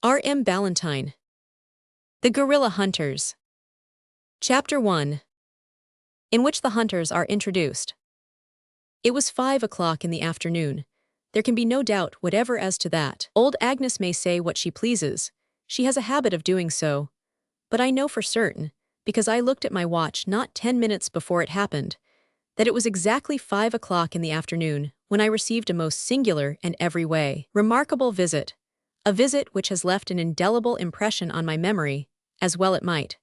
R.M. Ballantyne. The Guerrilla Hunters. Chapter 1. In which the hunters are introduced. It was 5 o'clock in the afternoon. There can be no doubt whatever as to that. Old Agnes may say what she pleases. She has a habit of doing so. But I know for certain, because I looked at my watch not 10 minutes before it happened, that it was exactly 5 o'clock in the afternoon when I received a most singular and every way remarkable visit. A visit which has left an indelible impression on my memory, as well it might.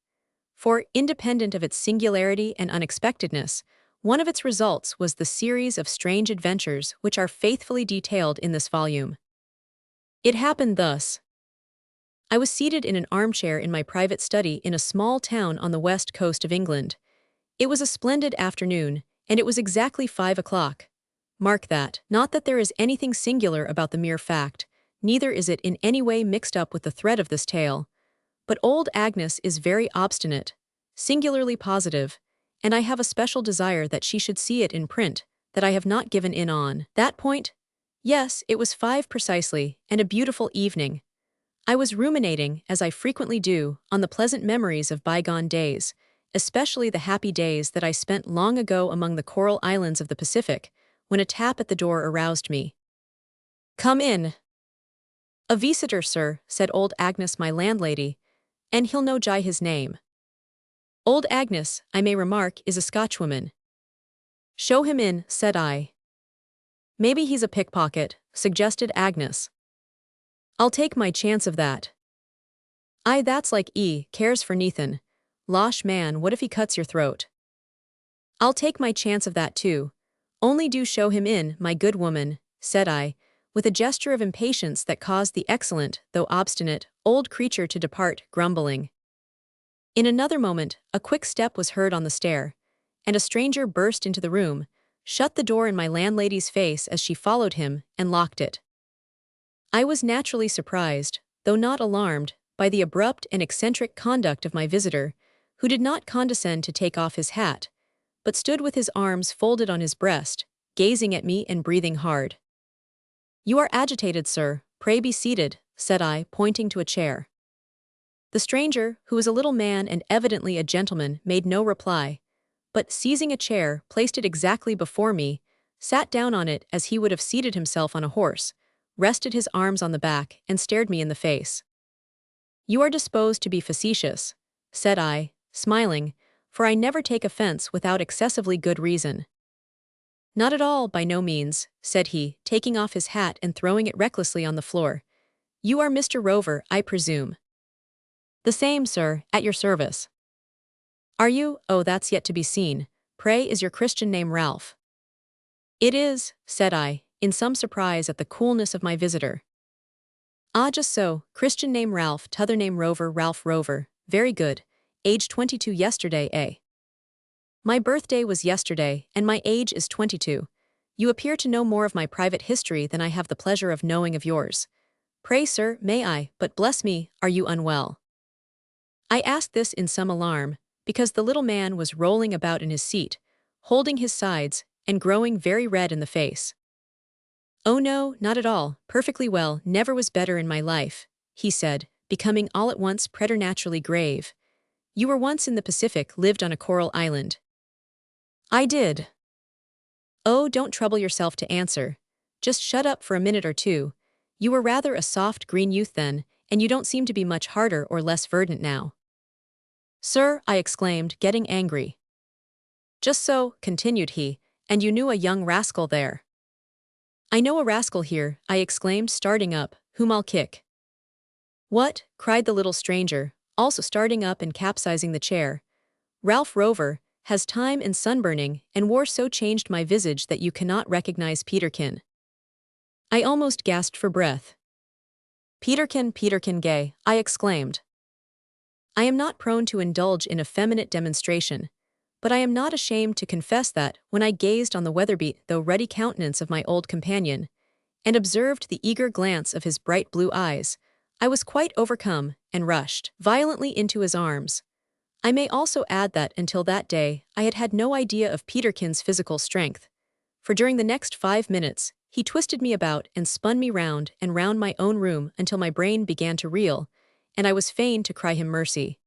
For, independent of its singularity and unexpectedness, one of its results was the series of strange adventures which are faithfully detailed in this volume. It happened thus. I was seated in an armchair in my private study in a small town on the west coast of England. It was a splendid afternoon, and it was exactly 5 o'clock. Mark that. Not that there is anything singular about the mere fact, neither is it in any way mixed up with the thread of this tale. But old Agnes is very obstinate, singularly positive, and I have a special desire that she should see it in print, that I have not given in on. That point? Yes, it was 5 precisely, and a beautiful evening. I was ruminating, as I frequently do, on the pleasant memories of bygone days, especially the happy days that I spent long ago among the coral islands of the Pacific, when a tap at the door aroused me. "Come in." "A visitor, sir," said old Agnes, my landlady, "and he'll no jye his name." Old Agnes, I may remark, is a Scotchwoman. "Show him in," said I. "Maybe he's a pickpocket," suggested Agnes. "I'll take my chance of that." "Aye, that's like cares for Nathan. Losh man, what if he cuts your throat?" "I'll take my chance of that too. Only do show him in, my good woman," said I, with a gesture of impatience that caused the excellent, though obstinate, old creature to depart, grumbling. In another moment, a quick step was heard on the stair, and a stranger burst into the room, shut the door in my landlady's face as she followed him, and locked it. I was naturally surprised, though not alarmed, by the abrupt and eccentric conduct of my visitor, who did not condescend to take off his hat, but stood with his arms folded on his breast, gazing at me and breathing hard. "You are agitated, sir, pray be seated," said I, pointing to a chair. The stranger, who was a little man and evidently a gentleman, made no reply, but seizing a chair, placed it exactly before me, sat down on it as he would have seated himself on a horse, rested his arms on the back, and stared me in the face. "You are disposed to be facetious," said I, smiling, for I never take offense without excessively good reason. "Not at all, by no means," said he, taking off his hat and throwing it recklessly on the floor. "You are Mr. Rover, I presume?" "The same, sir, at your service." "Are you? Oh, that's yet to be seen. Pray, is your Christian name Ralph?" "It is," said I, in some surprise at the coolness of my visitor. "Ah, just so, Christian name Ralph, t'other name Rover, Ralph Rover, very good. Age 22 yesterday, eh?" "My birthday was yesterday, and my age is 22. You appear to know more of my private history than I have the pleasure of knowing of yours. Pray, sir, may I, but bless me, are you unwell?" I asked this in some alarm, because the little man was rolling about in his seat, holding his sides, and growing very red in the face. "Oh no, not at all, perfectly well, never was better in my life," he said, becoming all at once preternaturally grave. "You were once in the Pacific, lived on a coral island." "I did." "Oh, don't trouble yourself to answer. Just shut up for a minute or two. You were rather a soft green youth then, and you don't seem to be much harder or less verdant now." "Sir," I exclaimed, getting angry. "Just so," continued he, "and you knew a young rascal there." "I know a rascal here," I exclaimed, starting up, "whom I'll kick." "What?" cried the little stranger, also starting up and capsizing the chair. "Ralph Rover, has time and sunburning, and war so changed my visage that you cannot recognize Peterkin." I almost gasped for breath. "Peterkin, Peterkin gay," I exclaimed. I am not prone to indulge in effeminate demonstration, but I am not ashamed to confess that, when I gazed on the weatherbeat though ruddy countenance of my old companion, and observed the eager glance of his bright blue eyes, I was quite overcome, and rushed violently into his arms. I may also add that until that day I had had no idea of Peterkin's physical strength, for during the next 5 minutes He twisted me about and spun me round and round my own room until my brain began to reel, and I was fain to cry him mercy.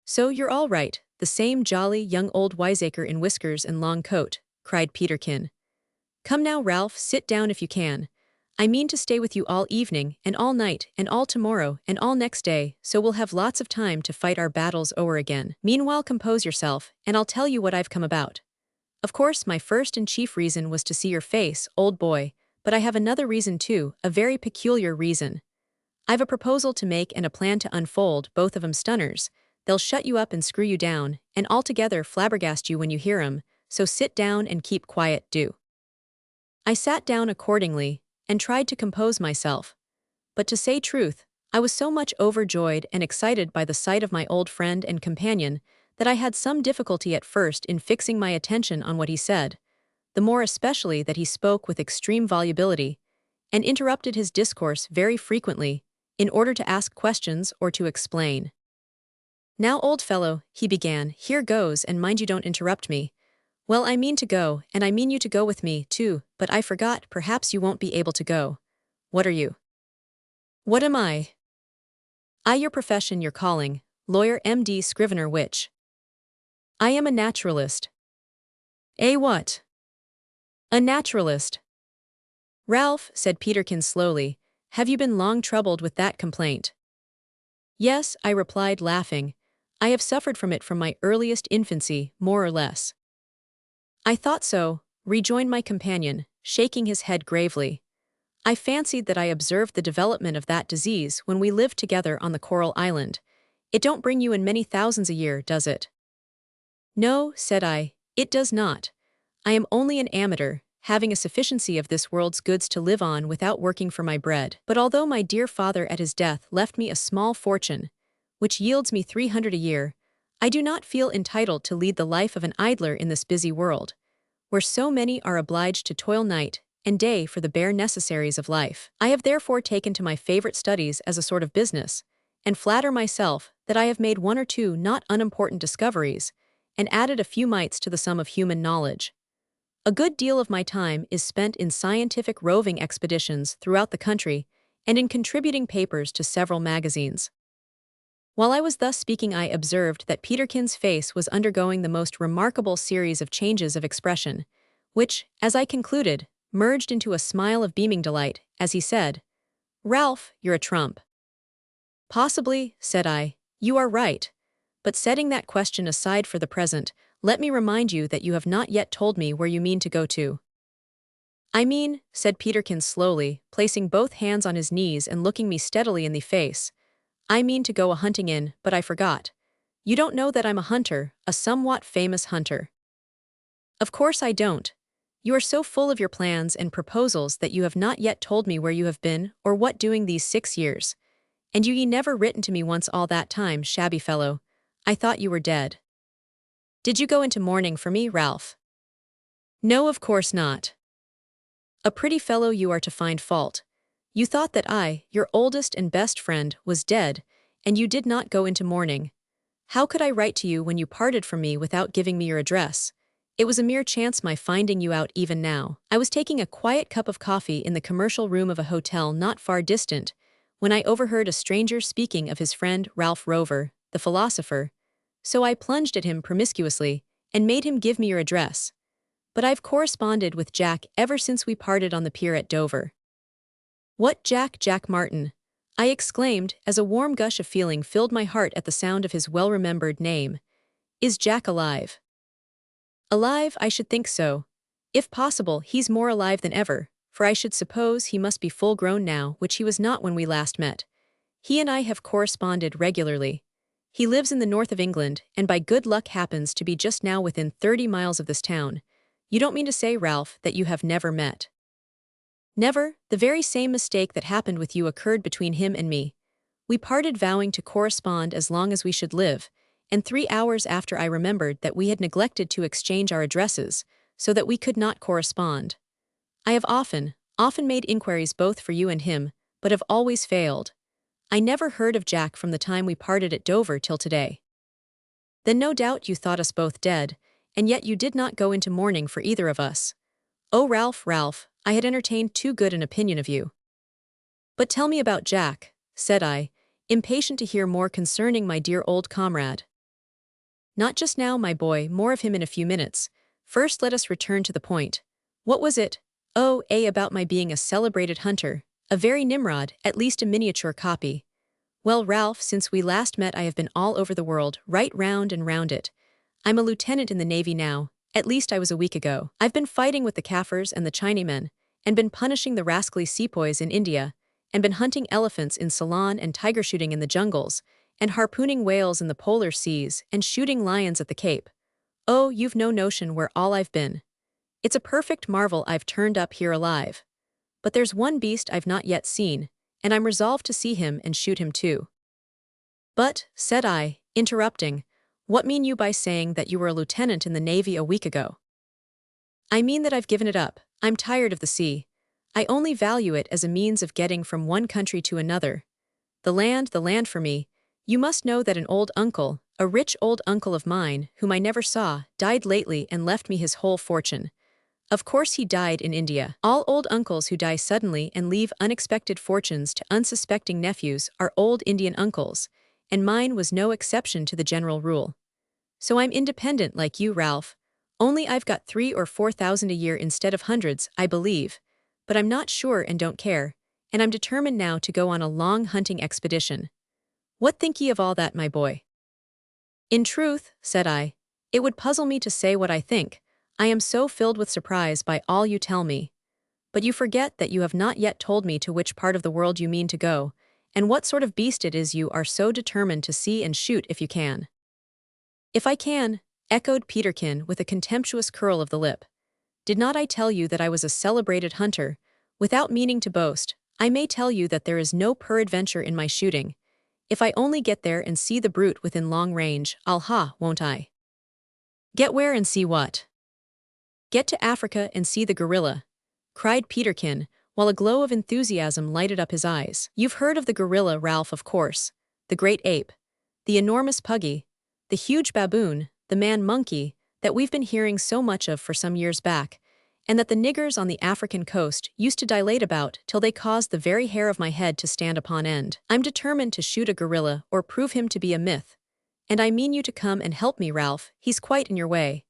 "So you're all right, the same jolly young old wiseacre in whiskers and long coat," cried Peterkin. "Come now, Ralph, sit down if you can. I mean to stay with you all evening, and all night, and all tomorrow, and all next day, so we'll have lots of time to fight our battles o'er again. Meanwhile compose yourself, and I'll tell you what I've come about. Of course, my first and chief reason was to see your face, old boy, but I have another reason too, a very peculiar reason. I've a proposal to make and a plan to unfold, both of 'em stunners. They'll shut you up and screw you down, and altogether flabbergast you when you hear 'em, so sit down and keep quiet, do." I sat down accordingly, and tried to compose myself. But to say truth, I was so much overjoyed and excited by the sight of my old friend and companion that I had some difficulty at first in fixing my attention on what he said, the more especially that he spoke with extreme volubility, and interrupted his discourse very frequently, in order to ask questions or to explain. "Now, old fellow," he began, "here goes, and mind you don't interrupt me. Well, I mean to go, and I mean you to go with me, too, but I forgot, perhaps you won't be able to go. What are you?" "What am I?" "I, your profession, your calling, lawyer, MD, scrivener, which?" "I am a naturalist." "A what?" "A naturalist." "Ralph," said Peterkin slowly, "have you been long troubled with that complaint?" "Yes," I replied, laughing. "I have suffered from it from my earliest infancy, more or less." "I thought so," rejoined my companion, shaking his head gravely. "I fancied that I observed the development of that disease when we lived together on the Coral Island. It don't bring you in many thousands a year, does it?" "No," said I, "it does not. I am only an amateur, having a sufficiency of this world's goods to live on without working for my bread. But although my dear father at his death left me a small fortune, which yields me 300 a year, I do not feel entitled to lead the life of an idler in this busy world, where so many are obliged to toil night and day for the bare necessaries of life. I have therefore taken to my favorite studies as a sort of business, and flatter myself that I have made one or two not unimportant discoveries, and added a few mites to the sum of human knowledge. A good deal of my time is spent in scientific roving expeditions throughout the country, and in contributing papers to several magazines." While I was thus speaking, I observed that Peterkin's face was undergoing the most remarkable series of changes of expression, which, as I concluded, merged into a smile of beaming delight, as he said, "Ralph, you're a trump." "Possibly," said I, "you are right. But setting that question aside for the present, let me remind you that you have not yet told me where you mean to go to." "I mean," said Peterkin slowly, placing both hands on his knees and looking me steadily in the face, "I mean to go a-hunting in, but I forgot. You don't know that I'm a hunter, a somewhat famous hunter." "Of course I don't. You are so full of your plans and proposals that you have not yet told me where you have been or what doing these 6 years. And you ye never written to me once all that time, shabby fellow. I thought you were dead. Did you go into mourning for me, Ralph?" "No, of course not." "A pretty fellow you are to find fault. You thought that I, your oldest and best friend, was dead, and you did not go into mourning. How could I write to you when you parted from me without giving me your address? It was a mere chance my finding you out even now. I was taking a quiet cup of coffee in the commercial room of a hotel not far distant, when I overheard a stranger speaking of his friend Ralph Rover, the philosopher. So I plunged at him promiscuously, and made him give me your address. But I've corresponded with Jack ever since we parted on the pier at Dover." "What Jack? Jack Martin?" I exclaimed, as a warm gush of feeling filled my heart at the sound of his well-remembered name. "Is Jack alive?" "Alive, I should think so. If possible, he's more alive than ever, for I should suppose he must be full-grown now, which he was not when we last met. He and I have corresponded regularly. He lives in the north of England, and by good luck happens to be just now within 30 miles of this town. You don't mean to say, Ralph, that you have never met?" "Never. The very same mistake that happened with you occurred between him and me. We parted vowing to correspond as long as we should live, and 3 hours after I remembered that we had neglected to exchange our addresses, so that we could not correspond. I have often made inquiries both for you and him, but have always failed. I never heard of Jack from the time we parted at Dover till today." "Then no doubt you thought us both dead, and yet you did not go into mourning for either of us. Oh, Ralph, Ralph, I had entertained too good an opinion of you. But tell me about Jack, said I, impatient to hear more concerning my dear old comrade. Not just now, my boy, more of him in a few minutes. First let us return to the point. What was it? Oh, about my being a celebrated hunter, a very Nimrod, at least a miniature copy. Well, Ralph, since we last met I have been all over the world, right round and round it. I'm a lieutenant in the Navy now, at least I was a week ago. I've been fighting with the Kaffirs and the Chinamen, and been punishing the rascally sepoys in India, and been hunting elephants in Ceylon and tiger shooting in the jungles, and harpooning whales in the polar seas, and shooting lions at the Cape. Oh, you've no notion where all I've been. It's a perfect marvel I've turned up here alive. But there's one beast I've not yet seen, and I'm resolved to see him and shoot him too. But, said I, interrupting, what mean you by saying that you were a lieutenant in the Navy a week ago? I mean that I've given it up. I'm tired of the sea. I only value it as a means of getting from one country to another. The land for me. You must know that an old uncle, a rich old uncle of mine, whom I never saw, died lately and left me his whole fortune. Of course he died in India. All old uncles who die suddenly and leave unexpected fortunes to unsuspecting nephews are old Indian uncles, and mine was no exception to the general rule. So I'm independent like you, Ralph. Only I've got 3,000 or 4,000 a year instead of hundreds, I believe. But I'm not sure and don't care, and I'm determined now to go on a long hunting expedition. What think ye of all that, my boy? In truth, said I, it would puzzle me to say what I think. I am so filled with surprise by all you tell me. But you forget that you have not yet told me to which part of the world you mean to go, and what sort of beast it is you are so determined to see and shoot if you can. If I can, echoed Peterkin with a contemptuous curl of the lip. Did not I tell you that I was a celebrated hunter? Without meaning to boast, I may tell you that there is no peradventure in my shooting. If I only get there and see the brute within long range, won't I? Get where and see what? Get to Africa and see the gorilla, cried Peterkin, while a glow of enthusiasm lighted up his eyes. You've heard of the gorilla, Ralph, of course. The great ape, the enormous puggy, the huge baboon, the man-monkey, that we've been hearing so much of for some years back, and that the niggers on the African coast used to dilate about till they caused the very hair of my head to stand upon end. I'm determined to shoot a gorilla or prove him to be a myth. And I mean you to come and help me, Ralph. He's quite in your way.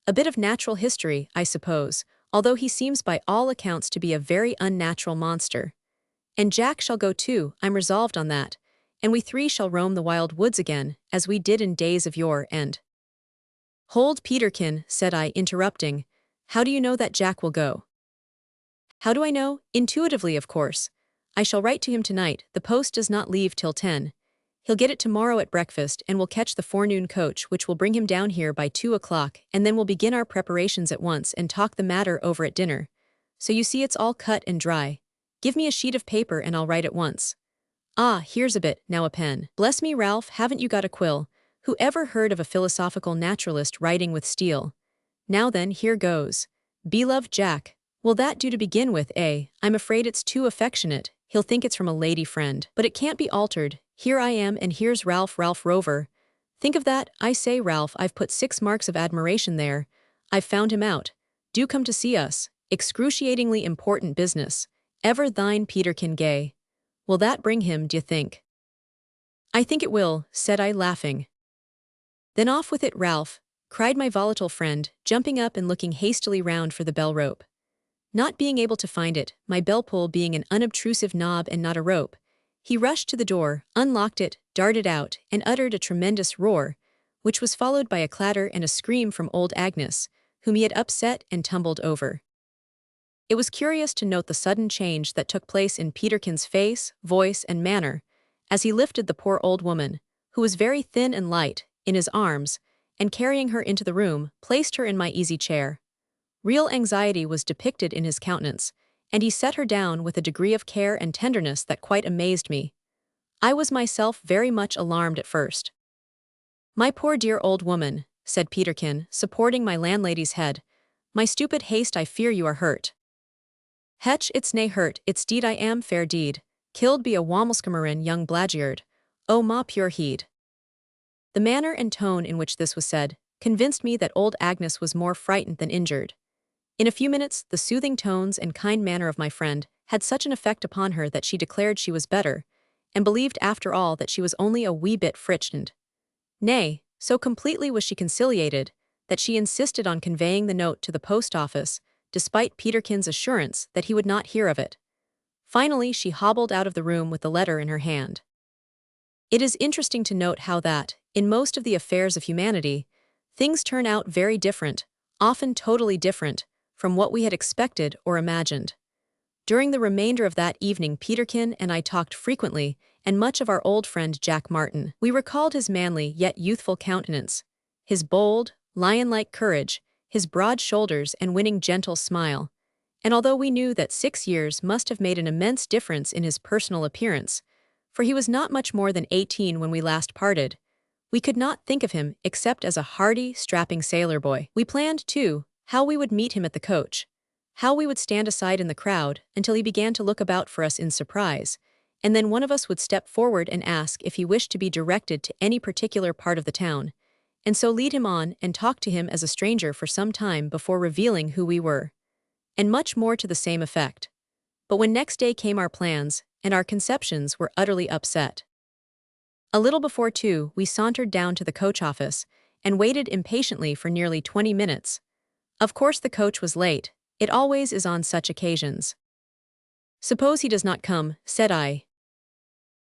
A bit of natural history, I suppose, although he seems by all accounts to be a very unnatural monster. And Jack shall go too, I'm resolved on that, and we 3 shall roam the wild woods again, as we did in days of yore, and— Hold, Peterkin, said I, interrupting. How do you know that Jack will go? How do I know? Intuitively, of course. I shall write to him tonight. The post does not leave till 10. He'll get it tomorrow at breakfast and will catch the forenoon coach which will bring him down here by 2 o'clock, and then we'll begin our preparations at once and talk the matter over at dinner. So you see it's all cut and dry. Give me a sheet of paper and I'll write at once. Ah, here's a bit, now a pen. Bless me, Ralph, haven't you got a quill? Who ever heard of a philosophical naturalist writing with steel? Now then, here goes. Beloved Jack. Will that do to begin with, eh? I'm afraid it's too affectionate. He'll think it's from a lady friend. But it can't be altered. Here I am and here's Ralph Rover. Think of that, I say, Ralph, I've put 6 marks of admiration there. I've found him out. Do come to see us. Excruciatingly important business. Ever thine Peterkin Gay. Will that bring him, d'ye think? I think it will, said I, laughing. Then off with it, Ralph, cried my volatile friend, jumping up and looking hastily round for the bell rope. Not being able to find it, my bell pull being an unobtrusive knob and not a rope, he rushed to the door, unlocked it, darted out, and uttered a tremendous roar, which was followed by a clatter and a scream from old Agnes, whom he had upset and tumbled over. It was curious to note the sudden change that took place in Peterkin's face, voice, and manner, as he lifted the poor old woman, who was very thin and light, in his arms, and carrying her into the room, placed her in my easy chair. Real anxiety was depicted in his countenance, and he set her down with a degree of care and tenderness that quite amazed me. I was myself very much alarmed at first. My poor dear old woman, said Peterkin, supporting my landlady's head, my stupid haste, I fear you are hurt. Hetch, it's nae hurt, it's deed I am, fair deed, killed be a wamelskammerin young blagyard, oh ma pure heed. The manner and tone in which this was said convinced me that old Agnes was more frightened than injured. In a few minutes, the soothing tones and kind manner of my friend had such an effect upon her that she declared she was better, and believed after all that she was only a wee bit frightened. Nay, so completely was she conciliated, that she insisted on conveying the note to the post office, despite Peterkin's assurance that he would not hear of it. Finally, she hobbled out of the room with the letter in her hand. It is interesting to note how that, in most of the affairs of humanity, things turn out very different, often totally different, from what we had expected or imagined. During the remainder of that evening, Peterkin and I talked frequently, and much of our old friend Jack Martin. We recalled his manly yet youthful countenance, his bold, lion-like courage, his broad shoulders and winning gentle smile. And although we knew that 6 years must have made an immense difference in his personal appearance, for he was not much more than 18 when we last parted, we could not think of him except as a hardy, strapping sailor boy. We planned, too, how we would meet him at the coach, how we would stand aside in the crowd until he began to look about for us in surprise, and then one of us would step forward and ask if he wished to be directed to any particular part of the town, and so lead him on and talk to him as a stranger for some time before revealing who we were, and much more to the same effect. But when next day came our plans, and our conceptions were utterly upset. A little before 2, we sauntered down to the coach office, and waited impatiently for nearly 20 minutes. Of course the coach was late, it always is on such occasions. "Suppose he does not come," said I.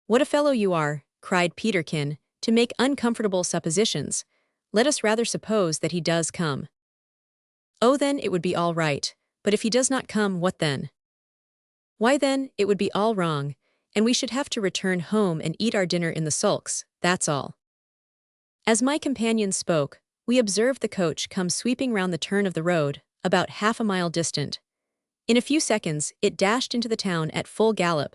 "What a fellow you are," cried Peterkin, "to make uncomfortable suppositions. Let us rather suppose that he does come." "Oh, then it would be all right, but if he does not come, what then?" "Why then, it would be all wrong, and we should have to return home and eat our dinner in the sulks, that's all." As my companion spoke, we observed the coach come sweeping round the turn of the road, about half a mile distant. In a few seconds, it dashed into the town at full gallop,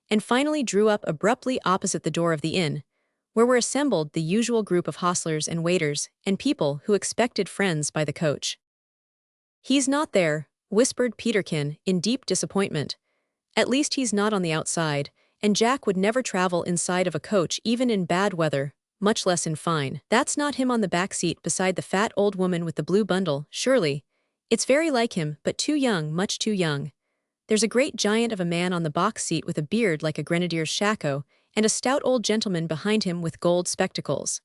and finally drew up abruptly opposite the door of the inn, where were assembled the usual group of hostlers and waiters and people who expected friends by the coach. "He's not there," whispered Peterkin, in deep disappointment. "At least he's not on the outside, and Jack would never travel inside of a coach even in bad weather, much less in fine. That's not him on the back seat beside the fat old woman with the blue bundle, surely. It's very like him, but too young, much too young. There's a great giant of a man on the box seat with a beard like a grenadier's shako, and a stout old gentleman behind him with gold spectacles.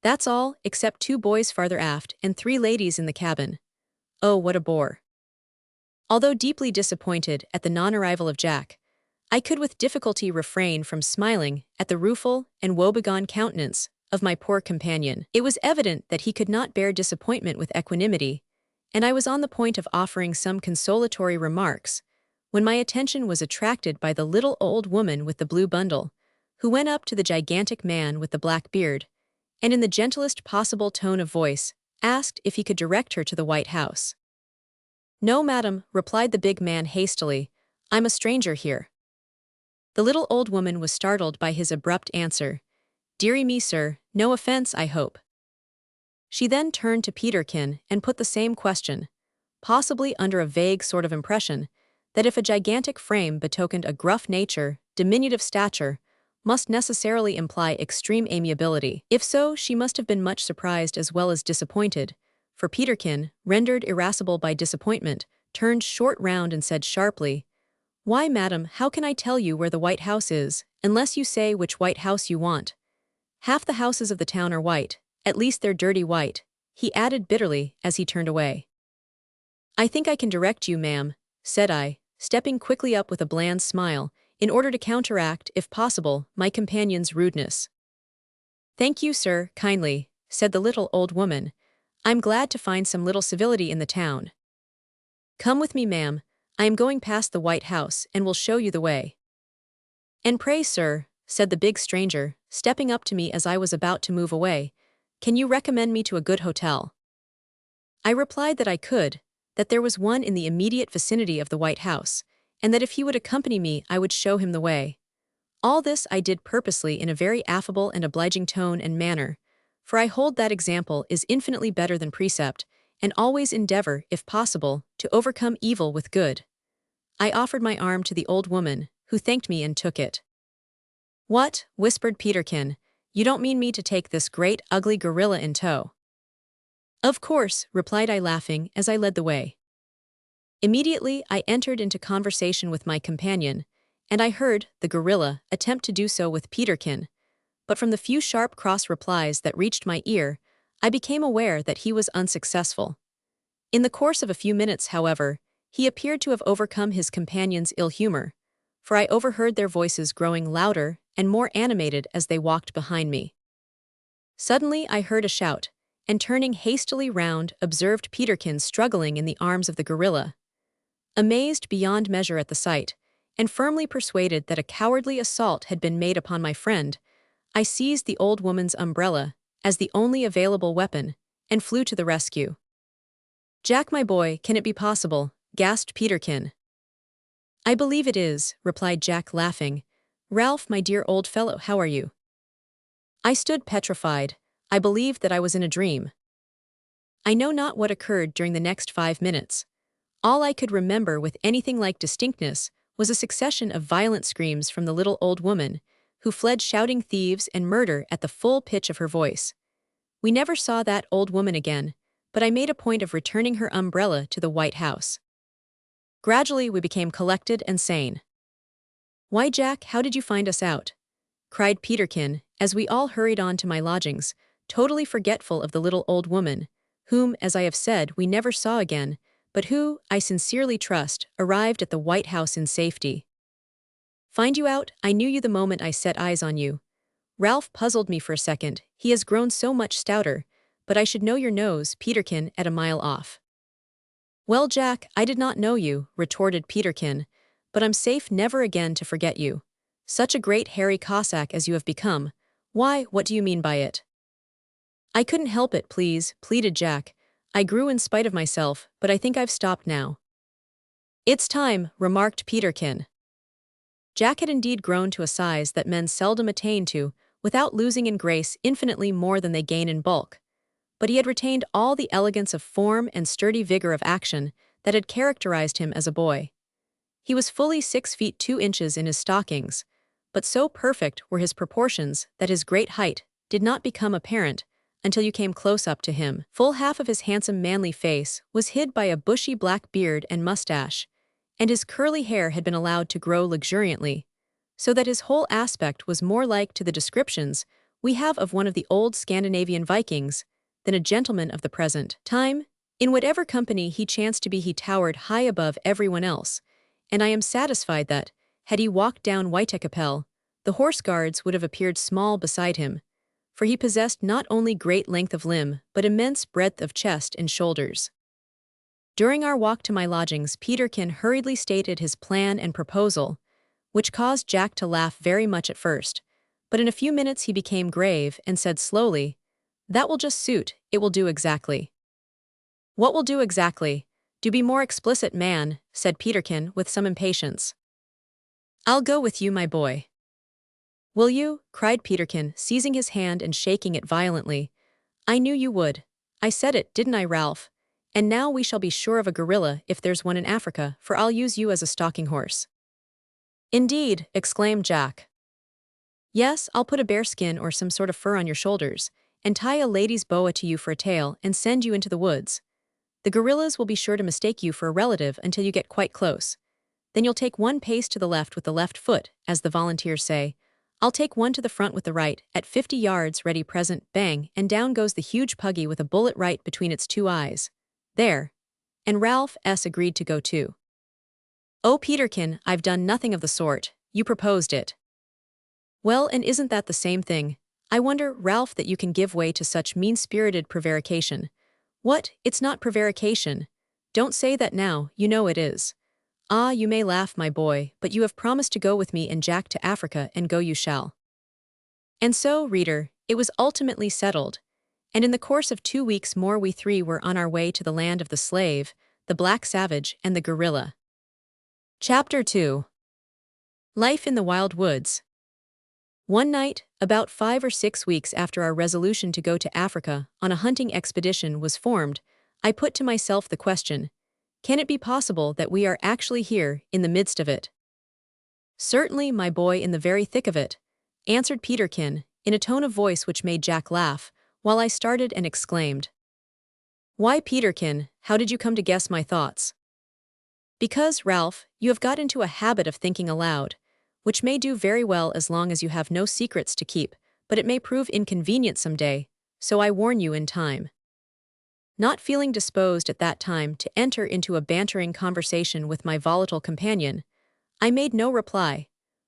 That's all, except 2 boys farther aft and 3 ladies in the cabin. Oh, what a bore." Although deeply disappointed at the non-arrival of Jack, I could with difficulty refrain from smiling at the rueful and woebegone countenance of my poor companion. It was evident that he could not bear disappointment with equanimity, and I was on the point of offering some consolatory remarks, when my attention was attracted by the little old woman with the blue bundle, who went up to the gigantic man with the black beard, and in the gentlest possible tone of voice, asked if he could direct her to the White House. "No, madam," replied the big man hastily, "I'm a stranger here." The little old woman was startled by his abrupt answer. "Dearie me, sir, no offense, I hope." She then turned to Peterkin and put the same question, possibly under a vague sort of impression that if a gigantic frame betokened a gruff nature, diminutive stature, must necessarily imply extreme amiability. If so, she must have been much surprised as well as disappointed, for Peterkin, rendered irascible by disappointment, turned short round and said sharply, "Why, madam, how can I tell you where the White House is, unless you say which White House you want? Half the houses of the town are white, at least they're dirty white," he added bitterly as he turned away. "I think I can direct you, ma'am," said I, stepping quickly up with a bland smile, in order to counteract, if possible, my companion's rudeness. "Thank you, sir, kindly," said the little old woman. "I'm glad to find some little civility in the town. Come with me, ma'am. I am going past the White House and will show you the way." "And pray, sir," said the big stranger, stepping up to me as I was about to move away, "can you recommend me to a good hotel?" I replied that I could, that there was one in the immediate vicinity of the White House, and that if he would accompany me I would show him the way. All this I did purposely in a very affable and obliging tone and manner, for I hold that example is infinitely better than precept, and always endeavor, if possible, to overcome evil with good. I offered my arm to the old woman, who thanked me and took it. "What?" whispered Peterkin. "You don't mean me to take this great, ugly gorilla in tow?" "Of course," replied I laughing as I led the way. Immediately, I entered into conversation with my companion, and I heard the gorilla attempt to do so with Peterkin, but from the few sharp cross replies that reached my ear, I became aware that he was unsuccessful. In the course of a few minutes, however, he appeared to have overcome his companion's ill humor, for I overheard their voices growing louder and more animated as they walked behind me. Suddenly I heard a shout, and turning hastily round, observed Peterkin struggling in the arms of the gorilla. Amazed beyond measure at the sight, and firmly persuaded that a cowardly assault had been made upon my friend, I seized the old woman's umbrella as the only available weapon and flew to the rescue. "Jack, my boy, can it be possible?" gasped Peterkin. "I believe it is," replied Jack, laughing. "Ralph, my dear old fellow, how are you?" I stood petrified. I believed that I was in a dream. I know not what occurred during the next 5 minutes. All I could remember with anything like distinctness was a succession of violent screams from the little old woman, who fled shouting thieves and murder at the full pitch of her voice. We never saw that old woman again, but I made a point of returning her umbrella to the White House. Gradually we became collected and sane. "Why, Jack, how did you find us out?" cried Peterkin, as we all hurried on to my lodgings, totally forgetful of the little old woman, whom, as I have said, we never saw again, but who, I sincerely trust, arrived at the White House in safety. "Find you out? I knew you the moment I set eyes on you. Ralph puzzled me for a second. He has grown so much stouter, but I should know your nose, Peterkin, at a mile off." "Well, Jack, I did not know you," retorted Peterkin, "but I'm safe never again to forget you. Such a great hairy Cossack as you have become. Why, what do you mean by it?" "I couldn't help it, please," pleaded Jack. "I grew in spite of myself, but I think I've stopped now." "It's time," remarked Peterkin. Jack had indeed grown to a size that men seldom attain to, without losing in grace infinitely more than they gain in bulk. But he had retained all the elegance of form and sturdy vigor of action that had characterized him as a boy. He was fully 6 feet 2 inches in his stockings, but so perfect were his proportions that his great height did not become apparent until you came close up to him. Full half of his handsome manly face was hid by a bushy black beard and mustache, and his curly hair had been allowed to grow luxuriantly, so that his whole aspect was more like to the descriptions we have of one of the old Scandinavian Vikings than a gentleman of the present time. In whatever company he chanced to be, he towered high above everyone else, and I am satisfied that, had he walked down Whitekapelle, the horse guards would have appeared small beside him, for he possessed not only great length of limb but immense breadth of chest and shoulders. During our walk to my lodgings, Peterkin hurriedly stated his plan and proposal, which caused Jack to laugh very much at first, but in a few minutes he became grave and said slowly, "That will just suit, it will do exactly." "What will do exactly? Do be more explicit, man," said Peterkin with some impatience. "I'll go with you, my boy." "Will you?" cried Peterkin, seizing his hand and shaking it violently. "I knew you would. I said it, didn't I, Ralph? And now we shall be sure of a gorilla if there's one in Africa, for I'll use you as a stalking horse." "Indeed," exclaimed Jack. "Yes, I'll put a bearskin or some sort of fur on your shoulders, and tie a lady's boa to you for a tail and send you into the woods. The gorillas will be sure to mistake you for a relative until you get quite close. Then you'll take one pace to the left with the left foot, as the volunteers say. I'll take one to the front with the right, at 50 yards ready, present, bang, and down goes the huge puggy with a bullet right between its 2 eyes. There." And Ralph S. agreed to go too. "Oh, Peterkin, I've done nothing of the sort. You proposed it." "Well, and isn't that the same thing? I wonder, Ralph, that you can give way to such mean-spirited prevarication." "What? It's not prevarication. Don't say that now, you know it is." "Ah, you may laugh, my boy, but you have promised to go with me and Jack to Africa, and go you shall." And so, reader, it was ultimately settled, and in the course of 2 weeks more we three were on our way to the land of the slave, the black savage, and the gorilla. Chapter 2. Life in the Wild Woods. One night, about 5 or 6 weeks after our resolution to go to Africa on a hunting expedition was formed, I put to myself the question, can it be possible that we are actually here, in the midst of it? "Certainly, my boy, in the very thick of it," answered Peterkin, in a tone of voice which made Jack laugh, while I started and exclaimed, "Why, Peterkin, how did you come to guess my thoughts?" Because, Ralph, you have got into a habit of thinking aloud, which may do very well as long as you have no secrets to keep, but it may prove inconvenient someday, so I warn you in time. Not feeling disposed at that time to enter into a bantering conversation with my volatile companion, I made no reply,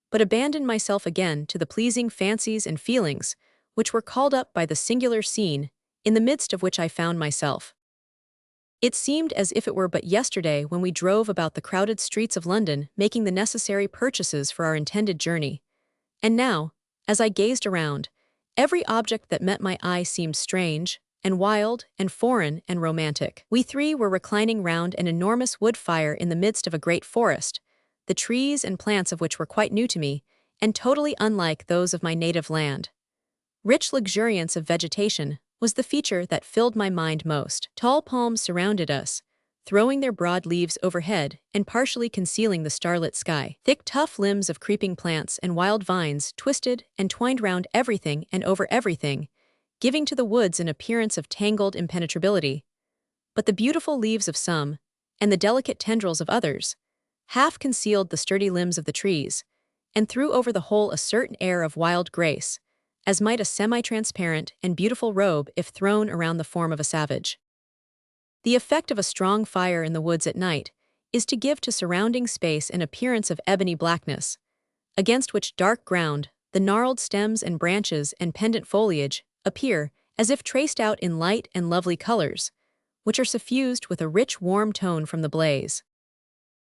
but abandoned myself again to the pleasing fancies and feelings which were called up by the singular scene in the midst of which I found myself. It seemed as if it were but yesterday when we drove about the crowded streets of London making the necessary purchases for our intended journey, and now, as I gazed around, every object that met my eye seemed strange, and wild, and foreign, and romantic. We three were reclining round an enormous wood fire in the midst of a great forest, the trees and plants of which were quite new to me, and totally unlike those of my native land. Rich luxuriance of vegetation was the feature that filled my mind most. Tall palms surrounded us, throwing their broad leaves overhead and partially concealing the starlit sky. Thick, tough limbs of creeping plants and wild vines twisted and twined round everything and over everything, giving to the woods an appearance of tangled impenetrability. But the beautiful leaves of some, and the delicate tendrils of others, half concealed the sturdy limbs of the trees, and threw over the whole a certain air of wild grace, as might a semi-transparent and beautiful robe if thrown around the form of a savage. The effect of a strong fire in the woods at night is to give to surrounding space an appearance of ebony blackness, against which dark ground, the gnarled stems and branches and pendant foliage appear as if traced out in light and lovely colors, which are suffused with a rich warm tone from the blaze.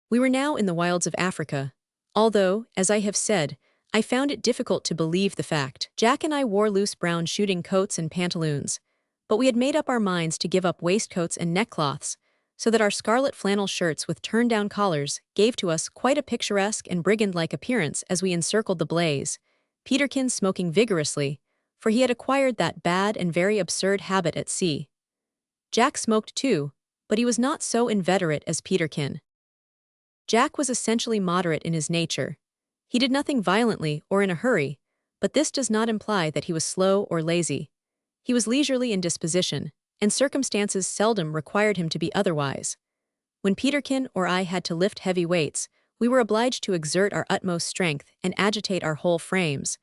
We were now in the wilds of Africa, although, as I have said, I found it difficult to believe the fact. Jack and I wore loose brown shooting coats and pantaloons, but we had made up our minds to give up waistcoats and neckcloths, so that our scarlet flannel shirts with turned-down collars gave to us quite a picturesque and brigand-like appearance as we encircled the blaze, Peterkin smoking vigorously, for he had acquired that bad and very absurd habit at sea. Jack smoked too, but he was not so inveterate as Peterkin. Jack was essentially moderate in his nature. He did nothing violently or in a hurry, but this does not imply that he was slow or lazy. He was leisurely in disposition, and circumstances seldom required him to be otherwise. When Peterkin or I had to lift heavy weights, we were obliged to exert our utmost strength and agitate our whole frames,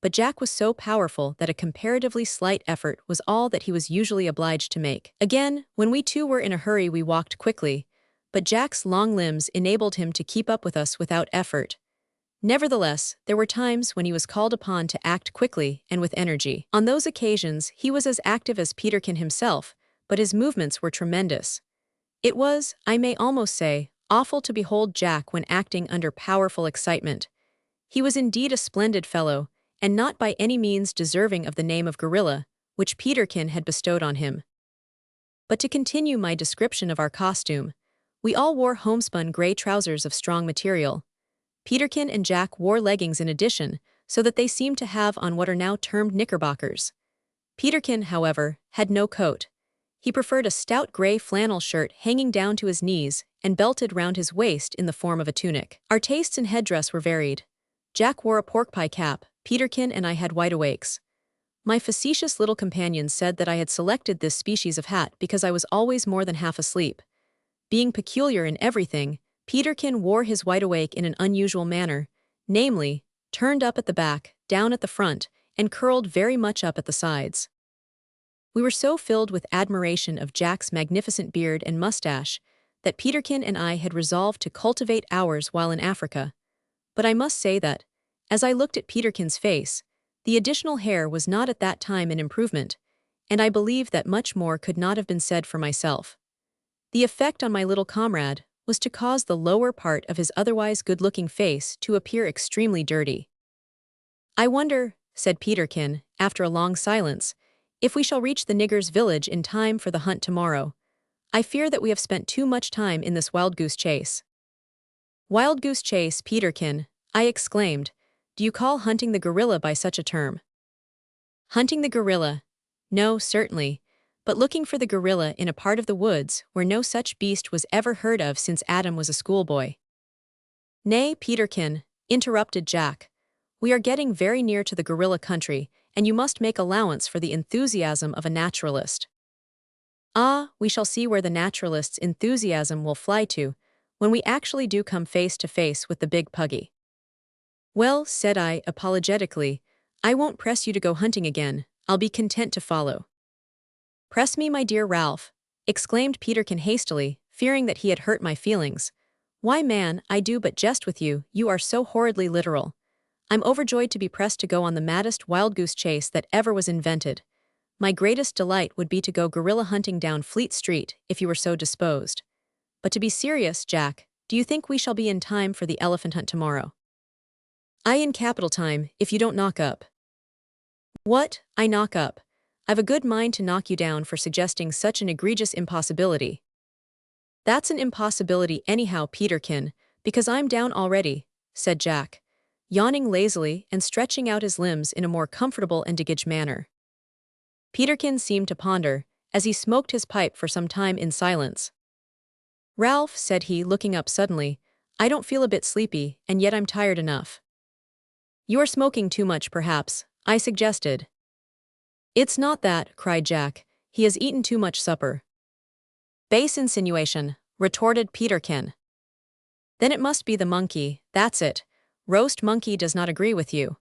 but Jack was so powerful that a comparatively slight effort was all that he was usually obliged to make. Again, when we too were in a hurry we walked quickly, but Jack's long limbs enabled him to keep up with us without effort. Nevertheless, there were times when he was called upon to act quickly and with energy. On those occasions, he was as active as Peterkin himself, but his movements were tremendous. It was, I may almost say, awful to behold Jack when acting under powerful excitement. He was indeed a splendid fellow, and not by any means deserving of the name of gorilla, which Peterkin had bestowed on him. But to continue my description of our costume, we all wore homespun gray trousers of strong material. Peterkin and Jack wore leggings in addition, so that they seemed to have on what are now termed knickerbockers. Peterkin, however, had no coat. He preferred a stout gray flannel shirt hanging down to his knees and belted round his waist in the form of a tunic. Our tastes in headdress were varied. Jack wore a pork-pie cap, Peterkin and I had wide-awakes. My facetious little companion said that I had selected this species of hat because I was always more than half asleep. Being peculiar in everything, Peterkin wore his wide-awake in an unusual manner, namely, turned up at the back, down at the front, and curled very much up at the sides. We were so filled with admiration of Jack's magnificent beard and mustache that Peterkin and I had resolved to cultivate ours while in Africa. But I must say that, as I looked at Peterkin's face, the additional hair was not at that time an improvement, and I believe that much more could not have been said for myself. The effect on my little comrade was to cause the lower part of his otherwise good-looking face to appear extremely dirty. "I wonder," said Peterkin, after a long silence, "if we shall reach the niggers' village in time for the hunt tomorrow. I fear that we have spent too much time in this wild-goose chase." "Wild-goose chase, Peterkin," I exclaimed. "Do you call hunting the gorilla by such a term?" "Hunting the gorilla? No, certainly, but looking for the gorilla in a part of the woods where no such beast was ever heard of since Adam was a schoolboy." "Nay, Peterkin," interrupted Jack, "we are getting very near to the gorilla country, and you must make allowance for the enthusiasm of a naturalist." "Ah, we shall see where the naturalist's enthusiasm will fly to, when we actually do come face to face with the big puggy. Well, said I apologetically, I won't press you to go hunting again, I'll be content to follow. Press me, my dear Ralph, exclaimed Peterkin hastily, fearing that he had hurt my feelings. Why, man, I do but jest with you, you are so horridly literal. I'm overjoyed to be pressed to go on the maddest wild goose chase that ever was invented. My greatest delight would be to go gorilla hunting down Fleet Street, if you were so disposed. But to be serious, Jack, do you think we shall be in time for the elephant hunt tomorrow? I in capital time, if you don't knock up. What? I knock up? I've a good mind to knock you down for suggesting such an egregious impossibility. That's an impossibility anyhow, Peterkin, because I'm down already, said Jack, yawning lazily and stretching out his limbs in a more comfortable and digage manner. Peterkin seemed to ponder, as he smoked his pipe for some time in silence. Ralph, said he, looking up suddenly, I don't feel a bit sleepy, and yet I'm tired enough. You are smoking too much, perhaps, I suggested. It's not that, cried Jack, he has eaten too much supper. Base insinuation, retorted Peterkin. Then it must be the monkey, that's it. Roast monkey does not agree with you.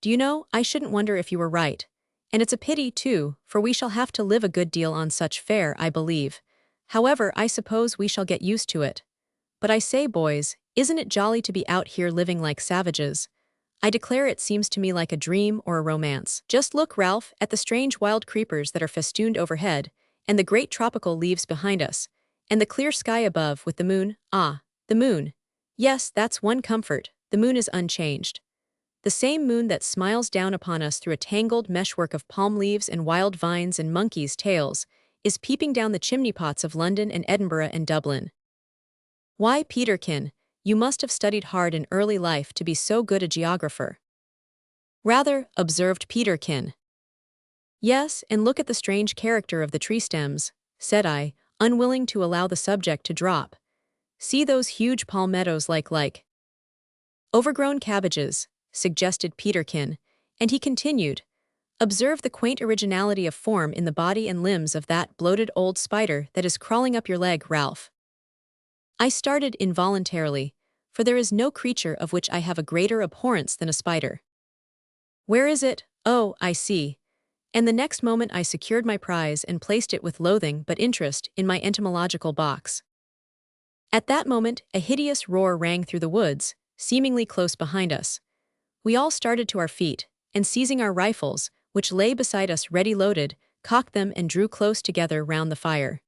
Do you know, I shouldn't wonder if you were right. And it's a pity, too, for we shall have to live a good deal on such fare, I believe. However, I suppose we shall get used to it. But I say, boys, isn't it jolly to be out here living like savages? I declare it seems to me like a dream or a romance. Just look, Ralph, at the strange wild creepers that are festooned overhead, and the great tropical leaves behind us, and the clear sky above with the moon. Ah, the moon. Yes, that's one comfort, the moon is unchanged. The same moon that smiles down upon us through a tangled meshwork of palm leaves and wild vines and monkeys' tails, is peeping down the chimney-pots of London and Edinburgh and Dublin. Why, Peterkin, you must have studied hard in early life to be so good a geographer. Rather, observed Peterkin. Yes, and look at the strange character of the tree stems, said I, unwilling to allow the subject to drop. See those huge palmettos like overgrown cabbages, suggested Peterkin, and he continued, observe the quaint originality of form in the body and limbs of that bloated old spider that is crawling up your leg, Ralph. I started involuntarily, for there is no creature of which I have a greater abhorrence than a spider. Where is it? Oh, I see. And the next moment I secured my prize and placed it with loathing but interest in my entomological box. At that moment, a hideous roar rang through the woods, seemingly close behind us. We all started to our feet, and seizing our rifles, which lay beside us ready loaded, cocked them and drew close together round the fire.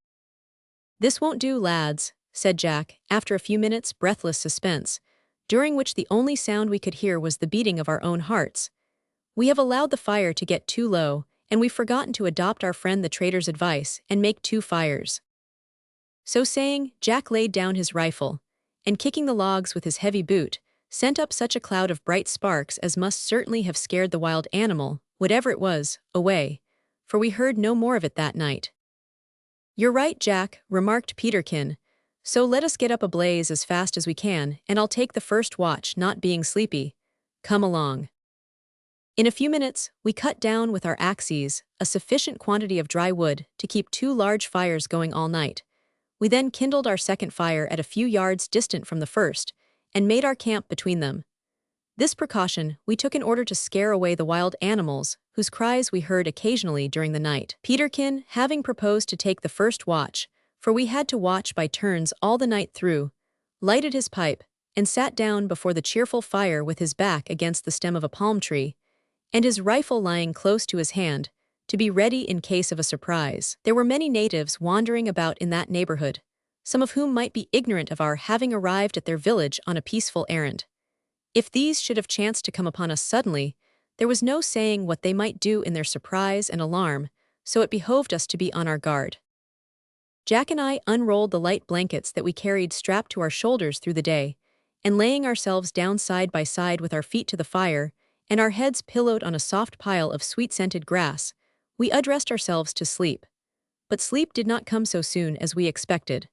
This won't do, lads, said Jack, after a few minutes' breathless suspense, during which the only sound we could hear was the beating of our own hearts. We have allowed the fire to get too low, and we've forgotten to adopt our friend the trader's advice and make 2 fires. So saying, Jack laid down his rifle, and kicking the logs with his heavy boot, sent up such a cloud of bright sparks as must certainly have scared the wild animal, whatever it was, away, for we heard no more of it that night. You're right, Jack, remarked Peterkin, so let us get up a blaze as fast as we can, and I'll take the first watch, not being sleepy. Come along. In a few minutes, we cut down with our axes a sufficient quantity of dry wood to keep 2 large fires going all night. We then kindled our second fire at a few yards distant from the first, and made our camp between them. This precaution we took in order to scare away the wild animals, whose cries we heard occasionally during the night. Peterkin, having proposed to take the first watch, for we had to watch by turns all the night through, lighted his pipe, and sat down before the cheerful fire with his back against the stem of a palm tree, and his rifle lying close to his hand, to be ready in case of a surprise. There were many natives wandering about in that neighborhood, some of whom might be ignorant of our having arrived at their village on a peaceful errand. If these should have chanced to come upon us suddenly, there was no saying what they might do in their surprise and alarm, so it behoved us to be on our guard. Jack and I unrolled the light blankets that we carried strapped to our shoulders through the day, and laying ourselves down side by side with our feet to the fire, and our heads pillowed on a soft pile of sweet-scented grass, we addressed ourselves to sleep. But sleep did not come so soon as we expected.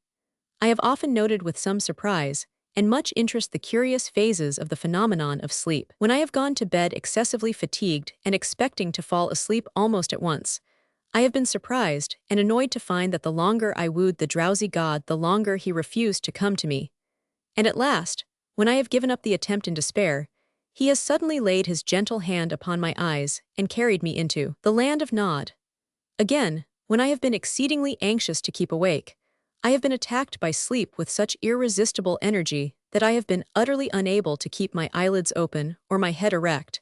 I have often noted with some surprise and much interest the curious phases of the phenomenon of sleep. When I have gone to bed excessively fatigued and expecting to fall asleep almost at once, I have been surprised and annoyed to find that the longer I wooed the drowsy god, the longer he refused to come to me. And at last, when I have given up the attempt in despair, he has suddenly laid his gentle hand upon my eyes and carried me into the land of Nod. Again, when I have been exceedingly anxious to keep awake, I have been attacked by sleep with such irresistible energy that I have been utterly unable to keep my eyelids open or my head erect,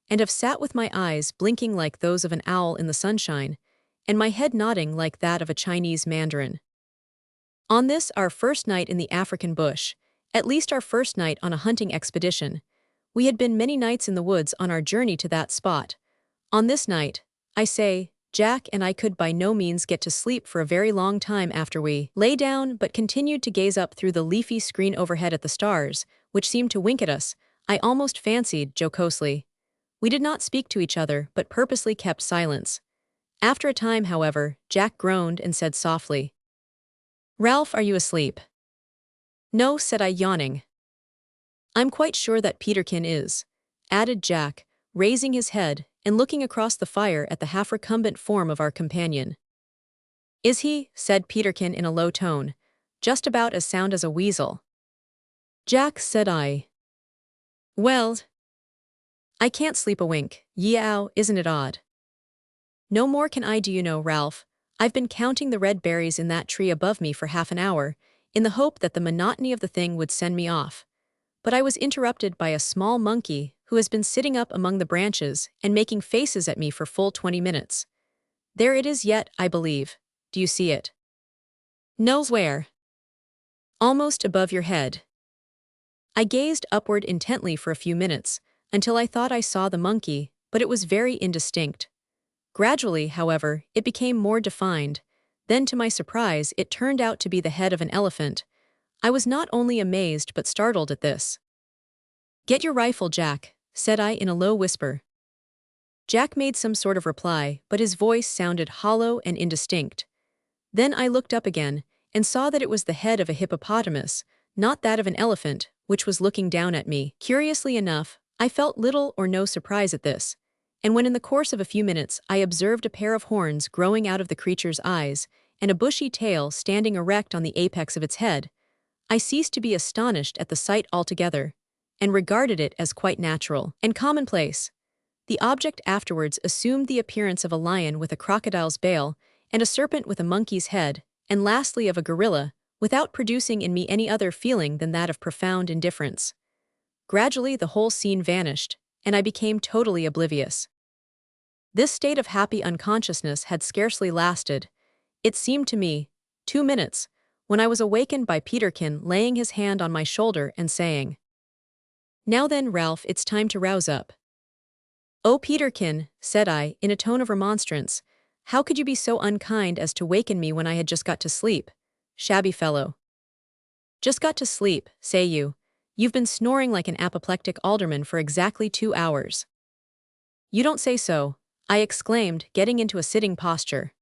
and have sat with my eyes blinking like those of an owl in the sunshine, and my head nodding like that of a Chinese mandarin. On this, our first night in the African bush, at least our first night on a hunting expedition, we had been many nights in the woods on our journey to that spot. On this night, I say, Jack and I could by no means get to sleep for a very long time after we lay down but continued to gaze up through the leafy screen overhead at the stars, which seemed to wink at us, I almost fancied, jocosely. We did not speak to each other but purposely kept silence. After a time, however, Jack groaned and said softly, "Ralph, are you asleep?" "No," said I, yawning. "I'm quite sure that Peterkin is," added Jack, raising his head and looking across the fire at the half-recumbent form of our companion. "Is he?" said Peterkin in a low tone, just about as sound as a weasel. "Jack," said I. "Well, I can't sleep a wink. Yow, isn't it odd?" "No more can I, do you know, Ralph. I've been counting the red berries in that tree above me for half an hour, in the hope that the monotony of the thing would send me off. But I was interrupted by a small monkey who has been sitting up among the branches and making faces at me for full 20 minutes. There it is yet, I believe. Do you see it?" "No, where?" "Almost above your head." I gazed upward intently for a few minutes, until I thought I saw the monkey, but it was very indistinct. Gradually, however, it became more defined. Then, to my surprise, it turned out to be the head of an elephant. I was not only amazed but startled at this. "Get your rifle, Jack," said I in a low whisper. Jack made some sort of reply, but his voice sounded hollow and indistinct. Then I looked up again, and saw that it was the head of a hippopotamus, not that of an elephant, which was looking down at me. Curiously enough, I felt little or no surprise at this, and when in the course of a few minutes I observed a pair of horns growing out of the creature's eyes, and a bushy tail standing erect on the apex of its head, I ceased to be astonished at the sight altogether, and regarded it as quite natural and commonplace. The object afterwards assumed the appearance of a lion with a crocodile's bail, and a serpent with a monkey's head, and lastly of a gorilla, without producing in me any other feeling than that of profound indifference. Gradually the whole scene vanished, and I became totally oblivious. This state of happy unconsciousness had scarcely lasted, it seemed to me, 2 minutes, when I was awakened by Peterkin laying his hand on my shoulder and saying, "Now then, Ralph, it's time to rouse up." "Oh, Peterkin," said I, in a tone of remonstrance, "how could you be so unkind as to waken me when I had just got to sleep? Shabby fellow." "Just got to sleep, say you? You've been snoring like an apoplectic alderman for exactly 2 hours." "You don't say so," I exclaimed, getting into a sitting posture.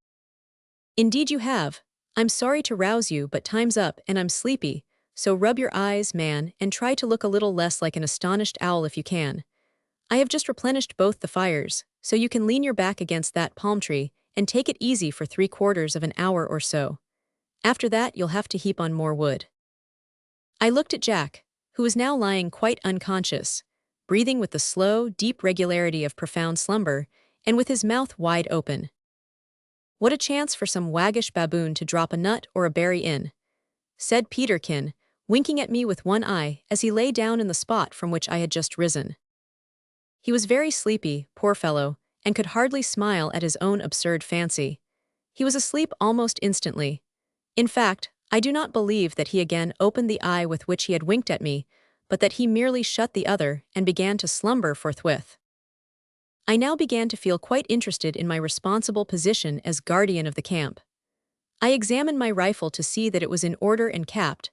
"Indeed you have. I'm sorry to rouse you, but time's up and I'm sleepy, so rub your eyes, man, and try to look a little less like an astonished owl if you can. I have just replenished both the fires, so you can lean your back against that palm tree and take it easy for 3/4 of an hour or so. After that you'll have to heap on more wood." I looked at Jack, who was now lying quite unconscious, breathing with the slow, deep regularity of profound slumber, and with his mouth wide open. "What a chance for some waggish baboon to drop a nut or a berry in," said Peterkin, winking at me with one eye as he lay down in the spot from which I had just risen. He was very sleepy, poor fellow, and could hardly smile at his own absurd fancy. He was asleep almost instantly. In fact, I do not believe that he again opened the eye with which he had winked at me, but that he merely shut the other and began to slumber forthwith. I now began to feel quite interested in my responsible position as guardian of the camp. I examined my rifle to see that it was in order and capped,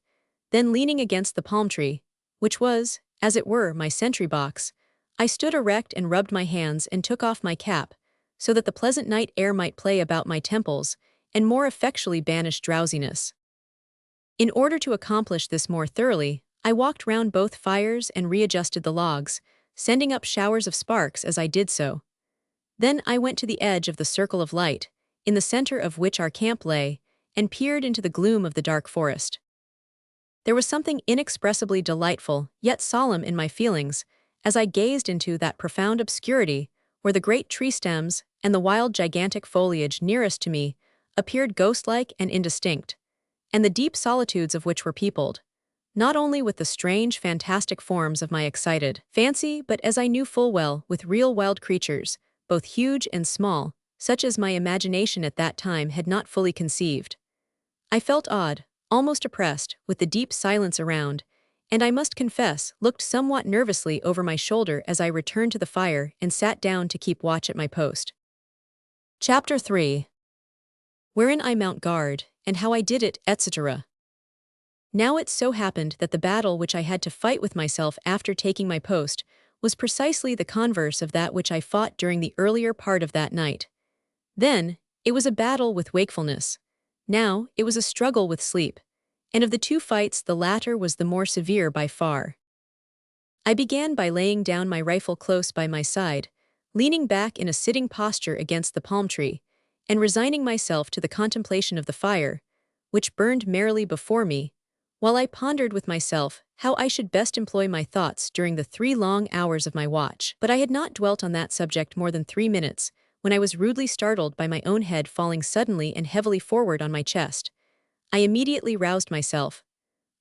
then leaning against the palm tree, which was, as it were, my sentry box, I stood erect and rubbed my hands and took off my cap, so that the pleasant night air might play about my temples and more effectually banish drowsiness. In order to accomplish this more thoroughly, I walked round both fires and readjusted the logs, sending up showers of sparks as I did so. Then I went to the edge of the circle of light, in the center of which our camp lay, and peered into the gloom of the dark forest. There was something inexpressibly delightful, yet solemn in my feelings, as I gazed into that profound obscurity, where the great tree stems and the wild gigantic foliage nearest to me appeared ghost-like and indistinct, and the deep solitudes of which were peopled, not only with the strange, fantastic forms of my excited fancy, but, as I knew full well, with real wild creatures, both huge and small, such as my imagination at that time had not fully conceived. I felt awed, almost oppressed, with the deep silence around, and I must confess, looked somewhat nervously over my shoulder as I returned to the fire and sat down to keep watch at my post. Chapter 3. Wherein I mount guard, and how I did it, etc. Now it so happened that the battle which I had to fight with myself after taking my post was precisely the converse of that which I fought during the earlier part of that night. Then, it was a battle with wakefulness. Now, it was a struggle with sleep, and of the two fights the latter was the more severe by far. I began by laying down my rifle close by my side, leaning back in a sitting posture against the palm tree, and resigning myself to the contemplation of the fire, which burned merrily before me, while I pondered with myself how I should best employ my thoughts during the 3 long hours of my watch. But I had not dwelt on that subject more than 3 minutes, when I was rudely startled by my own head falling suddenly and heavily forward on my chest. I immediately roused myself.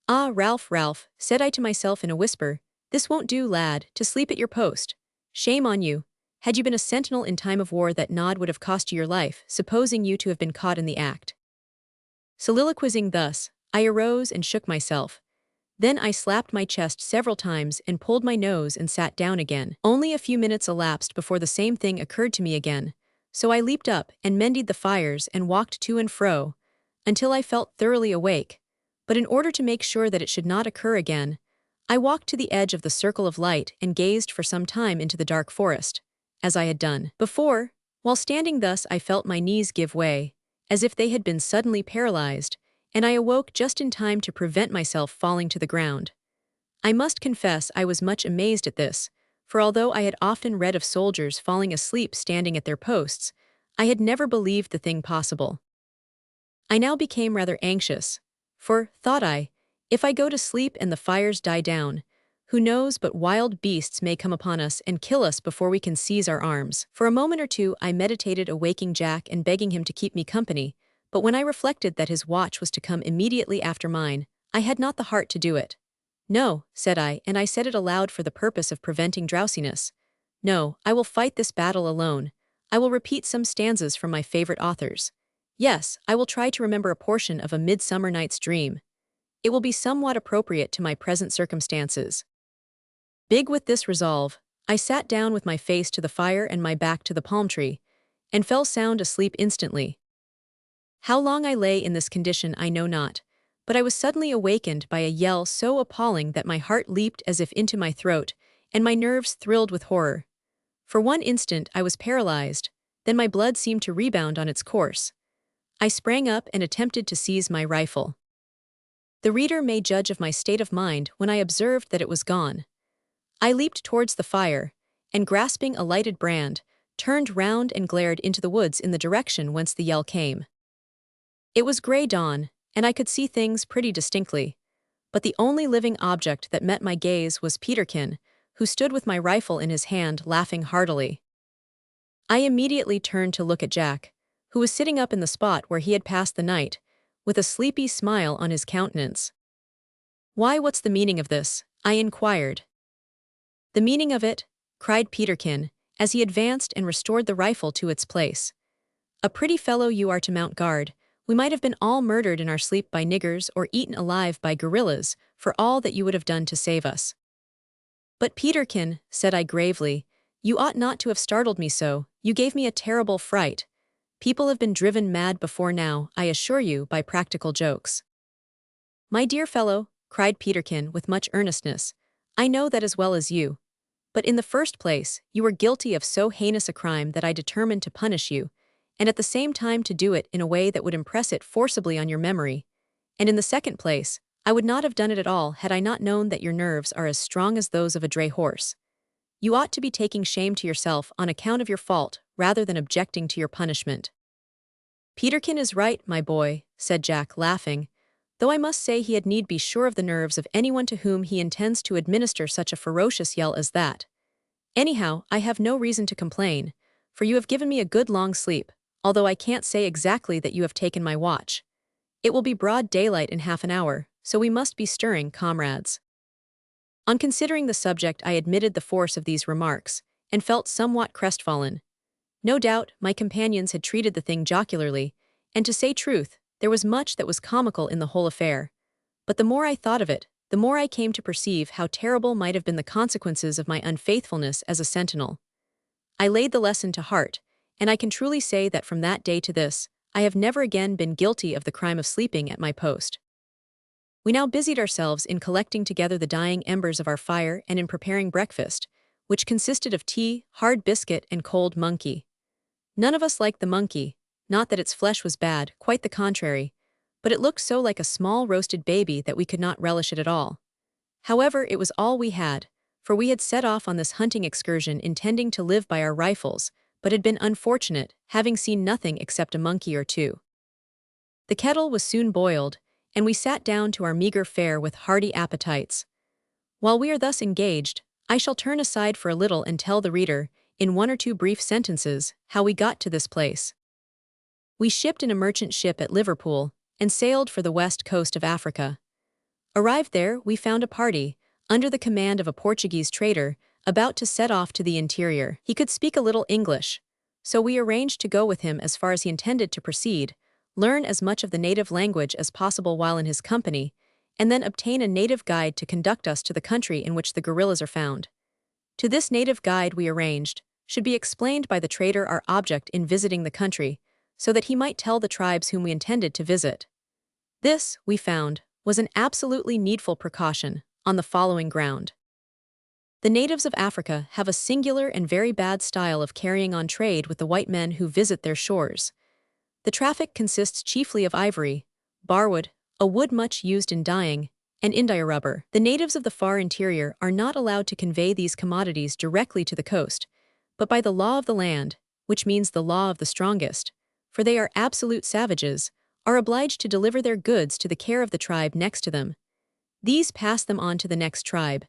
"Ah, Ralph, Ralph," said I to myself in a whisper, "this won't do, lad, to sleep at your post. Shame on you. Had you been a sentinel in time of war, that nod would have cost you your life, supposing you to have been caught in the act." Soliloquizing thus, I arose and shook myself. Then I slapped my chest several times and pulled my nose and sat down again. Only a few minutes elapsed before the same thing occurred to me again, so I leaped up and mended the fires and walked to and fro, until I felt thoroughly awake. But in order to make sure that it should not occur again, I walked to the edge of the circle of light and gazed for some time into the dark forest, as I had done before. While standing thus, I felt my knees give way, as if they had been suddenly paralyzed, and I awoke just in time to prevent myself falling to the ground. I must confess I was much amazed at this, for although I had often read of soldiers falling asleep standing at their posts, I had never believed the thing possible. I now became rather anxious, for, thought I, if I go to sleep and the fires die down, who knows but wild beasts may come upon us and kill us before we can seize our arms. For a moment or two I meditated awaking Jack and begging him to keep me company, but when I reflected that his watch was to come immediately after mine, I had not the heart to do it. "No," said I, and I said it aloud for the purpose of preventing drowsiness. "No, I will fight this battle alone. I will repeat some stanzas from my favorite authors. Yes, I will try to remember a portion of A Midsummer Night's Dream. It will be somewhat appropriate to my present circumstances." Big with this resolve, I sat down with my face to the fire and my back to the palm tree, and fell sound asleep instantly. How long I lay in this condition I know not, but I was suddenly awakened by a yell so appalling that my heart leaped as if into my throat, and my nerves thrilled with horror. For one instant I was paralyzed, then my blood seemed to rebound on its course. I sprang up and attempted to seize my rifle. The reader may judge of my state of mind when I observed that it was gone. I leaped towards the fire, and grasping a lighted brand, turned round and glared into the woods in the direction whence the yell came. It was gray dawn, and I could see things pretty distinctly, but the only living object that met my gaze was Peterkin, who stood with my rifle in his hand laughing heartily. I immediately turned to look at Jack, who was sitting up in the spot where he had passed the night, with a sleepy smile on his countenance. "Why, what's the meaning of this?" I inquired. "The meaning of it?" cried Peterkin, as he advanced and restored the rifle to its place. "A pretty fellow you are to mount guard. We might have been all murdered in our sleep by niggers or eaten alive by gorillas, for all that you would have done to save us." "But Peterkin," said I gravely, "you ought not to have startled me so. You gave me a terrible fright. People have been driven mad before now, I assure you, by practical jokes." "My dear fellow," cried Peterkin with much earnestness, "I know that as well as you. But in the first place, you were guilty of so heinous a crime that I determined to punish you, and at the same time to do it in a way that would impress it forcibly on your memory. And in the second place, I would not have done it at all had I not known that your nerves are as strong as those of a dray horse. You ought to be taking shame to yourself on account of your fault rather than objecting to your punishment." "Peterkin is right, my boy," said Jack, laughing, though I must say he had need be sure of the nerves of anyone to whom he intends to administer such a ferocious yell as that. "Anyhow, I have no reason to complain, for you have given me a good long sleep, although I can't say exactly that you have taken my watch. It will be broad daylight in half an hour, so we must be stirring, comrades." On considering the subject, I admitted the force of these remarks, and felt somewhat crestfallen. No doubt, my companions had treated the thing jocularly, and to say truth, there was much that was comical in the whole affair. But the more I thought of it, the more I came to perceive how terrible might have been the consequences of my unfaithfulness as a sentinel. I laid the lesson to heart, and I can truly say that from that day to this, I have never again been guilty of the crime of sleeping at my post. We now busied ourselves in collecting together the dying embers of our fire and in preparing breakfast, which consisted of tea, hard biscuit, and cold monkey. None of us liked the monkey, not that its flesh was bad, quite the contrary, but it looked so like a small roasted baby that we could not relish it at all. However, it was all we had, for we had set off on this hunting excursion intending to live by our rifles, but had been unfortunate, having seen nothing except a monkey or two. The kettle was soon boiled, and we sat down to our meager fare with hearty appetites. While we are thus engaged, I shall turn aside for a little and tell the reader, in one or two brief sentences, how we got to this place. We shipped in a merchant ship at Liverpool, and sailed for the west coast of Africa. Arrived there, we found a party, under the command of a Portuguese trader, about to set off to the interior. He could speak a little English, so we arranged to go with him as far as he intended to proceed, learn as much of the native language as possible while in his company, and then obtain a native guide to conduct us to the country in which the gorillas are found. To this native guide we arranged, should be explained by the trader our object in visiting the country, so that he might tell the tribes whom we intended to visit. This, we found, was an absolutely needful precaution, on the following ground. The natives of Africa have a singular and very bad style of carrying on trade with the white men who visit their shores. The traffic consists chiefly of ivory, barwood, a wood much used in dyeing, and India rubber. The natives of the far interior are not allowed to convey these commodities directly to the coast, but by the law of the land, which means the law of the strongest, for they are absolute savages, are obliged to deliver their goods to the care of the tribe next to them. These pass them on to the next tribe,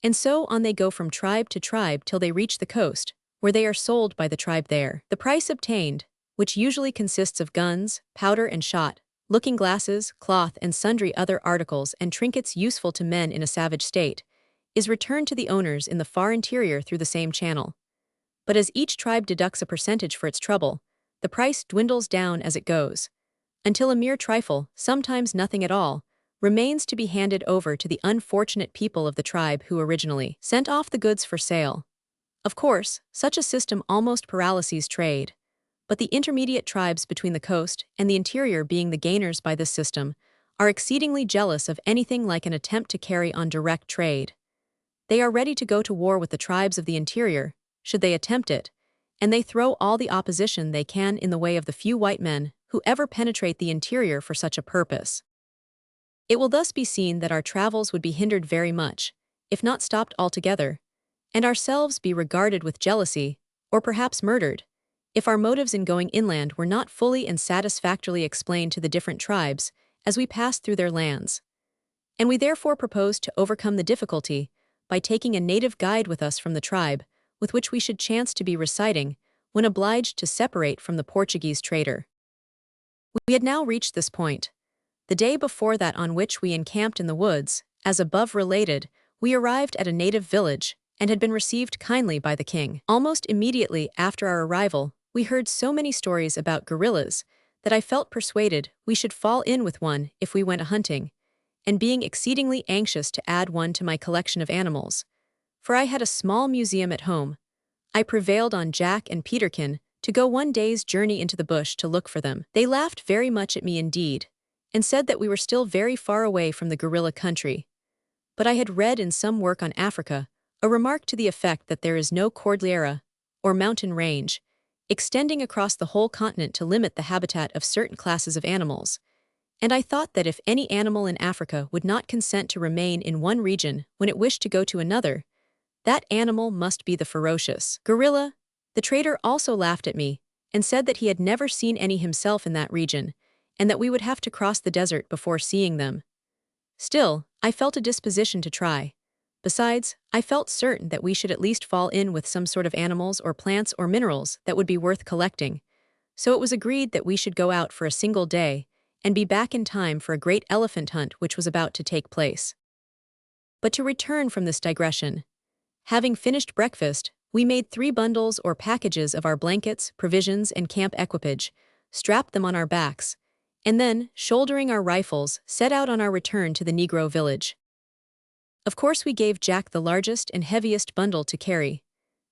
and so on they go from tribe to tribe till they reach the coast, where they are sold by the tribe there. The price obtained, which usually consists of guns, powder and shot, looking glasses, cloth, and sundry other articles and trinkets useful to men in a savage state, is returned to the owners in the far interior through the same channel. But as each tribe deducts a percentage for its trouble, the price dwindles down as it goes, until a mere trifle, sometimes nothing at all, remains to be handed over to the unfortunate people of the tribe who originally sent off the goods for sale. Of course, such a system almost paralyses trade, but the intermediate tribes between the coast and the interior, being the gainers by this system, are exceedingly jealous of anything like an attempt to carry on direct trade. They are ready to go to war with the tribes of the interior, should they attempt it, and they throw all the opposition they can in the way of the few white men who ever penetrate the interior for such a purpose. It will thus be seen that our travels would be hindered very much, if not stopped altogether, and ourselves be regarded with jealousy, or perhaps murdered, if our motives in going inland were not fully and satisfactorily explained to the different tribes as we passed through their lands. And we therefore proposed to overcome the difficulty by taking a native guide with us from the tribe with which we should chance to be reciting when obliged to separate from the Portuguese trader. We had now reached this point. The day before that on which we encamped in the woods, as above related, we arrived at a native village and had been received kindly by the king. Almost immediately after our arrival, we heard so many stories about gorillas that I felt persuaded we should fall in with one if we went a-hunting, and being exceedingly anxious to add one to my collection of animals, for I had a small museum at home, I prevailed on Jack and Peterkin to go one day's journey into the bush to look for them. They laughed very much at me indeed, and said that we were still very far away from the gorilla country. But I had read in some work on Africa a remark to the effect that there is no cordillera, or mountain range, extending across the whole continent to limit the habitat of certain classes of animals, and I thought that if any animal in Africa would not consent to remain in one region when it wished to go to another, that animal must be the ferocious gorilla. The trader also laughed at me, and said that he had never seen any himself in that region, and that we would have to cross the desert before seeing them. Still, I felt a disposition to try. Besides, I felt certain that we should at least fall in with some sort of animals or plants or minerals that would be worth collecting. So it was agreed that we should go out for a single day and be back in time for a great elephant hunt which was about to take place. But to return from this digression, having finished breakfast, we made 3 bundles or packages of our blankets, provisions, and camp equipage, strapped them on our backs, and then, shouldering our rifles, set out on our return to the Negro village. Of course we gave Jack the largest and heaviest bundle to carry.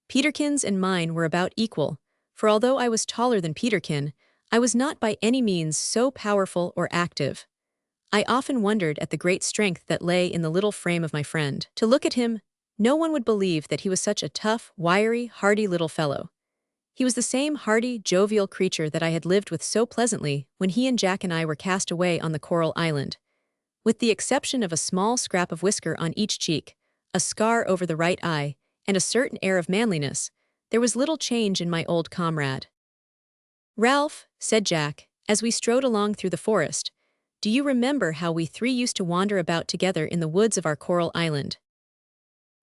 Peterkin's and mine were about equal, for although I was taller than Peterkin, I was not by any means so powerful or active. I often wondered at the great strength that lay in the little frame of my friend. To look at him, no one would believe that he was such a tough, wiry, hardy little fellow. He was the same hearty, jovial creature that I had lived with so pleasantly when he and Jack and I were cast away on the coral island. With the exception of a small scrap of whisker on each cheek, a scar over the right eye, and a certain air of manliness, there was little change in my old comrade. "Ralph," said Jack, as we strode along through the forest, "do you remember how we 3 used to wander about together in the woods of our coral island?"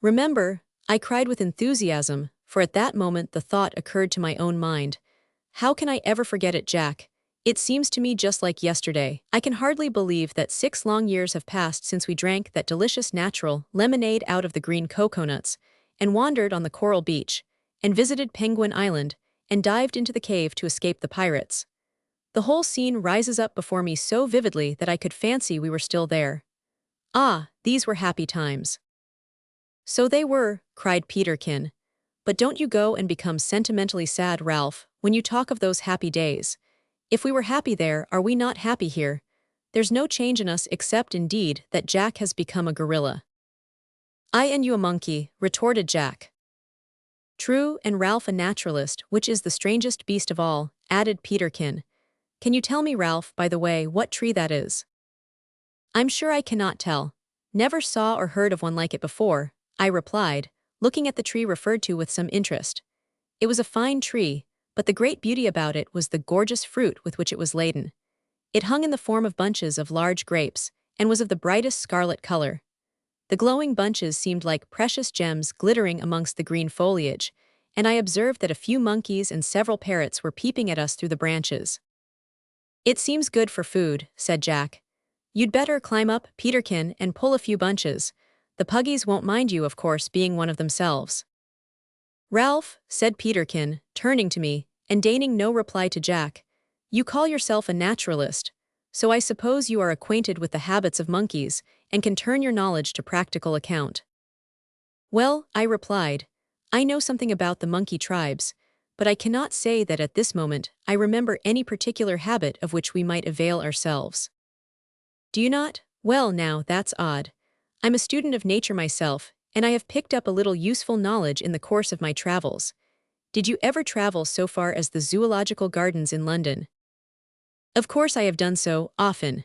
"Remember," I cried with enthusiasm, for at that moment the thought occurred to my own mind. "How can I ever forget it, Jack? It seems to me just like yesterday. I can hardly believe that 6 long years have passed since we drank that delicious natural lemonade out of the green coconuts, and wandered on the coral beach, and visited Penguin Island, and dived into the cave to escape the pirates. The whole scene rises up before me so vividly that I could fancy we were still there. Ah, these were happy times." "So they were," cried Peterkin. "But don't you go and become sentimentally sad, Ralph, when you talk of those happy days. If we were happy there, are we not happy here? There's no change in us except, indeed, that Jack has become a gorilla." "I and you a monkey," retorted Jack. "True, and Ralph a naturalist, which is the strangest beast of all," added Peterkin. "Can you tell me, Ralph, by the way, what tree that is?" "I'm sure I cannot tell. Never saw or heard of one like it before," I replied, looking at the tree referred to with some interest. It was a fine tree, but the great beauty about it was the gorgeous fruit with which it was laden. It hung in the form of bunches of large grapes, and was of the brightest scarlet color. The glowing bunches seemed like precious gems glittering amongst the green foliage, and I observed that a few monkeys and several parrots were peeping at us through the branches. "It seems good for food," said Jack. "You'd better climb up, Peterkin, and pull a few bunches. The puggies won't mind you, of course, being one of themselves." "Ralph," said Peterkin, turning to me, and deigning no reply to Jack, "you call yourself a naturalist, so I suppose you are acquainted with the habits of monkeys, and can turn your knowledge to practical account." "Well," I replied, "I know something about the monkey tribes, but I cannot say that at this moment I remember any particular habit of which we might avail ourselves." "Do you not? Well now, that's odd. I'm a student of nature myself, and I have picked up a little useful knowledge in the course of my travels. Did you ever travel so far as the Zoological Gardens in London?" "Of course I have done so, often."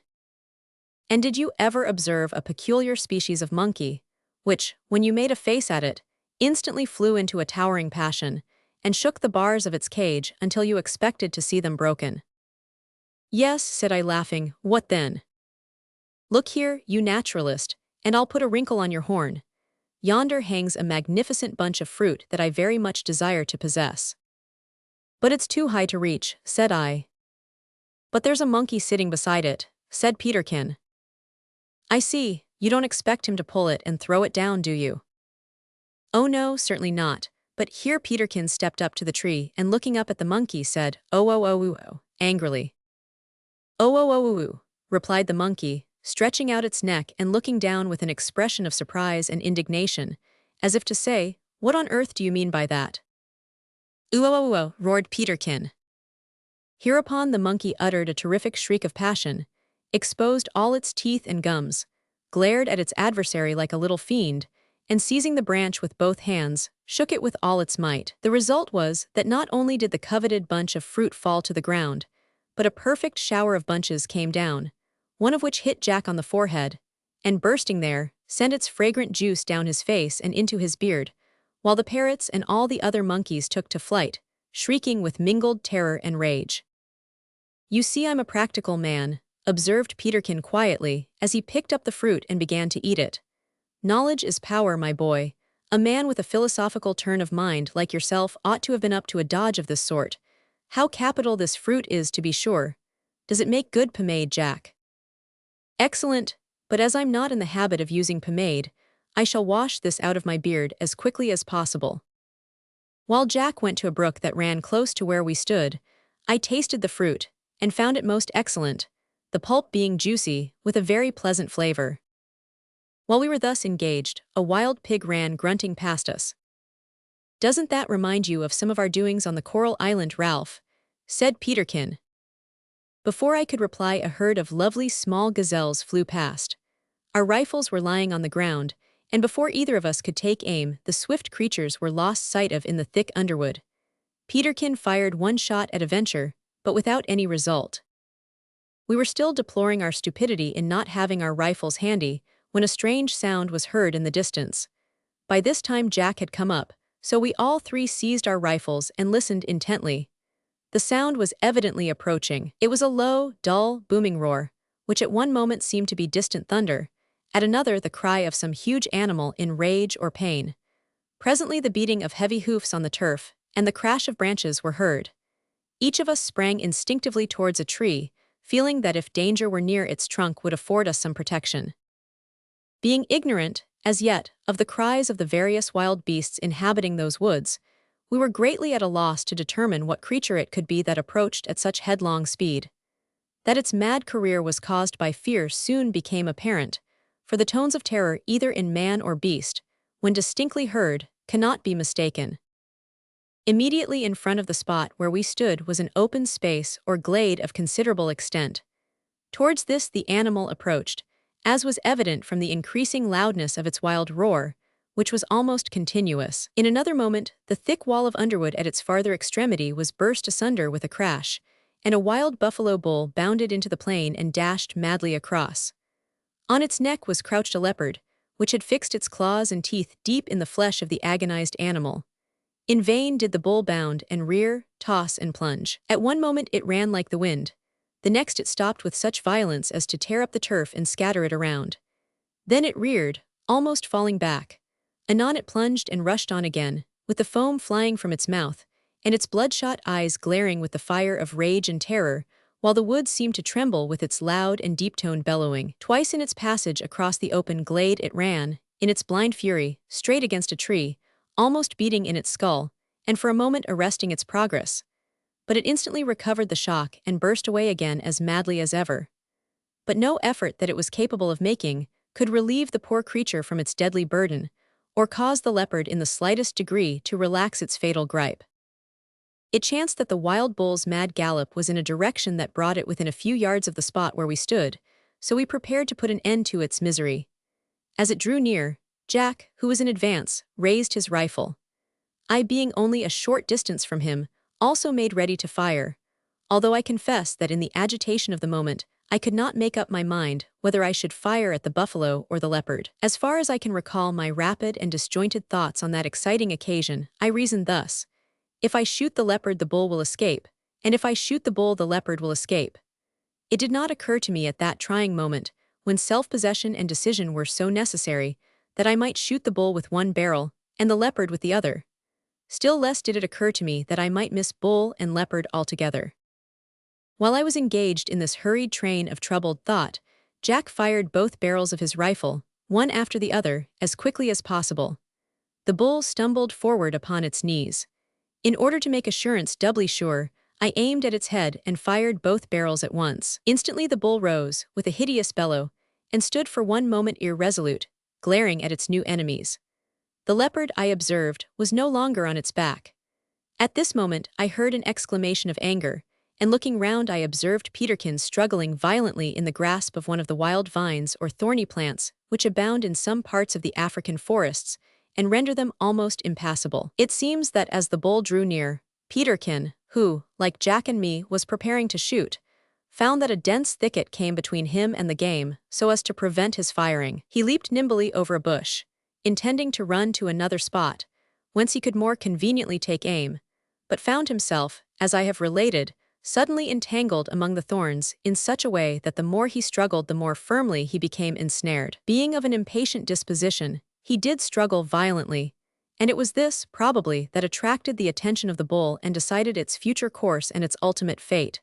"And did you ever observe a peculiar species of monkey, which, when you made a face at it, instantly flew into a towering passion, and shook the bars of its cage until you expected to see them broken?" "Yes," said I, laughing. "What then?" "Look here, you naturalist, and I'll put a wrinkle on your horn. Yonder hangs a magnificent bunch of fruit that I very much desire to possess." "But it's too high to reach," said I. "But there's a monkey sitting beside it," said Peterkin. "I see, you don't expect him to pull it and throw it down, do you?" "Oh no, certainly not." But here Peterkin stepped up to the tree and, looking up at the monkey, said, "Oh, oh, oh, oh, oh," angrily. "Oh, oh, oh, oh, oh," replied the monkey, stretching out its neck and looking down with an expression of surprise and indignation, as if to say, "What on earth do you mean by that?" "Ooh, oh, oh, oh," roared Peterkin. Hereupon the monkey uttered a terrific shriek of passion, exposed all its teeth and gums, glared at its adversary like a little fiend, and seizing the branch with both hands, shook it with all its might. The result was that not only did the coveted bunch of fruit fall to the ground, but a perfect shower of bunches came down, one of which hit Jack on the forehead, and bursting there, sent its fragrant juice down his face and into his beard, while the parrots and all the other monkeys took to flight, shrieking with mingled terror and rage. "You see, I'm a practical man," observed Peterkin quietly as he picked up the fruit and began to eat it. "Knowledge is power, my boy. A man with a philosophical turn of mind like yourself ought to have been up to a dodge of this sort. How capital this fruit is, to be sure. Does it make good pomade, Jack?" "Excellent, but as I'm not in the habit of using pomade, I shall wash this out of my beard as quickly as possible." While Jack went to a brook that ran close to where we stood, I tasted the fruit and found it most excellent, the pulp being juicy with a very pleasant flavor. While we were thus engaged, a wild pig ran grunting past us. "Doesn't that remind you of some of our doings on the Coral Island, Ralph?" said Peterkin. Before I could reply, a herd of lovely small gazelles flew past. Our rifles were lying on the ground, and before either of us could take aim, the swift creatures were lost sight of in the thick underwood. Peterkin fired one shot at a venture, but without any result. We were still deploring our stupidity in not having our rifles handy when a strange sound was heard in the distance. By this time Jack had come up, so we all three seized our rifles and listened intently. The sound was evidently approaching. It was a low, dull, booming roar, which at one moment seemed to be distant thunder, at another the cry of some huge animal in rage or pain. Presently the beating of heavy hoofs on the turf and the crash of branches were heard. Each of us sprang instinctively towards a tree, feeling that if danger were near, its trunk would afford us some protection. Being ignorant, as yet, of the cries of the various wild beasts inhabiting those woods, we were greatly at a loss to determine what creature it could be that approached at such headlong speed. That its mad career was caused by fear soon became apparent, for the tones of terror either in man or beast, when distinctly heard, cannot be mistaken. Immediately in front of the spot where we stood was an open space or glade of considerable extent. Towards this the animal approached, as was evident from the increasing loudness of its wild roar, which was almost continuous. In another moment, the thick wall of underwood at its farther extremity was burst asunder with a crash, and a wild buffalo bull bounded into the plain and dashed madly across. On its neck was crouched a leopard, which had fixed its claws and teeth deep in the flesh of the agonized animal. In vain did the bull bound and rear, toss and plunge. At one moment it ran like the wind, the next it stopped with such violence as to tear up the turf and scatter it around. Then it reared, almost falling back. Anon it plunged and rushed on again, with the foam flying from its mouth, and its bloodshot eyes glaring with the fire of rage and terror, while the woods seemed to tremble with its loud and deep-toned bellowing. Twice in its passage across the open glade it ran, in its blind fury, straight against a tree, almost beating in its skull, and for a moment arresting its progress. But it instantly recovered the shock and burst away again as madly as ever. But no effort that it was capable of making could relieve the poor creature from its deadly burden, or cause the leopard in the slightest degree to relax its fatal gripe. It chanced that the wild bull's mad gallop was in a direction that brought it within a few yards of the spot where we stood, so we prepared to put an end to its misery. As it drew near, Jack, who was in advance, raised his rifle. I, being only a short distance from him, also made ready to fire, although I confess that in the agitation of the moment, I could not make up my mind whether I should fire at the buffalo or the leopard. As far as I can recall my rapid and disjointed thoughts on that exciting occasion, I reasoned thus: if I shoot the leopard, the bull will escape, and if I shoot the bull, the leopard will escape. It did not occur to me at that trying moment, when self-possession and decision were so necessary, that I might shoot the bull with one barrel and the leopard with the other. Still less did it occur to me that I might miss bull and leopard altogether. While I was engaged in this hurried train of troubled thought, Jack fired both barrels of his rifle, one after the other, as quickly as possible. The bull stumbled forward upon its knees. In order to make assurance doubly sure, I aimed at its head and fired both barrels at once. Instantly the bull rose, with a hideous bellow, and stood for one moment irresolute, glaring at its new enemies. The leopard, I observed, was no longer on its back. At this moment I heard an exclamation of anger, and looking round I observed Peterkin struggling violently in the grasp of one of the wild vines or thorny plants which abound in some parts of the African forests, and render them almost impassable. It seems that as the bull drew near, Peterkin, who, like Jack and me, was preparing to shoot, found that a dense thicket came between him and the game, so as to prevent his firing. He leaped nimbly over a bush, intending to run to another spot, whence he could more conveniently take aim, but found himself, as I have related, suddenly entangled among the thorns in such a way that the more he struggled the more firmly he became ensnared. Being of an impatient disposition, he did struggle violently, and it was this, probably, that attracted the attention of the bull and decided its future course and its ultimate fate.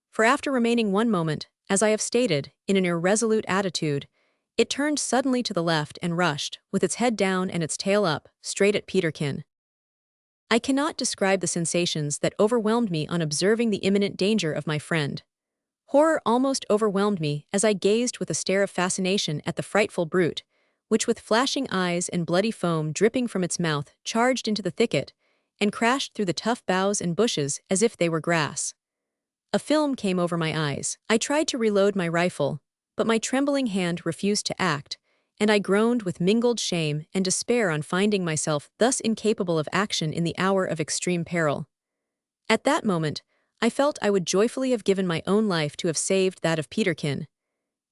For after remaining one moment, as I have stated, in an irresolute attitude, it turned suddenly to the left and rushed, with its head down and its tail up, straight at Peterkin. I cannot describe the sensations that overwhelmed me on observing the imminent danger of my friend. Horror almost overwhelmed me as I gazed with a stare of fascination at the frightful brute, which with flashing eyes and bloody foam dripping from its mouth charged into the thicket and crashed through the tough boughs and bushes as if they were grass. A film came over my eyes. I tried to reload my rifle, but my trembling hand refused to act, and I groaned with mingled shame and despair on finding myself thus incapable of action in the hour of extreme peril. At that moment, I felt I would joyfully have given my own life to have saved that of Peterkin.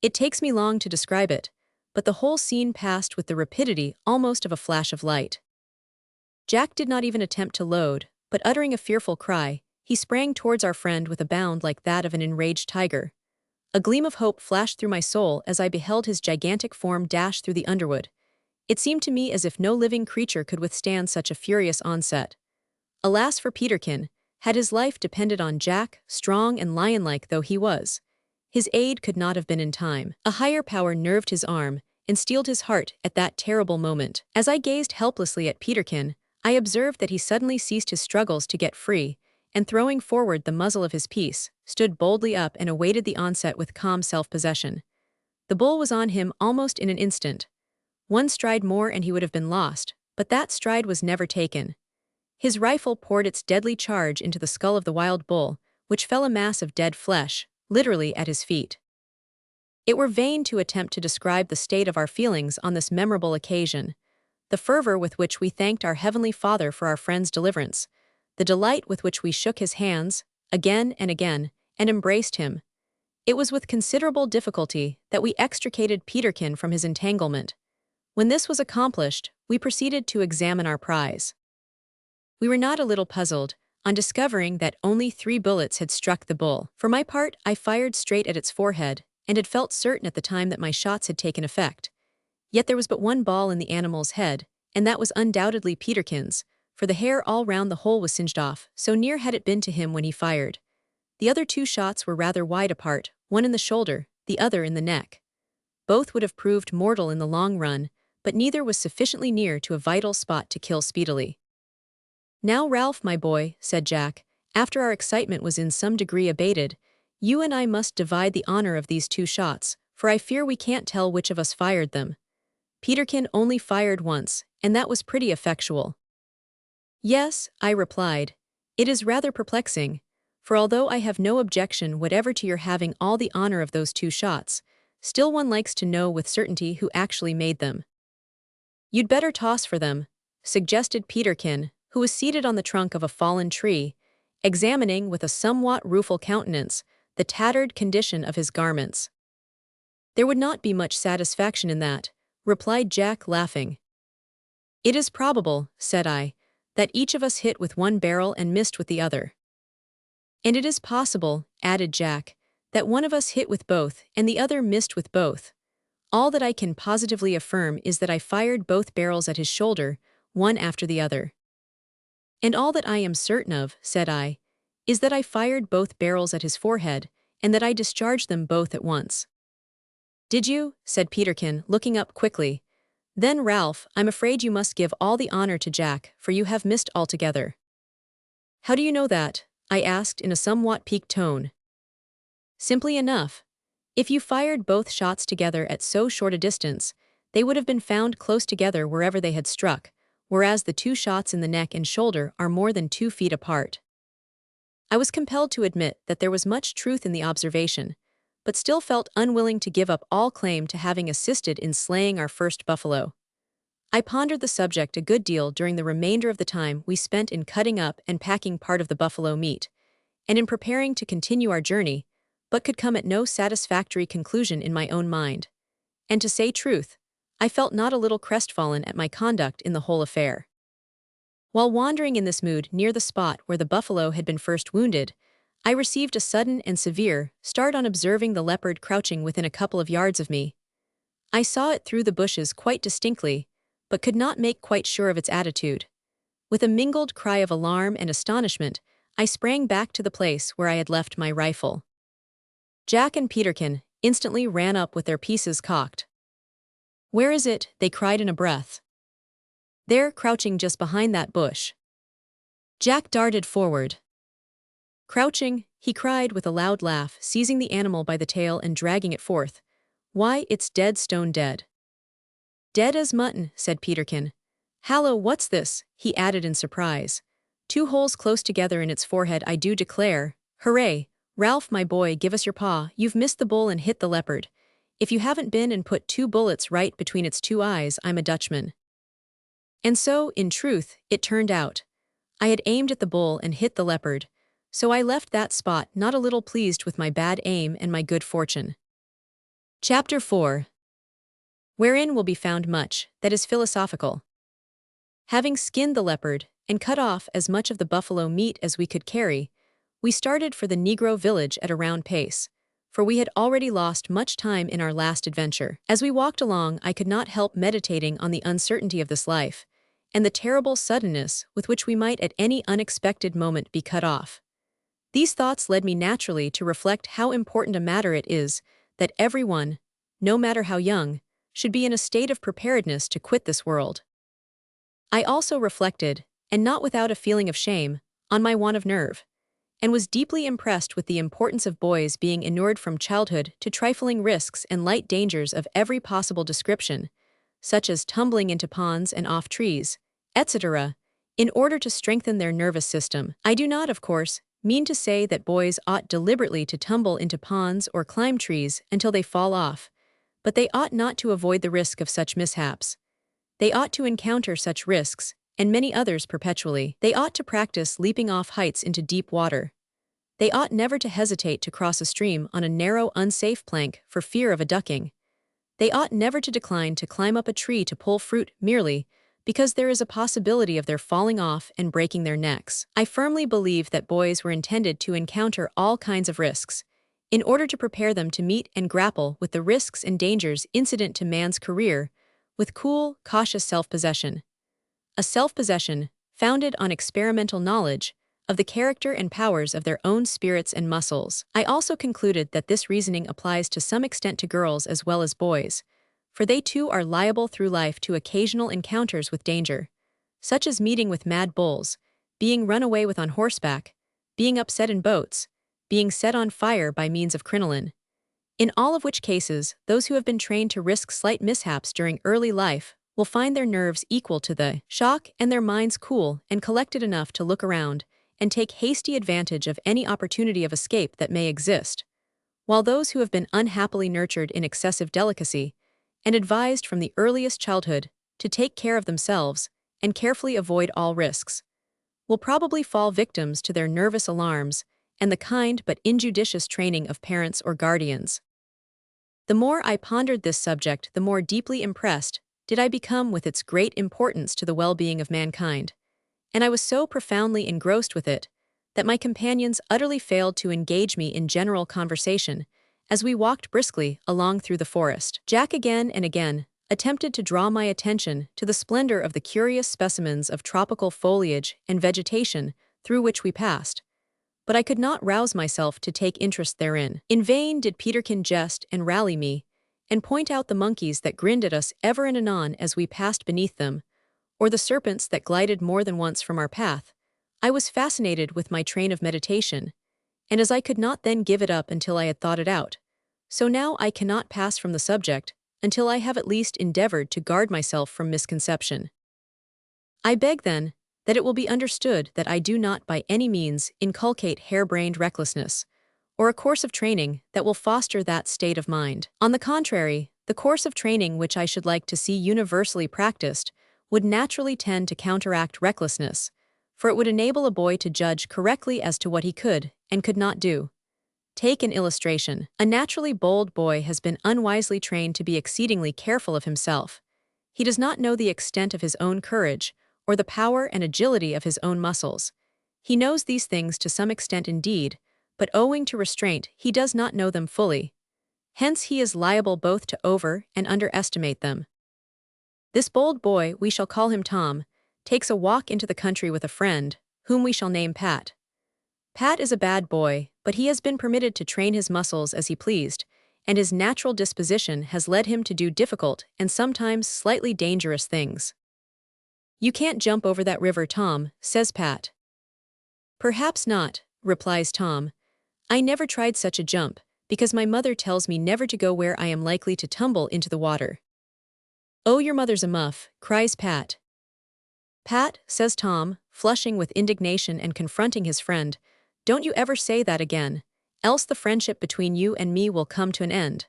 It takes me long to describe it, but the whole scene passed with the rapidity almost of a flash of light. Jack did not even attempt to load, but uttering a fearful cry, he sprang towards our friend with a bound like that of an enraged tiger. A gleam of hope flashed through my soul as I beheld his gigantic form dash through the underwood. It seemed to me as if no living creature could withstand such a furious onset. Alas for Peterkin, had his life depended on Jack, strong and lion-like though he was. His aid could not have been in time. A higher power nerved his arm and steeled his heart at that terrible moment. As I gazed helplessly at Peterkin, I observed that he suddenly ceased his struggles to get free, and throwing forward the muzzle of his piece, stood boldly up and awaited the onset with calm self-possession. The bull was on him almost in an instant. One stride more and he would have been lost, but that stride was never taken. His rifle poured its deadly charge into the skull of the wild bull, which fell a mass of dead flesh, literally at his feet. It were vain to attempt to describe the state of our feelings on this memorable occasion. The fervor with which we thanked our Heavenly Father for our friend's deliverance, the delight with which we shook his hands, again and again, and embraced him. It was with considerable difficulty that we extricated Peterkin from his entanglement. When this was accomplished, we proceeded to examine our prize. We were not a little puzzled on discovering that only 3 bullets had struck the bull. For my part, I fired straight at its forehead, and had felt certain at the time that my shots had taken effect. Yet there was but one ball in the animal's head, and that was undoubtedly Peterkin's, for the hair all round the hole was singed off, so near had it been to him when he fired. The other 2 shots were rather wide apart, one in the shoulder, the other in the neck. Both would have proved mortal in the long run, but neither was sufficiently near to a vital spot to kill speedily. "Now, Ralph, my boy," said Jack, after our excitement was in some degree abated, "you and I must divide the honor of these 2 shots, for I fear we can't tell which of us fired them. Peterkin only fired once, and that was pretty effectual." "Yes," I replied, "it is rather perplexing, for although I have no objection whatever to your having all the honor of those 2 shots, still one likes to know with certainty who actually made them." "You'd better toss for them," suggested Peterkin, who was seated on the trunk of a fallen tree, examining with a somewhat rueful countenance the tattered condition of his garments. "There would not be much satisfaction in that," replied Jack, laughing. "It is probable," said I, "that each of us hit with one barrel and missed with the other." "And it is possible," added Jack, "that one of us hit with both and the other missed with both. All that I can positively affirm is that I fired both barrels at his shoulder, one after the other." "And all that I am certain of," said I, "is that I fired both barrels at his forehead, and that I discharged them both at once." "Did you?" said Peterkin, looking up quickly. "Then, Ralph, I'm afraid you must give all the honor to Jack, for you have missed altogether." "How do you know that?" I asked in a somewhat piqued tone. "Simply enough. If you fired both shots together at so short a distance, they would have been found close together wherever they had struck, whereas the 2 shots in the neck and shoulder are more than 2 feet apart." I was compelled to admit that there was much truth in the observation, but still felt unwilling to give up all claim to having assisted in slaying our first buffalo. I pondered the subject a good deal during the remainder of the time we spent in cutting up and packing part of the buffalo meat, and in preparing to continue our journey, but could come at no satisfactory conclusion in my own mind. And to say truth, I felt not a little crestfallen at my conduct in the whole affair. While wandering in this mood near the spot where the buffalo had been first wounded, I received a sudden and severe start on observing the leopard crouching within a couple of yards of me. I saw it through the bushes quite distinctly, but could not make quite sure of its attitude. With a mingled cry of alarm and astonishment, I sprang back to the place where I had left my rifle. Jack and Peterkin instantly ran up with their pieces cocked. "Where is it?" they cried in a breath. "There, crouching just behind that bush." Jack darted forward. "Crouching," he cried with a loud laugh, seizing the animal by the tail and dragging it forth. "Why, it's dead, stone dead." "Dead as mutton," said Peterkin. "Hallo, what's this?" he added in surprise. "Two holes close together in its forehead, I do declare. Hooray! Ralph, my boy, give us your paw. You've missed the bull and hit the leopard. If you haven't been and put two bullets right between its two eyes, I'm a Dutchman." And so, in truth, it turned out. I had aimed at the bull and hit the leopard, so I left that spot not a little pleased with my bad aim and my good fortune. Chapter 4. Wherein will be found much that is philosophical. Having skinned the leopard and cut off as much of the buffalo meat as we could carry, we started for the Negro village at a round pace, for we had already lost much time in our last adventure. As we walked along, I could not help meditating on the uncertainty of this life, and the terrible suddenness with which we might at any unexpected moment be cut off. These thoughts led me naturally to reflect how important a matter it is that everyone, no matter how young, should be in a state of preparedness to quit this world. I also reflected, and not without a feeling of shame, on my want of nerve, and was deeply impressed with the importance of boys being inured from childhood to trifling risks and light dangers of every possible description, such as tumbling into ponds and off trees, etc., in order to strengthen their nervous system. I do not, of course, mean to say that boys ought deliberately to tumble into ponds or climb trees until they fall off, but they ought not to avoid the risk of such mishaps. They ought to encounter such risks, and many others perpetually. They ought to practice leaping off heights into deep water. They ought never to hesitate to cross a stream on a narrow, unsafe plank for fear of a ducking. They ought never to decline to climb up a tree to pull fruit merely because there is a possibility of their falling off and breaking their necks. I firmly believe that boys were intended to encounter all kinds of risks, in order to prepare them to meet and grapple with the risks and dangers incident to man's career, with cool, cautious self-possession. A self-possession founded on experimental knowledge of the character and powers of their own spirits and muscles. I also concluded that this reasoning applies to some extent to girls as well as boys, for they too are liable through life to occasional encounters with danger, such as meeting with mad bulls, being run away with on horseback, being upset in boats, being set on fire by means of crinoline. In all of which cases, those who have been trained to risk slight mishaps during early life will find their nerves equal to the shock and their minds cool and collected enough to look around and take hasty advantage of any opportunity of escape that may exist, while those who have been unhappily nurtured in excessive delicacy and advised from the earliest childhood to take care of themselves and carefully avoid all risks, will probably fall victims to their nervous alarms and the kind but injudicious training of parents or guardians. The more I pondered this subject, the more deeply impressed did I become with its great importance to the well-being of mankind, and I was so profoundly engrossed with it that my companions utterly failed to engage me in general conversation as we walked briskly along through the forest. Jack again and again attempted to draw my attention to the splendor of the curious specimens of tropical foliage and vegetation through which we passed, but I could not rouse myself to take interest therein. In vain did Peterkin jest and rally me, and point out the monkeys that grinned at us ever and anon as we passed beneath them, or the serpents that glided more than once from our path. I was fascinated with my train of meditation, and as I could not then give it up until I had thought it out, so now I cannot pass from the subject until I have at least endeavored to guard myself from misconception. I beg, then, that it will be understood that I do not by any means inculcate harebrained recklessness, or a course of training that will foster that state of mind. On the contrary, the course of training which I should like to see universally practiced would naturally tend to counteract recklessness, for it would enable a boy to judge correctly as to what he could and could not do. Take an illustration. A naturally bold boy has been unwisely trained to be exceedingly careful of himself. He does not know the extent of his own courage, or the power and agility of his own muscles. He knows these things to some extent indeed, but owing to restraint, he does not know them fully. Hence he is liable both to over and underestimate them. This bold boy, we shall call him Tom, takes a walk into the country with a friend, whom we shall name Pat. Pat is a bad boy, but he has been permitted to train his muscles as he pleased, and his natural disposition has led him to do difficult and sometimes slightly dangerous things. "You can't jump over that river, Tom," says Pat. "Perhaps not," replies Tom. "I never tried such a jump, because my mother tells me never to go where I am likely to tumble into the water." "Oh, your mother's a muff," cries Pat. "Pat," says Tom, flushing with indignation and confronting his friend, "don't you ever say that again, else the friendship between you and me will come to an end.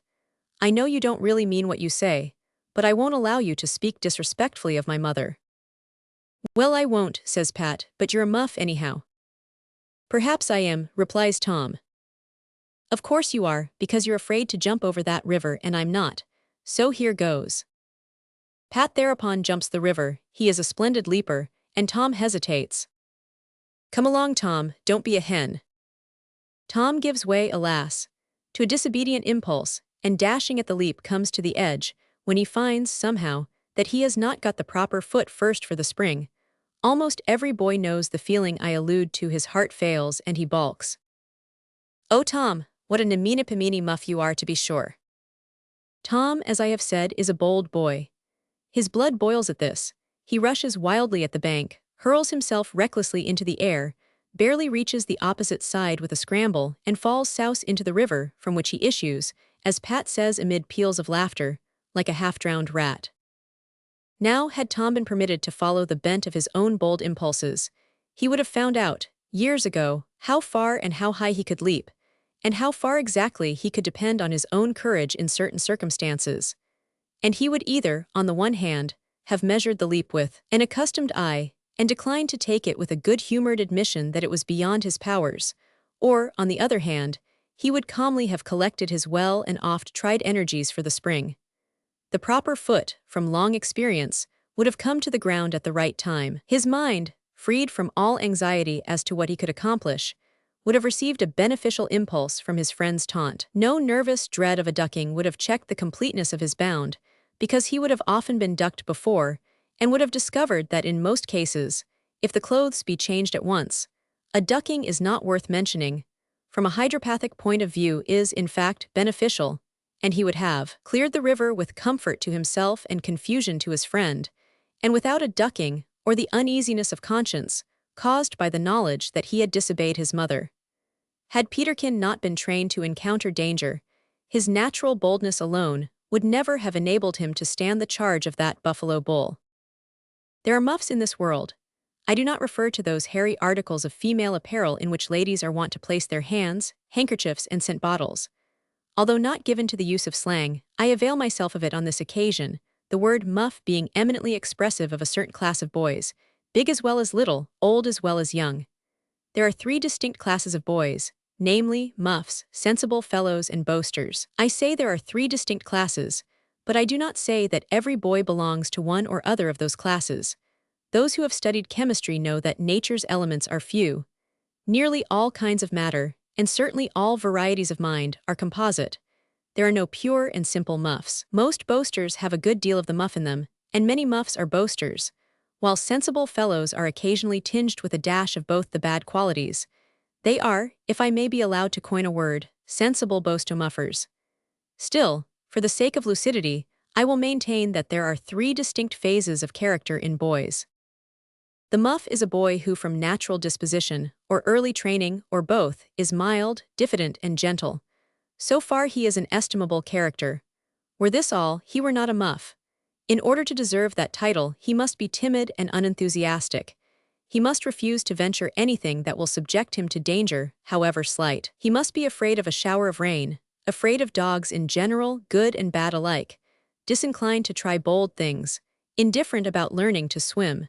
I know you don't really mean what you say, but I won't allow you to speak disrespectfully of my mother." "Well, I won't," says Pat, "but you're a muff anyhow." "Perhaps I am," replies Tom. "Of course you are, because you're afraid to jump over that river and I'm not. So here goes." Pat thereupon jumps the river. He is a splendid leaper, and Tom hesitates. "Come along, Tom, don't be a hen." Tom gives way, alas, to a disobedient impulse, and dashing at the leap comes to the edge, when he finds, somehow, that he has not got the proper foot first for the spring. Almost every boy knows the feeling I allude to. His heart fails and he balks. "Oh, Tom, what a nemini-pimini muff you are, to be sure." Tom, as I have said, is a bold boy. His blood boils at this. He rushes wildly at the bank, hurls himself recklessly into the air, barely reaches the opposite side with a scramble, and falls souse into the river, from which he issues, as Pat says amid peals of laughter, like a half-drowned rat. Now, had Tom been permitted to follow the bent of his own bold impulses, he would have found out, years ago, how far and how high he could leap, and how far exactly he could depend on his own courage in certain circumstances. And he would either, on the one hand, have measured the leap with an accustomed eye, and declined to take it with a good-humored admission that it was beyond his powers, or, on the other hand, he would calmly have collected his well and oft-tried energies for the spring. The proper foot, from long experience, would have come to the ground at the right time. His mind, freed from all anxiety as to what he could accomplish, would have received a beneficial impulse from his friend's taunt. No nervous dread of a ducking would have checked the completeness of his bound, because he would have often been ducked before, and would have discovered that in most cases, if the clothes be changed at once, a ducking is not worth mentioning. From a hydropathic point of view is, in fact, beneficial, and he would have cleared the river with comfort to himself and confusion to his friend, and without a ducking or the uneasiness of conscience caused by the knowledge that he had disobeyed his mother. Had Peterkin not been trained to encounter danger, his natural boldness alone would never have enabled him to stand the charge of that buffalo bull. There are muffs in this world. I do not refer to those hairy articles of female apparel in which ladies are wont to place their hands, handkerchiefs, and scent bottles. Although not given to the use of slang, I avail myself of it on this occasion, the word muff being eminently expressive of a certain class of boys, big as well as little, old as well as young. There are three distinct classes of boys, namely, muffs, sensible fellows, and boasters. I say there are three distinct classes, but I do not say that every boy belongs to one or other of those classes. Those who have studied chemistry know that nature's elements are few. Nearly all kinds of matter, and certainly all varieties of mind, are composite. There are no pure and simple muffs. Most boasters have a good deal of the muff in them, and many muffs are boasters, while sensible fellows are occasionally tinged with a dash of both the bad qualities. They are, if I may be allowed to coin a word, sensible boasto-muffers. Still, for the sake of lucidity, I will maintain that there are three distinct phases of character in boys. The muff is a boy who from natural disposition, or early training, or both, is mild, diffident, and gentle. So far he is an estimable character. Were this all, he were not a muff. In order to deserve that title, he must be timid and unenthusiastic. He must refuse to venture anything that will subject him to danger, however slight. He must be afraid of a shower of rain, afraid of dogs in general, good and bad alike, disinclined to try bold things, indifferent about learning to swim.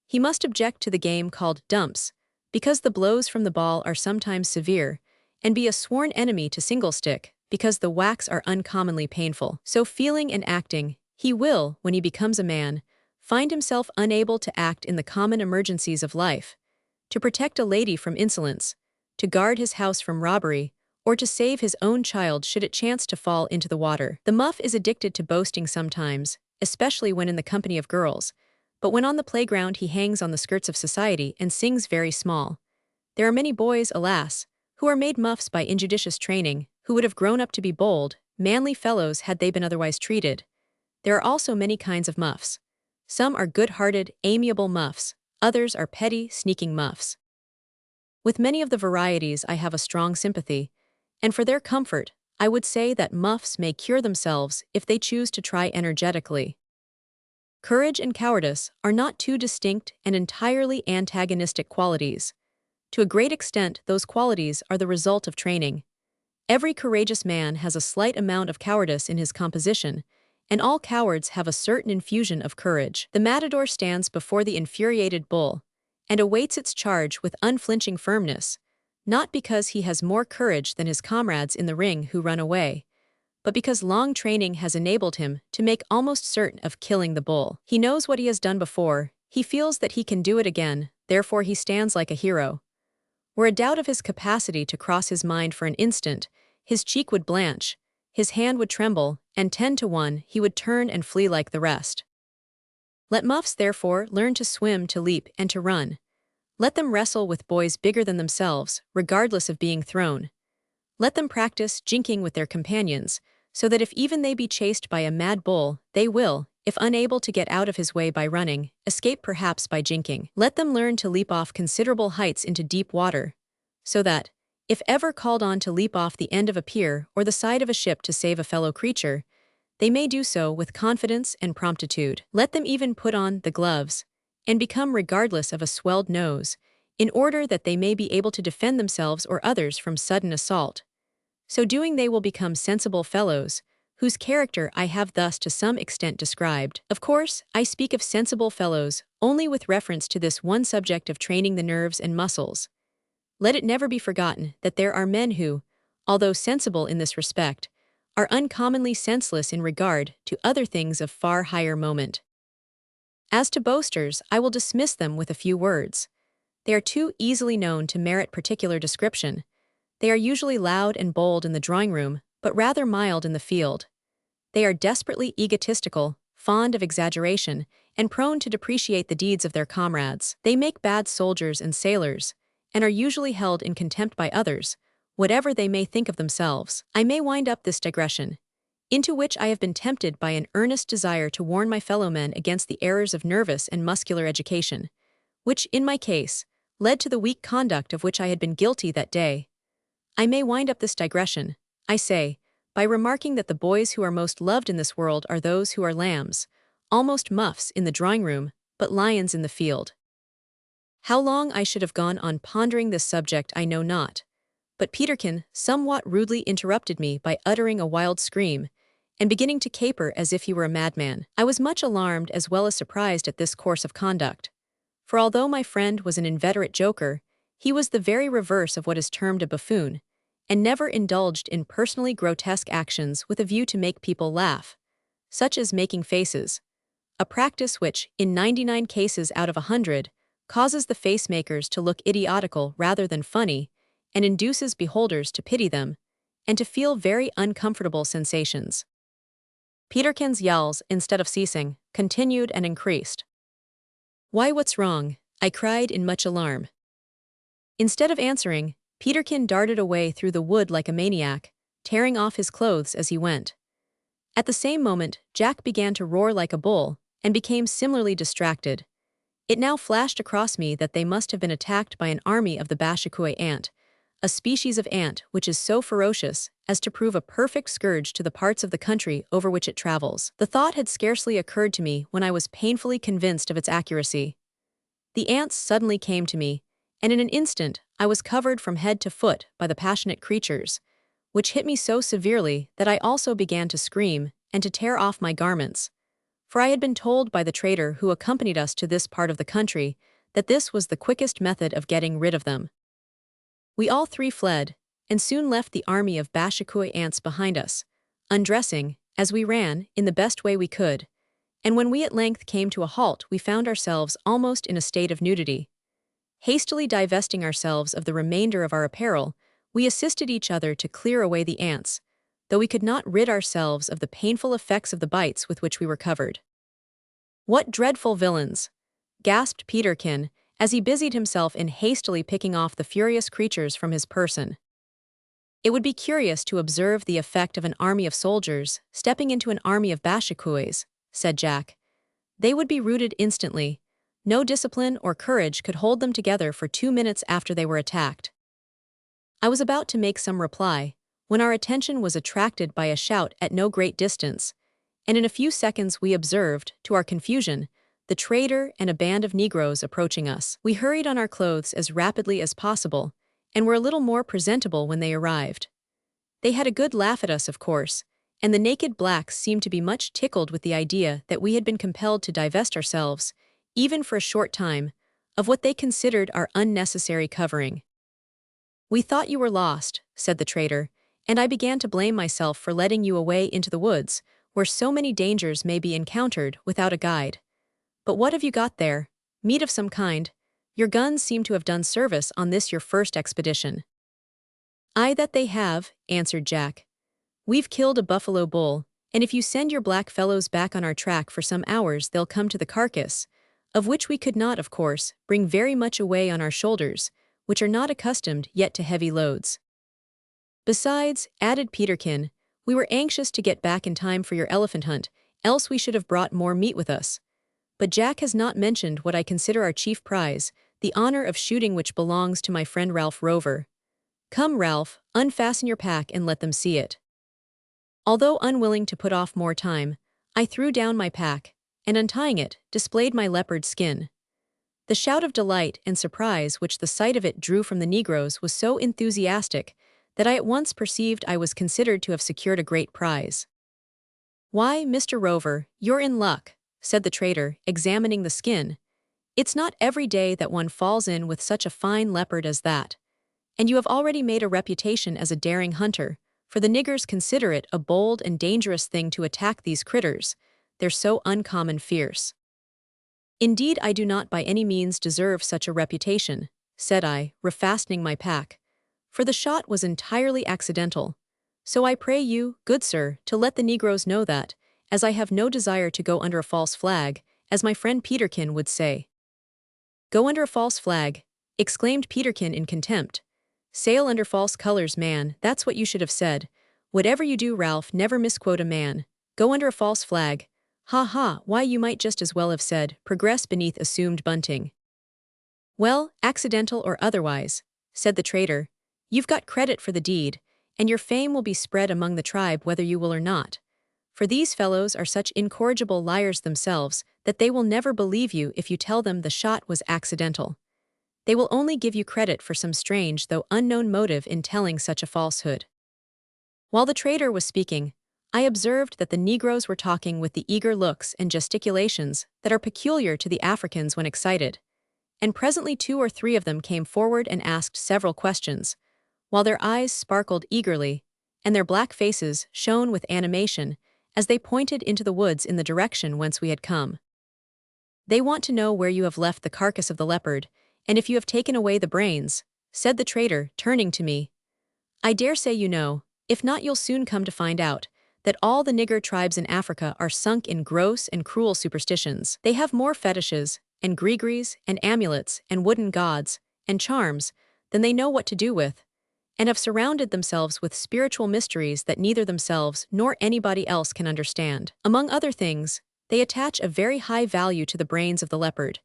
He must object to the game called dumps, because the blows from the ball are sometimes severe, and be a sworn enemy to single-stick, because the whacks are uncommonly painful. So feeling and acting, he will, when he becomes a man, find himself unable to act in the common emergencies of life, to protect a lady from insolence, to guard his house from robbery, or to save his own child should it chance to fall into the water. The muff is addicted to boasting sometimes, especially when in the company of girls, but when on the playground he hangs on the skirts of society and sings very small. There are many boys, alas, who are made muffs by injudicious training, who would have grown up to be bold, manly fellows had they been otherwise treated. There are also many kinds of muffs. Some are good-hearted, amiable muffs, others are petty, sneaking muffs. With many of the varieties I have a strong sympathy, and for their comfort, I would say that muffs may cure themselves if they choose to try energetically. Courage and cowardice are not two distinct and entirely antagonistic qualities. To a great extent, those qualities are the result of training. Every courageous man has a slight amount of cowardice in his composition, and all cowards have a certain infusion of courage. The matador stands before the infuriated bull and awaits its charge with unflinching firmness, not because he has more courage than his comrades in the ring who run away, but because long training has enabled him to make almost certain of killing the bull. He knows what he has done before, he feels that he can do it again, therefore he stands like a hero. Were a doubt of his capacity to cross his mind for an instant, his cheek would blanch, his hand would tremble, and 10 to 1 he would turn and flee like the rest. Let muffs, therefore, learn to swim, to leap, and to run. Let them wrestle with boys bigger than themselves, regardless of being thrown. Let them practice jinking with their companions, so that if even they be chased by a mad bull, they will, if unable to get out of his way by running, escape perhaps by jinking. Let them learn to leap off considerable heights into deep water, so that, if ever called on to leap off the end of a pier or the side of a ship to save a fellow creature, they may do so with confidence and promptitude. Let them even put on the gloves, and become regardless of a swelled nose, in order that they may be able to defend themselves or others from sudden assault. So doing they will become sensible fellows, whose character I have thus to some extent described. Of course, I speak of sensible fellows only with reference to this one subject of training the nerves and muscles. Let it never be forgotten that there are men who, although sensible in this respect, are uncommonly senseless in regard to other things of far higher moment. As to boasters, I will dismiss them with a few words. They are too easily known to merit particular description. They are usually loud and bold in the drawing room, but rather mild in the field. They are desperately egotistical, fond of exaggeration, and prone to depreciate the deeds of their comrades. They make bad soldiers and sailors, and are usually held in contempt by others, whatever they may think of themselves. I may wind up this digression, into which I have been tempted by an earnest desire to warn my fellow men against the errors of nervous and muscular education, which, in my case, led to the weak conduct of which I had been guilty that day. I may wind up this digression, I say, by remarking that the boys who are most loved in this world are those who are lambs, almost muffs in the drawing-room, but lions in the field. How long I should have gone on pondering this subject I know not, but Peterkin somewhat rudely interrupted me by uttering a wild scream, and beginning to caper as if he were a madman. I was much alarmed as well as surprised at this course of conduct, for although my friend was an inveterate joker, he was the very reverse of what is termed a buffoon, and never indulged in personally grotesque actions with a view to make people laugh, such as making faces, a practice which, in 99 cases out of 100, causes the face-makers to look idiotical rather than funny, and induces beholders to pity them, and to feel very uncomfortable sensations. Peterkin's yells, instead of ceasing, continued and increased. "Why, what's wrong?" I cried in much alarm. Instead of answering, Peterkin darted away through the wood like a maniac, tearing off his clothes as he went. At the same moment, Jack began to roar like a bull, and became similarly distracted. It now flashed across me that they must have been attacked by an army of the Bashikouay ant, a species of ant which is so ferocious as to prove a perfect scourge to the parts of the country over which it travels. The thought had scarcely occurred to me when I was painfully convinced of its accuracy. The ants suddenly came to me, and in an instant I was covered from head to foot by the passionate creatures, which hit me so severely that I also began to scream and to tear off my garments, for I had been told by the trader who accompanied us to this part of the country that this was the quickest method of getting rid of them. We all three fled, and soon left the army of Bashikouay ants behind us, undressing, as we ran, in the best way we could, and when we at length came to a halt, we found ourselves almost in a state of nudity. Hastily divesting ourselves of the remainder of our apparel, we assisted each other to clear away the ants, though we could not rid ourselves of the painful effects of the bites with which we were covered. "What dreadful villains!" gasped Peterkin, as he busied himself in hastily picking off the furious creatures from his person. "It would be curious to observe the effect of an army of soldiers stepping into an army of bashikues," said Jack. "They would be routed instantly. No discipline or courage could hold them together for 2 minutes after they were attacked." I was about to make some reply, when our attention was attracted by a shout at no great distance, and in a few seconds we observed, to our confusion, the trader and a band of Negroes approaching us. We hurried on our clothes as rapidly as possible, and were a little more presentable when they arrived. They had a good laugh at us, of course, and the naked blacks seemed to be much tickled with the idea that we had been compelled to divest ourselves, even for a short time, of what they considered our unnecessary covering. "We thought you were lost," said the trader, "and I began to blame myself for letting you away into the woods, where so many dangers may be encountered without a guide. But what have you got there? Meat of some kind? Your guns seem to have done service on this your first expedition." "Aye, that they have," answered Jack. "We've killed a buffalo bull, and if you send your black fellows back on our track for some hours they'll come to the carcass, of which we could not, of course, bring very much away on our shoulders, which are not accustomed yet to heavy loads. Besides," added Peterkin, "we were anxious to get back in time for your elephant hunt, else we should have brought more meat with us. But Jack has not mentioned what I consider our chief prize, the honor of shooting, which belongs to my friend Ralph Rover. Come, Ralph, unfasten your pack and let them see it." Although unwilling to put off more time, I threw down my pack, and untying it, displayed my leopard skin. The shout of delight and surprise which the sight of it drew from the Negroes was so enthusiastic that I at once perceived I was considered to have secured a great prize. "Why, Mr. Rover, you're in luck," said the trader, examining the skin. "It's not every day that one falls in with such a fine leopard as that. And you have already made a reputation as a daring hunter, for the niggers consider it a bold and dangerous thing to attack these critters, they're so uncommon fierce." "Indeed, I do not by any means deserve such a reputation," said I, refastening my pack, "for the shot was entirely accidental. So I pray you, good sir, to let the Negroes know that, as I have no desire to go under a false flag, as my friend Peterkin would say." "Go under a false flag," exclaimed Peterkin in contempt. "Sail under false colors, man, that's what you should have said. Whatever you do, Ralph, never misquote a man. Go under a false flag. Ha ha, why you might just as well have said, progress beneath assumed bunting." "Well, accidental or otherwise," said the trader, "you've got credit for the deed, and your fame will be spread among the tribe whether you will or not. For these fellows are such incorrigible liars themselves that they will never believe you if you tell them the shot was accidental. They will only give you credit for some strange though unknown motive in telling such a falsehood." While the trader was speaking, I observed that the Negroes were talking with the eager looks and gesticulations that are peculiar to the Africans when excited, and presently 2 or 3 of them came forward and asked several questions, while their eyes sparkled eagerly, and their black faces shone with animation as they pointed into the woods in the direction whence we had come. "They want to know where you have left the carcass of the leopard, and if you have taken away the brains," said the trader, turning to me. "I dare say you know, if not you'll soon come to find out, that all the nigger tribes in Africa are sunk in gross and cruel superstitions. They have more fetishes, and grigris, and amulets, and wooden gods, and charms, than they know what to do with, and have surrounded themselves with spiritual mysteries that neither themselves nor anybody else can understand. Among other things, they attach a very high value to the brains of the leopard,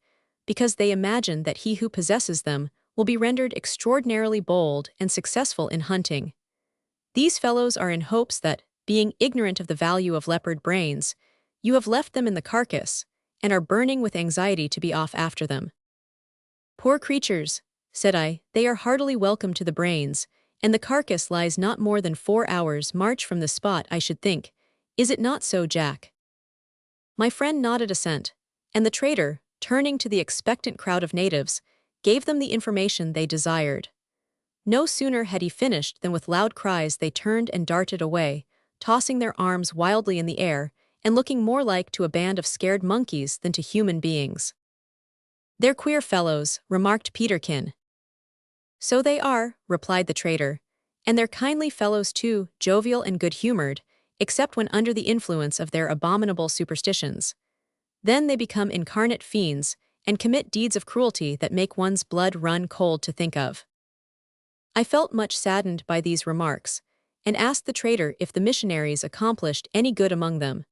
because they imagine that he who possesses them will be rendered extraordinarily bold and successful in hunting. These fellows are in hopes that, being ignorant of the value of leopard brains, you have left them in the carcass, and are burning with anxiety to be off after them." "Poor creatures," said I, "they are heartily welcome to the brains, and the carcass lies not more than 4 hours' march from the spot, I should think. Is it not so, Jack?" My friend nodded assent, and the trader, turning to the expectant crowd of natives, gave them the information they desired. No sooner had he finished than with loud cries they turned and darted away, tossing their arms wildly in the air, and looking more like to a band of scared monkeys than to human beings. "They're queer fellows," remarked Peterkin. "So they are," replied the trader, "and they're kindly fellows too, jovial and good-humored, except when under the influence of their abominable superstitions. Then they become incarnate fiends, and commit deeds of cruelty that make one's blood run cold to think of." I felt much saddened by these remarks, and asked the trader if the missionaries accomplished any good among them.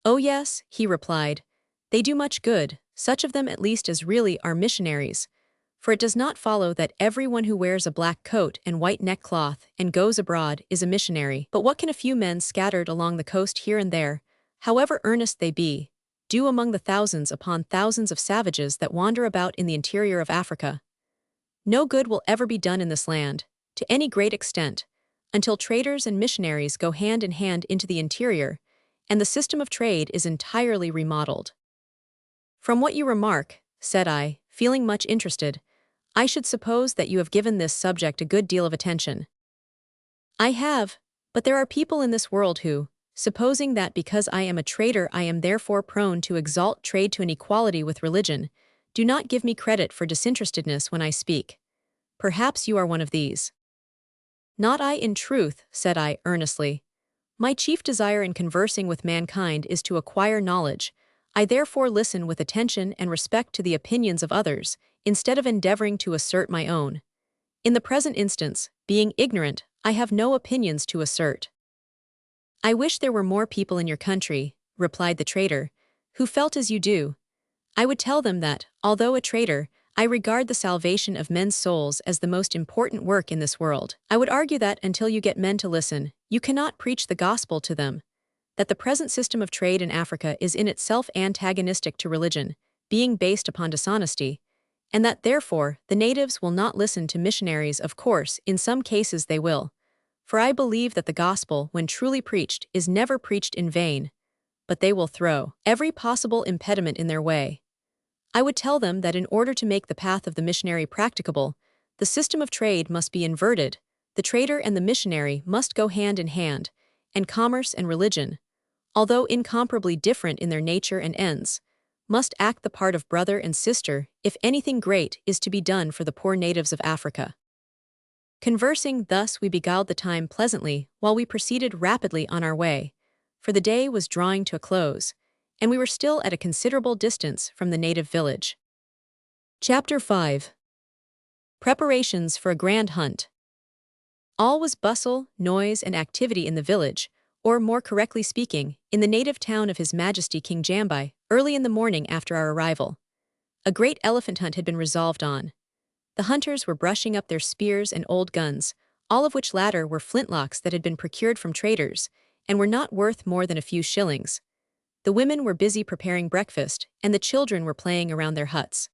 "Oh yes," he replied, "they do much good, such of them at least as really are missionaries, for it does not follow that everyone who wears a black coat and white neckcloth and goes abroad is a missionary. But what can a few men scattered along the coast here and there, however earnest they be, do among the thousands upon thousands of savages that wander about in the interior of Africa? No good will ever be done in this land, to any great extent, until traders and missionaries go hand in hand into the interior, and the system of trade is entirely remodeled." "From what you remark," said I, feeling much interested, "I should suppose that you have given this subject a good deal of attention." "I have, but there are people in this world who, supposing that because I am a trader I am therefore prone to exalt trade to an equality with religion, do not give me credit for disinterestedness when I speak. Perhaps you are one of these." "Not I in truth," said I earnestly. "My chief desire in conversing with mankind is to acquire knowledge. I therefore listen with attention and respect to the opinions of others, instead of endeavoring to assert my own. In the present instance, being ignorant, I have no opinions to assert." "I wish there were more people in your country," replied the trader, "who felt as you do. I would tell them that, although a trader, I regard the salvation of men's souls as the most important work in this world. I would argue that until you get men to listen, you cannot preach the gospel to them, that the present system of trade in Africa is in itself antagonistic to religion, being based upon dishonesty, and that therefore the natives will not listen to missionaries. Of course, in some cases they will, for I believe that the gospel, when truly preached, is never preached in vain, but they will throw every possible impediment in their way. I would tell them that in order to make the path of the missionary practicable, the system of trade must be inverted, the trader and the missionary must go hand in hand, and commerce and religion, although incomparably different in their nature and ends, must act the part of brother and sister if anything great is to be done for the poor natives of Africa." Conversing thus we beguiled the time pleasantly while we proceeded rapidly on our way, for the day was drawing to a close, and we were still at a considerable distance from the native village. Chapter 5. Preparations for a Grand Hunt. All was bustle, noise, and activity in the village, or more correctly speaking, in the native town of His Majesty King Jambai, early in the morning after our arrival. A great elephant hunt had been resolved on. The hunters were brushing up their spears and old guns, all of which latter were flintlocks that had been procured from traders, and were not worth more than a few shillings. The women were busy preparing breakfast, and the children were playing around their huts.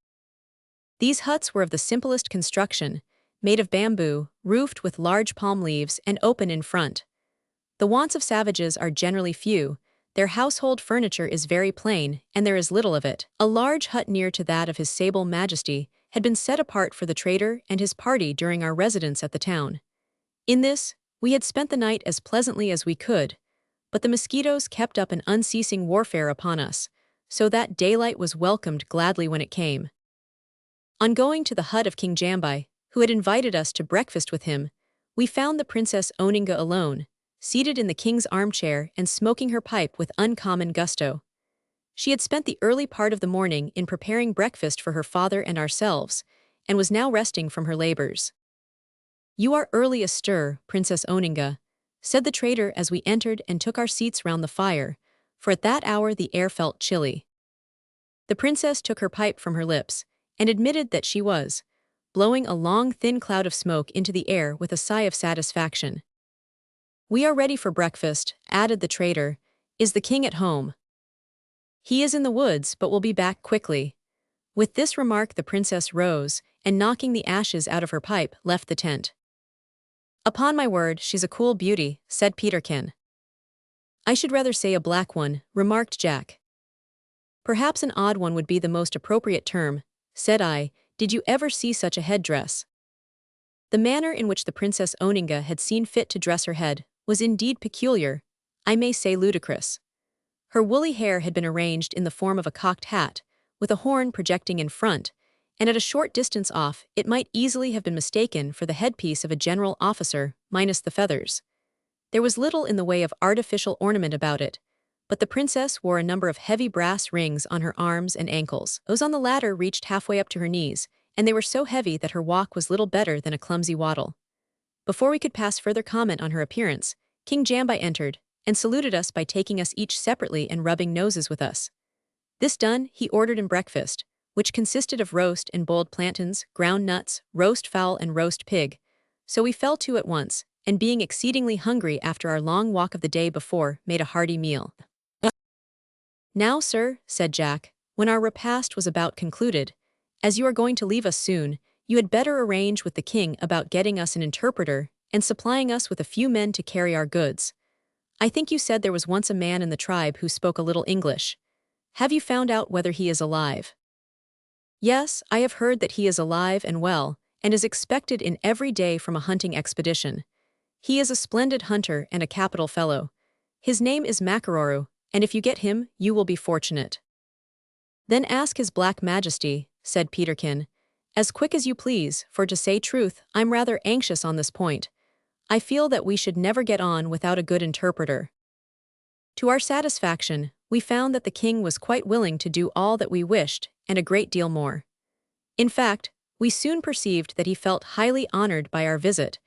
These huts were of the simplest construction, made of bamboo, roofed with large palm leaves, and open in front. The wants of savages are generally few, their household furniture is very plain, and there is little of it. A large hut near to that of His Sable Majesty had been set apart for the trader and his party during our residence at the town. In this, we had spent the night as pleasantly as we could, but the mosquitoes kept up an unceasing warfare upon us, so that daylight was welcomed gladly when it came. On going to the hut of King Jambai, who had invited us to breakfast with him, we found the Princess Oninga alone, seated in the king's armchair and smoking her pipe with uncommon gusto. She had spent the early part of the morning in preparing breakfast for her father and ourselves, and was now resting from her labors. "You are early astir, Princess Oninga," said the trader as we entered and took our seats round the fire, for at that hour the air felt chilly. The princess took her pipe from her lips, and admitted that she was, blowing a long thin cloud of smoke into the air with a sigh of satisfaction. "We are ready for breakfast," added the trader. "Is the king at home?" "He is in the woods, but will be back quickly." With this remark the princess rose, and knocking the ashes out of her pipe, left the tent. "Upon my word, she's a cool beauty," said Peterkin. "I should rather say a black one," remarked Jack. "Perhaps an odd one would be the most appropriate term," said I. "Did you ever see such a headdress?" The manner in which the Princess Oninga had seen fit to dress her head was indeed peculiar, I may say ludicrous. Her woolly hair had been arranged in the form of a cocked hat, with a horn projecting in front, and at a short distance off it might easily have been mistaken for the headpiece of a general officer, minus the feathers. There was little in the way of artificial ornament about it, but the princess wore a number of heavy brass rings on her arms and ankles. Those on the latter reached halfway up to her knees, and they were so heavy that her walk was little better than a clumsy waddle. Before we could pass further comment on her appearance, King Jambai entered, and saluted us by taking us each separately and rubbing noses with us. This done, he ordered in breakfast, which consisted of roast and boiled plantains, ground nuts, roast fowl and roast pig, so we fell to at once, and being exceedingly hungry after our long walk of the day before, made a hearty meal. "Now, sir," said Jack, when our repast was about concluded, "as you are going to leave us soon, you had better arrange with the king about getting us an interpreter and supplying us with a few men to carry our goods. I think you said there was once a man in the tribe who spoke a little English. Have you found out whether he is alive?" "Yes, I have heard that he is alive and well, and is expected in every day from a hunting expedition. He is a splendid hunter and a capital fellow. His name is Makaroro, and if you get him, you will be fortunate." "Then ask his Black Majesty," said Peterkin, "as quick as you please, for to say truth, I'm rather anxious on this point. I feel that we should never get on without a good interpreter." To our satisfaction, we found that the king was quite willing to do all that we wished, and a great deal more. In fact, we soon perceived that he felt highly honored by our visit,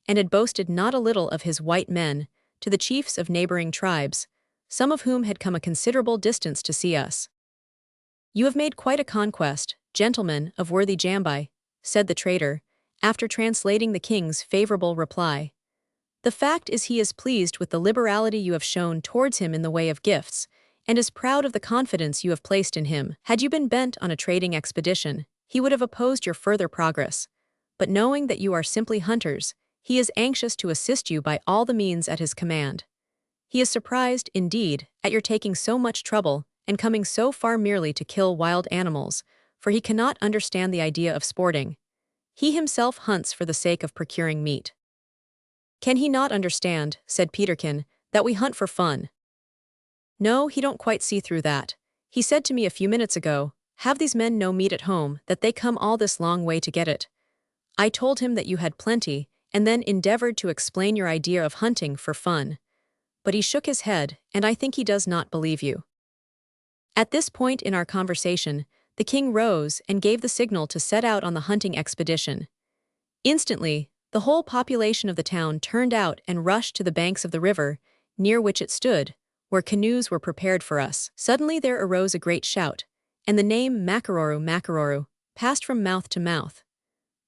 and had boasted not a little of his white men, to the chiefs of neighboring tribes, some of whom had come a considerable distance to see us. "You have made quite a conquest, gentlemen, of worthy Jambai," said the trader, after translating the king's favorable reply. "The fact is he is pleased with the liberality you have shown towards him in the way of gifts, and is proud of the confidence you have placed in him. Had you been bent on a trading expedition, he would have opposed your further progress, but knowing that you are simply hunters, he is anxious to assist you by all the means at his command. He is surprised, indeed, at your taking so much trouble and coming so far merely to kill wild animals, for he cannot understand the idea of sporting. He himself hunts for the sake of procuring meat." "Can he not understand," said Peterkin, "that we hunt for fun?" "No, he don't quite see through that. He said to me a few minutes ago, 'Have these men no meat at home, that they come all this long way to get it?' I told him that you had plenty, and then endeavored to explain your idea of hunting for fun. But he shook his head, and I think he does not believe you." At this point in our conversation, the king rose and gave the signal to set out on the hunting expedition. Instantly, the whole population of the town turned out and rushed to the banks of the river, near which it stood, where canoes were prepared for us. Suddenly there arose a great shout, and the name Makaroro Makaroro passed from mouth to mouth.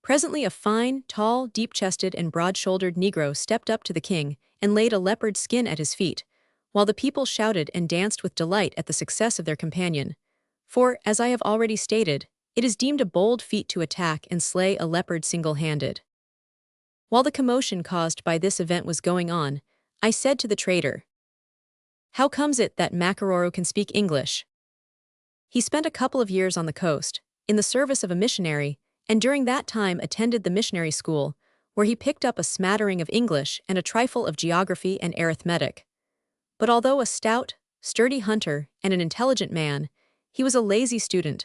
Presently a fine, tall, deep-chested and broad-shouldered Negro stepped up to the king and laid a leopard skin at his feet, while the people shouted and danced with delight at the success of their companion. For, as I have already stated, it is deemed a bold feat to attack and slay a leopard single-handed. While the commotion caused by this event was going on, I said to the trader, "How comes it that Makaroro can speak English?" He spent a couple of years on the coast, in the service of a missionary, and during that time attended the missionary school, where he picked up a smattering of English and a trifle of geography and arithmetic. But although a stout, sturdy hunter and an intelligent man, he was a lazy student,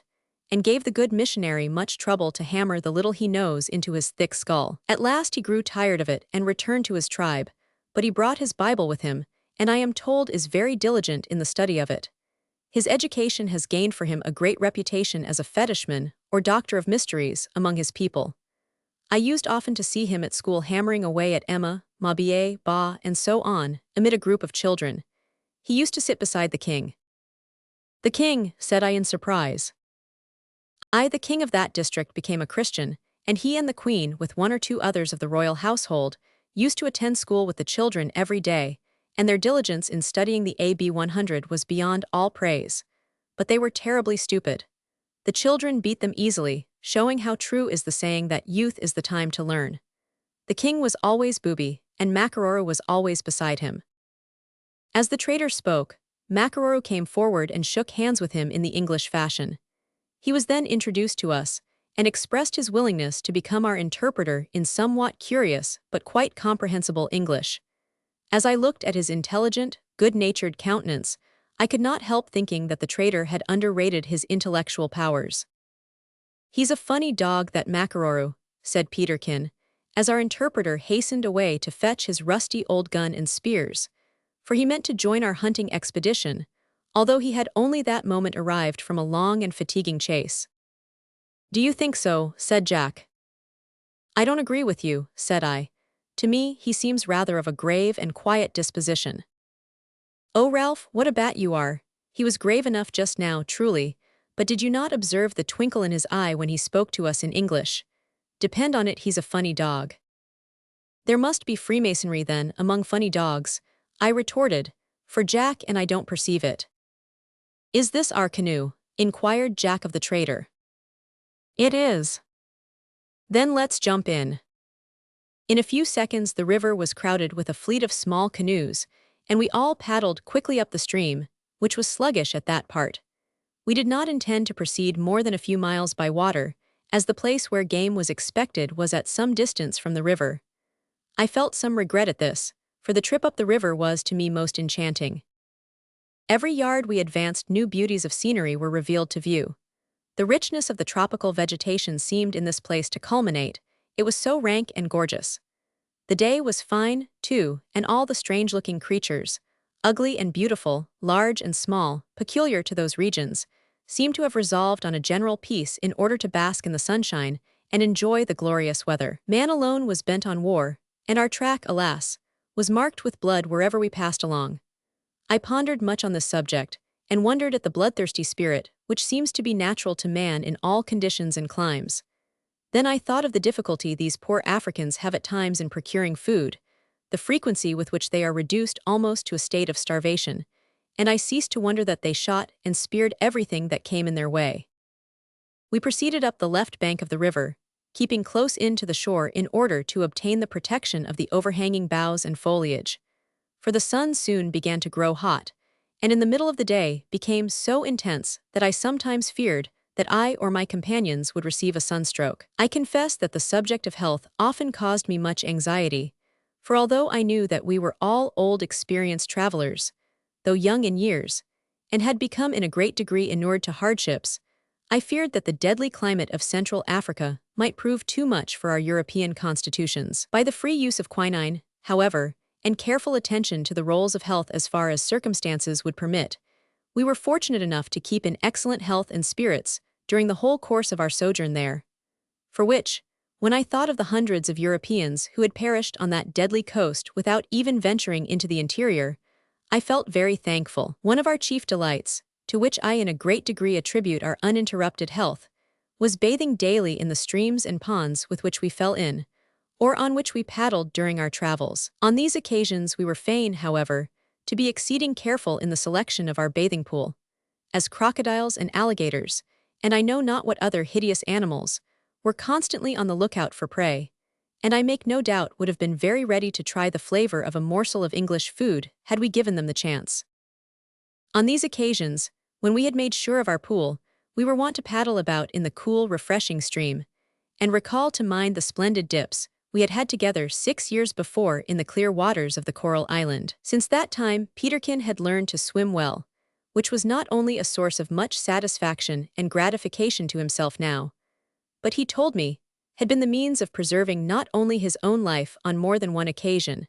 and gave the good missionary much trouble to hammer the little he knows into his thick skull. At last he grew tired of it and returned to his tribe, but he brought his Bible with him, and I am told is very diligent in the study of it. His education has gained for him a great reputation as a fetishman, or doctor of mysteries, among his people. I used often to see him at school hammering away at Emma, Mabie, Ba, and so on, amid a group of children. He used to sit beside the king. "The king," said I in surprise. The king of that district became a Christian, and he and the queen, with one or two others of the royal household, used to attend school with the children every day, and their diligence in studying the AB 100 was beyond all praise. But they were terribly stupid. The children beat them easily, showing how true is the saying that youth is the time to learn. The king was always booby, and Makaroro was always beside him. As the trader spoke, Makaroro came forward and shook hands with him in the English fashion. He was then introduced to us, and expressed his willingness to become our interpreter in somewhat curious but quite comprehensible English. As I looked at his intelligent, good-natured countenance, I could not help thinking that the trader had underrated his intellectual powers. "He's a funny dog, that Makaroru," said Peterkin, as our interpreter hastened away to fetch his rusty old gun and spears, for he meant to join our hunting expedition, although he had only that moment arrived from a long and fatiguing chase. "Do you think so?" said Jack. "I don't agree with you," said I. "To me, he seems rather of a grave and quiet disposition." "Oh, Ralph, what a bat you are! He was grave enough just now, truly, but did you not observe the twinkle in his eye when he spoke to us in English? Depend on it, he's a funny dog." "There must be Freemasonry, then, among funny dogs," I retorted, for Jack and I don't perceive it. "Is this our canoe?" inquired Jack of the trader. "It is." "Then let's jump in." In a few seconds the river was crowded with a fleet of small canoes, and we all paddled quickly up the stream, which was sluggish at that part. We did not intend to proceed more than a few miles by water, as the place where game was expected was at some distance from the river. I felt some regret at this, for the trip up the river was to me most enchanting. Every yard we advanced new beauties of scenery were revealed to view. The richness of the tropical vegetation seemed in this place to culminate, it was so rank and gorgeous. The day was fine, too, and all the strange-looking creatures, ugly and beautiful, large and small, peculiar to those regions, seemed to have resolved on a general peace in order to bask in the sunshine and enjoy the glorious weather. Man alone was bent on war, and our track, alas, was marked with blood wherever we passed along. I pondered much on this subject, and wondered at the bloodthirsty spirit which seems to be natural to man in all conditions and climes. Then I thought of the difficulty these poor Africans have at times in procuring food, the frequency with which they are reduced almost to a state of starvation, and I ceased to wonder that they shot and speared everything that came in their way. We proceeded up the left bank of the river, keeping close in to the shore in order to obtain the protection of the overhanging boughs and foliage. For the sun soon began to grow hot, and in the middle of the day became so intense that I sometimes feared that I or my companions would receive a sunstroke. I confess that the subject of health often caused me much anxiety, for although I knew that we were all old experienced travelers, though young in years, and had become in a great degree inured to hardships, I feared that the deadly climate of Central Africa might prove too much for our European constitutions. By the free use of quinine, however, and careful attention to the roles of health as far as circumstances would permit, we were fortunate enough to keep in excellent health and spirits during the whole course of our sojourn there. For which, when I thought of the hundreds of Europeans who had perished on that deadly coast without even venturing into the interior, I felt very thankful. One of our chief delights, to which I in a great degree attribute our uninterrupted health, was bathing daily in the streams and ponds with which we fell in, or on which we paddled during our travels. On these occasions we were fain, however, to be exceeding careful in the selection of our bathing pool, as crocodiles and alligators, and I know not what other hideous animals, were constantly on the lookout for prey, and I make no doubt would have been very ready to try the flavor of a morsel of English food had we given them the chance. On these occasions, when we had made sure of our pool, we were wont to paddle about in the cool, refreshing stream, and recall to mind the splendid dips we had had together 6 years before in the clear waters of the Coral Island. Since that time, Peterkin had learned to swim well, which was not only a source of much satisfaction and gratification to himself now, but he told me, had been the means of preserving not only his own life on more than one occasion,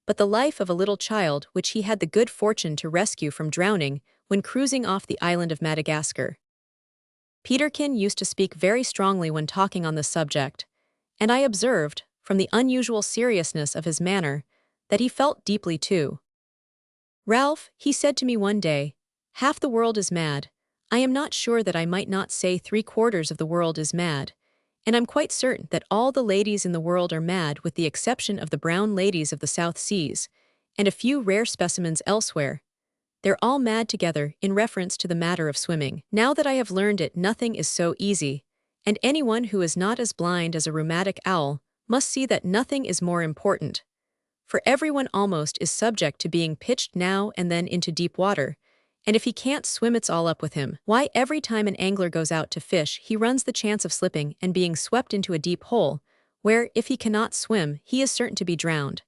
but the life of a little child which he had the good fortune to rescue from drowning when cruising off the island of Madagascar. Peterkin used to speak very strongly when talking on this subject, and I observed, from the unusual seriousness of his manner, that he felt deeply too. "Ralph," he said to me one day, "half the world is mad. I am not sure that I might not say 3/4 of the world is mad, and I'm quite certain that all the ladies in the world are mad with the exception of the brown ladies of the South Seas, and a few rare specimens elsewhere. They're all mad together in reference to the matter of swimming. Now that I have learned it, nothing is so easy, and anyone who is not as blind as a rheumatic owl must see that nothing is more important. For everyone almost is subject to being pitched now and then into deep water, and if he can't swim it's all up with him. Why, every time an angler goes out to fish he runs the chance of slipping and being swept into a deep hole, where, if he cannot swim, he is certain to be drowned.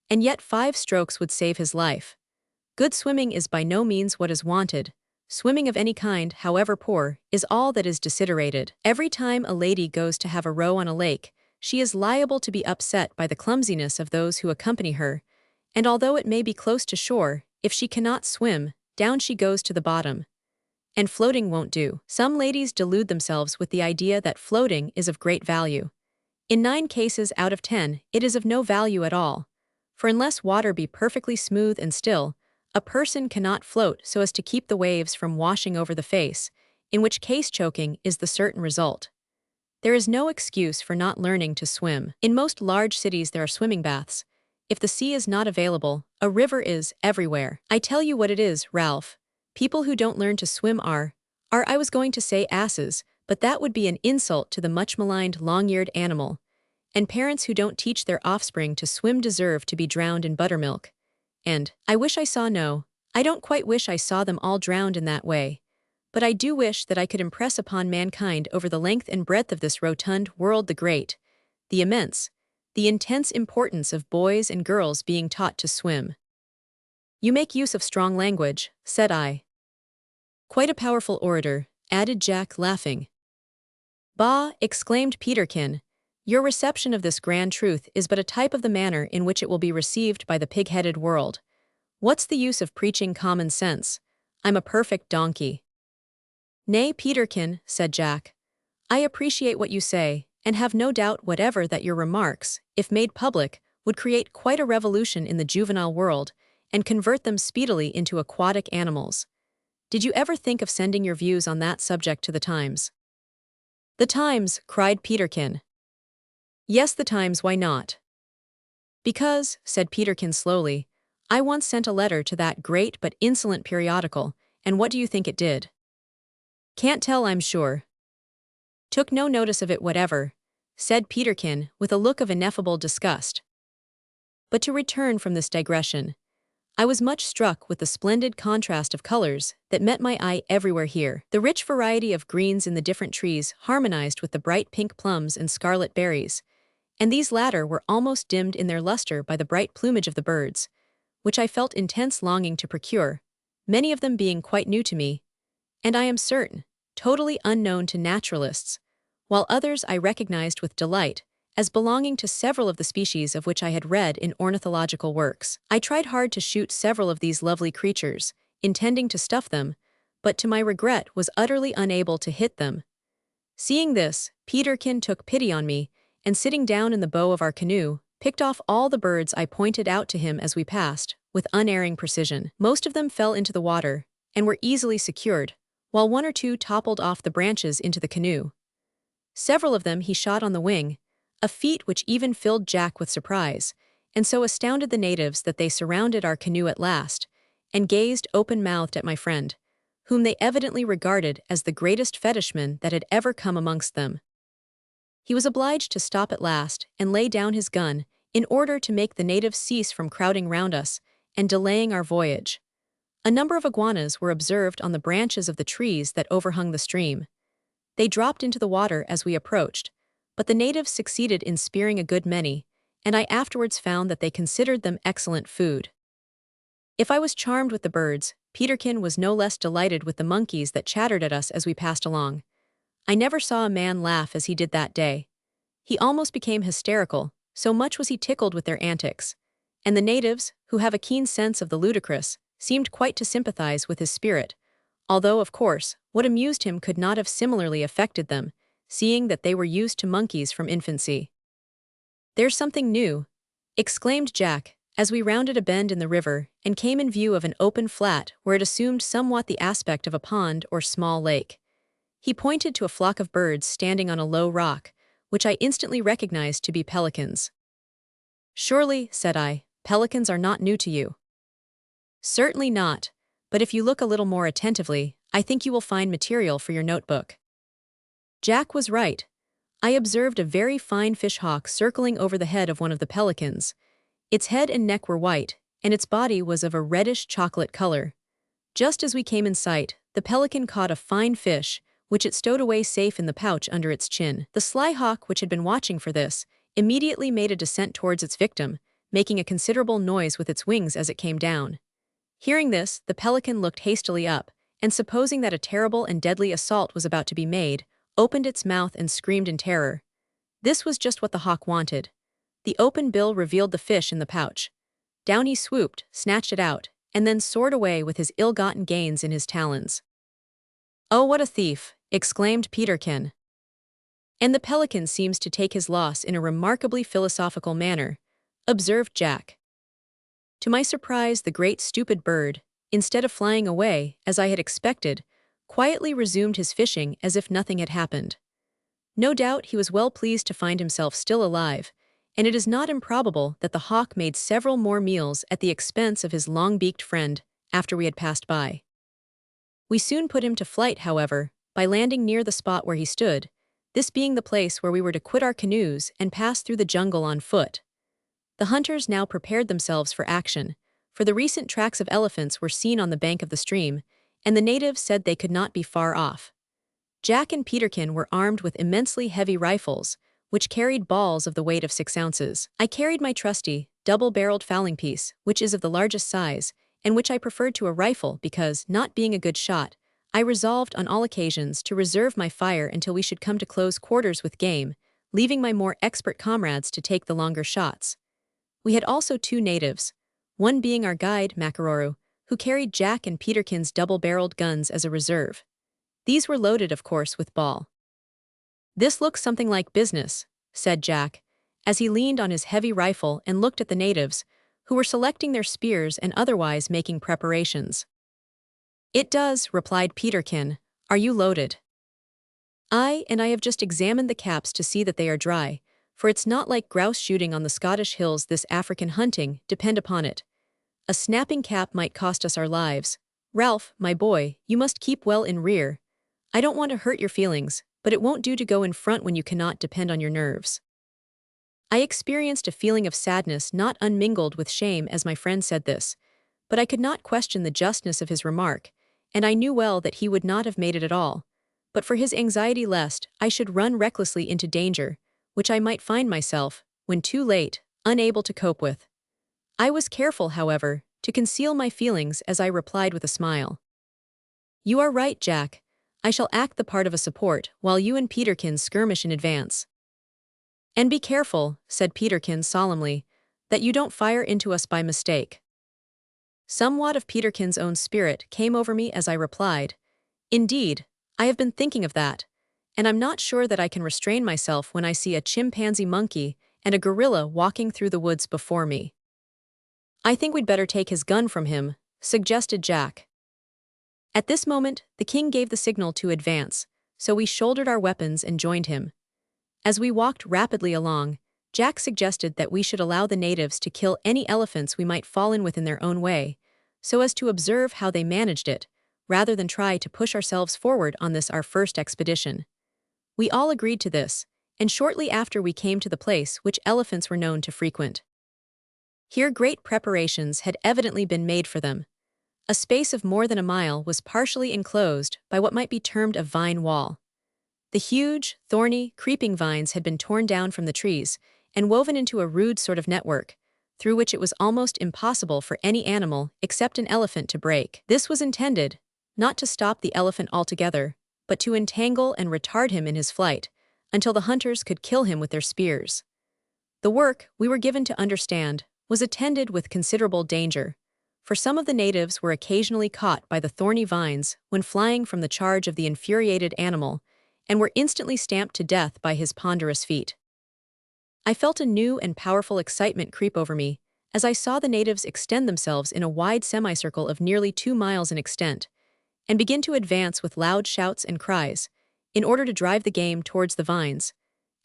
And yet 5 strokes would save his life. Good swimming is by no means what is wanted. Swimming of any kind, however poor, is all that is desiderated. Every time a lady goes to have a row on a lake, she is liable to be upset by the clumsiness of those who accompany her, and although it may be close to shore, if she cannot swim, down she goes to the bottom. And floating won't do. Some ladies delude themselves with the idea that floating is of great value. In 9 cases out of 10, it is of no value at all. For unless water be perfectly smooth and still, a person cannot float so as to keep the waves from washing over the face, in which case choking is the certain result. There is no excuse for not learning to swim. In most large cities there are swimming baths. If the sea is not available, a river is everywhere. I tell you what it is, Ralph. People who don't learn to swim are, I was going to say asses, but that would be an insult to the much-maligned long-eared animal. And parents who don't teach their offspring to swim deserve to be drowned in buttermilk. And, I don't quite wish I saw them all drowned in that way. But I do wish that I could impress upon mankind over the length and breadth of this rotund world the great, the immense, the intense importance of boys and girls being taught to swim. You make use of strong language, said I. Quite a powerful orator, added Jack, laughing. Bah, exclaimed Peterkin, your reception of this grand truth is but a type of the manner in which it will be received by the pig-headed world. What's the use of preaching common sense? I'm a perfect donkey. Nay, Peterkin, said Jack. I appreciate what you say, and have no doubt whatever that your remarks, if made public, would create quite a revolution in the juvenile world, and convert them speedily into aquatic animals. Did you ever think of sending your views on that subject to the Times? The Times, cried Peterkin. Yes, the Times, why not? Because, said Peterkin slowly, I once sent a letter to that great but insolent periodical, and what do you think it did? Can't tell, I'm sure. Took no notice of it whatever, said Peterkin with a look of ineffable disgust. But to return from this digression, I was much struck with the splendid contrast of colors that met my eye everywhere here. The rich variety of greens in the different trees harmonized with the bright pink plums and scarlet berries, and these latter were almost dimmed in their luster by the bright plumage of the birds, which I felt intense longing to procure, many of them being quite new to me, and I am certain, totally unknown to naturalists, while others I recognized with delight as belonging to several of the species of which I had read in ornithological works. I tried hard to shoot several of these lovely creatures, intending to stuff them, but to my regret was utterly unable to hit them. Seeing this, Peterkin took pity on me, and sitting down in the bow of our canoe, picked off all the birds I pointed out to him as we passed, with unerring precision. Most of them fell into the water, and were easily secured, while 1 or 2 toppled off the branches into the canoe. Several of them he shot on the wing, a feat which even filled Jack with surprise, and so astounded the natives that they surrounded our canoe at last, and gazed open-mouthed at my friend, whom they evidently regarded as the greatest fetishman that had ever come amongst them. He was obliged to stop at last and lay down his gun in order to make the natives cease from crowding round us and delaying our voyage. A number of iguanas were observed on the branches of the trees that overhung the stream. They dropped into the water as we approached, but the natives succeeded in spearing a good many, and I afterwards found that they considered them excellent food. If I was charmed with the birds, Peterkin was no less delighted with the monkeys that chattered at us as we passed along. I never saw a man laugh as he did that day. He almost became hysterical, so much was he tickled with their antics, and the natives, who have a keen sense of the ludicrous, seemed quite to sympathize with his spirit, although, of course, what amused him could not have similarly affected them, seeing that they were used to monkeys from infancy. There's something new, exclaimed Jack, as we rounded a bend in the river and came in view of an open flat where it assumed somewhat the aspect of a pond or small lake. He pointed to a flock of birds standing on a low rock, which I instantly recognized to be pelicans. Surely, said I, pelicans are not new to you. Certainly not, but if you look a little more attentively, I think you will find material for your notebook. Jack was right. I observed a very fine fishhawk circling over the head of one of the pelicans. Its head and neck were white, and its body was of a reddish chocolate color. Just as we came in sight, the pelican caught a fine fish, which it stowed away safe in the pouch under its chin. The sly hawk, which had been watching for this, immediately made a descent towards its victim, making a considerable noise with its wings as it came down. Hearing this, the pelican looked hastily up, and supposing that a terrible and deadly assault was about to be made, opened its mouth and screamed in terror. This was just what the hawk wanted. The open bill revealed the fish in the pouch. Down he swooped, snatched it out, and then soared away with his ill-gotten gains in his talons. "Oh, what a thief!" exclaimed Peterkin. "And the pelican seems to take his loss in a remarkably philosophical manner," observed Jack. To my surprise, the great stupid bird, instead of flying away, as I had expected, quietly resumed his fishing as if nothing had happened. No doubt he was well pleased to find himself still alive, and it is not improbable that the hawk made several more meals at the expense of his long-beaked friend after we had passed by. We soon put him to flight, however, by landing near the spot where he stood, this being the place where we were to quit our canoes and pass through the jungle on foot. The hunters now prepared themselves for action, for the recent tracks of elephants were seen on the bank of the stream, and the natives said they could not be far off. Jack and Peterkin were armed with immensely heavy rifles, which carried balls of the weight of 6 ounces. I carried my trusty, double-barreled fowling piece, which is of the largest size, and which I preferred to a rifle because, not being a good shot, I resolved on all occasions to reserve my fire until we should come to close quarters with game, leaving my more expert comrades to take the longer shots. We had also 2 natives, one being our guide, Macararu, who carried Jack and Peterkin's double-barreled guns as a reserve. These were loaded, of course, with ball. "This looks something like business," said Jack, as he leaned on his heavy rifle and looked at the natives, who were selecting their spears and otherwise making preparations. "It does," replied Peterkin. "Are you loaded?" "Aye, and I have just examined the caps to see that they are dry, for it's not like grouse shooting on the Scottish hills this African hunting, depend upon it. A snapping cap might cost us our lives. Ralph, my boy, you must keep well in rear. I don't want to hurt your feelings, but it won't do to go in front when you cannot depend on your nerves." I experienced a feeling of sadness not unmingled with shame as my friend said this, but I could not question the justness of his remark, and I knew well that he would not have made it at all, but for his anxiety lest I should run recklessly into danger, which I might find myself, when too late, unable to cope with. I was careful, however, to conceal my feelings as I replied with a smile. "You are right, Jack. I shall act the part of a support while you and Peterkin skirmish in advance." "And be careful," said Peterkin solemnly, "that you don't fire into us by mistake." Somewhat of Peterkin's own spirit came over me as I replied, "Indeed, I have been thinking of that, and I'm not sure that I can restrain myself when I see a chimpanzee monkey and a gorilla walking through the woods before me." "I think we'd better take his gun from him," suggested Jack. At this moment, the king gave the signal to advance, so we shouldered our weapons and joined him. As we walked rapidly along, Jack suggested that we should allow the natives to kill any elephants we might fall in with in their own way, so as to observe how they managed it, rather than try to push ourselves forward on this our first expedition. We all agreed to this, and shortly after we came to the place which elephants were known to frequent. Here great preparations had evidently been made for them. A space of more than a mile was partially enclosed by what might be termed a vine wall. The huge, thorny, creeping vines had been torn down from the trees and woven into a rude sort of network, through which it was almost impossible for any animal except an elephant to break. This was intended, not to stop the elephant altogether, but to entangle and retard him in his flight, until the hunters could kill him with their spears. The work, we were given to understand, was attended with considerable danger, for some of the natives were occasionally caught by the thorny vines when flying from the charge of the infuriated animal, and were instantly stamped to death by his ponderous feet. I felt a new and powerful excitement creep over me as I saw the natives extend themselves in a wide semicircle of nearly 2 miles in extent, and begin to advance with loud shouts and cries, in order to drive the game towards the vines,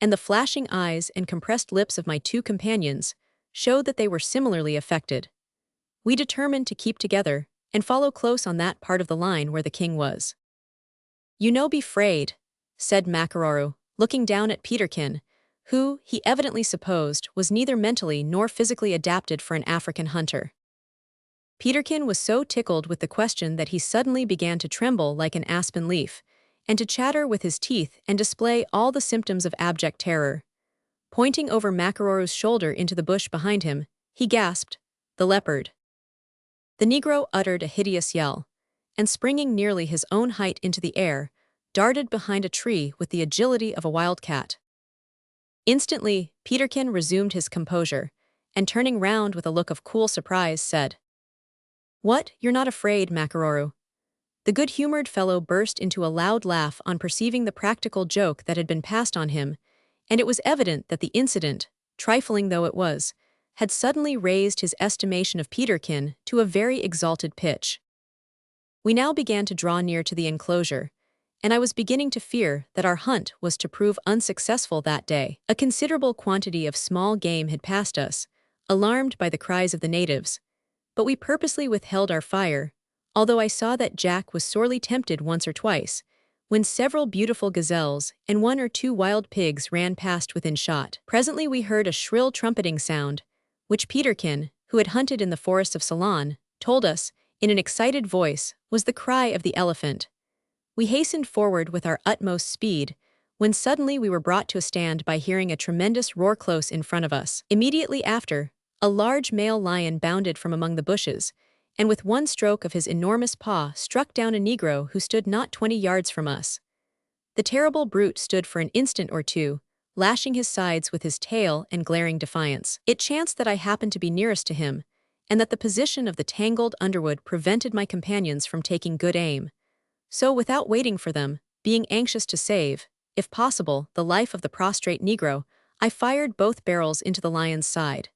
and the flashing eyes and compressed lips of my 2 companions showed that they were similarly affected. We determined to keep together and follow close on that part of the line where the king was. "You no be 'fraid," said Macararu, looking down at Peterkin, who, he evidently supposed, was neither mentally nor physically adapted for an African hunter. Peterkin was so tickled with the question that he suddenly began to tremble like an aspen leaf, and to chatter with his teeth and display all the symptoms of abject terror. Pointing over Macararu's shoulder into the bush behind him, he gasped, "The leopard." The Negro uttered a hideous yell, and springing nearly his own height into the air, darted behind a tree with the agility of a wildcat. Instantly, Peterkin resumed his composure, and turning round with a look of cool surprise, said, "What, you're not afraid, Makaroro?" The good-humored fellow burst into a loud laugh on perceiving the practical joke that had been passed on him, and it was evident that the incident, trifling though it was, had suddenly raised his estimation of Peterkin to a very exalted pitch. We now began to draw near to the enclosure, and I was beginning to fear that our hunt was to prove unsuccessful that day. A considerable quantity of small game had passed us, alarmed by the cries of the natives, but we purposely withheld our fire, although I saw that Jack was sorely tempted once or twice, when several beautiful gazelles and one or two wild pigs ran past within shot. Presently we heard a shrill trumpeting sound, which Peterkin, who had hunted in the forest of Ceylon, told us, in an excited voice, was the cry of the elephant. We hastened forward with our utmost speed, when suddenly we were brought to a stand by hearing a tremendous roar close in front of us. Immediately after, a large male lion bounded from among the bushes, and with one stroke of his enormous paw struck down a Negro who stood not 20 yards from us. The terrible brute stood for an instant or two, lashing his sides with his tail and glaring defiance. It chanced that I happened to be nearest to him, and that the position of the tangled underwood prevented my companions from taking good aim. So without waiting for them, being anxious to save, if possible, the life of the prostrate Negro, I fired both barrels into the lion's side.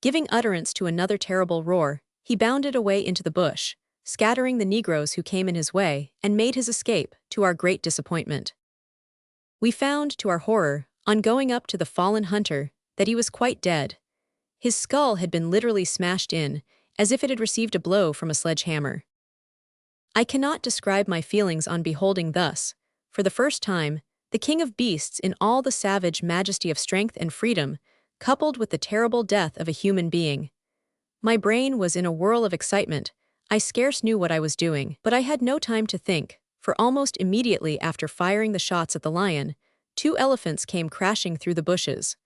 Giving utterance to another terrible roar, he bounded away into the bush, scattering the Negroes who came in his way, and made his escape, to our great disappointment. We found, to our horror, on going up to the fallen hunter, that he was quite dead. His skull had been literally smashed in, as if it had received a blow from a sledgehammer. I cannot describe my feelings on beholding thus, for the first time, the king of beasts in all the savage majesty of strength and freedom, coupled with the terrible death of a human being. My brain was in a whirl of excitement. I scarce knew what I was doing, but I had no time to think, for almost immediately after firing the shots at the lion, 2 elephants came crashing through the bushes.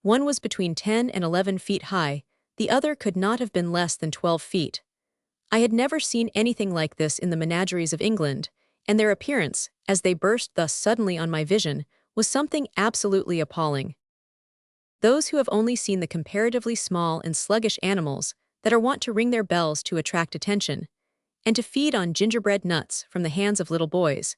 One was between 10 and 11 feet high, the other could not have been less than 12 feet. I had never seen anything like this in the menageries of England, and their appearance, as they burst thus suddenly on my vision, was something absolutely appalling. Those who have only seen the comparatively small and sluggish animals that are wont to ring their bells to attract attention, and to feed on gingerbread nuts from the hands of little boys,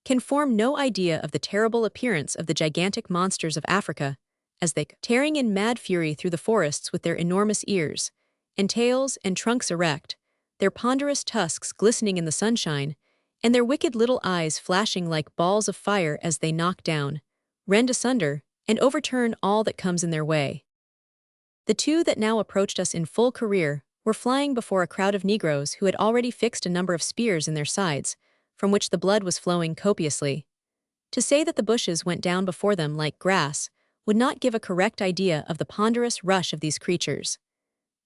can form no idea of the terrible appearance of the gigantic monsters of Africa, as they tearing in mad fury through the forests with their enormous ears, and tails and trunks erect, their ponderous tusks glistening in the sunshine, and their wicked little eyes flashing like balls of fire as they knock down, rend asunder, and overturn all that comes in their way. The 2 that now approached us in full career were flying before a crowd of Negroes who had already fixed a number of spears in their sides, from which the blood was flowing copiously. To say that the bushes went down before them like grass would not give a correct idea of the ponderous rush of these creatures.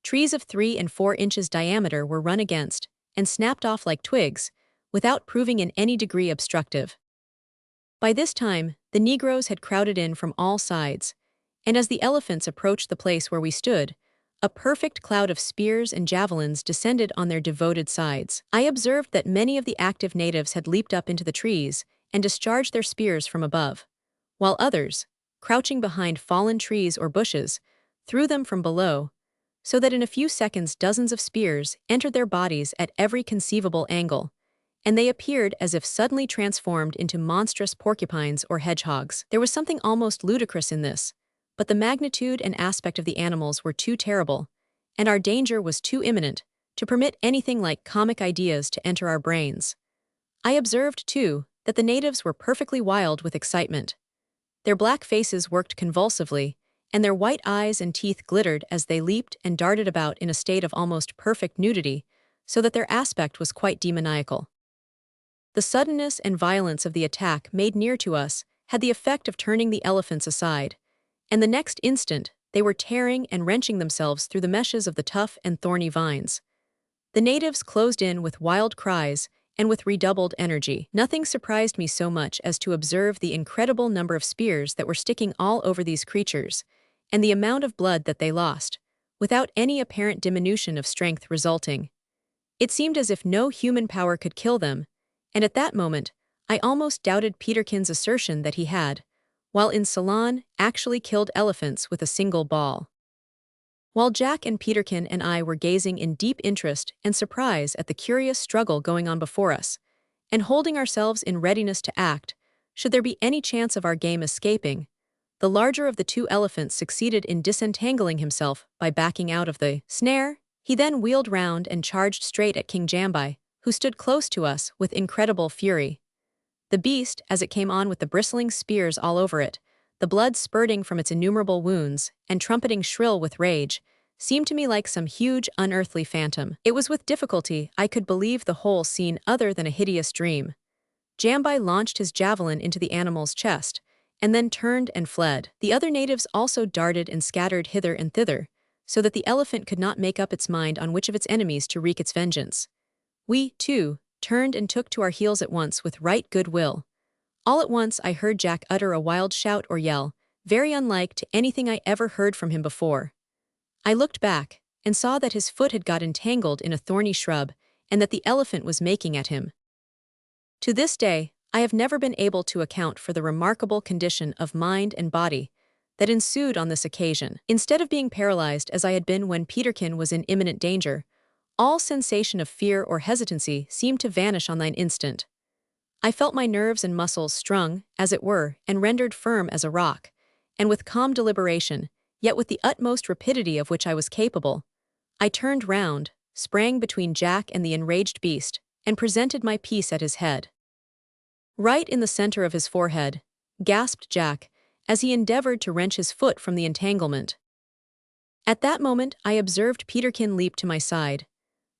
Trees of 3 and 4 inches diameter were run against, and snapped off like twigs, without proving in any degree obstructive. By this time, the Negroes had crowded in from all sides, and as the elephants approached the place where we stood, a perfect cloud of spears and javelins descended on their devoted sides. I observed that many of the active natives had leaped up into the trees and discharged their spears from above, while others, crouching behind fallen trees or bushes, threw them from below, so that in a few seconds dozens of spears entered their bodies at every conceivable angle, and they appeared as if suddenly transformed into monstrous porcupines or hedgehogs. There was something almost ludicrous in this, but the magnitude and aspect of the animals were too terrible, and our danger was too imminent, to permit anything like comic ideas to enter our brains. I observed, too, that the natives were perfectly wild with excitement. Their black faces worked convulsively, and their white eyes and teeth glittered as they leaped and darted about in a state of almost perfect nudity, so that their aspect was quite demoniacal. The suddenness and violence of the attack made near to us had the effect of turning the elephants aside, and the next instant they were tearing and wrenching themselves through the meshes of the tough and thorny vines. The natives closed in with wild cries and with redoubled energy. Nothing surprised me so much as to observe the incredible number of spears that were sticking all over these creatures, and the amount of blood that they lost, without any apparent diminution of strength resulting. It seemed as if no human power could kill them, and at that moment, I almost doubted Peterkin's assertion that he had, while in Ceylon, actually killed elephants with a single ball. While Jack and Peterkin and I were gazing in deep interest and surprise at the curious struggle going on before us, and holding ourselves in readiness to act, should there be any chance of our game escaping, the larger of the two elephants succeeded in disentangling himself by backing out of the snare. He then wheeled round and charged straight at King Jambai, who stood close to us with incredible fury. The beast, as it came on with the bristling spears all over it, the blood spurting from its innumerable wounds, and trumpeting shrill with rage, seemed to me like some huge, unearthly phantom. It was with difficulty I could believe the whole scene other than a hideous dream. Jambai launched his javelin into the animal's chest, and then turned and fled. The other natives also darted and scattered hither and thither, so that the elephant could not make up its mind on which of its enemies to wreak its vengeance. We, too, turned and took to our heels at once with right good will. All at once I heard Jack utter a wild shout or yell, very unlike to anything I ever heard from him before. I looked back, and saw that his foot had got entangled in a thorny shrub, and that the elephant was making at him. To this day, I have never been able to account for the remarkable condition of mind and body that ensued on this occasion. Instead of being paralyzed as I had been when Peterkin was in imminent danger, all sensation of fear or hesitancy seemed to vanish on thine instant. I felt my nerves and muscles strung, as it were, and rendered firm as a rock, and with calm deliberation, yet with the utmost rapidity of which I was capable, I turned round, sprang between Jack and the enraged beast, and presented my piece at his head. Right in the center of his forehead, gasped Jack, as he endeavored to wrench his foot from the entanglement. At that moment I observed Peterkin leap to my side.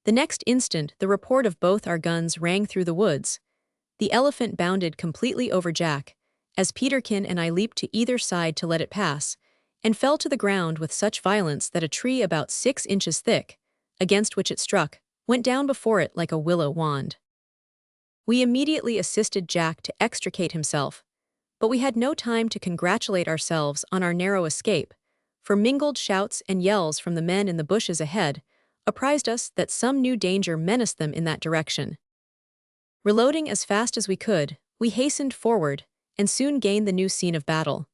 The next instant the report of both our guns rang through the woods. The elephant bounded completely over Jack, as Peterkin and I leaped to either side to let it pass, and fell to the ground with such violence that a tree about 6 inches thick, against which it struck, went down before it like a willow wand. We immediately assisted Jack to extricate himself, but we had no time to congratulate ourselves on our narrow escape, for mingled shouts and yells from the men in the bushes ahead apprised us that some new danger menaced them in that direction. Reloading as fast as we could, we hastened forward, and soon gained the new scene of battle.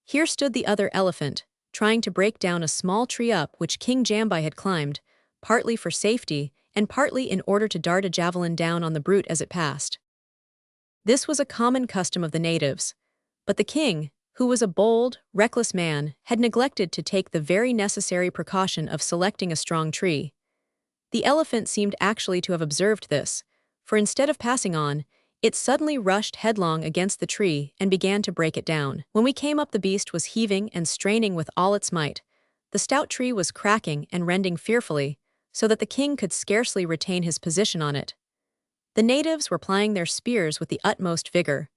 Here stood the other elephant, trying to break down a small tree up which King Jambai had climbed, partly for safety, and partly in order to dart a javelin down on the brute as it passed. This was a common custom of the natives, but the king, who was a bold, reckless man, had neglected to take the very necessary precaution of selecting a strong tree. The elephant seemed actually to have observed this, for instead of passing on, it suddenly rushed headlong against the tree and began to break it down. When we came up, the beast was heaving and straining with all its might. The stout tree was cracking and rending fearfully, so that the king could scarcely retain his position on it. The natives were plying their spears with the utmost vigor,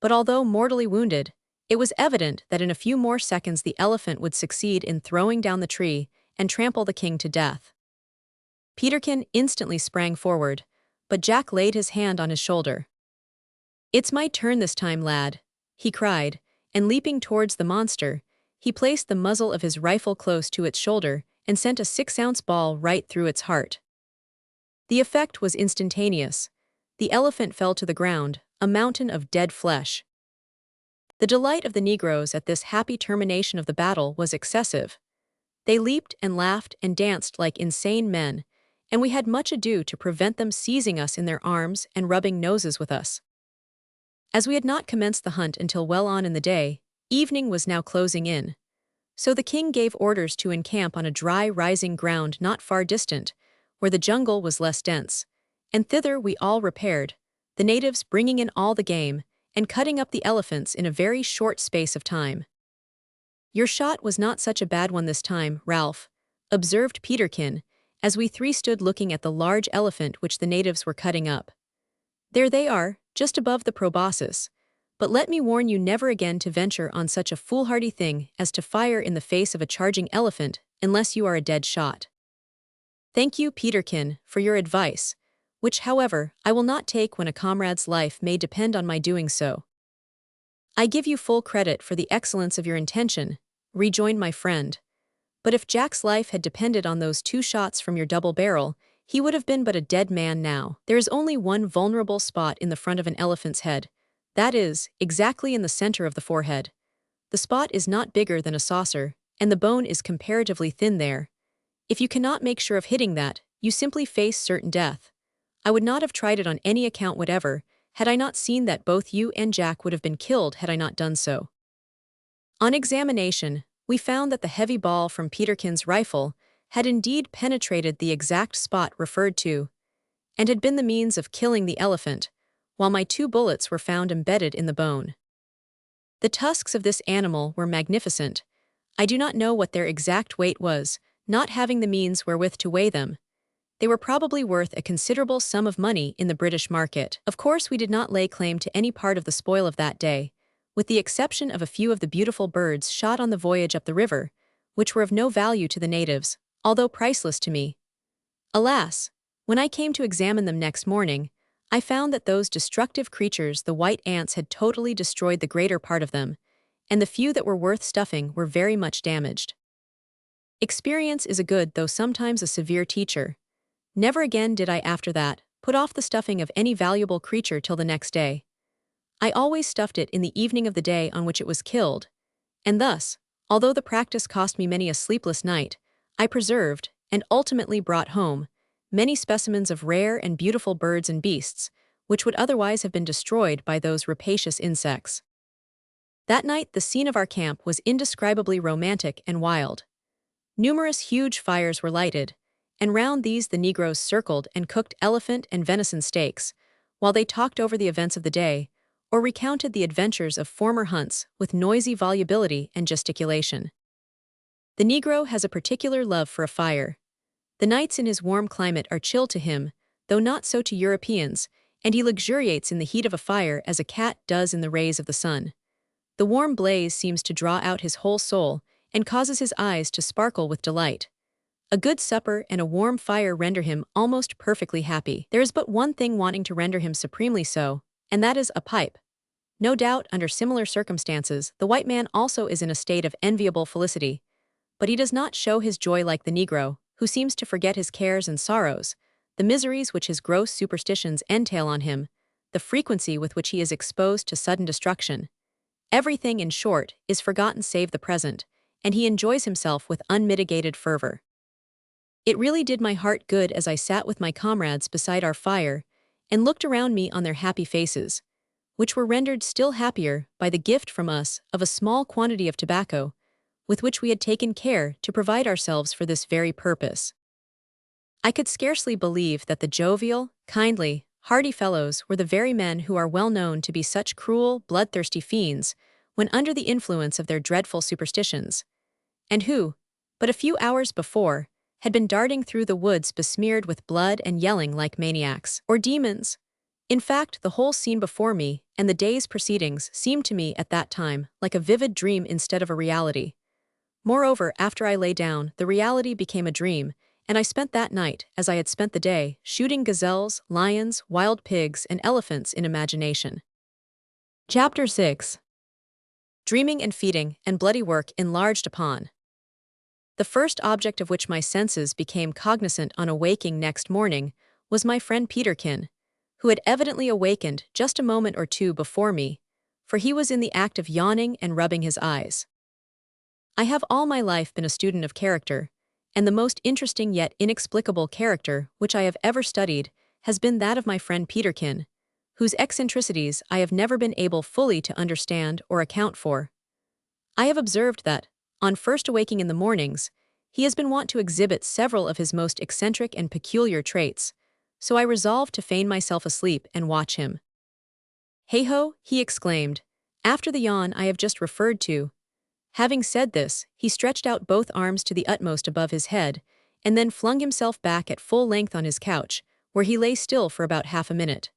but although mortally wounded, it was evident that in a few more seconds the elephant would succeed in throwing down the tree and trample the king to death. Peterkin instantly sprang forward, but Jack laid his hand on his shoulder. "It's my turn this time, lad," he cried, and leaping towards the monster, he placed the muzzle of his rifle close to its shoulder and sent a 6-ounce ball right through its heart. The effect was instantaneous. The elephant fell to the ground, a mountain of dead flesh. The delight of the Negroes at this happy termination of the battle was excessive. They leaped and laughed and danced like insane men, and we had much ado to prevent them seizing us in their arms and rubbing noses with us. As we had not commenced the hunt until well on in the day, evening was now closing in. So the king gave orders to encamp on a dry rising ground not far distant, where the jungle was less dense, and thither we all repaired, the natives bringing in all the game, and cutting up the elephants in a very short space of time. "Your shot was not such a bad one this time, Ralph," observed Peterkin, as we three stood looking at the large elephant which the natives were cutting up. "There they are, just above the proboscis. But let me warn you never again to venture on such a foolhardy thing as to fire in the face of a charging elephant unless you are a dead shot. Thank you, Peterkin, for your advice, which, however, I will not take when a comrade's life may depend on my doing so." "I give you full credit for the excellence of your intention," rejoined my friend. "But if Jack's life had depended on those 2 shots from your double barrel, he would have been but a dead man now. There is only one vulnerable spot in the front of an elephant's head. That is, exactly in the center of the forehead. The spot is not bigger than a saucer, and the bone is comparatively thin there. If you cannot make sure of hitting that, you simply face certain death. I would not have tried it on any account whatever, had I not seen that both you and Jack would have been killed had I not done so. On examination, we found that the heavy ball from Peterkin's rifle had indeed penetrated the exact spot referred to, and had been the means of killing the elephant, while my 2 bullets were found embedded in the bone. The tusks of this animal were magnificent. I do not know what their exact weight was, not having the means wherewith to weigh them. They were probably worth a considerable sum of money in the British market. Of course, we did not lay claim to any part of the spoil of that day, with the exception of a few of the beautiful birds shot on the voyage up the river, which were of no value to the natives, although priceless to me. Alas, when I came to examine them next morning, I found that those destructive creatures, the white ants, had totally destroyed the greater part of them, and the few that were worth stuffing were very much damaged. Experience is a good though sometimes a severe teacher. Never again did I after that put off the stuffing of any valuable creature till the next day. I always stuffed it in the evening of the day on which it was killed, and thus, although the practice cost me many a sleepless night, I preserved, and ultimately brought home, many specimens of rare and beautiful birds and beasts, which would otherwise have been destroyed by those rapacious insects. That night the scene of our camp was indescribably romantic and wild. Numerous huge fires were lighted, and round these the Negroes circled and cooked elephant and venison steaks, while they talked over the events of the day, or recounted the adventures of former hunts with noisy volubility and gesticulation. The Negro has a particular love for a fire. The nights in his warm climate are chill to him, though not so to Europeans, and he luxuriates in the heat of a fire as a cat does in the rays of the sun. The warm blaze seems to draw out his whole soul, and causes his eyes to sparkle with delight. A good supper and a warm fire render him almost perfectly happy. There is but one thing wanting to render him supremely so, and that is a pipe. No doubt, under similar circumstances, the white man also is in a state of enviable felicity, but he does not show his joy like the Negro, who seems to forget his cares and sorrows, the miseries which his gross superstitions entail on him, the frequency with which he is exposed to sudden destruction. Everything, in short, is forgotten save the present, and he enjoys himself with unmitigated fervor. It really did my heart good as I sat with my comrades beside our fire and looked around me on their happy faces, which were rendered still happier by the gift from us of a small quantity of tobacco, with which we had taken care to provide ourselves for this very purpose. I could scarcely believe that the jovial, kindly, hearty fellows were the very men who are well known to be such cruel, bloodthirsty fiends when under the influence of their dreadful superstitions, and who, but a few hours before, had been darting through the woods besmeared with blood and yelling like maniacs or demons. In fact, the whole scene before me and the day's proceedings seemed to me at that time like a vivid dream instead of a reality. Moreover, after I lay down, the reality became a dream, and I spent that night, as I had spent the day, shooting gazelles, lions, wild pigs, and elephants in imagination. Chapter 6. Dreaming and feeding, and bloody work enlarged upon. The first object of which my senses became cognizant on awaking next morning was my friend Peterkin, who had evidently awakened just a moment or two before me, for he was in the act of yawning and rubbing his eyes. I have all my life been a student of character, and the most interesting yet inexplicable character which I have ever studied has been that of my friend Peterkin, whose eccentricities I have never been able fully to understand or account for. I have observed that, on first awaking in the mornings, he has been wont to exhibit several of his most eccentric and peculiar traits, so I resolved to feign myself asleep and watch him. "Hey-ho," he exclaimed, after the yawn I have just referred to. Having said this, he stretched out both arms to the utmost above his head, and then flung himself back at full length on his couch, where he lay still for about half a minute.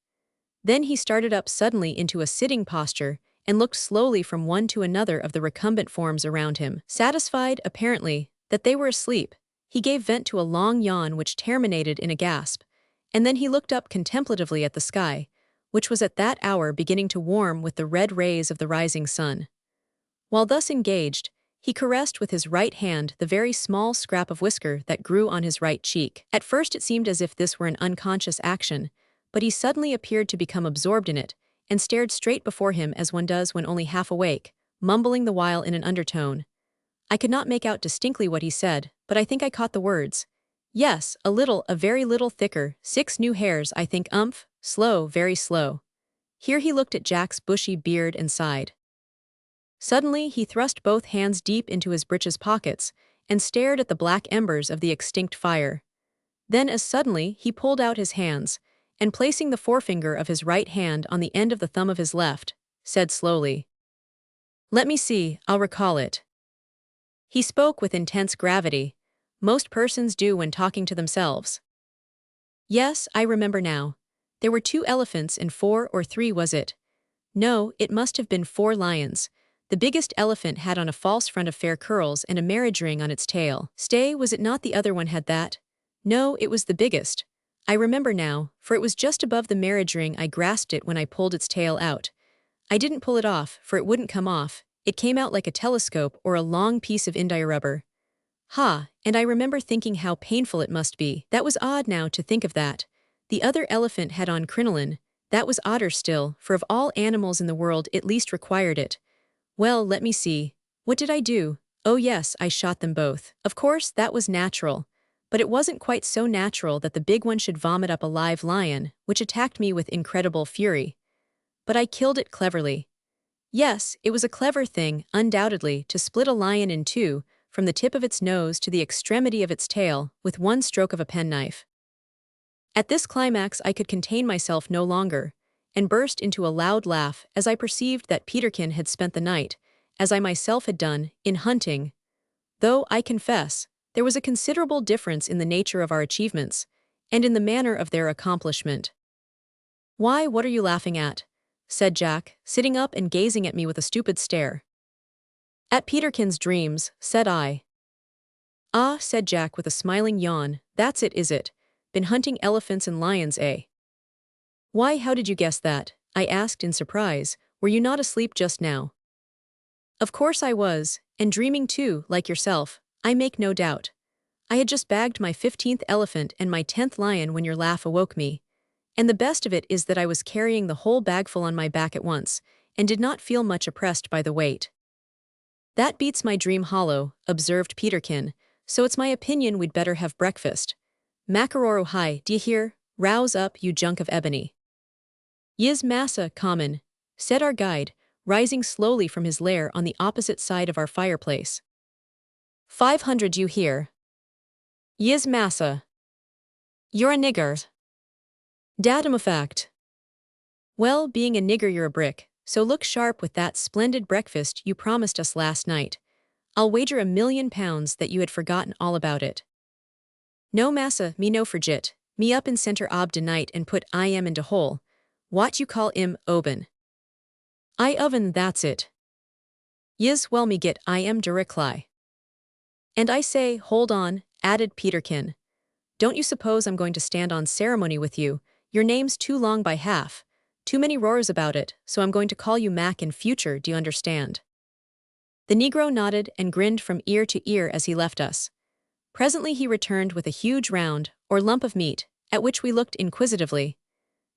Then he started up suddenly into a sitting posture, and looked slowly from one to another of the recumbent forms around him. Satisfied, apparently, that they were asleep, he gave vent to a long yawn which terminated in a gasp, and then he looked up contemplatively at the sky, which was at that hour beginning to warm with the red rays of the rising sun. While thus engaged, He caressed with his right hand the very small scrap of whisker that grew on his right cheek. At first it seemed as if this were an unconscious action, but he suddenly appeared to become absorbed in it, and stared straight before him as one does when only half awake, mumbling the while in an undertone. I could not make out distinctly what he said, but I think I caught the words. Yes, a very little thicker, 6 new hairs, I think, slow, very slow. Here he looked at Jack's bushy beard and sighed. Suddenly he thrust both hands deep into his breeches pockets and stared at the black embers of the extinct fire. Then as suddenly he pulled out his hands, and placing the forefinger of his right hand on the end of the thumb of his left, said slowly, "Let me see, I'll recall it." He spoke with intense gravity. Most persons do when talking to themselves. "Yes, I remember now. There were 2 elephants and 4 or 3, was it? No, it must have been 4 lions. The biggest elephant had on a false front of fair curls and a marriage ring on its tail. Stay, was it not the other one had that? No, it was the biggest. I remember now, for it was just above the marriage ring. I grasped it when I pulled its tail out. I didn't pull it off, for it wouldn't come off. It came out like a telescope or a long piece of india rubber. Ha, and I remember thinking how painful it must be. That was odd now to think of that. The other elephant had on crinoline. That was odder still, for of all animals in the world it least required it. Well, let me see. What did I do? Oh yes, I shot them both. Of course, that was natural. But it wasn't quite so natural that the big one should vomit up a live lion, which attacked me with incredible fury. But I killed it cleverly. Yes, it was a clever thing, undoubtedly, to split a lion in 2, from the tip of its nose to the extremity of its tail, with 1 stroke of a penknife. At this climax I could contain myself no longer, and burst into a loud laugh as I perceived that Peterkin had spent the night, as I myself had done, in hunting. Though, I confess, there was a considerable difference in the nature of our achievements, and in the manner of their accomplishment. "Why, what are you laughing at?" said Jack, sitting up and gazing at me with a stupid stare. "At Peterkin's dreams," said I. "Ah," said Jack with a smiling yawn, "that's it, is it? Been hunting elephants and lions, eh?" "Why, how did you guess that?" I asked in surprise. "Were you not asleep just now?" "Of course I was, and dreaming too, like yourself, I make no doubt. I had just bagged my 15th elephant and my 10th lion when your laugh awoke me. And the best of it is that I was carrying the whole bagful on my back at once, and did not feel much oppressed by the weight." "That beats my dream hollow," observed Peterkin, "so it's my opinion we'd better have breakfast. Makaroro hi, d'ye hear? Rouse up, you junk of ebony." "Yis massa, common," said our guide, rising slowly from his lair on the opposite side of our fireplace. 500, you hear? "Yis massa." "You're a nigger." "Datum a fact." "Well, being a nigger you're a brick, so look sharp with that splendid breakfast you promised us last night. I'll wager £1,000,000 that you had forgotten all about it." "No massa, me no forgit. Me up in center ob de night and put I am into hole. What you call im oben." "I oven, that's it." "Yis, well me get I am de recly." "And I say, hold on," added Peterkin. "Don't you suppose I'm going to stand on ceremony with you? Your name's too long by half. Too many roars about it, so I'm going to call you Mac in future, do you understand?" The Negro nodded and grinned from ear to ear as he left us. Presently he returned with a huge round, or lump of meat, at which we looked inquisitively.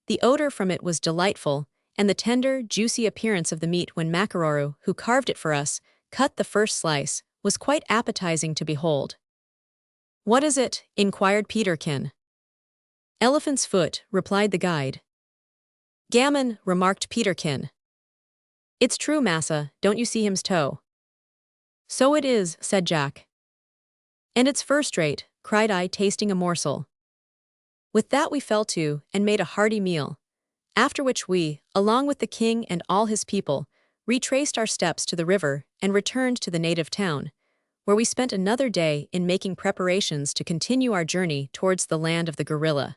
The odor from it was delightful, and the tender, juicy appearance of the meat when Makaroro, who carved it for us, cut the first slice, was quite appetizing to behold. "What is it?" inquired Peterkin. "Elephant's foot," replied the guide. "Gammon," remarked Peterkin. "It's true, massa, don't you see him's toe?" "So it is," said Jack. "And it's first-rate," cried I, tasting a morsel. With that we fell to, and made a hearty meal. After which we, along with the king and all his people, retraced our steps to the river and returned to the native town, where we spent another day in making preparations to continue our journey towards the land of the gorilla.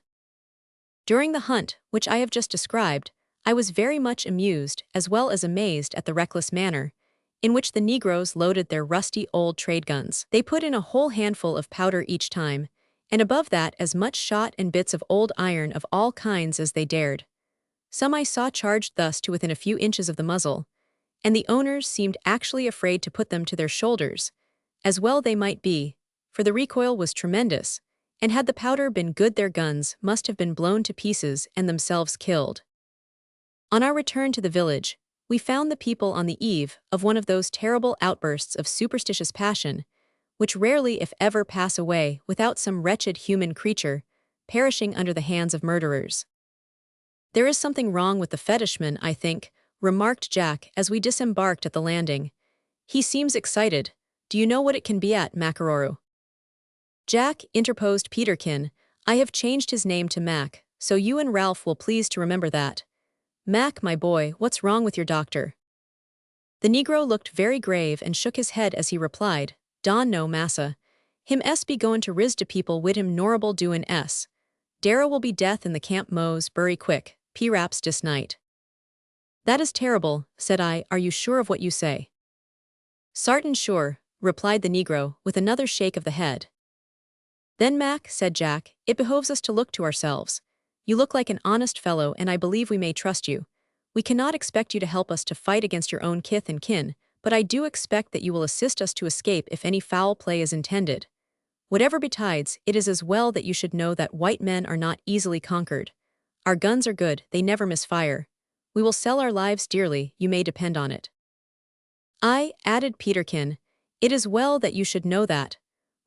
During the hunt, which I have just described, I was very much amused as well as amazed at the reckless manner in which the Negroes loaded their rusty old trade guns. They put in a whole handful of powder each time, and above that as much shot and bits of old iron of all kinds as they dared. Some I saw charged thus to within a few inches of the muzzle, and the owners seemed actually afraid to put them to their shoulders. As well they might be, for the recoil was tremendous, and had the powder been good their guns must have been blown to pieces and themselves killed. On our return to the village, we found the people on the eve of one of those terrible outbursts of superstitious passion, which rarely if ever pass away without some wretched human creature perishing under the hands of murderers. "There is something wrong with the fetishman, I think," remarked Jack as we disembarked at the landing. "He seems excited. Do you know what it can be at, Macaroru?" "Jack," interposed Peterkin, "I have changed his name to Mac, so you and Ralph will please to remember that. Mac, my boy, what's wrong with your doctor?" The Negro looked very grave and shook his head as he replied, "Don no, massa. Him s be goin' to riz de people wid him norable doin' s. Dara will be death in the camp Mose, bury quick, p-raps dis night." "That is terrible," said I. "Are you sure of what you say?" "Sartin sure," replied the Negro, with another shake of the head. "Then, Mac," said Jack, "it behoves us to look to ourselves. You look like an honest fellow, and I believe we may trust you. We cannot expect you to help us to fight against your own kith and kin, but I do expect that you will assist us to escape if any foul play is intended. Whatever betides, it is as well that you should know that white men are not easily conquered. Our guns are good, they never misfire. We will sell our lives dearly, you may depend on it." "Aye," added Peterkin, "it is well that you should know that.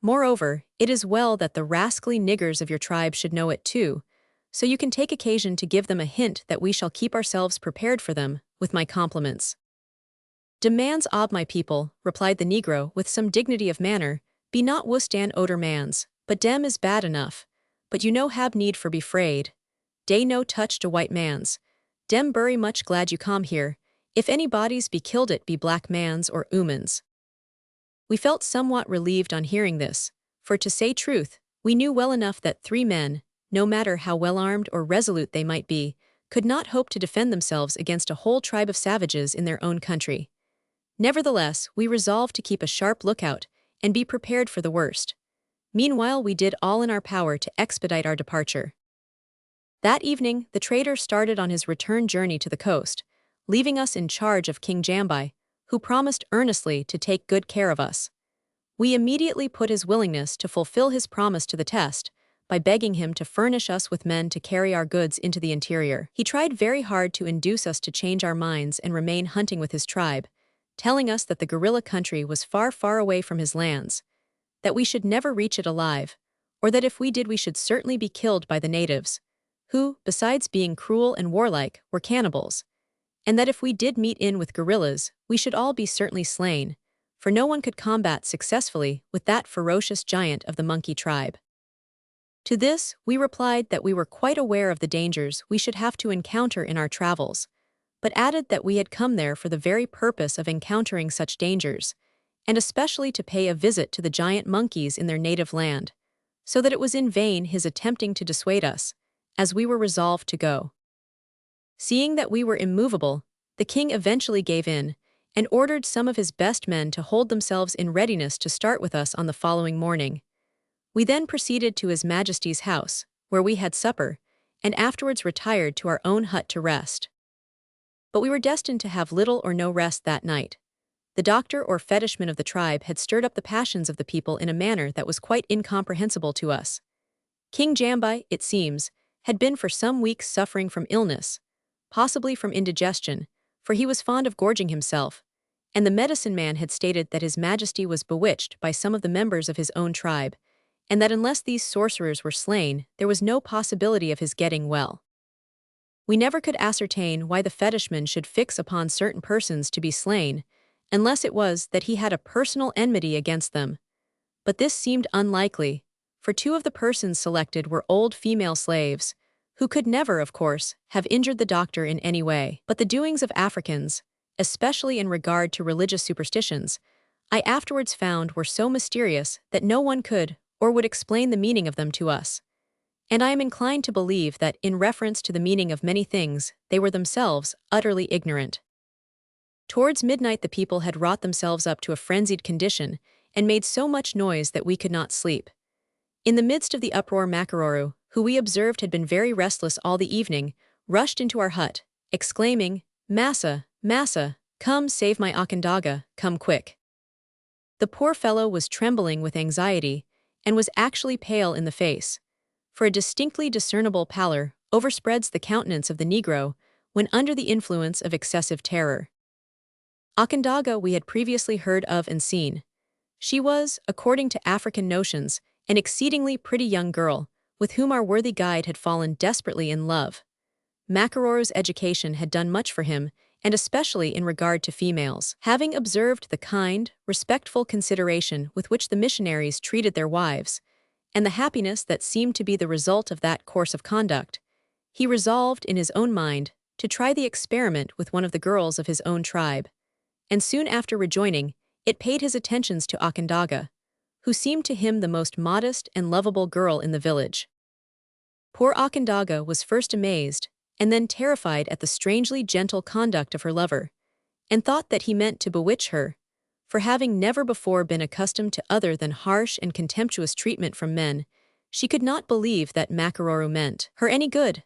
Moreover, it is well that the rascally niggers of your tribe should know it too, so you can take occasion to give them a hint that we shall keep ourselves prepared for them, with my compliments." "Demands ob my people," replied the Negro with some dignity of manner, "be not wustan oder mans, but dem is bad enough. But you no hab need for be fraid. Dey no touch de white mans. Dem bury much glad you come here. If any bodies be killed it be black mans or umans." We felt somewhat relieved on hearing this, for to say truth, we knew well enough that 3 men, no matter how well armed or resolute they might be, could not hope to defend themselves against a whole tribe of savages in their own country. Nevertheless, we resolved to keep a sharp lookout and be prepared for the worst. Meanwhile, we did all in our power to expedite our departure. That evening, the trader started on his return journey to the coast, leaving us in charge of King Jambai, who promised earnestly to take good care of us. We immediately put his willingness to fulfill his promise to the test by begging him to furnish us with men to carry our goods into the interior. He tried very hard to induce us to change our minds and remain hunting with his tribe, telling us that the guerrilla country was far, far away from his lands, that we should never reach it alive, or that if we did we should certainly be killed by the natives, who, besides being cruel and warlike, were cannibals, and that if we did meet in with guerrillas, we should all be certainly slain, for no one could combat successfully with that ferocious giant of the monkey tribe. To this, we replied that we were quite aware of the dangers we should have to encounter in our travels, but added that we had come there for the very purpose of encountering such dangers, and especially to pay a visit to the giant monkeys in their native land, so that it was in vain his attempting to dissuade us, as we were resolved to go. Seeing that we were immovable, the king eventually gave in, and ordered some of his best men to hold themselves in readiness to start with us on the following morning. We then proceeded to His Majesty's house, where we had supper, and afterwards retired to our own hut to rest. But we were destined to have little or no rest that night. The doctor or fetishman of the tribe had stirred up the passions of the people in a manner that was quite incomprehensible to us. King Jambai, it seems, had been for some weeks suffering from illness, possibly from indigestion, for he was fond of gorging himself, and the medicine man had stated that His Majesty was bewitched by some of the members of his own tribe, and that unless these sorcerers were slain, there was no possibility of his getting well. We never could ascertain why the fetishman should fix upon certain persons to be slain, unless it was that he had a personal enmity against them. But this seemed unlikely, for 2 of the persons selected were old female slaves, who could never, of course, have injured the doctor in any way. But the doings of Africans, especially in regard to religious superstitions, I afterwards found were so mysterious that no one could or would explain the meaning of them to us. And I am inclined to believe that, in reference to the meaning of many things, they were themselves utterly ignorant. Towards midnight the people had wrought themselves up to a frenzied condition, and made so much noise that we could not sleep. In the midst of the uproar Macaroru, who we observed had been very restless all the evening, rushed into our hut, exclaiming, "Massa, massa, "Come save my Akandaga, come quick." The poor fellow was trembling with anxiety and was actually pale in the face, for a distinctly discernible pallor overspreads the countenance of the Negro when under the influence of excessive terror. Akandaga we had previously heard of and seen. She was, according to African notions, an exceedingly pretty young girl, with whom our worthy guide had fallen desperately in love. Makaroro's education had done much for him, and especially in regard to females. Having observed the kind, respectful consideration with which the missionaries treated their wives, and the happiness that seemed to be the result of that course of conduct, he resolved in his own mind to try the experiment with one of the girls of his own tribe, and soon after rejoining, it paid his attentions to Akandaga, who seemed to him the most modest and lovable girl in the village. Poor Akandaga was first amazed, and then terrified at the strangely gentle conduct of her lover, and thought that he meant to bewitch her, for having never before been accustomed to other than harsh and contemptuous treatment from men, she could not believe that Makaroro meant her any good.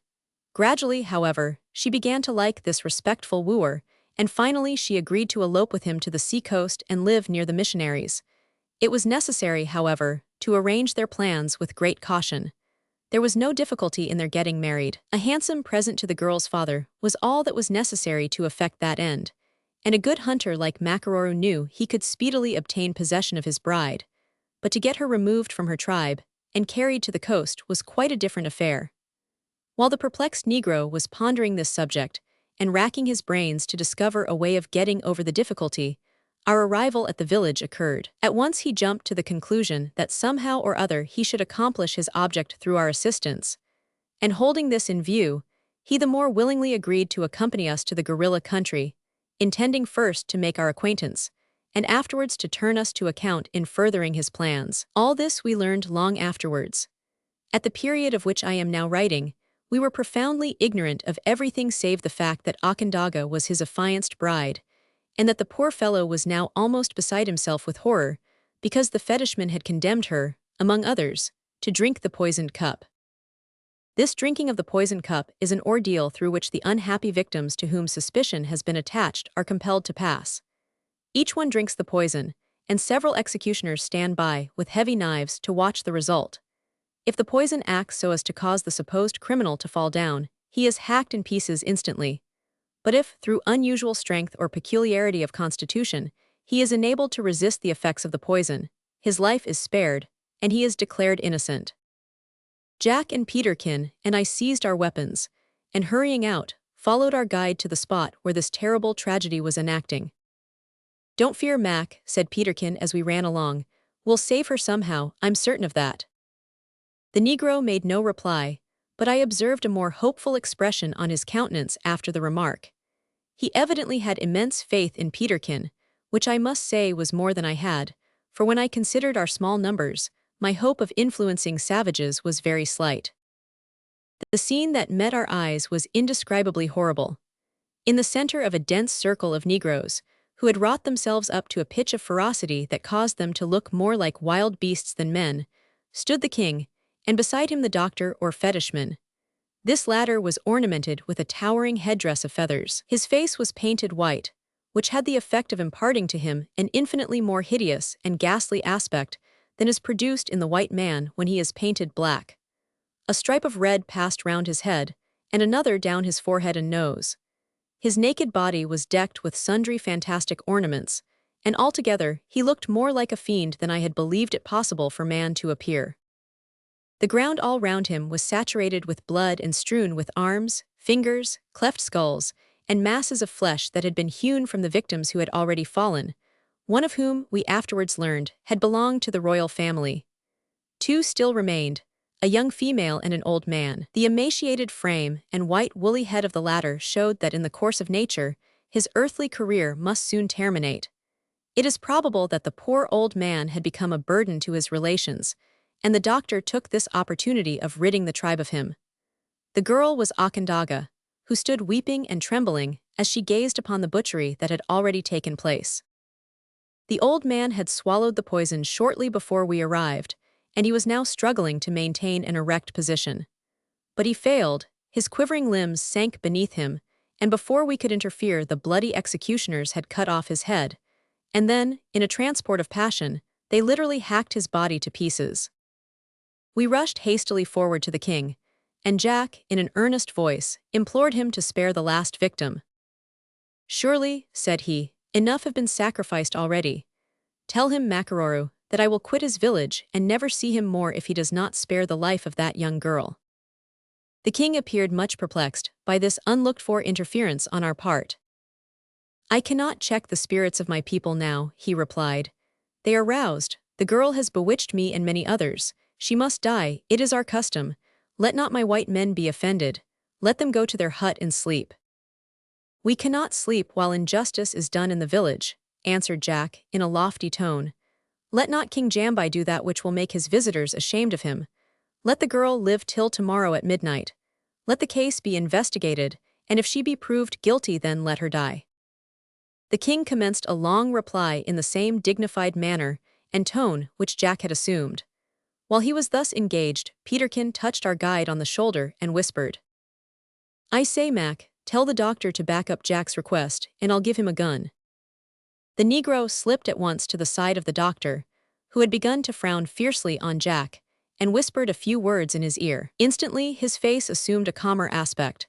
Gradually, however, she began to like this respectful wooer, and finally she agreed to elope with him to the sea-coast and live near the missionaries. It was necessary, however, to arrange their plans with great caution. There was no difficulty in their getting married. A handsome present to the girl's father was all that was necessary to effect that end, and a good hunter like Makaroro knew he could speedily obtain possession of his bride, but to get her removed from her tribe and carried to the coast was quite a different affair. While the perplexed Negro was pondering this subject and racking his brains to discover a way of getting over the difficulty, our arrival at the village occurred. At once he jumped to the conclusion that somehow or other he should accomplish his object through our assistance, and holding this in view, he the more willingly agreed to accompany us to the guerrilla country, intending first to make our acquaintance, and afterwards to turn us to account in furthering his plans. All this we learned long afterwards. At the period of which I am now writing, we were profoundly ignorant of everything save the fact that Akandaga was his affianced bride, and that the poor fellow was now almost beside himself with horror, because the fetishman had condemned her, among others, to drink the poisoned cup. This drinking of the poisoned cup is an ordeal through which the unhappy victims to whom suspicion has been attached are compelled to pass. Each one drinks the poison, and several executioners stand by with heavy knives to watch the result. If the poison acts so as to cause the supposed criminal to fall down, he is hacked in pieces instantly. But if, through unusual strength or peculiarity of constitution, he is enabled to resist the effects of the poison, his life is spared, and he is declared innocent. Jack and Peterkin and I seized our weapons, and hurrying out, followed our guide to the spot where this terrible tragedy was enacting. "Don't fear, Mac," said Peterkin as we ran along. "We'll save her somehow, I'm certain of that." The Negro made no reply, but I observed a more hopeful expression on his countenance after the remark. He evidently had immense faith in Peterkin, which I must say was more than I had, for when I considered our small numbers, my hope of influencing savages was very slight. The scene that met our eyes was indescribably horrible. In the center of a dense circle of Negroes, who had wrought themselves up to a pitch of ferocity that caused them to look more like wild beasts than men, stood the king, and beside him the doctor or fetishman. This latter was ornamented with a towering headdress of feathers. His face was painted white, which had the effect of imparting to him an infinitely more hideous and ghastly aspect than is produced in the white man when he is painted black. A stripe of red passed round his head, and another down his forehead and nose. His naked body was decked with sundry fantastic ornaments, and altogether he looked more like a fiend than I had believed it possible for man to appear. The ground all round him was saturated with blood and strewn with arms, fingers, cleft skulls, and masses of flesh that had been hewn from the victims who had already fallen, one of whom, we afterwards learned, had belonged to the royal family. Two still remained, a young female and an old man. The emaciated frame and white woolly head of the latter showed that in the course of nature, his earthly career must soon terminate. It is probable that the poor old man had become a burden to his relations, and the doctor took this opportunity of ridding the tribe of him. The girl was Akandaga, who stood weeping and trembling as she gazed upon the butchery that had already taken place. The old man had swallowed the poison shortly before we arrived, and he was now struggling to maintain an erect position. But he failed, his quivering limbs sank beneath him, and before we could interfere, the bloody executioners had cut off his head, and then, in a transport of passion, they literally hacked his body to pieces. We rushed hastily forward to the king, and Jack, in an earnest voice, implored him to spare the last victim. "Surely," said he, "enough have been sacrificed already. Tell him, Makaroru, that I will quit his village and never see him more if he does not spare the life of that young girl." The king appeared much perplexed by this unlooked-for interference on our part. "I cannot check the spirits of my people now," he replied. "They are roused. The girl has bewitched me and many others. She must die. It is our custom. Let not my white men be offended. Let them go to their hut and sleep." "We cannot sleep while injustice is done in the village," answered Jack, in a lofty tone. "Let not King Jambai do that which will make his visitors ashamed of him. Let the girl live till tomorrow at midnight. Let the case be investigated, and if she be proved guilty, then let her die." The king commenced a long reply in the same dignified manner and tone which Jack had assumed. While he was thus engaged, Peterkin touched our guide on the shoulder and whispered, "I say, Mac, tell the doctor to back up Jack's request, and I'll give him a gun." The Negro slipped at once to the side of the doctor, who had begun to frown fiercely on Jack, and whispered a few words in his ear. Instantly his face assumed a calmer aspect,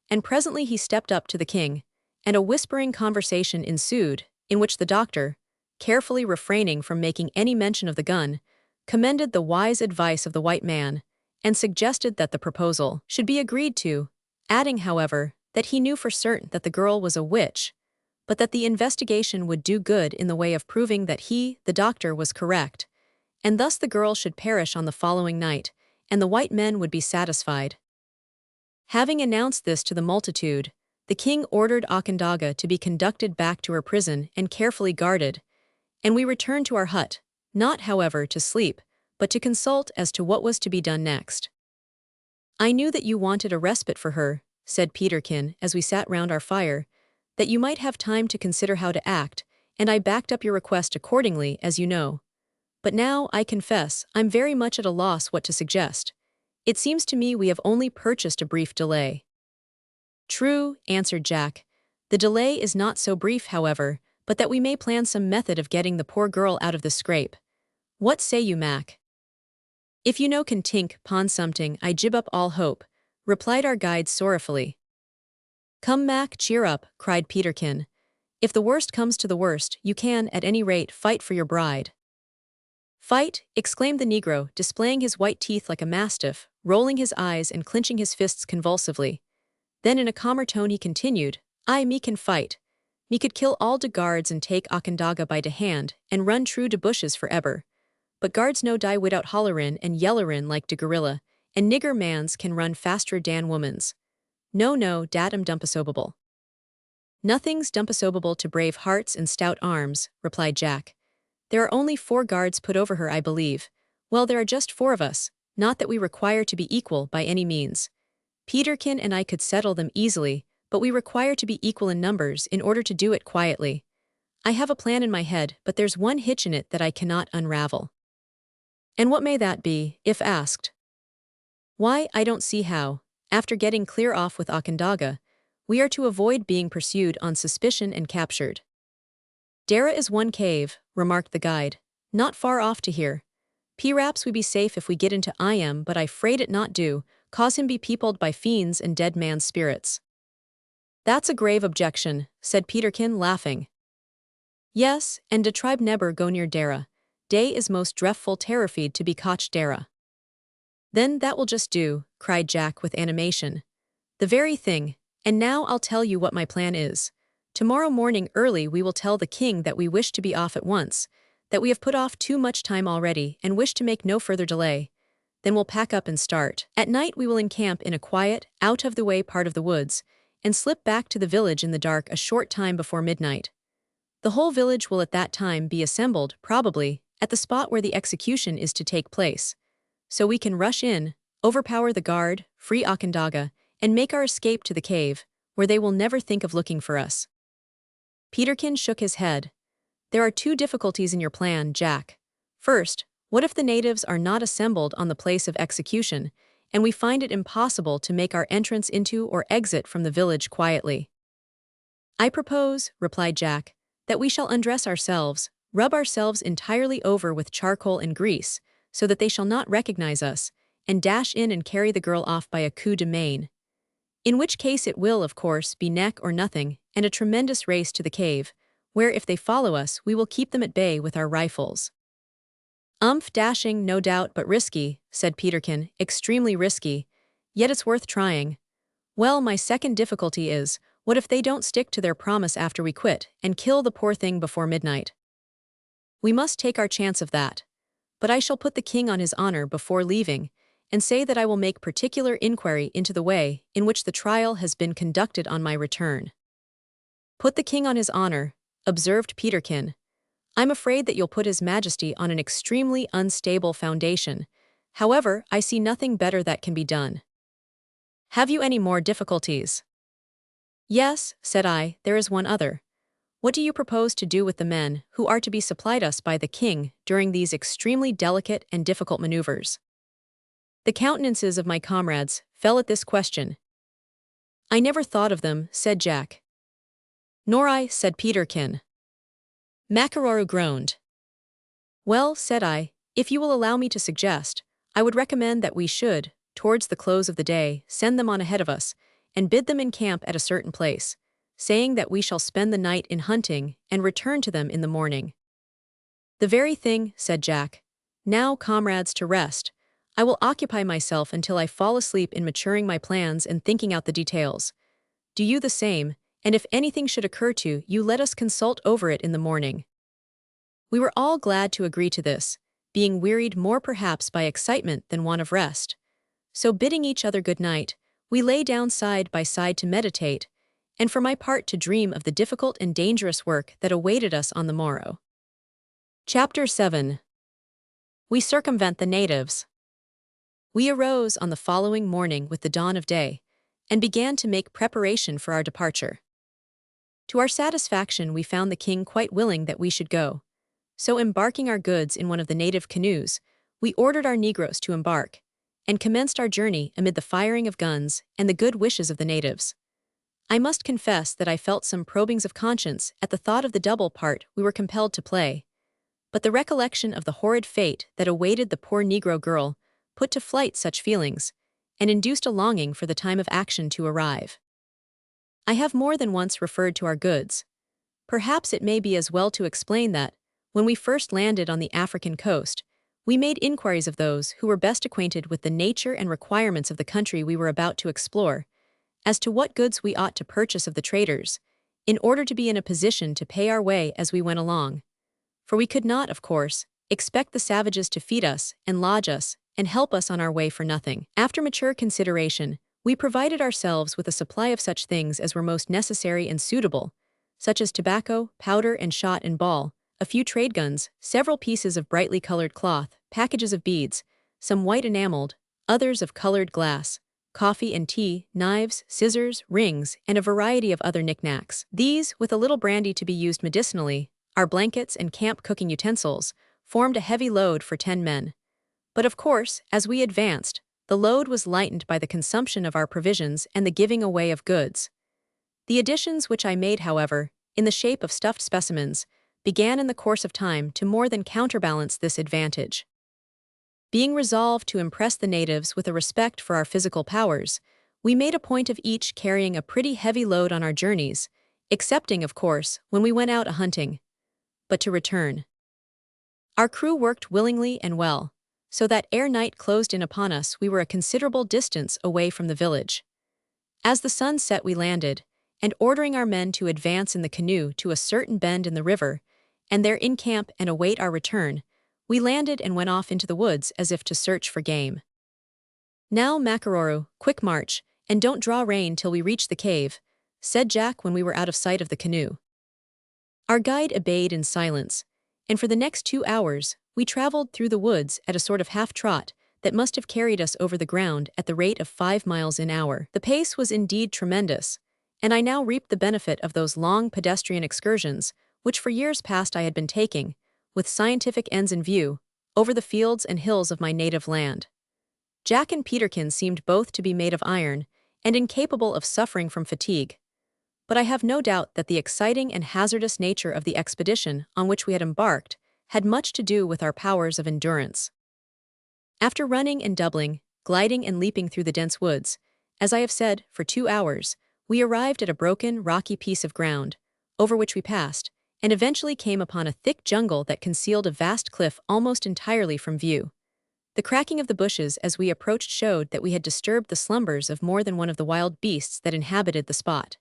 and presently he stepped up to the king, and a whispering conversation ensued, in which the doctor, carefully refraining from making any mention of the gun, commended the wise advice of the white man, and suggested that the proposal should be agreed to, adding, however, that he knew for certain that the girl was a witch, but that the investigation would do good in the way of proving that he, the doctor, was correct, and thus the girl should perish on the following night, and the white men would be satisfied. Having announced this to the multitude, the king ordered Akandaga to be conducted back to her prison and carefully guarded, and we returned to our hut, not, however, to sleep, but to consult as to what was to be done next. "I knew that you wanted a respite for her," said Peterkin as we sat round our fire, "that you might have time to consider how to act, and I backed up your request accordingly, as you know. But now, I confess, I'm very much at a loss what to suggest. It seems to me we have only purchased a brief delay." "True," answered Jack. "The delay is not so brief, however, but that we may plan some method of getting the poor girl out of the scrape. What say you, Mac?" "If you no can tink pon something, I gib up all hope," replied our guide sorrowfully. "Come, Mac, cheer up," cried Peterkin. "If the worst comes to the worst, you can, at any rate, fight for your bride." "Fight!" exclaimed the Negro, displaying his white teeth like a mastiff, rolling his eyes and clenching his fists convulsively. Then in a calmer tone he continued, me can fight. Me could kill all de guards and take Akandaga by de hand, and run true de bushes for eber. But guards no die widout hollerin and yellerin like de gorilla, and nigger mans can run faster dan womans. No, dat dumpasobable." "Nothing's dumpasobable to brave hearts and stout arms," replied Jack. "There are only 4 guards put over her, I believe. Well, there are just 4 of us, not that we require to be equal by any means. Peterkin and I could settle them easily, but we require to be equal in numbers in order to do it quietly. I have a plan in my head, but there's one hitch in it that I cannot unravel." "And what may that be, if asked?" "Why, I don't see how, after getting clear off with Akandaga, we are to avoid being pursued on suspicion and captured." "Dara is one cave," remarked the guide, "not far off to here. P'raps we be safe if we get into Im, but I 'fraid it not do, cause him be peopled by fiends and dead man's spirits." "That's a grave objection," said Peterkin, laughing. "Yes, and de tribe neber go near Dara. Day is most drefful terrified to be cotched Dara." "Then that will just do," cried Jack with animation. "The very thing, and now I'll tell you what my plan is. Tomorrow morning early we will tell the king that we wish to be off at once, that we have put off too much time already and wish to make no further delay. Then we'll pack up and start. At night we will encamp in a quiet, out-of-the-way part of the woods, and slip back to the village in the dark a short time before midnight. The whole village will at that time be assembled, probably, at the spot where the execution is to take place. So we can rush in, overpower the guard, free Akandaga, and make our escape to the cave, where they will never think of looking for us." Peterkin shook his head. "There are 2 difficulties in your plan, Jack. First, what if the natives are not assembled on the place of execution, and we find it impossible to make our entrance into or exit from the village quietly? I propose, replied Jack, that we shall undress ourselves, rub ourselves entirely over with charcoal and grease, so that they shall not recognize us, and dash in and carry the girl off by a coup de main. In which case it will, of course, be neck or nothing, and a tremendous race to the cave, where if they follow us we will keep them at bay with our rifles. Dashing, no doubt, but risky, said Peterkin, extremely risky, yet it's worth trying. Well, my second difficulty is, what if they don't stick to their promise after we quit, and kill the poor thing before midnight? We must take our chance of that. But I shall put the king on his honor before leaving, and say that I will make particular inquiry into the way in which the trial has been conducted on my return. Put the king on his honor, observed Peterkin. I'm afraid that you'll put his majesty on an extremely unstable foundation. However, I see nothing better that can be done. Have you any more difficulties? Yes, said I, there is one other. What do you propose to do with the men who are to be supplied us by the king during these extremely delicate and difficult maneuvers? The countenances of my comrades fell at this question. I never thought of them, said Jack. Nor I, said Peterkin. Macararu groaned. Well, said I, if you will allow me to suggest, I would recommend that we should, towards the close of the day, send them on ahead of us, and bid them encamp at a certain place, saying that we shall spend the night in hunting and return to them in the morning. The very thing, said Jack. Now, comrades, to rest. I will occupy myself until I fall asleep in maturing my plans and thinking out the details. Do you the same, and if anything should occur to you, let us consult over it in the morning. We were all glad to agree to this, being wearied more perhaps by excitement than want of rest. So bidding each other good night, we lay down side by side to meditate, and for my part to dream of the difficult and dangerous work that awaited us on the morrow. Chapter 7. We circumvent the natives. We arose on the following morning with the dawn of day, and began to make preparation for our departure. To our satisfaction we found the king quite willing that we should go. So embarking our goods in one of the native canoes, we ordered our negroes to embark, and commenced our journey amid the firing of guns and the good wishes of the natives. I must confess that I felt some probings of conscience at the thought of the double part we were compelled to play, but the recollection of the horrid fate that awaited the poor Negro girl put to flight such feelings, and induced a longing for the time of action to arrive. I have more than once referred to our goods. Perhaps it may be as well to explain that, when we first landed on the African coast, we made inquiries of those who were best acquainted with the nature and requirements of the country we were about to explore, as to what goods we ought to purchase of the traders, in order to be in a position to pay our way as we went along. For we could not, of course, expect the savages to feed us and lodge us and help us on our way for nothing. After mature consideration, we provided ourselves with a supply of such things as were most necessary and suitable, such as tobacco, powder and shot and ball, a few trade guns, several pieces of brightly colored cloth, packages of beads, some white enameled, others of colored glass, coffee and tea, knives, scissors, rings, and a variety of other knickknacks. These, with a little brandy to be used medicinally, our blankets and camp cooking utensils, formed a heavy load for 10 men. But of course, as we advanced, the load was lightened by the consumption of our provisions and the giving away of goods. The additions which I made, however, in the shape of stuffed specimens, began in the course of time to more than counterbalance this advantage. Being resolved to impress the natives with a respect for our physical powers, we made a point of each carrying a pretty heavy load on our journeys, excepting, of course, when we went out a-hunting. But to return. Our crew worked willingly and well, so that ere night closed in upon us we were a considerable distance away from the village. As the sun set we landed, and ordering our men to advance in the canoe to a certain bend in the river, and there encamp and await our return, we landed and went off into the woods as if to search for game. Now, Macararu, quick march, and don't draw rein till we reach the cave, said Jack when we were out of sight of the canoe. Our guide obeyed in silence, and for the next 2 hours, we traveled through the woods at a sort of half-trot that must have carried us over the ground at the rate of 5 miles an hour. The pace was indeed tremendous, and I now reaped the benefit of those long pedestrian excursions which for years past I had been taking, with scientific ends in view, over the fields and hills of my native land. Jack and Peterkin seemed both to be made of iron, and incapable of suffering from fatigue. but I have no doubt that the exciting and hazardous nature of the expedition on which we had embarked had much to do with our powers of endurance. After running and doubling, gliding and leaping through the dense woods, as I have said, for 2 hours, we arrived at a broken, rocky piece of ground, over which we passed, and eventually came upon a thick jungle that concealed a vast cliff almost entirely from view. The cracking of the bushes as we approached showed that we had disturbed the slumbers of more than one of the wild beasts that inhabited the spot.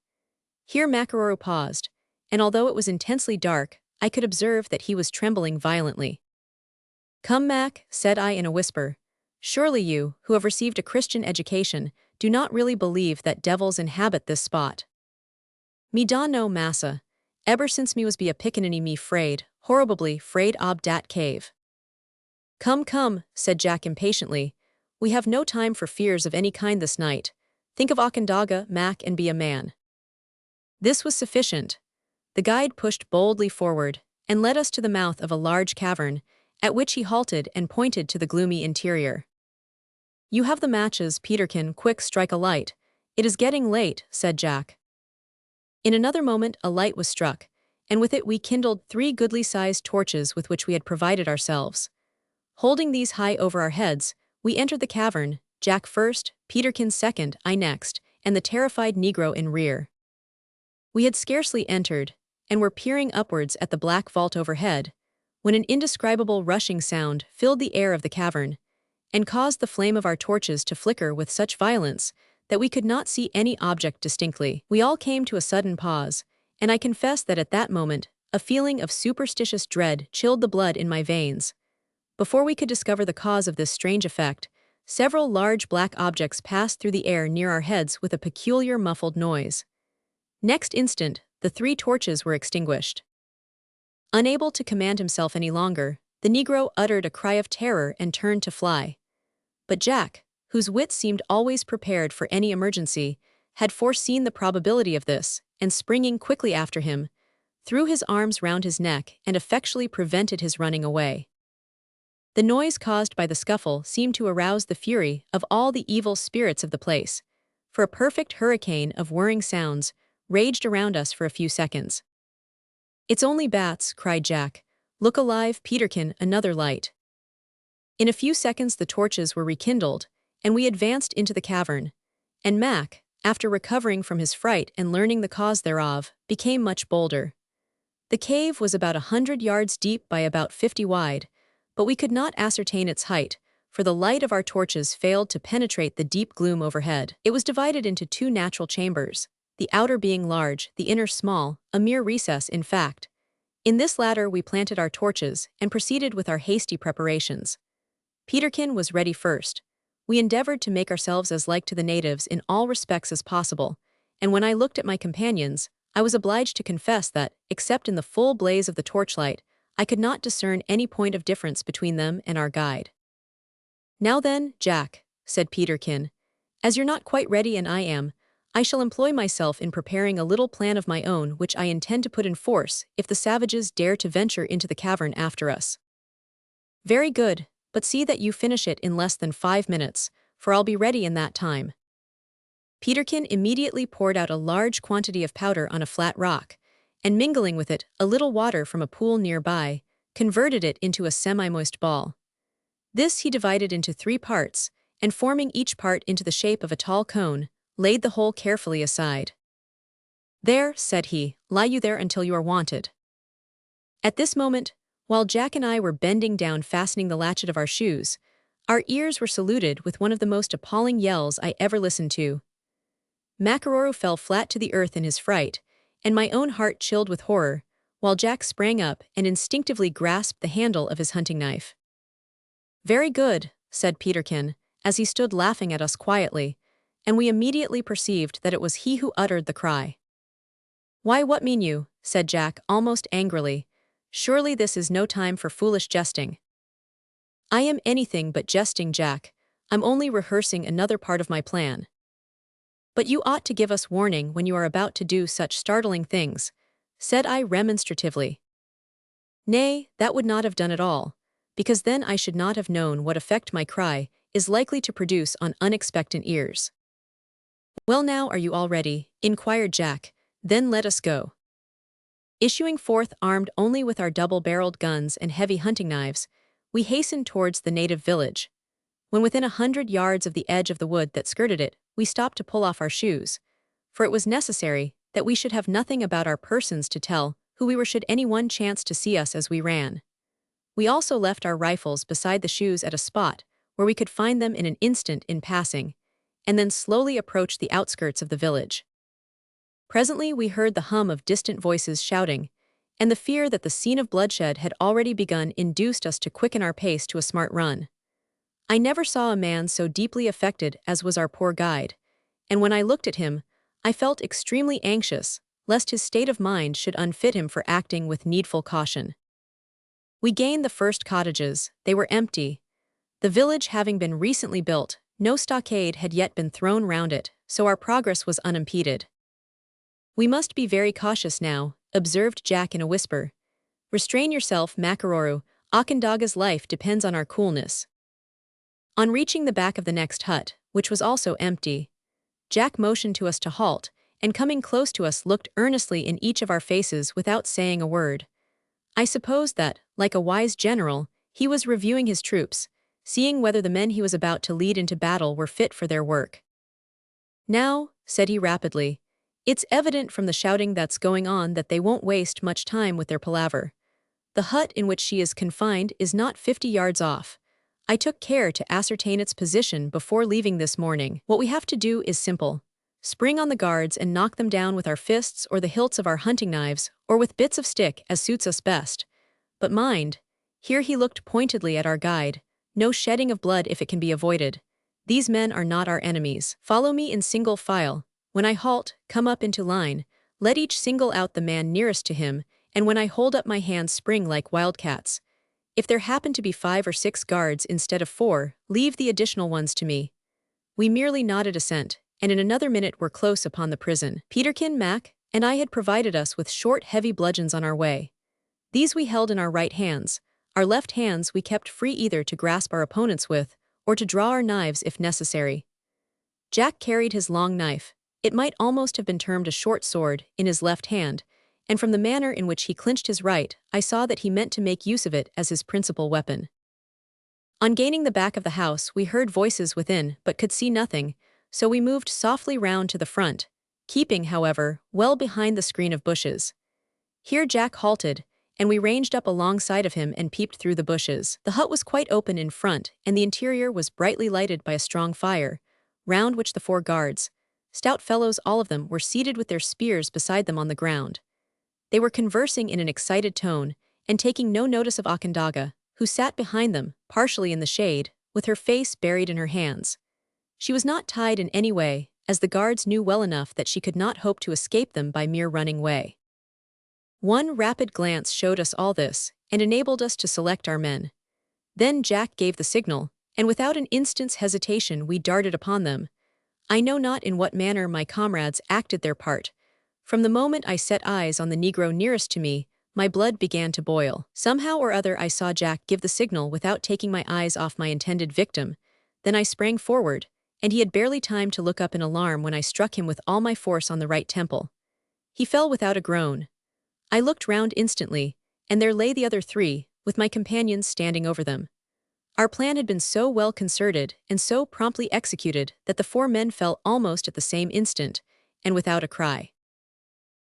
Here Makaroro paused, and although it was intensely dark, I could observe that he was trembling violently. "Come, Mac," said I in a whisper. "Surely you, who have received a Christian education, do not really believe that devils inhabit this spot." "Me da no, massa. Eber since me was be a pickaninny me frayed, horribly frayed ob dat cave." "Come, come," said Jack impatiently. "We have no time for fears of any kind this night. Think of Okandaga, Mac, and be a man." This was sufficient. The guide pushed boldly forward and led us to the mouth of a large cavern, at which he halted and pointed to the gloomy interior. "You have the matches, Peterkin, quick strike a light. It is getting late," said Jack. In another moment a light was struck, and with it we kindled 3 goodly-sized torches with which we had provided ourselves. Holding these high over our heads, we entered the cavern, Jack first, Peterkin second, I next, and the terrified Negro in rear. We had scarcely entered, and were peering upwards at the black vault overhead, when an indescribable rushing sound filled the air of the cavern, and caused the flame of our torches to flicker with such violence that we could not see any object distinctly. We all came to a sudden pause, and I confess that at that moment, a feeling of superstitious dread chilled the blood in my veins. Before we could discover the cause of this strange effect, several large black objects passed through the air near our heads with a peculiar muffled noise. Next instant, the 3 torches were extinguished. Unable to command himself any longer, the Negro uttered a cry of terror and turned to fly. But Jack, whose wits seemed always prepared for any emergency, had foreseen the probability of this, and springing quickly after him, threw his arms round his neck and effectually prevented his running away. The noise caused by the scuffle seemed to arouse the fury of all the evil spirits of the place, for a perfect hurricane of whirring sounds raged around us for a few seconds. "It's only bats," cried Jack. "Look alive, Peterkin, another light." In a few seconds the torches were rekindled, and we advanced into the cavern, and Mac, after recovering from his fright and learning the cause thereof, became much bolder. The cave was about 100 yards deep by about 50 wide, but we could not ascertain its height, for the light of our torches failed to penetrate the deep gloom overhead. It was divided into 2 natural chambers, the outer being large, the inner small, a mere recess in fact. In this latter we planted our torches and proceeded with our hasty preparations. Peterkin was ready first. We endeavored to make ourselves as like to the natives in all respects as possible, and when I looked at my companions, I was obliged to confess that, except in the full blaze of the torchlight, I could not discern any point of difference between them and our guide. "Now then, Jack," said Peterkin, "as you're not quite ready and I am, I shall employ myself in preparing a little plan of my own which I intend to put in force if the savages dare to venture into the cavern after us." "Very good, but see that you finish it in less than 5 minutes, for I'll be ready in that time." Peterkin immediately poured out a large quantity of powder on a flat rock, and mingling with it a little water from a pool nearby, converted it into a semi-moist ball. This he divided into 3 parts, and forming each part into the shape of a tall cone, laid the whole carefully aside. "There," said he, "lie you there until you are wanted." At this moment, while Jack and I were bending down fastening the latchet of our shoes, our ears were saluted with one of the most appalling yells I ever listened to. Makaroro fell flat to the earth in his fright, and my own heart chilled with horror, while Jack sprang up and instinctively grasped the handle of his hunting knife. "Very good," said Peterkin, as he stood laughing at us quietly, and we immediately perceived that it was he who uttered the cry. "Why, what mean you?" said Jack almost angrily. "Surely this is no time for foolish jesting." "I am anything but jesting, Jack. I'm only rehearsing another part of my plan." "But you ought to give us warning when you are about to do such startling things," said I remonstratively. "Nay, that would not have done at all, because then I should not have known what effect my cry is likely to produce on unexpectant ears." "Well now, are you all ready?" inquired Jack, Then let us go. Issuing forth armed only with our double-barreled guns and heavy hunting knives, we hastened towards the native village. When within 100 yards of the edge of the wood that skirted it, we stopped to pull off our shoes, for it was necessary that we should have nothing about our persons to tell who we were should anyone chance to see us as we ran. We also left our rifles beside the shoes at a spot where we could find them in an instant in passing, and then slowly approached the outskirts of the village. Presently we heard the hum of distant voices shouting, and the fear that the scene of bloodshed had already begun induced us to quicken our pace to a smart run. I never saw a man so deeply affected as was our poor guide, and when I looked at him, I felt extremely anxious, lest his state of mind should unfit him for acting with needful caution. We gained the first cottages. They were empty. The village having been recently built, no stockade had yet been thrown round it, so our progress was unimpeded. "We must be very cautious now," observed Jack in a whisper. "Restrain yourself, Makaroro. Okandaga's life depends on our coolness." On reaching the back of the next hut, which was also empty, Jack motioned to us to halt, and coming close to us looked earnestly in each of our faces without saying a word. I supposed that, like a wise general, he was reviewing his troops, seeing whether the men he was about to lead into battle were fit for their work. "Now," said he rapidly, "it's evident from the shouting that's going on that they won't waste much time with their palaver. The hut in which she is confined is not 50 yards off. I took care to ascertain its position before leaving this morning. What we have to do is simple. Spring on the guards and knock them down with our fists or the hilts of our hunting knives, or with bits of stick as suits us best. But mind," here he looked pointedly at our guide, "no shedding of blood if it can be avoided. These men are not our enemies. Follow me in single file. When I halt, come up into line. Let each single out the man nearest to him, and when I hold up my hands spring like wildcats. If there happen to be 5 or 6 guards instead of 4, leave the additional ones to me." We merely nodded assent, and in another minute were close upon the prison. Peterkin, Mac, and I had provided us with short, heavy bludgeons on our way. These we held in our right hands. Our left hands we kept free either to grasp our opponents with, or to draw our knives if necessary. Jack carried his long knife, it might almost have been termed a short sword, in his left hand, and from the manner in which he clinched his right, I saw that he meant to make use of it as his principal weapon. On gaining the back of the house, we heard voices within, but could see nothing, so we moved softly round to the front, keeping, however, well behind the screen of bushes. Here Jack halted, and we ranged up alongside of him and peeped through the bushes. The hut was quite open in front, and the interior was brightly lighted by a strong fire, round which the 4 guards, stout fellows all of them, were seated with their spears beside them on the ground. They were conversing in an excited tone, and taking no notice of Okandaga, who sat behind them, partially in the shade, with her face buried in her hands. She was not tied in any way, as the guards knew well enough that she could not hope to escape them by mere running away. One rapid glance showed us all this, and enabled us to select our men. Then Jack gave the signal, and without an instant's hesitation we darted upon them. I know not in what manner my comrades acted their part. From the moment I set eyes on the Negro nearest to me, my blood began to boil. Somehow or other I saw Jack give the signal without taking my eyes off my intended victim. Then I sprang forward, and he had barely time to look up in alarm when I struck him with all my force on the right temple. He fell without a groan. I looked round instantly, and there lay the other 3, with my companions standing over them. Our plan had been so well concerted and so promptly executed that the 4 men fell almost at the same instant, and without a cry.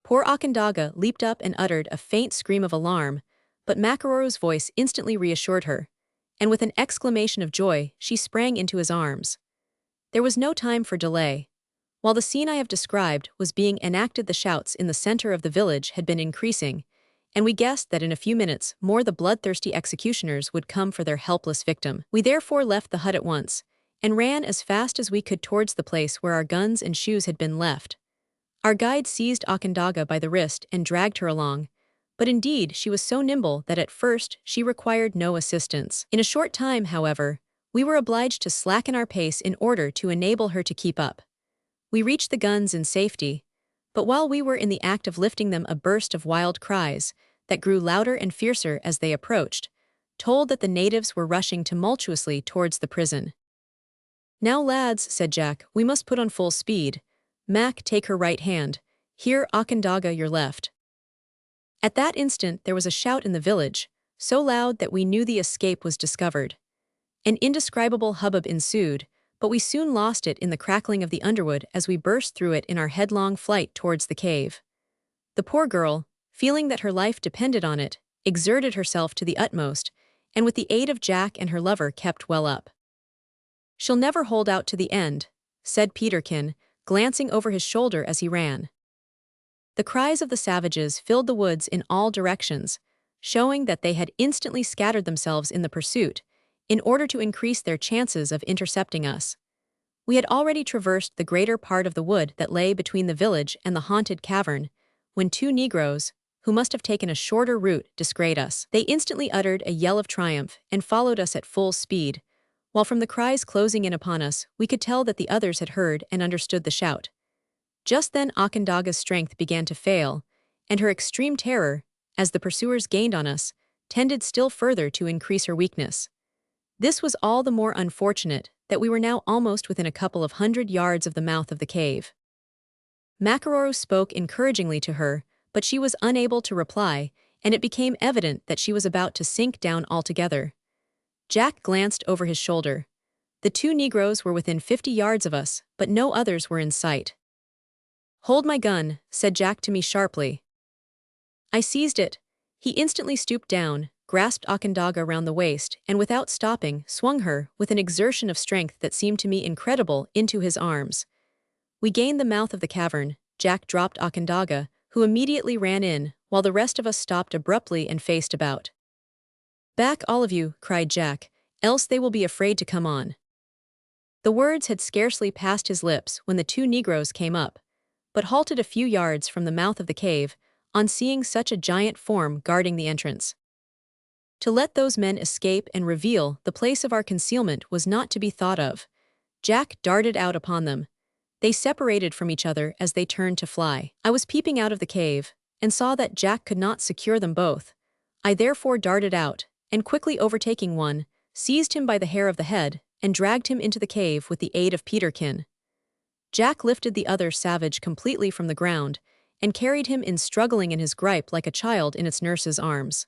Poor Okandaga leaped up and uttered a faint scream of alarm, but Makaroro's voice instantly reassured her, and with an exclamation of joy she sprang into his arms. There was no time for delay. While the scene I have described was being enacted, the shouts in the center of the village had been increasing, and we guessed that in a few minutes more the bloodthirsty executioners would come for their helpless victim. We therefore left the hut at once, and ran as fast as we could towards the place where our guns and shoes had been left. Our guide seized Okandaga by the wrist and dragged her along, but indeed she was so nimble that at first she required no assistance. In a short time, however, we were obliged to slacken our pace in order to enable her to keep up. We reached the guns in safety, but while we were in the act of lifting them, a burst of wild cries, that grew louder and fiercer as they approached, told that the natives were rushing tumultuously towards the prison. "Now, lads," said Jack, "we must put on full speed. Mac, take her right hand. Here, Akandaga, your left." At that instant there was a shout in the village, so loud that we knew the escape was discovered. An indescribable hubbub ensued, but we soon lost it in the crackling of the underwood as we burst through it in our headlong flight towards the cave. The poor girl, feeling that her life depended on it, exerted herself to the utmost, and with the aid of Jack and her lover kept well up. "She'll never hold out to the end," said Peterkin, glancing over his shoulder as he ran. The cries of the savages filled the woods in all directions, showing that they had instantly scattered themselves in the pursuit, in order to increase their chances of intercepting us. We had already traversed the greater part of the wood that lay between the village and the haunted cavern, when two Negroes, who must have taken a shorter route, descried us. They instantly uttered a yell of triumph and followed us at full speed, while from the cries closing in upon us, we could tell that the others had heard and understood the shout. Just then Akandaga's strength began to fail, and her extreme terror, as the pursuers gained on us, tended still further to increase her weakness. This was all the more unfortunate that we were now almost within a couple of 100 yards of the mouth of the cave. Makaroro spoke encouragingly to her, but she was unable to reply, and it became evident that she was about to sink down altogether. Jack glanced over his shoulder. The two Negroes were within 50 yards of us, but no others were in sight. "Hold my gun," said Jack to me sharply. I seized it. He instantly stooped down, grasped Akandaga round the waist, and without stopping, swung her, with an exertion of strength that seemed to me incredible, into his arms. We gained the mouth of the cavern. Jack dropped Akandaga, who immediately ran in, while the rest of us stopped abruptly and faced about. "Back, all of you," cried Jack, "else they will be afraid to come on." The words had scarcely passed his lips when the two Negroes came up, but halted a few yards from the mouth of the cave, on seeing such a giant form guarding the entrance. To let those men escape and reveal the place of our concealment was not to be thought of. Jack darted out upon them. They separated from each other as they turned to fly. I was peeping out of the cave, and saw that Jack could not secure them both. I therefore darted out, and quickly overtaking one, seized him by the hair of the head, and dragged him into the cave with the aid of Peterkin. Jack lifted the other savage completely from the ground, and carried him in struggling in his gripe like a child in its nurse's arms.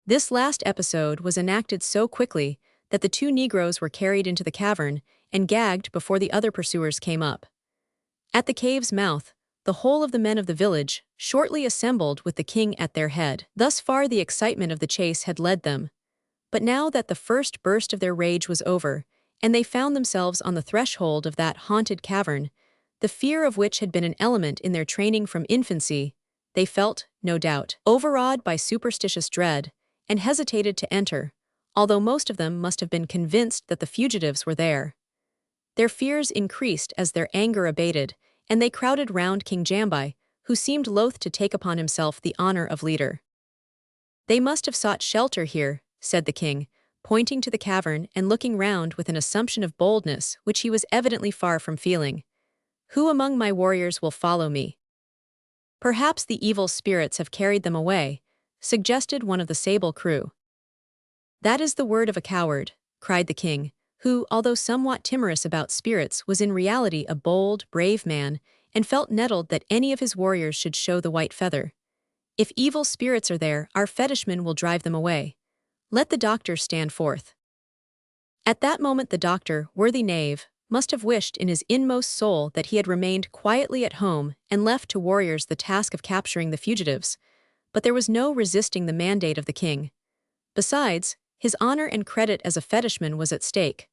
This last episode was enacted so quickly that the two Negroes were carried into the cavern and gagged before the other pursuers came up. At the cave's mouth, the whole of the men of the village shortly assembled with the king at their head. Thus far the excitement of the chase had led them. But now that the first burst of their rage was over, and they found themselves on the threshold of that haunted cavern, the fear of which had been an element in their training from infancy, they felt, no doubt, overawed by superstitious dread, and hesitated to enter, although most of them must have been convinced that the fugitives were there. Their fears increased as their anger abated, and they crowded round King Jambai, who seemed loath to take upon himself the honor of leader. "They must have sought shelter here," said the king, pointing to the cavern and looking round with an assumption of boldness which he was evidently far from feeling. "Who among my warriors will follow me?" "Perhaps the evil spirits have carried them away," suggested one of the sable crew. "That is the word of a coward," cried the king, who, although somewhat timorous about spirits, was in reality a bold, brave man, and felt nettled that any of his warriors should show the white feather. "If evil spirits are there, our fetishman will drive them away. Let the doctor stand forth." At that moment the doctor, worthy knave, must have wished in his inmost soul that he had remained quietly at home and left to warriors the task of capturing the fugitives, but there was no resisting the mandate of the king. Besides, his honor and credit as a fetishman was at stake.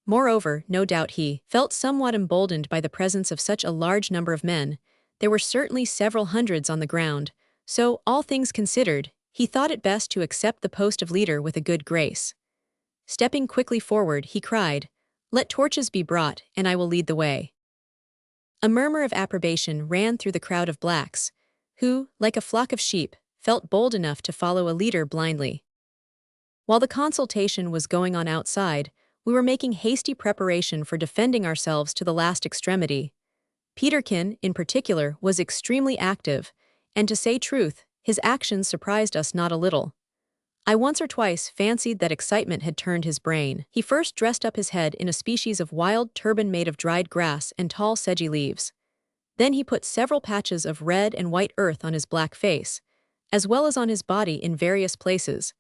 Moreover, no doubt he felt somewhat emboldened by the presence of such a large number of men. There were certainly several hundreds on the ground, so, all things considered, he thought it best to accept the post of leader with a good grace. Stepping quickly forward, he cried, "Let torches be brought, and I will lead the way." A murmur of approbation ran through the crowd of blacks, who, like a flock of sheep, felt bold enough to follow a leader blindly. While the consultation was going on outside, we were making hasty preparation for defending ourselves to the last extremity. Peterkin, in particular, was extremely active, and to say truth, his actions surprised us not a little. I once or twice fancied that excitement had turned his brain. He first dressed up his head in a species of wild turban made of dried grass and tall sedgy leaves. Then he put several patches of red and white earth on his black face, as well as on his body in various places,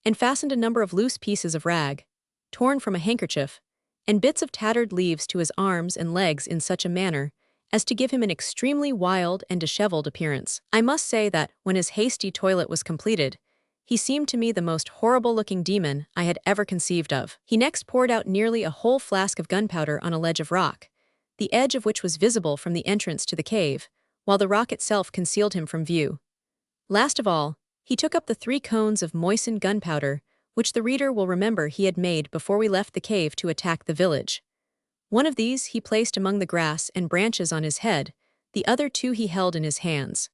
and fastened a number of loose pieces of rag, torn from a handkerchief, and bits of tattered leaves to his arms and legs in such a manner as to give him an extremely wild and disheveled appearance. I must say that, when his hasty toilet was completed, he seemed to me the most horrible-looking demon I had ever conceived of. He next poured out nearly a whole flask of gunpowder on a ledge of rock, the edge of which was visible from the entrance to the cave, while the rock itself concealed him from view. Last of all, he took up the 3 cones of moistened gunpowder, which the reader will remember he had made before we left the cave to attack the village. One of these he placed among the grass and branches on his head, the other 2 he held in his hands.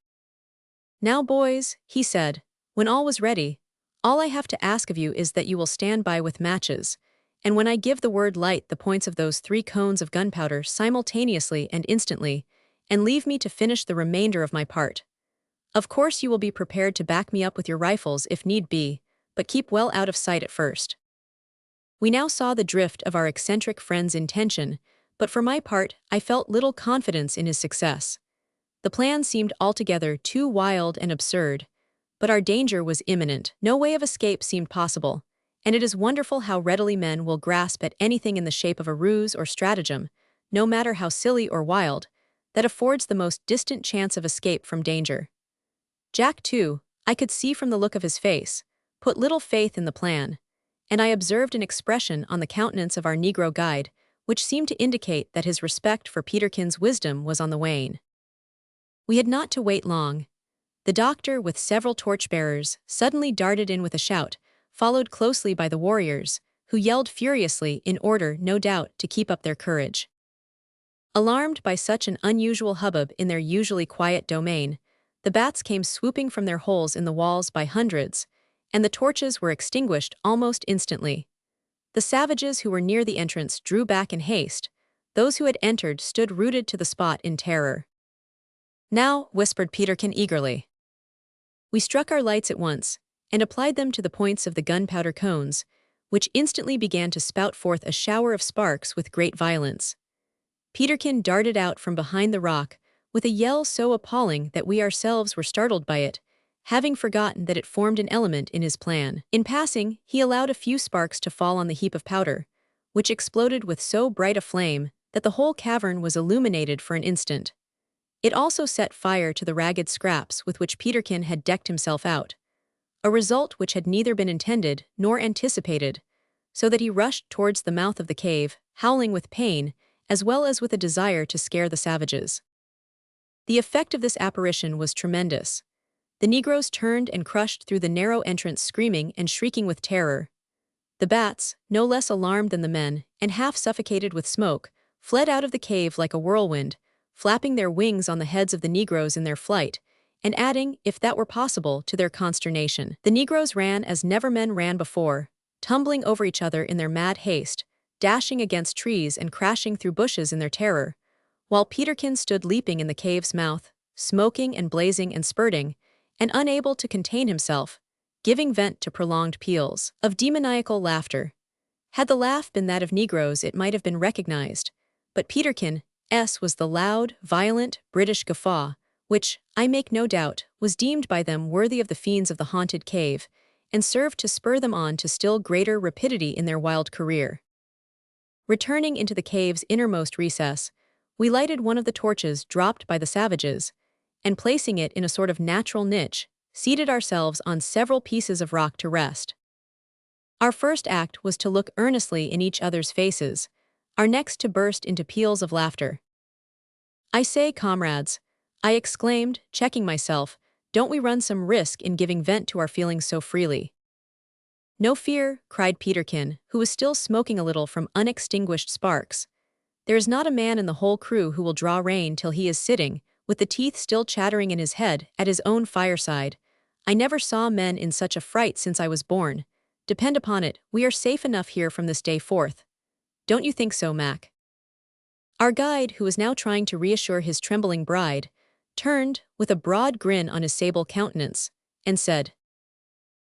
"Now, boys," he said, when all was ready, "all I have to ask of you is that you will stand by with matches, and when I give the word light the points of those 3 cones of gunpowder simultaneously and instantly, and leave me to finish the remainder of my part. Of course you will be prepared to back me up with your rifles if need be, but keep well out of sight at first." We now saw the drift of our eccentric friend's intention, but for my part I felt little confidence in his success. The plan seemed altogether too wild and absurd, but our danger was imminent. No way of escape seemed possible, and it is wonderful how readily men will grasp at anything in the shape of a ruse or stratagem, no matter how silly or wild, that affords the most distant chance of escape from danger. Jack, too, I could see from the look of his face, put little faith in the plan, and I observed an expression on the countenance of our Negro guide which seemed to indicate that his respect for Peterkin's wisdom was on the wane. We had not to wait long. The doctor, with several torchbearers, suddenly darted in with a shout, followed closely by the warriors, who yelled furiously in order, no doubt, to keep up their courage. Alarmed by such an unusual hubbub in their usually quiet domain, the bats came swooping from their holes in the walls by hundreds, and the torches were extinguished almost instantly. The savages who were near the entrance drew back in haste. Those who had entered stood rooted to the spot in terror. "Now," whispered Peterkin eagerly. We struck our lights at once, and applied them to the points of the gunpowder cones, which instantly began to spout forth a shower of sparks with great violence. Peterkin darted out from behind the rock, with a yell so appalling that we ourselves were startled by it, having forgotten that it formed an element in his plan. In passing, he allowed a few sparks to fall on the heap of powder, which exploded with so bright a flame that the whole cavern was illuminated for an instant. It also set fire to the ragged scraps with which Peterkin had decked himself out, a result which had neither been intended nor anticipated, so that he rushed towards the mouth of the cave, howling with pain, as well as with a desire to scare the savages. The effect of this apparition was tremendous. The Negroes turned and crushed through the narrow entrance screaming and shrieking with terror. The bats, no less alarmed than the men, and half suffocated with smoke, fled out of the cave like a whirlwind, flapping their wings on the heads of the Negroes in their flight, and adding, if that were possible, to their consternation. The Negroes ran as never men ran before, tumbling over each other in their mad haste, dashing against trees and crashing through bushes in their terror, while Peterkin stood leaping in the cave's mouth, smoking and blazing and spurting, and unable to contain himself, giving vent to prolonged peals of demoniacal laughter. Had the laugh been that of Negroes, it might have been recognized, but Peterkin's was the loud, violent, British guffaw, which, I make no doubt, was deemed by them worthy of the fiends of the haunted cave, and served to spur them on to still greater rapidity in their wild career. Returning into the cave's innermost recess, we lighted one of the torches dropped by the savages, and placing it in a sort of natural niche, seated ourselves on several pieces of rock to rest. Our first act was to look earnestly in each other's faces, our next to burst into peals of laughter. "I say, comrades," I exclaimed, checking myself, "don't we run some risk in giving vent to our feelings so freely?" "No fear," cried Peterkin, who was still smoking a little from unextinguished sparks. "There is not a man in the whole crew who will draw rein till he is sitting, with the teeth still chattering in his head, at his own fireside. I never saw men in such a fright since I was born. Depend upon it, we are safe enough here from this day forth. Don't you think so, Mac?" Our guide, who was now trying to reassure his trembling bride, turned, with a broad grin on his sable countenance, and said,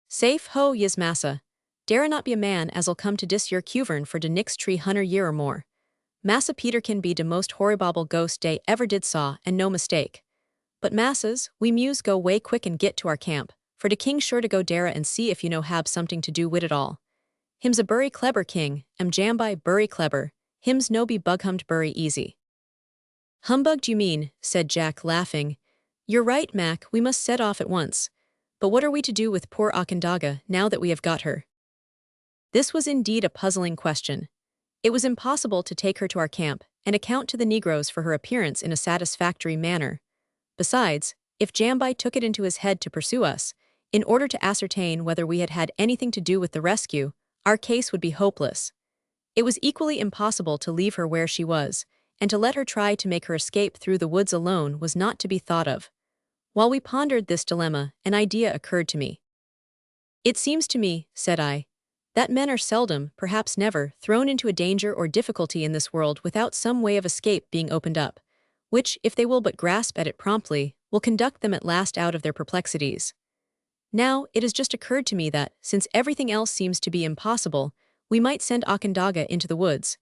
"Safe ho, yis massa. Dare not be a man as'll come to dis yer cuvern for de nix 300 year or more. Massa Peterkin be de most horrible ghost day ever did saw, and no mistake. But massas, we muse go way quick and get to our camp, for de king sure to go dara and see if you know hab something to do wid it all. Him's a burry clever king, jambai burry clever, him's no be bughummed burry easy. Humbugged you mean, said Jack, laughing. You're right, Mac, we must set off at once. But what are we to do with poor Akandaga now that we have got her? This was indeed a puzzling question. It was impossible to take her to our camp and account to the Negroes for her appearance in a satisfactory manner. Besides, if Jambai took it into his head to pursue us, in order to ascertain whether we had had anything to do with the rescue, our case would be hopeless. It was equally impossible to leave her where she was, and to let her try to make her escape through the woods alone was not to be thought of. While we pondered this dilemma, an idea occurred to me. It seems to me, said I, that men are seldom, perhaps never, thrown into a danger or difficulty in this world without some way of escape being opened up, which, if they will but grasp at it promptly, will conduct them at last out of their perplexities. Now, it has just occurred to me that, since everything else seems to be impossible, we might send Akandaga into the woods,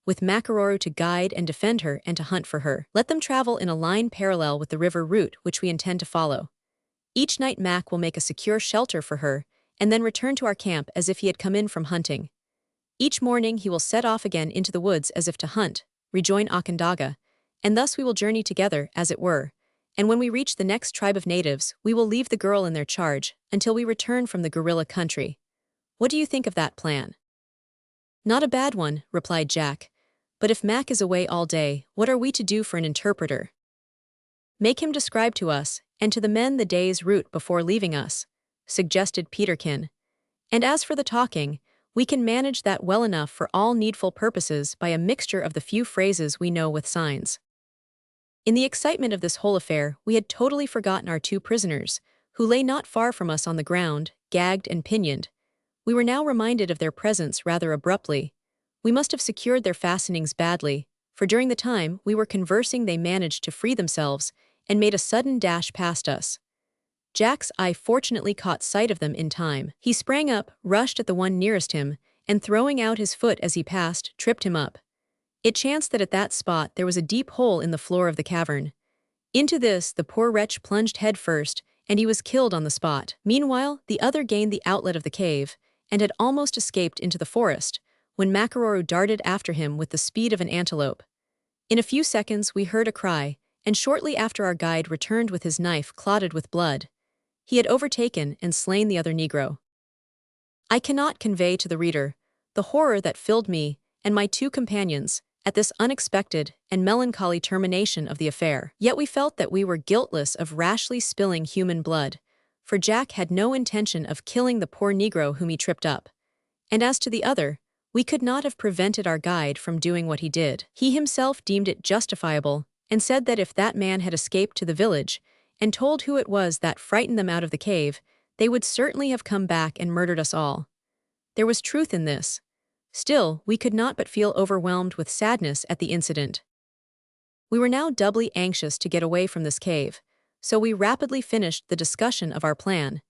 with Makaroro to guide and defend her and to hunt for her. Let them travel in a line parallel with the river route which we intend to follow. Each night Mac will make a secure shelter for her, and then return to our camp as if he had come in from hunting. Each morning he will set off again into the woods as if to hunt, rejoin Akandaga, and thus we will journey together, as it were, and when we reach the next tribe of natives, we will leave the girl in their charge until we return from the gorilla country. What do you think of that plan? Not a bad one, replied Jack. But if Mac is away all day, what are we to do for an interpreter? Make him describe to us, and to the men the day's route before leaving us, suggested Peterkin. And as for the talking, we can manage that well enough for all needful purposes by a mixture of the few phrases we know with signs. In the excitement of this whole affair, we had totally forgotten our two prisoners, who lay not far from us on the ground, gagged and pinioned. We were now reminded of their presence rather abruptly. We must have secured their fastenings badly, for during the time we were conversing they managed to free themselves and made a sudden dash past us. Jack's eye fortunately caught sight of them in time. He sprang up, rushed at the one nearest him, and throwing out his foot as he passed, tripped him up. It chanced that at that spot there was a deep hole in the floor of the cavern. Into this the poor wretch plunged head first, and he was killed on the spot. Meanwhile, the other gained the outlet of the cave, and had almost escaped into the forest, when Makaroro darted after him with the speed of an antelope. In a few seconds we heard a cry, and shortly after our guide returned with his knife clotted with blood. He had overtaken and slain the other Negro. I cannot convey to the reader the horror that filled me and my two companions at this unexpected and melancholy termination of the affair. Yet we felt that we were guiltless of rashly spilling human blood, for Jack had no intention of killing the poor Negro whom he tripped up. And as to the other, we could not have prevented our guide from doing what he did. He himself deemed it justifiable, and said that if that man had escaped to the village, and told who it was that frightened them out of the cave, they would certainly have come back and murdered us all. There was truth in this. Still, we could not but feel overwhelmed with sadness at the incident. We were now doubly anxious to get away from this cave, so we rapidly finished the discussion of our plan,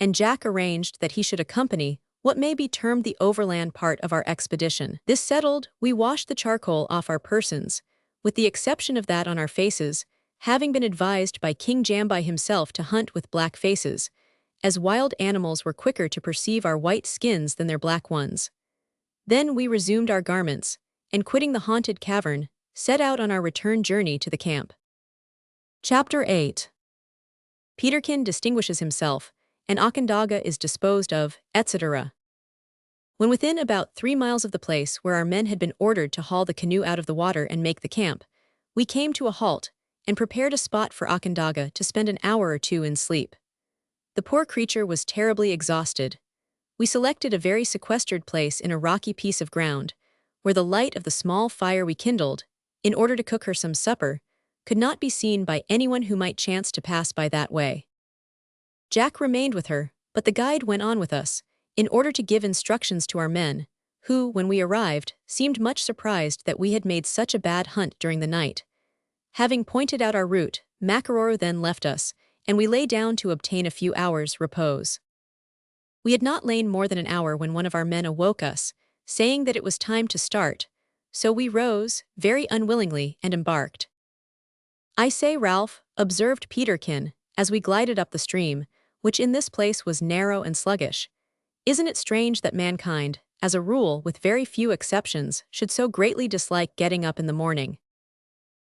and Jack arranged that he should accompany what may be termed the overland part of our expedition. This settled, we washed the charcoal off our persons, with the exception of that on our faces, having been advised by King Jambai himself to hunt with black faces, as wild animals were quicker to perceive our white skins than their black ones. Then we resumed our garments, and quitting the haunted cavern, set out on our return journey to the camp. Chapter 8. Peterkin distinguishes himself, and Akandaga is disposed of, etc. When within about 3 miles of the place where our men had been ordered to haul the canoe out of the water and make the camp, we came to a halt, and prepared a spot for Akandaga to spend an hour or two in sleep. The poor creature was terribly exhausted. We selected a very sequestered place in a rocky piece of ground, where the light of the small fire we kindled, in order to cook her some supper, could not be seen by anyone who might chance to pass by that way. Jack remained with her, but the guide went on with us, in order to give instructions to our men, who, when we arrived, seemed much surprised that we had made such a bad hunt during the night. Having pointed out our route, Makaroro then left us, and we lay down to obtain a few hours' repose. We had not lain more than an hour when one of our men awoke us, saying that it was time to start, So we rose, very unwillingly, and embarked. "I say, Ralph," observed Peterkin, as we glided up the stream, which in this place was narrow and sluggish, "isn't it strange that mankind, as a rule with very few exceptions, should so greatly dislike getting up in the morning?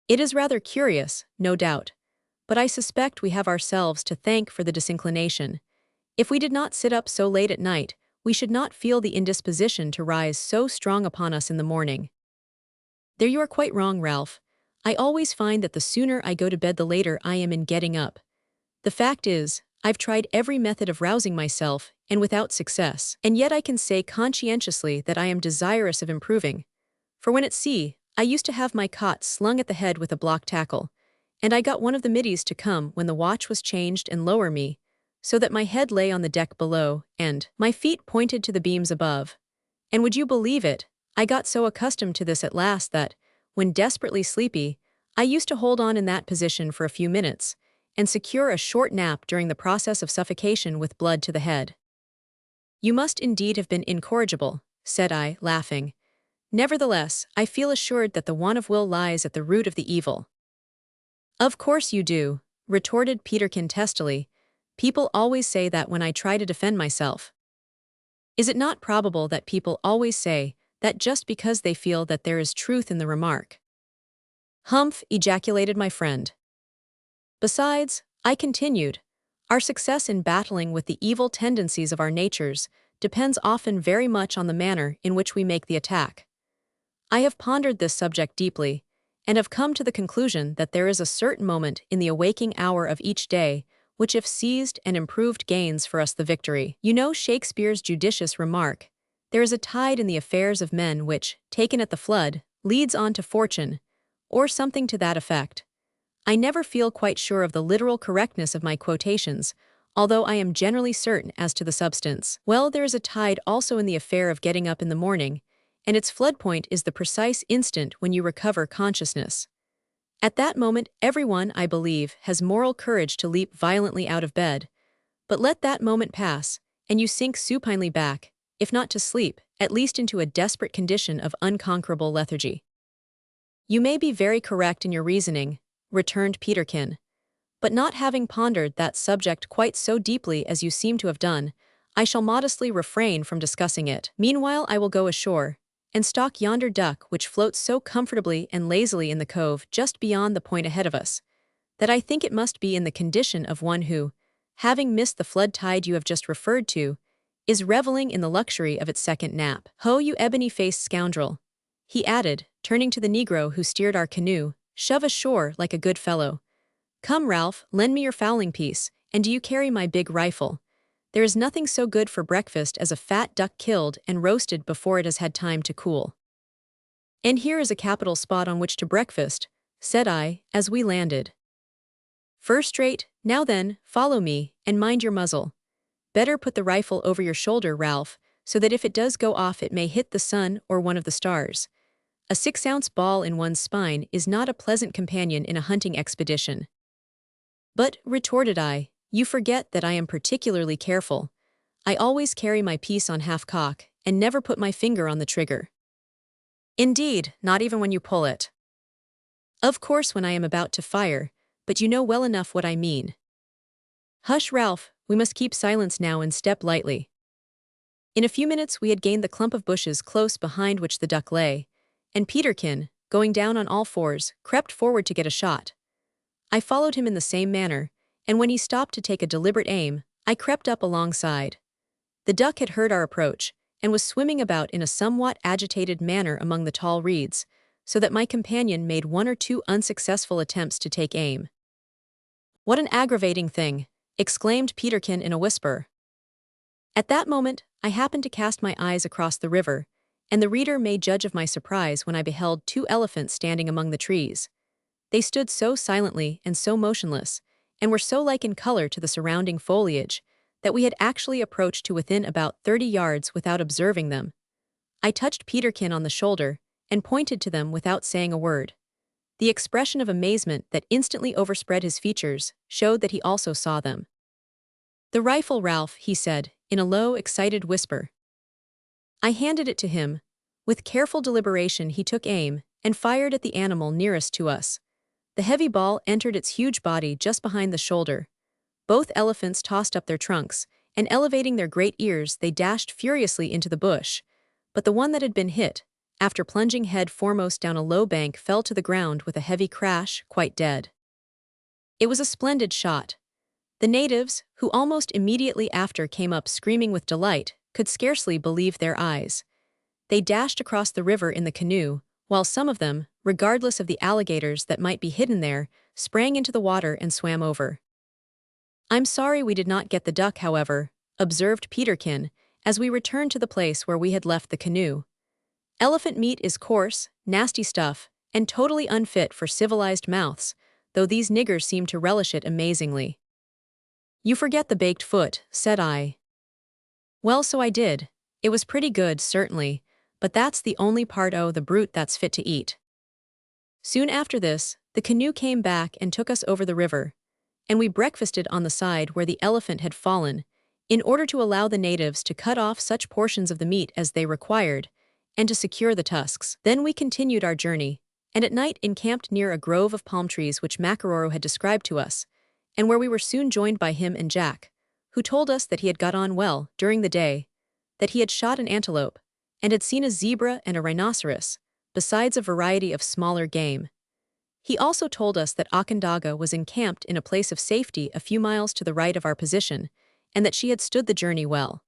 It is rather curious, no doubt, but I suspect we have ourselves to thank for the disinclination. If we did not sit up so late at night, we should not feel the indisposition to rise so strong upon us in the morning." "There you are quite wrong, Ralph. I always find that the sooner I go to bed the later I am in getting up. The fact is, I've tried every method of rousing myself, and without success. And yet I can say conscientiously that I am desirous of improving. For when at sea, I used to have my cot slung at the head with a block tackle, and I got one of the middies to come when the watch was changed and lower me, so that my head lay on the deck below, and my feet pointed to the beams above. And would you believe it, I got so accustomed to this at last that, when desperately sleepy, I used to hold on in that position for a few minutes, and secure a short nap during the process of suffocation with blood to the head." "You must indeed have been incorrigible," said I, laughing. "Nevertheless, I feel assured that the want of will lies at the root of the evil." "Of course you do," retorted Peterkin testily. "People always say that when I try to defend myself." "Is it not probable that people always say that just because they feel that there is truth in the remark?" "Humph," ejaculated my friend. "Besides," I continued, "our success in battling with the evil tendencies of our natures depends often very much on the manner in which we make the attack. I have pondered this subject deeply, and have come to the conclusion that there is a certain moment in the awaking hour of each day which, if seized and improved, gains for us the victory. You know Shakespeare's judicious remark, 'There is a tide in the affairs of men which, taken at the flood, leads on to fortune,' or something to that effect. I never feel quite sure of the literal correctness of my quotations, although I am generally certain as to the substance. Well, there is a tide also in the affair of getting up in the morning, and its flood point is the precise instant when you recover consciousness. At that moment everyone, I believe, has moral courage to leap violently out of bed, but let that moment pass, and you sink supinely back, if not to sleep, at least into a desperate condition of unconquerable lethargy." "You may be very correct in your reasoning," returned Peterkin, "but not having pondered that subject quite so deeply as you seem to have done, I shall modestly refrain from discussing it. Meanwhile I will go ashore, and stalk yonder duck which floats so comfortably and lazily in the cove just beyond the point ahead of us, that I think it must be in the condition of one who, having missed the flood tide you have just referred to, is reveling in the luxury of its second nap. Ho, you ebony-faced scoundrel," he added, turning to the negro who steered our canoe, "shove ashore like a good fellow. Come, Ralph, lend me your fowling piece, and do you carry my big rifle. There is nothing so good for breakfast as a fat duck killed and roasted before it has had time to cool." "And here is a capital spot on which to breakfast," said I, as we landed. "First rate. Now then, follow me, and mind your muzzle. Better put the rifle over your shoulder, Ralph, so that if it does go off it may hit the sun or one of the stars. A 6-ounce ball in one's spine is not a pleasant companion in a hunting expedition." "But," retorted I, "you forget that I am particularly careful. I always carry my piece on half-cock, and never put my finger on the trigger." "Indeed, not even when you pull it?" "Of course when I am about to fire, but you know well enough what I mean." "Hush, Ralph, we must keep silence now and step lightly." In a few minutes we had gained the clump of bushes close behind which the duck lay, and Peterkin, going down on all fours, crept forward to get a shot. I followed him in the same manner, and when he stopped to take a deliberate aim, I crept up alongside. The duck had heard our approach, and was swimming about in a somewhat agitated manner among the tall reeds, so that my companion made 1 or 2 unsuccessful attempts to take aim. "What an aggravating thing!" exclaimed Peterkin in a whisper. At that moment, I happened to cast my eyes across the river, and the reader may judge of my surprise when I beheld 2 elephants standing among the trees. They stood so silently and so motionless, and were so like in color to the surrounding foliage, that we had actually approached to within about 30 yards without observing them. I touched Peterkin on the shoulder, and pointed to them without saying a word. The expression of amazement that instantly overspread his features showed that he also saw them. "The rifle, Ralph," he said, in a low, excited whisper. I handed it to him, With careful deliberation, he took aim and fired at the animal nearest to us. The heavy ball entered its huge body just behind the shoulder. Both elephants tossed up their trunks, and elevating their great ears, they dashed furiously into the bush. But the one that had been hit, after plunging head foremost down a low bank, fell to the ground with a heavy crash, quite dead. It was a splendid shot. The natives, who almost immediately after came up screaming with delight, could scarcely believe their eyes. They dashed across the river in the canoe, while some of them, regardless of the alligators that might be hidden there, sprang into the water and swam over. "I'm sorry we did not get the duck, however," observed Peterkin, as we returned to the place where we had left the canoe. "Elephant meat is coarse, nasty stuff, and totally unfit for civilized mouths, though these niggers seem to relish it amazingly." "You forget the baked foot," said I. "Well, so I did. It was pretty good, certainly, but that's the only part o' the brute that's fit to eat." Soon after this, the canoe came back and took us over the river, and we breakfasted on the side where the elephant had fallen, in order to allow the natives to cut off such portions of the meat as they required, and to secure the tusks. Then we continued our journey, and at night encamped near a grove of palm trees which Makaroro had described to us, and where we were soon joined by him and Jack, who told us that he had got on well during the day, that he had shot an antelope, and had seen a zebra and a rhinoceros, besides a variety of smaller game. He also told us that Okandaga was encamped in a place of safety a few miles to the right of our position, and that she had stood the journey well.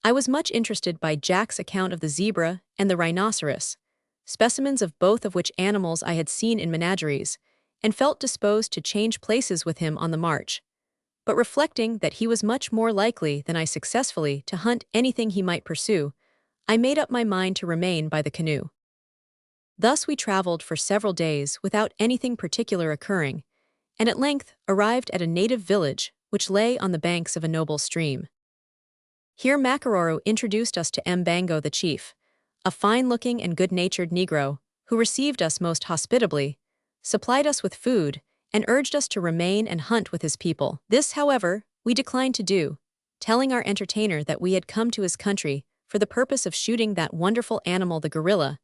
I was much interested by Jack's account of the zebra and the rhinoceros, specimens of both of which animals I had seen in menageries, and felt disposed to change places with him on the march. But reflecting that he was much more likely than I successfully to hunt anything he might pursue, I made up my mind to remain by the canoe. Thus we traveled for several days without anything particular occurring, and at length arrived at a native village which lay on the banks of a noble stream. Here Makaroro introduced us to Mbango the chief, a fine-looking and good-natured Negro, who received us most hospitably, supplied us with food, and urged us to remain and hunt with his people. This, however, we declined to do, telling our entertainer that we had come to his country for the purpose of shooting that wonderful animal, the gorilla,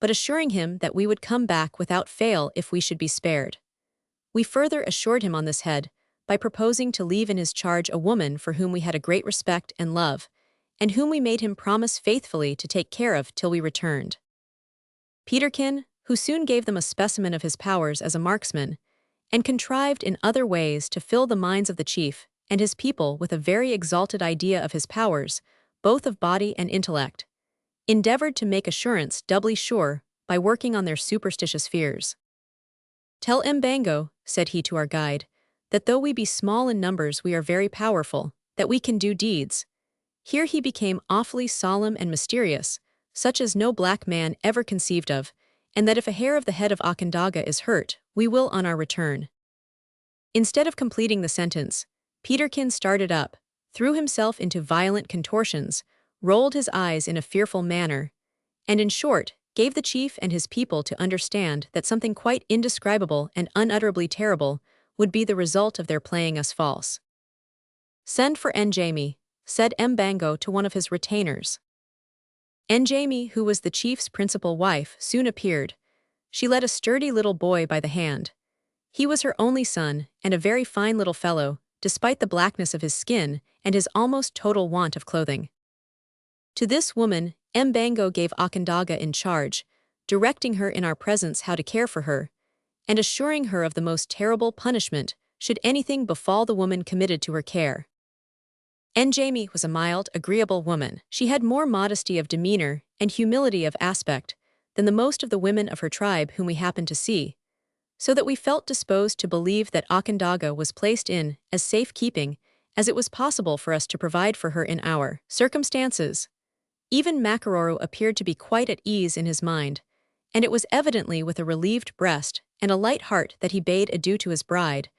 but assuring him that we would come back without fail if we should be spared. We further assured him on this head by proposing to leave in his charge a woman for whom we had a great respect and love, and whom we made him promise faithfully to take care of till we returned. Peterkin, who soon gave them a specimen of his powers as a marksman, and contrived in other ways to fill the minds of the chief and his people with a very exalted idea of his powers, both of body and intellect, endeavored to make assurance doubly sure by working on their superstitious fears. "Tell Mbango," said he to our guide, "that though we be small in numbers we are very powerful, that we can do deeds." Here he became awfully solemn and mysterious, such as no black man ever conceived of, and that if a hair of the head of Okandaga is hurt, we will on our return. Instead of completing the sentence, Peterkin started up, threw himself into violent contortions, rolled his eyes in a fearful manner, and in short, gave the chief and his people to understand that something quite indescribable and unutterably terrible would be the result of their playing us false. "Send for Njami," said Mbango to one of his retainers. Njami, who was the chief's principal wife, soon appeared. She led a sturdy little boy by the hand. He was her only son, and a very fine little fellow, despite the blackness of his skin and his almost total want of clothing. To this woman, Mbango gave Okandaga in charge, directing her in our presence how to care for her, and assuring her of the most terrible punishment should anything befall the woman committed to her care. Njami was a mild, agreeable woman. She had more modesty of demeanor and humility of aspect than the most of the women of her tribe whom we happened to see, so that we felt disposed to believe that Okandaga was placed in as safe keeping as it was possible for us to provide for her in our circumstances. Even Makaroro appeared to be quite at ease in his mind, and it was evidently with a relieved breast and a light heart that he bade adieu to his bride,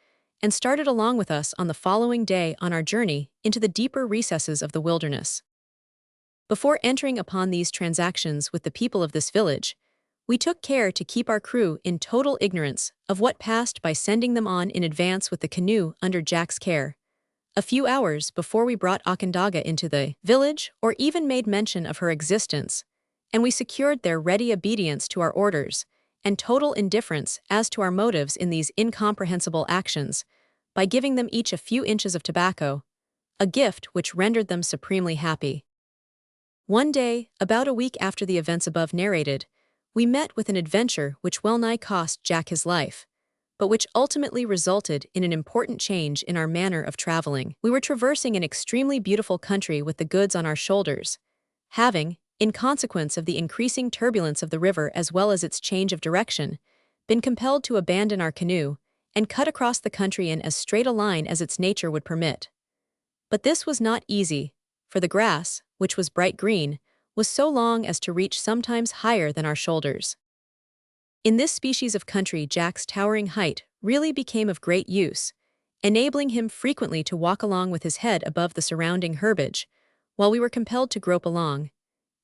and started along with us on the following day on our journey into the deeper recesses of the wilderness. Before entering upon these transactions with the people of this village, we took care to keep our crew in total ignorance of what passed by sending them on in advance with the canoe under Jack's care, a few hours before we brought Okandaga into the village or even made mention of her existence, and we secured their ready obedience to our orders and total indifference as to our motives in these incomprehensible actions by giving them each a few inches of tobacco, a gift which rendered them supremely happy. One day, about a week after the events above narrated, we met with an adventure which well-nigh cost Jack his life, but which ultimately resulted in an important change in our manner of traveling. We were traversing an extremely beautiful country with the goods on our shoulders, having, in consequence of the increasing turbulence of the river as well as its change of direction, been compelled to abandon our canoe and cut across the country in as straight a line as its nature would permit. But this was not easy, for the grass, which was bright green, was so long as to reach sometimes higher than our shoulders. In this species of country, Jack's towering height really became of great use, enabling him frequently to walk along with his head above the surrounding herbage, while we were compelled to grope along,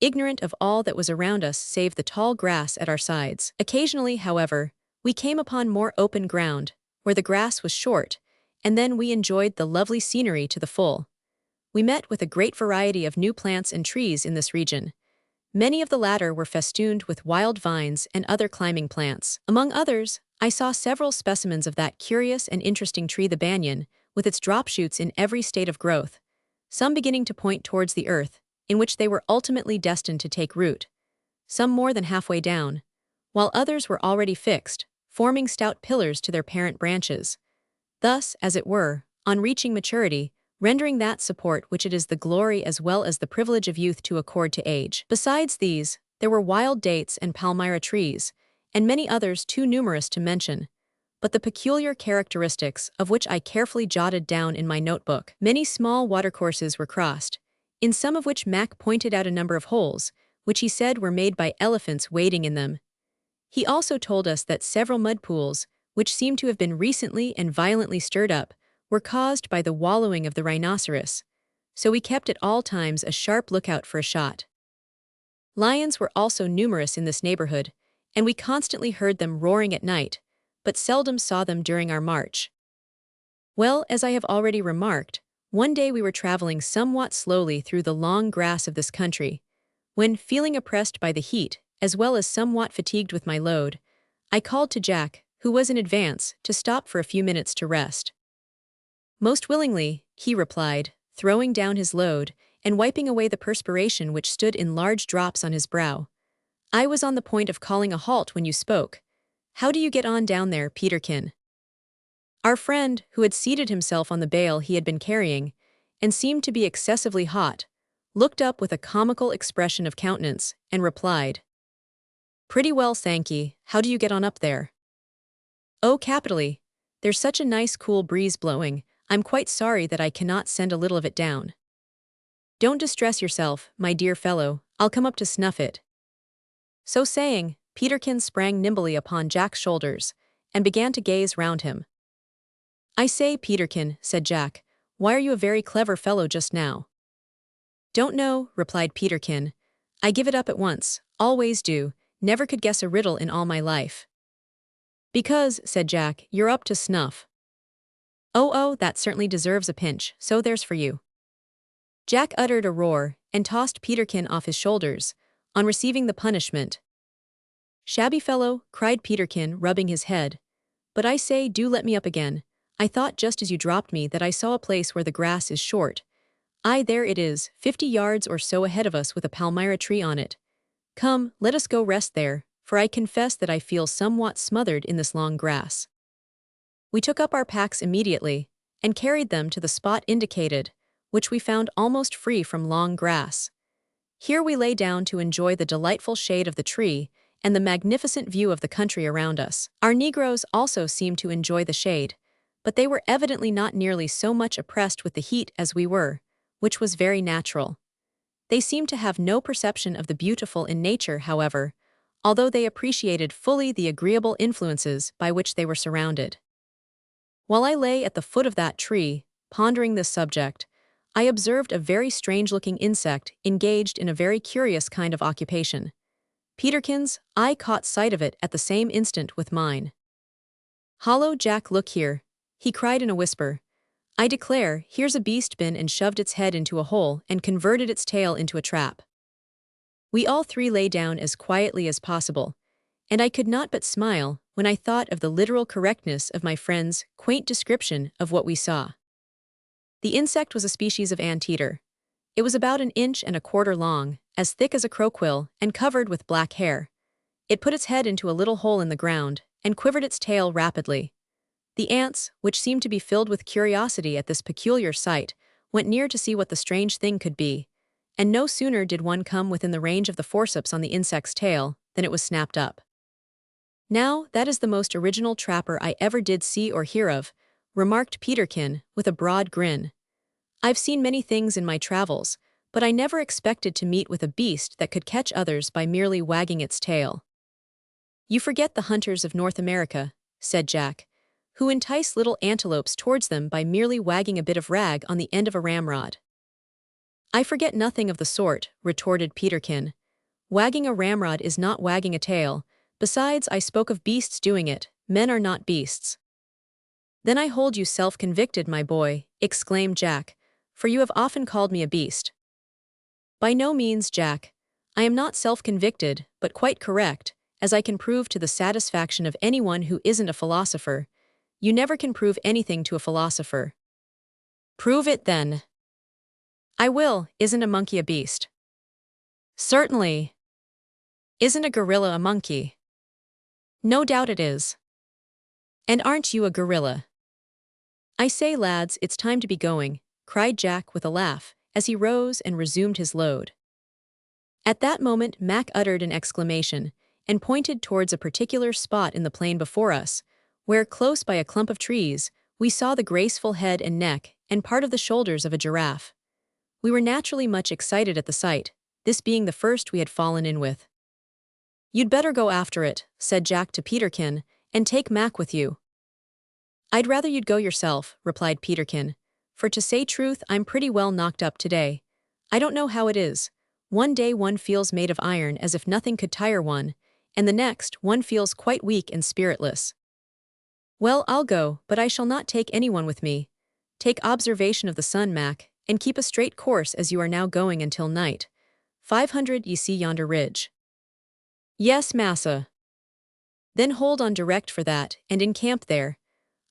ignorant of all that was around us save the tall grass at our sides. Occasionally, however, we came upon more open ground, where the grass was short, and then we enjoyed the lovely scenery to the full. We met with a great variety of new plants and trees in this region. Many of the latter were festooned with wild vines and other climbing plants. Among others, I saw several specimens of that curious and interesting tree, the banyan, with its drop shoots in every state of growth, some beginning to point towards the earth, in which they were ultimately destined to take root, some more than halfway down, while others were already fixed, forming stout pillars to their parent branches, thus, as it were, on reaching maturity, rendering that support which it is the glory as well as the privilege of youth to accord to age. Besides these, there were wild dates and palmyra trees, and many others too numerous to mention, but the peculiar characteristics of which I carefully jotted down in my notebook. Many small watercourses were crossed, in some of which Mac pointed out a number of holes, which he said were made by elephants wading in them. He also told us that several mud pools, which seemed to have been recently and violently stirred up, were caused by the wallowing of the rhinoceros, so we kept at all times a sharp lookout for a shot. Lions were also numerous in this neighborhood, and we constantly heard them roaring at night, but seldom saw them during our march. Well, as I have already remarked, one day we were traveling somewhat slowly through the long grass of this country, when, feeling oppressed by the heat, as well as somewhat fatigued with my load, I called to Jack, who was in advance, to stop for a few minutes to rest. Most willingly, he replied, throwing down his load and wiping away the perspiration which stood in large drops on his brow. I was on the point of calling a halt when you spoke. How do you get on down there, Peterkin? Our friend, who had seated himself on the bale he had been carrying, and seemed to be excessively hot, looked up with a comical expression of countenance, and replied, "Pretty well, thank ye. How do you get on up there?" "Oh, capitally. There's such a nice cool breeze blowing, I'm quite sorry that I cannot send a little of it down." "Don't distress yourself, my dear fellow, I'll come up to snuff it." So saying, Peterkin sprang nimbly upon Jack's shoulders, and began to gaze round him. "I say, Peterkin," said Jack, "why are you a very clever fellow just now?" "Don't know," replied Peterkin. "I give it up at once, always do, never could guess a riddle in all my life." "Because," said Jack, "you're up to snuff." Oh, that certainly deserves a pinch, so there's for you." Jack uttered a roar and tossed Peterkin off his shoulders, on receiving the punishment. "Shabby fellow," cried Peterkin, rubbing his head. "But I say, do let me up again. I thought just as you dropped me that I saw a place where the grass is short. Aye, there it is, 50 yards or so ahead of us with a palmyra tree on it. Come, let us go rest there, for I confess that I feel somewhat smothered in this long grass." We took up our packs immediately, and carried them to the spot indicated, which we found almost free from long grass. Here we lay down to enjoy the delightful shade of the tree and the magnificent view of the country around us. Our Negroes also seemed to enjoy the shade, but they were evidently not nearly so much oppressed with the heat as we were, which was very natural. They seemed to have no perception of the beautiful in nature, however, although they appreciated fully the agreeable influences by which they were surrounded. While I lay at the foot of that tree, pondering this subject, I observed a very strange-looking insect engaged in a very curious kind of occupation. Peterkin's eye caught sight of it at the same instant with mine. "Hollo, Jack, look here," he cried in a whisper. "I declare, here's a beast been and shoved its head into a hole and converted its tail into a trap." We all three lay down as quietly as possible, and I could not but smile when I thought of the literal correctness of my friend's quaint description of what we saw. The insect was a species of anteater. It was about 1.25 inches long, as thick as a crowquill, and covered with black hair. It put its head into a little hole in the ground and quivered its tail rapidly. The ants, which seemed to be filled with curiosity at this peculiar sight, went near to see what the strange thing could be, and no sooner did one come within the range of the forceps on the insect's tail than it was snapped up. "Now, that is the most original trapper I ever did see or hear of," remarked Peterkin with a broad grin. "I've seen many things in my travels, but I never expected to meet with a beast that could catch others by merely wagging its tail." "You forget the hunters of North America," said Jack, "who entice little antelopes towards them by merely wagging a bit of rag on the end of a ramrod." "I forget nothing of the sort," retorted Peterkin. "Wagging a ramrod is not wagging a tail. Besides, I spoke of beasts doing it. Men are not beasts." "Then I hold you self-convicted, my boy," exclaimed Jack, "for you have often called me a beast." "By no means, Jack. I am not self-convicted, but quite correct, as I can prove to the satisfaction of anyone who isn't a philosopher. You never can prove anything to a philosopher." "Prove it, then." "I will. Isn't a monkey a beast?" "Certainly." "Isn't a gorilla a monkey?" "No doubt it is." "And aren't you a gorilla?" "I say, lads, it's time to be going," cried Jack with a laugh, as he rose and resumed his load. At that moment Mac uttered an exclamation, and pointed towards a particular spot in the plain before us, where, close by a clump of trees, we saw the graceful head and neck and part of the shoulders of a giraffe. We were naturally much excited at the sight, this being the first we had fallen in with. "You'd better go after it," said Jack to Peterkin, "and take Mac with you." "I'd rather you'd go yourself," replied Peterkin, "for to say truth, I'm pretty well knocked up today. I don't know how it is. One day one feels made of iron as if nothing could tire one, and the next one feels quite weak and spiritless." "Well, I'll go, but I shall not take anyone with me. Take observation of the sun, Mac, and keep a straight course as you are now going until night. 500 ye see yonder ridge." "Yes, massa." "Then hold on direct for that, and encamp there.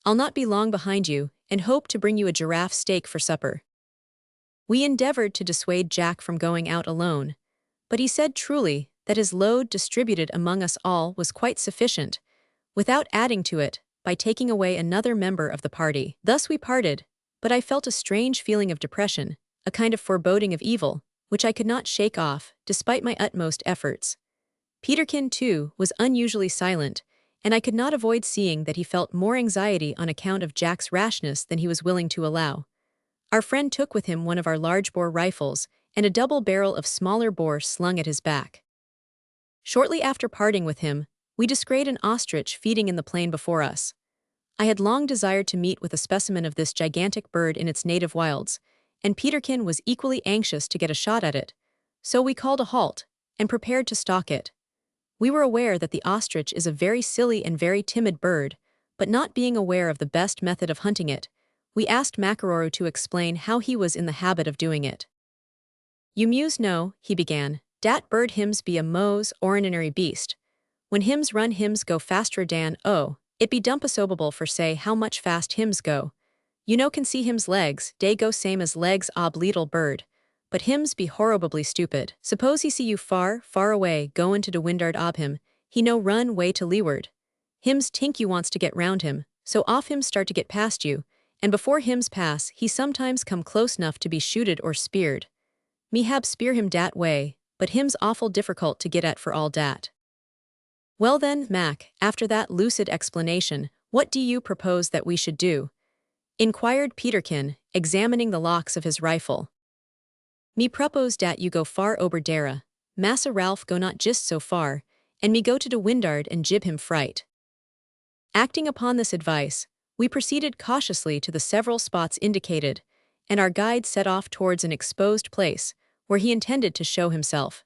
I'll not be long behind you, and hope to bring you a giraffe steak for supper." We endeavored to dissuade Jack from going out alone, but he said truly that his load distributed among us all was quite sufficient, without adding to it, by taking away another member of the party. Thus we parted, but I felt a strange feeling of depression, a kind of foreboding of evil, which I could not shake off, despite my utmost efforts. Peterkin, too, was unusually silent, and I could not avoid seeing that he felt more anxiety on account of Jack's rashness than he was willing to allow. Our friend took with him one of our large-bore rifles and a double barrel of smaller bore slung at his back. Shortly after parting with him, we descried an ostrich feeding in the plain before us. I had long desired to meet with a specimen of this gigantic bird in its native wilds, and Peterkin was equally anxious to get a shot at it, so we called a halt and prepared to stalk it. We were aware that the ostrich is a very silly and very timid bird, but not being aware of the best method of hunting it, we asked Makaroro to explain how he was in the habit of doing it. "You muse know," he began, "dat bird hims be a mose ordinary beast. When hims run hims go faster dan it be dumpasobable for say how much fast hims go. You know can see hims legs, dey go same as legs ob leetle bird, but hims be horribly stupid. Suppose he see you far, far away goin' to de windard ob him, he no run way to leeward. Hims tink you wants to get round him, so off hims start to get past you, and before hims pass he sometimes come close enough to be shooted or speared. Me hab spear him dat way, but hims awful difficult to get at for all dat." "Well then, Mac, after that lucid explanation, what do you propose that we should do?" inquired Peterkin, examining the locks of his rifle. "Me propose dat you go far ober dere, Massa Ralph go not just so far, and me go to de windard and jib him fright." Acting upon this advice, we proceeded cautiously to the several spots indicated, and our guide set off towards an exposed place, where he intended to show himself.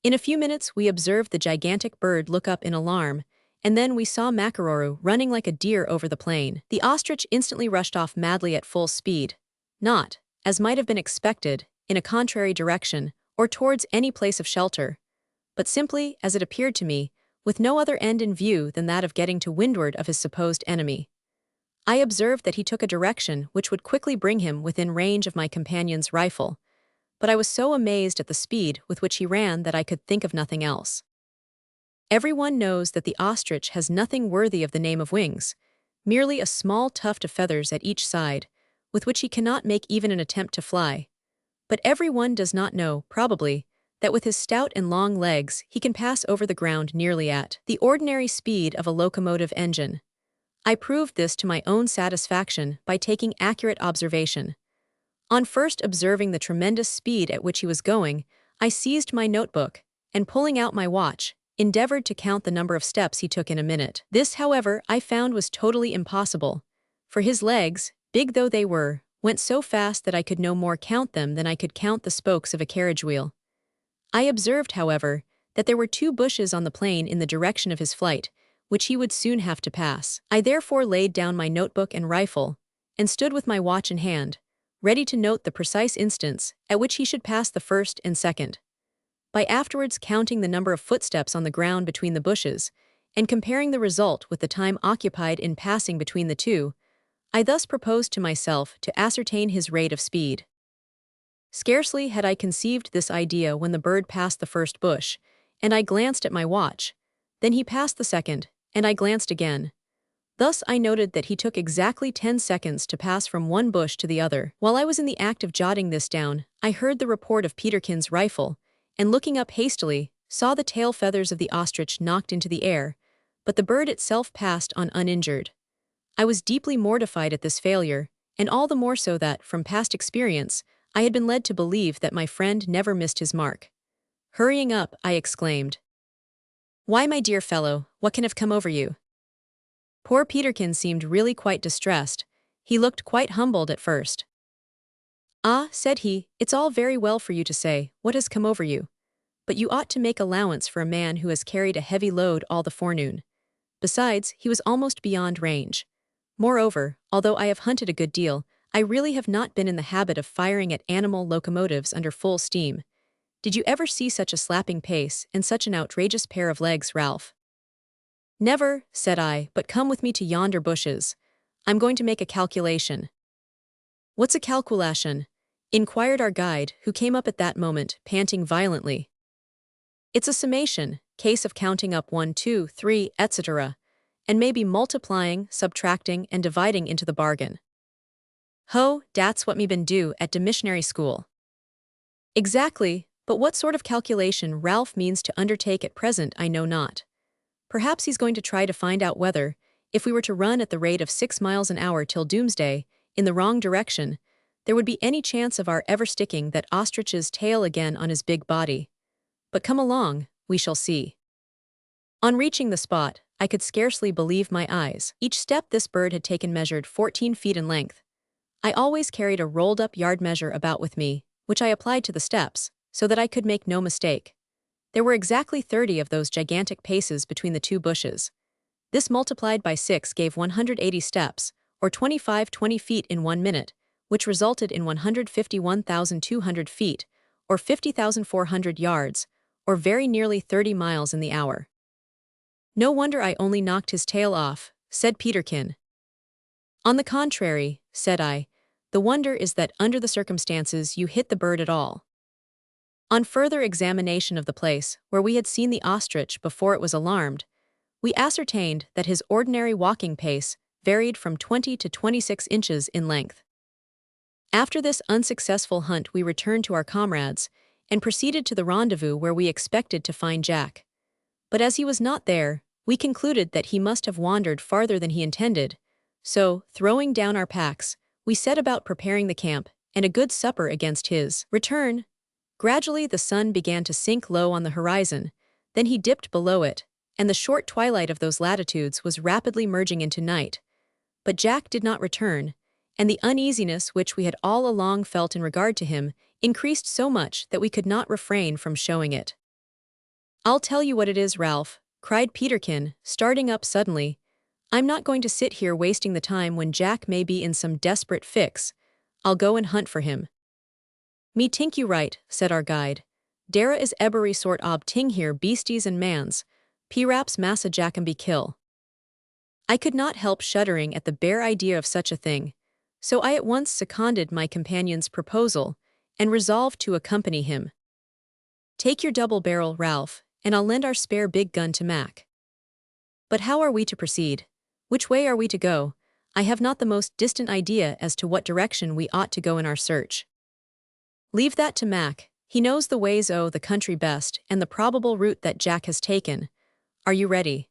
In a few minutes we observed the gigantic bird look up in alarm, and then we saw Makaroro running like a deer over the plain. The ostrich instantly rushed off madly at full speed, not, as might have been expected, in a contrary direction, or towards any place of shelter, but simply, as it appeared to me, with no other end in view than that of getting to windward of his supposed enemy. I observed that he took a direction which would quickly bring him within range of my companion's rifle, but I was so amazed at the speed with which he ran that I could think of nothing else. Everyone knows that the ostrich has nothing worthy of the name of wings, merely a small tuft of feathers at each side, with which he cannot make even an attempt to fly. But everyone does not know, probably, that with his stout and long legs he can pass over the ground nearly at the ordinary speed of a locomotive engine. I proved this to my own satisfaction by taking accurate observation. On first observing the tremendous speed at which he was going, I seized my notebook, and pulling out my watch, endeavored to count the number of steps he took in a minute. This, however, I found was totally impossible, for his legs, big though they were, went so fast that I could no more count them than I could count the spokes of a carriage wheel. I observed, however, that there were 2 bushes on the plain in the direction of his flight, which he would soon have to pass. I therefore laid down my notebook and rifle, and stood with my watch in hand, ready to note the precise instants at which he should pass the first and second. By afterwards counting the number of footsteps on the ground between the bushes, and comparing the result with the time occupied in passing between the 2, I thus proposed to myself to ascertain his rate of speed. Scarcely had I conceived this idea when the bird passed the first bush, and I glanced at my watch. Then he passed the second, and I glanced again. Thus I noted that he took exactly 10 seconds to pass from one bush to the other. While I was in the act of jotting this down, I heard the report of Peterkin's rifle, and looking up hastily, saw the tail feathers of the ostrich knocked into the air, but the bird itself passed on uninjured. I was deeply mortified at this failure, and all the more so that, from past experience, I had been led to believe that my friend never missed his mark. Hurrying up, I exclaimed, "Why, my dear fellow, what can have come over you?" Poor Peterkin seemed really quite distressed. He looked quite humbled at first. "Ah," said he, "it's all very well for you to say, what has come over you? But you ought to make allowance for a man who has carried a heavy load all the forenoon. Besides, he was almost beyond range. Moreover, although I have hunted a good deal, I really have not been in the habit of firing at animal locomotives under full steam. Did you ever see such a slapping pace and such an outrageous pair of legs, Ralph?" "Never," said I, "but come with me to yonder bushes. I'm going to make a calculation." "What's a calculation?" inquired our guide, who came up at that moment, panting violently. "It's a summation, case of counting up 1, 2, 3, etc., and maybe multiplying, subtracting, and dividing into the bargain." "Ho, dat's what me been do at de missionary school." "Exactly, but what sort of calculation Ralph means to undertake at present I know not. Perhaps he's going to try to find out whether, if we were to run at the rate of 6 miles an hour till doomsday, in the wrong direction, there would be any chance of our ever sticking that ostrich's tail again on his big body. But come along, we shall see." On reaching the spot, I could scarcely believe my eyes. Each step this bird had taken measured 14 feet in length. I always carried a rolled-up yard measure about with me, which I applied to the steps, so that I could make no mistake. There were exactly 30 of those gigantic paces between the 2 bushes. This multiplied by 6 gave 180 steps, or 20 feet in 1 minute, which resulted in 151,200 feet, or 50,400 yards, or very nearly 30 miles in the hour. "No wonder I only knocked his tail off," said Peterkin. "On the contrary," said I, "the wonder is that under the circumstances you hit the bird at all." On further examination of the place where we had seen the ostrich before it was alarmed, we ascertained that his ordinary walking pace varied from 20 to 26 inches in length. After this unsuccessful hunt we returned to our comrades, and proceeded to the rendezvous where we expected to find Jack. But as he was not there, we concluded that he must have wandered farther than he intended, so, throwing down our packs, we set about preparing the camp and a good supper against his return. Gradually the sun began to sink low on the horizon, then he dipped below it, and the short twilight of those latitudes was rapidly merging into night. But Jack did not return, and the uneasiness which we had all along felt in regard to him increased so much that we could not refrain from showing it. "I'll tell you what it is, Ralph," cried Peterkin, starting up suddenly. "I'm not going to sit here wasting the time when Jack may be in some desperate fix. I'll go and hunt for him." "Me tink you right," said our guide. Dara is ebery sort ob ting here beasties and mans, p-raps massa jackambe kill. I could not help shuddering at the bare idea of such a thing, so I at once seconded my companion's proposal and resolved to accompany him. Take your double-barrel, Ralph, and I'll lend our spare big gun to Mac. But how are we to proceed? Which way are we to go? I have not the most distant idea as to what direction we ought to go in our search. Leave that to Mac. He knows the ways o' the country best and the probable route that Jack has taken. Are you ready?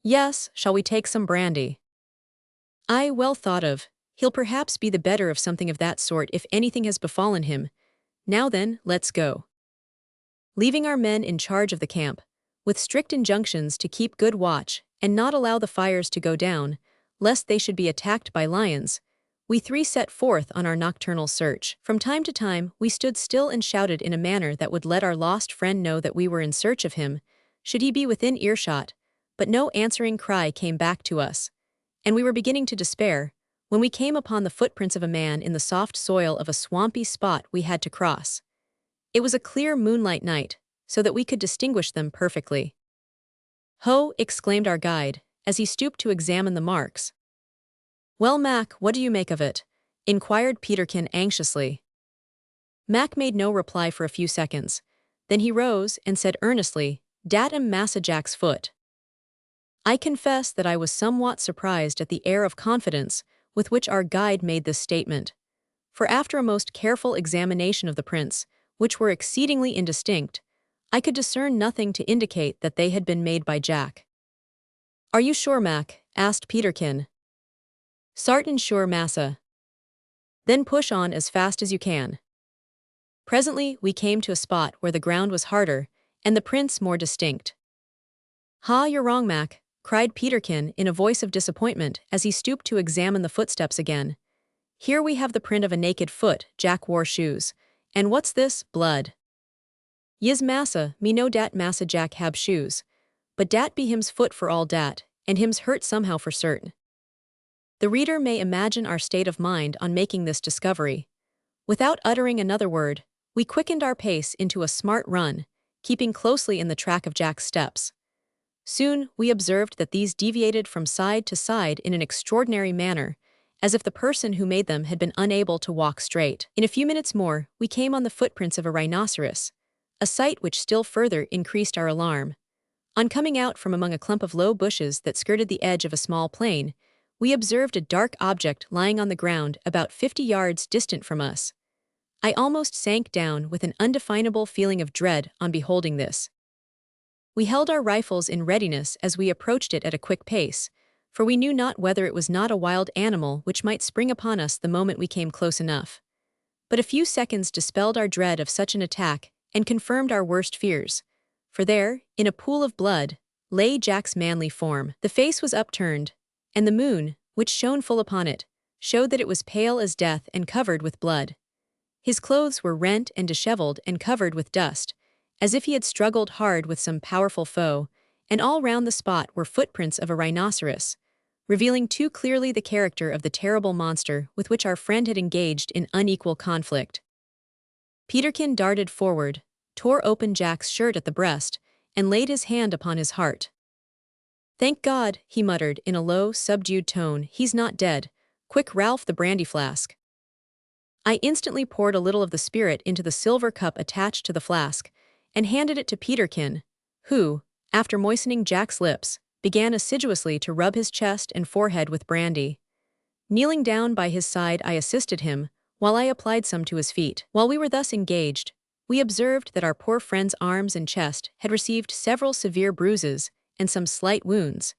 Yes, shall we take some brandy? Aye, well thought of. He'll perhaps be the better of something of that sort if anything has befallen him. Now then, let's go. Leaving our men in charge of the camp, with strict injunctions to keep good watch and not allow the fires to go down, lest they should be attacked by lions, we three set forth on our nocturnal search. From time to time, we stood still and shouted in a manner that would let our lost friend know that we were in search of him, should he be within earshot, but no answering cry came back to us, and we were beginning to despair, when we came upon the footprints of a man in the soft soil of a swampy spot we had to cross. It was a clear moonlight night, so that we could distinguish them perfectly. Ho! Exclaimed our guide, as he stooped to examine the marks. Well, Mac, what do you make of it? Inquired Peterkin anxiously. Mac made no reply for a few seconds. Then he rose and said earnestly, Dat am Massa Jack's foot. I confess that I was somewhat surprised at the air of confidence with which our guide made this statement. For after a most careful examination of the prints, which were exceedingly indistinct, I could discern nothing to indicate that they had been made by Jack. Are you sure, Mac? Asked Peterkin. Sartin sure, massa. Then push on as fast as you can. Presently we came to a spot where the ground was harder, and the prints more distinct. Ha, you're wrong, Mac, cried Peterkin in a voice of disappointment as he stooped to examine the footsteps again. Here we have the print of a naked foot. Jack wore shoes. And what's this? Blood. Yis, massa, me know dat Massa Jack hab shoes, but dat be him's foot for all dat, and him's hurt somehow for certain. The reader may imagine our state of mind on making this discovery. Without uttering another word, we quickened our pace into a smart run, keeping closely in the track of Jack's steps. Soon we observed that these deviated from side to side in an extraordinary manner, as if the person who made them had been unable to walk straight. In a few minutes more, we came on the footprints of a rhinoceros, a sight which still further increased our alarm. On coming out from among a clump of low bushes that skirted the edge of a small plain, we observed a dark object lying on the ground about 50 yards distant from us. I almost sank down with an undefinable feeling of dread on beholding this. We held our rifles in readiness as we approached it at a quick pace, for we knew not whether it was not a wild animal which might spring upon us the moment we came close enough. But a few seconds dispelled our dread of such an attack and confirmed our worst fears, for there, in a pool of blood, lay Jack's manly form. The face was upturned, and the moon, which shone full upon it, showed that it was pale as death and covered with blood. His clothes were rent and disheveled and covered with dust, as if he had struggled hard with some powerful foe, and all round the spot were footprints of a rhinoceros, revealing too clearly the character of the terrible monster with which our friend had engaged in unequal conflict. Peterkin darted forward, tore open Jack's shirt at the breast, and laid his hand upon his heart. Thank God, he muttered in a low, subdued tone, he's not dead. Quick, Ralph, the brandy flask. I instantly poured a little of the spirit into the silver cup attached to the flask, and handed it to Peterkin, who, after moistening Jack's lips, began assiduously to rub his chest and forehead with brandy. Kneeling down by his side, I assisted him, while I applied some to his feet. While we were thus engaged, we observed that our poor friend's arms and chest had received several severe bruises and some slight wounds,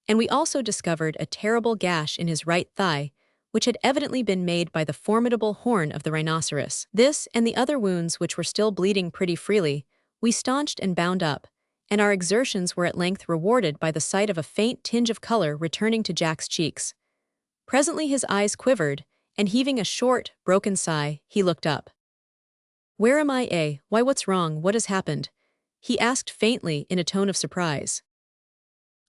and we also discovered a terrible gash in his right thigh, which had evidently been made by the formidable horn of the rhinoceros. This and the other wounds which were still bleeding pretty freely, we staunched and bound up, and our exertions were at length rewarded by the sight of a faint tinge of color returning to Jack's cheeks. Presently his eyes quivered, and heaving a short, broken sigh, he looked up. Where am I, eh? Why, what's wrong? What has happened? He asked faintly in a tone of surprise.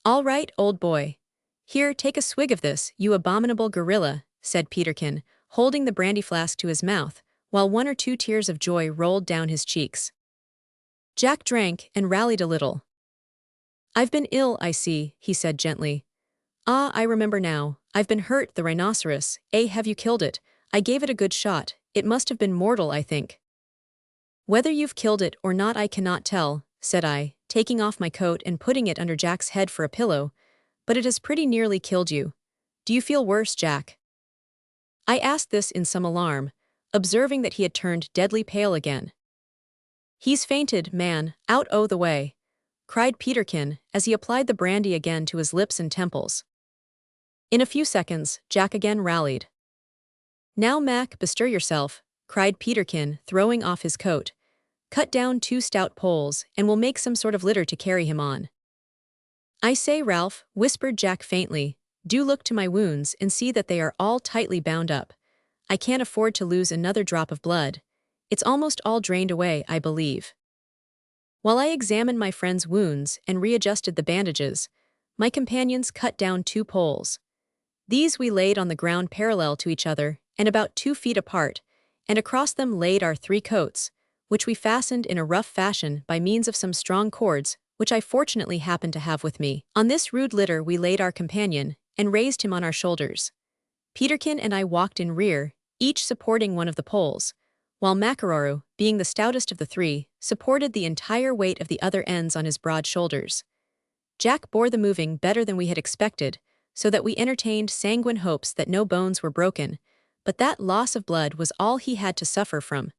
All right, old boy. Here, take a swig of this, you abominable gorilla, said Peterkin, holding the brandy flask to his mouth, while 1 or 2 tears of joy rolled down his cheeks. Jack drank and rallied a little. "I've been ill, I see," he said gently. "Ah, I remember now. I've been hurt, the rhinoceros. Have you killed it? I gave it a good shot. It must have been mortal, I think." "Whether you've killed it or not I cannot tell," said I, taking off my coat and putting it under Jack's head for a pillow, "but it has pretty nearly killed you. Do you feel worse, Jack?" I asked this in some alarm, observing that he had turned deadly pale again. "He's fainted, man, out o' the way," cried Peterkin as he applied the brandy again to his lips and temples. In a few seconds, Jack again rallied. "Now, Mac, bestir yourself," cried Peterkin, throwing off his coat. "Cut down 2 stout poles, and we'll make some sort of litter to carry him on." "I say, Ralph," whispered Jack faintly, "do look to my wounds and see that they are all tightly bound up. I can't afford to lose another drop of blood. It's almost all drained away, I believe." While I examined my friend's wounds and readjusted the bandages, my companions cut down 2 poles. These we laid on the ground parallel to each other and about 2 feet apart, and across them laid our 3 coats, which we fastened in a rough fashion by means of some strong cords, which I fortunately happened to have with me. On this rude litter we laid our companion, and raised him on our shoulders. Peterkin and I walked in rear, each supporting one of the poles, while Macaroru, being the stoutest of the 3, supported the entire weight of the other ends on his broad shoulders. Jack bore the moving better than we had expected, so that we entertained sanguine hopes that no bones were broken, but that loss of blood was all he had to suffer from.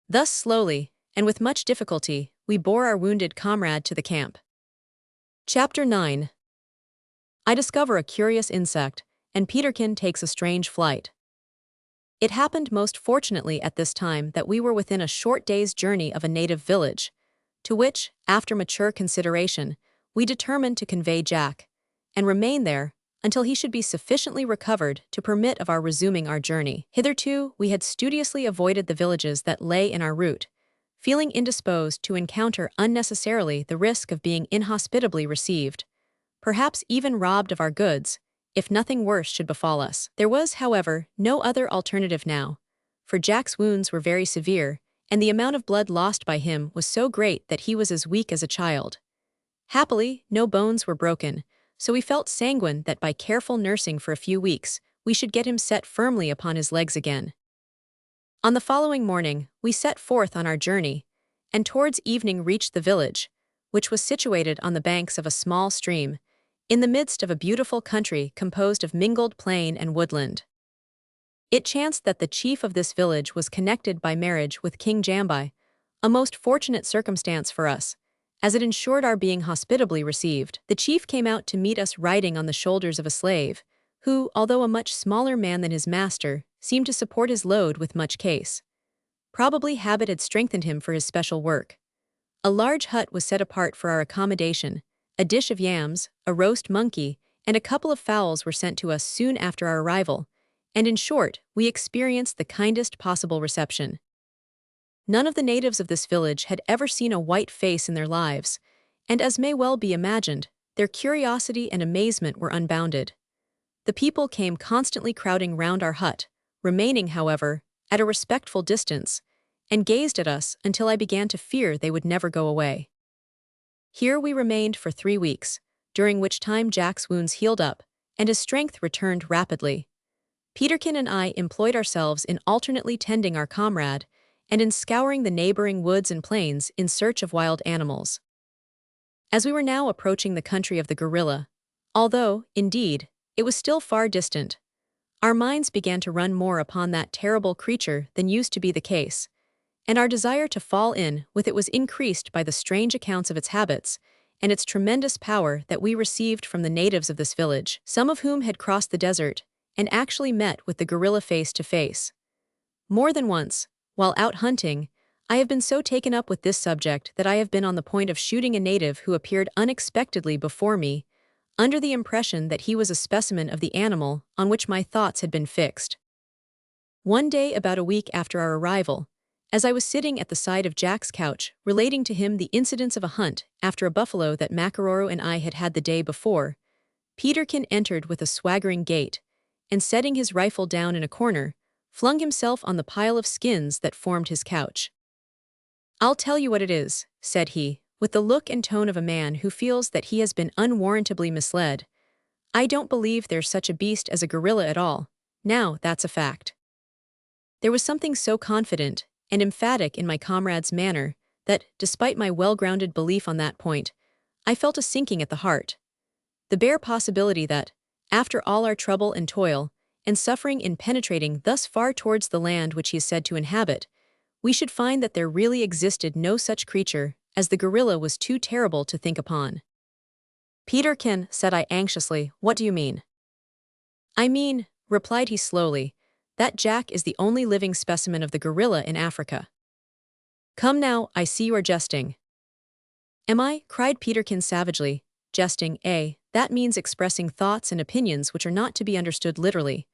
Thus slowly, and with much difficulty, we bore our wounded comrade to the camp. Chapter 9. I discover a curious insect, and Peterkin takes a strange flight. It happened most fortunately at this time that we were within a short day's journey of a native village, to which, after mature consideration, we determined to convey Jack, and remain there until he should be sufficiently recovered to permit of our resuming our journey. Hitherto, we had studiously avoided the villages that lay in our route, feeling indisposed to encounter unnecessarily the risk of being inhospitably received, perhaps even robbed of our goods, if nothing worse should befall us. There was, however, no other alternative now, for Jack's wounds were very severe, and the amount of blood lost by him was so great that he was as weak as a child. Happily, no bones were broken, so we felt sanguine that by careful nursing for a few weeks, we should get him set firmly upon his legs again. On the following morning, we set forth on our journey, and towards evening reached the village, which was situated on the banks of a small stream, in the midst of a beautiful country composed of mingled plain and woodland. It chanced that the chief of this village was connected by marriage with King Jambai, a most fortunate circumstance for us, as it ensured our being hospitably received. The chief came out to meet us riding on the shoulders of a slave, who, although a much smaller man than his master, seemed to support his load with much case. Probably habit had strengthened him for his special work. A large hut was set apart for our accommodation, a dish of yams, a roast monkey, and a couple of fowls were sent to us soon after our arrival, and in short, we experienced the kindest possible reception. None of the natives of this village had ever seen a white face in their lives, and as may well be imagined, their curiosity and amazement were unbounded. The people came constantly crowding round our hut, remaining, however, at a respectful distance, and gazed at us until I began to fear they would never go away. Here we remained for 3 weeks, during which time Jack's wounds healed up, and his strength returned rapidly. Peterkin and I employed ourselves in alternately tending our comrade, and in scouring the neighboring woods and plains in search of wild animals. As we were now approaching the country of the gorilla, although, indeed, it was still far distant, our minds began to run more upon that terrible creature than used to be the case, and our desire to fall in with it was increased by the strange accounts of its habits and its tremendous power that we received from the natives of this village, some of whom had crossed the desert and actually met with the gorilla face to face. More than once, while out hunting, I have been so taken up with this subject that I have been on the point of shooting a native who appeared unexpectedly before me, under the impression that he was a specimen of the animal on which my thoughts had been fixed. One day about a week after our arrival, as I was sitting at the side of Jack's couch relating to him the incidents of a hunt after a buffalo that Macaroru and I had had the day before, Peterkin entered with a swaggering gait, and setting his rifle down in a corner, flung himself on the pile of skins that formed his couch. "I'll tell you what it is," said he, with the look and tone of a man who feels that he has been unwarrantably misled. "I don't believe there's such a beast as a gorilla at all. Now, that's a fact." There was something so confident and emphatic in my comrade's manner that, despite my well-grounded belief on that point, I felt a sinking at the heart. The bare possibility that, after all our trouble and toil, and suffering in penetrating thus far towards the land which he is said to inhabit, we should find that there really existed no such creature as the gorilla was too terrible to think upon. "Peterkin," said I anxiously, "what do you mean?" "I mean," replied he slowly, "that Jack is the only living specimen of the gorilla in Africa." "Come now, I see you are jesting." "Am I?" cried Peterkin savagely. "Jesting, eh? That means expressing thoughts and opinions which are not to be understood literally.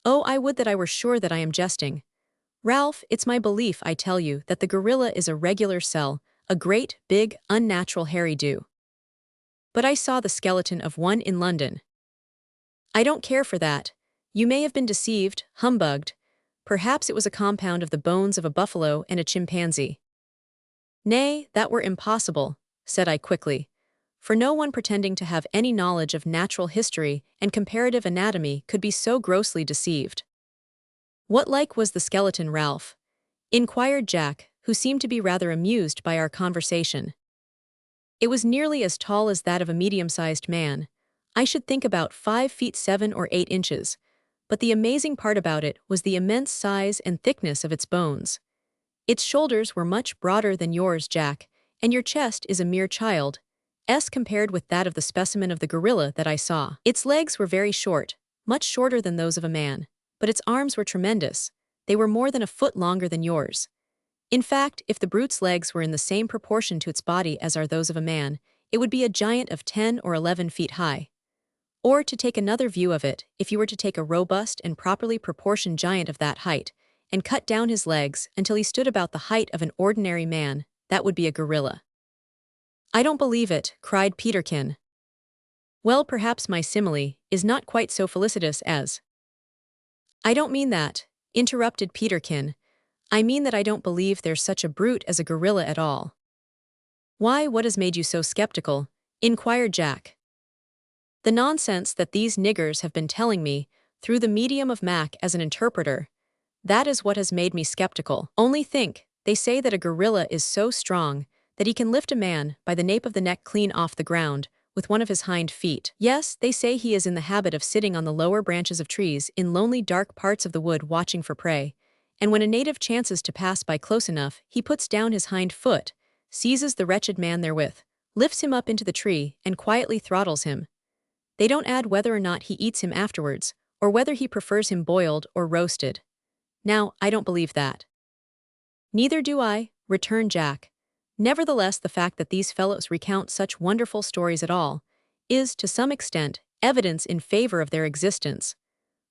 Oh, I would that I were sure that I am jesting. Ralph, it's my belief, I tell you, that the gorilla is a regular cell, a great, big, unnatural hairy-do. But I saw the skeleton of one in London." "I don't care for that. You may have been deceived, humbugged. Perhaps it was a compound of the bones of a buffalo and a chimpanzee." "Nay, that were impossible," said I quickly, for no one pretending to have any knowledge of natural history and comparative anatomy could be so grossly deceived. "What like was the skeleton, Ralph?" inquired Jack, who seemed to be rather amused by our conversation. "It was nearly as tall as that of a medium-sized man. I should think about 5 feet 7 or 8 inches, but the amazing part about it was the immense size and thickness of its bones. Its shoulders were much broader than yours, Jack, and your chest is a mere child's compared with that of the specimen of the gorilla that I saw. Its legs were very short, much shorter than those of a man, but its arms were tremendous. They were more than a foot longer than yours. In fact, if the brute's legs were in the same proportion to its body as are those of a man, it would be a giant of 10 or 11 feet high. Or, to take another view of it, if you were to take a robust and properly proportioned giant of that height, and cut down his legs until he stood about the height of an ordinary man, that would be a gorilla." "I don't believe it," cried Peterkin. "Well, perhaps my simile is not quite so felicitous as—" "I don't mean that," interrupted Peterkin. "I mean that I don't believe there's such a brute as a gorilla at all." "Why, what has made you so skeptical?" inquired Jack. "The nonsense that these niggers have been telling me, through the medium of Mac as an interpreter. That is what has made me skeptical. Only think, they say that a gorilla is so strong that he can lift a man by the nape of the neck clean off the ground with one of his hind feet. Yes, they say he is in the habit of sitting on the lower branches of trees in lonely dark parts of the wood watching for prey, and when a native chances to pass by close enough, he puts down his hind foot, seizes the wretched man therewith, lifts him up into the tree, and quietly throttles him. They don't add whether or not he eats him afterwards, or whether he prefers him boiled or roasted. Now, I don't believe that." "Neither do I," returned Jack. "Nevertheless, the fact that these fellows recount such wonderful stories at all is, to some extent, evidence in favor of their existence.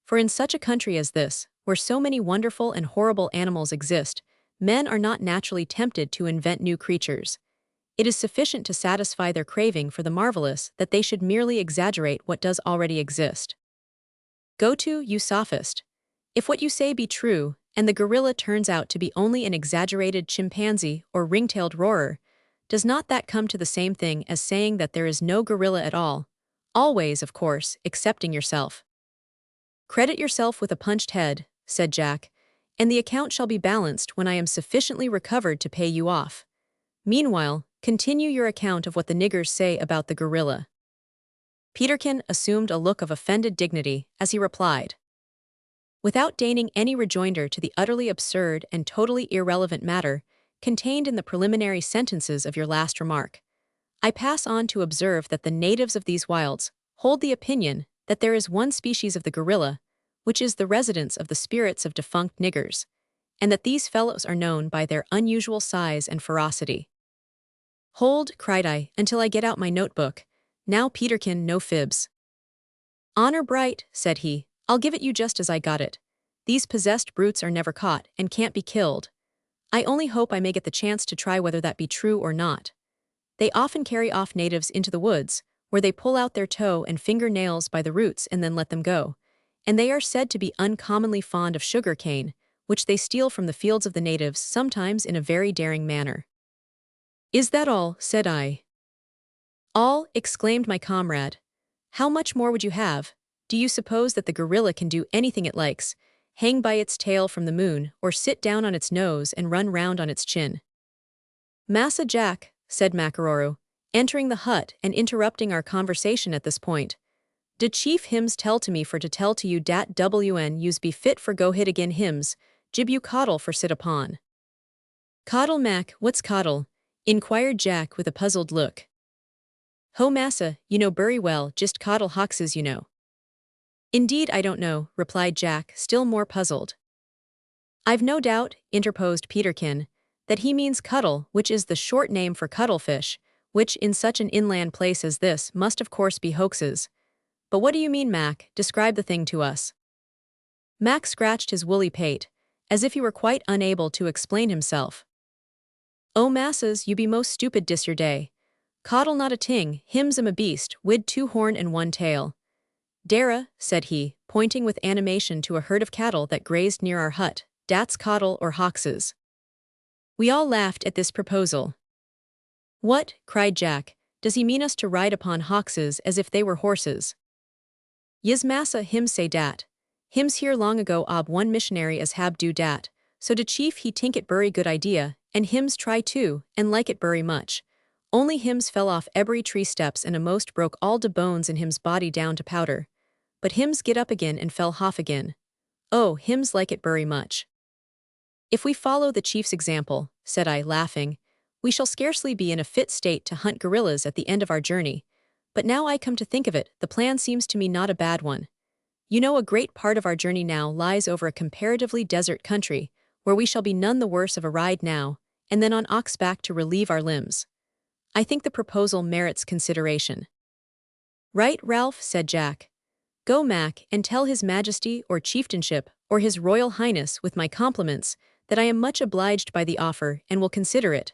For in such a country as this, where so many wonderful and horrible animals exist, men are not naturally tempted to invent new creatures. It is sufficient to satisfy their craving for the marvelous that they should merely exaggerate what does already exist. Go to, you sophist. If what you say be true, and the gorilla turns out to be only an exaggerated chimpanzee or ring-tailed roarer, does not that come to the same thing as saying that there is no gorilla at all, always, of course, excepting yourself?" "Credit yourself with a punched head," said Jack, "and the account shall be balanced when I am sufficiently recovered to pay you off. Meanwhile, continue your account of what the niggers say about the gorilla." Peterkin assumed a look of offended dignity as he replied, "Without deigning any rejoinder to the utterly absurd and totally irrelevant matter contained in the preliminary sentences of your last remark, I pass on to observe that the natives of these wilds hold the opinion that there is one species of the gorilla, which is the residence of the spirits of defunct niggers, and that these fellows are known by their unusual size and ferocity." "Hold," cried I, "until I get out my notebook. Now, Peterkin, no fibs." "Honor bright," said he, "I'll give it you just as I got it. These possessed brutes are never caught and can't be killed. I only hope I may get the chance to try whether that be true or not. They often carry off natives into the woods, where they pull out their toe and finger nails by the roots and then let them go, and they are said to be uncommonly fond of sugar cane, which they steal from the fields of the natives sometimes in a very daring manner. Is that all? Said I. All, exclaimed my comrade. How much more would you have? Do you suppose that the gorilla can do anything it likes, hang by its tail from the moon, or sit down on its nose and run round on its chin? Massa Jack, said Makaroro, entering the hut and interrupting our conversation at this point. De chief hims tell to me for to tell to you dat wn yous be fit for go hit again hims, jib you coddle for sit upon. Coddle Mac, what's coddle? Inquired Jack with a puzzled look. Ho massa, you know bury well, just coddle hoxes you know. Indeed I don't know, replied Jack, still more puzzled. I've no doubt, interposed Peterkin, that he means cuddle, which is the short name for cuttlefish, which in such an inland place as this must of course be hoaxes. But what do you mean, Mac? Describe the thing to us. Mac scratched his woolly pate, as if he were quite unable to explain himself. Oh massas, you be most stupid dis your day. Coddle not a ting, hims am a beast, wid 2 horn and 1 tail. Dara, said he, pointing with animation to a herd of cattle that grazed near our hut, dat's coddle or hoxes. We all laughed at this proposal. What, cried Jack, does he mean us to ride upon hoxes as if they were horses? Yis massa him say dat. Hims here long ago ob one missionary as hab do dat, so de chief he tink it bury good idea, and hims try too, and like it bury much. Only hims fell off every tree steps and a'most broke all de bones in hims body down to powder. But hims get up again and fell hoff again. Oh, hims like it bury much. If we follow the chief's example, said I, laughing, we shall scarcely be in a fit state to hunt gorillas at the end of our journey. But now I come to think of it, the plan seems to me not a bad one. You know, a great part of our journey now lies over a comparatively desert country, where we shall be none the worse of a ride now, and then on oxback to relieve our limbs. I think the proposal merits consideration. Right, Ralph, said Jack. Go, Mac, and tell His Majesty or Chieftainship or His Royal Highness with my compliments that I am much obliged by the offer and will consider it.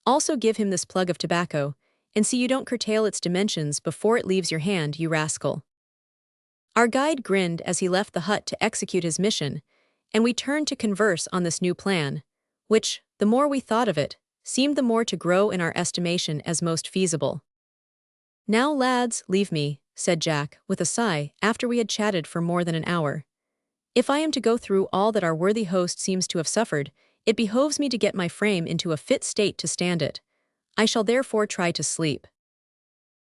Also give him this plug of tobacco, and see you don't curtail its dimensions before it leaves your hand, you rascal. Our guide grinned as he left the hut to execute his mission, and we turned to converse on this new plan, which, the more we thought of it, seemed the more to grow in our estimation as most feasible. Now, lads, leave me, said Jack, with a sigh, after we had chatted for more than an hour. If I am to go through all that our worthy host seems to have suffered, it behoves me to get my frame into a fit state to stand it. I shall therefore try to sleep.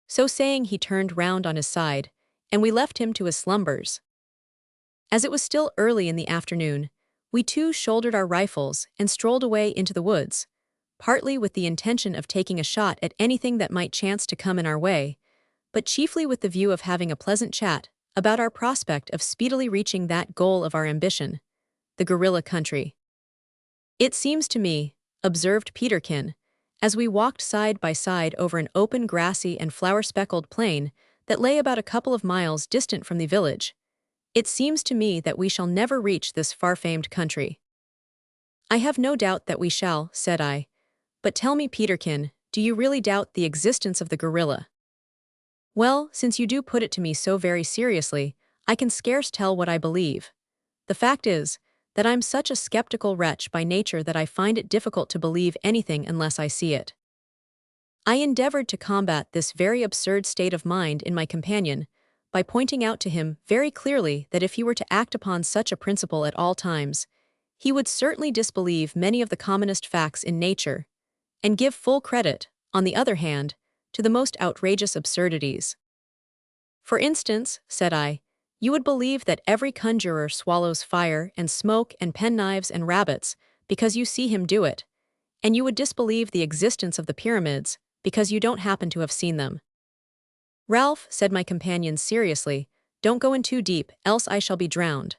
So saying, he turned round on his side, and we left him to his slumbers. As it was still early in the afternoon, we two shouldered our rifles and strolled away into the woods, partly with the intention of taking a shot at anything that might chance to come in our way, but chiefly with the view of having a pleasant chat about our prospect of speedily reaching that goal of our ambition, the gorilla country. It seems to me, observed Peterkin, as we walked side by side over an open grassy and flower-speckled plain that lay about a couple of miles distant from the village, it seems to me that we shall never reach this far-famed country. I have no doubt that we shall, said I, but tell me, Peterkin, do you really doubt the existence of the gorilla? Well, since you do put it to me so very seriously, I can scarce tell what I believe. The fact is, that I'm such a skeptical wretch by nature that I find it difficult to believe anything unless I see it. I endeavored to combat this very absurd state of mind in my companion, by pointing out to him very clearly that if he were to act upon such a principle at all times, he would certainly disbelieve many of the commonest facts in nature, and give full credit, on the other hand, to the most outrageous absurdities. For instance, said I, you would believe that every conjurer swallows fire and smoke and penknives and rabbits because you see him do it, and you would disbelieve the existence of the pyramids because you don't happen to have seen them. Ralph, said my companion seriously, don't go in too deep, else I shall be drowned.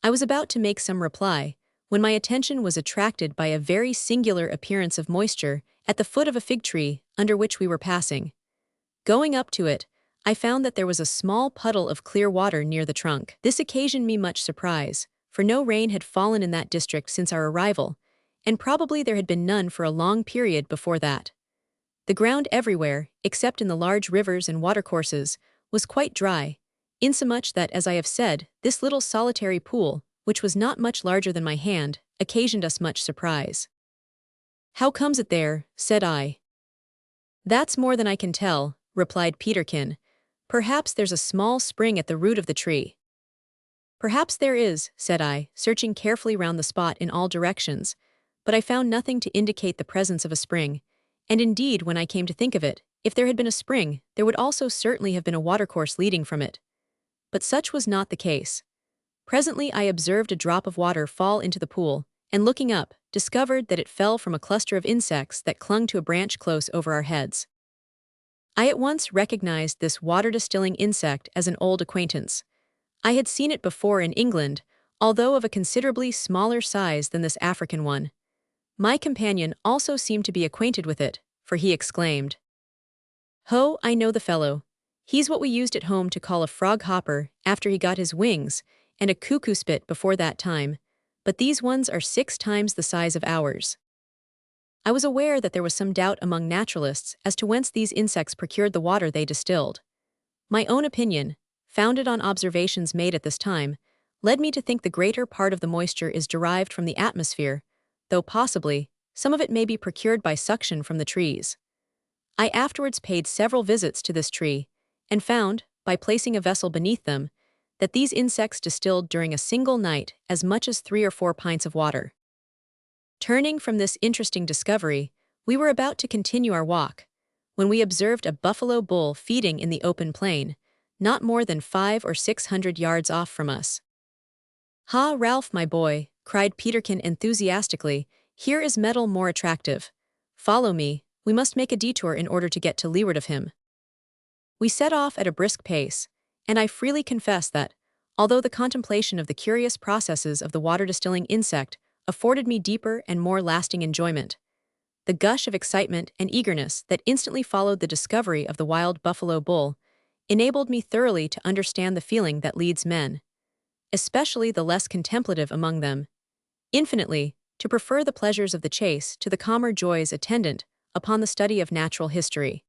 I was about to make some reply, when my attention was attracted by a very singular appearance of moisture at the foot of a fig tree under which we were passing. Going up to it, I found that there was a small puddle of clear water near the trunk. This occasioned me much surprise, for no rain had fallen in that district since our arrival, and probably there had been none for a long period before that. The ground everywhere, except in the large rivers and watercourses, was quite dry, insomuch that, as I have said, this little solitary pool, which was not much larger than my hand, occasioned us much surprise. How comes it there? Said I. That's more than I can tell, replied Peterkin. Perhaps there's a small spring at the root of the tree. Perhaps there is, said I, searching carefully round the spot in all directions, but I found nothing to indicate the presence of a spring, and indeed, when I came to think of it, if there had been a spring, there would also certainly have been a watercourse leading from it. But such was not the case. Presently I observed a drop of water fall into the pool, and looking up, discovered that it fell from a cluster of insects that clung to a branch close over our heads. I at once recognized this water-distilling insect as an old acquaintance. I had seen it before in England, although of a considerably smaller size than this African one. My companion also seemed to be acquainted with it, for he exclaimed, "Ho, I know the fellow. He's what we used at home to call a frog hopper after he got his wings, and a cuckoo spit before that time, but these ones are 6 times the size of ours." I was aware that there was some doubt among naturalists as to whence these insects procured the water they distilled. My own opinion, founded on observations made at this time, led me to think the greater part of the moisture is derived from the atmosphere, though possibly, some of it may be procured by suction from the trees. I afterwards paid several visits to this tree, and found, by placing a vessel beneath them, that these insects distilled during a single night as much as 3 or 4 pints of water. Turning from this interesting discovery, we were about to continue our walk, when we observed a buffalo bull feeding in the open plain, not more than 500 or 600 yards off from us. "Ha, Ralph, my boy," cried Peterkin enthusiastically, "here is metal more attractive. Follow me, we must make a detour in order to get to leeward of him." We set off at a brisk pace, and I freely confess that, although the contemplation of the curious processes of the water-distilling insect afforded me deeper and more lasting enjoyment, the gush of excitement and eagerness that instantly followed the discovery of the wild buffalo bull enabled me thoroughly to understand the feeling that leads men, especially the less contemplative among them, infinitely to prefer the pleasures of the chase to the calmer joys attendant upon the study of natural history.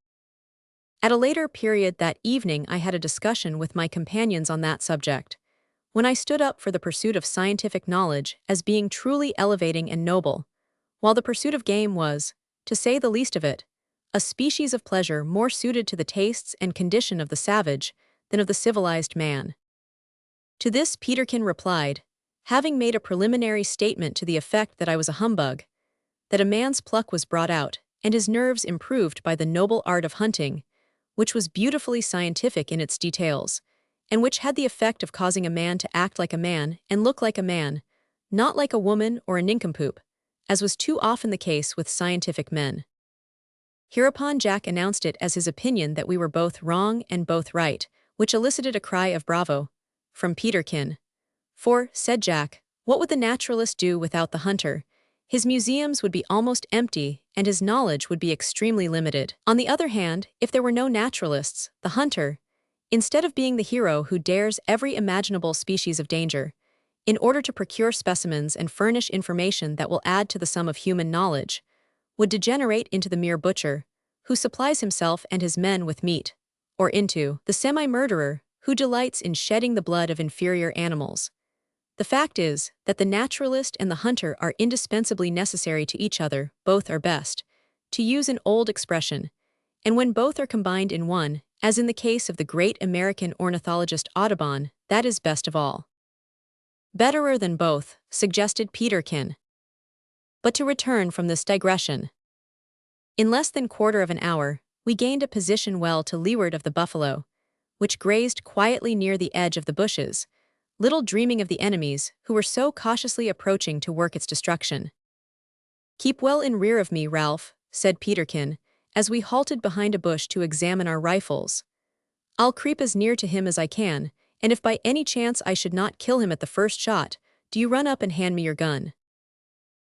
At a later period that evening I had a discussion with my companions on that subject, when I stood up for the pursuit of scientific knowledge as being truly elevating and noble, while the pursuit of game was, to say the least of it, a species of pleasure more suited to the tastes and condition of the savage than of the civilized man. To this Peterkin replied, having made a preliminary statement to the effect that I was a humbug, that a man's pluck was brought out, and his nerves improved by the noble art of hunting, which was beautifully scientific in its details, and which had the effect of causing a man to act like a man and look like a man, not like a woman or a nincompoop, as was too often the case with scientific men. Hereupon Jack announced it as his opinion that we were both wrong and both right, which elicited a cry of bravo from Peterkin. "For," said Jack, "what would the naturalist do without the hunter? His museums would be almost empty, and his knowledge would be extremely limited. On the other hand, if there were no naturalists, the hunter, instead of being the hero who dares every imaginable species of danger, in order to procure specimens and furnish information that will add to the sum of human knowledge, would degenerate into the mere butcher, who supplies himself and his men with meat, or into the semi-murderer, who delights in shedding the blood of inferior animals. The fact is that the naturalist and the hunter are indispensably necessary to each other, both are best, to use an old expression, and when both are combined in one, as in the case of the great American ornithologist Audubon, that is best of all. Betterer than both, suggested Peterkin. But to return from this digression. In less than quarter of an hour, we gained a position well to leeward of the buffalo, which grazed quietly near the edge of the bushes, little dreaming of the enemies who were so cautiously approaching to work its destruction. "Keep well in rear of me, Ralph," said Peterkin, as we halted behind a bush to examine our rifles. "I'll creep as near to him as I can, and if by any chance I should not kill him at the first shot, do you run up and hand me your gun."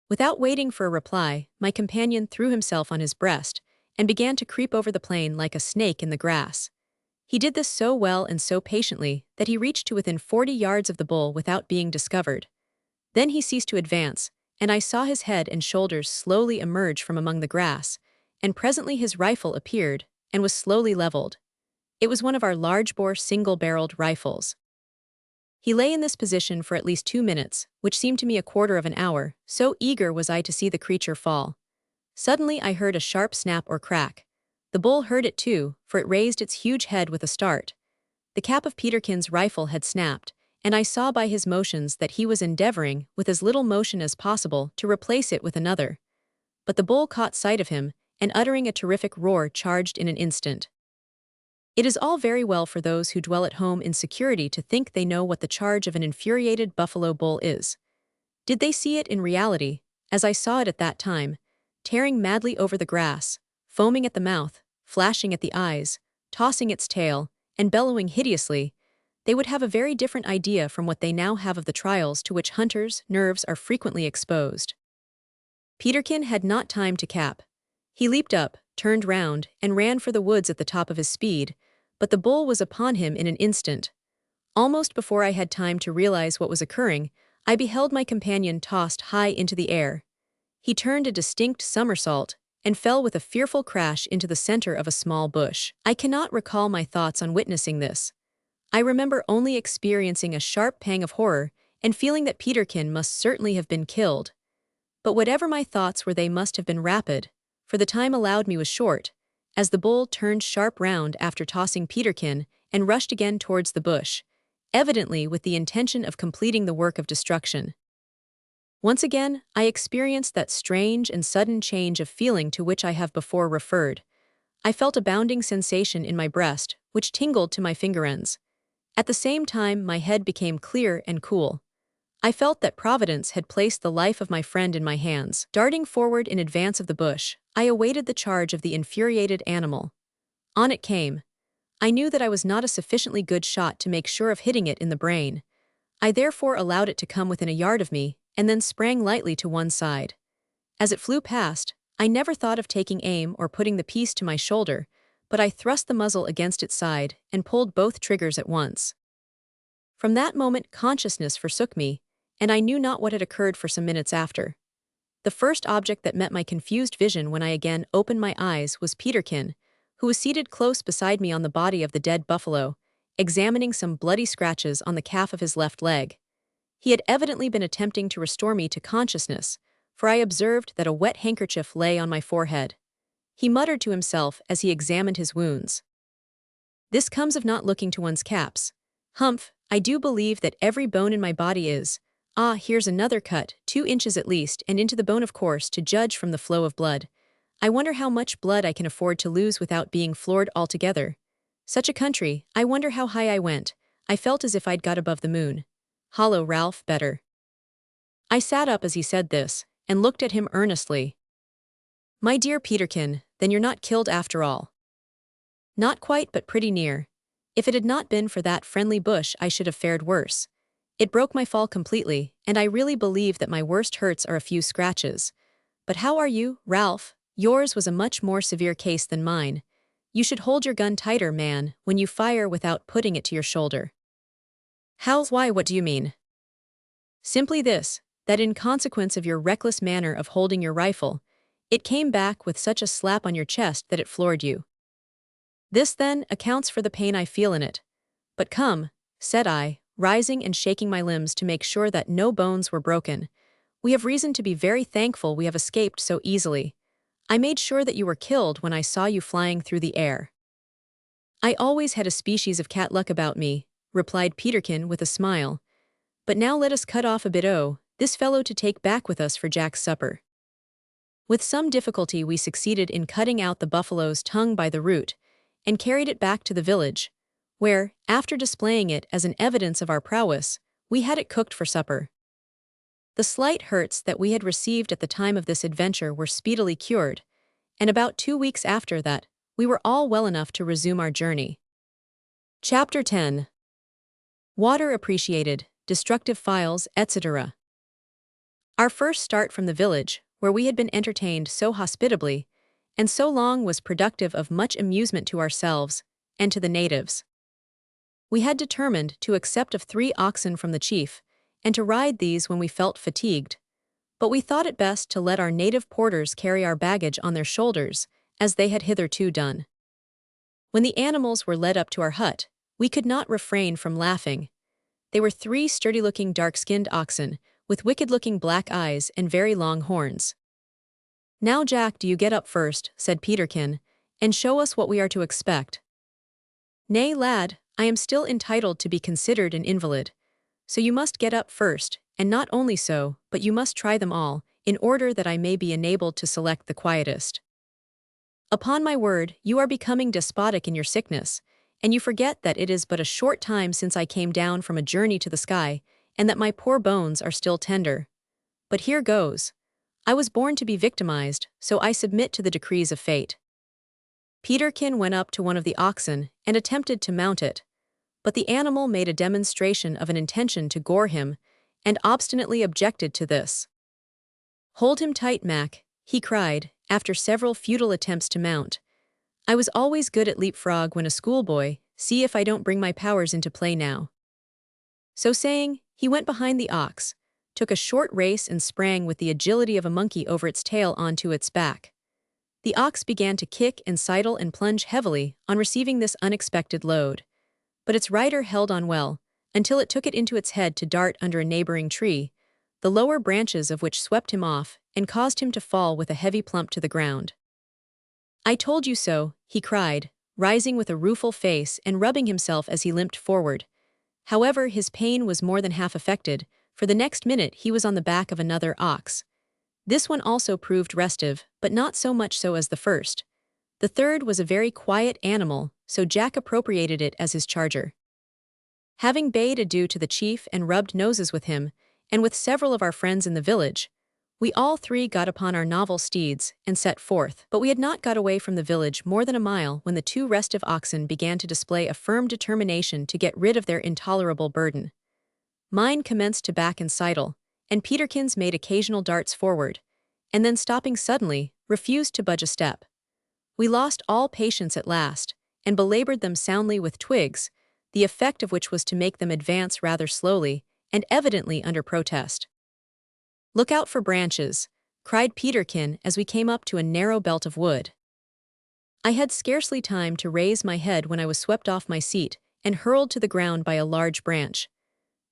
Without waiting for a reply, my companion threw himself on his breast and began to creep over the plain like a snake in the grass. He did this so well and so patiently that he reached to within 40 yards of the bull without being discovered. Then he ceased to advance, and I saw his head and shoulders slowly emerge from among the grass, and presently his rifle appeared and was slowly leveled. It was one of our large-bore single-barreled rifles. He lay in this position for at least 2 minutes, which seemed to me a quarter of an hour, so eager was I to see the creature fall. Suddenly I heard a sharp snap or crack. The bull heard it too, for it raised its huge head with a start. The cap of Peterkin's rifle had snapped, and I saw by his motions that he was endeavoring, with as little motion as possible, to replace it with another. But the bull caught sight of him, and uttering a terrific roar charged in an instant. It is all very well for those who dwell at home in security to think they know what the charge of an infuriated buffalo bull is. Did they see it in reality, as I saw it at that time, tearing madly over the grass, foaming at the mouth, flashing at the eyes, tossing its tail, and bellowing hideously, they would have a very different idea from what they now have of the trials to which hunters' nerves are frequently exposed. Peterkin had not time to cap. He leaped up, turned round, and ran for the woods at the top of his speed, but the bull was upon him in an instant. Almost before I had time to realize what was occurring, I beheld my companion tossed high into the air. He turned a distinct somersault, and fell with a fearful crash into the center of a small bush. I cannot recall my thoughts on witnessing this. I remember only experiencing a sharp pang of horror and feeling that Peterkin must certainly have been killed. But whatever my thoughts were, they must have been rapid, for the time allowed me was short, as the bull turned sharp round after tossing Peterkin and rushed again towards the bush, evidently with the intention of completing the work of destruction. Once again, I experienced that strange and sudden change of feeling to which I have before referred. I felt a bounding sensation in my breast, which tingled to my finger ends. At the same time, my head became clear and cool. I felt that Providence had placed the life of my friend in my hands. Darting forward in advance of the bush, I awaited the charge of the infuriated animal. On it came. I knew that I was not a sufficiently good shot to make sure of hitting it in the brain. I therefore allowed it to come within a yard of me, and then sprang lightly to one side. As it flew past, I never thought of taking aim or putting the piece to my shoulder, but I thrust the muzzle against its side and pulled both triggers at once. From that moment consciousness forsook me, and I knew not what had occurred for some minutes after. The first object that met my confused vision when I again opened my eyes was Peterkin, who was seated close beside me on the body of the dead buffalo, examining some bloody scratches on the calf of his left leg. He had evidently been attempting to restore me to consciousness, for I observed that a wet handkerchief lay on my forehead. He muttered to himself as he examined his wounds. "This comes of not looking to one's caps. Humph, I do believe that every bone in my body is. Ah, here's another cut, 2 inches at least, and into the bone, of course, to judge from the flow of blood. I wonder how much blood I can afford to lose without being floored altogether. Such a country, I wonder how high I went. I felt as if I'd got above the moon. Hollow, Ralph, better." I sat up as he said this, and looked at him earnestly. "My dear Peterkin, then you're not killed after all." "Not quite, but pretty near. If it had not been for that friendly bush, I should have fared worse. It broke my fall completely, and I really believe that my worst hurts are a few scratches. But how are you, Ralph? Yours was a much more severe case than mine. You should hold your gun tighter, man, when you fire without putting it to your shoulder." Why, what do you mean?" "Simply this, that in consequence of your reckless manner of holding your rifle, it came back with such a slap on your chest that it floored you. This, then, accounts for the pain I feel in it. But come," said I, rising and shaking my limbs to make sure that no bones were broken, "we have reason to be very thankful we have escaped so easily. I made sure that you were killed when I saw you flying through the air." "I always had a species of cat luck about me," replied Peterkin with a smile. "But now let us cut off a bit this fellow to take back with us for Jack's supper." With some difficulty we succeeded in cutting out the buffalo's tongue by the root, and carried it back to the village, where, after displaying it as an evidence of our prowess, we had it cooked for supper. The slight hurts that we had received at the time of this adventure were speedily cured, and about 2 weeks after that, we were all well enough to resume our journey. Chapter 10. Water appreciated, destructive files, etc. Our first start from the village, where we had been entertained so hospitably, and so long, was productive of much amusement to ourselves and to the natives. We had determined to accept of 3 oxen from the chief, and to ride these when we felt fatigued, but we thought it best to let our native porters carry our baggage on their shoulders, as they had hitherto done. When the animals were led up to our hut, we could not refrain from laughing. They were 3 sturdy-looking dark-skinned oxen, with wicked-looking black eyes and very long horns. "Now, Jack, do you get up first," said Peterkin, "and show us what we are to expect." "Nay, lad, I am still entitled to be considered an invalid. So you must get up first, and not only so, but you must try them all, in order that I may be enabled to select the quietest." "Upon my word, you are becoming despotic in your sickness, and you forget that it is but a short time since I came down from a journey to the sky, and that my poor bones are still tender. But here goes. I was born to be victimized, so I submit to the decrees of fate." Peterkin went up to one of the oxen and attempted to mount it, but the animal made a demonstration of an intention to gore him, and obstinately objected to this. "Hold him tight, Mac," he cried, after several futile attempts to mount. "I was always good at leapfrog when a schoolboy, see if I don't bring my powers into play now." So saying, he went behind the ox, took a short race and sprang with the agility of a monkey over its tail onto its back. The ox began to kick and sidle and plunge heavily on receiving this unexpected load. But its rider held on well, until it took it into its head to dart under a neighboring tree, the lower branches of which swept him off and caused him to fall with a heavy plump to the ground. "I told you so," he cried, rising with a rueful face and rubbing himself as he limped forward. However, his pain was more than half affected, for the next minute he was on the back of another ox. This one also proved restive, but not so much so as the first. The third was a very quiet animal, so Jack appropriated it as his charger. Having bade adieu to the chief and rubbed noses with him, and with several of our friends in the village, we all three got upon our novel steeds and set forth. But we had not got away from the village more than a mile when the two restive oxen began to display a firm determination to get rid of their intolerable burden. Mine commenced to back and sidle, and Peterkin's made occasional darts forward, and then stopping suddenly, refused to budge a step. We lost all patience at last, and belabored them soundly with twigs, the effect of which was to make them advance rather slowly, and evidently under protest. "Look out for branches," cried Peterkin as we came up to a narrow belt of wood. I had scarcely time to raise my head when I was swept off my seat and hurled to the ground by a large branch.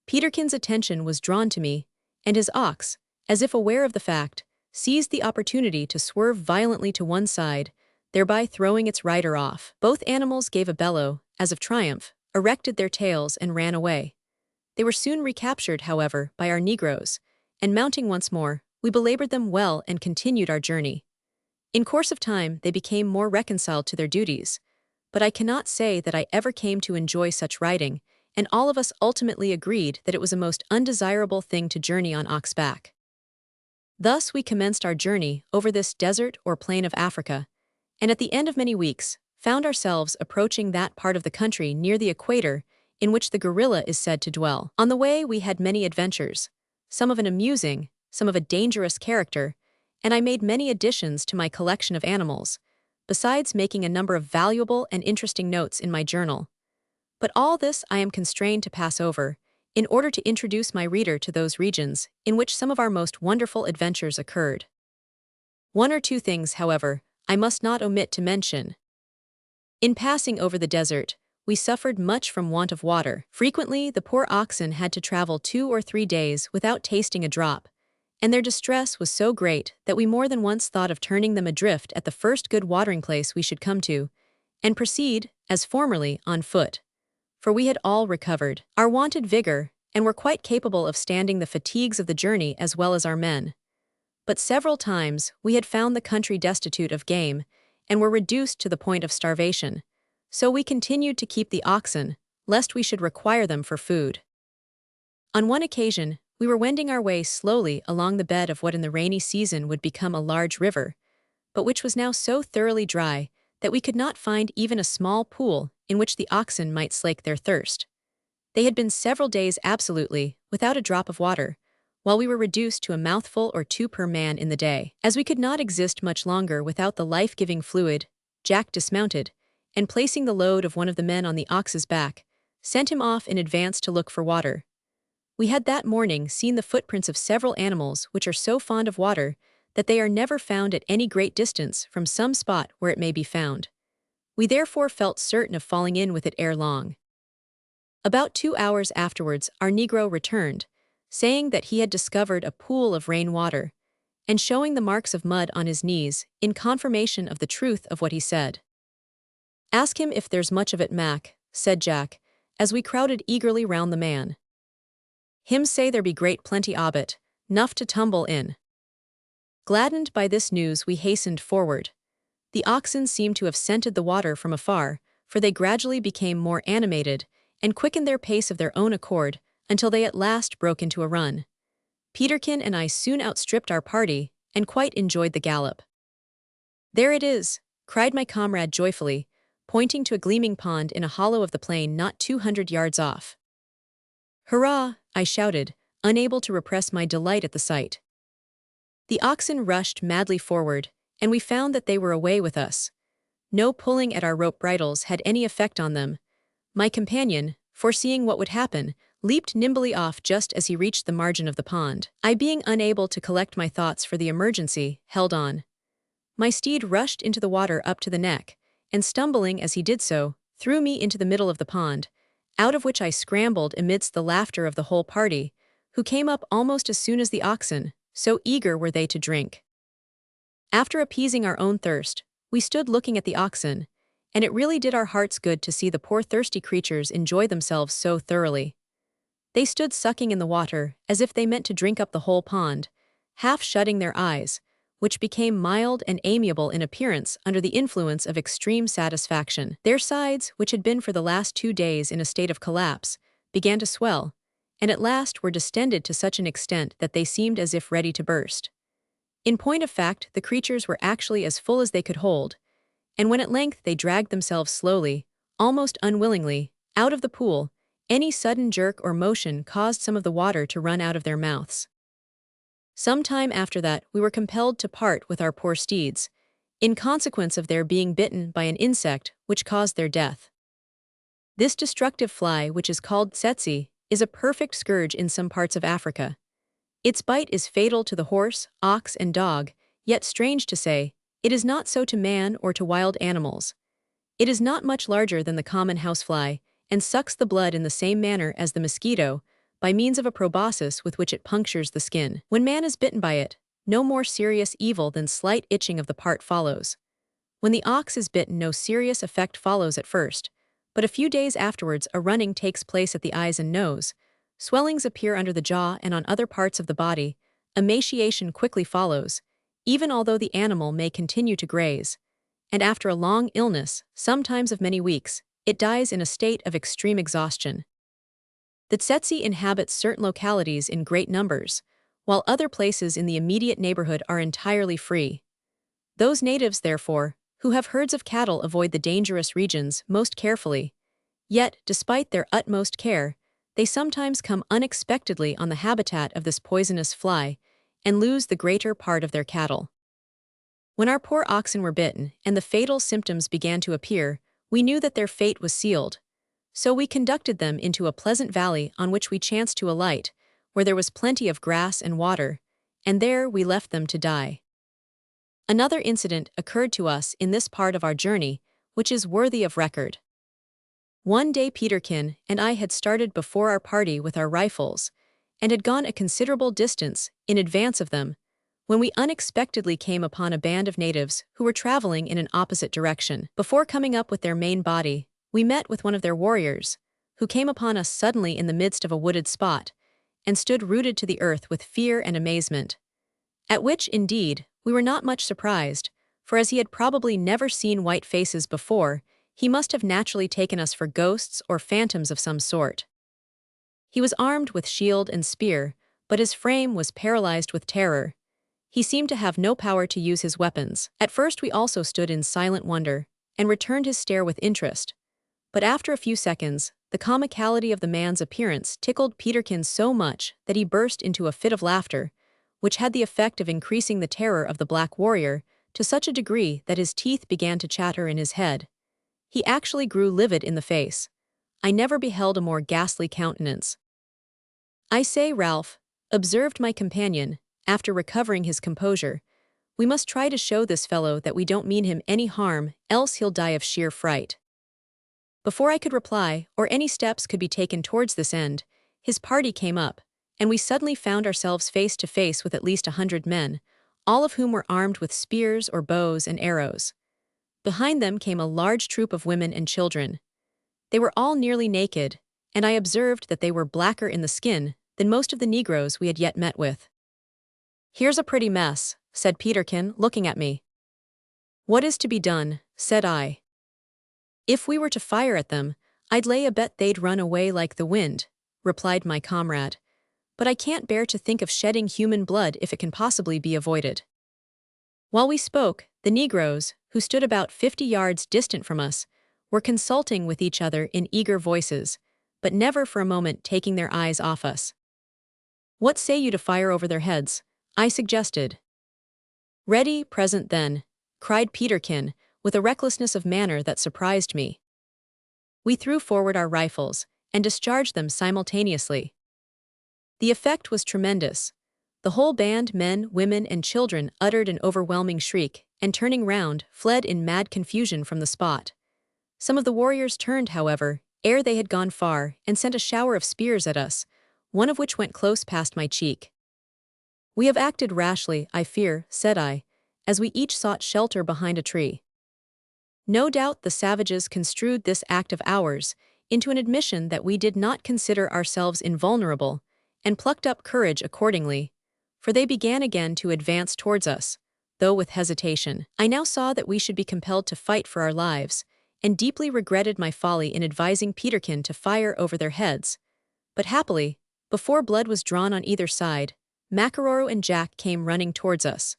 Peterkin's attention was drawn to me, and his ox, as if aware of the fact, seized the opportunity to swerve violently to one side, thereby throwing its rider off. Both animals gave a bellow, as of triumph, erected their tails and ran away. They were soon recaptured, however, by our negroes, and mounting once more, we belabored them well and continued our journey. In course of time, they became more reconciled to their duties, but I cannot say that I ever came to enjoy such riding, and all of us ultimately agreed that it was a most undesirable thing to journey on oxback. Thus we commenced our journey over this desert or plain of Africa, and at the end of many weeks, found ourselves approaching that part of the country near the equator in which the gorilla is said to dwell. On the way we had many adventures, some of an amusing, some of a dangerous character, and I made many additions to my collection of animals, besides making a number of valuable and interesting notes in my journal. But all this I am constrained to pass over, in order to introduce my reader to those regions in which some of our most wonderful adventures occurred. One or two things, however, I must not omit to mention. In passing over the desert, we suffered much from want of water. Frequently, the poor oxen had to travel 2 or 3 days without tasting a drop, and their distress was so great that we more than once thought of turning them adrift at the first good watering place we should come to, and proceed, as formerly, on foot. For we had all recovered our wonted vigor, and were quite capable of standing the fatigues of the journey as well as our men. But several times we had found the country destitute of game, and were reduced to the point of starvation, so we continued to keep the oxen, lest we should require them for food. On one occasion, we were wending our way slowly along the bed of what in the rainy season would become a large river, but which was now so thoroughly dry that we could not find even a small pool in which the oxen might slake their thirst. They had been several days absolutely without a drop of water, while we were reduced to a mouthful or two per man in the day. As we could not exist much longer without the life-giving fluid, Jack dismounted, and placing the load of one of the men on the ox's back, sent him off in advance to look for water. We had that morning seen the footprints of several animals which are so fond of water that they are never found at any great distance from some spot where it may be found. We therefore felt certain of falling in with it ere long. About 2 hours afterwards our negro returned, saying that he had discovered a pool of rain water, and showing the marks of mud on his knees in confirmation of the truth of what he said. "Ask him if there's much of it, Mac," said Jack, as we crowded eagerly round the man. "Him say there be great plenty of it, 'nuff to tumble in." Gladdened by this news, we hastened forward. The oxen seemed to have scented the water from afar, for they gradually became more animated and quickened their pace of their own accord until they at last broke into a run. Peterkin and I soon outstripped our party and quite enjoyed the gallop. "There it is!" cried my comrade joyfully, pointing to a gleaming pond in a hollow of the plain not 200 yards off. "Hurrah!" I shouted, unable to repress my delight at the sight. The oxen rushed madly forward, and we found that they were away with us. No pulling at our rope bridles had any effect on them. My companion, foreseeing what would happen, leaped nimbly off just as he reached the margin of the pond. I, being unable to collect my thoughts for the emergency, held on. My steed rushed into the water up to the neck, and stumbling as he did so, threw me into the middle of the pond, out of which I scrambled amidst the laughter of the whole party, who came up almost as soon as the oxen, so eager were they to drink. After appeasing our own thirst, we stood looking at the oxen, and it really did our hearts good to see the poor thirsty creatures enjoy themselves so thoroughly. They stood sucking in the water as if they meant to drink up the whole pond, half shutting their eyes, which became mild and amiable in appearance under the influence of extreme satisfaction. Their sides, which had been for the last 2 days in a state of collapse, began to swell, and at last were distended to such an extent that they seemed as if ready to burst. In point of fact, the creatures were actually as full as they could hold, and when at length they dragged themselves slowly, almost unwillingly, out of the pool, any sudden jerk or motion caused some of the water to run out of their mouths. Some time after that, we were compelled to part with our poor steeds, in consequence of their being bitten by an insect which caused their death. This destructive fly, which is called tsetse, is a perfect scourge in some parts of Africa. Its bite is fatal to the horse, ox, and dog, yet strange to say, it is not so to man or to wild animals. It is not much larger than the common housefly, and sucks the blood in the same manner as the mosquito, by means of a proboscis with which it punctures the skin. When man is bitten by it, no more serious evil than slight itching of the part follows. When the ox is bitten, no serious effect follows at first, but a few days afterwards a running takes place at the eyes and nose, swellings appear under the jaw and on other parts of the body, emaciation quickly follows, even although the animal may continue to graze, and after a long illness, sometimes of many weeks, it dies in a state of extreme exhaustion. The tsetse inhabits certain localities in great numbers, while other places in the immediate neighborhood are entirely free. Those natives, therefore, who have herds of cattle avoid the dangerous regions most carefully. Yet, despite their utmost care, they sometimes come unexpectedly on the habitat of this poisonous fly and lose the greater part of their cattle. When our poor oxen were bitten and the fatal symptoms began to appear, we knew that their fate was sealed. So we conducted them into a pleasant valley on which we chanced to alight, where there was plenty of grass and water, and there we left them to die. Another incident occurred to us in this part of our journey, which is worthy of record. One day Peterkin and I had started before our party with our rifles, and had gone a considerable distance in advance of them, when we unexpectedly came upon a band of natives who were traveling in an opposite direction. Before coming up with their main body, we met with one of their warriors, who came upon us suddenly in the midst of a wooded spot, and stood rooted to the earth with fear and amazement. At which, indeed, we were not much surprised, for as he had probably never seen white faces before, he must have naturally taken us for ghosts or phantoms of some sort. He was armed with shield and spear, but his frame was paralyzed with terror. He seemed to have no power to use his weapons. At first we also stood in silent wonder, and returned his stare with interest. But after a few seconds, the comicality of the man's appearance tickled Peterkin so much that he burst into a fit of laughter, which had the effect of increasing the terror of the black warrior to such a degree that his teeth began to chatter in his head. He actually grew livid in the face. I never beheld a more ghastly countenance. "I say, Ralph," observed my companion, after recovering his composure, "we must try to show this fellow that we don't mean him any harm, else he'll die of sheer fright." Before I could reply, or any steps could be taken towards this end, his party came up, and we suddenly found ourselves face to face with at least 100 men, all of whom were armed with spears or bows and arrows. Behind them came a large troop of women and children. They were all nearly naked, and I observed that they were blacker in the skin than most of the Negroes we had yet met with. "Here's a pretty mess," said Peterkin, looking at me. "What is to be done?" said I. "If we were to fire at them, I'd lay a bet they'd run away like the wind," replied my comrade. "But I can't bear to think of shedding human blood if it can possibly be avoided." While we spoke, the Negroes, who stood about 50 yards distant from us, were consulting with each other in eager voices, but never for a moment taking their eyes off us. "What say you to fire over their heads?" I suggested. "Ready, present then," cried Peterkin, with a recklessness of manner that surprised me. We threw forward our rifles and discharged them simultaneously. The effect was tremendous. The whole band, men, women, and children, uttered an overwhelming shriek, and turning round, fled in mad confusion from the spot. Some of the warriors turned, however, ere they had gone far, and sent a shower of spears at us, one of which went close past my cheek. "We have acted rashly, I fear," said I, as we each sought shelter behind a tree. No doubt the savages construed this act of ours into an admission that we did not consider ourselves invulnerable, and plucked up courage accordingly, for they began again to advance towards us, though with hesitation. I now saw that we should be compelled to fight for our lives, and deeply regretted my folly in advising Peterkin to fire over their heads. But happily, before blood was drawn on either side, Makaroro and Jack came running towards us.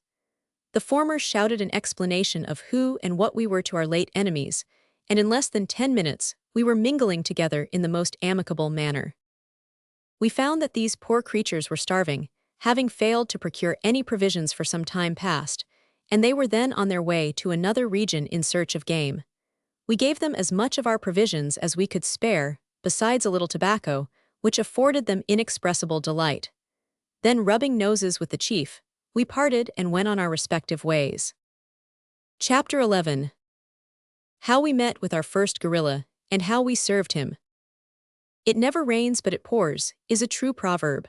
The former shouted an explanation of who and what we were to our late enemies, and in less than 10 minutes, we were mingling together in the most amicable manner. We found that these poor creatures were starving, having failed to procure any provisions for some time past, and they were then on their way to another region in search of game. We gave them as much of our provisions as we could spare, besides a little tobacco, which afforded them inexpressible delight. Then, rubbing noses with the chief, we parted and went on our respective ways. Chapter 11. How we met with our first gorilla, and how we served him. "It never rains but it pours" is a true proverb.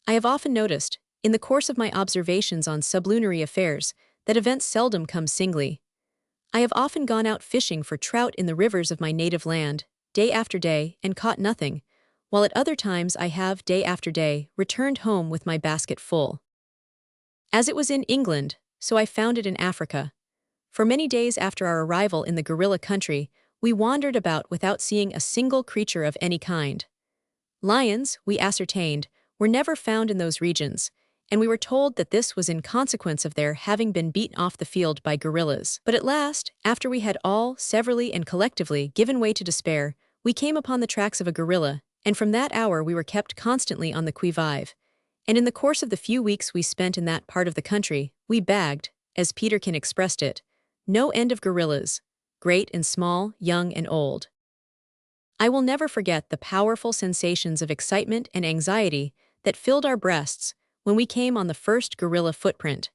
I have often noticed, in the course of my observations on sublunary affairs, that events seldom come singly. I have often gone out fishing for trout in the rivers of my native land, day after day, and caught nothing, while at other times I have, day after day, returned home with my basket full. As it was in England, so I found it in Africa. For many days after our arrival in the gorilla country, we wandered about without seeing a single creature of any kind. Lions, we ascertained, were never found in those regions, and we were told that this was in consequence of their having been beaten off the field by gorillas. But at last, after we had all, severally and collectively, given way to despair, we came upon the tracks of a gorilla, and from that hour we were kept constantly on the qui-vive. And in the course of the few weeks we spent in that part of the country, we bagged, as Peterkin expressed it, no end of gorillas, great and small, young and old. I will never forget the powerful sensations of excitement and anxiety that filled our breasts when we came on the first gorilla footprint.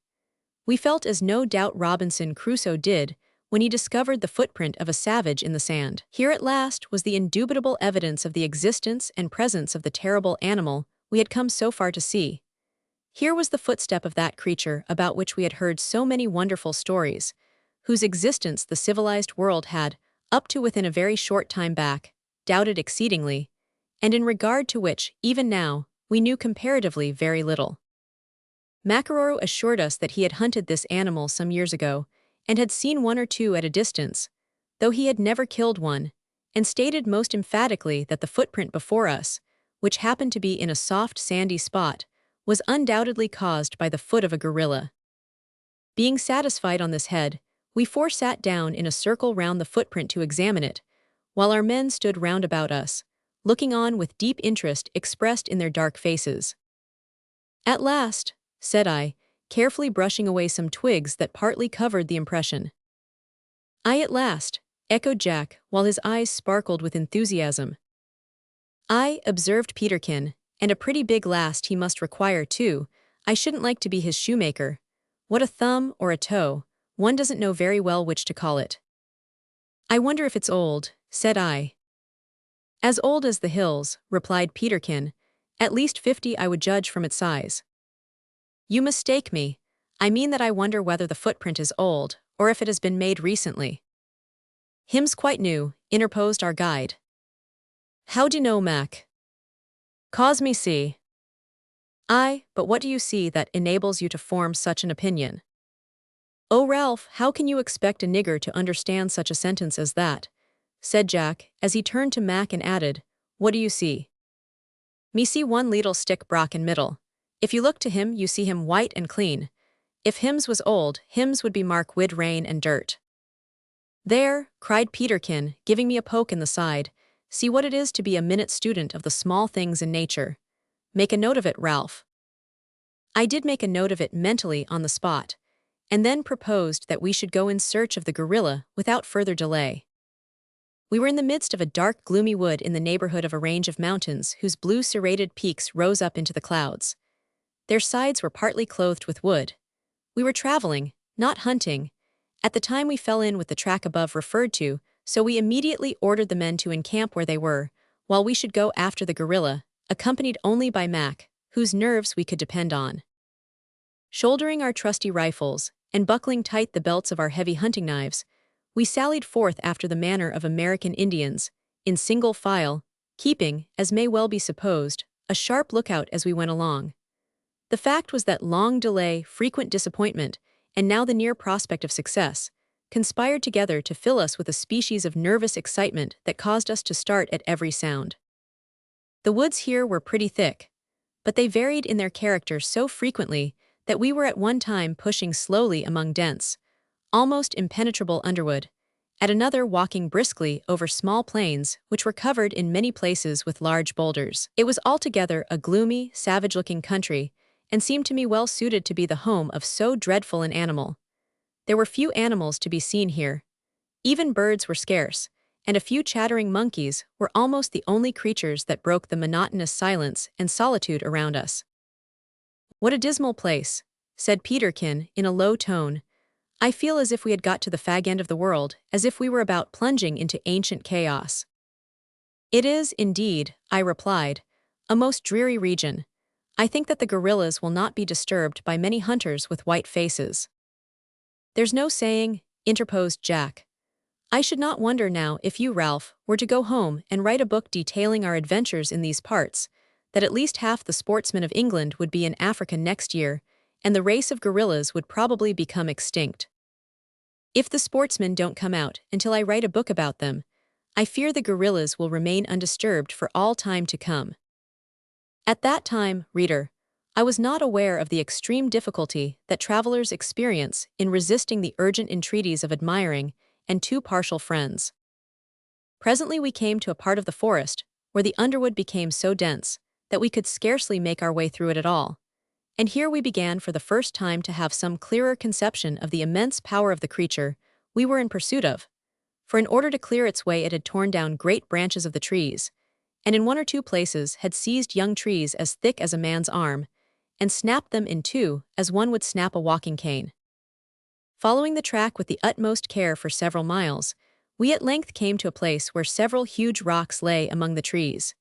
We felt as no doubt Robinson Crusoe did when he discovered the footprint of a savage in the sand. Here at last was the indubitable evidence of the existence and presence of the terrible animal we had come so far to see. Here was the footstep of that creature about which we had heard so many wonderful stories, whose existence the civilized world had, up to within a very short time back, doubted exceedingly, and in regard to which, even now, we knew comparatively very little. Makaroro assured us that he had hunted this animal some years ago, and had seen one or two at a distance, though he had never killed one, and stated most emphatically that the footprint before us, which happened to be in a soft sandy spot, was undoubtedly caused by the foot of a gorilla. Being satisfied on this head, we four sat down in a circle round the footprint to examine it, while our men stood round about us, looking on with deep interest expressed in their dark faces. "At last," said I, carefully brushing away some twigs that partly covered the impression. "Aye, at last," echoed Jack, while his eyes sparkled with enthusiasm. "Aye," observed Peterkin, "and a pretty big last he must require, too. I shouldn't like to be his shoemaker. What a thumb or a toe, one doesn't know very well which to call it." "I wonder if it's old," said I. "As old as the hills," replied Peterkin, "at least 50 I would judge from its size." "You mistake me. I mean that I wonder whether the footprint is old, or if it has been made recently. Him's quite new, interposed our guide. How do you know, Mac? Cause me see. Aye, but what do you see that enables you to form such an opinion? Oh, Ralph, how can you expect a nigger to understand such a sentence as that? Said Jack, as he turned to Mac and added, What do you see? Me see one leetle stick brock in middle. If you look to him, you see him white and clean. If hims was old, hims would be mark wid rain and dirt. There, cried Peterkin, giving me a poke in the side, see what it is to be a minute student of the small things in nature. Make a note of it, Ralph. I did make a note of it mentally on the spot, and then proposed that we should go in search of the gorilla without further delay. We were in the midst of a dark, gloomy wood in the neighborhood of a range of mountains whose blue serrated peaks rose up into the clouds. Their sides were partly clothed with wood. We were traveling, not hunting. At the time we fell in with the track above referred to, so we immediately ordered the men to encamp where they were, while we should go after the gorilla, accompanied only by Mac, whose nerves we could depend on. Shouldering our trusty rifles, and buckling tight the belts of our heavy hunting knives, we sallied forth after the manner of American Indians, in single file, keeping, as may well be supposed, a sharp lookout as we went along. The fact was that long delay, frequent disappointment, and now the near prospect of success, conspired together to fill us with a species of nervous excitement that caused us to start at every sound. The woods here were pretty thick, but they varied in their character so frequently that we were at one time pushing slowly among dense, almost impenetrable underwood, at another walking briskly over small plains which were covered in many places with large boulders. It was altogether a gloomy, savage-looking country, and seemed to me well suited to be the home of so dreadful an animal. There were few animals to be seen here. Even birds were scarce, and a few chattering monkeys were almost the only creatures that broke the monotonous silence and solitude around us. What a dismal place, said Peterkin in a low tone. I feel as if we had got to the fag end of the world, as if we were about plunging into ancient chaos. It is, indeed, I replied, a most dreary region. I think that the gorillas will not be disturbed by many hunters with white faces. There's no saying, interposed Jack. I should not wonder now if you, Ralph, were to go home and write a book detailing our adventures in these parts, that at least half the sportsmen of England would be in Africa next year, and the race of gorillas would probably become extinct. If the sportsmen don't come out until I write a book about them, I fear the gorillas will remain undisturbed for all time to come. At that time, reader, I was not aware of the extreme difficulty that travelers experience in resisting the urgent entreaties of admiring and too partial friends. Presently we came to a part of the forest where the underwood became so dense that we could scarcely make our way through it at all, and here we began for the first time to have some clearer conception of the immense power of the creature we were in pursuit of, for in order to clear its way it had torn down great branches of the trees, and in one or two places had seized young trees as thick as a man's arm, and snapped them in two as one would snap a walking cane. Following the track with the utmost care for several miles, we at length came to a place where several huge rocks lay among the trees.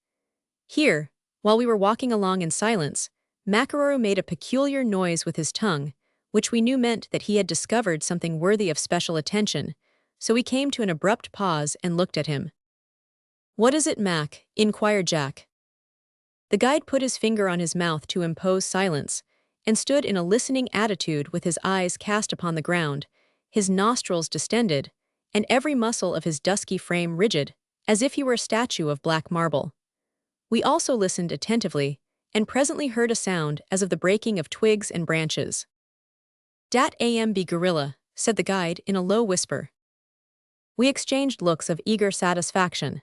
Here, while we were walking along in silence, Makaruru made a peculiar noise with his tongue, which we knew meant that he had discovered something worthy of special attention, so we came to an abrupt pause and looked at him. What is it, Mac? Inquired Jack. The guide put his finger on his mouth to impose silence, and stood in a listening attitude with his eyes cast upon the ground, his nostrils distended, and every muscle of his dusky frame rigid, as if he were a statue of black marble. We also listened attentively, and presently heard a sound as of the breaking of twigs and branches. Dat be gorilla, said the guide in a low whisper. We exchanged looks of eager satisfaction.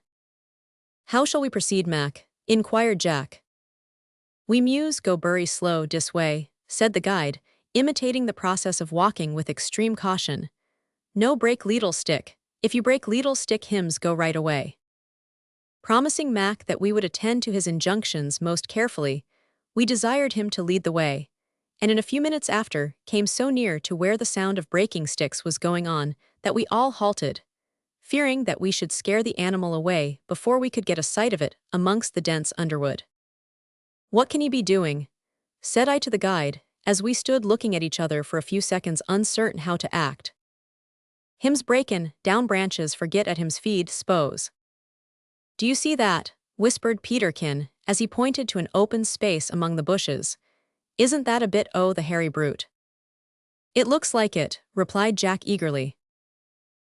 How shall we proceed, Mac? Inquired Jack. We muse go bury slow dis way, said the guide, imitating the process of walking with extreme caution. No break leetle stick. If you break leetle stick hims go right away. Promising Mac that we would attend to his injunctions most carefully, we desired him to lead the way, and in a few minutes after came so near to where the sound of breaking sticks was going on that we all halted, fearing that we should scare the animal away before we could get a sight of it amongst the dense underwood. What can he be doing? Said I to the guide, as we stood looking at each other for a few seconds uncertain how to act. "Hims breakin', down branches forget at hims feed, s'pose." "Do you see that?" whispered Peterkin, as he pointed to an open space among the bushes. "Isn't that a bit o' the hairy brute?" "It looks like it," replied Jack eagerly.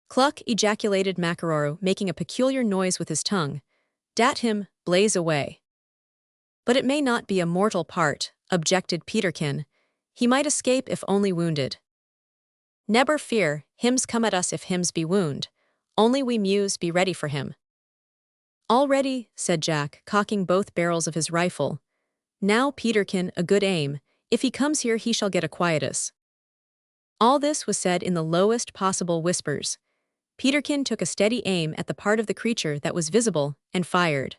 "Cluck," ejaculated Macaroru, making a peculiar noise with his tongue. "Dat him, blaze away." "But it may not be a mortal part," objected Peterkin. "He might escape if only wounded." "Never fear, hims come at us if hims be wound. Only we mews be ready for him." "All ready," said Jack, cocking both barrels of his rifle. "Now, Peterkin, a good aim. If he comes here he shall get a quietus." All this was said in the lowest possible whispers. Peterkin took a steady aim at the part of the creature that was visible, and fired.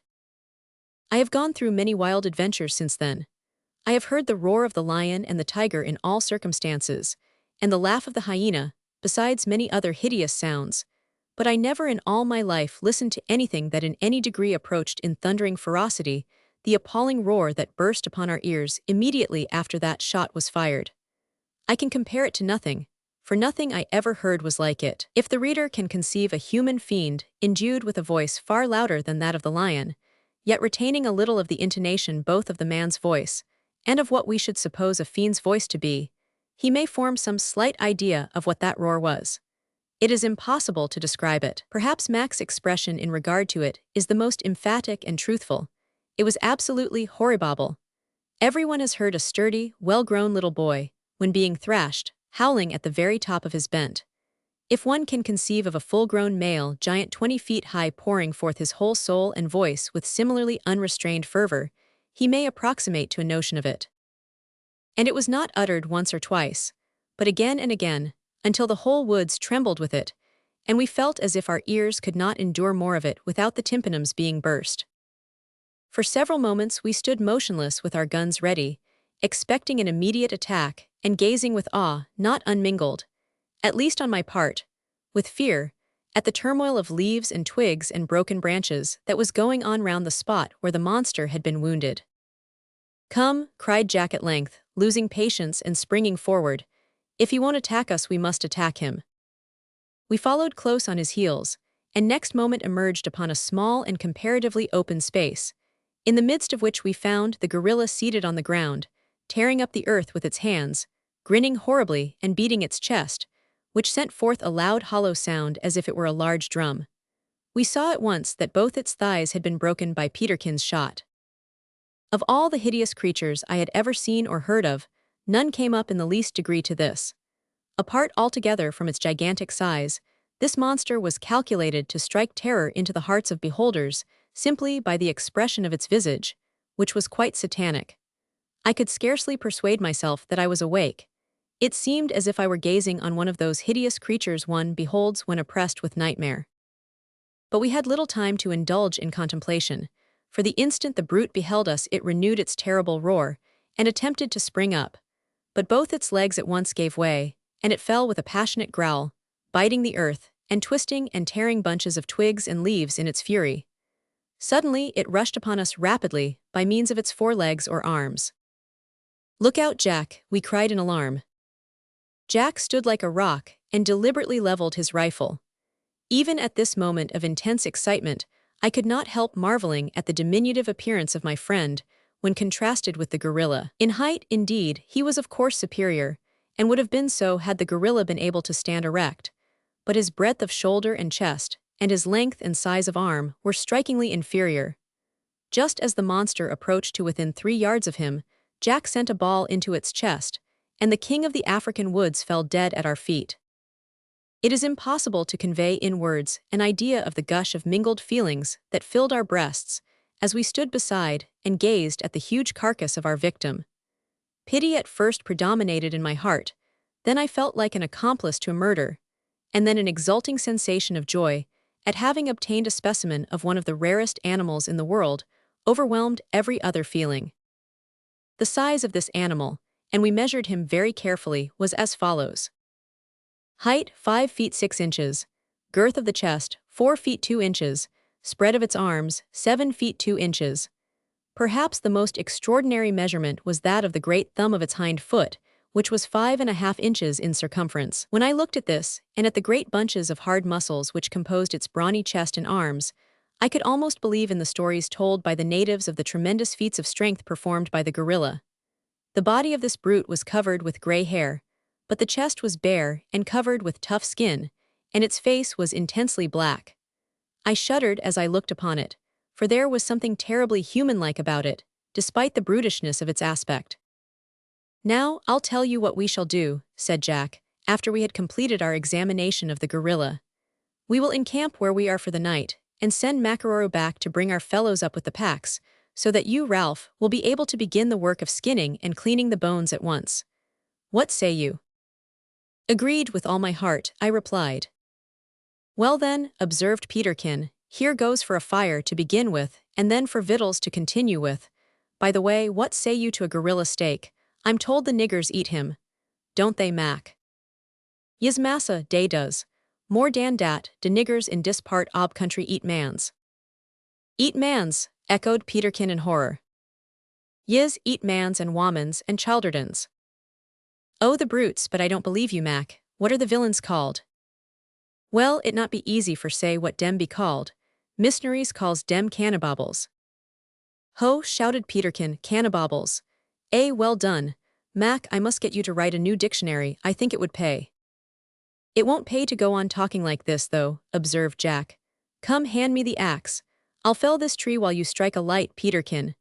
I have gone through many wild adventures since then. I have heard the roar of the lion and the tiger in all circumstances, and the laugh of the hyena, besides many other hideous sounds, but I never in all my life listened to anything that in any degree approached in thundering ferocity the appalling roar that burst upon our ears immediately after that shot was fired. I can compare it to nothing, for nothing I ever heard was like it. If the reader can conceive a human fiend endued with a voice far louder than that of the lion, yet retaining a little of the intonation both of the man's voice and of what we should suppose a fiend's voice to be, he may form some slight idea of what that roar was. It is impossible to describe it. Perhaps Mac's expression in regard to it is the most emphatic and truthful. It was absolutely horrible. Everyone has heard a sturdy, well-grown little boy, when being thrashed, howling at the very top of his bent. If one can conceive of a full-grown male giant 20 feet high pouring forth his whole soul and voice with similarly unrestrained fervor, he may approximate to a notion of it. And it was not uttered once or twice, but again and again, until the whole woods trembled with it, and we felt as if our ears could not endure more of it without the tympanums being burst. For several moments we stood motionless with our guns ready, expecting an immediate attack, and gazing with awe, not unmingled, at least on my part, with fear, at the turmoil of leaves and twigs and broken branches that was going on round the spot where the monster had been wounded. "Come," cried Jack at length, losing patience and springing forward. "If he won't attack us we must attack him." We followed close on his heels, and next moment emerged upon a small and comparatively open space, in the midst of which we found the gorilla seated on the ground, tearing up the earth with its hands, grinning horribly and beating its chest, which sent forth a loud hollow sound as if it were a large drum. We saw at once that both its thighs had been broken by Peterkin's shot. Of all the hideous creatures I had ever seen or heard of, none came up in the least degree to this. Apart altogether from its gigantic size, this monster was calculated to strike terror into the hearts of beholders simply by the expression of its visage, which was quite satanic. I could scarcely persuade myself that I was awake. It seemed as if I were gazing on one of those hideous creatures one beholds when oppressed with nightmare. But we had little time to indulge in contemplation, for the instant the brute beheld us it renewed its terrible roar, and attempted to spring up. But both its legs at once gave way, and it fell with a passionate growl, biting the earth, and twisting and tearing bunches of twigs and leaves in its fury. Suddenly it rushed upon us rapidly, by means of its forelegs or arms. "Look out, Jack," we cried in alarm. Jack stood like a rock, and deliberately leveled his rifle. Even at this moment of intense excitement, I could not help marveling at the diminutive appearance of my friend, when contrasted with the gorilla. In height, indeed, he was of course superior, and would have been so had the gorilla been able to stand erect, but his breadth of shoulder and chest, and his length and size of arm were strikingly inferior. Just as the monster approached to within 3 yards of him, Jack sent a ball into its chest, and the king of the African woods fell dead at our feet. It is impossible to convey in words an idea of the gush of mingled feelings that filled our breasts as we stood beside and gazed at the huge carcass of our victim. Pity at first predominated in my heart, then I felt like an accomplice to a murder, and then an exulting sensation of joy at having obtained a specimen of one of the rarest animals in the world overwhelmed every other feeling. The size of this animal, and we measured him very carefully, was as follows. Height 5 feet 6 inches, girth of the chest 4 feet 2 inches, spread of its arms 7 feet 2 inches. Perhaps the most extraordinary measurement was that of the great thumb of its hind foot, which was 5.5 inches in circumference. When I looked at this, and at the great bunches of hard muscles which composed its brawny chest and arms, I could almost believe in the stories told by the natives of the tremendous feats of strength performed by the gorilla. The body of this brute was covered with gray hair, but the chest was bare and covered with tough skin, and its face was intensely black. I shuddered as I looked upon it, for there was something terribly human-like about it, despite the brutishness of its aspect. "Now, I'll tell you what we shall do," said Jack, after we had completed our examination of the gorilla. "We will encamp where we are for the night, and send Makaroro back to bring our fellows up with the packs, so that you, Ralph, will be able to begin the work of skinning and cleaning the bones at once. What say you?" "Agreed with all my heart," I replied. "Well then," observed Peterkin, "here goes for a fire to begin with, and then for victuals to continue with. By the way, what say you to a gorilla steak? I'm told the niggers eat him. Don't they, Mac?" "Yis massa, dey does. More dan dat, de niggers in dis part ob country eat mans." "Eat mans," echoed Peterkin in horror. "Yis eat mans and womans and childerdens." "Oh, the brutes, but I don't believe you, Mac. What are the villains called?" "Well, it not be easy for say what dem be called. Missionaries calls dem cannibobbles." "Ho!" shouted Peterkin, "cannibobbles. Well done. Mac, I must get you to write a new dictionary. I think it would pay." "It won't pay to go on talking like this, though," observed Jack. "Come, hand me the axe. I'll fell this tree while you strike a light, Peterkin.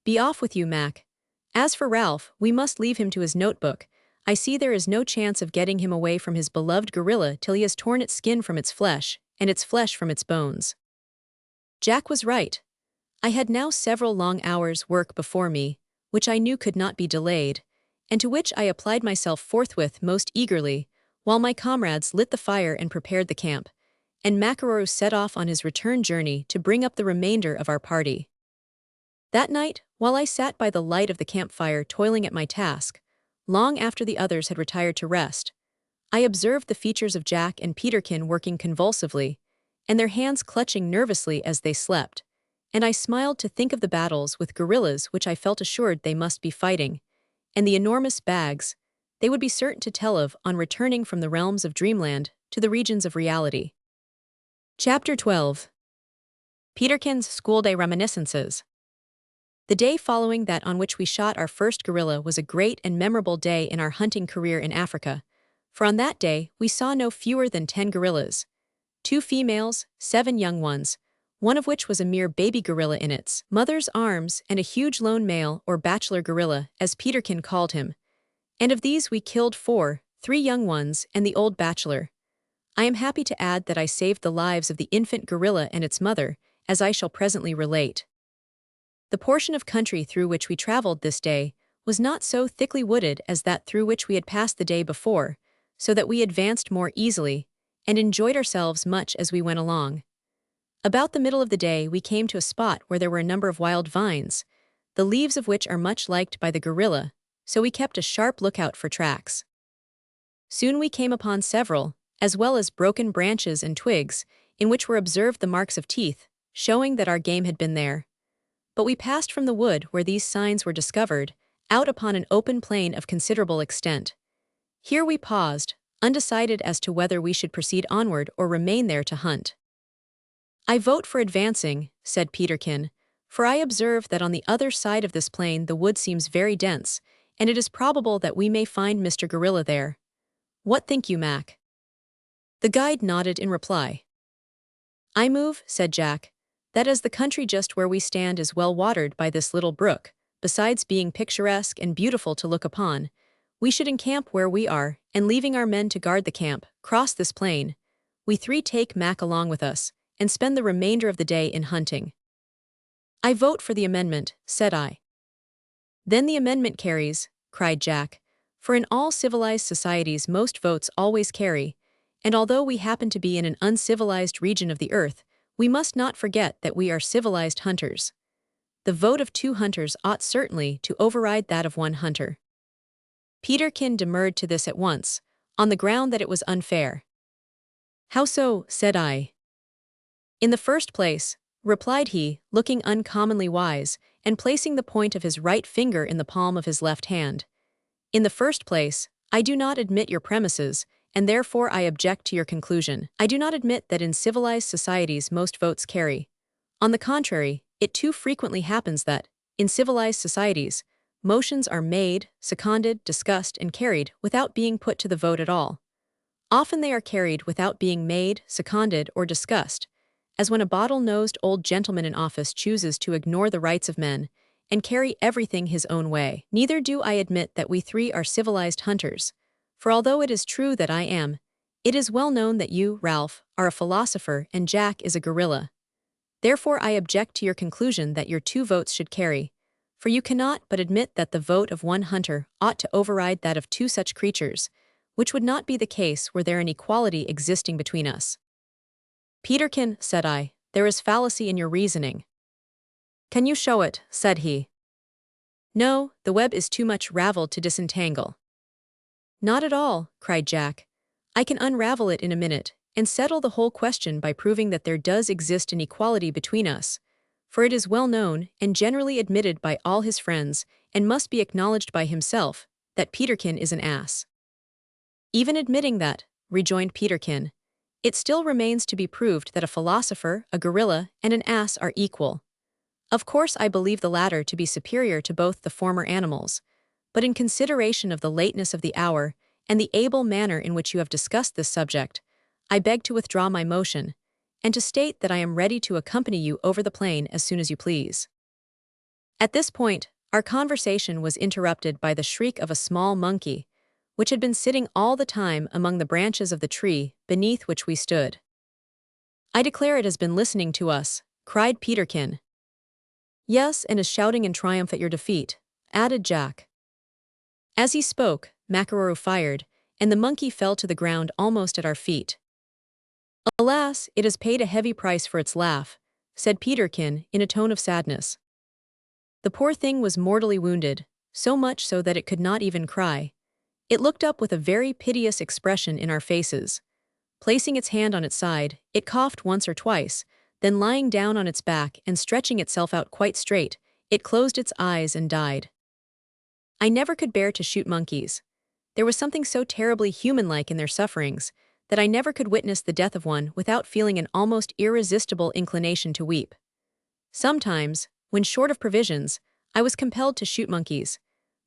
Be off with you, Mac. As for Ralph, we must leave him to his notebook. I see there is no chance of getting him away from his beloved gorilla till he has torn its skin from its flesh, and its flesh from its bones." Jack was right. I had now several long hours' work before me, which I knew could not be delayed, and to which I applied myself forthwith most eagerly, while my comrades lit the fire and prepared the camp, and Makaroro set off on his return journey to bring up the remainder of our party. That night, while I sat by the light of the campfire toiling at my task, long after the others had retired to rest, I observed the features of Jack and Peterkin working convulsively, and their hands clutching nervously as they slept, and I smiled to think of the battles with gorillas which I felt assured they must be fighting, and the enormous bags they would be certain to tell of on returning from the realms of dreamland to the regions of reality. Chapter 12. Peterkin's School Day Reminiscences. The day following that on which we shot our first gorilla was a great and memorable day in our hunting career in Africa, for on that day we saw no fewer than 10 gorillas, 2 females, 7 young ones, one of which was a mere baby gorilla in its mother's arms, and a huge lone male or bachelor gorilla, as Peterkin called him. And of these we killed 4, 3 young ones and the old bachelor. I am happy to add that I saved the lives of the infant gorilla and its mother, as I shall presently relate. The portion of country through which we traveled this day was not so thickly wooded as that through which we had passed the day before, so that we advanced more easily, and enjoyed ourselves much as we went along. About the middle of the day we came to a spot where there were a number of wild vines, the leaves of which are much liked by the gorilla, so we kept a sharp lookout for tracks. Soon we came upon several, as well as broken branches and twigs, in which were observed the marks of teeth, showing that our game had been there. But we passed from the wood where these signs were discovered, out upon an open plain of considerable extent. Here we paused, undecided as to whether we should proceed onward or remain there to hunt. "I vote for advancing," said Peterkin, "for I observe that on the other side of this plain the wood seems very dense, and it is probable that we may find Mr. Gorilla there. What think you, Mac?" The guide nodded in reply. "I move," said Jack, "that as the country just where we stand is well watered by this little brook, besides being picturesque and beautiful to look upon, we should encamp where we are, and leaving our men to guard the camp, cross this plain. We 3 take Mac along with us, and spend the remainder of the day in hunting." "I vote for the amendment," said I. "Then the amendment carries," cried Jack, "for in all civilized societies most votes always carry, and although we happen to be in an uncivilized region of the earth, we must not forget that we are civilized hunters. The vote of 2 hunters ought certainly to override that of 1 hunter." Peterkin demurred to this at once, on the ground that it was unfair. "How so?" said I. "In the first place," replied he, looking uncommonly wise, and placing the point of his right finger in the palm of his left hand, In the first place, I do not admit your premises, and therefore I object to your conclusion. I do not admit that in civilized societies most votes carry. On the contrary, it too frequently happens that, in civilized societies, motions are made, seconded, discussed, and carried without being put to the vote at all. Often they are carried without being made, seconded, or discussed, as when a bottle-nosed old gentleman in office chooses to ignore the rights of men and carry everything his own way. Neither do I admit that we three are civilized hunters, for although it is true that I am, it is well known that you, Ralph, are a philosopher and Jack is a gorilla. Therefore I object to your conclusion that your 2 votes should carry, for you cannot but admit that the vote of one hunter ought to override that of 2 such creatures, which would not be the case were there an equality existing between us. Peterkin, said I, there is fallacy in your reasoning. Can you show it? Said he. No, the web is too much raveled to disentangle. Not at all, cried Jack. I can unravel it in a minute, and settle the whole question by proving that there does exist an equality between us, for it is well known, and generally admitted by all his friends, and must be acknowledged by himself, that Peterkin is an ass. Even admitting that, rejoined Peterkin, it still remains to be proved that a philosopher, a gorilla, and an ass are equal. Of course I believe the latter to be superior to both the former animals, but in consideration of the lateness of the hour and the able manner in which you have discussed this subject, I beg to withdraw my motion, and to state that I am ready to accompany you over the plain as soon as you please. At this point, our conversation was interrupted by the shriek of a small monkey, which had been sitting all the time among the branches of the tree beneath which we stood. I declare it has been listening to us, cried Peterkin. Yes, and is shouting in triumph at your defeat, added Jack. As he spoke, Makaruru fired, and the monkey fell to the ground almost at our feet. Alas, it has paid a heavy price for its laugh, said Peterkin in a tone of sadness. The poor thing was mortally wounded, so much so that it could not even cry. It looked up with a very piteous expression in our faces. Placing its hand on its side, it coughed once or twice, then lying down on its back and stretching itself out quite straight, it closed its eyes and died. I never could bear to shoot monkeys. There was something so terribly human-like in their sufferings, that I never could witness the death of one without feeling an almost irresistible inclination to weep. Sometimes, when short of provisions, I was compelled to shoot monkeys,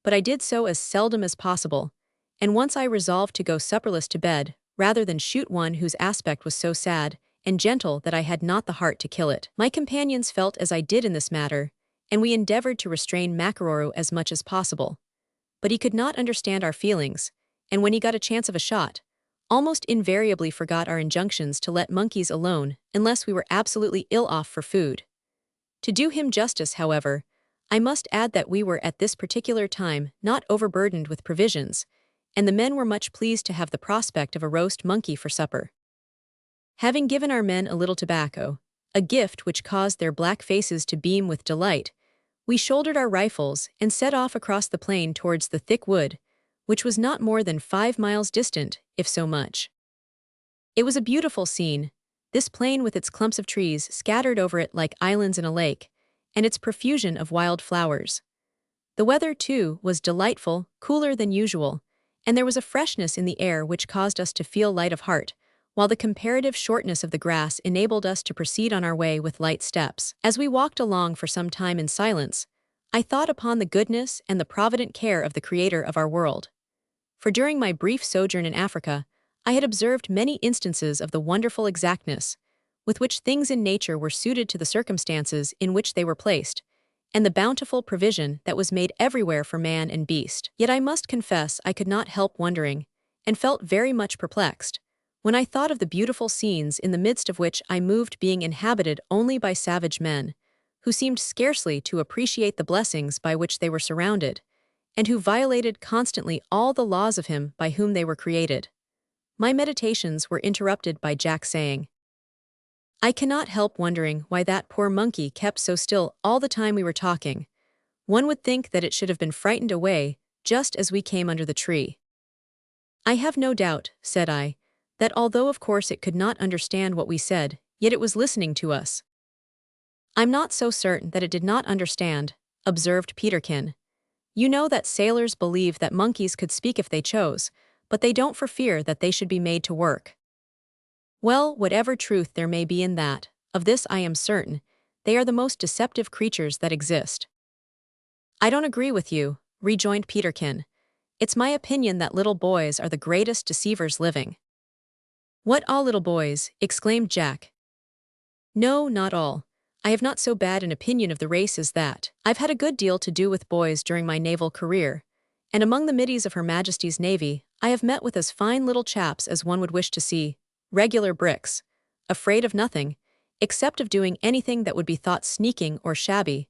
but I did so as seldom as possible, and once I resolved to go supperless to bed, rather than shoot one whose aspect was so sad and gentle that I had not the heart to kill it. My companions felt as I did in this matter, and we endeavored to restrain Makaruru as much as possible. But he could not understand our feelings, and when he got a chance of a shot, almost invariably forgot our injunctions to let monkeys alone unless we were absolutely ill off for food. To do him justice, however, I must add that we were at this particular time not overburdened with provisions, and the men were much pleased to have the prospect of a roast monkey for supper. Having given our men a little tobacco, a gift which caused their black faces to beam with delight, we shouldered our rifles and set off across the plain towards the thick wood, which was not more than 5 miles distant, if so much. It was a beautiful scene, this plain with its clumps of trees scattered over it like islands in a lake, and its profusion of wild flowers. The weather, too, was delightful, cooler than usual, and there was a freshness in the air which caused us to feel light of heart, while the comparative shortness of the grass enabled us to proceed on our way with light steps. As we walked along for some time in silence, I thought upon the goodness and the provident care of the Creator of our world. For during my brief sojourn in Africa, I had observed many instances of the wonderful exactness with which things in nature were suited to the circumstances in which they were placed, and the bountiful provision that was made everywhere for man and beast. Yet I must confess I could not help wondering, and felt very much perplexed, when I thought of the beautiful scenes in the midst of which I moved being inhabited only by savage men, who seemed scarcely to appreciate the blessings by which they were surrounded, and who violated constantly all the laws of him by whom they were created. My meditations were interrupted by Jack saying, I cannot help wondering why that poor monkey kept so still all the time we were talking. One would think that it should have been frightened away just as we came under the tree. I have no doubt, said I, that although of course it could not understand what we said, yet it was listening to us. I'm not so certain that it did not understand, observed Peterkin. You know that sailors believe that monkeys could speak if they chose, but they don't for fear that they should be made to work. Well, whatever truth there may be in that, of this I am certain, they are the most deceptive creatures that exist. I don't agree with you, rejoined Peterkin. It's my opinion that little boys are the greatest deceivers living. What, all little boys? Exclaimed Jack. No, not all. I have not so bad an opinion of the race as that. I've had a good deal to do with boys during my naval career, and among the middies of Her Majesty's Navy, I have met with as fine little chaps as one would wish to see, regular bricks, afraid of nothing, except of doing anything that would be thought sneaking or shabby,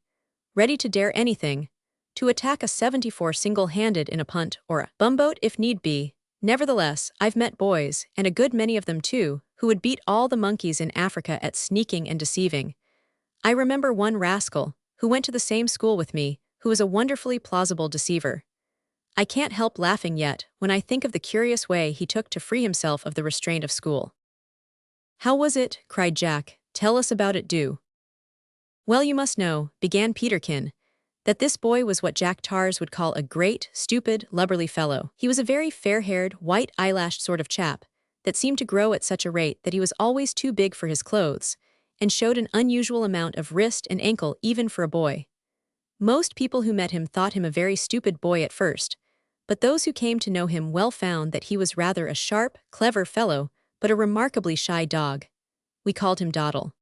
ready to dare anything, to attack a 74 single-handed in a punt or a bumboat if need be. Nevertheless, I've met boys, and a good many of them too, who would beat all the monkeys in Africa at sneaking and deceiving. I remember one rascal, who went to the same school with me, who was a wonderfully plausible deceiver. I can't help laughing yet when I think of the curious way he took to free himself of the restraint of school. How was it? Cried Jack. Tell us about it, do. Well, you must know, began Peterkin, that this boy was what Jack Tars would call a great, stupid, lubberly fellow. He was a very fair-haired, white-eyelashed sort of chap that seemed to grow at such a rate that he was always too big for his clothes, and showed an unusual amount of wrist and ankle even for a boy. Most people who met him thought him a very stupid boy at first, but those who came to know him well found that he was rather a sharp, clever fellow, but a remarkably shy dog. We called him Dottle.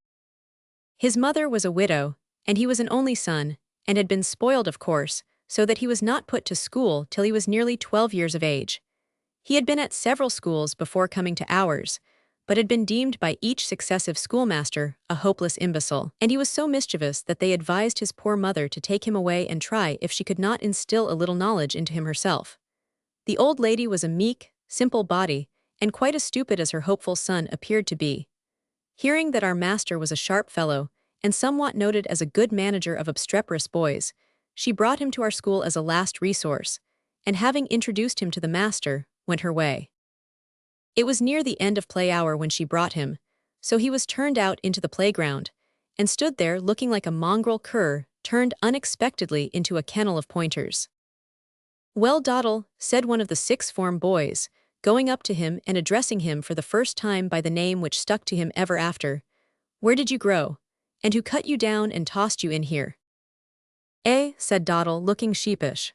His mother was a widow, and he was an only son, and had been spoiled, of course, so that he was not put to school till he was nearly 12 years of age. He had been at several schools before coming to ours, but had been deemed by each successive schoolmaster a hopeless imbecile, and he was so mischievous that they advised his poor mother to take him away and try if she could not instill a little knowledge into him herself. The old lady was a meek, simple body, and quite as stupid as her hopeful son appeared to be. Hearing that our master was a sharp fellow, and somewhat noted as a good manager of obstreperous boys, she brought him to our school as a last resource, and having introduced him to the master, went her way. It was near the end of play hour when she brought him, so he was turned out into the playground, and stood there looking like a mongrel cur turned unexpectedly into a kennel of pointers. Well, Dottle, said one of the sixth form boys, going up to him and addressing him for the first time by the name which stuck to him ever after, where did you grow, and who cut you down and tossed you in here? Said Dottle, looking sheepish.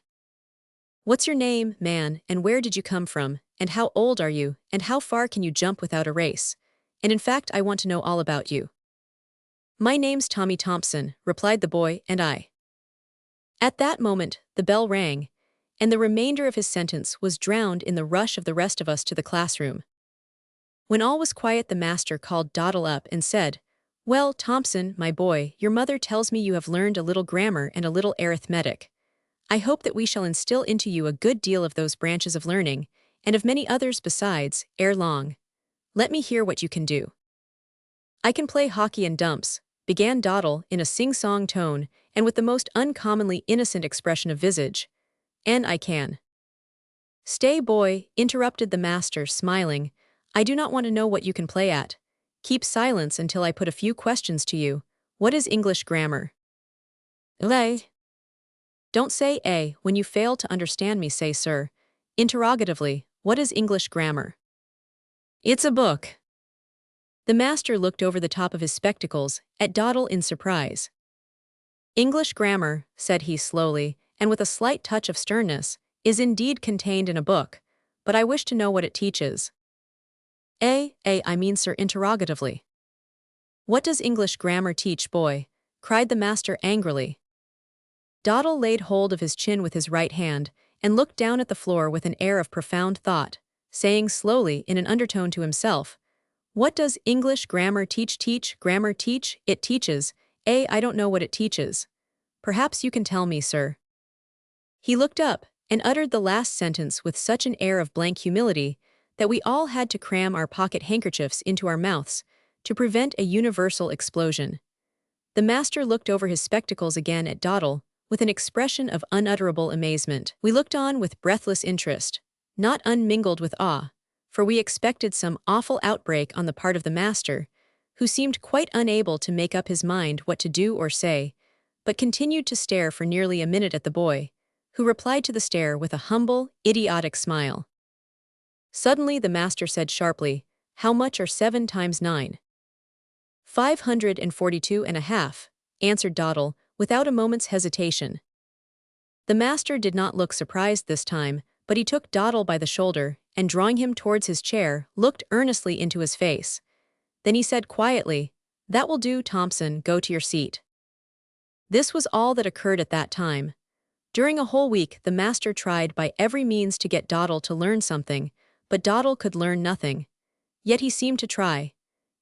What's your name, man, and where did you come from, and how old are you, and how far can you jump without a race? And in fact, I want to know all about you. My name's Tommy Thompson, replied the boy, and I. At that moment, the bell rang, and the remainder of his sentence was drowned in the rush of the rest of us to the classroom. When all was quiet, the master called Dottle up and said, Well, Thompson, my boy, your mother tells me you have learned a little grammar and a little arithmetic. I hope that we shall instill into you a good deal of those branches of learning, and of many others besides, ere long. Let me hear what you can do. I can play hockey and dumps, began Dottle in a sing-song tone and with the most uncommonly innocent expression of visage. And I can. Stay, boy, interrupted the master, smiling. I do not want to know what you can play at. Keep silence until I put a few questions to you. What is English grammar? Lay. Don't say a. When you fail to understand me, say sir. Interrogatively, what is English grammar? It's a book. The master looked over the top of his spectacles at Dottle in surprise. English grammar, said he slowly, and with a slight touch of sternness, is indeed contained in a book, but I wish to know what it teaches. I mean, sir, interrogatively. What does English grammar teach, boy? Cried the master angrily. Dottle laid hold of his chin with his right hand, and looked down at the floor with an air of profound thought, saying slowly in an undertone to himself, What does English grammar teach? Grammar teach? It teaches. I don't know what it teaches. Perhaps you can tell me, sir. He looked up, and uttered the last sentence with such an air of blank humility that we all had to cram our pocket handkerchiefs into our mouths to prevent a universal explosion. The master looked over his spectacles again at Dottle, with an expression of unutterable amazement. We looked on with breathless interest, not unmingled with awe, for we expected some awful outbreak on the part of the master, who seemed quite unable to make up his mind what to do or say, but continued to stare for nearly a minute at the boy, who replied to the stare with a humble, idiotic smile. Suddenly the master said sharply, "How much are 7 times 9? 542.5, answered Dawdle, without a moment's hesitation. The master did not look surprised this time, but he took Dawdle by the shoulder and, drawing him towards his chair, looked earnestly into his face. Then he said quietly, "That will do, Thompson, go to your seat." This was all that occurred at that time. During a whole week, the master tried by every means to get Dawdle to learn something, but Dawdle could learn nothing. Yet he seemed to try.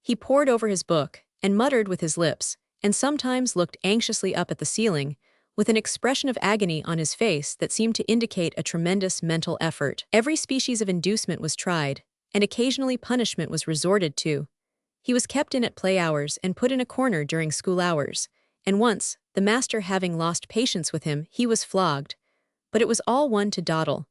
He pored over his book, and muttered with his lips, and sometimes looked anxiously up at the ceiling, with an expression of agony on his face that seemed to indicate a tremendous mental effort. Every species of inducement was tried, and occasionally punishment was resorted to. He was kept in at play hours and put in a corner during school hours, and once, the master having lost patience with him, he was flogged. But it was all one to Dawdle.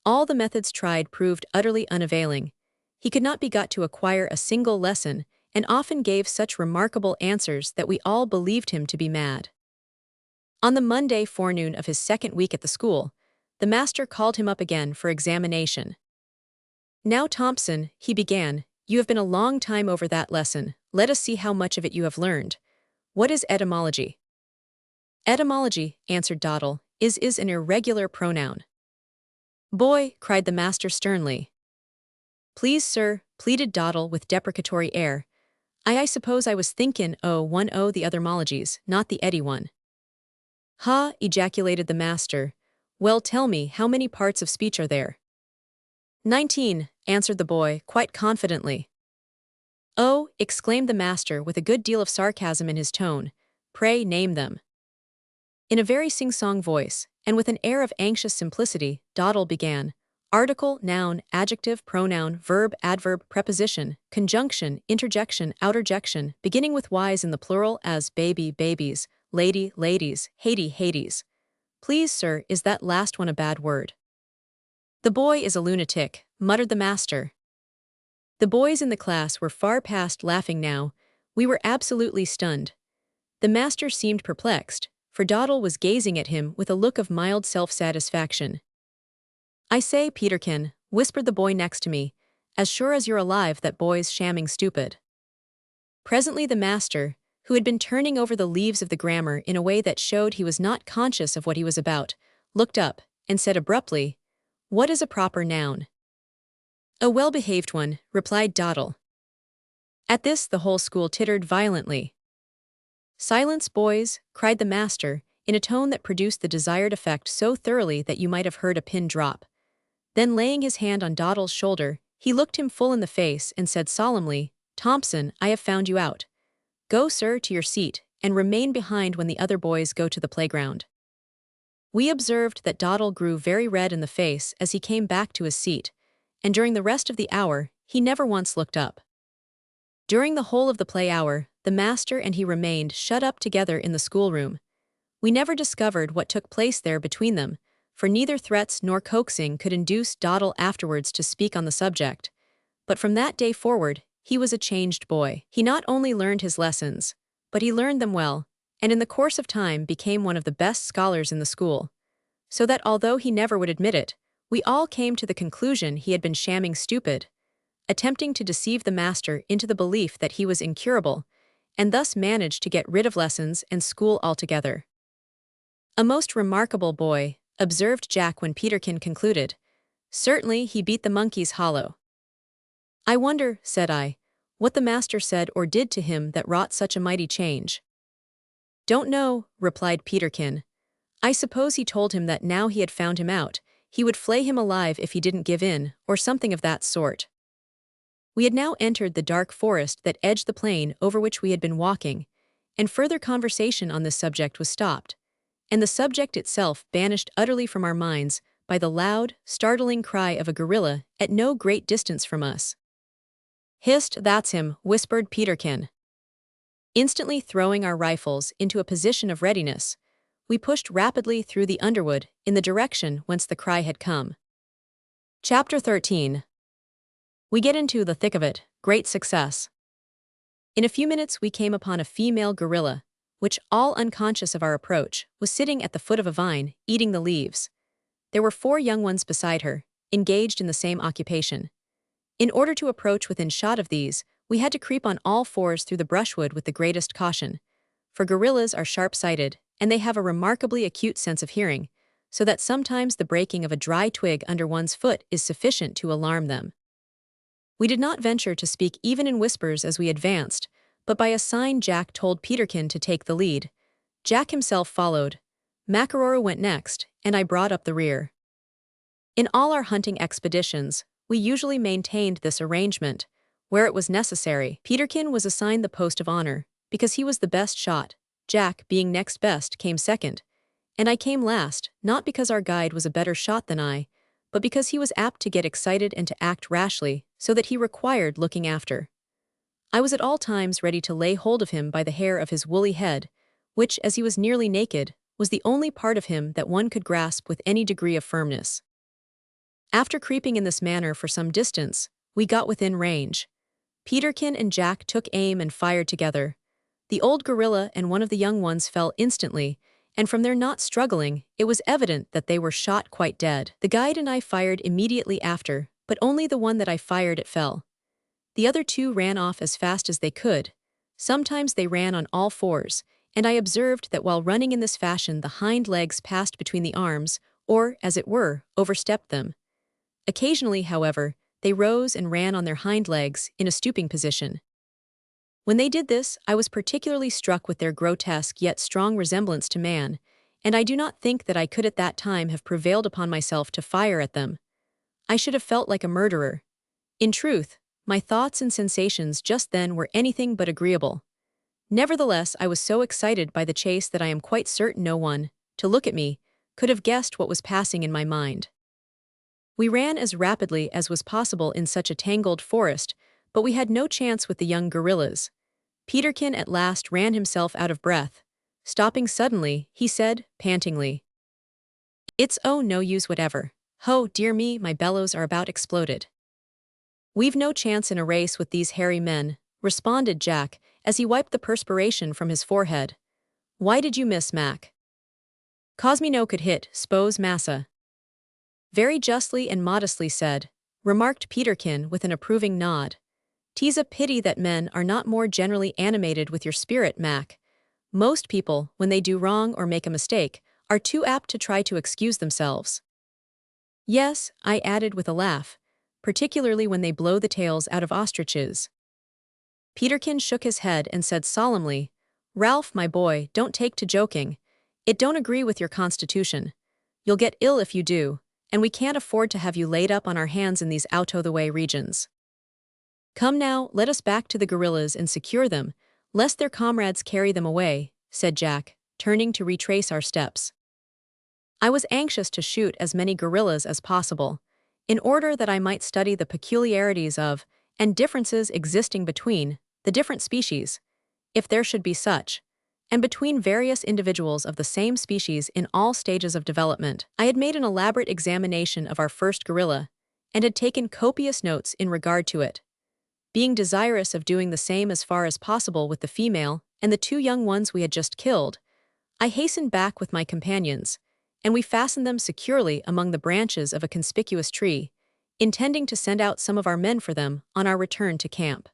All the methods tried proved utterly unavailing. He could not be got to acquire a single lesson, and often gave such remarkable answers that we all believed him to be mad. On the Monday forenoon of his second week at the school, the master called him up again for examination. "Now, Thompson," he began, "you have been a long time over that lesson. Let us see how much of it you have learned. What is etymology?" "Etymology," answered Dawdle, is an irregular pronoun." "Boy," cried the master sternly. "Please, sir," pleaded Dawdle with deprecatory air, I suppose I was thinkin' the othermologies, not the Eddie one." "Ha!" ejaculated the master. "Well, tell me, how many parts of speech are there?" 19, answered the boy, quite confidently. "Oh," exclaimed the master with a good deal of sarcasm in his tone, "pray name them." In a very sing-song voice, and with an air of anxious simplicity, Dawdle began. Article, noun, adjective, pronoun, verb, adverb, preposition, conjunction, interjection, outerjection, beginning with Y's in the plural as baby, babies, lady, ladies, Hades, Hades. "Please, sir, is that last one a bad word?" "The boy is a lunatic," muttered the master. The boys in the class were far past laughing now. We were absolutely stunned. The master seemed perplexed, for Dawdle was gazing at him with a look of mild self-satisfaction. "I say, Peterkin," whispered the boy next to me, "as sure as you're alive that boy's shamming stupid." Presently the master, who had been turning over the leaves of the grammar in a way that showed he was not conscious of what he was about, looked up, and said abruptly, "What is a proper noun?" "A well-behaved one," replied Dawdle. At this the whole school tittered violently. "Silence, boys," cried the master, in a tone that produced the desired effect so thoroughly that you might have heard a pin drop. Then laying his hand on Dawdle's shoulder, he looked him full in the face and said solemnly, "Thompson, I have found you out. Go, sir, to your seat, and remain behind when the other boys go to the playground." We observed that Dawdle grew very red in the face as he came back to his seat, and during the rest of the hour, he never once looked up. During the whole of the play hour, the master and he remained shut up together in the schoolroom. We never discovered what took place there between them, for neither threats nor coaxing could induce Dawdle afterwards to speak on the subject. But from that day forward, he was a changed boy. He not only learned his lessons, but he learned them well, and in the course of time became one of the best scholars in the school. So that although he never would admit it, we all came to the conclusion he had been shamming stupid, attempting to deceive the master into the belief that he was incurable, and thus managed to get rid of lessons and school altogether. "A most remarkable boy," observed Jack when Peterkin concluded. "Certainly he beat the monkeys hollow." "I wonder," said I, "what the master said or did to him that wrought such a mighty change." "Don't know," replied Peterkin. "I suppose he told him that now he had found him out, he would flay him alive if he didn't give in, or something of that sort." We had now entered the dark forest that edged the plain over which we had been walking, and further conversation on this subject was stopped, and the subject itself banished utterly from our minds by the loud, startling cry of a gorilla at no great distance from us. "Hist, that's him," whispered Peterkin. Instantly throwing our rifles into a position of readiness, we pushed rapidly through the underwood in the direction whence the cry had come. Chapter 13. We get into the thick of it, great success. In a few minutes we came upon a female gorilla, which, all unconscious of our approach, was sitting at the foot of a vine, eating the leaves. There were 4 young ones beside her, engaged in the same occupation. In order to approach within shot of these, we had to creep on all fours through the brushwood with the greatest caution, for gorillas are sharp-sighted, and they have a remarkably acute sense of hearing, so that sometimes the breaking of a dry twig under one's foot is sufficient to alarm them. We did not venture to speak even in whispers as we advanced, but by a sign Jack told Peterkin to take the lead. Jack himself followed. Makaroro went next, and I brought up the rear. In all our hunting expeditions, we usually maintained this arrangement. Where it was necessary, Peterkin was assigned the post of honor, because he was the best shot. Jack, being next best, came second, and I came last, not because our guide was a better shot than I, but because he was apt to get excited and to act rashly, so that he required looking after. I was at all times ready to lay hold of him by the hair of his woolly head, which, as he was nearly naked, was the only part of him that one could grasp with any degree of firmness. After creeping in this manner for some distance, we got within range. Peterkin and Jack took aim and fired together. The old gorilla and one of the young ones fell instantly, and from their not struggling, it was evident that they were shot quite dead. The guide and I fired immediately after, but only the one that I fired at fell. The other 2 ran off as fast as they could. Sometimes they ran on all fours, and I observed that while running in this fashion the hind legs passed between the arms, or, as it were, overstepped them. Occasionally, however, they rose and ran on their hind legs in a stooping position. When they did this, I was particularly struck with their grotesque yet strong resemblance to man, and I do not think that I could at that time have prevailed upon myself to fire at them. I should have felt like a murderer. In truth, my thoughts and sensations just then were anything but agreeable. Nevertheless, I was so excited by the chase that I am quite certain no one, to look at me, could have guessed what was passing in my mind. We ran as rapidly as was possible in such a tangled forest, but we had no chance with the young gorillas. Peterkin at last ran himself out of breath. Stopping suddenly, he said, pantingly, "It's no use whatever. Ho, dear me, my bellows are about exploded." "We've no chance in a race with these hairy men," responded Jack, as he wiped the perspiration from his forehead. "Why did you miss, Mac?" "'Cause me no could hit, s'pose massa." Very justly and modestly said, remarked Peterkin with an approving nod. "'Tis a pity that men are not more generally animated with your spirit, Mac. Most people, when they do wrong or make a mistake, are too apt to try to excuse themselves." "Yes," I added with a laugh, "particularly when they blow the tails out of ostriches." Peterkin shook his head and said solemnly, "Ralph, my boy, don't take to joking. It don't agree with your constitution. You'll get ill if you do, and we can't afford to have you laid up on our hands in these out-o'-the-way regions. Come now, let us back to the gorillas and secure them, lest their comrades carry them away," said Jack, turning to retrace our steps. I was anxious to shoot as many gorillas as possible, in order that I might study the peculiarities of, and differences existing between, the different species, if there should be such, and between various individuals of the same species in all stages of development. I had made an elaborate examination of our first gorilla, and had taken copious notes in regard to it. Being desirous of doing the same as far as possible with the female and the 2 young ones we had just killed, I hastened back with my companions, and we fastened them securely among the branches of a conspicuous tree, intending to send out some of our men for them on our return to camp.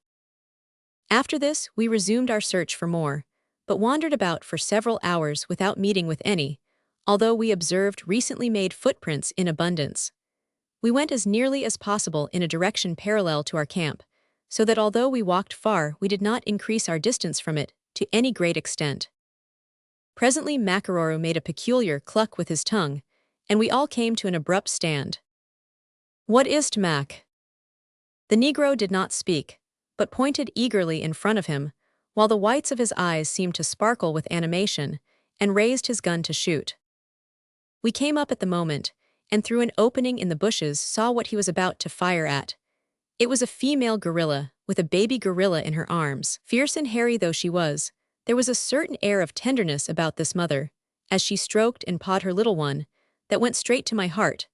After this, we resumed our search for more, but wandered about for several hours without meeting with any, although we observed recently made footprints in abundance. We went as nearly as possible in a direction parallel to our camp, so that although we walked far, we did not increase our distance from it to any great extent. Presently Makaroro made a peculiar cluck with his tongue, and we all came to an abrupt stand. "What is't, Mac?" The Negro did not speak, but pointed eagerly in front of him, while the whites of his eyes seemed to sparkle with animation, and raised his gun to shoot. We came up at the moment, and through an opening in the bushes saw what he was about to fire at. It was a female gorilla, with a baby gorilla in her arms. Fierce and hairy though she was, there was a certain air of tenderness about this mother, as she stroked and pawed her little one, that went straight to my heart,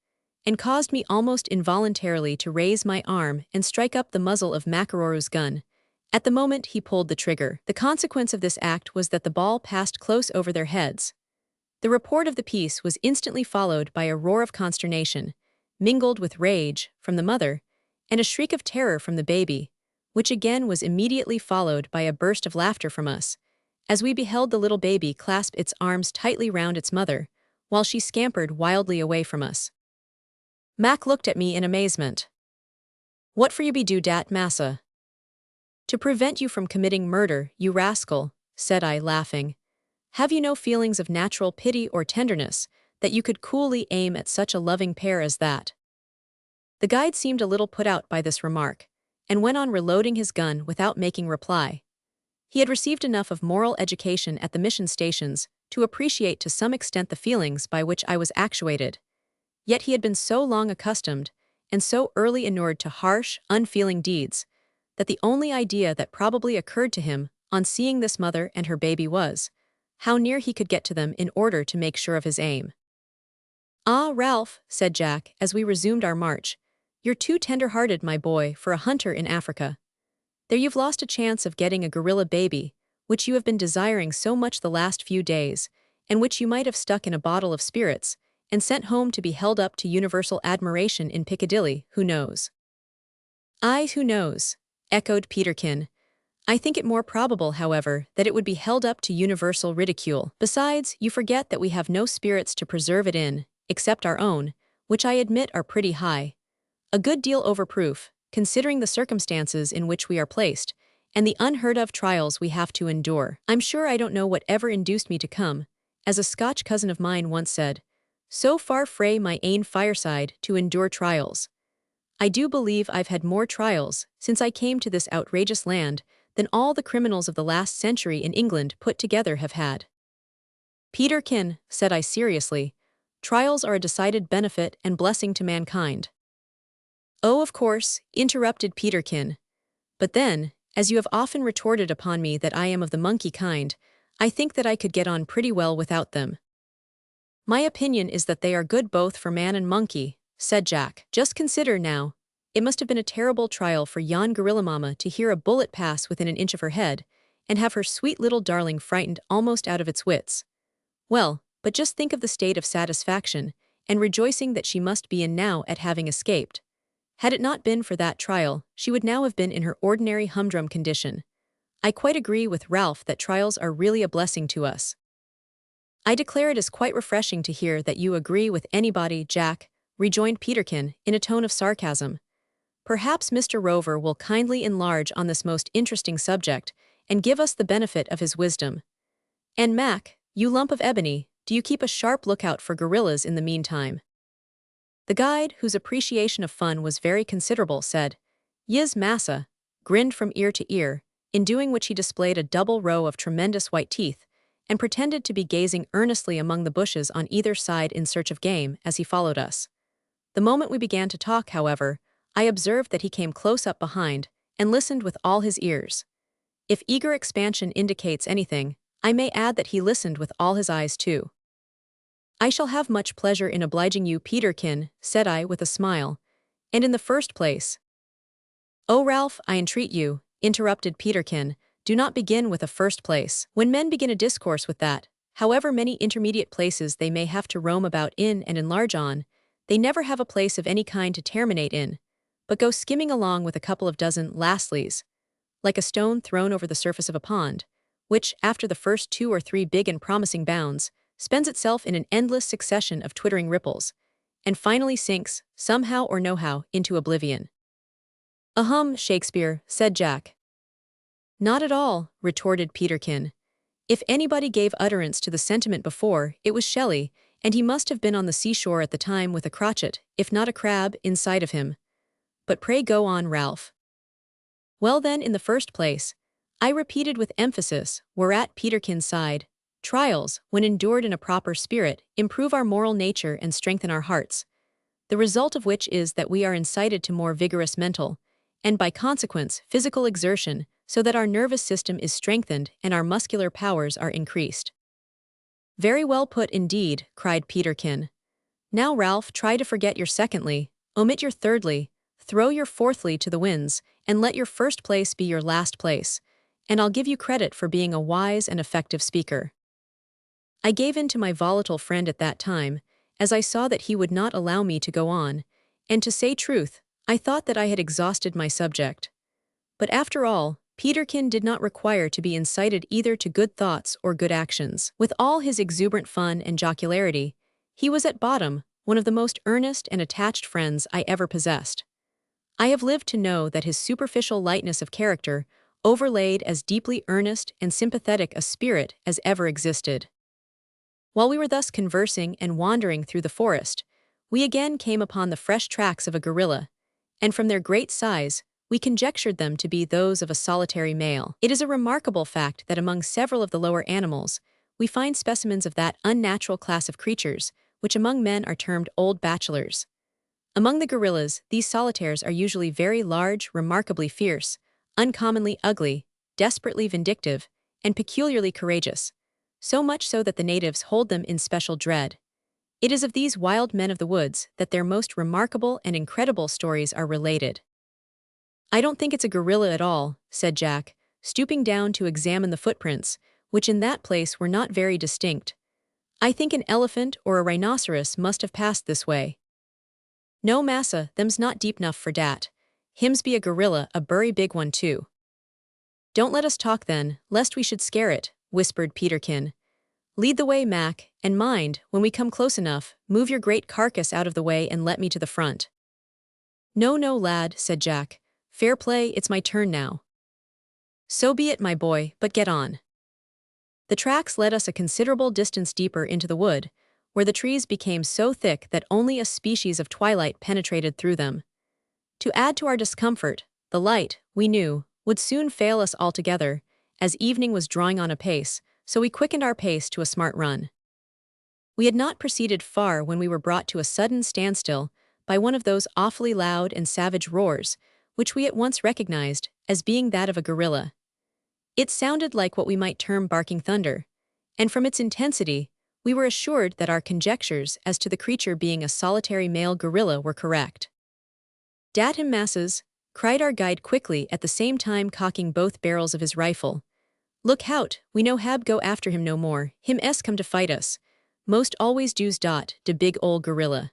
and caused me almost involuntarily to raise my arm and strike up the muzzle of Makaroro's gun. At the moment he pulled the trigger. The consequence of this act was that the ball passed close over their heads. The report of the piece was instantly followed by a roar of consternation, mingled with rage, from the mother, and a shriek of terror from the baby, which again was immediately followed by a burst of laughter from us, as we beheld the little baby clasp its arms tightly round its mother, while she scampered wildly away from us. Mac looked at me in amazement. "What for you be do dat, massa?" "To prevent you from committing murder, you rascal," said I, laughing. "Have you no feelings of natural pity or tenderness, that you could coolly aim at such a loving pair as that?" The guide seemed a little put out by this remark, and went on reloading his gun without making reply. He had received enough of moral education at the mission stations to appreciate to some extent the feelings by which I was actuated. Yet he had been so long accustomed, and so early inured to harsh, unfeeling deeds, that the only idea that probably occurred to him on seeing this mother and her baby was how near he could get to them in order to make sure of his aim. "Ah, Ralph," said Jack as we resumed our march, "you're too tender-hearted, my boy, for a hunter in Africa. There you've lost a chance of getting a gorilla baby, which you have been desiring so much the last few days, and which you might have stuck in a bottle of spirits and sent home to be held up to universal admiration in Piccadilly, who knows?" "Aye, who knows?" echoed Peterkin. "I think it more probable, however, that it would be held up to universal ridicule. Besides, you forget that we have no spirits to preserve it in, except our own, which I admit are pretty high. A good deal overproof, considering the circumstances in which we are placed, and the unheard-of trials we have to endure. I'm sure I don't know what ever induced me to come, as a Scotch cousin of mine once said, so far frae my ain fireside to endure trials. I do believe I've had more trials since I came to this outrageous land than all the criminals of the last century in England put together have had." "Peterkin," said I seriously, "trials are a decided benefit and blessing to mankind." "Oh, of course," interrupted Peterkin. "But then, as you have often retorted upon me that I am of the monkey kind, I think that I could get on pretty well without them." "My opinion is that they are good both for man and monkey," said Jack. "Just consider, now. It must have been a terrible trial for yon gorilla mama to hear a bullet pass within an inch of her head, and have her sweet little darling frightened almost out of its wits. Well, but just think of the state of satisfaction and rejoicing that she must be in now at having escaped. Had it not been for that trial, she would now have been in her ordinary humdrum condition. I quite agree with Ralph that trials are really a blessing to us." "I declare it is quite refreshing to hear that you agree with anybody, Jack," rejoined Peterkin in a tone of sarcasm. "Perhaps Mr. Rover will kindly enlarge on this most interesting subject and give us the benefit of his wisdom. And Mac, you lump of ebony, do you keep a sharp lookout for gorillas in the meantime?" The guide, whose appreciation of fun was very considerable, said, "Yis, massa," grinned from ear to ear, in doing which he displayed a double row of tremendous white teeth, and pretended to be gazing earnestly among the bushes on either side in search of game as he followed us. The moment we began to talk, however, I observed that he came close up behind and listened with all his ears. If eager expansion indicates anything, I may add that he listened with all his eyes too. "I shall have much pleasure in obliging you, Peterkin," said I with a smile. "And in the first place—" "Oh, Ralph, I entreat you," interrupted Peterkin, "do not begin with a first place. When men begin a discourse with that, however many intermediate places they may have to roam about in and enlarge on, they never have a place of any kind to terminate in, but go skimming along with a couple of dozen lastlies, like a stone thrown over the surface of a pond, which, after the first 2 or 3 big and promising bounds, spends itself in an endless succession of twittering ripples, and finally sinks, somehow or nohow, into oblivion." "Ahem, Shakespeare," said Jack. "Not at all," retorted Peterkin. "If anybody gave utterance to the sentiment before, it was Shelley, and he must have been on the seashore at the time with a crotchet, if not a crab, inside of him. But pray go on, Ralph." "Well then, in the first place," I repeated with emphasis, whereat Peterkin sighed, "trials, when endured in a proper spirit, improve our moral nature and strengthen our hearts, the result of which is that we are incited to more vigorous mental, and by consequence physical exertion, so that our nervous system is strengthened and our muscular powers are increased." "Very well put indeed," cried Peterkin. "Now, Ralph, try to forget your secondly, omit your thirdly, throw your fourthly to the winds, and let your first place be your last place, and I'll give you credit for being a wise and effective speaker." I gave in to my volatile friend at that time, as I saw that he would not allow me to go on, and to say truth, I thought that I had exhausted my subject. But after all, Peterkin did not require to be incited either to good thoughts or good actions. With all his exuberant fun and jocularity, he was at bottom one of the most earnest and attached friends I ever possessed. I have lived to know that his superficial lightness of character overlaid as deeply earnest and sympathetic a spirit as ever existed. While we were thus conversing and wandering through the forest, we again came upon the fresh tracks of a gorilla, and from their great size, we conjectured them to be those of a solitary male. It is a remarkable fact that among several of the lower animals, we find specimens of that unnatural class of creatures, which among men are termed old bachelors. Among the gorillas, these solitaires are usually very large, remarkably fierce, uncommonly ugly, desperately vindictive, and peculiarly courageous, so much so that the natives hold them in special dread. It is of these wild men of the woods that their most remarkable and incredible stories are related. "I don't think it's a gorilla at all," said Jack, stooping down to examine the footprints, which in that place were not very distinct. "I think an elephant or a rhinoceros must have passed this way." "No, massa, them's not deep 'nough for dat. Hims be a gorilla, a burry big one too." "Don't let us talk then, lest we should scare it," whispered Peterkin. "Lead the way, Mac, and mind, when we come close enough, move your great carcass out of the way and let me to the front." "No, no, lad," said Jack. "Fair play, it's my turn now." "So be it, my boy, but get on." The tracks led us a considerable distance deeper into the wood, where the trees became so thick that only a species of twilight penetrated through them. To add to our discomfort, the light, we knew, would soon fail us altogether, as evening was drawing on apace, so we quickened our pace to a smart run. We had not proceeded far when we were brought to a sudden standstill by one of those awfully loud and savage roars, which we at once recognized as being that of a gorilla. It sounded like what we might term barking thunder, and from its intensity, we were assured that our conjectures as to the creature being a solitary male gorilla were correct. "Dat him, masses," cried our guide quickly, at the same time cocking both barrels of his rifle. "Look hout, we no hab go after him no more, him es come to fight us. Most always doos dot, de big ol' gorilla."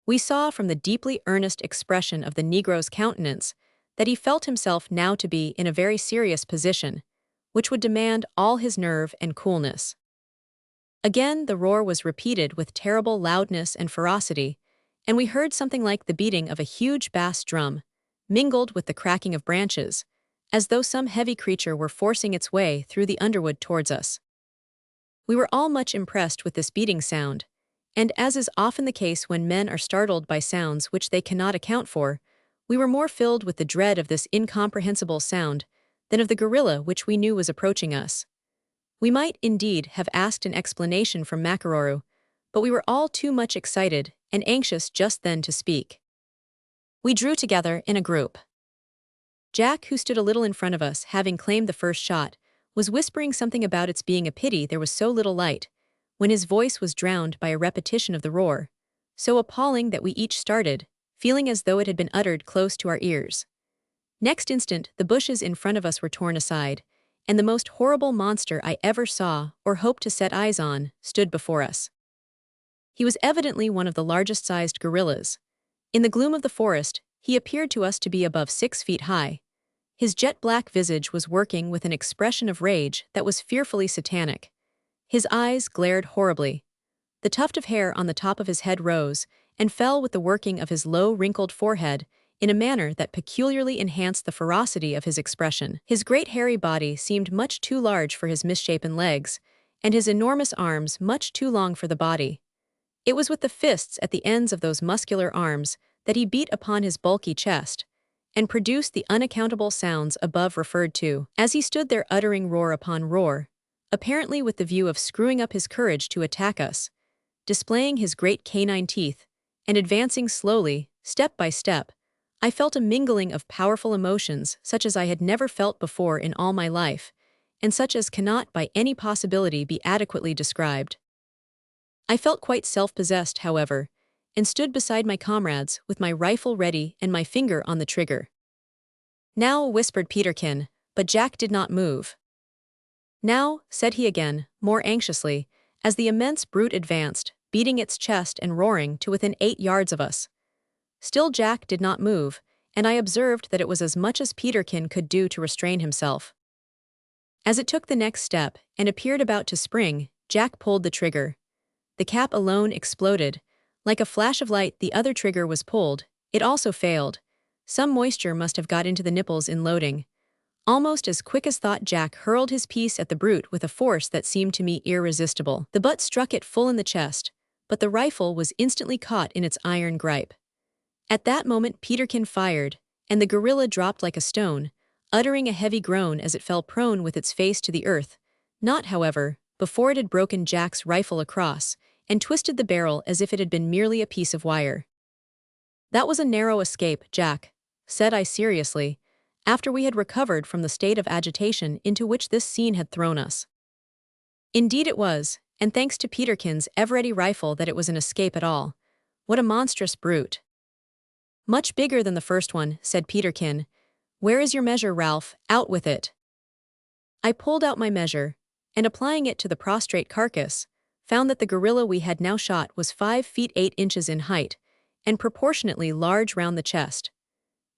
We saw from the deeply earnest expression of the Negro's countenance that he felt himself now to be in a very serious position, which would demand all his nerve and coolness. Again the roar was repeated with terrible loudness and ferocity, and we heard something like the beating of a huge bass drum, mingled with the cracking of branches, as though some heavy creature were forcing its way through the underwood towards us. We were all much impressed with this beating sound, and as is often the case when men are startled by sounds which they cannot account for, we were more filled with the dread of this incomprehensible sound than of the gorilla which we knew was approaching us. We might, indeed, have asked an explanation from Makaroro, but we were all too much excited and anxious just then to speak. We drew together in a group. Jack, who stood a little in front of us, having claimed the first shot, was whispering something about its being a pity there was so little light, when his voice was drowned by a repetition of the roar, so appalling that we each started, feeling as though it had been uttered close to our ears. Next instant, the bushes in front of us were torn aside, and the most horrible monster I ever saw or hoped to set eyes on stood before us. He was evidently one of the largest-sized gorillas. In the gloom of the forest, he appeared to us to be above 6 feet high. His jet-black visage was working with an expression of rage that was fearfully satanic. His eyes glared horribly. The tuft of hair on the top of his head rose and fell with the working of his low, wrinkled forehead in a manner that peculiarly enhanced the ferocity of his expression. His great hairy body seemed much too large for his misshapen legs, and his enormous arms much too long for the body. It was with the fists at the ends of those muscular arms that he beat upon his bulky chest, and produced the unaccountable sounds above referred to, as he stood there uttering roar upon roar, apparently with the view of screwing up his courage to attack us, displaying his great canine teeth, and advancing slowly, step by step. I felt a mingling of powerful emotions such as I had never felt before in all my life, and such as cannot by any possibility be adequately described. I felt quite self-possessed, however, and stood beside my comrades with my rifle ready and my finger on the trigger. "Now," whispered Peterkin, but Jack did not move. "Now," said he again, more anxiously, as the immense brute advanced, beating its chest and roaring to within 8 yards of us. Still Jack did not move, and I observed that it was as much as Peterkin could do to restrain himself. As it took the next step and appeared about to spring, Jack pulled the trigger. The cap alone exploded. Like a flash of light, the other trigger was pulled. It also failed. Some moisture must have got into the nipples in loading. Almost as quick as thought, Jack hurled his piece at the brute with a force that seemed to me irresistible. The butt struck it full in the chest, but the rifle was instantly caught in its iron gripe. At that moment Peterkin fired, and the gorilla dropped like a stone, uttering a heavy groan as it fell prone with its face to the earth, not, however, before it had broken Jack's rifle across and twisted the barrel as if it had been merely a piece of wire. "That was a narrow escape, Jack," said I seriously, after we had recovered from the state of agitation into which this scene had thrown us. "Indeed it was, and thanks to Peterkin's ever-ready rifle that it was an escape at all. What a monstrous brute." "Much bigger than the first one," said Peterkin. "Where is your measure, Ralph? Out with it." I pulled out my measure, and applying it to the prostrate carcass, found that the gorilla we had now shot was 5 feet 8 inches in height, and proportionately large round the chest.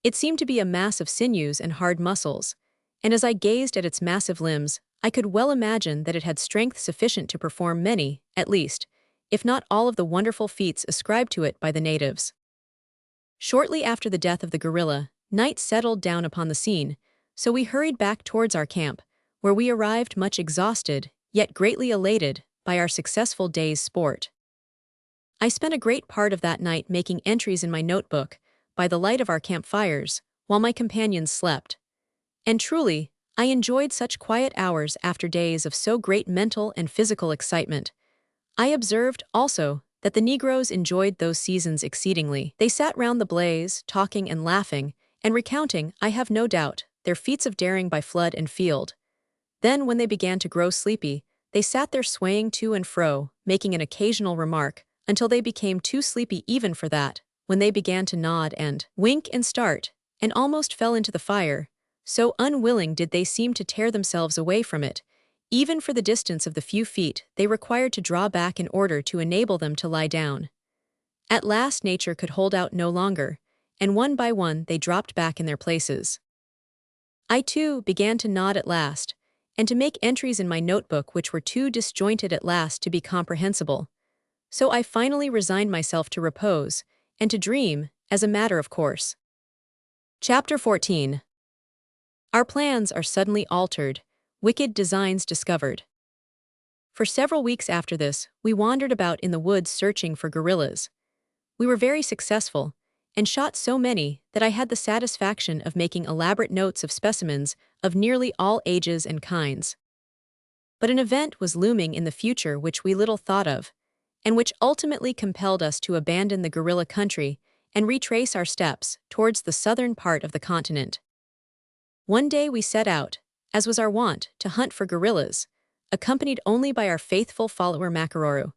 It seemed to be a mass of sinews and hard muscles, and as I gazed at its massive limbs, I could well imagine that it had strength sufficient to perform many, at least, if not all of the wonderful feats ascribed to it by the natives. Shortly after the death of the gorilla, night settled down upon the scene, so we hurried back towards our camp, where we arrived much exhausted, yet greatly elated, by our successful day's sport. I spent a great part of that night making entries in my notebook, by the light of our campfires, while my companions slept. And truly, I enjoyed such quiet hours after days of so great mental and physical excitement. I observed, also, that the Negroes enjoyed those seasons exceedingly. They sat round the blaze, talking and laughing, and recounting, I have no doubt, their feats of daring by flood and field. Then, when they began to grow sleepy, they sat there swaying to and fro, making an occasional remark, until they became too sleepy even for that, when they began to nod and wink and start, and almost fell into the fire, so unwilling did they seem to tear themselves away from it, even for the distance of the few feet they required to draw back in order to enable them to lie down. At last nature could hold out no longer, and one by one they dropped back in their places. I too began to nod at last, and to make entries in my notebook which were too disjointed at last to be comprehensible. So I finally resigned myself to repose, and to dream, as a matter of course. Chapter 14. Our plans are suddenly altered, wicked designs discovered. For several weeks after this, we wandered about in the woods searching for gorillas. We were very successful, and shot so many that I had the satisfaction of making elaborate notes of specimens of nearly all ages and kinds. But an event was looming in the future which we little thought of, and which ultimately compelled us to abandon the gorilla country and retrace our steps towards the southern part of the continent. One day we set out, as was our wont, to hunt for gorillas, accompanied only by our faithful follower Makaroro.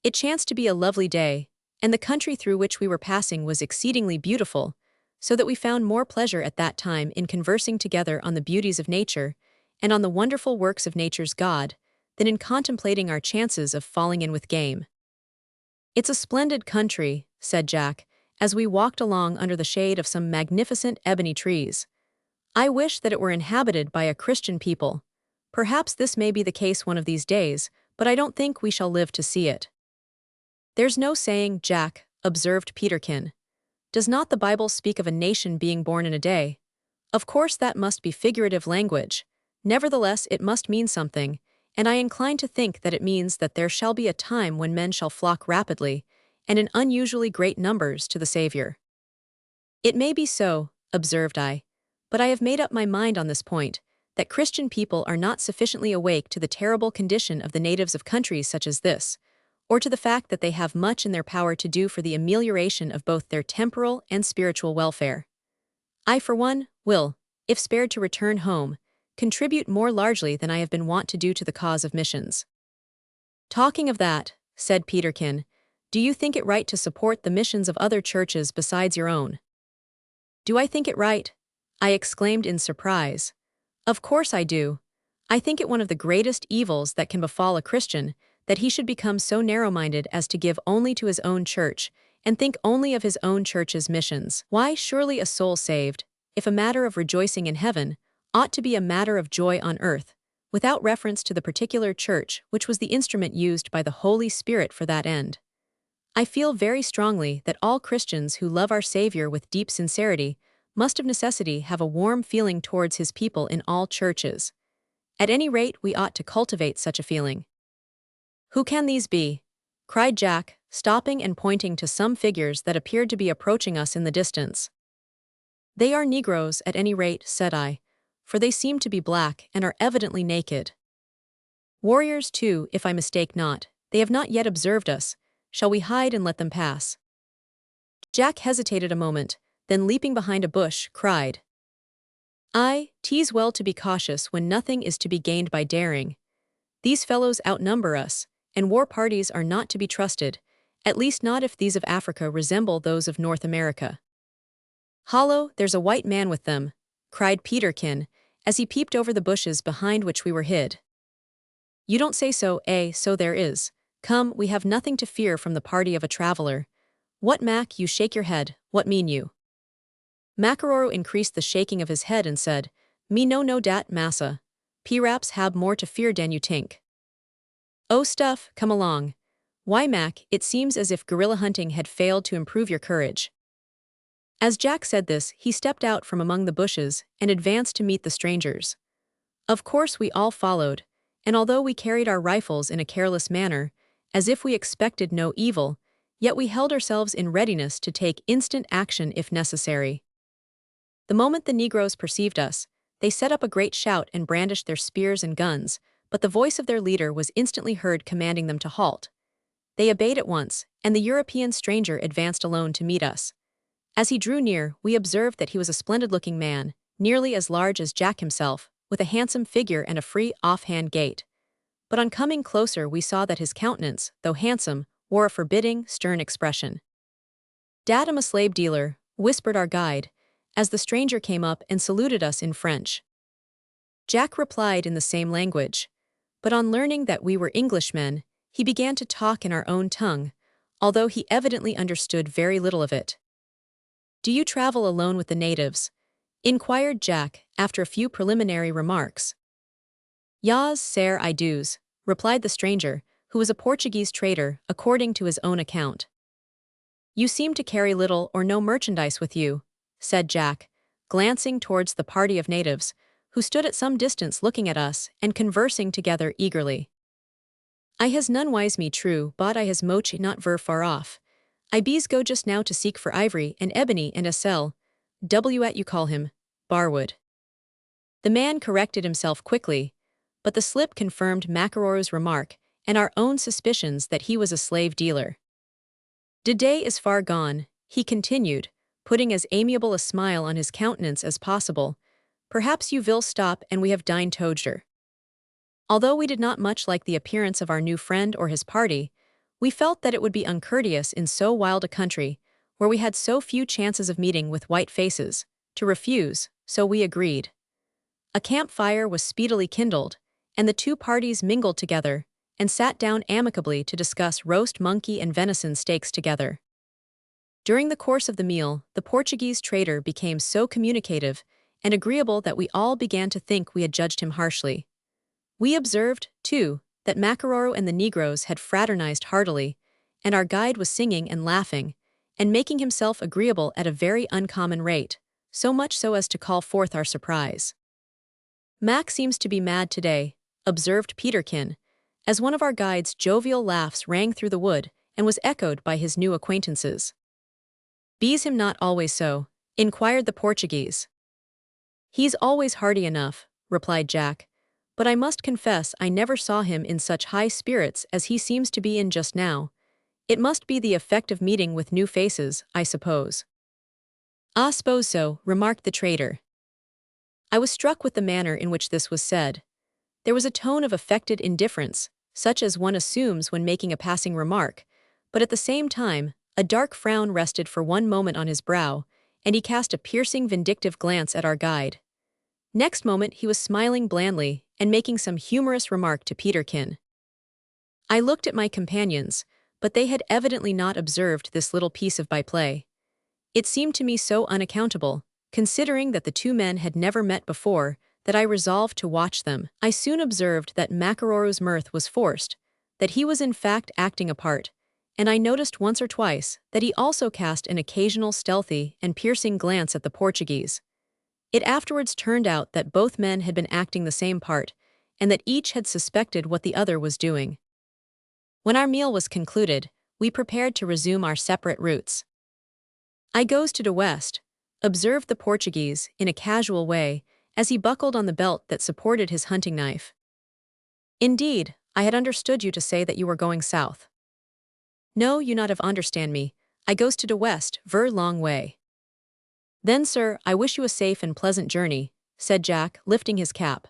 It chanced to be a lovely day, and the country through which we were passing was exceedingly beautiful, so that we found more pleasure at that time in conversing together on the beauties of nature and on the wonderful works of nature's God, than in contemplating our chances of falling in with game. "It's a splendid country," said Jack, as we walked along under the shade of some magnificent ebony trees. "I wish that it were inhabited by a Christian people. Perhaps this may be the case one of these days, but I don't think we shall live to see it." "There's no saying, Jack," observed Peterkin. "Does not the Bible speak of a nation being born in a day? Of course that must be figurative language. Nevertheless, it must mean something, and I incline to think that it means that there shall be a time when men shall flock rapidly, and in unusually great numbers, to the Savior." "It may be so," observed I, "but I have made up my mind on this point, that Christian people are not sufficiently awake to the terrible condition of the natives of countries such as this, or to the fact that they have much in their power to do for the amelioration of both their temporal and spiritual welfare. I, for one, will, if spared to return home, contribute more largely than I have been wont to do to the cause of missions." "Talking of that," said Peterkin, "do you think it right to support the missions of other churches besides your own?" "Do I think it right?" I exclaimed in surprise. "Of course I do. I think it one of the greatest evils that can befall a Christian, that he should become so narrow-minded as to give only to his own church, and think only of his own church's missions. Why, surely a soul saved, if a matter of rejoicing in heaven, ought to be a matter of joy on earth, without reference to the particular church which was the instrument used by the Holy Spirit for that end. I feel very strongly that all Christians who love our Savior with deep sincerity must of necessity have a warm feeling towards his people in all churches. At any rate, we ought to cultivate such a feeling. "Who can these be?" cried Jack, stopping and pointing to some figures that appeared to be approaching us in the distance. "They are Negroes, at any rate," said I, "for they seem to be black and are evidently naked. Warriors, too, if I mistake not. They have not yet observed us. Shall we hide and let them pass?" Jack hesitated a moment, then leaping behind a bush, cried, "Aye, 'tis well to be cautious when nothing is to be gained by daring. These fellows outnumber us, and war parties are not to be trusted, at least not if these of Africa resemble those of North America." "Hollow, there's a white man with them," cried Peterkin, as he peeped over the bushes behind which we were hid. "You don't say so, eh? So there is. Come, we have nothing to fear from the party of a traveler. What, Mac, you shake your head, what mean you?" Makaroro increased the shaking of his head and said, "Me no dat, massa. P-raps hab more to fear dan you tink." "Oh stuff, come along. Why, Mac, it seems as if guerrilla hunting had failed to improve your courage." As Jack said this, he stepped out from among the bushes and advanced to meet the strangers. Of course we all followed, and although we carried our rifles in a careless manner, as if we expected no evil, yet we held ourselves in readiness to take instant action if necessary. The moment the Negroes perceived us, they set up a great shout and brandished their spears and guns, but the voice of their leader was instantly heard commanding them to halt. They obeyed at once, and the European stranger advanced alone to meet us. As he drew near, we observed that he was a splendid-looking man, nearly as large as Jack himself, with a handsome figure and a free, off-hand gait. But on coming closer we saw that his countenance, though handsome, wore a forbidding, stern expression. "Dat am a slave dealer," whispered our guide, as the stranger came up and saluted us in French. Jack replied in the same language, but on learning that we were Englishmen, he began to talk in our own tongue, although he evidently understood very little of it. "Do you travel alone with the natives?" inquired Jack, after a few preliminary remarks. "Yas, sare, I does," replied the stranger, who was a Portuguese trader, according to his own account. "You seem to carry little or no merchandise with you," said Jack, glancing towards the party of natives, who stood at some distance looking at us and conversing together eagerly. "I has none wise me true, but I has moch not ver far off. I bees go just now to seek for ivory and ebony and a cell, what you call him, barwood." The man corrected himself quickly, but the slip confirmed Makaroro's remark and our own suspicions that he was a slave dealer. "De day is far gone," he continued, putting as amiable a smile on his countenance as possible. "Perhaps you will stop and we have dined together." Although we did not much like the appearance of our new friend or his party, we felt that it would be uncourteous in so wild a country, where we had so few chances of meeting with white faces, to refuse, so we agreed. A campfire was speedily kindled, and the two parties mingled together, and sat down amicably to discuss roast monkey and venison steaks together. During the course of the meal, the Portuguese trader became so communicative and agreeable that we all began to think we had judged him harshly. We observed, too, that Makaroro and the Negroes had fraternized heartily, and our guide was singing and laughing, and making himself agreeable at a very uncommon rate, so much so as to call forth our surprise. "Mac seems to be mad today," observed Peterkin, as one of our guide's jovial laughs rang through the wood and was echoed by his new acquaintances. "Bees him not always so?" inquired the Portuguese. "He's always hearty enough," replied Jack, "but I must confess I never saw him in such high spirits as he seems to be in just now. It must be the effect of meeting with new faces, I suppose." "I suppose so," remarked the trader. I was struck with the manner in which this was said. There was a tone of affected indifference, such as one assumes when making a passing remark, but at the same time, a dark frown rested for one moment on his brow, and he cast a piercing vindictive glance at our guide. Next moment he was smiling blandly and making some humorous remark to Peterkin. I looked at my companions, but they had evidently not observed this little piece of byplay. It seemed to me so unaccountable, considering that the two men had never met before, that I resolved to watch them. I soon observed that Makaroro's mirth was forced, that he was in fact acting a part, and I noticed once or twice that he also cast an occasional stealthy and piercing glance at the Portuguese. It afterwards turned out that both men had been acting the same part, and that each had suspected what the other was doing. When our meal was concluded, we prepared to resume our separate routes. I goes to the west, observed the Portuguese in a casual way as he buckled on the belt that supported his hunting knife. Indeed, I had understood you to say that you were going south. No, you not have understand me. I goes to the west, ver long way. Then, sir, I wish you a safe and pleasant journey, said Jack, lifting his cap.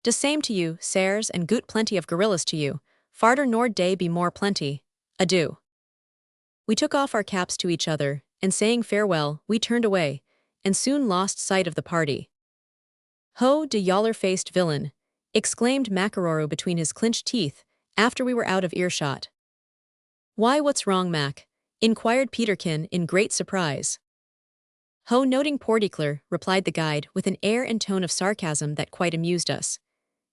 De same to you, sirs, and goot plenty of gorillas to you. Farder nor day be more plenty. Adieu. We took off our caps to each other, and saying farewell, we turned away, and soon lost sight of the party. Ho, de yaller-faced villain, exclaimed Makaroro between his clenched teeth, after we were out of earshot. Why, what's wrong, Mac? Inquired Peterkin in great surprise. Ho, noting particular, replied the guide with an air and tone of sarcasm that quite amused us.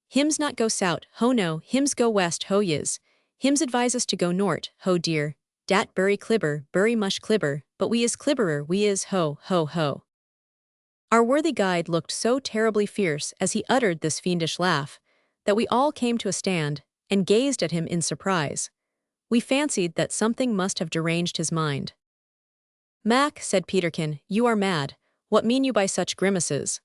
Hims not go south, ho no, hims go west, ho yis. Hims advise us to go nort, ho dear. Dat bury mush clibber, but we is clibberer, we is ho, ho, ho. Our worthy guide looked so terribly fierce as he uttered this fiendish laugh, that we all came to a stand, and gazed at him in surprise. We fancied that something must have deranged his mind. Mac, said Peterkin, you are mad. What mean you by such grimaces?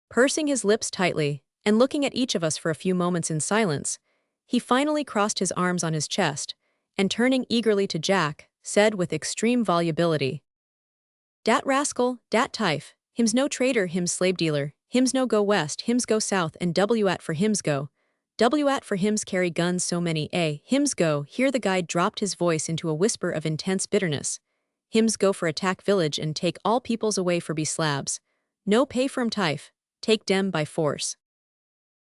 Pursing his lips tightly, and looking at each of us for a few moments in silence, he finally crossed his arms on his chest, and turning eagerly to Jack, said with extreme volubility, Dat rascal, dat tife, hims no trader, hims slave dealer, hims no go west, hims go south, and W-at for hims go. W-at for hims carry guns so many, hims go. Here the guide dropped his voice into a whisper of intense bitterness. Hims go for attack village and take all peoples away for be slabs. No pay from tife, take dem by force.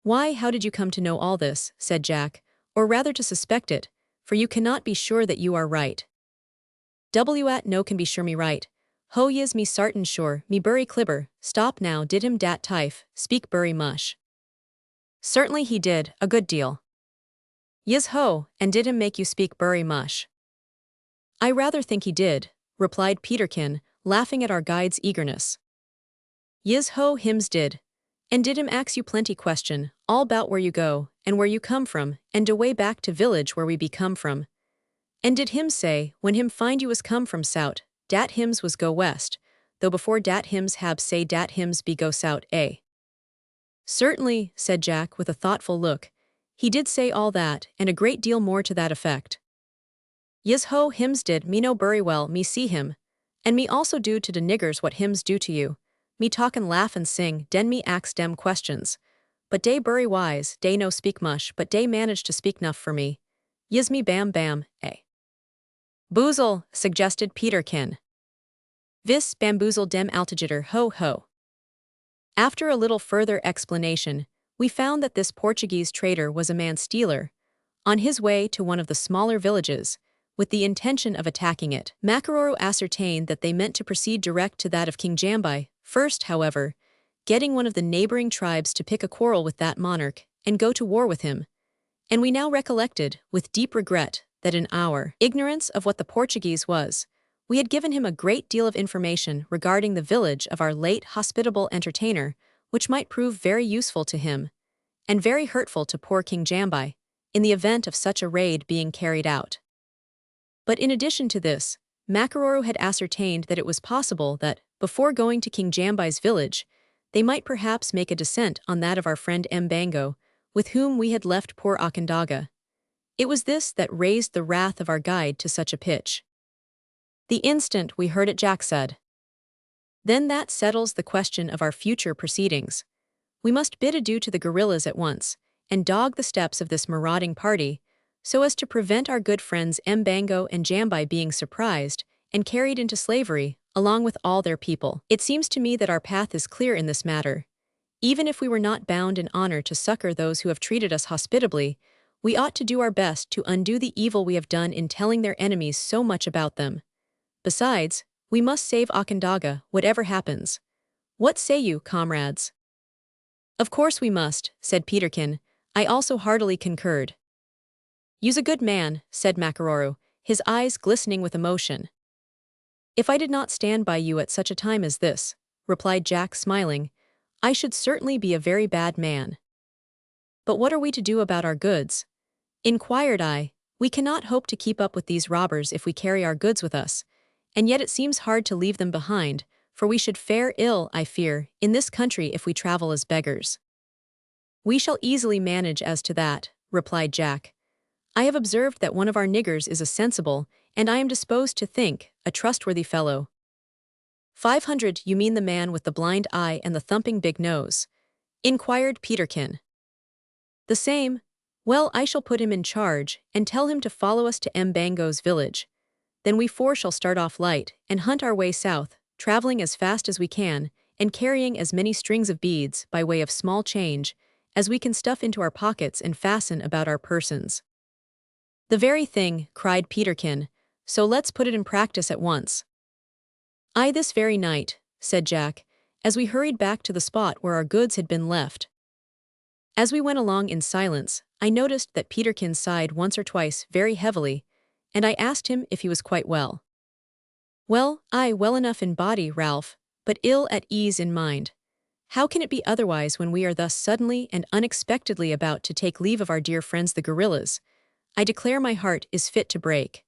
Why, how did you come to know all this, said Jack, or rather to suspect it, for you cannot be sure that you are right. W-at no can be sure me right. Ho yis me sartin sure, me bury clibber, stop now did him dat tife, speak bury mush. Certainly he did, a good deal. Yis ho, and did him make you speak bury mush? I rather think he did, replied Peterkin, laughing at our guide's eagerness. Yis ho hims did. And did him ax you plenty question, all bout where you go, and where you come from, and de way back to village where we be come from. And did him say, when him find you was come from sout, dat hims was go west, though before dat hims hab say dat hims be go sout, eh? Certainly, said Jack with a thoughtful look, he did say all that, and a great deal more to that effect. Yis ho hims did me no bury well, me see him, and me also do to de niggers what hims do to you. Me talk and laugh and sing, den me ax dem questions. But dey bury wise, dey no speak mush, but dey manage to speak nuff for me. Yis me bam bam, eh? Boozle, suggested Peterkin. Vis bamboozle dem altigitter ho ho. After a little further explanation, we found that this Portuguese trader was a man-stealer, on his way to one of the smaller villages, with the intention of attacking it. Makaroro ascertained that they meant to proceed direct to that of King Jambai, first, however, getting one of the neighboring tribes to pick a quarrel with that monarch and go to war with him. And we now recollected, with deep regret, that in our ignorance of what the Portuguese was, we had given him a great deal of information regarding the village of our late hospitable entertainer, which might prove very useful to him, and very hurtful to poor King Jambai, in the event of such a raid being carried out. But in addition to this, Makaroro had ascertained that it was possible that, before going to King Jambai's village, they might perhaps make a descent on that of our friend Mbango, with whom we had left poor Akandaga. It was this that raised the wrath of our guide to such a pitch. The instant we heard it, Jack said, "Then that settles the question of our future proceedings. We must bid adieu to the guerrillas at once, and dog the steps of this marauding party, so as to prevent our good friends Mbango and Jambai being surprised and carried into slavery, along with all their people. It seems to me that our path is clear in this matter. Even if we were not bound in honor to succor those who have treated us hospitably, We ought to do our best to undo the evil we have done in telling their enemies so much about them. Besides, we must save Onondaga, whatever happens. What say you, comrades? Of course we must, said Peterkin. I also heartily concurred. You's a good man, said Makaroro, his eyes glistening with emotion. If I did not stand by you at such a time as this, replied Jack, smiling, I should certainly be a very bad man. But what are we to do about our goods? Inquired I. We cannot hope to keep up with these robbers if we carry our goods with us, and yet it seems hard to leave them behind, for we should fare ill, I fear, in this country if we travel as beggars. We shall easily manage as to that, replied Jack. I have observed that one of our niggers is a sensible, and I am disposed to think, a trustworthy fellow. 500, you mean the man with the blind eye and the thumping big nose? Inquired Peterkin. The same. Well, I shall put him in charge, and tell him to follow us to Mbango's village. Then we four shall start off light, and hunt our way south, traveling as fast as we can, and carrying as many strings of beads, by way of small change, as we can stuff into our pockets and fasten about our persons. The very thing, cried Peterkin, so let's put it in practice at once. Aye, this very night, said Jack, as we hurried back to the spot where our goods had been left. As we went along in silence, I noticed that Peterkin sighed once or twice very heavily, and I asked him if he was quite well. Well, aye, well enough in body, Ralph, but ill at ease in mind. How can it be otherwise when we are thus suddenly and unexpectedly about to take leave of our dear friends the gorillas? I declare my heart is fit to break.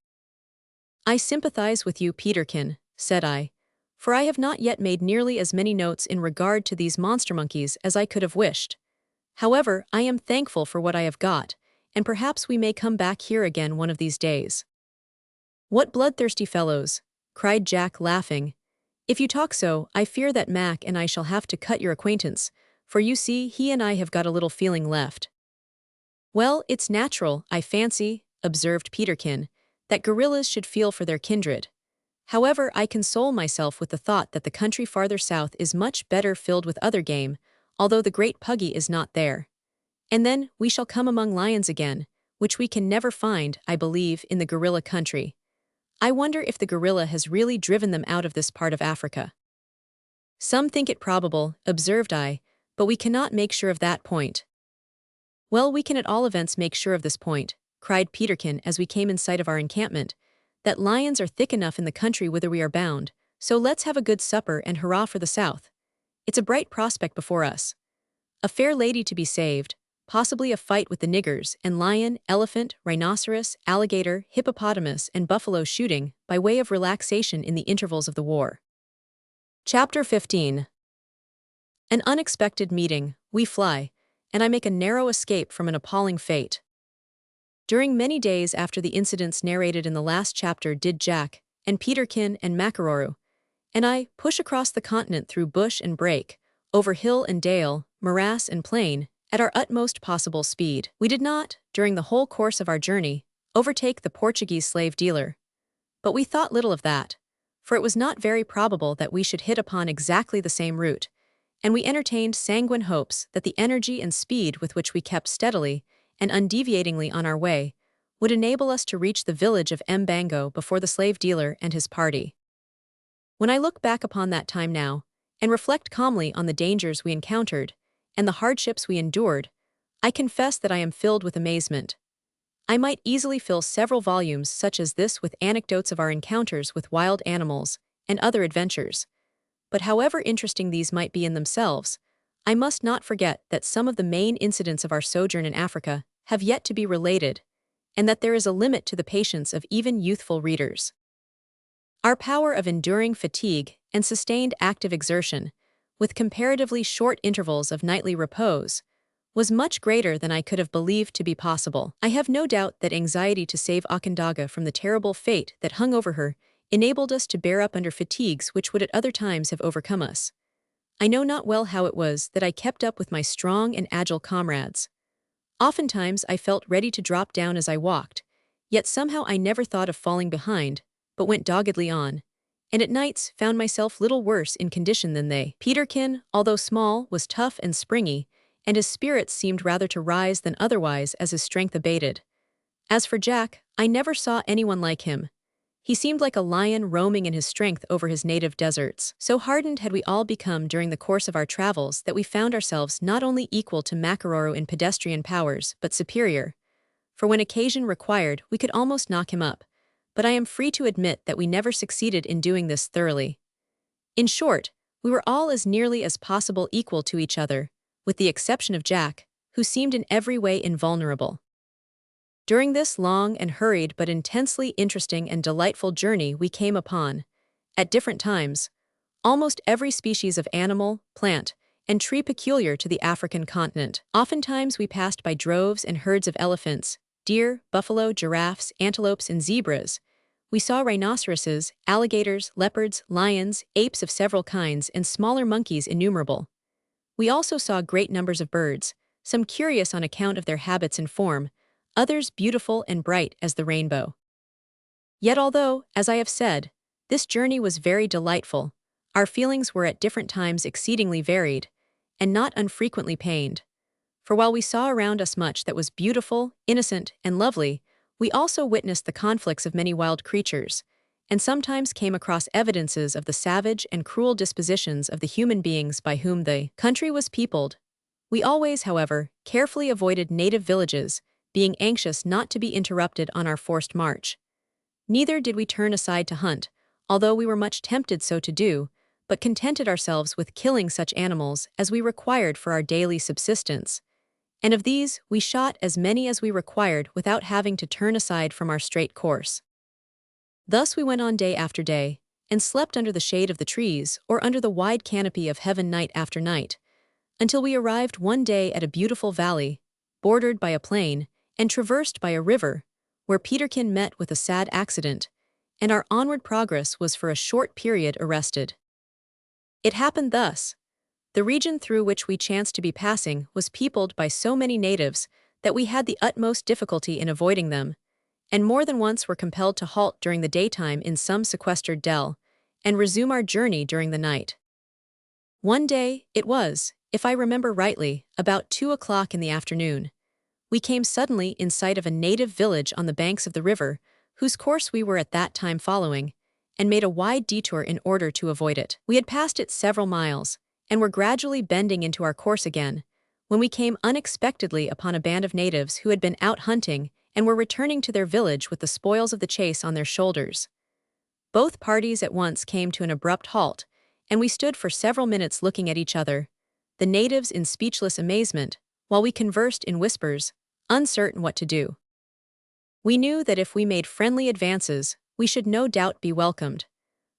I sympathize with you, Peterkin, said I, for I have not yet made nearly as many notes in regard to these monster monkeys as I could have wished. However, I am thankful for what I have got, and perhaps we may come back here again one of these days. What bloodthirsty fellows, cried Jack, laughing. If you talk so, I fear that Mac and I shall have to cut your acquaintance, for you see he and I have got a little feeling left. Well, it's natural, I fancy, observed Peterkin, that gorillas should feel for their kindred. However, I console myself with the thought that the country farther south is much better filled with other game, although the great puggy is not there. And then we shall come among lions again, which we can never find, I believe, in the gorilla country. I wonder if the gorilla has really driven them out of this part of Africa. Some think it probable, observed I, but we cannot make sure of that point. Well, we can at all events make sure of this point, cried Peterkin as we came in sight of our encampment, that lions are thick enough in the country whither we are bound, so let's have a good supper and hurrah for the south. It's a bright prospect before us. A fair lady to be saved, possibly a fight with the niggers, and lion, elephant, rhinoceros, alligator, hippopotamus, and buffalo shooting by way of relaxation in the intervals of the war. Chapter 15. An unexpected meeting, we fly, and I make a narrow escape from an appalling fate. During many days after the incidents narrated in the last chapter did Jack, and Peterkin and Makaroro, and I push across the continent through bush and brake, over hill and dale, morass and plain, at our utmost possible speed. We did not, during the whole course of our journey, overtake the Portuguese slave dealer. But we thought little of that, for it was not very probable that we should hit upon exactly the same route, and we entertained sanguine hopes that the energy and speed with which we kept steadily and undeviatingly on our way would enable us to reach the village of Mbango before the slave dealer and his party. When I look back upon that time now, and reflect calmly on the dangers we encountered and the hardships we endured, I confess that I am filled with amazement. I might easily fill several volumes such as this with anecdotes of our encounters with wild animals and other adventures. But however interesting these might be in themselves, I must not forget that some of the main incidents of our sojourn in Africa have yet to be related, and that there is a limit to the patience of even youthful readers. Our power of enduring fatigue and sustained active exertion, with comparatively short intervals of nightly repose, was much greater than I could have believed to be possible. I have no doubt that anxiety to save Onondaga from the terrible fate that hung over her enabled us to bear up under fatigues which would at other times have overcome us. I know not well how it was that I kept up with my strong and agile comrades. Oftentimes I felt ready to drop down as I walked, yet somehow I never thought of falling behind, but went doggedly on, and at nights found myself little worse in condition than they. Peterkin, although small, was tough and springy, and his spirits seemed rather to rise than otherwise as his strength abated. As for Jack, I never saw anyone like him. He seemed like a lion roaming in his strength over his native deserts. So hardened had we all become during the course of our travels that we found ourselves not only equal to Makaroro in pedestrian powers, but superior. For when occasion required, we could almost knock him up, but I am free to admit that we never succeeded in doing this thoroughly. In short, we were all as nearly as possible equal to each other, with the exception of Jack, who seemed in every way invulnerable. During this long and hurried but intensely interesting and delightful journey we came upon, at different times, almost every species of animal, plant, and tree peculiar to the African continent. Oftentimes we passed by droves and herds of elephants, deer, buffalo, giraffes, antelopes, and zebras. We saw rhinoceroses, alligators, leopards, lions, apes of several kinds, and smaller monkeys innumerable. We also saw great numbers of birds, some curious on account of their habits and form, others beautiful and bright as the rainbow. Yet although, as I have said, this journey was very delightful, our feelings were at different times exceedingly varied, and not unfrequently pained. For while we saw around us much that was beautiful, innocent, and lovely, we also witnessed the conflicts of many wild creatures, and sometimes came across evidences of the savage and cruel dispositions of the human beings by whom the country was peopled. We always, however, carefully avoided native villages, being anxious not to be interrupted on our forced march. Neither did we turn aside to hunt, although we were much tempted so to do, but contented ourselves with killing such animals as we required for our daily subsistence, and of these we shot as many as we required without having to turn aside from our straight course. Thus we went on day after day, and slept under the shade of the trees or under the wide canopy of heaven night after night, until we arrived one day at a beautiful valley, bordered by a plain, and traversed by a river, where Peterkin met with a sad accident, and our onward progress was for a short period arrested. It happened thus. The region through which we chanced to be passing was peopled by so many natives that we had the utmost difficulty in avoiding them, and more than once were compelled to halt during the daytime in some sequestered dell, and resume our journey during the night. One day, it was, if I remember rightly, about 2 o'clock in the afternoon, we came suddenly in sight of a native village on the banks of the river, whose course we were at that time following, and made a wide detour in order to avoid it. We had passed it several miles, and were gradually bending into our course again, when we came unexpectedly upon a band of natives who had been out hunting and were returning to their village with the spoils of the chase on their shoulders. Both parties at once came to an abrupt halt, and we stood for several minutes looking at each other, the natives in speechless amazement, while we conversed in whispers, uncertain what to do. We knew that if we made friendly advances, we should no doubt be welcomed,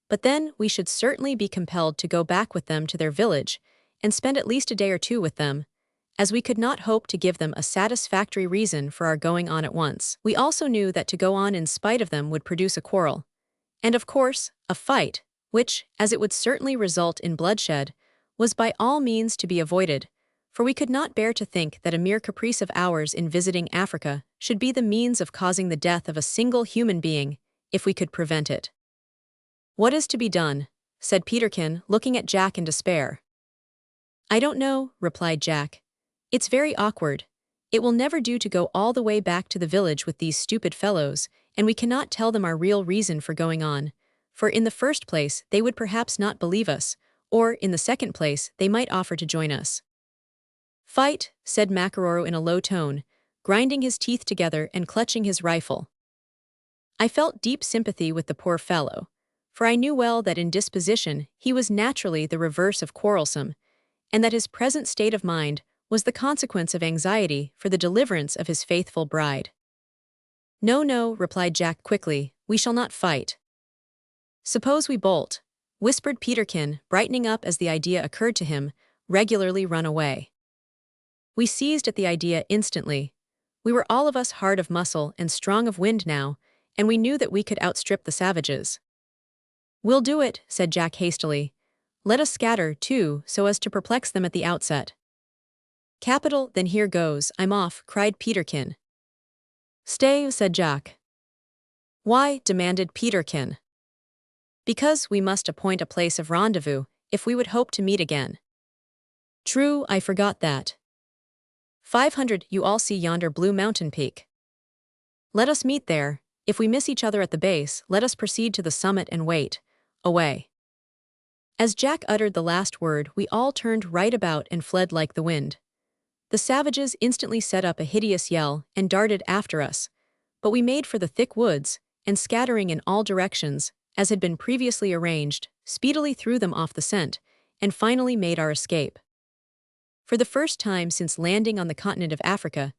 but then we should certainly be compelled to go back with them to their village and spend at least a day or two with them, as we could not hope to give them a satisfactory reason for our going on at once. We also knew that to go on in spite of them would produce a quarrel, and of course, a fight, which, as it would certainly result in bloodshed, was by all means to be avoided, for we could not bear to think that a mere caprice of ours in visiting Africa should be the means of causing the death of a single human being, if we could prevent it. "What is to be done?" said Peterkin, looking at Jack in despair. "I don't know," replied Jack. "It's very awkward. It will never do to go all the way back to the village with these stupid fellows, and we cannot tell them our real reason for going on, for in the first place they would perhaps not believe us, or in the second place they might offer to join us." "Fight," said Makaroro in a low tone, grinding his teeth together and clutching his rifle. I felt deep sympathy with the poor fellow, for I knew well that in disposition he was naturally the reverse of quarrelsome, and that his present state of mind was the consequence of anxiety for the deliverance of his faithful bride. "No, no," replied Jack quickly, "we shall not fight." "Suppose we bolt," whispered Peterkin, brightening up as the idea occurred to him, "regularly run away." We seized at the idea instantly. We were all of us hard of muscle and strong of wind now, and we knew that we could outstrip the savages. "We'll do it," said Jack hastily. "Let us scatter, too, so as to perplex them at the outset." "Capital, then here goes, I'm off," cried Peterkin. "Stay," said Jack. "Why?" demanded Peterkin. "Because we must appoint a place of rendezvous, if we would hope to meet again." "True, I forgot that." 500. You all see yonder blue mountain peak. Let us meet there. If we miss each other at the base, let us proceed to the summit and wait. Away. As Jack uttered the last word, we all turned right about and fled like the wind. The savages instantly set up a hideous yell and darted after us, but we made for the thick woods, and scattering in all directions, as had been previously arranged, speedily threw them off the scent, and finally made our escape. For the first time since landing on the continent of Africa,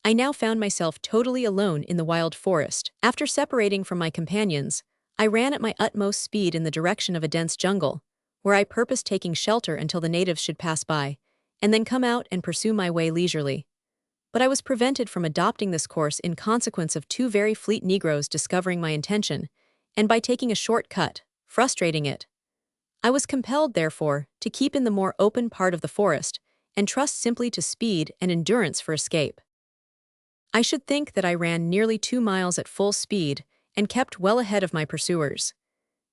I now found myself totally alone in the wild forest. After separating from my companions, I ran at my utmost speed in the direction of a dense jungle, where I purposed taking shelter until the natives should pass by, and then come out and pursue my way leisurely. But I was prevented from adopting this course in consequence of two very fleet Negroes discovering my intention, and by taking a short cut, frustrating it. I was compelled, therefore, to keep in the more open part of the forest, and trust simply to speed and endurance for escape. I should think that I ran nearly 2 miles at full speed, and kept well ahead of my pursuers.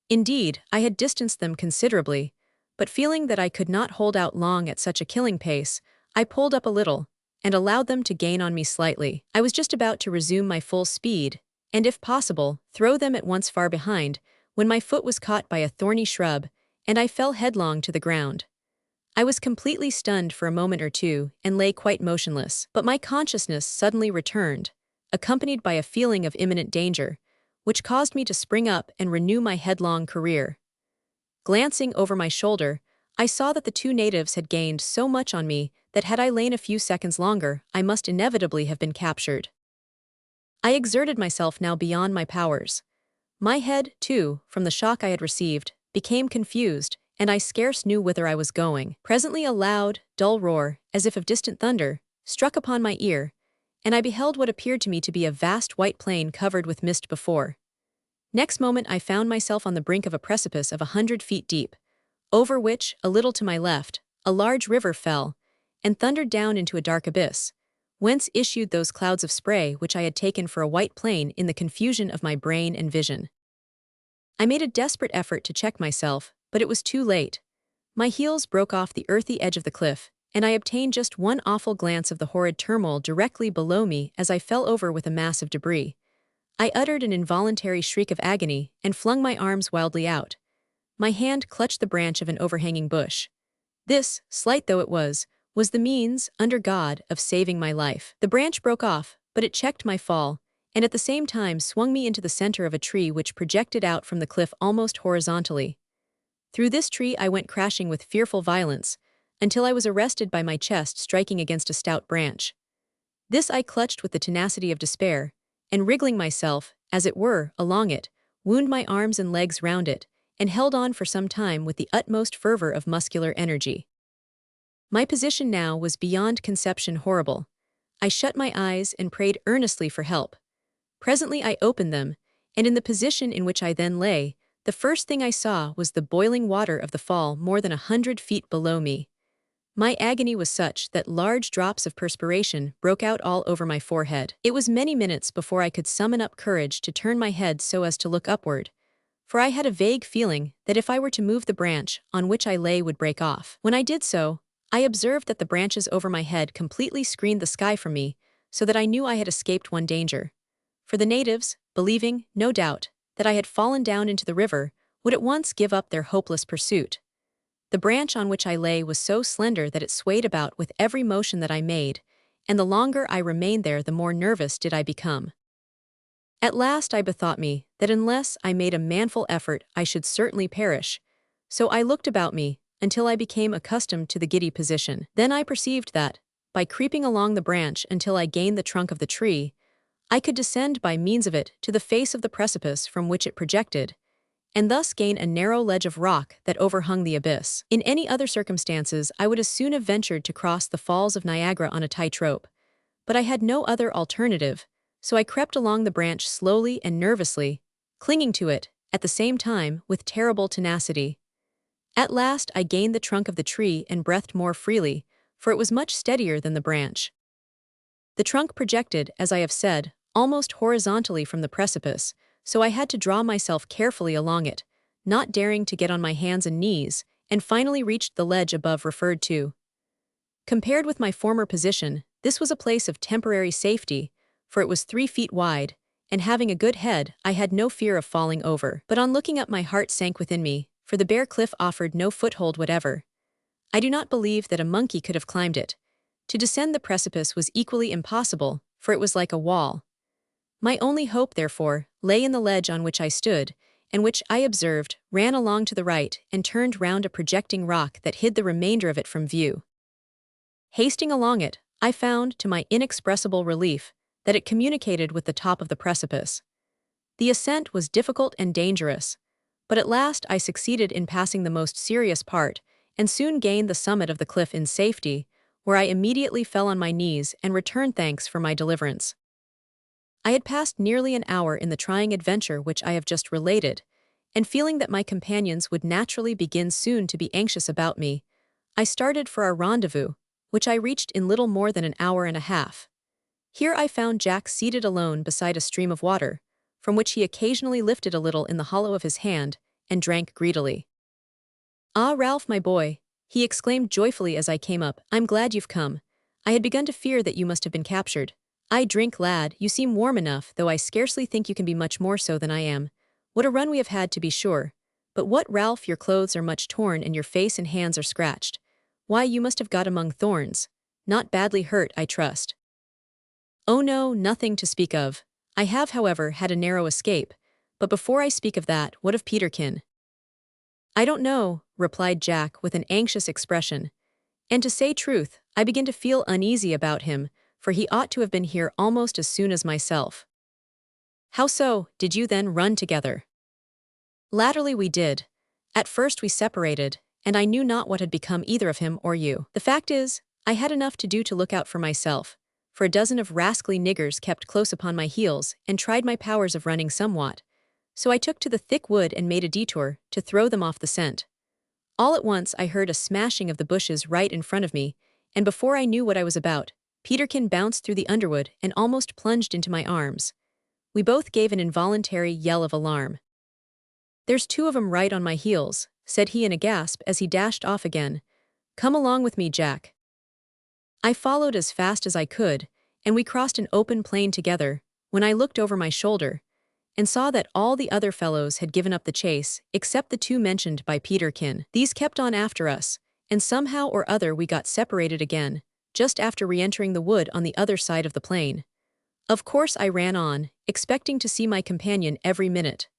Indeed, I had distanced them considerably, but feeling that I could not hold out long at such a killing pace, I pulled up a little, and allowed them to gain on me slightly. I was just about to resume my full speed, and if possible, throw them at once far behind, when my foot was caught by a thorny shrub, and I fell headlong to the ground. I was completely stunned for a moment or two, and lay quite motionless, but my consciousness suddenly returned, accompanied by a feeling of imminent danger, which caused me to spring up and renew my headlong career. Glancing over my shoulder, I saw that the two natives had gained so much on me that had I lain a few seconds longer, I must inevitably have been captured. I exerted myself now beyond my powers. My head, too, from the shock I had received, became confused, and I scarce knew whither I was going. Presently a loud, dull roar, as if of distant thunder, struck upon my ear, and I beheld what appeared to me to be a vast white plain covered with mist before. Next moment I found myself on the brink of a precipice of 100 feet deep, over which, a little to my left, a large river fell, and thundered down into a dark abyss, whence issued those clouds of spray which I had taken for a white plain in the confusion of my brain and vision. I made a desperate effort to check myself, but it was too late. My heels broke off the earthy edge of the cliff, and I obtained just one awful glance of the horrid turmoil directly below me as I fell over with a mass of debris. I uttered an involuntary shriek of agony and flung my arms wildly out. My hand clutched the branch of an overhanging bush. This, slight though it was the means, under God, of saving my life. The branch broke off, but it checked my fall, and at the same time swung me into the center of a tree which projected out from the cliff almost horizontally. Through this tree I went crashing with fearful violence, until I was arrested by my chest striking against a stout branch. This I clutched with the tenacity of despair, and wriggling myself, as it were, along it, wound my arms and legs round it, and held on for some time with the utmost fervor of muscular energy. My position now was beyond conception horrible. I shut my eyes and prayed earnestly for help. Presently I opened them, and in the position in which I then lay, the first thing I saw was the boiling water of the fall more than 100 feet below me. My agony was such that large drops of perspiration broke out all over my forehead. It was many minutes before I could summon up courage to turn my head so as to look upward, for I had a vague feeling that if I were to move the branch on which I lay would break off. When I did so, I observed that the branches over my head completely screened the sky from me, so that I knew I had escaped one danger. For the natives, believing, no doubt, that I had fallen down into the river, would at once give up their hopeless pursuit. The branch on which I lay was so slender that it swayed about with every motion that I made, and the longer I remained there the more nervous did I become. At last I bethought me that unless I made a manful effort I should certainly perish, so I looked about me until I became accustomed to the giddy position. Then I perceived that, by creeping along the branch until I gained the trunk of the tree, I could descend by means of it to the face of the precipice from which it projected, and thus gain a narrow ledge of rock that overhung the abyss. In any other circumstances I would as soon have ventured to cross the Falls of Niagara on a tightrope, but I had no other alternative, so I crept along the branch slowly and nervously, clinging to it, at the same time, with terrible tenacity. At last I gained the trunk of the tree and breathed more freely, for it was much steadier than the branch. The trunk projected, as I have said, almost horizontally from the precipice, so I had to draw myself carefully along it, not daring to get on my hands and knees, and finally reached the ledge above referred to. Compared with my former position, This was a place of temporary safety, for it was 3 feet wide, and having a good head, I had no fear of falling over. But on looking up, my heart sank within me, for the bare cliff offered no foothold whatever. I do not believe that a monkey could have climbed it. To descend the precipice was equally impossible, for it was like a wall. My only hope, therefore, lay in the ledge on which I stood, and which, I observed, ran along to the right and turned round a projecting rock that hid the remainder of it from view. Hasting along it, I found, to my inexpressible relief, that it communicated with the top of the precipice. The ascent was difficult and dangerous, but at last I succeeded in passing the most serious part, and soon gained the summit of the cliff in safety, where I immediately fell on my knees and returned thanks for my deliverance. I had passed nearly an hour in the trying adventure which I have just related, and feeling that my companions would naturally begin soon to be anxious about me, I started for our rendezvous, which I reached in little more than an hour and a half. Here I found Jack seated alone beside a stream of water, from which he occasionally lifted a little in the hollow of his hand, and drank greedily. "Ah, Ralph, my boy," he exclaimed joyfully as I came up, "I'm glad you've come. I had begun to fear that you must have been captured. I drink, lad, you seem warm enough, though I scarcely think you can be much more so than I am. What a run we have had, to be sure. But what, Ralph, your clothes are much torn and your face and hands are scratched. Why, you must have got among thorns. Not badly hurt, I trust." "Oh no, nothing to speak of. I have, however, had a narrow escape. But before I speak of that, what of Peterkin?" "I don't know," replied Jack with an anxious expression. "And to say truth, I begin to feel uneasy about him, for he ought to have been here almost as soon as myself." "How so? Did you then run together?" "Latterly we did. At first we separated, and I knew not what had become either of him or you. The fact is, I had enough to do to look out for myself, for a dozen of rascally niggers kept close upon my heels and tried my powers of running somewhat, so I took to the thick wood and made a detour to throw them off the scent. All at once I heard a smashing of the bushes right in front of me, and before I knew what I was about, Peterkin bounced through the underwood and almost plunged into my arms. We both gave an involuntary yell of alarm. "There's 2 of 'em right on my heels," said he in a gasp as he dashed off again. "Come along with me, Jack." I followed as fast as I could, and we crossed an open plain together, when I looked over my shoulder, and saw that all the other fellows had given up the chase, except the 2 mentioned by Peterkin. These kept on after us, and somehow or other we got separated again, just after re-entering the wood on the other side of the plain. Of course I ran on, expecting to see my companion every minute.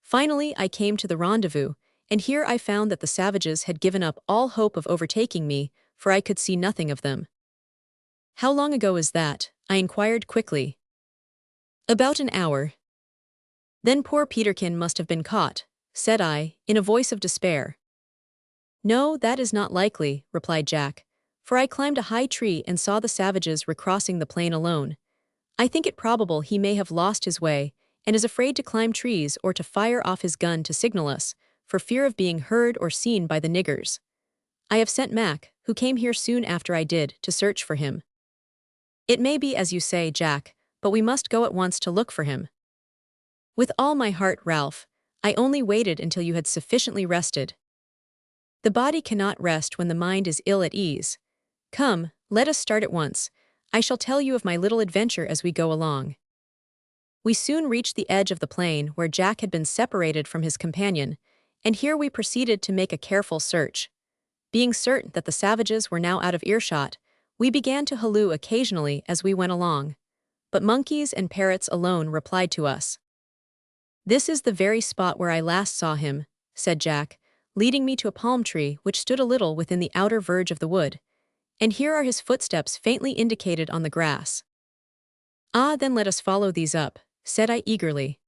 Finally I came to the rendezvous, and here I found that the savages had given up all hope of overtaking me, for I could see nothing of them. "How long ago is that?" I inquired quickly. "About an hour." "Then poor Peterkin must have been caught," said I, in a voice of despair. "No, that is not likely," replied Jack, "for I climbed a high tree and saw the savages recrossing the plain alone. I think it probable he may have lost his way, and is afraid to climb trees or to fire off his gun to signal us, for fear of being heard or seen by the niggers. I have sent Mac, who came here soon after I did, to search for him." "It may be as you say, Jack, but we must go at once to look for him." "With all my heart, Ralph. I only waited until you had sufficiently rested." "The body cannot rest when the mind is ill at ease. Come, let us start at once. I shall tell you of my little adventure as we go along." We soon reached the edge of the plain where Jack had been separated from his companion, and here we proceeded to make a careful search. Being certain that the savages were now out of earshot, we began to halloo occasionally as we went along, but monkeys and parrots alone replied to us. "This is the very spot where I last saw him," said Jack, leading me to a palm tree which stood a little within the outer verge of the wood, "and here are his footsteps faintly indicated on the grass." "Ah, then let us follow these up," said I eagerly.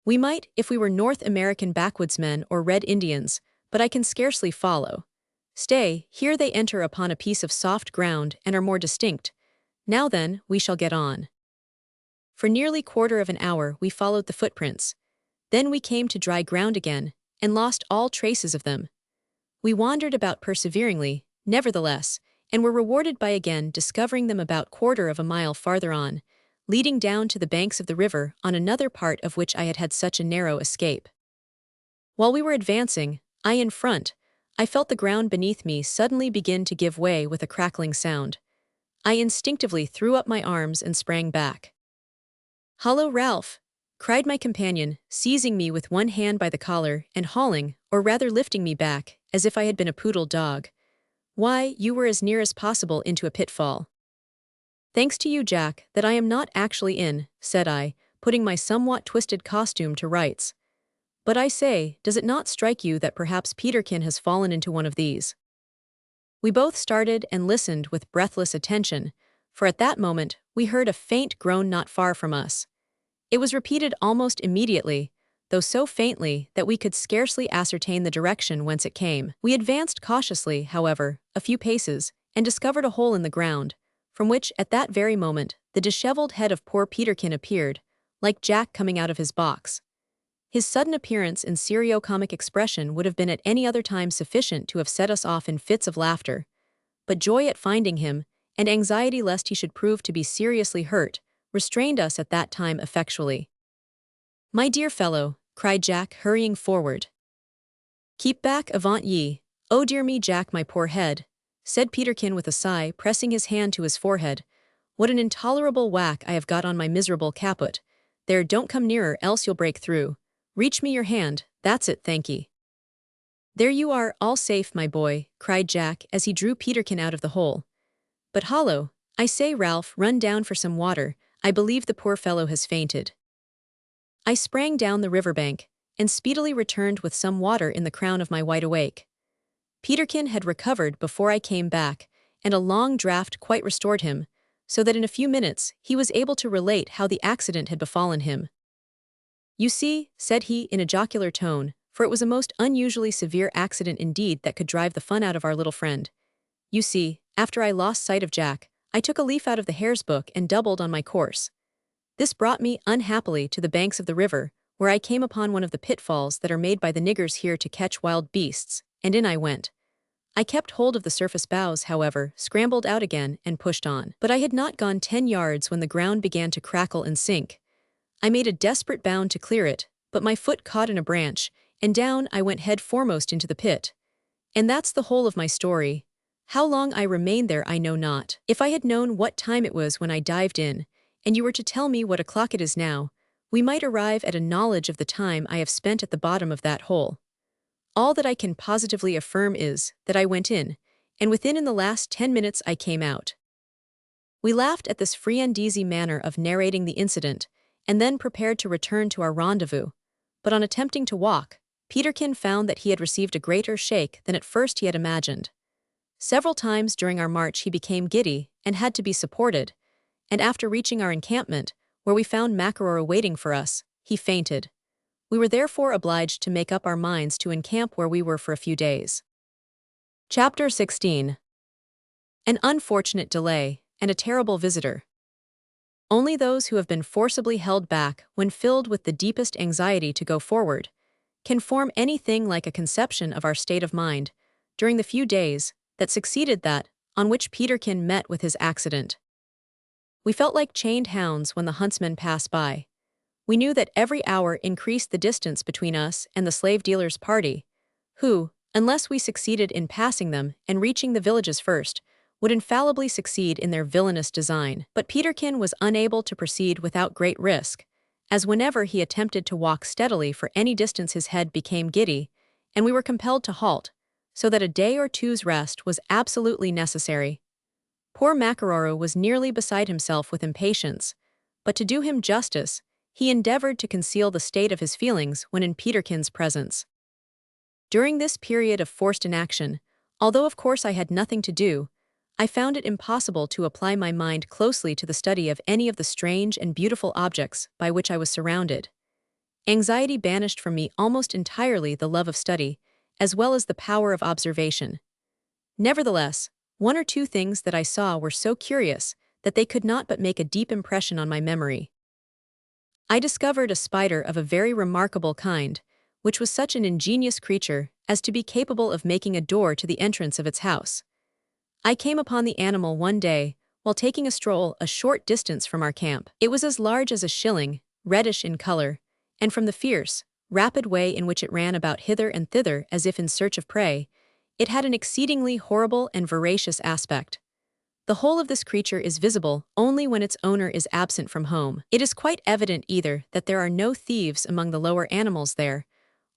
"We might if we were North American backwoodsmen or Red Indians, but I can scarcely follow. Stay, here they enter upon a piece of soft ground and are more distinct. Now then, we shall get on." For nearly quarter of an hour we followed the footprints. Then we came to dry ground again, and lost all traces of them. We wandered about perseveringly, nevertheless, and were rewarded by again discovering them about quarter of a mile farther on, leading down to the banks of the river on another part of which I had had such a narrow escape. While we were advancing, I in front, I felt the ground beneath me suddenly begin to give way with a crackling sound. I instinctively threw up my arms and sprang back. "Hallo, Ralph!" cried my companion, seizing me with one hand by the collar and hauling, or rather lifting me back, as if I had been a poodle dog. "Why, you were as near as possible into a pitfall." "Thanks to you, Jack, that I am not actually in," said I, putting my somewhat twisted costume to rights. "But I say, does it not strike you that perhaps Peterkin has fallen into one of these?" We both started and listened with breathless attention, for at that moment we heard a faint groan not far from us. It was repeated almost immediately, though so faintly that we could scarcely ascertain the direction whence it came. We advanced cautiously, however, a few paces, and discovered a hole in the ground, from which, at that very moment, the disheveled head of poor Peterkin appeared, like Jack coming out of his box. His sudden appearance and serio-comic expression would have been at any other time sufficient to have set us off in fits of laughter, but joy at finding him, and anxiety lest he should prove to be seriously hurt, restrained us at that time effectually. "My dear fellow," cried Jack, hurrying forward. "Keep back, avant ye. Oh dear me, Jack, my poor head," said Peterkin with a sigh, pressing his hand to his forehead. "What an intolerable whack I have got on my miserable caput. There, don't come nearer, else you'll break through. Reach me your hand, that's it, thank ye." "There you are, all safe, my boy," cried Jack as he drew Peterkin out of the hole. "But hollo, I say, Ralph, run down for some water, I believe the poor fellow has fainted." I sprang down the riverbank, and speedily returned with some water in the crown of my wide awake. Peterkin had recovered before I came back, and a long draught quite restored him, so that in a few minutes he was able to relate how the accident had befallen him. "You see," said he in a jocular tone, for it was a most unusually severe accident indeed that could drive the fun out of our little friend. "You see, after I lost sight of Jack, I took a leaf out of the hare's book and doubled on my course. This brought me, unhappily, to the banks of the river, where I came upon one of the pitfalls that are made by the niggers here to catch wild beasts, and in I went. I kept hold of the surface boughs, however, scrambled out again, and pushed on. But I had not gone 10 yards when the ground began to crackle and sink. I made a desperate bound to clear it, but my foot caught in a branch, and down I went head foremost into the pit. And that's the whole of my story. How long I remained there I know not. If I had known what time it was when I dived in, and you were to tell me what o'clock it is now, we might arrive at a knowledge of the time I have spent at the bottom of that hole. All that I can positively affirm is that I went in, and within in the last 10 minutes I came out." We laughed at this free and easy manner of narrating the incident, and then prepared to return to our rendezvous, but on attempting to walk, Peterkin found that he had received a greater shake than at first he had imagined. Several times during our march he became giddy and had to be supported, and after reaching our encampment, where we found Macarora waiting for us, he fainted. We were therefore obliged to make up our minds to encamp where we were for a few days. Chapter 16. An unfortunate delay, and a terrible visitor. Only those who have been forcibly held back when filled with the deepest anxiety to go forward can form anything like a conception of our state of mind during the few days that succeeded that on which Peterkin met with his accident. We felt like chained hounds when the huntsmen passed by. We knew that every hour increased the distance between us and the slave dealer's party, who, unless we succeeded in passing them and reaching the villages first, would infallibly succeed in their villainous design. But Peterkin was unable to proceed without great risk, as whenever he attempted to walk steadily for any distance his head became giddy, and we were compelled to halt, so that a day or two's rest was absolutely necessary. Poor Macarora was nearly beside himself with impatience, but to do him justice, he endeavored to conceal the state of his feelings when in Peterkin's presence. During this period of forced inaction, although of course I had nothing to do, I found it impossible to apply my mind closely to the study of any of the strange and beautiful objects by which I was surrounded. Anxiety banished from me almost entirely the love of study, as well as the power of observation. Nevertheless, one or two things that I saw were so curious that they could not but make a deep impression on my memory. I discovered a spider of a very remarkable kind, which was such an ingenious creature as to be capable of making a door to the entrance of its house. I came upon the animal one day while taking a stroll a short distance from our camp. It was as large as a shilling, reddish in color, and from the fierce, rapid way in which it ran about hither and thither as if in search of prey, it had an exceedingly horrible and voracious aspect. The whole of this creature is visible only when its owner is absent from home. It is quite evident either that there are no thieves among the lower animals there,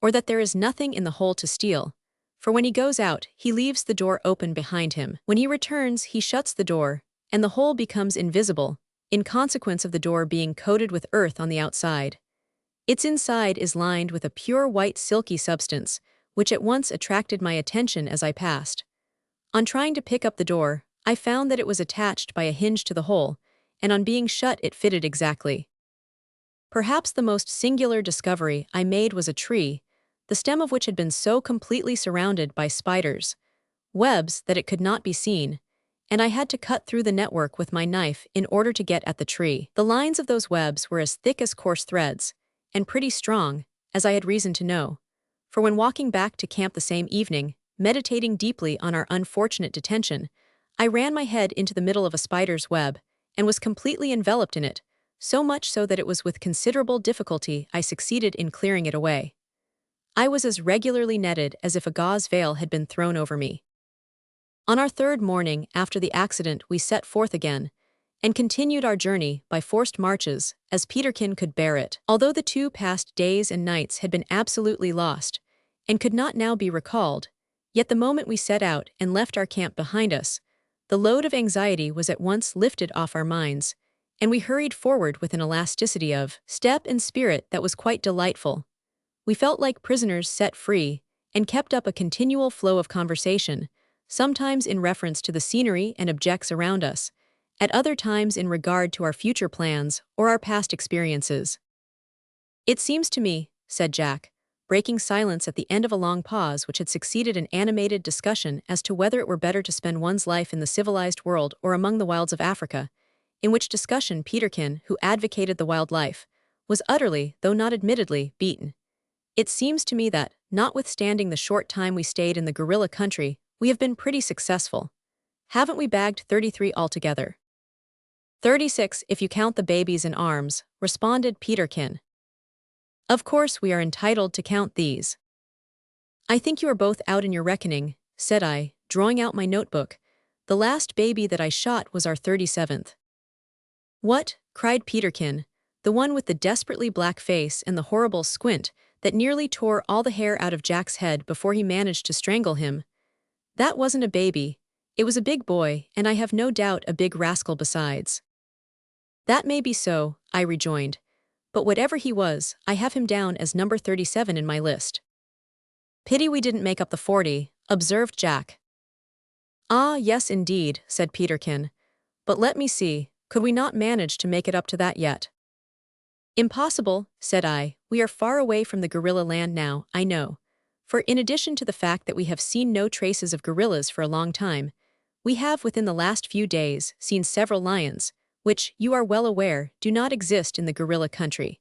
or that there is nothing in the hole to steal. For when he goes out, he leaves the door open behind him. When he returns, he shuts the door, and the hole becomes invisible, in consequence of the door being coated with earth on the outside. Its inside is lined with a pure white silky substance, which at once attracted my attention as I passed. On trying to pick up the door, I found that it was attached by a hinge to the hole, and on being shut it fitted exactly. Perhaps the most singular discovery I made was a tree, the stem of which had been so completely surrounded by spiders' webs that it could not be seen, and I had to cut through the network with my knife in order to get at the tree. The lines of those webs were as thick as coarse threads, and pretty strong, as I had reason to know, for when walking back to camp the same evening, meditating deeply on our unfortunate detention, I ran my head into the middle of a spider's web, and was completely enveloped in it, so much so that it was with considerable difficulty I succeeded in clearing it away. I was as regularly netted as if a gauze veil had been thrown over me. On our third morning after the accident we set forth again, and continued our journey by forced marches, as Peterkin could bear it. Although the 2 past days and nights had been absolutely lost, and could not now be recalled, yet the moment we set out and left our camp behind us, the load of anxiety was at once lifted off our minds, and we hurried forward with an elasticity of step and spirit that was quite delightful. We felt like prisoners set free, and kept up a continual flow of conversation, sometimes in reference to the scenery and objects around us, at other times in regard to our future plans or our past experiences. "It seems to me," said Jack, breaking silence at the end of a long pause which had succeeded an animated discussion as to whether it were better to spend one's life in the civilized world or among the wilds of Africa, in which discussion Peterkin, who advocated the wild life, was utterly, though not admittedly, beaten. "It seems to me that, notwithstanding the short time we stayed in the gorilla country, we have been pretty successful. Haven't we bagged 33 altogether?" 36 if you count the babies in arms," responded Peterkin. "Of course we are entitled to count these." "I think you are both out in your reckoning," said I, drawing out my notebook. "The last baby that I shot was our 37th. "What?" cried Peterkin, the one with the desperately black face and the horrible squint that nearly tore all the hair out of Jack's head before he managed to strangle him. "That wasn't a baby. It was a big boy, and I have no doubt a big rascal besides." "That may be so," I rejoined, "but whatever he was, I have him down as number 37 in my list." "Pity we didn't make up the 40, observed Jack. "Ah, yes indeed," said Peterkin. "But let me see, could we not manage to make it up to that yet?" "Impossible," said I. "We are far away from the gorilla land now, I know. For in addition to the fact that we have seen no traces of gorillas for a long time, we have within the last few days seen several lions, which, you are well aware, do not exist in the gorilla country."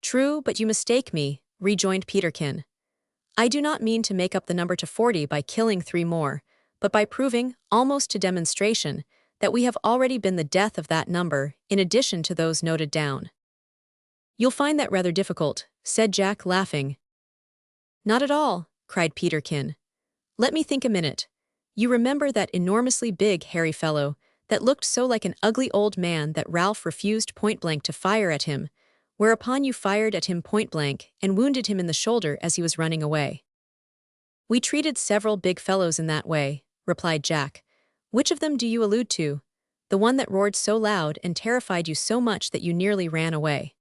"True, but you mistake me," rejoined Peterkin. "I do not mean to make up the number to 40 by killing 3 more, but by proving, almost to demonstration, that we have already been the death of that number, in addition to those noted down." "You'll find that rather difficult," said Jack, laughing. "Not at all," cried Peterkin. "Let me think a minute. You remember that enormously big, hairy fellow, that looked so like an ugly old man that Ralph refused point-blank to fire at him, whereupon you fired at him point-blank and wounded him in the shoulder as he was running away?" "We treated several big fellows in that way," replied Jack. "Which of them do you allude to? The one that roared so loud and terrified you so much that you nearly ran away?"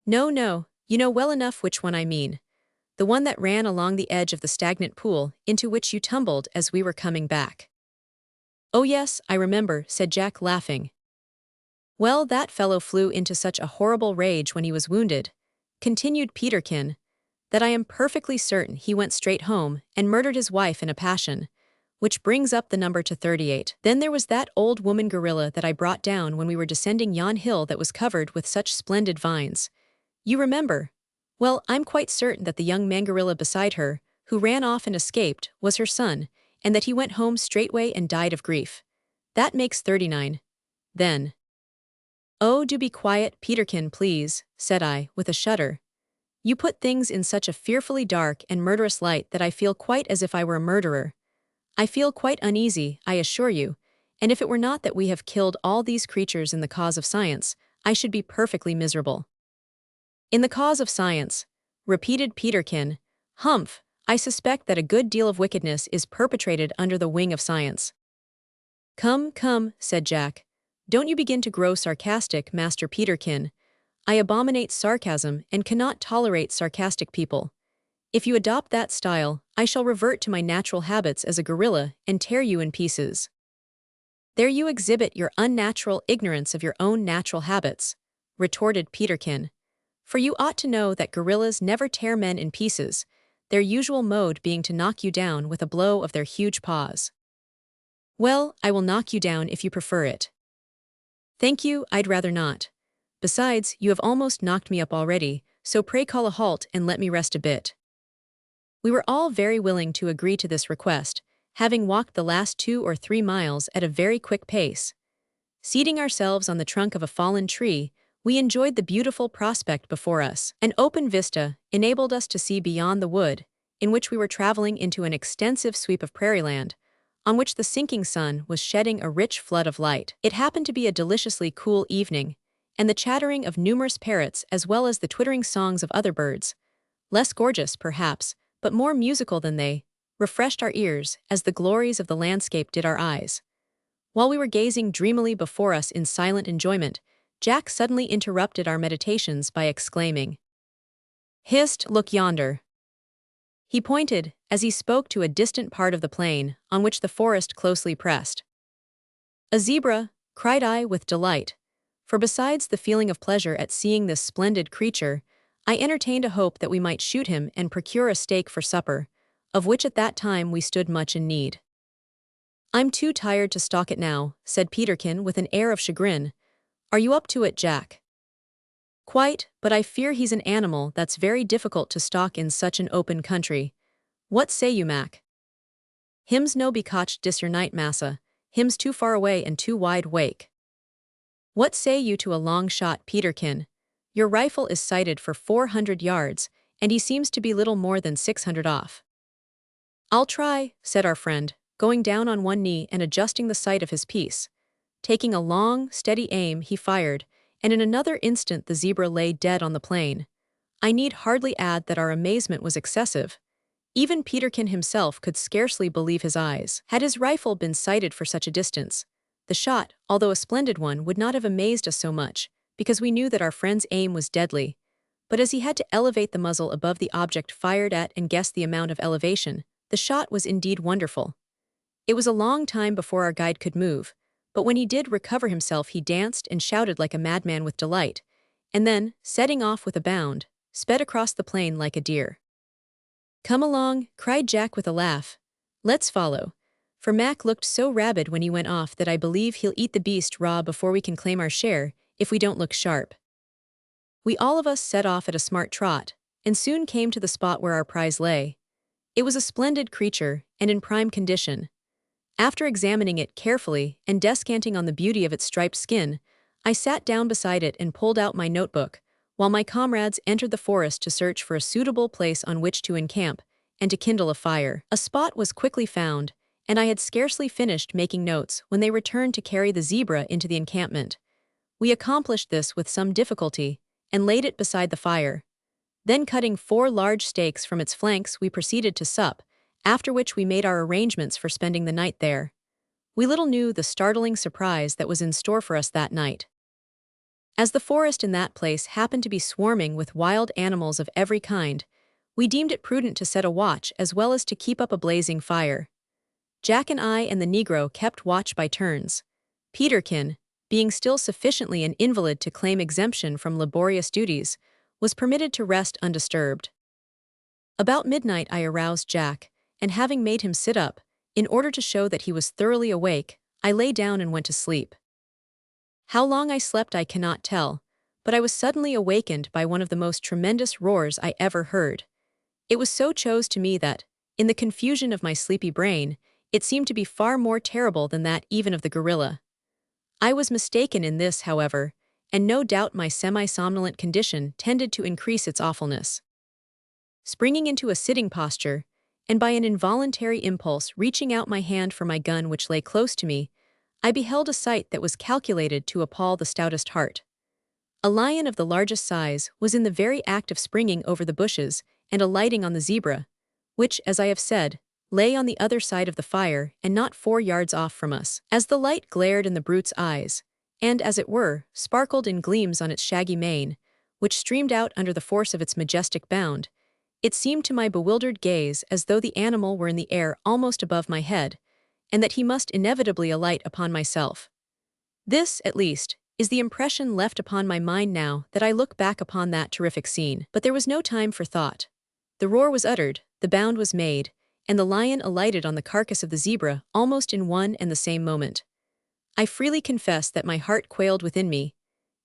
"No, no, you know well enough which one I mean. The one that ran along the edge of the stagnant pool into which you tumbled as we were coming back." "Oh yes, I remember," said Jack, laughing. "Well, that fellow flew into such a horrible rage when he was wounded," continued Peterkin, "that I am perfectly certain he went straight home and murdered his wife in a passion, which brings up the number to 38. Then there was that old woman gorilla that I brought down when we were descending yon hill that was covered with such splendid vines. You remember? Well, I'm quite certain that the young man gorilla beside her, who ran off and escaped, was her son, and that he went home straightway and died of grief. That makes 39. Then—" "Oh, do be quiet, Peterkin, please," said I, with a shudder. "You put things in such a fearfully dark and murderous light that I feel quite as if I were a murderer. I feel quite uneasy, I assure you, And if it were not that we have killed all these creatures in the cause of science, I should be perfectly miserable. In the cause of science, repeated Peterkin. Humph, I suspect that a good deal of wickedness is perpetrated under the wing of science. Come, come, said Jack. Don't you begin to grow sarcastic, Master Peterkin. I abominate sarcasm and cannot tolerate sarcastic people. If you adopt that style, I shall revert to my natural habits as a gorilla and tear you in pieces. There you exhibit your unnatural ignorance of your own natural habits, retorted Peterkin. For you ought to know that gorillas never tear men in pieces, their usual mode being to knock you down with a blow of their huge paws. Well, I will knock you down if you prefer it. Thank you, I'd rather not. Besides, you have almost knocked me up already, so pray call a halt and let me rest a bit. We were all very willing to agree to this request, having walked the last 2 or 3 miles at a very quick pace. Seating ourselves on the trunk of a fallen tree, we enjoyed the beautiful prospect before us. An open vista enabled us to see beyond the wood, in which we were traveling into an extensive sweep of prairie land, on which the sinking sun was shedding a rich flood of light. It happened to be a deliciously cool evening, and the chattering of numerous parrots as well as the twittering songs of other birds, less gorgeous perhaps, but more musical than they, refreshed our ears as the glories of the landscape did our eyes. While we were gazing dreamily before us in silent enjoyment, Jack suddenly interrupted our meditations by exclaiming, "Hist, look yonder." He pointed, as he spoke, to a distant part of the plain, on which the forest closely pressed. "A zebra," cried I with delight, for besides the feeling of pleasure at seeing this splendid creature, I entertained a hope that we might shoot him and procure a steak for supper, of which at that time we stood much in need. "I'm too tired to stalk it now," said Peterkin with an air of chagrin. "Are you up to it, Jack?" "Quite, but I fear he's an animal that's very difficult to stalk in such an open country. What say you, Mac?" "Him's no be cotched dis your night, massa. Him's too far away and too wide wake." "What say you to a long shot, Peterkin? Your rifle is sighted for 400 yards, and he seems to be little more than 600 off." "I'll try," said our friend, going down on one knee and adjusting the sight of his piece. Taking a long, steady aim, he fired, and in another instant the zebra lay dead on the plain. I need hardly add that our amazement was excessive. Even Peterkin himself could scarcely believe his eyes. Had his rifle been sighted for such a distance, the shot, although a splendid one, would not have amazed us so much, because we knew that our friend's aim was deadly. But as he had to elevate the muzzle above the object fired at and guess the amount of elevation, the shot was indeed wonderful. It was a long time before our guide could move, but when he did recover himself he danced and shouted like a madman with delight, and then, setting off with a bound, sped across the plain like a deer. "Come along," cried Jack with a laugh. "Let's follow." For Mac looked so rabid when he went off that I believe he'll eat the beast raw before we can claim our share, if we don't look sharp. We all of us set off at a smart trot, and soon came to the spot where our prize lay. It was a splendid creature, and in prime condition. After examining it carefully and descanting on the beauty of its striped skin, I sat down beside it and pulled out my notebook, while my comrades entered the forest to search for a suitable place on which to encamp and to kindle a fire. A spot was quickly found, and I had scarcely finished making notes when they returned to carry the zebra into the encampment. We accomplished this with some difficulty, and laid it beside the fire. Then cutting 4 large steaks from its flanks we proceeded to sup, after which we made our arrangements for spending the night there. We little knew the startling surprise that was in store for us that night. As the forest in that place happened to be swarming with wild animals of every kind, we deemed it prudent to set a watch as well as to keep up a blazing fire. Jack and I and the Negro kept watch by turns. Peterkin, being still sufficiently an invalid to claim exemption from laborious duties, was permitted to rest undisturbed. About midnight I aroused Jack, and having made him sit up, in order to show that he was thoroughly awake, I lay down and went to sleep. How long I slept I cannot tell, but I was suddenly awakened by one of the most tremendous roars I ever heard. It was so chose to me that, in the confusion of my sleepy brain, it seemed to be far more terrible than that even of the gorilla. I was mistaken in this, however, and no doubt my semi-somnolent condition tended to increase its awfulness. Springing into a sitting posture, and by an involuntary impulse reaching out my hand for my gun which lay close to me, I beheld a sight that was calculated to appall the stoutest heart. A lion of the largest size was in the very act of springing over the bushes and alighting on the zebra, which, as I have said, lay on the other side of the fire and not 4 yards off from us. As the light glared in the brute's eyes, and, as it were, sparkled in gleams on its shaggy mane, which streamed out under the force of its majestic bound, it seemed to my bewildered gaze as though the animal were in the air almost above my head, and that he must inevitably alight upon myself. This, at least, is the impression left upon my mind now that I look back upon that terrific scene. But there was no time for thought. The roar was uttered, the bound was made, and the lion alighted on the carcass of the zebra almost in one and the same moment. I freely confess that my heart quailed within me,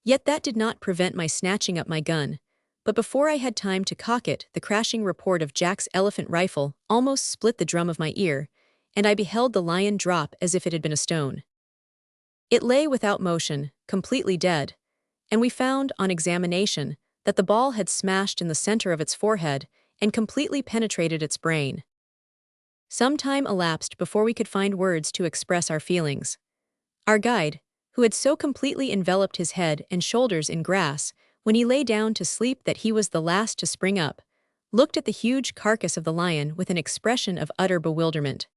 yet that did not prevent my snatching up my gun. But before I had time to cock it, the crashing report of Jack's elephant rifle almost split the drum of my ear, and I beheld the lion drop as if it had been a stone. It lay without motion, completely dead, and we found, on examination, that the ball had smashed in the center of its forehead and completely penetrated its brain. Some time elapsed before we could find words to express our feelings. Our guide, who had so completely enveloped his head and shoulders in grass when he lay down to sleep that he was the last to spring up, looked at the huge carcass of the lion with an expression of utter bewilderment.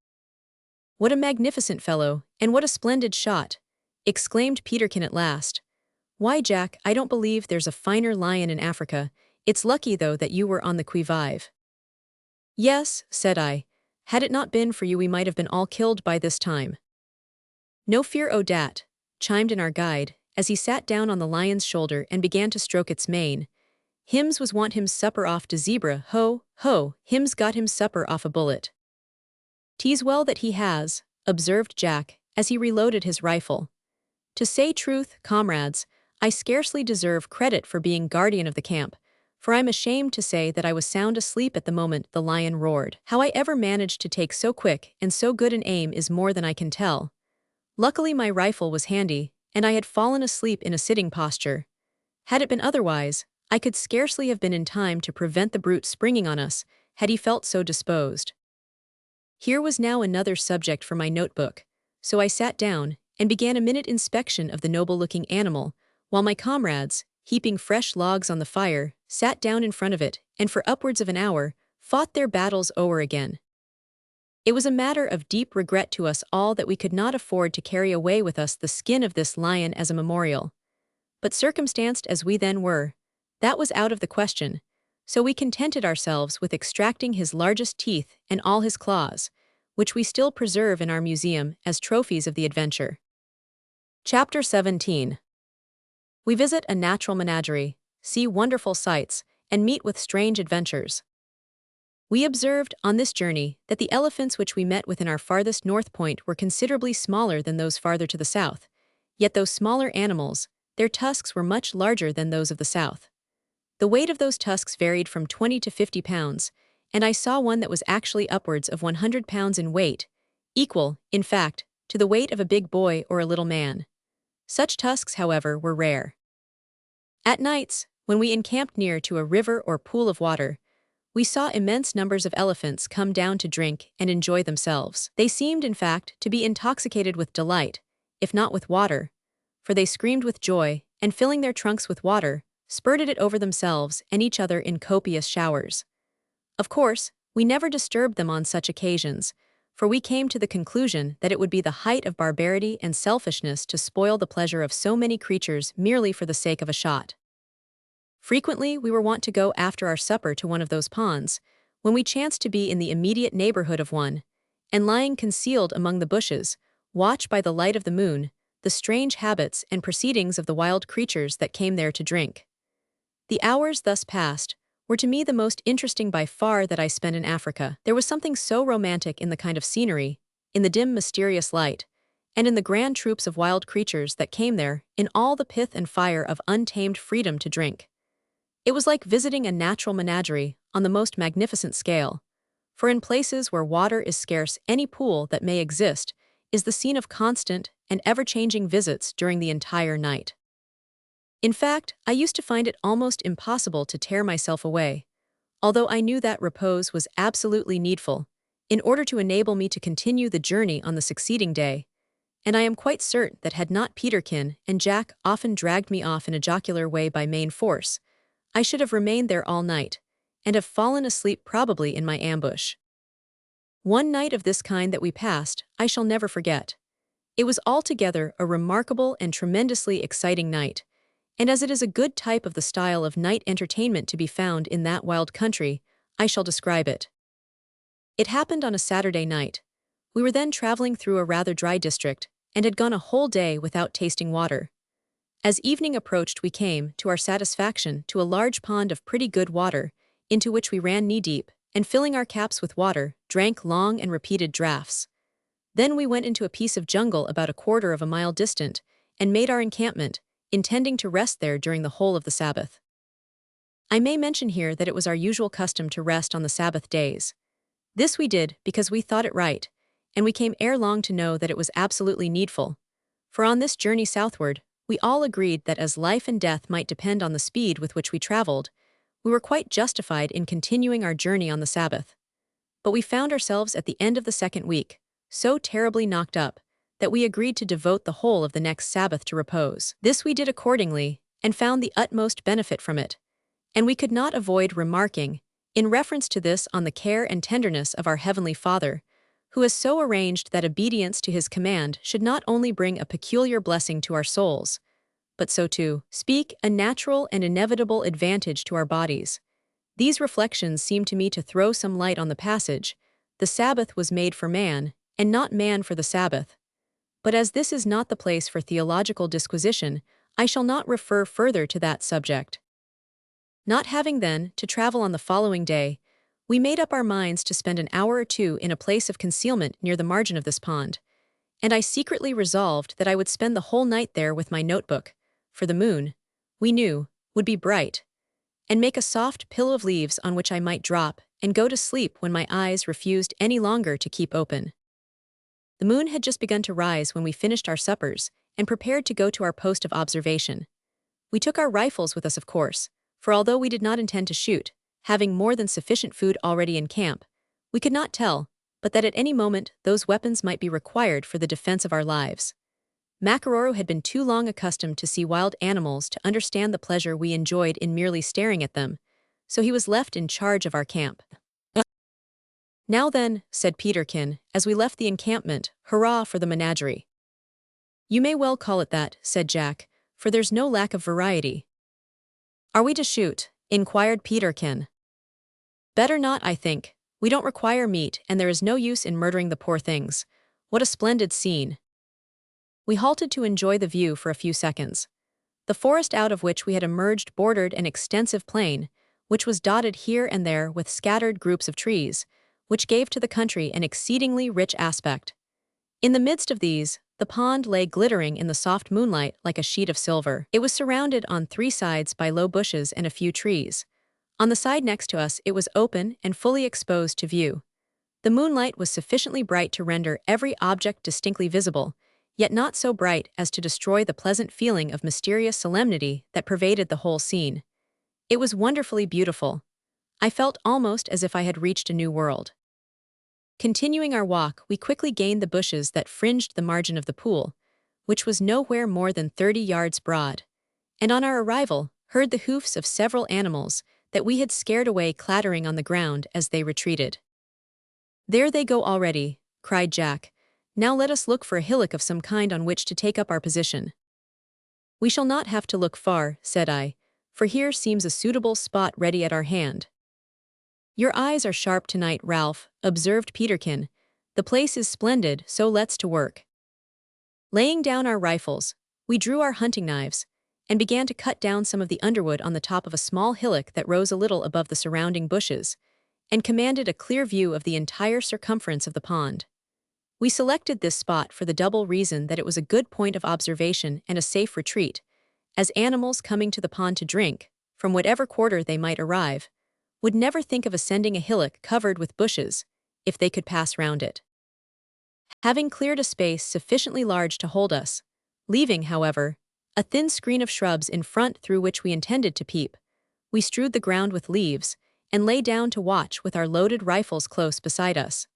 "What a magnificent fellow, and what a splendid shot!" exclaimed Peterkin at last. "Why, Jack, I don't believe there's a finer lion in Africa. It's lucky, though, that you were on the qui-vive." "Yes," said I. "Had it not been for you we might have been all killed by this time." "No fear o' dat," chimed in our guide, as he sat down on the lion's shoulder and began to stroke its mane. "Hims was want him's supper off de zebra, ho, ho, hims got him supper off a bullet." "'Tis well that he has," observed Jack, as he reloaded his rifle. "To say truth, comrades, I scarcely deserve credit for being guardian of the camp, for I'm ashamed to say that I was sound asleep at the moment the lion roared. How I ever managed to take so quick and so good an aim is more than I can tell. Luckily my rifle was handy, and I had fallen asleep in a sitting posture. Had it been otherwise, I could scarcely have been in time to prevent the brute springing on us, had he felt so disposed." Here was now another subject for my notebook, so I sat down and began a minute inspection of the noble-looking animal, while my comrades, heaping fresh logs on the fire, sat down in front of it, and for upwards of an hour, fought their battles o'er again. It was a matter of deep regret to us all that we could not afford to carry away with us the skin of this lion as a memorial. But circumstanced as we then were, that was out of the question, so we contented ourselves with extracting his largest teeth and all his claws, which we still preserve in our museum as trophies of the adventure. Chapter 17. We visit a natural menagerie, see wonderful sights, and meet with strange adventures. We observed, on this journey, that the elephants which we met with in our farthest north point were considerably smaller than those farther to the south, yet those smaller animals, their tusks were much larger than those of the south. The weight of those tusks varied from 20 to 50 pounds, and I saw one that was actually upwards of 100 pounds in weight, equal, in fact, to the weight of a big boy or a little man. Such tusks, however, were rare. At nights, when we encamped near to a river or pool of water, we saw immense numbers of elephants come down to drink and enjoy themselves. They seemed, in fact, to be intoxicated with delight, if not with water, for they screamed with joy, and filling their trunks with water, spurted it over themselves and each other in copious showers. Of course, we never disturbed them on such occasions, for we came to the conclusion that it would be the height of barbarity and selfishness to spoil the pleasure of so many creatures merely for the sake of a shot. Frequently we were wont to go after our supper to one of those ponds, when we chanced to be in the immediate neighborhood of one, and lying concealed among the bushes, watch by the light of the moon the strange habits and proceedings of the wild creatures that came there to drink. The hours thus passed were to me the most interesting by far that I spent in Africa. There was something so romantic in the kind of scenery, in the dim mysterious light, and in the grand troops of wild creatures that came there in all the pith and fire of untamed freedom to drink. It was like visiting a natural menagerie on the most magnificent scale, for in places where water is scarce any pool that may exist is the scene of constant and ever-changing visits during the entire night. In fact, I used to find it almost impossible to tear myself away, although I knew that repose was absolutely needful, in order to enable me to continue the journey on the succeeding day, and I am quite certain that had not Peterkin and Jack often dragged me off in a jocular way by main force, I should have remained there all night, and have fallen asleep probably in my ambush. One night of this kind that we passed, I shall never forget. It was altogether a remarkable and tremendously exciting night, and as it is a good type of the style of night entertainment to be found in that wild country, I shall describe it. It happened on a Saturday night. We were then traveling through a rather dry district, and had gone a whole day without tasting water. As evening approached, we came, to our satisfaction, to a large pond of pretty good water, into which we ran knee-deep, and filling our caps with water, drank long and repeated draughts. Then we went into a piece of jungle about a quarter of a mile distant, and made our encampment, intending to rest there during the whole of the Sabbath. I may mention here that it was our usual custom to rest on the Sabbath days. This we did because we thought it right, and we came ere long to know that it was absolutely needful. For on this journey southward, we all agreed that as life and death might depend on the speed with which we traveled, we were quite justified in continuing our journey on the Sabbath. But we found ourselves at the end of the second week, so terribly knocked up, that we agreed to devote the whole of the next Sabbath to repose. This we did accordingly, and found the utmost benefit from it. And we could not avoid remarking, in reference to this, on the care and tenderness of our Heavenly Father, who has so arranged that obedience to His command should not only bring a peculiar blessing to our souls, but so to speak a natural and inevitable advantage to our bodies. These reflections seem to me to throw some light on the passage, "The Sabbath was made for man, and not man for the Sabbath." But as this is not the place for theological disquisition, I shall not refer further to that subject. Not having then to travel on the following day, we made up our minds to spend an hour or two in a place of concealment near the margin of this pond, and I secretly resolved that I would spend the whole night there with my notebook, for the moon, we knew, would be bright, and make a soft pillow of leaves on which I might drop and go to sleep when my eyes refused any longer to keep open. The moon had just begun to rise when we finished our suppers and prepared to go to our post of observation. We took our rifles with us, of course, for although we did not intend to shoot, having more than sufficient food already in camp, we could not tell but that at any moment those weapons might be required for the defense of our lives. Makaroro had been too long accustomed to see wild animals to understand the pleasure we enjoyed in merely staring at them, so he was left in charge of our camp. "Now then," said Peterkin, as we left the encampment, "hurrah for the menagerie." "You may well call it that," said Jack, "for there's no lack of variety." "Are we to shoot?" inquired Peterkin. "Better not, I think. We don't require meat, and there is no use in murdering the poor things. What a splendid scene!" We halted to enjoy the view for a few seconds. The forest out of which we had emerged bordered an extensive plain, which was dotted here and there with scattered groups of trees, which gave to the country an exceedingly rich aspect. In the midst of these, the pond lay glittering in the soft moonlight like a sheet of silver. It was surrounded on three sides by low bushes and a few trees. On the side next to us it was open and fully exposed to view. The moonlight was sufficiently bright to render every object distinctly visible, yet not so bright as to destroy the pleasant feeling of mysterious solemnity that pervaded the whole scene. It was wonderfully beautiful. I felt almost as if I had reached a new world. Continuing our walk, we quickly gained the bushes that fringed the margin of the pool, which was nowhere more than 30 yards broad, and on our arrival, heard the hoofs of several animals that we had scared away clattering on the ground as they retreated. "There they go already," cried Jack. "Now let us look for a hillock of some kind on which to take up our position." "We shall not have to look far," said I, "for here seems a suitable spot ready at our hand." "Your eyes are sharp tonight, Ralph," observed Peterkin. "The place is splendid, so let's to work." Laying down our rifles, we drew our hunting knives, and began to cut down some of the underwood on the top of a small hillock that rose a little above the surrounding bushes, and commanded a clear view of the entire circumference of the pond. We selected this spot for the double reason that it was a good point of observation and a safe retreat, as animals coming to the pond to drink, from whatever quarter they might arrive, would never think of ascending a hillock covered with bushes, if they could pass round it. Having cleared a space sufficiently large to hold us, leaving, however, a thin screen of shrubs in front through which we intended to peep, we strewed the ground with leaves, and lay down to watch with our loaded rifles close beside us.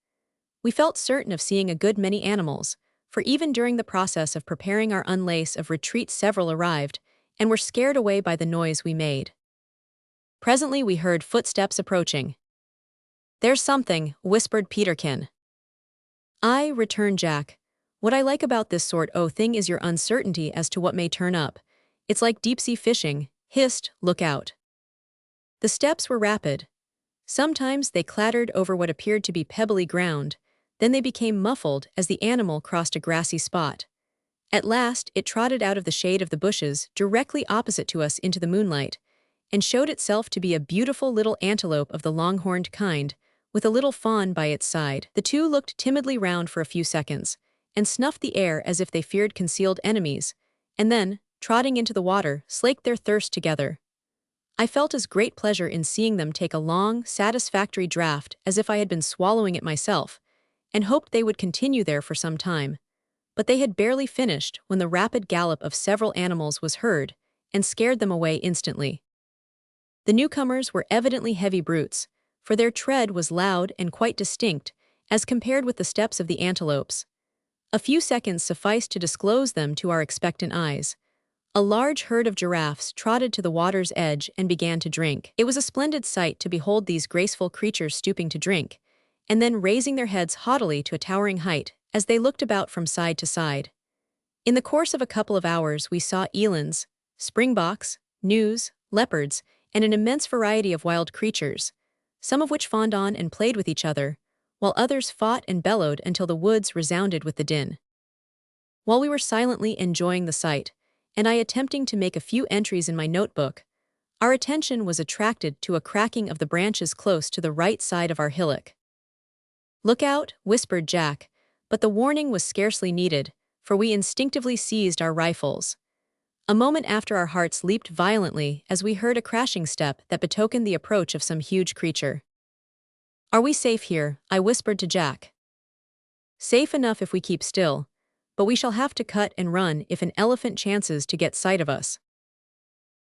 We felt certain of seeing a good many animals, for even during the process of preparing our unlace of retreat several arrived, and were scared away by the noise we made. Presently we heard footsteps approaching. "There's something," whispered Peterkin. "Aye," returned Jack. "What I like about this sort o' thing is your uncertainty as to what may turn up. It's like deep-sea fishing. Hist, look out." The steps were rapid. Sometimes they clattered over what appeared to be pebbly ground, then they became muffled as the animal crossed a grassy spot. At last it trotted out of the shade of the bushes directly opposite to us into the moonlight, and showed itself to be a beautiful little antelope of the long-horned kind, with a little fawn by its side. The two looked timidly round for a few seconds, and snuffed the air as if they feared concealed enemies, and then, trotting into the water, slaked their thirst together. I felt as great pleasure in seeing them take a long, satisfactory draught as if I had been swallowing it myself, and hoped they would continue there for some time. But they had barely finished when the rapid gallop of several animals was heard, and scared them away instantly. The newcomers were evidently heavy brutes, for their tread was loud and quite distinct, as compared with the steps of the antelopes. A few seconds sufficed to disclose them to our expectant eyes. A large herd of giraffes trotted to the water's edge and began to drink. It was a splendid sight to behold these graceful creatures stooping to drink, and then raising their heads haughtily to a towering height as they looked about from side to side. In the course of a couple of hours we saw elands, springboks, gnus, leopards, and an immense variety of wild creatures, some of which fawned on and played with each other, while others fought and bellowed until the woods resounded with the din. While we were silently enjoying the sight, and I attempting to make a few entries in my notebook, our attention was attracted to a cracking of the branches close to the right side of our hillock. "Look out," whispered Jack, but the warning was scarcely needed, for we instinctively seized our rifles. A moment after our hearts leaped violently as we heard a crashing step that betokened the approach of some huge creature. "Are we safe here?" I whispered to Jack. "Safe enough if we keep still, but we shall have to cut and run if an elephant chances to get sight of us."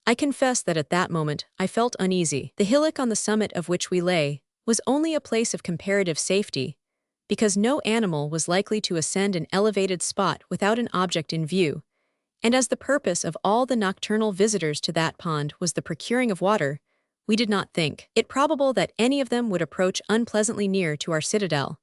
I confess that at that moment I felt uneasy. The hillock on the summit of which we lay was only a place of comparative safety, because no animal was likely to ascend an elevated spot without an object in view, and as the purpose of all the nocturnal visitors to that pond was the procuring of water, we did not think it probable that any of them would approach unpleasantly near to our citadel.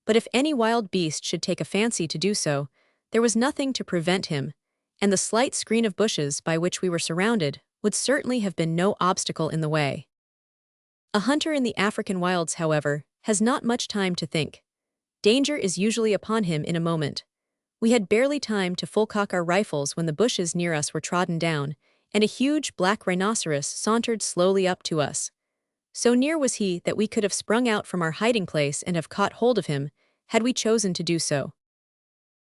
But if any wild beast should take a fancy to do so, there was nothing to prevent him, and the slight screen of bushes by which we were surrounded would certainly have been no obstacle in the way. A hunter in the African wilds, however, has not much time to think. Danger is usually upon him in a moment. We had barely time to full cock our rifles when the bushes near us were trodden down, and a huge black rhinoceros sauntered slowly up to us. So near was he that we could have sprung out from our hiding place and have caught hold of him, had we chosen to do so.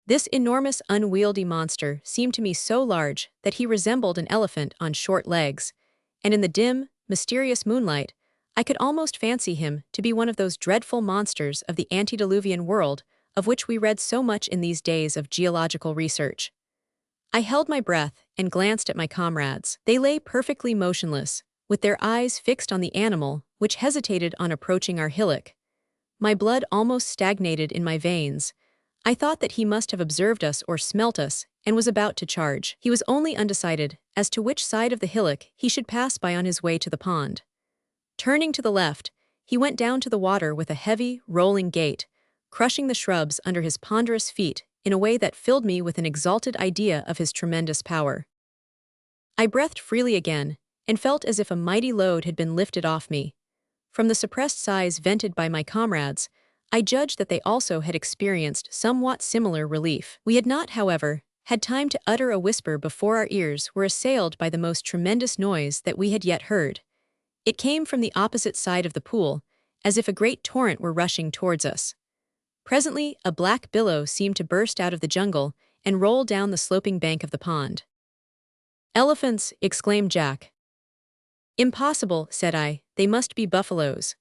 This enormous unwieldy monster seemed to me so large that he resembled an elephant on short legs, and in the dim, mysterious moonlight, I could almost fancy him to be one of those dreadful monsters of the antediluvian world of which we read so much in these days of geological research. I held my breath and glanced at my comrades. They lay perfectly motionless, with their eyes fixed on the animal, which hesitated on approaching our hillock. My blood almost stagnated in my veins. I thought that he must have observed us or smelt us, and was about to charge. He was only undecided as to which side of the hillock he should pass by on his way to the pond. Turning to the left, he went down to the water with a heavy, rolling gait, crushing the shrubs under his ponderous feet in a way that filled me with an exalted idea of his tremendous power. I breathed freely again, and felt as if a mighty load had been lifted off me. From the suppressed sighs vented by my comrades, I judged that they also had experienced somewhat similar relief. We had not, however, had time to utter a whisper before our ears were assailed by the most tremendous noise that we had yet heard. It came from the opposite side of the pool, as if a great torrent were rushing towards us. Presently, a black billow seemed to burst out of the jungle and roll down the sloping bank of the pond. "Elephants!" exclaimed Jack. "Impossible," said I, "they must be buffaloes."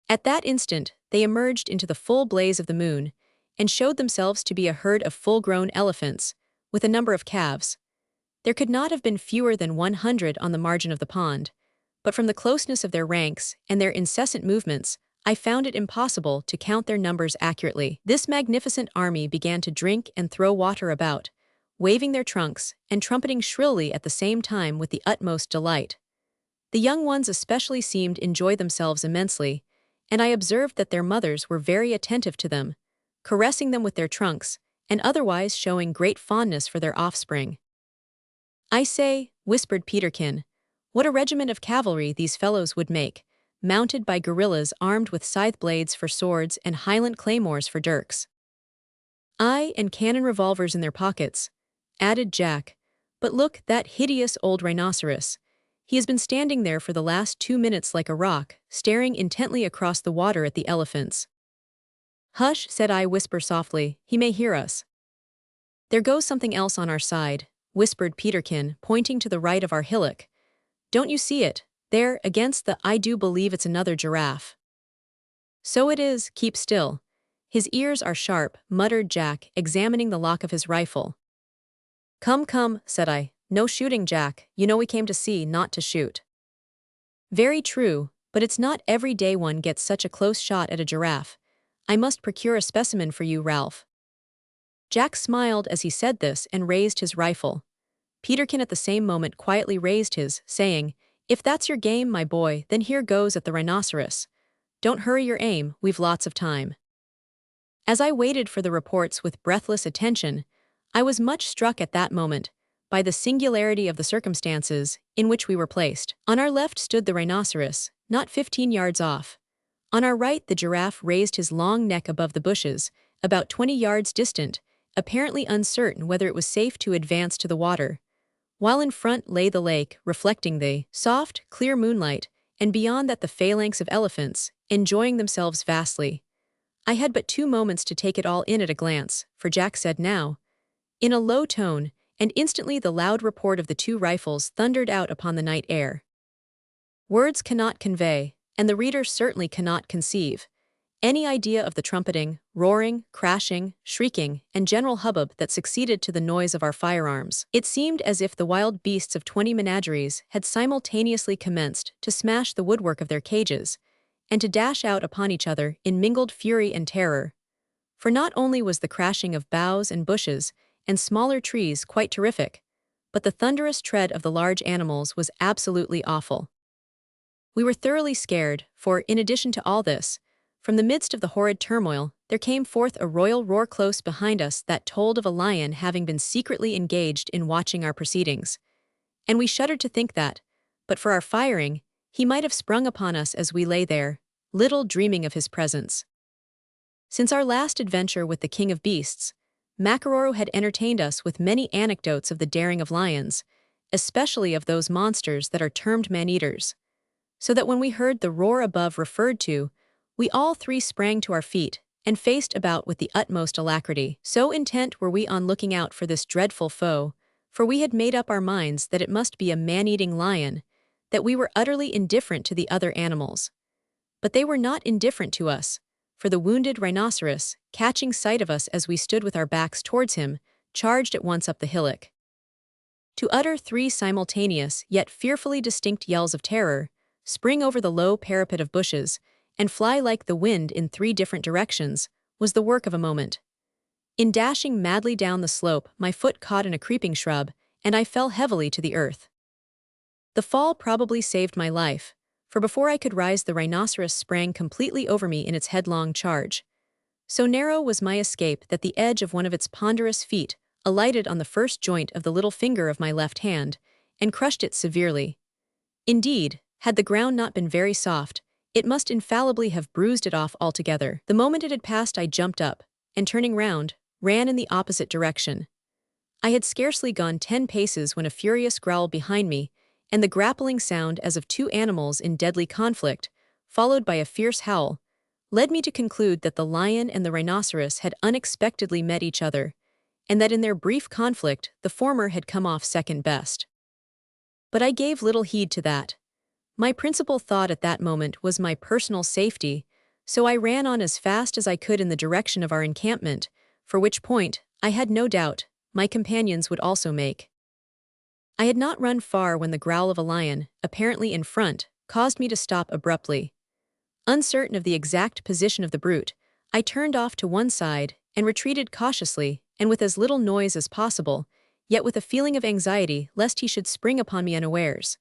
At that instant, they emerged into the full blaze of the moon, and showed themselves to be a herd of full-grown elephants, with a number of calves. There could not have been fewer than 100 on the margin of the pond, but from the closeness of their ranks and their incessant movements, I found it impossible to count their numbers accurately. This magnificent army began to drink and throw water about, waving their trunks and trumpeting shrilly at the same time with the utmost delight. The young ones especially seemed to enjoy themselves immensely, and I observed that their mothers were very attentive to them, caressing them with their trunks, and otherwise showing great fondness for their offspring. "I say," whispered Peterkin, "what a regiment of cavalry these fellows would make, mounted by guerrillas armed with scythe blades for swords and Highland claymores for dirks." "Aye, and cannon revolvers in their pockets," added Jack. "But look, that hideous old rhinoceros. He has been standing there for the last 2 minutes like a rock, staring intently across the water at the elephants." "Hush," said I, whisper softly, "he may hear us." "There goes something else on our side," whispered Peterkin, pointing to the right of our hillock. "Don't you see it? There, against the I do believe it's another giraffe." "So it is, keep still. His ears are sharp," muttered Jack, examining the lock of his rifle. "Come, come," said I, "no shooting, Jack, you know we came to see, not to shoot." "Very true, but it's not every day one gets such a close shot at a giraffe. I must procure a specimen for you, Ralph." Jack smiled as he said this and raised his rifle. Peterkin at the same moment quietly raised his, saying, "If that's your game, my boy, then here goes at the rhinoceros. Don't hurry your aim, we've lots of time." As I waited for the reports with breathless attention, I was much struck at that moment by the singularity of the circumstances in which we were placed. On our left stood the rhinoceros, not 15 yards off. On our right the giraffe raised his long neck above the bushes, about 20 yards distant, apparently uncertain whether it was safe to advance to the water, while in front lay the lake, reflecting the soft, clear moonlight, and beyond that the phalanx of elephants, enjoying themselves vastly. I had but 2 moments to take it all in at a glance, for Jack said now, in a low tone, and instantly the loud report of the 2 rifles thundered out upon the night air. Words cannot convey, and the reader certainly cannot conceive, any idea of the trumpeting, roaring, crashing, shrieking, and general hubbub that succeeded to the noise of our firearms. It seemed as if the wild beasts of 20 menageries had simultaneously commenced to smash the woodwork of their cages, and to dash out upon each other in mingled fury and terror. For not only was the crashing of boughs and bushes and smaller trees quite terrific, but the thunderous tread of the large animals was absolutely awful. We were thoroughly scared, for, in addition to all this, from the midst of the horrid turmoil, there came forth a royal roar close behind us that told of a lion having been secretly engaged in watching our proceedings. And we shuddered to think that, but for our firing, he might have sprung upon us as we lay there, little dreaming of his presence. Since our last adventure with the King of Beasts, Makaroro had entertained us with many anecdotes of the daring of lions, especially of those monsters that are termed man-eaters. So that when we heard the roar above referred to, we all 3 sprang to our feet and faced about with the utmost alacrity. So intent were we on looking out for this dreadful foe, for we had made up our minds that it must be a man-eating lion, that we were utterly indifferent to the other animals. But they were not indifferent to us, for the wounded rhinoceros, catching sight of us as we stood with our backs towards him, charged at once up the hillock. To utter 3 simultaneous yet fearfully distinct yells of terror, spring over the low parapet of bushes, and fly like the wind in 3 different directions, was the work of a moment. In dashing madly down the slope, my foot caught in a creeping shrub, and I fell heavily to the earth. The fall probably saved my life, for before I could rise the rhinoceros sprang completely over me in its headlong charge. So narrow was my escape that the edge of one of its ponderous feet alighted on the first joint of the little finger of my left hand, and crushed it severely. Indeed, had the ground not been very soft, it must infallibly have bruised it off altogether. The moment it had passed I jumped up, and turning round, ran in the opposite direction. I had scarcely gone 10 paces when a furious growl behind me, and the grappling sound as of 2 animals in deadly conflict, followed by a fierce howl, led me to conclude that the lion and the rhinoceros had unexpectedly met each other, and that in their brief conflict the former had come off second best. But I gave little heed to that. My principal thought at that moment was my personal safety, so I ran on as fast as I could in the direction of our encampment, for which point, I had no doubt, my companions would also make. I had not run far when the growl of a lion, apparently in front, caused me to stop abruptly. Uncertain of the exact position of the brute, I turned off to one side and retreated cautiously and with as little noise as possible, yet with a feeling of anxiety lest he should spring upon me unawares.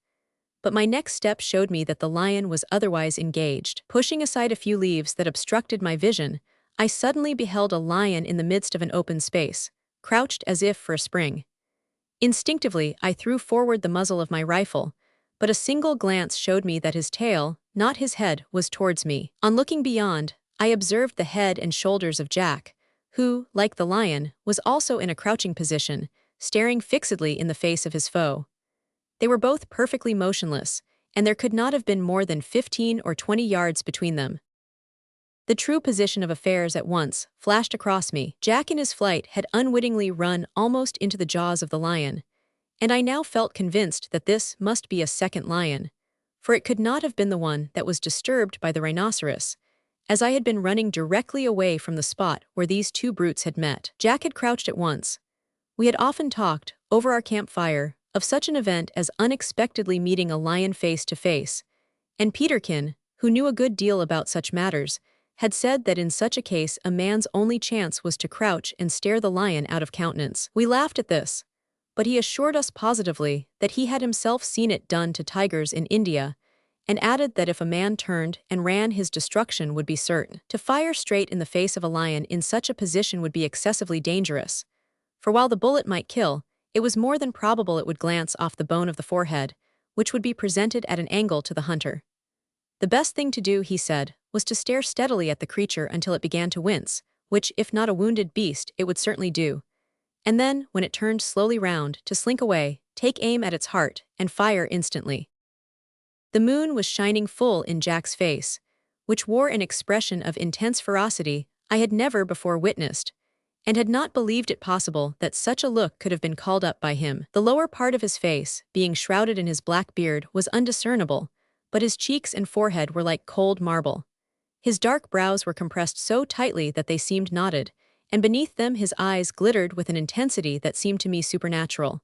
But my next step showed me that the lion was otherwise engaged. Pushing aside a few leaves that obstructed my vision, I suddenly beheld a lion in the midst of an open space, crouched as if for a spring. Instinctively, I threw forward the muzzle of my rifle, but a single glance showed me that his tail, not his head, was towards me. On looking beyond, I observed the head and shoulders of Jack, who, like the lion, was also in a crouching position, staring fixedly in the face of his foe. They were both perfectly motionless, and there could not have been more than 15 or 20 yards between them. The true position of affairs at once flashed across me. Jack in his flight had unwittingly run almost into the jaws of the lion, and I now felt convinced that this must be a second lion, for it could not have been the one that was disturbed by the rhinoceros, as I had been running directly away from the spot where these two brutes had met. Jack had crouched at once. We had often talked, over our campfire, of such an event as unexpectedly meeting a lion face to face, and Peterkin, who knew a good deal about such matters, had said that in such a case a man's only chance was to crouch and stare the lion out of countenance. We laughed at this, but he assured us positively that he had himself seen it done to tigers in India, and added that if a man turned and ran, his destruction would be certain. To fire straight in the face of a lion in such a position would be excessively dangerous, for while the bullet might kill, it was more than probable it would glance off the bone of the forehead, which would be presented at an angle to the hunter. The best thing to do, he said, was to stare steadily at the creature until it began to wince, which, if not a wounded beast, it would certainly do. And then, when it turned slowly round, to slink away, take aim at its heart, and fire instantly. The moon was shining full in Jack's face, which wore an expression of intense ferocity I had never before witnessed, and had not believed it possible that such a look could have been called up by him. The lower part of his face, being shrouded in his black beard, was undiscernible, but his cheeks and forehead were like cold marble. His dark brows were compressed so tightly that they seemed knotted, and beneath them his eyes glittered with an intensity that seemed to me supernatural.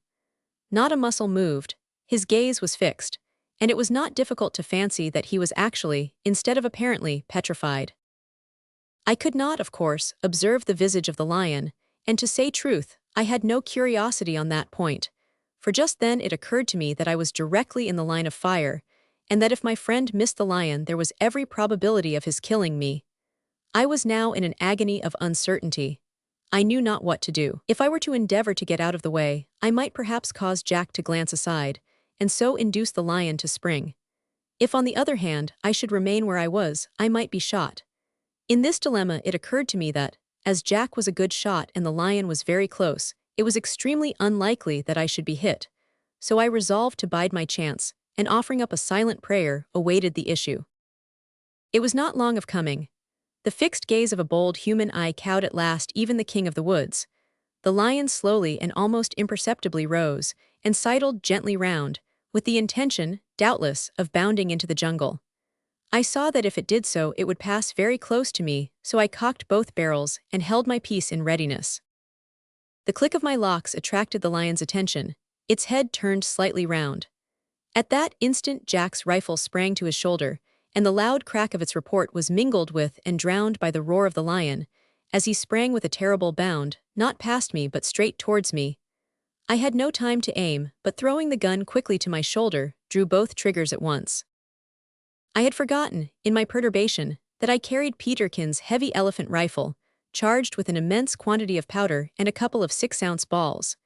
Not a muscle moved, his gaze was fixed, and it was not difficult to fancy that he was actually, instead of apparently, petrified. I could not, of course, observe the visage of the lion, and to say truth, I had no curiosity on that point, for just then it occurred to me that I was directly in the line of fire, and that if my friend missed the lion there was every probability of his killing me. I was now in an agony of uncertainty. I knew not what to do. If I were to endeavor to get out of the way, I might perhaps cause Jack to glance aside, and so induce the lion to spring. If on the other hand I should remain where I was, I might be shot. In this dilemma it occurred to me that, as Jack was a good shot and the lion was very close, it was extremely unlikely that I should be hit, so I resolved to bide my chance, and offering up a silent prayer, awaited the issue. It was not long of coming. The fixed gaze of a bold human eye cowed at last even the king of the woods. The lion slowly and almost imperceptibly rose, and sidled gently round, with the intention, doubtless, of bounding into the jungle. I saw that if it did so it would pass very close to me, so I cocked both barrels and held my piece in readiness. The click of my locks attracted the lion's attention. Its head turned slightly round. At that instant Jack's rifle sprang to his shoulder, and the loud crack of its report was mingled with and drowned by the roar of the lion, as he sprang with a terrible bound, not past me but straight towards me. I had no time to aim, but throwing the gun quickly to my shoulder, drew both triggers at once. I had forgotten, in my perturbation, that I carried Peterkin's heavy elephant rifle, charged with an immense quantity of powder and a couple of 6-ounce balls.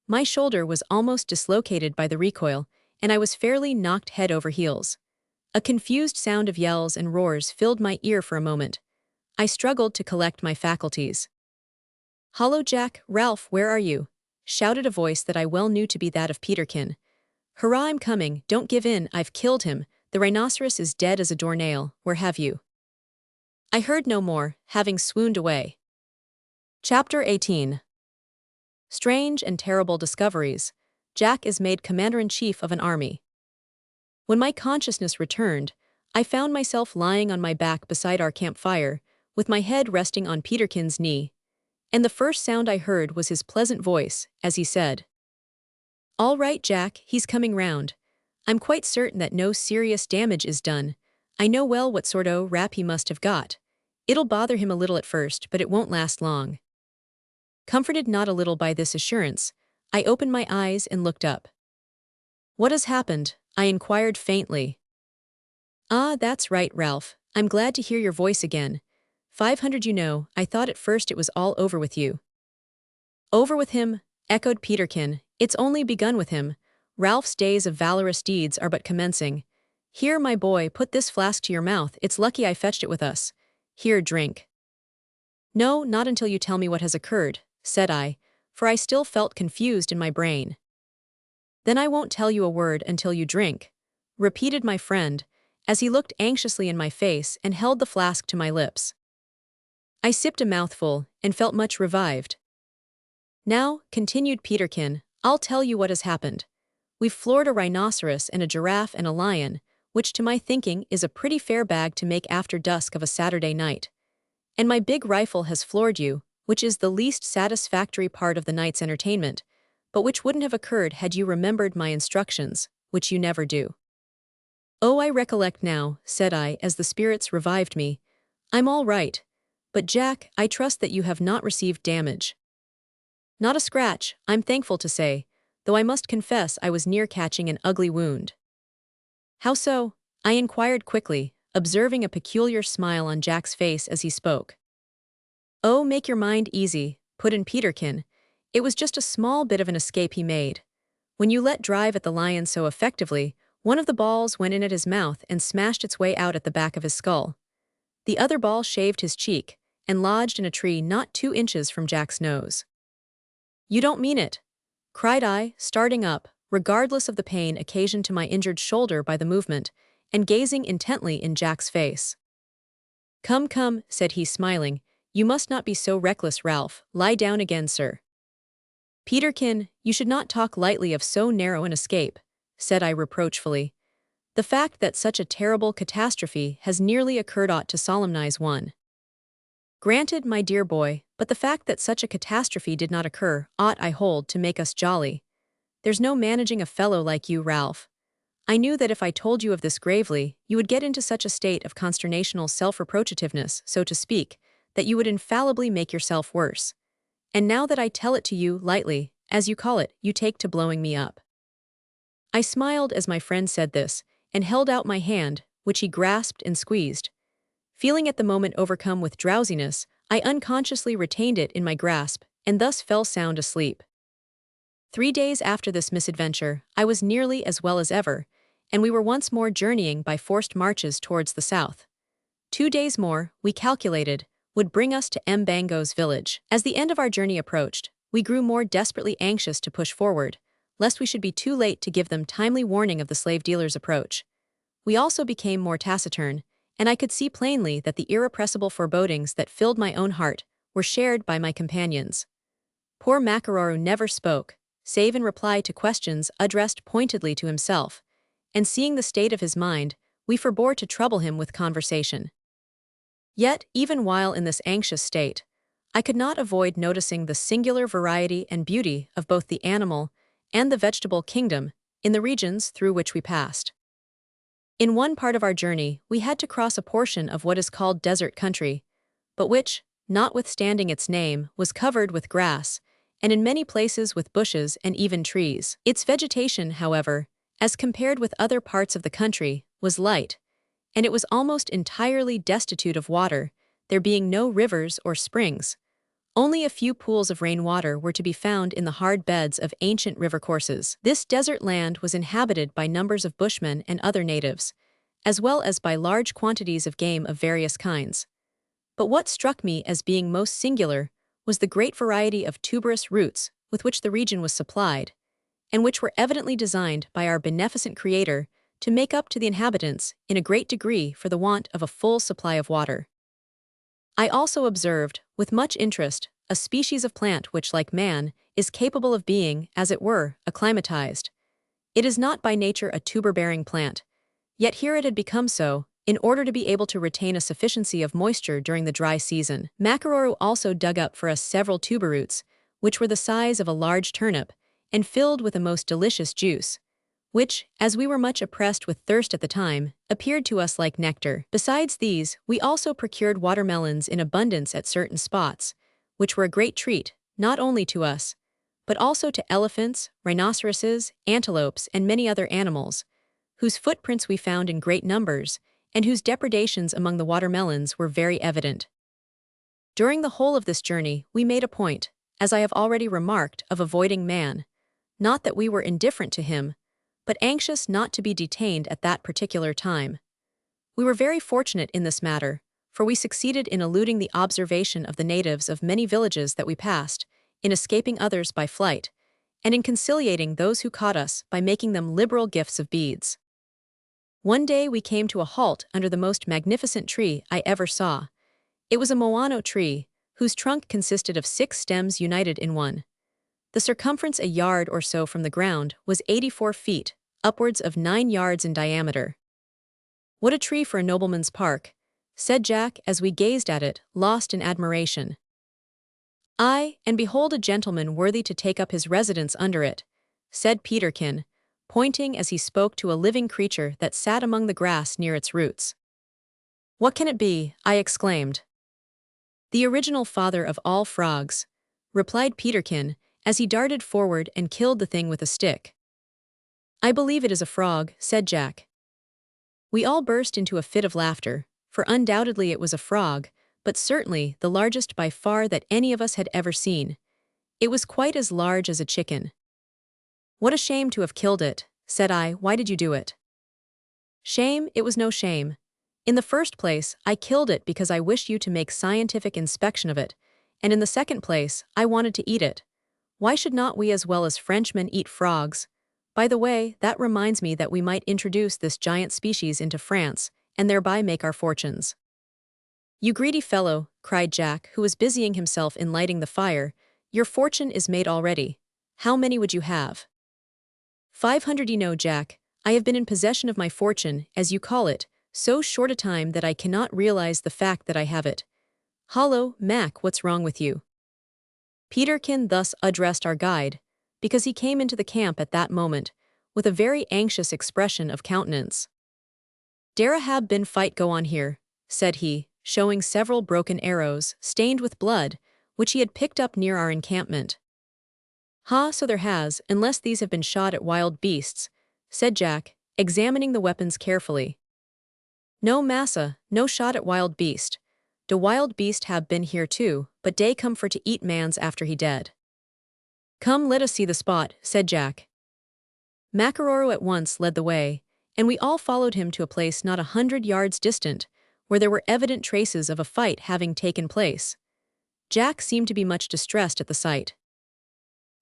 My shoulder was almost dislocated by the recoil, and I was fairly knocked head over heels. A confused sound of yells and roars filled my ear for a moment. I struggled to collect my faculties. "Hollow Jack, Ralph, where are you?" shouted a voice that I well knew to be that of Peterkin. "Hurrah, I'm coming, don't give in, I've killed him, the rhinoceros is dead as a doornail, where have you?" I heard no more, having swooned away. Chapter 18. Strange and terrible discoveries. Jack is made commander-in-chief of an army. When my consciousness returned, I found myself lying on my back beside our campfire, with my head resting on Peterkin's knee, and the first sound I heard was his pleasant voice, as he said, "All right, Jack, he's coming round. I'm quite certain that no serious damage is done. I know well what sort o' rap he must have got. It'll bother him a little at first, but it won't last long." Comforted not a little by this assurance, I opened my eyes and looked up. "What has happened?" I inquired faintly. "Ah, that's right, Ralph. I'm glad to hear your voice again. 500, you know, I thought at first it was all over with you." "Over with him?" echoed Peterkin. "It's only begun with him. Ralph's days of valorous deeds are but commencing. Here, my boy, put this flask to your mouth. It's lucky I fetched it with us. Here, drink." "No, not until you tell me what has occurred," said I, for I still felt confused in my brain. "Then I won't tell you a word until you drink," repeated my friend, as he looked anxiously in my face and held the flask to my lips. I sipped a mouthful and felt much revived. "Now," continued Peterkin, "I'll tell you what has happened. We've floored a rhinoceros and a giraffe and a lion, which to my thinking is a pretty fair bag to make after dusk of a Saturday night. And my big rifle has floored you, which is the least satisfactory part of the night's entertainment, but which wouldn't have occurred had you remembered my instructions, which you never do." "Oh, I recollect now," said I as the spirits revived me. "I'm all right. But Jack, I trust that you have not received damage." "Not a scratch, I'm thankful to say, though I must confess I was near catching an ugly wound." "How so?" I inquired quickly, observing a peculiar smile on Jack's face as he spoke. "Oh, make your mind easy," put in Peterkin. "It was just a small bit of an escape he made. When you let drive at the lion so effectively, one of the balls went in at his mouth and smashed its way out at the back of his skull. The other ball shaved his cheek and lodged in a tree not 2 inches from Jack's nose." "You don't mean it!" cried I, starting up, regardless of the pain occasioned to my injured shoulder by the movement, and gazing intently in Jack's face. "Come, come," said he smiling, "you must not be so reckless, Ralph. Lie down again, sir." "Peterkin, you should not talk lightly of so narrow an escape," said I reproachfully. "The fact that such a terrible catastrophe has nearly occurred ought to solemnize one." "Granted, my dear boy, but the fact that such a catastrophe did not occur ought, I hold, to make us jolly. There's no managing a fellow like you, Ralph. I knew that if I told you of this gravely, you would get into such a state of consternational self-reproachativeness, so to speak, that you would infallibly make yourself worse. And now that I tell it to you lightly, as you call it, you take to blowing me up." I smiled as my friend said this, and held out my hand, which he grasped and squeezed. Feeling at the moment overcome with drowsiness, I unconsciously retained it in my grasp, and thus fell sound asleep. 3 days after this misadventure, I was nearly as well as ever, and we were once more journeying by forced marches towards the south. 2 days more, we calculated, would bring us to Mbango's village. As the end of our journey approached, we grew more desperately anxious to push forward, lest we should be too late to give them timely warning of the slave dealer's approach. We also became more taciturn, and I could see plainly that the irrepressible forebodings that filled my own heart were shared by my companions. Poor Macararu never spoke, save in reply to questions addressed pointedly to himself, and seeing the state of his mind, we forbore to trouble him with conversation. Yet, even while in this anxious state, I could not avoid noticing the singular variety and beauty of both the animal and the vegetable kingdom in the regions through which we passed. In one part of our journey, we had to cross a portion of what is called desert country, but which, notwithstanding its name, was covered with grass, and in many places with bushes and even trees. Its vegetation, however, as compared with other parts of the country, was light, and it was almost entirely destitute of water, there being no rivers or springs. Only a few pools of rainwater were to be found in the hard beds of ancient river courses. This desert land was inhabited by numbers of bushmen and other natives, as well as by large quantities of game of various kinds. But what struck me as being most singular was the great variety of tuberous roots with which the region was supplied, and which were evidently designed by our beneficent Creator to make up to the inhabitants in a great degree for the want of a full supply of water. I also observed, with much interest, a species of plant which, like man, is capable of being, as it were, acclimatized. It is not by nature a tuber-bearing plant, yet here it had become so, in order to be able to retain a sufficiency of moisture during the dry season. Macararu also dug up for us several tuberroots, which were the size of a large turnip, and filled with a most delicious juice. which, as we were much oppressed with thirst at the time, appeared to us like nectar. Besides these, we also procured watermelons in abundance at certain spots, which were a great treat, not only to us, but also to elephants, rhinoceroses, antelopes, and many other animals, whose footprints we found in great numbers, and whose depredations among the watermelons were very evident. During the whole of this journey, we made a point, as I have already remarked, of avoiding man. Not that we were indifferent to him, but anxious not to be detained at that particular time. We were very fortunate in this matter, for we succeeded in eluding the observation of the natives of many villages that we passed, in escaping others by flight, and in conciliating those who caught us by making them liberal gifts of beads. One day we came to a halt under the most magnificent tree I ever saw. It was a moano tree, whose trunk consisted of 6 stems united in one. The circumference a yard or so from the ground was 84 feet, upwards of 9 yards in diameter. "What a tree for a nobleman's park," said Jack as we gazed at it, lost in admiration. "Aye, and behold a gentleman worthy to take up his residence under it," said Peterkin, pointing as he spoke to a living creature that sat among the grass near its roots. "What can it be?" I exclaimed. "The original father of all frogs," replied Peterkin, as he darted forward and killed the thing with a stick. "I believe it is a frog," said Jack. We all burst into a fit of laughter, for undoubtedly it was a frog, but certainly the largest by far that any of us had ever seen. It was quite as large as a chicken. "What a shame to have killed it," said I. "Why did you do it?" "Shame? It was no shame. In the first place, I killed it because I wished you to make scientific inspection of it, and in the second place, I wanted to eat it. Why should not we as well as Frenchmen eat frogs? By the way, that reminds me that we might introduce this giant species into France, and thereby make our fortunes." "You greedy fellow," cried Jack, who was busying himself in lighting the fire, "your fortune is made already. How many would you have?" 500. You know, Jack, I have been in possession of my fortune, as you call it, so short a time that I cannot realize the fact that I have it. Hollo, Mac, what's wrong with you?" Peterkin thus addressed our guide, because he came into the camp at that moment, with a very anxious expression of countenance. "Dare have been fight go on here," said he, showing several broken arrows, stained with blood, which he had picked up near our encampment. "Ha, so there has, unless these have been shot at wild beasts," said Jack, examining the weapons carefully. "No, massa, no shot at wild beast. De wild beast have been here too, but dey come for to eat mans after he dead." "Come, let us see the spot," said Jack. Macaroro at once led the way, and we all followed him to a place not 100 yards distant, where there were evident traces of a fight having taken place. Jack seemed to be much distressed at the sight.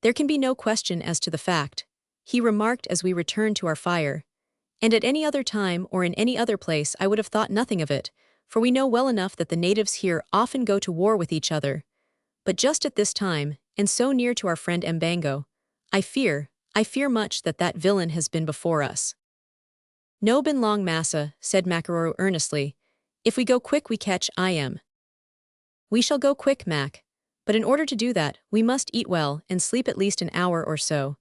"There can be no question as to the fact," he remarked as we returned to our fire, "and at any other time or in any other place I would have thought nothing of it, for we know well enough that the natives here often go to war with each other. But just at this time, and so near to our friend Mbango, I fear much that that villain has been before us." "No been long, massa," said Macaroro earnestly. "If we go quick we catch im." "We shall go quick, Mac. But in order to do that, we must eat well and sleep at least an hour or so.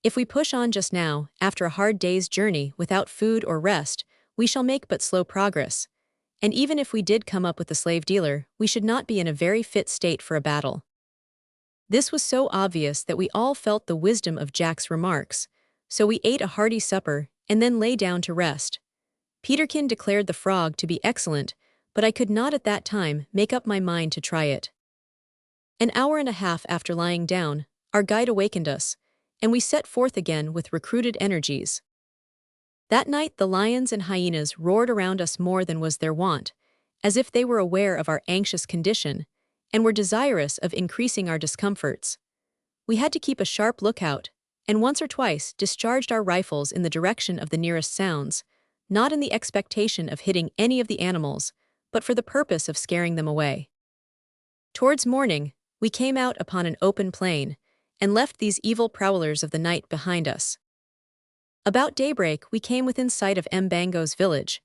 If we push on just now, after a hard day's journey, without food or rest, we shall make but slow progress. And even if we did come up with the slave dealer, we should not be in a very fit state for a battle." This was so obvious that we all felt the wisdom of Jack's remarks, so we ate a hearty supper and then lay down to rest. Peterkin declared the frog to be excellent, but I could not at that time make up my mind to try it. An hour and a half after lying down, our guide awakened us, and we set forth again with recruited energies. That night the lions and hyenas roared around us more than was their wont, as if they were aware of our anxious condition, and were desirous of increasing our discomforts. We had to keep a sharp lookout, and once or twice discharged our rifles in the direction of the nearest sounds, not in the expectation of hitting any of the animals, but for the purpose of scaring them away. Towards morning, we came out upon an open plain, and left these evil prowlers of the night behind us. About daybreak we came within sight of Mbango's village,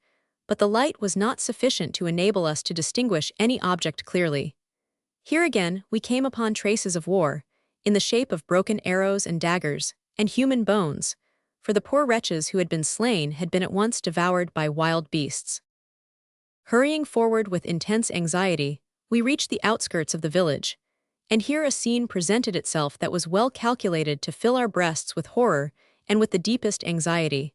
but the light was not sufficient to enable us to distinguish any object clearly. Here again we came upon traces of war, in the shape of broken arrows and daggers, and human bones, for the poor wretches who had been slain had been at once devoured by wild beasts. Hurrying forward with intense anxiety, we reached the outskirts of the village, and here a scene presented itself that was well calculated to fill our breasts with horror and with the deepest anxiety.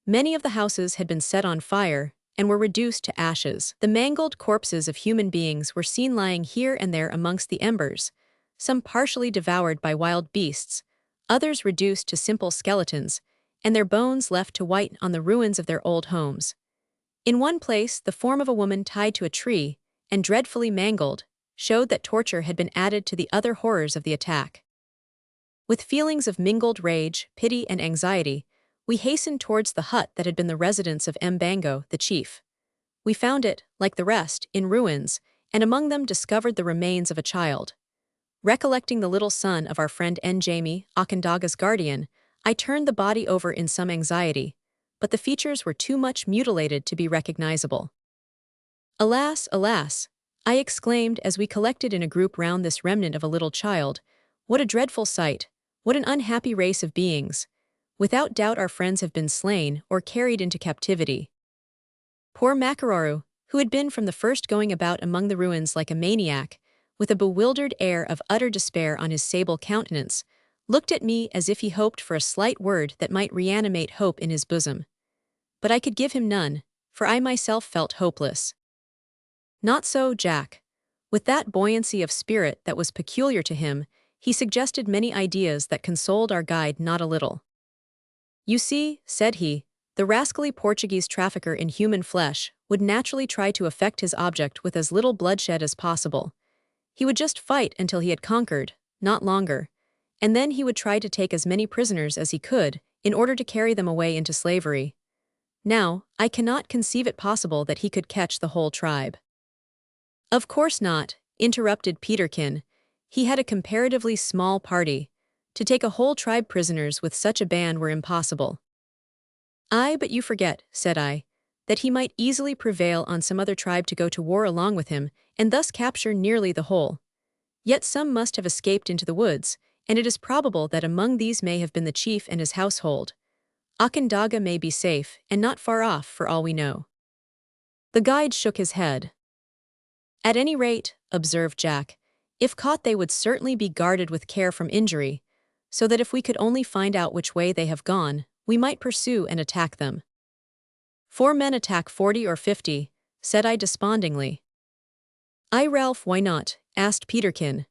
Many of the houses had been set on fire and were reduced to ashes. The mangled corpses of human beings were seen lying here and there amongst the embers, some partially devoured by wild beasts, others reduced to simple skeletons, and their bones left to whiten on the ruins of their old homes. In one place, the form of a woman tied to a tree and dreadfully mangled showed that torture had been added to the other horrors of the attack. With feelings of mingled rage, pity, and anxiety, we hastened towards the hut that had been the residence of Mbango, the chief. We found it, like the rest, in ruins, and among them discovered the remains of a child. Recollecting the little son of our friend Njami, Akandaga's guardian, I turned the body over in some anxiety, but the features were too much mutilated to be recognizable. "Alas, alas!" I exclaimed as we collected in a group round this remnant of a little child. "What a dreadful sight! What an unhappy race of beings! Without doubt our friends have been slain or carried into captivity." Poor Makaroru, who had been from the first going about among the ruins like a maniac, with a bewildered air of utter despair on his sable countenance, looked at me as if he hoped for a slight word that might reanimate hope in his bosom. But I could give him none, for I myself felt hopeless. Not so Jack. With that buoyancy of spirit that was peculiar to him, he suggested many ideas that consoled our guide not a little. "You see," said he, "the rascally Portuguese trafficker in human flesh would naturally try to effect his object with as little bloodshed as possible. He would just fight until he had conquered, not longer, and then he would try to take as many prisoners as he could in order to carry them away into slavery. Now, I cannot conceive it possible that he could catch the whole tribe." "Of course not," interrupted Peterkin. "He had a comparatively small party. To take a whole tribe prisoners with such a band were impossible." "Aye, but you forget," said I, "that he might easily prevail on some other tribe to go to war along with him, and thus capture nearly the whole. Yet some must have escaped into the woods, and it is probable that among these may have been the chief and his household. Akandaga may be safe, and not far off for all we know." The guide shook his head. "At any rate," observed Jack, "if caught they would certainly be guarded with care from injury, so that if we could only find out which way they have gone, we might pursue and attack them." "4 men attack 40 or 50, said I despondingly. "Aye, Ralph, why not?" asked Peterkin.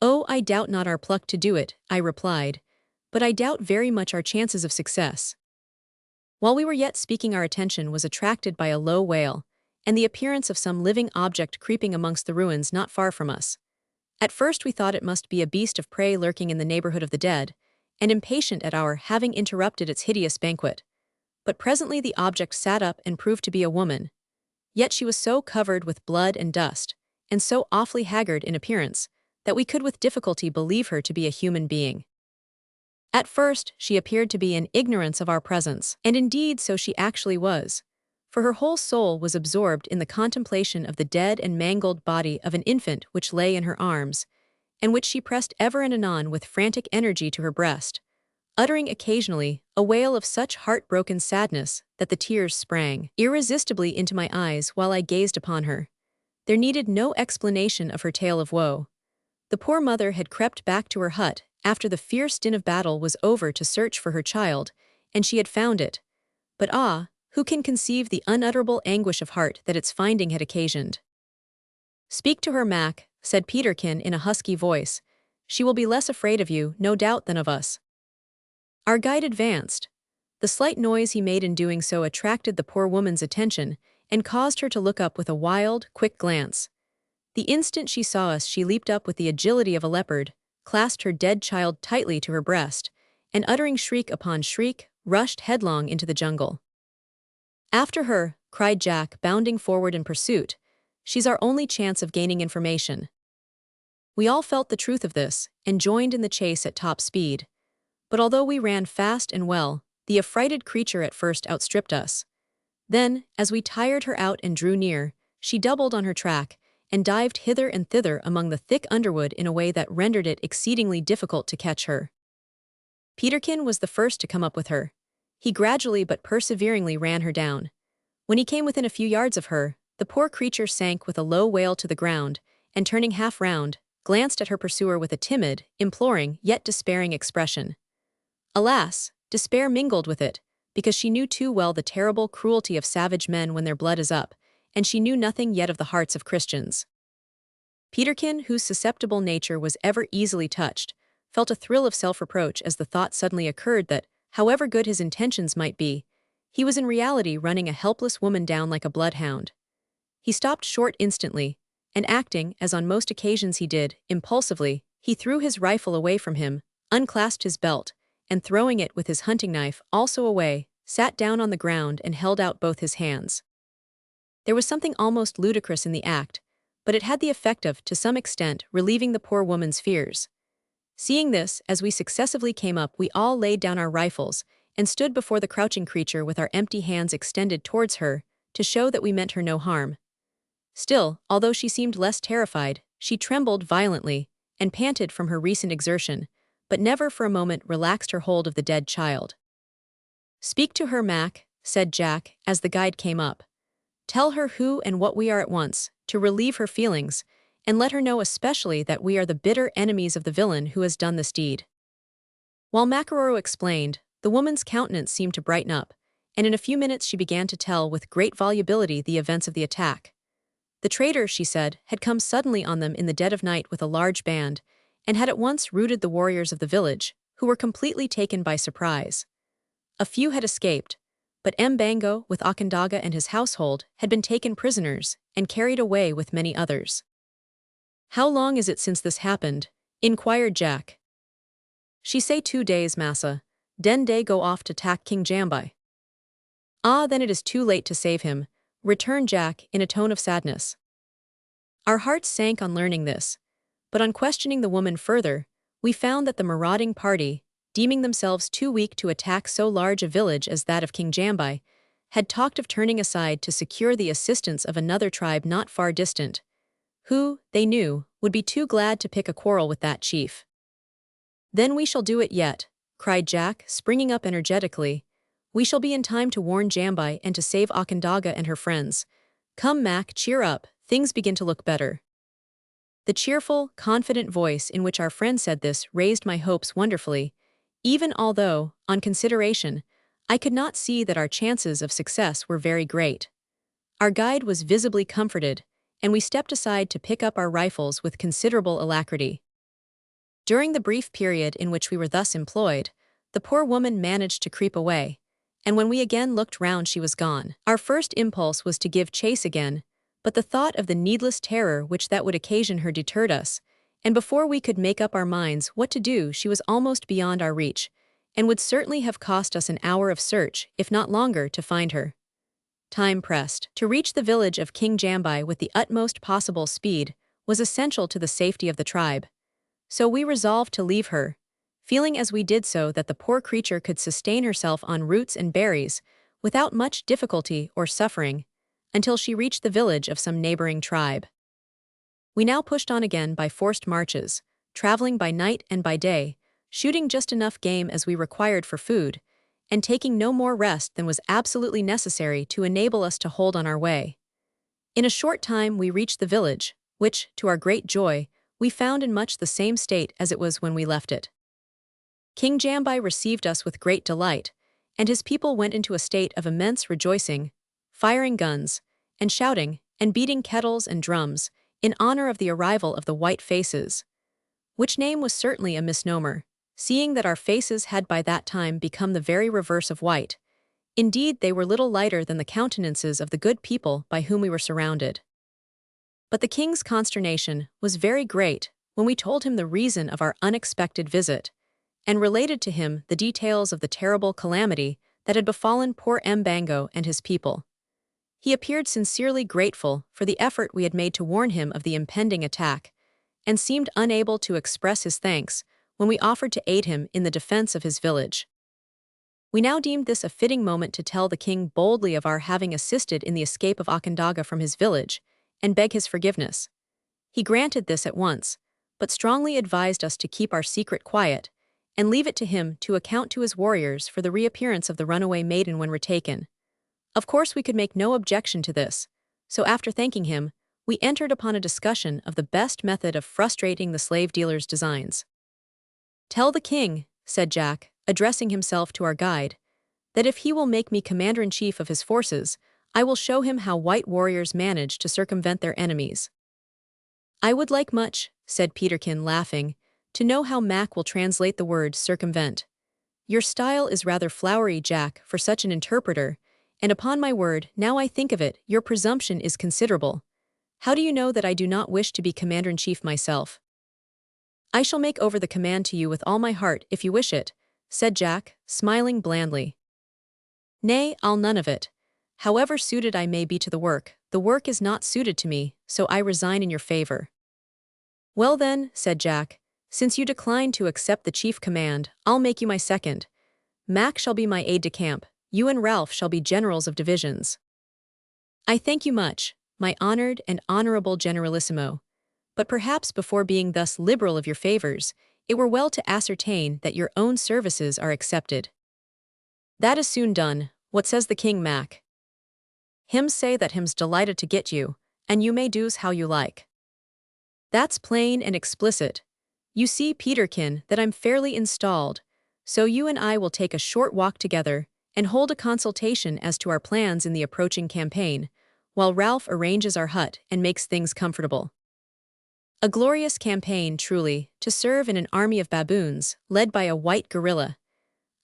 "Oh, I doubt not our pluck to do it," I replied, "but I doubt very much our chances of success." While we were yet speaking, our attention was attracted by a low wail, and the appearance of some living object creeping amongst the ruins not far from us. At first we thought it must be a beast of prey lurking in the neighborhood of the dead, and impatient at our having interrupted its hideous banquet. But presently the object sat up and proved to be a woman. Yet she was so covered with blood and dust, and so awfully haggard in appearance, that we could with difficulty believe her to be a human being. At first she appeared to be in ignorance of our presence, and indeed so she actually was, for her whole soul was absorbed in the contemplation of the dead and mangled body of an infant which lay in her arms, and which she pressed ever and anon with frantic energy to her breast, uttering occasionally a wail of such heartbroken sadness that the tears sprang irresistibly into my eyes while I gazed upon her. There needed no explanation of her tale of woe. The poor mother had crept back to her hut after the fierce din of battle was over to search for her child, and she had found it. But ah, who can conceive the unutterable anguish of heart that its finding had occasioned? "Speak to her, Mac," said Peterkin in a husky voice. "She will be less afraid of you, no doubt, than of us." Our guide advanced. The slight noise he made in doing so attracted the poor woman's attention and caused her to look up with a wild, quick glance. The instant she saw us, she leaped up with the agility of a leopard, clasped her dead child tightly to her breast, and uttering shriek upon shriek, rushed headlong into the jungle. "After her," cried Jack, bounding forward in pursuit. "She's our only chance of gaining information." We all felt the truth of this, and joined in the chase at top speed. But although we ran fast and well, the affrighted creature at first outstripped us. Then, as we tired her out and drew near, she doubled on her track, and dived hither and thither among the thick underwood in a way that rendered it exceedingly difficult to catch her. Peterkin was the first to come up with her. He gradually but perseveringly ran her down. When he came within a few yards of her, the poor creature sank with a low wail to the ground, and turning half round, glanced at her pursuer with a timid, imploring, yet despairing expression. Alas, despair mingled with it, because she knew too well the terrible cruelty of savage men when their blood is up, and she knew nothing yet of the hearts of Christians. Peterkin, whose susceptible nature was ever easily touched, felt a thrill of self-reproach as the thought suddenly occurred that, however good his intentions might be, he was in reality running a helpless woman down like a bloodhound. He stopped short instantly, and acting, as on most occasions he did, impulsively, he threw his rifle away from him, unclasped his belt, and throwing it with his hunting knife also away, sat down on the ground and held out both his hands. There was something almost ludicrous in the act, but it had the effect of, to some extent, relieving the poor woman's fears. Seeing this, as we successively came up, we all laid down our rifles and stood before the crouching creature with our empty hands extended towards her, to show that we meant her no harm. Still, although she seemed less terrified, she trembled violently and panted from her recent exertion, but never for a moment relaxed her hold of the dead child. "Speak to her, Mac," said Jack, as the guide came up. "Tell her who and what we are at once, to relieve her feelings, and let her know especially that we are the bitter enemies of the villain who has done this deed." While Macaroro explained, the woman's countenance seemed to brighten up, and in a few minutes she began to tell with great volubility the events of the attack. The traitor, she said, had come suddenly on them in the dead of night with a large band, and had at once routed the warriors of the village, who were completely taken by surprise. A few had escaped, but Mbango, with Okandaga and his household, had been taken prisoners and carried away with many others. "How long is it since this happened?" inquired Jack. "She say 2 days, massa. Den dey go off to attack King Jambai." "Ah, then it is too late to save him," returned Jack in a tone of sadness. Our hearts sank on learning this, but on questioning the woman further, we found that the marauding party, deeming themselves too weak to attack so large a village as that of King Jambai, had talked of turning aside to secure the assistance of another tribe not far distant, who, they knew, would be too glad to pick a quarrel with that chief. "Then we shall do it yet," cried Jack, springing up energetically. "We shall be in time to warn Jambai and to save Okandaga and her friends. Come, Mac, cheer up, things begin to look better." The cheerful, confident voice in which our friend said this raised my hopes wonderfully, even although, on consideration, I could not see that our chances of success were very great. Our guide was visibly comforted, and we stepped aside to pick up our rifles with considerable alacrity. During the brief period in which we were thus employed, the poor woman managed to creep away, and when we again looked round she was gone. Our first impulse was to give chase again, but the thought of the needless terror which that would occasion her deterred us, and before we could make up our minds what to do she was almost beyond our reach, and would certainly have cost us an hour of search, if not longer, to find her. Time pressed. To reach the village of King Jambai with the utmost possible speed was essential to the safety of the tribe. So we resolved to leave her, feeling as we did so that the poor creature could sustain herself on roots and berries without much difficulty or suffering, until she reached the village of some neighboring tribe. We now pushed on again by forced marches, traveling by night and by day, shooting just enough game as we required for food, and taking no more rest than was absolutely necessary to enable us to hold on our way. In a short time we reached the village, which, to our great joy, we found in much the same state as it was when we left it. King Jambai received us with great delight, and his people went into a state of immense rejoicing, firing guns, and shouting, and beating kettles and drums, in honor of the arrival of the white faces, which name was certainly a misnomer, seeing that our faces had by that time become the very reverse of white. Indeed, they were little lighter than the countenances of the good people by whom we were surrounded. But the king's consternation was very great when we told him the reason of our unexpected visit, and related to him the details of the terrible calamity that had befallen poor Mbango and his people. He appeared sincerely grateful for the effort we had made to warn him of the impending attack, and seemed unable to express his thanks when we offered to aid him in the defense of his village. We now deemed this a fitting moment to tell the king boldly of our having assisted in the escape of Okandaga from his village, and beg his forgiveness. He granted this at once, but strongly advised us to keep our secret quiet, and leave it to him to account to his warriors for the reappearance of the runaway maiden when retaken. Of course we could make no objection to this, so after thanking him, we entered upon a discussion of the best method of frustrating the slave dealer's designs. "Tell the king," said Jack, addressing himself to our guide, "that if he will make me commander-in-chief of his forces, I will show him how white warriors manage to circumvent their enemies." "I would like much," said Peterkin, laughing, "to know how Mac will translate the word circumvent. Your style is rather flowery, Jack, for such an interpreter, and upon my word, now I think of it, your presumption is considerable. How do you know that I do not wish to be commander-in-chief myself?" "I shall make over the command to you with all my heart if you wish it," said Jack, smiling blandly. "Nay, I'll none of it. However suited I may be to the work is not suited to me, so I resign in your favor." "Well then," said Jack, "since you decline to accept the chief command, I'll make you my second. Mac shall be my aide-de-camp, you and Ralph shall be generals of divisions." "I thank you much, my honored and honorable generalissimo, but perhaps before being thus liberal of your favors, it were well to ascertain that your own services are accepted." "That is soon done. What says the king, Mac?" "Him say that him's delighted to get you, and you may do's how you like." "That's plain and explicit. You see, Peterkin, that I'm fairly installed, so you and I will take a short walk together and hold a consultation as to our plans in the approaching campaign, while Ralph arranges our hut and makes things comfortable." A glorious campaign, truly, to serve in an army of baboons, led by a white gorilla.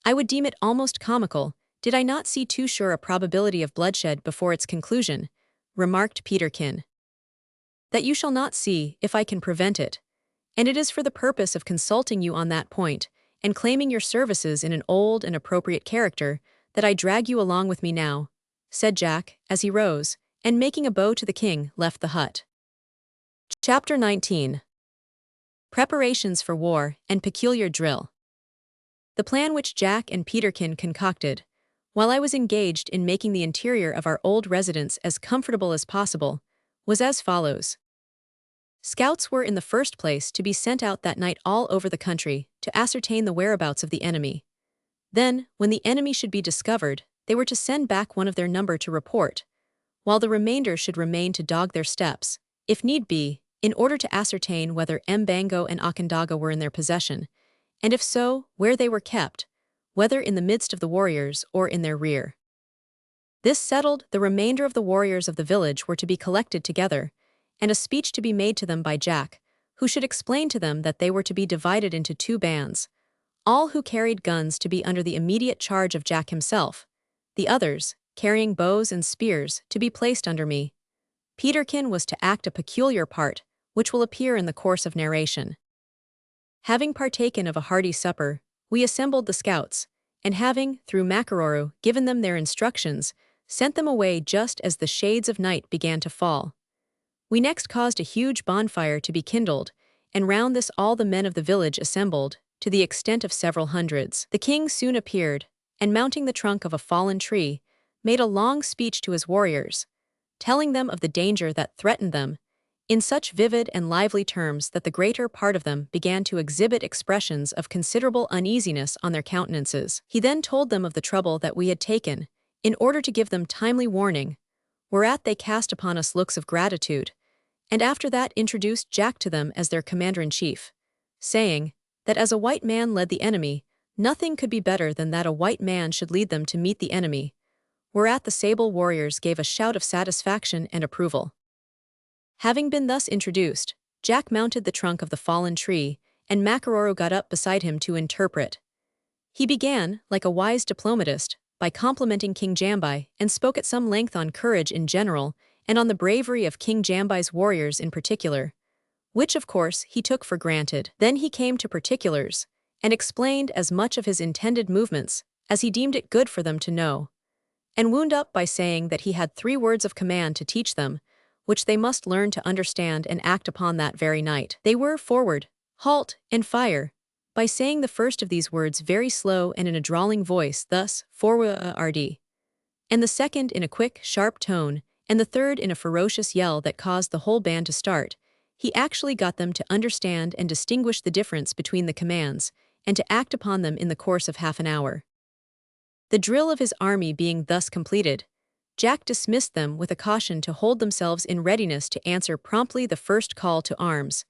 I would deem it almost comical, did I not see too sure a probability of bloodshed before its conclusion, remarked Peterkin. "That you shall not see, if I can prevent it. And it is for the purpose of consulting you on that point, and claiming your services in an old and appropriate character, that I drag you along with me now," said Jack, as he rose, and making a bow to the king, left the hut. Chapter 19. Preparations for War and Peculiar Drill. The plan which Jack and Peterkin concocted, while I was engaged in making the interior of our old residence as comfortable as possible, was as follows. Scouts were in the first place to be sent out that night all over the country to ascertain the whereabouts of the enemy. Then, when the enemy should be discovered, they were to send back one of their number to report, while the remainder should remain to dog their steps, if need be, in order to ascertain whether Mbango and Akandaga were in their possession, and if so, where they were kept, whether in the midst of the warriors or in their rear. This settled, the remainder of the warriors of the village were to be collected together, and a speech to be made to them by Jack, who should explain to them that they were to be divided into two bands, all who carried guns to be under the immediate charge of Jack himself, the others, carrying bows and spears, to be placed under me. Peterkin was to act a peculiar part, which will appear in the course of narration. Having partaken of a hearty supper, we assembled the scouts, and having, through Makaroro, given them their instructions, sent them away just as the shades of night began to fall. We next caused a huge bonfire to be kindled, and round this all the men of the village assembled, to the extent of several hundreds. The king soon appeared, and mounting the trunk of a fallen tree, made a long speech to his warriors, telling them of the danger that threatened them, in such vivid and lively terms that the greater part of them began to exhibit expressions of considerable uneasiness on their countenances. He then told them of the trouble that we had taken, in order to give them timely warning, whereat they cast upon us looks of gratitude, and after that introduced Jack to them as their commander-in-chief, saying that as a white man led the enemy, nothing could be better than that a white man should lead them to meet the enemy, whereat the sable warriors gave a shout of satisfaction and approval. Having been thus introduced, Jack mounted the trunk of the fallen tree, and Makaroro got up beside him to interpret. He began, like a wise diplomatist, by complimenting King Jambai, and spoke at some length on courage in general, and on the bravery of King Jambai's warriors in particular, which of course he took for granted. Then he came to particulars, and explained as much of his intended movements as he deemed it good for them to know, and wound up by saying that he had 3 words of command to teach them, which they must learn to understand and act upon that very night. They were forward, halt, and fire, by saying the first of these words very slow and in a drawling voice, thus, forward, and the second in a quick, sharp tone, and the third in a ferocious yell that caused the whole band to start. He actually got them to understand and distinguish the difference between the commands, and to act upon them in the course of half an hour. The drill of his army being thus completed, Jack dismissed them with a caution to hold themselves in readiness to answer promptly the first call to arms,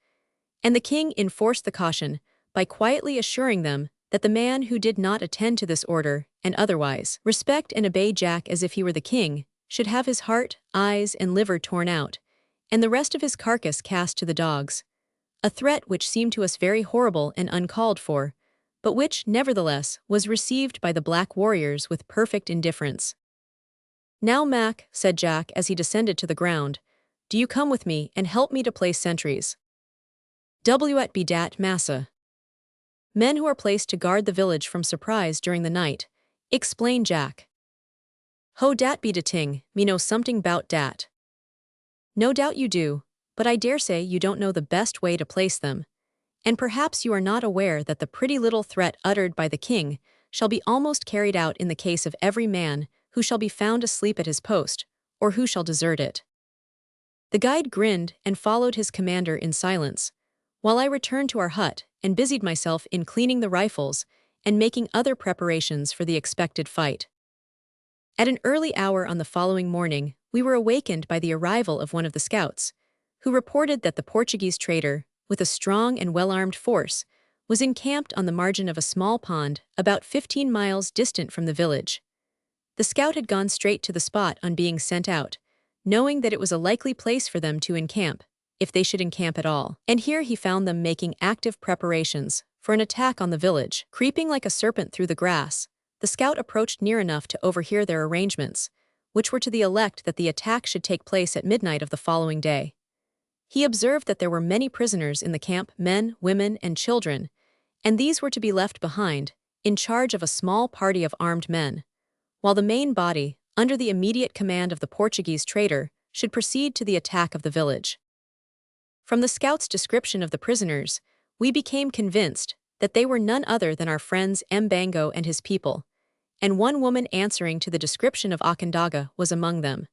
and the king enforced the caution by quietly assuring them that the man who did not attend to this order, and otherwise respect and obey Jack as if he were the king, should have his heart, eyes, and liver torn out, and the rest of his carcass cast to the dogs, a threat which seemed to us very horrible and uncalled for, but which, nevertheless, was received by the black warriors with perfect indifference. "Now, Mac," said Jack as he descended to the ground, "do you come with me and help me to place sentries?" "At be dat, massa." "Men who are placed to guard the village from surprise during the night," explained Jack. "Ho, dat be de ting, me know something 'bout dat." "No doubt you do, but I dare say you don't know the best way to place them, and perhaps you are not aware that the pretty little threat uttered by the king shall be almost carried out in the case of every man who shall be found asleep at his post, or who shall desert it." The guide grinned and followed his commander in silence, while I returned to our hut and busied myself in cleaning the rifles and making other preparations for the expected fight. At an early hour on the following morning, we were awakened by the arrival of one of the scouts, who reported that the Portuguese trader, with a strong and well-armed force, was encamped on the margin of a small pond about 15 miles distant from the village. The scout had gone straight to the spot on being sent out, knowing that it was a likely place for them to encamp, if they should encamp at all, and here he found them making active preparations for an attack on the village. Creeping like a serpent through the grass, the scout approached near enough to overhear their arrangements, which were to the elect that the attack should take place at midnight of the following day. He observed that there were many prisoners in the camp, men, women, and children, and these were to be left behind, in charge of a small party of armed men, while the main body, under the immediate command of the Portuguese trader, should proceed to the attack of the village. From the scout's description of the prisoners, we became convinced that they were none other than our friends Mbango and his people, and one woman answering to the description of Okandaga was among them.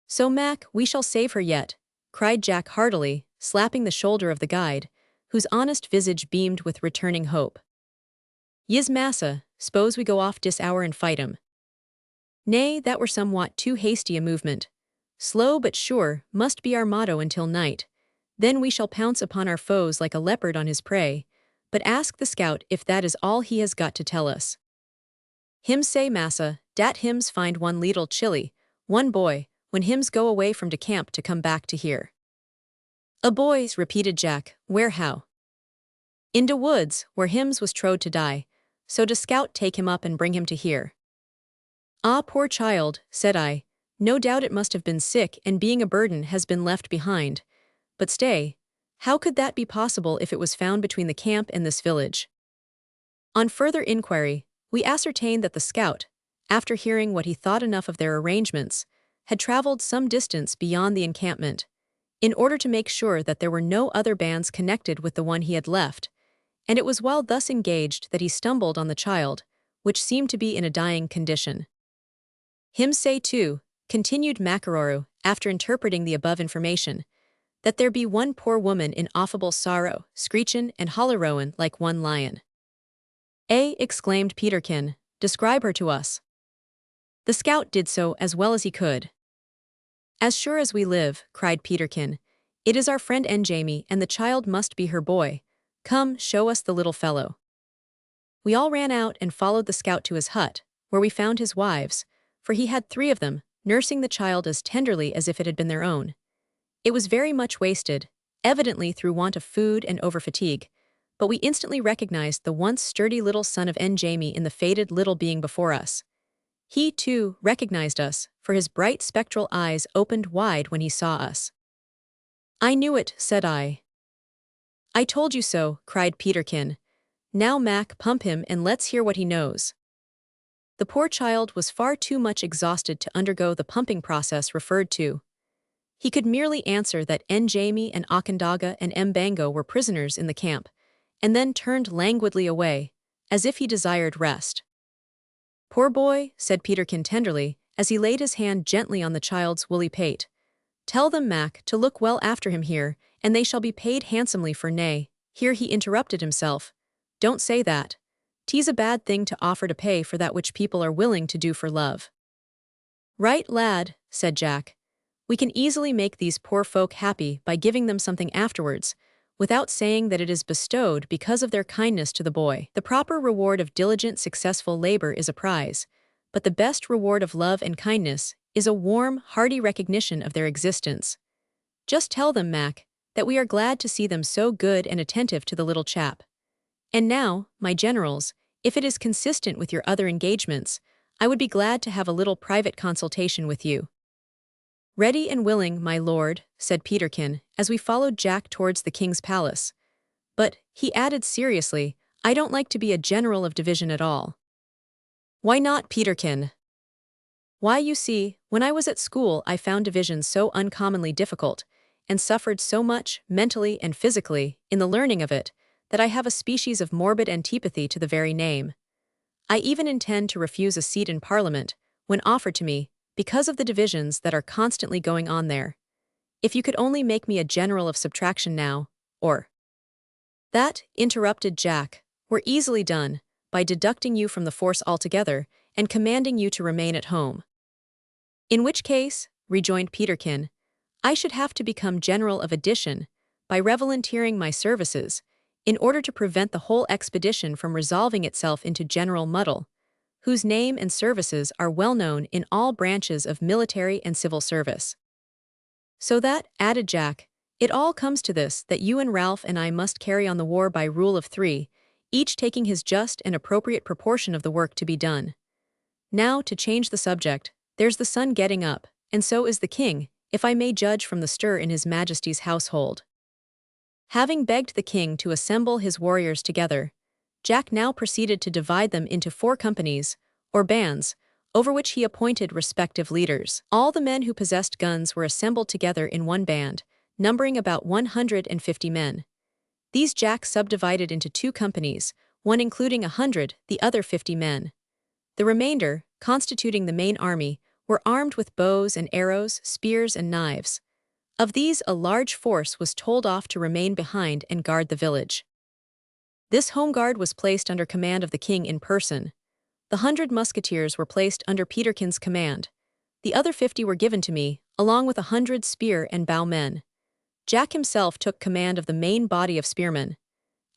"So, Mac, we shall save her yet," cried Jack heartily, slapping the shoulder of the guide, whose honest visage beamed with returning hope. "Yis, massa, s'pose we go off dis hour and fight 'em." "Nay, that were somewhat too hasty a movement. Slow but sure must be our motto until night. Then we shall pounce upon our foes like a leopard on his prey, but ask the scout if that is all he has got to tell us." "Him say, massa, dat hims find one leetle chilly, one boy, when hims go away from de camp to come back to here." "A boy," repeated Jack, "where how?" "In de woods, where hims was trod to die, so de scout take him up and bring him to here." "Ah, poor child," said I, "no doubt it must have been sick and being a burden has been left behind. But stay, how could that be possible if it was found between the camp and this village?" On further inquiry, we ascertained that the scout, after hearing what he thought enough of their arrangements, had traveled some distance beyond the encampment, in order to make sure that there were no other bands connected with the one he had left, and it was while thus engaged that he stumbled on the child, which seemed to be in a dying condition. "Him say too," continued Makaroro, after interpreting the above information, "that there be one poor woman in affable sorrow, screechin' and holleroin' like one lion." Exclaimed Peterkin, "describe her to us." The scout did so as well as he could. "As sure as we live," cried Peterkin, "it is our friend Njamie, and the child must be her boy. Come, show us the little fellow." We all ran out and followed the scout to his hut, where we found his wives, for he had 3 of them, nursing the child as tenderly as if it had been their own. It was very much wasted, evidently through want of food and over-fatigue, but we instantly recognized the once sturdy little son of Njamie in the faded little being before us. He, too, recognized us, for his bright spectral eyes opened wide when he saw us. "I knew it," said I. "I told you so," cried Peterkin. "Now, Mac, pump him and let's hear what he knows." The poor child was far too much exhausted to undergo the pumping process referred to. He could merely answer that Njamie and Okandaga and Mbango were prisoners in the camp, and then turned languidly away, as if he desired rest. "Poor boy," said Peterkin tenderly, as he laid his hand gently on the child's woolly pate. "Tell them, Mac, to look well after him here, and they shall be paid handsomely for nay." Here he interrupted himself, Don't say that. 'Tis a bad thing to offer to pay for that which people are willing to do for love." "Right, lad," said Jack. "We can easily make these poor folk happy by giving them something afterwards, without saying that it is bestowed because of their kindness to the boy. The proper reward of diligent, successful labor is a prize, but the best reward of love and kindness is a warm, hearty recognition of their existence. Just tell them, Mac, that we are glad to see them so good and attentive to the little chap. And now, my generals, if it is consistent with your other engagements, I would be glad to have a little private consultation with you." "Ready and willing, my lord," said Peterkin, as we followed Jack towards the king's palace. "But," he added seriously, "I don't like to be a general of division at all." "Why not, Peterkin?" "Why, you see, when I was at school I found division so uncommonly difficult, and suffered so much, mentally and physically, in the learning of it, that I have a species of morbid antipathy to the very name. I even intend to refuse a seat in Parliament, when offered to me, because of the divisions that are constantly going on there. If you could only make me a general of subtraction now, or—" "That," interrupted Jack, "were easily done, by deducting you from the force altogether, and commanding you to remain at home." "In which case," rejoined Peterkin, "I should have to become general of addition, by revolunteering my services, in order to prevent the whole expedition from resolving itself into General Muddle, whose name and services are well known in all branches of military and civil service. So that," added Jack, "it all comes to this, that you and Ralph and I must carry on the war by rule of 3, each taking his just and appropriate proportion of the work to be done. Now, to change the subject, there's the sun getting up, and so is the king, if I may judge from the stir in his majesty's household." Having begged the king to assemble his warriors together, Jack now proceeded to divide them into 4 companies, or bands, over which he appointed respective leaders. All the men who possessed guns were assembled together in one band, numbering about 150 men. These Jack subdivided into 2 companies, one including 100, the other 50 men. The remainder, constituting the main army, were armed with bows and arrows, spears and knives. Of these a large force was told off to remain behind and guard the village. This home guard was placed under command of the king in person. The 100 musketeers were placed under Peterkin's command. The other 50 were given to me, along with 100 spear and bow men. Jack himself took command of the main body of spearmen.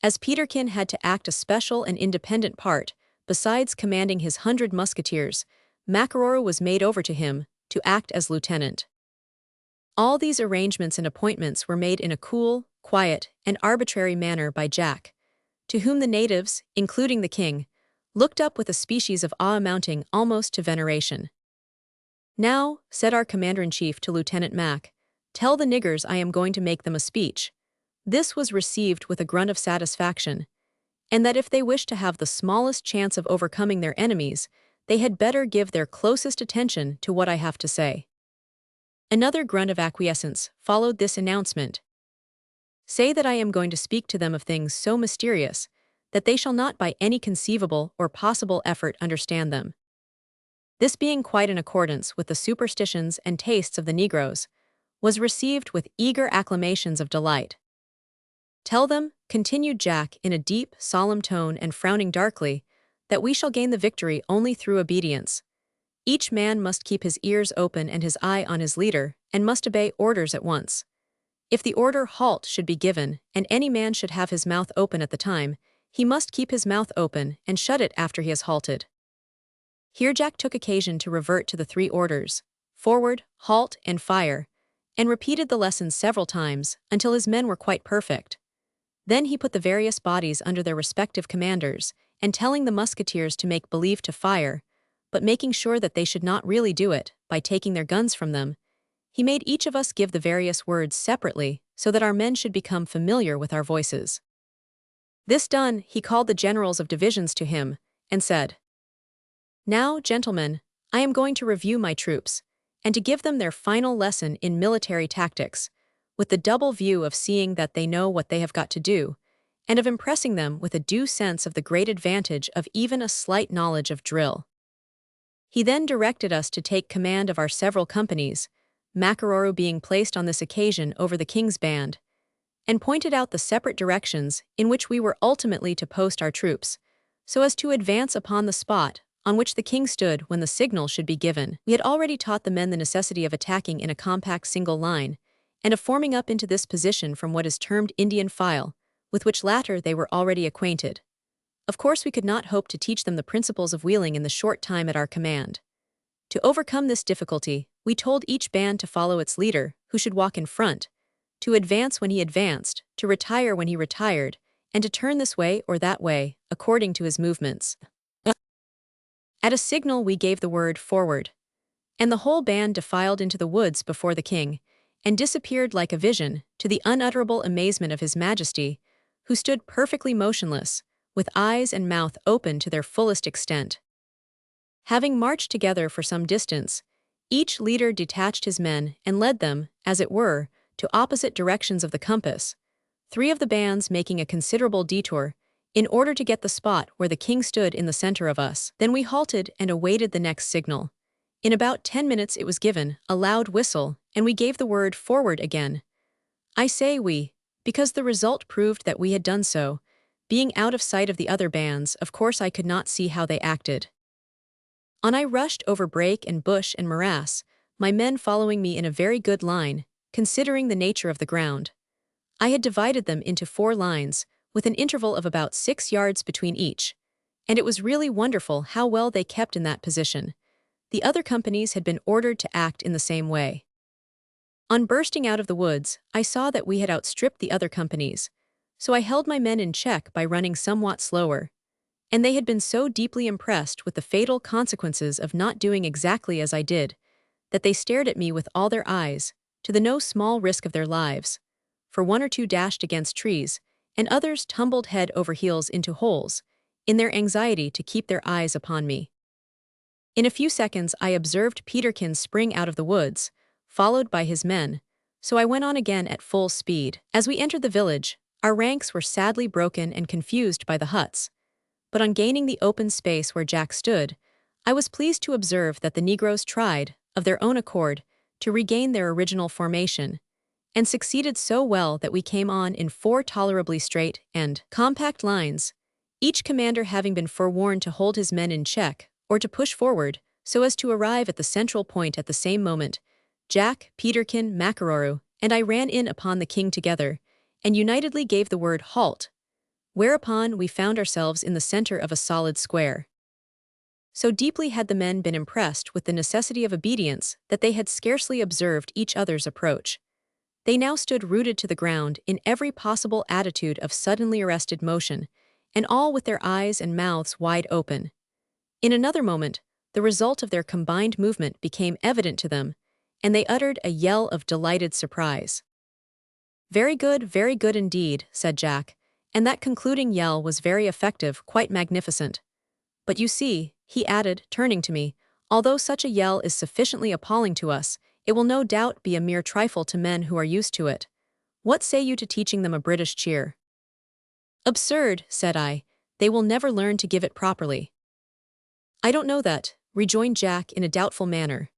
As Peterkin had to act a special and independent part, besides commanding his 100 musketeers, Macaroro was made over to him, to act as lieutenant. All these arrangements and appointments were made in a cool, quiet, and arbitrary manner by Jack, to whom the natives, including the king, looked up with a species of awe amounting almost to veneration. "Now," said our commander-in-chief to Lieutenant Mac, "tell the niggers I am going to make them a speech." This was received with a grunt of satisfaction, and that if they wish to have the smallest chance of overcoming their enemies, they had better give their closest attention to what I have to say. Another grunt of acquiescence followed this announcement. "Say that I am going to speak to them of things so mysterious that they shall not by any conceivable or possible effort understand them." This being quite in accordance with the superstitions and tastes of the Negroes, was received with eager acclamations of delight. "Tell them," continued Jack in a deep, solemn tone and frowning darkly, "that we shall gain the victory only through obedience. Each man must keep his ears open and his eye on his leader, and must obey orders at once. If the order 'halt' should be given, and any man should have his mouth open at the time, he must keep his mouth open and shut it after he has halted." Here Jack took occasion to revert to the 3 orders, forward, halt, and fire, and repeated the lesson several times, until his men were quite perfect. Then he put the various bodies under their respective commanders, and telling the musketeers to make believe to fire, but making sure that they should not really do it, by taking their guns from them, he made each of us give the various words separately, so that our men should become familiar with our voices. This done, he called the generals of divisions to him, and said, "Now, gentlemen, I am going to review my troops, and to give them their final lesson in military tactics, with the double view of seeing that they know what they have got to do, and of impressing them with a due sense of the great advantage of even a slight knowledge of drill." He then directed us to take command of our several companies, Macaroro being placed on this occasion over the king's band, and pointed out the separate directions in which we were ultimately to post our troops, so as to advance upon the spot on which the king stood when the signal should be given. We had already taught the men the necessity of attacking in a compact single line, and of forming up into this position from what is termed Indian file, with which latter they were already acquainted. Of course we could not hope to teach them the principles of wheeling in the short time at our command. To overcome this difficulty, we told each band to follow its leader, who should walk in front, to advance when he advanced, to retire when he retired, and to turn this way or that way, according to his movements. At a signal we gave the word forward, and the whole band defiled into the woods before the king, and disappeared like a vision, to the unutterable amazement of his majesty, who stood perfectly motionless, with eyes and mouth open to their fullest extent. Having marched together for some distance, each leader detached his men and led them, as it were, to opposite directions of the compass, 3 of the bands making a considerable detour, in order to get the spot where the king stood in the center of us. Then we halted and awaited the next signal. In about 10 minutes it was given, a loud whistle, and we gave the word forward again. I say we, because the result proved that we had done so. Being out of sight of the other bands, of course I could not see how they acted. On I rushed over brake and bush and morass, my men following me in a very good line, considering the nature of the ground. I had divided them into 4 lines, with an interval of about 6 yards between each, and it was really wonderful how well they kept in that position. The other companies had been ordered to act in the same way. On bursting out of the woods, I saw that we had outstripped the other companies, so I held my men in check by running somewhat slower, and they had been so deeply impressed with the fatal consequences of not doing exactly as I did, that they stared at me with all their eyes, to the no small risk of their lives, for 1 or 2 dashed against trees, and others tumbled head over heels into holes, in their anxiety to keep their eyes upon me. In a few seconds I observed Peterkin spring out of the woods, followed by his men, so I went on again at full speed. As we entered the village, our ranks were sadly broken and confused by the huts, but on gaining the open space where Jack stood, I was pleased to observe that the Negroes tried, of their own accord, to regain their original formation, and succeeded so well that we came on in 4 tolerably straight and compact lines, each commander having been forewarned to hold his men in check, or to push forward, so as to arrive at the central point at the same moment. Jack, Peterkin, Makaroro, and I ran in upon the king together, and unitedly gave the word halt, whereupon we found ourselves in the center of a solid square. So deeply had the men been impressed with the necessity of obedience that they had scarcely observed each other's approach. They now stood rooted to the ground in every possible attitude of suddenly arrested motion, and all with their eyes and mouths wide open. In another moment, the result of their combined movement became evident to them, and they uttered a yell of delighted surprise. very good indeed," said Jack, and that concluding yell was very effective, quite magnificent. "But you see," he added, turning to me, "although such a yell is sufficiently appalling to us, it will no doubt be a mere trifle to men who are used to it. What say you to teaching them a British cheer?" "Absurd," said I, "they will never learn to give it properly." "I don't know that," rejoined Jack in a doubtful manner.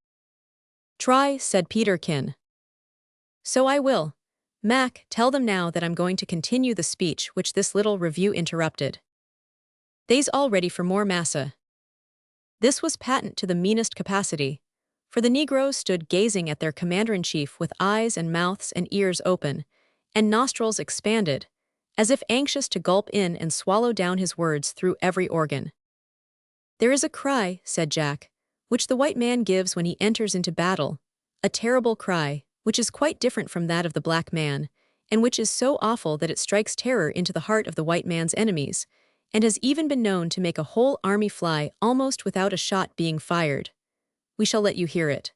"Try," said Peterkin. "So I will. Mac, tell them now that I'm going to continue the speech which this little review interrupted. They's all ready for more massa." This was patent to the meanest capacity, for the Negroes stood gazing at their commander-in-chief with eyes and mouths and ears open, and nostrils expanded, as if anxious to gulp in and swallow down his words through every organ. "There is a cry," said Jack, "which the white man gives when he enters into battle, a terrible cry, which is quite different from that of the black man, and which is so awful that it strikes terror into the heart of the white man's enemies, and has even been known to make a whole army fly almost without a shot being fired. We shall let you hear it."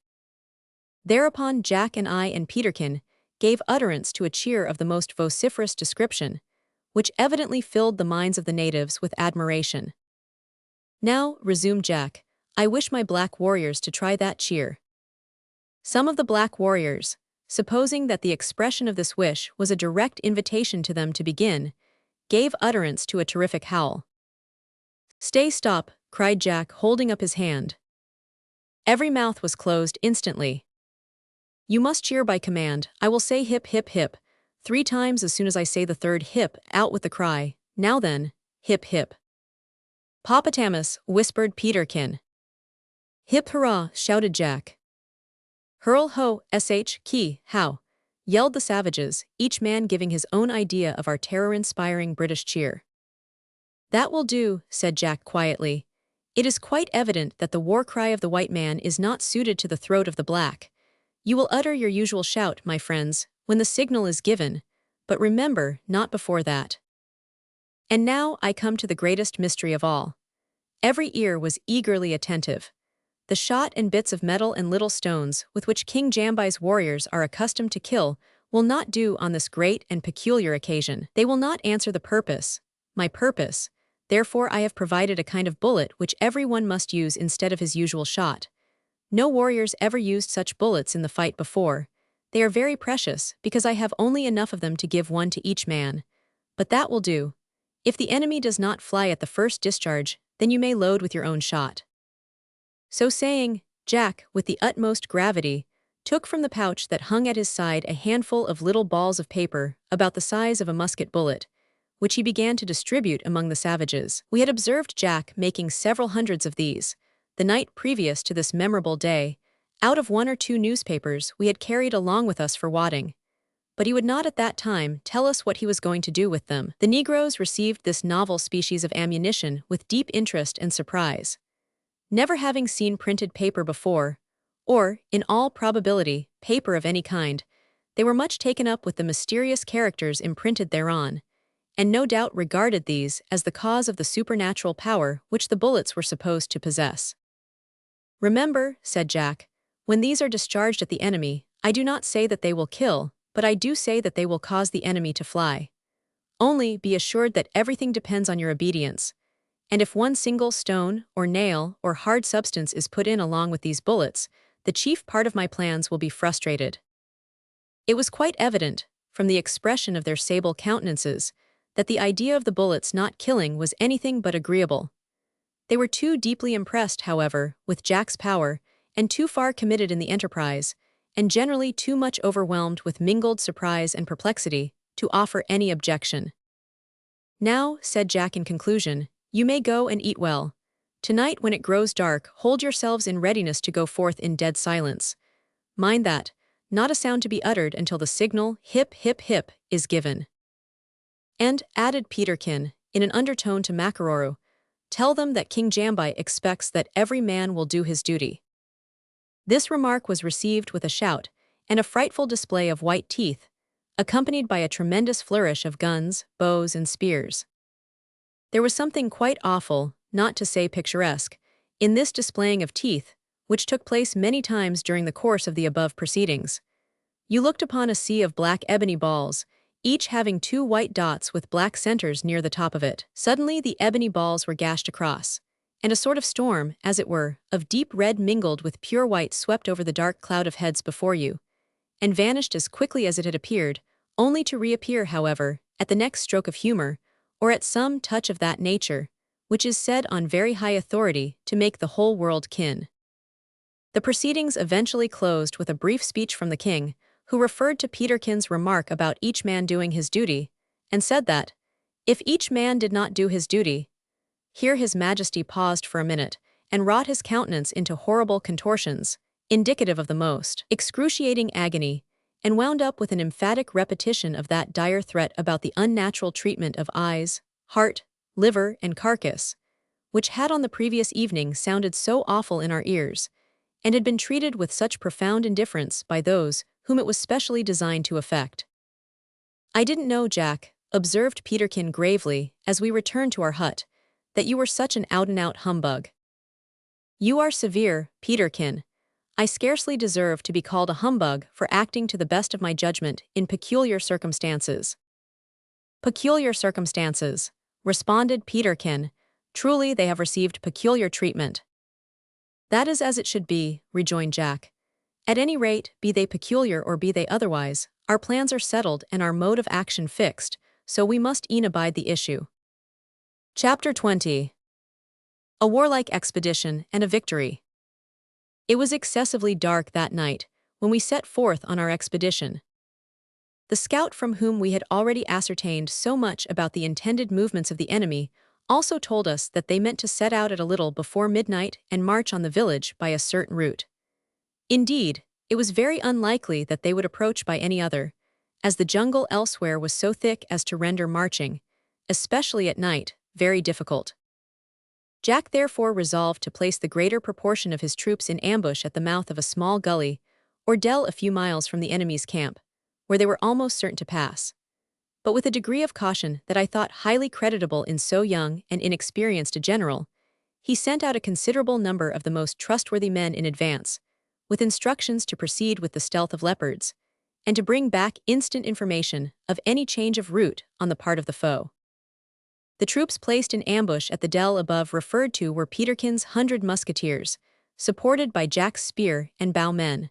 Thereupon Jack and I and Peterkin gave utterance to a cheer of the most vociferous description, which evidently filled the minds of the natives with admiration. "Now," resumed Jack, "I wish my black warriors to try that cheer." Some of the black warriors, supposing that the expression of this wish was a direct invitation to them to begin, gave utterance to a terrific howl. Stop," cried Jack, holding up his hand. Every mouth was closed instantly. "You must cheer by command. I will say hip, hip, hip. 3 times as soon as I say the third hip, out with the cry. Now then, hip hip. Popotamus, whispered Peterkin. Hip hurrah, shouted Jack. Hurl ho, key, how, yelled the savages, each man giving his own idea of our terror-inspiring British cheer. That will do, said Jack quietly. It is quite evident that the war cry of the white man is not suited to the throat of the black. You will utter your usual shout, my friends, when the signal is given, but remember, not before that. And now I come to the greatest mystery of all. Every ear was eagerly attentive. The shot and bits of metal and little stones with which King Jambi's warriors are accustomed to kill will not do on this great and peculiar occasion. They will not answer the purpose, my purpose. Therefore I have provided a kind of bullet which everyone must use instead of his usual shot. No warriors ever used such bullets in the fight before. They are very precious, because I have only enough of them to give one to each man. But that will do. If the enemy does not fly at the first discharge, then you may load with your own shot. So saying, Jack, with the utmost gravity, took from the pouch that hung at his side a handful of little balls of paper, about the size of a musket bullet, which he began to distribute among the savages. We had observed Jack making several hundreds of these, the night previous to this memorable day, out of 1 or 2 newspapers we had carried along with us for wadding. But he would not at that time tell us what he was going to do with them. The Negroes received this novel species of ammunition with deep interest and surprise. Never having seen printed paper before, or, in all probability, paper of any kind, they were much taken up with the mysterious characters imprinted thereon, and no doubt regarded these as the cause of the supernatural power which the bullets were supposed to possess. Remember, said Jack, when these are discharged at the enemy, I do not say that they will kill, but I do say that they will cause the enemy to fly. Only be assured that everything depends on your obedience, and if one single stone, or nail, or hard substance is put in along with these bullets, the chief part of my plans will be frustrated. It was quite evident, from the expression of their sable countenances, that the idea of the bullets not killing was anything but agreeable. They were too deeply impressed, however, with Jack's power, and too far committed in the enterprise, and generally too much overwhelmed with mingled surprise and perplexity, to offer any objection. Now, said Jack in conclusion, you may go and eat well. Tonight when it grows dark, hold yourselves in readiness to go forth in dead silence. Mind that, not a sound to be uttered until the signal, hip hip hip, is given. And, added Peterkin, in an undertone to Makaroro, tell them that King Jambi expects that every man will do his duty. This remark was received with a shout, and a frightful display of white teeth, accompanied by a tremendous flourish of guns, bows, and spears. There was something quite awful, not to say picturesque, in this displaying of teeth, which took place many times during the course of the above proceedings. You looked upon a sea of black ebony balls, each having 2 white dots with black centers near the top of it. Suddenly the ebony balls were gashed across, and a sort of storm, as it were, of deep red mingled with pure white swept over the dark cloud of heads before you, and vanished as quickly as it had appeared, only to reappear, however, at the next stroke of humor, or at some touch of that nature, which is said on very high authority to make the whole world kin. The proceedings eventually closed with a brief speech from the king, who referred to Peterkin's remark about each man doing his duty, and said that, if each man did not do his duty— here his majesty paused for a minute, and wrought his countenance into horrible contortions, indicative of the most excruciating agony, and wound up with an emphatic repetition of that dire threat about the unnatural treatment of eyes, heart, liver, and carcass, which had on the previous evening sounded so awful in our ears, and had been treated with such profound indifference by those whom it was specially designed to affect. I didn't know, Jack, observed Peterkin gravely, as we returned to our hut, that you were such an out-and-out humbug. You are severe, Peterkin. I scarcely deserve to be called a humbug for acting to the best of my judgment in peculiar circumstances. Peculiar circumstances, responded Peterkin. Truly they have received peculiar treatment. That is as it should be, rejoined Jack. At any rate, be they peculiar or be they otherwise, our plans are settled and our mode of action fixed, so we must e'en abide the issue. Chapter 20. A warlike expedition and a victory. It was excessively dark that night when we set forth on our expedition. The scout from whom we had already ascertained so much about the intended movements of the enemy also told us that they meant to set out at a little before midnight and march on the village by a certain route. Indeed, it was very unlikely that they would approach by any other, as the jungle elsewhere was so thick as to render marching, especially at night, very difficult. Jack therefore resolved to place the greater proportion of his troops in ambush at the mouth of a small gully, or dell a few miles from the enemy's camp, where they were almost certain to pass. But with a degree of caution that I thought highly creditable in so young and inexperienced a general, he sent out a considerable number of the most trustworthy men in advance, with instructions to proceed with the stealth of leopards, and to bring back instant information of any change of route on the part of the foe. The troops placed in ambush at the dell above referred to were Peterkin's 100 musketeers, supported by Jack's spear and bow men.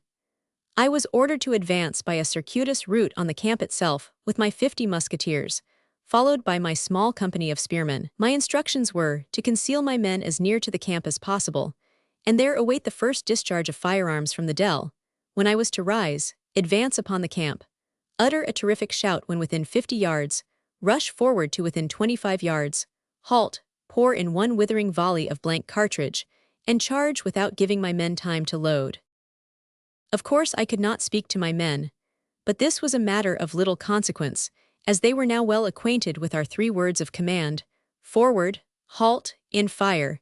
I was ordered to advance by a circuitous route on the camp itself with my 50 musketeers, followed by my small company of spearmen. My instructions were to conceal my men as near to the camp as possible, and there await the first discharge of firearms from the dell, when I was to rise, advance upon the camp, utter a terrific shout when within 50 yards, rush forward to within 25 yards, halt, pour in one withering volley of blank cartridge, and charge without giving my men time to load. Of course I could not speak to my men, but this was a matter of little consequence, as they were now well acquainted with our 3 words of command, forward, halt, in fire,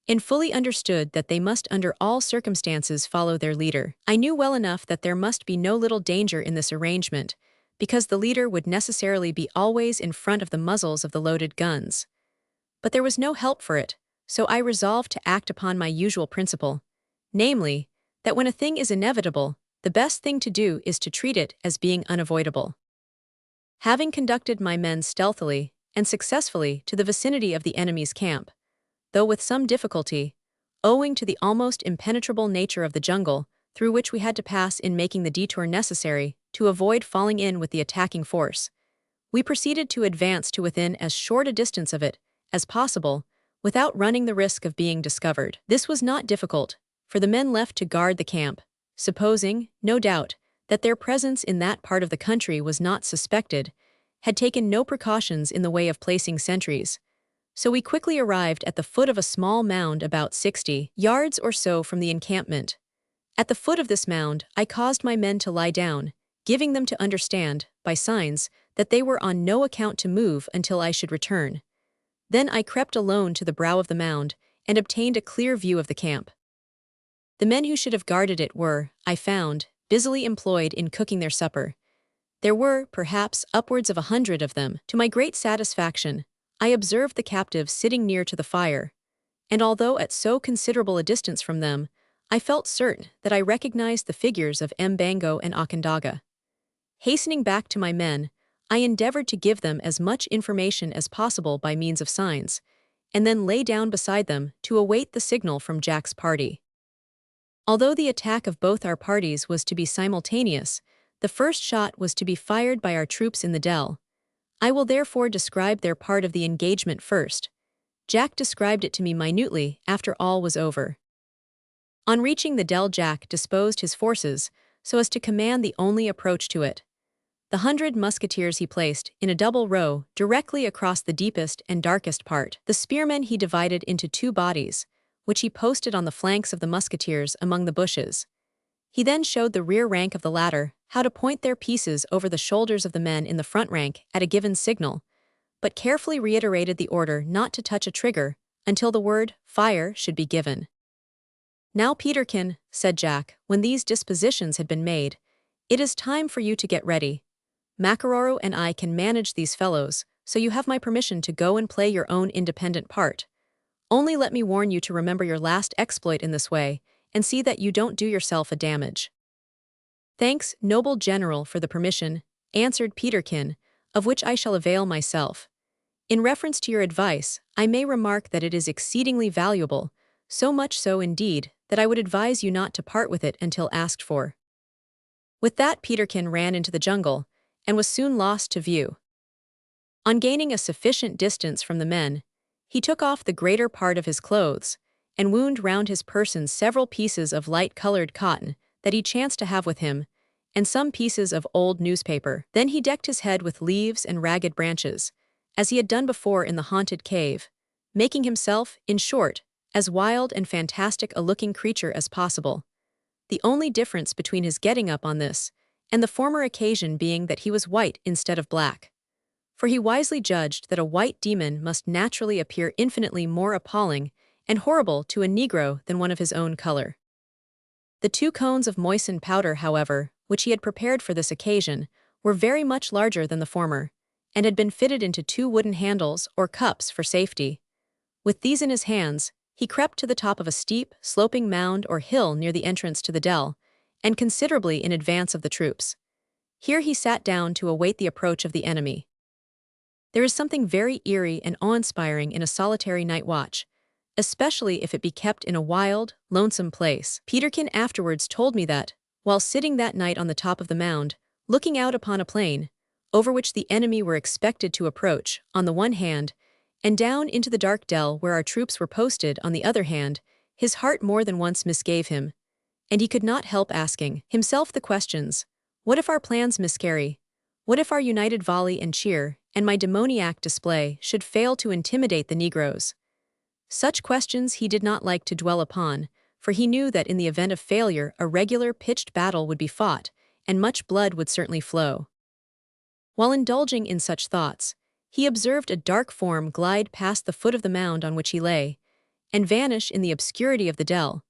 and fully understood that they must under all circumstances follow their leader. I knew well enough that there must be no little danger in this arrangement, because the leader would necessarily be always in front of the muzzles of the loaded guns. But there was no help for it, so I resolved to act upon my usual principle, namely, that when a thing is inevitable, the best thing to do is to treat it as being unavoidable. Having conducted my men stealthily and successfully to the vicinity of the enemy's camp, though with some difficulty, owing to the almost impenetrable nature of the jungle through which we had to pass in making the detour necessary to avoid falling in with the attacking force, we proceeded to advance to within as short a distance of it as possible without running the risk of being discovered. This was not difficult, for the men left to guard the camp, supposing, no doubt, that their presence in that part of the country was not suspected, had taken no precautions in the way of placing sentries. So we quickly arrived at the foot of a small mound about 60 yards or so from the encampment. At the foot of this mound, I caused my men to lie down, giving them to understand, by signs, that they were on no account to move until I should return. Then I crept alone to the brow of the mound and obtained a clear view of the camp. The men who should have guarded it were, I found, busily employed in cooking their supper. There were, perhaps, upwards of 100 of them. To my great satisfaction, I observed the captives sitting near to the fire, and although at so considerable a distance from them, I felt certain that I recognized the figures of Mbango and Akandaga. Hastening back to my men, I endeavored to give them as much information as possible by means of signs, and then lay down beside them to await the signal from Jack's party. Although the attack of both our parties was to be simultaneous, the first shot was to be fired by our troops in the dell. I will therefore describe their part of the engagement first. Jack described it to me minutely after all was over. On reaching the dell, Jack disposed his forces so as to command the only approach to it. The 100 musketeers he placed in a double row directly across the deepest and darkest part. The spearmen he divided into 2 bodies, which he posted on the flanks of the musketeers among the bushes. He then showed the rear rank of the latter how to point their pieces over the shoulders of the men in the front rank at a given signal, but carefully reiterated the order not to touch a trigger until the word "fire" should be given. "Now, Peterkin," said Jack, when these dispositions had been made, "it is time for you to get ready. Makaroro and I can manage these fellows, so you have my permission to go and play your own independent part. Only let me warn you to remember your last exploit in this way, and see that you don't do yourself a damage." "Thanks, noble general, for the permission," answered Peterkin, "of which I shall avail myself. In reference to your advice, I may remark that it is exceedingly valuable, so much so indeed that I would advise you not to part with it until asked for." With that, Peterkin ran into the jungle, and was soon lost to view. On gaining a sufficient distance from the men, he took off the greater part of his clothes, and wound round his person several pieces of light-colored cotton that he chanced to have with him, and some pieces of old newspaper. Then he decked his head with leaves and ragged branches, as he had done before in the haunted cave, making himself, in short, as wild and fantastic a looking creature as possible. The only difference between his getting up on this and the former occasion being that he was white instead of black. For he wisely judged that a white demon must naturally appear infinitely more appalling and horrible to a Negro than one of his own color. The 2 cones of moistened powder, however, which he had prepared for this occasion, were very much larger than the former, and had been fitted into 2 wooden handles or cups for safety. With these in his hands, he crept to the top of a steep, sloping mound or hill near the entrance to the dell, and considerably in advance of the troops. Here he sat down to await the approach of the enemy. There is something very eerie and awe-inspiring in a solitary night watch, especially if it be kept in a wild, lonesome place. Peterkin afterwards told me that, while sitting that night on the top of the mound, looking out upon a plain, over which the enemy were expected to approach, on the one hand, and down into the dark dell where our troops were posted on the other hand, his heart more than once misgave him, and he could not help asking himself the questions: what if our plans miscarry? What if our united volley and cheer, and my demoniac display, should fail to intimidate the Negroes? Such questions he did not like to dwell upon, for he knew that in the event of failure a regular pitched battle would be fought, and much blood would certainly flow. While indulging in such thoughts, he observed a dark form glide past the foot of the mound on which he lay, and vanish in the obscurity of the dell,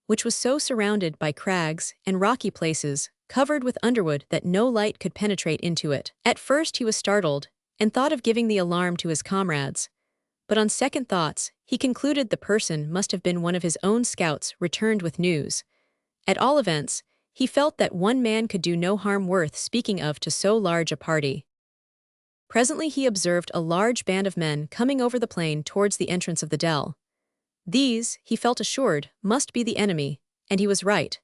which was so surrounded by crags and rocky places, covered with underwood that no light could penetrate into it. At first he was startled, and thought of giving the alarm to his comrades, but on second thoughts, he concluded the person must have been one of his own scouts returned with news. At all events, he felt that one man could do no harm worth speaking of to so large a party. Presently he observed a large band of men coming over the plain towards the entrance of the dell. These, he felt assured, must be the enemy, and he was right.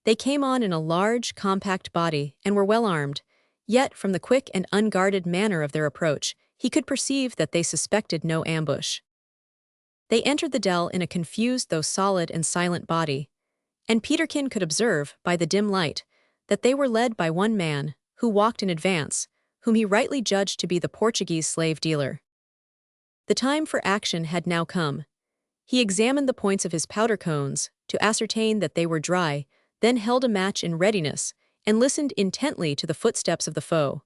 They came on in a large, compact body, and were well armed, yet from the quick and unguarded manner of their approach, he could perceive that they suspected no ambush. They entered the dell in a confused though solid and silent body, and Peterkin could observe, by the dim light, that they were led by one man, who walked in advance, whom he rightly judged to be the Portuguese slave dealer. The time for action had now come. He examined the points of his powder cones, to ascertain that they were dry, then held a match in readiness, and listened intently to the footsteps of the foe.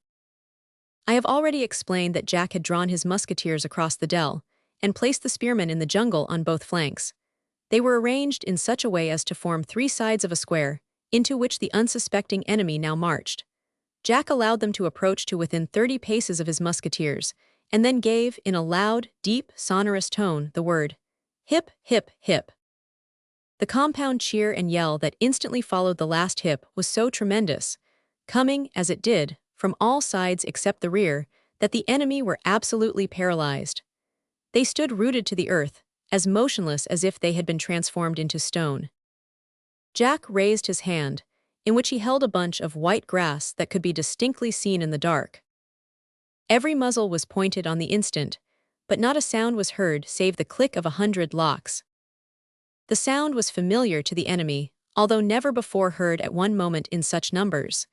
I have already explained that Jack had drawn his musketeers across the dell, and placed the spearmen in the jungle on both flanks. They were arranged in such a way as to form 3 sides of a square, into which the unsuspecting enemy now marched. Jack allowed them to approach to within 30 paces of his musketeers, and then gave, in a loud, deep, sonorous tone, the word, "Hip, hip, hip." The compound cheer and yell that instantly followed the last hip was so tremendous, coming, as it did, from all sides except the rear, that the enemy were absolutely paralyzed. They stood rooted to the earth, as motionless as if they had been transformed into stone. Jack raised his hand, in which he held a bunch of white grass that could be distinctly seen in the dark. Every muzzle was pointed on the instant, but not a sound was heard save the click of 100 locks. The sound was familiar to the enemy, although never before heard at one moment in such numbers.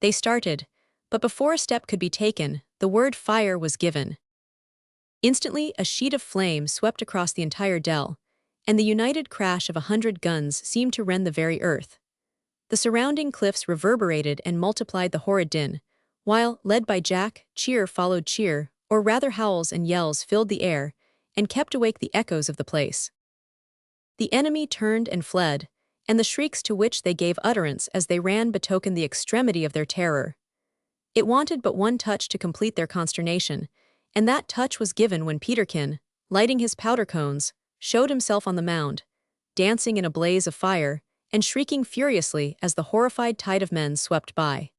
They started, but before a step could be taken, the word fire was given. Instantly, a sheet of flame swept across the entire dell, and the united crash of 100 guns seemed to rend the very earth. The surrounding cliffs reverberated and multiplied the horrid din, while, led by Jack, cheer followed cheer, or rather howls and yells filled the air, and kept awake the echoes of the place. The enemy turned and fled, and the shrieks to which they gave utterance as they ran betokened the extremity of their terror. It wanted but one touch to complete their consternation, and that touch was given when Peterkin, lighting his powder cones, showed himself on the mound, dancing in a blaze of fire, and shrieking furiously as the horrified tide of men swept by.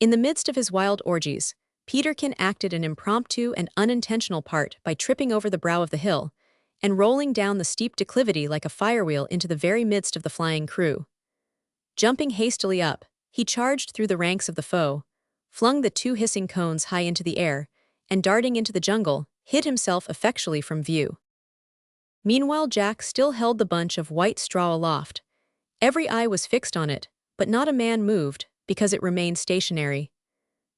In the midst of his wild orgies, Peterkin acted an impromptu and unintentional part by tripping over the brow of the hill, and rolling down the steep declivity like a firewheel into the very midst of the flying crew. Jumping hastily up, he charged through the ranks of the foe, flung the 2 hissing cones high into the air, and darting into the jungle, hid himself effectually from view. Meanwhile Jack still held the bunch of white straw aloft. Every eye was fixed on it, but not a man moved, because it remained stationary.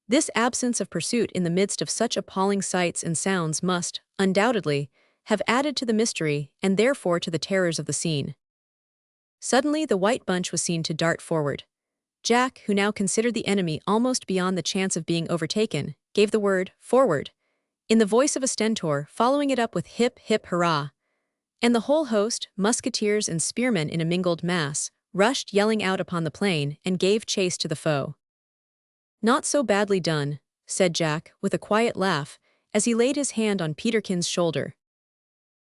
This absence of pursuit in the midst of such appalling sights and sounds must, undoubtedly, have added to the mystery and therefore to the terrors of the scene. Suddenly the white bunch was seen to dart forward. Jack, who now considered the enemy almost beyond the chance of being overtaken, gave the word, "Forward," in the voice of a stentor, following it up with "Hip, hip, hurrah!" And the whole host, musketeers and spearmen in a mingled mass, rushed yelling out upon the plain and gave chase to the foe. "Not so badly done," said Jack, with a quiet laugh, as he laid his hand on Peterkin's shoulder.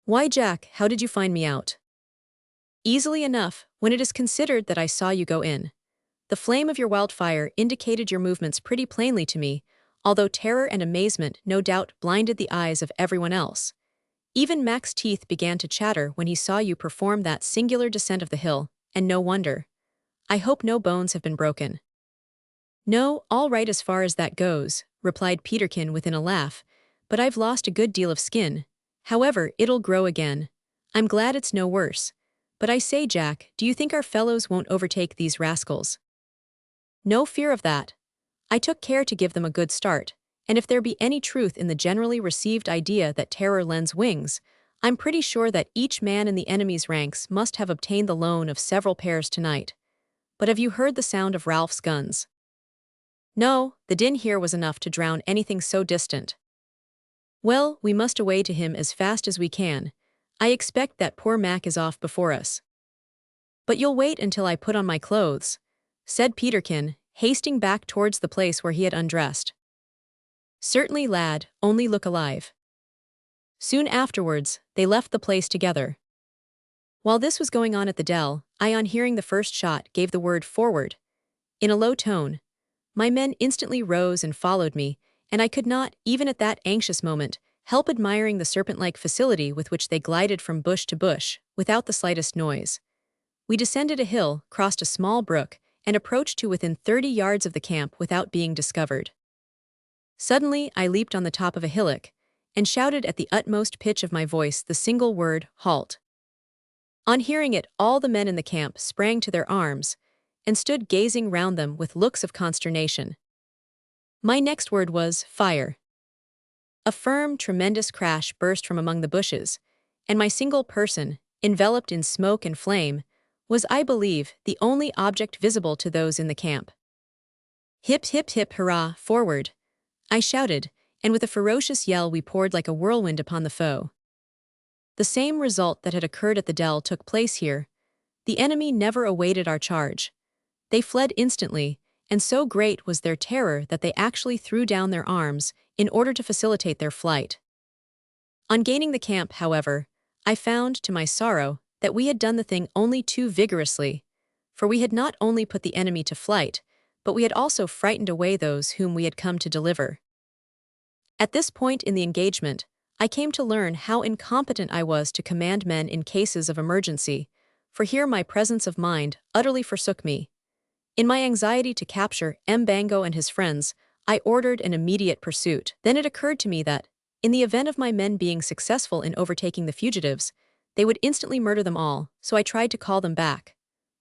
"Why, Jack, how did you find me out?" "Easily enough, when it is considered that I saw you go in. The flame of your wildfire indicated your movements pretty plainly to me, although terror and amazement no doubt blinded the eyes of everyone else. Even Mac's teeth began to chatter when he saw you perform that singular descent of the hill, and no wonder. I hope no bones have been broken." "No, all right as far as that goes," replied Peterkin within a laugh, "but I've lost a good deal of skin. However, it'll grow again. I'm glad it's no worse. But I say, Jack, do you think our fellows won't overtake these rascals?" "No fear of that. I took care to give them a good start, and if there be any truth in the generally received idea that terror lends wings, I'm pretty sure that each man in the enemy's ranks must have obtained the loan of several pairs tonight. But have you heard the sound of Ralph's guns?" "No, the din here was enough to drown anything so distant." "Well, we must away to him as fast as we can. I expect that poor Mac is off before us." "But you'll wait until I put on my clothes," said Peterkin, hasting back towards the place where he had undressed. "Certainly, lad, only look alive." Soon afterwards, they left the place together. While this was going on at the dell, I, on hearing the first shot, gave the word "Forward" in a low tone. My men instantly rose and followed me, and I could not, even at that anxious moment, help admiring the serpent-like facility with which they glided from bush to bush, without the slightest noise. We descended a hill, crossed a small brook, and approached to within 30 yards of the camp without being discovered. Suddenly, I leaped on the top of a hillock, and shouted at the utmost pitch of my voice the single word, "Halt." On hearing it, all the men in the camp sprang to their arms, and stood gazing round them with looks of consternation. My next word was, "Fire." A firm, tremendous crash burst from among the bushes, and my single person, enveloped in smoke and flame, was, I believe, the only object visible to those in the camp. "Hip, hip, hip, hurrah, forward!" I shouted, and with a ferocious yell we poured like a whirlwind upon the foe. The same result that had occurred at the dell took place here. The enemy never awaited our charge. They fled instantly, and so great was their terror that they actually threw down their arms in order to facilitate their flight. On gaining the camp, however, I found, to my sorrow, that we had done the thing only too vigorously, for we had not only put the enemy to flight, but we had also frightened away those whom we had come to deliver. At this point in the engagement, I came to learn how incompetent I was to command men in cases of emergency, for here my presence of mind utterly forsook me. In my anxiety to capture Mbango and his friends, I ordered an immediate pursuit. Then it occurred to me that, in the event of my men being successful in overtaking the fugitives, they would instantly murder them all, so I tried to call them back.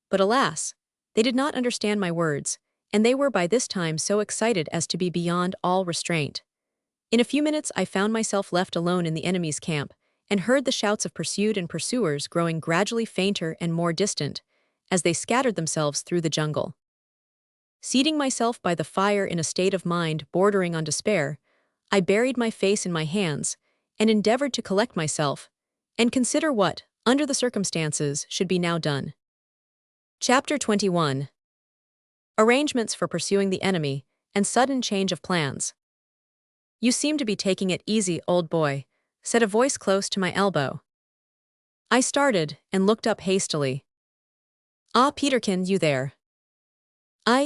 But alas, they did not understand my words, and they were by this time so excited as to be beyond all restraint. In a few minutes I found myself left alone in the enemy's camp, and heard the shouts of pursued and pursuers growing gradually fainter and more distant, as they scattered themselves through the jungle. Seating myself by the fire in a state of mind bordering on despair, I buried my face in my hands, and endeavored to collect myself, and consider what, under the circumstances, should be now done. Chapter 21. Arrangements for pursuing the enemy, and sudden change of plans. "You seem to be taking it easy, old boy," said a voice close to my elbow. I started, and looked up hastily. "Ah, Peterkin, you there?"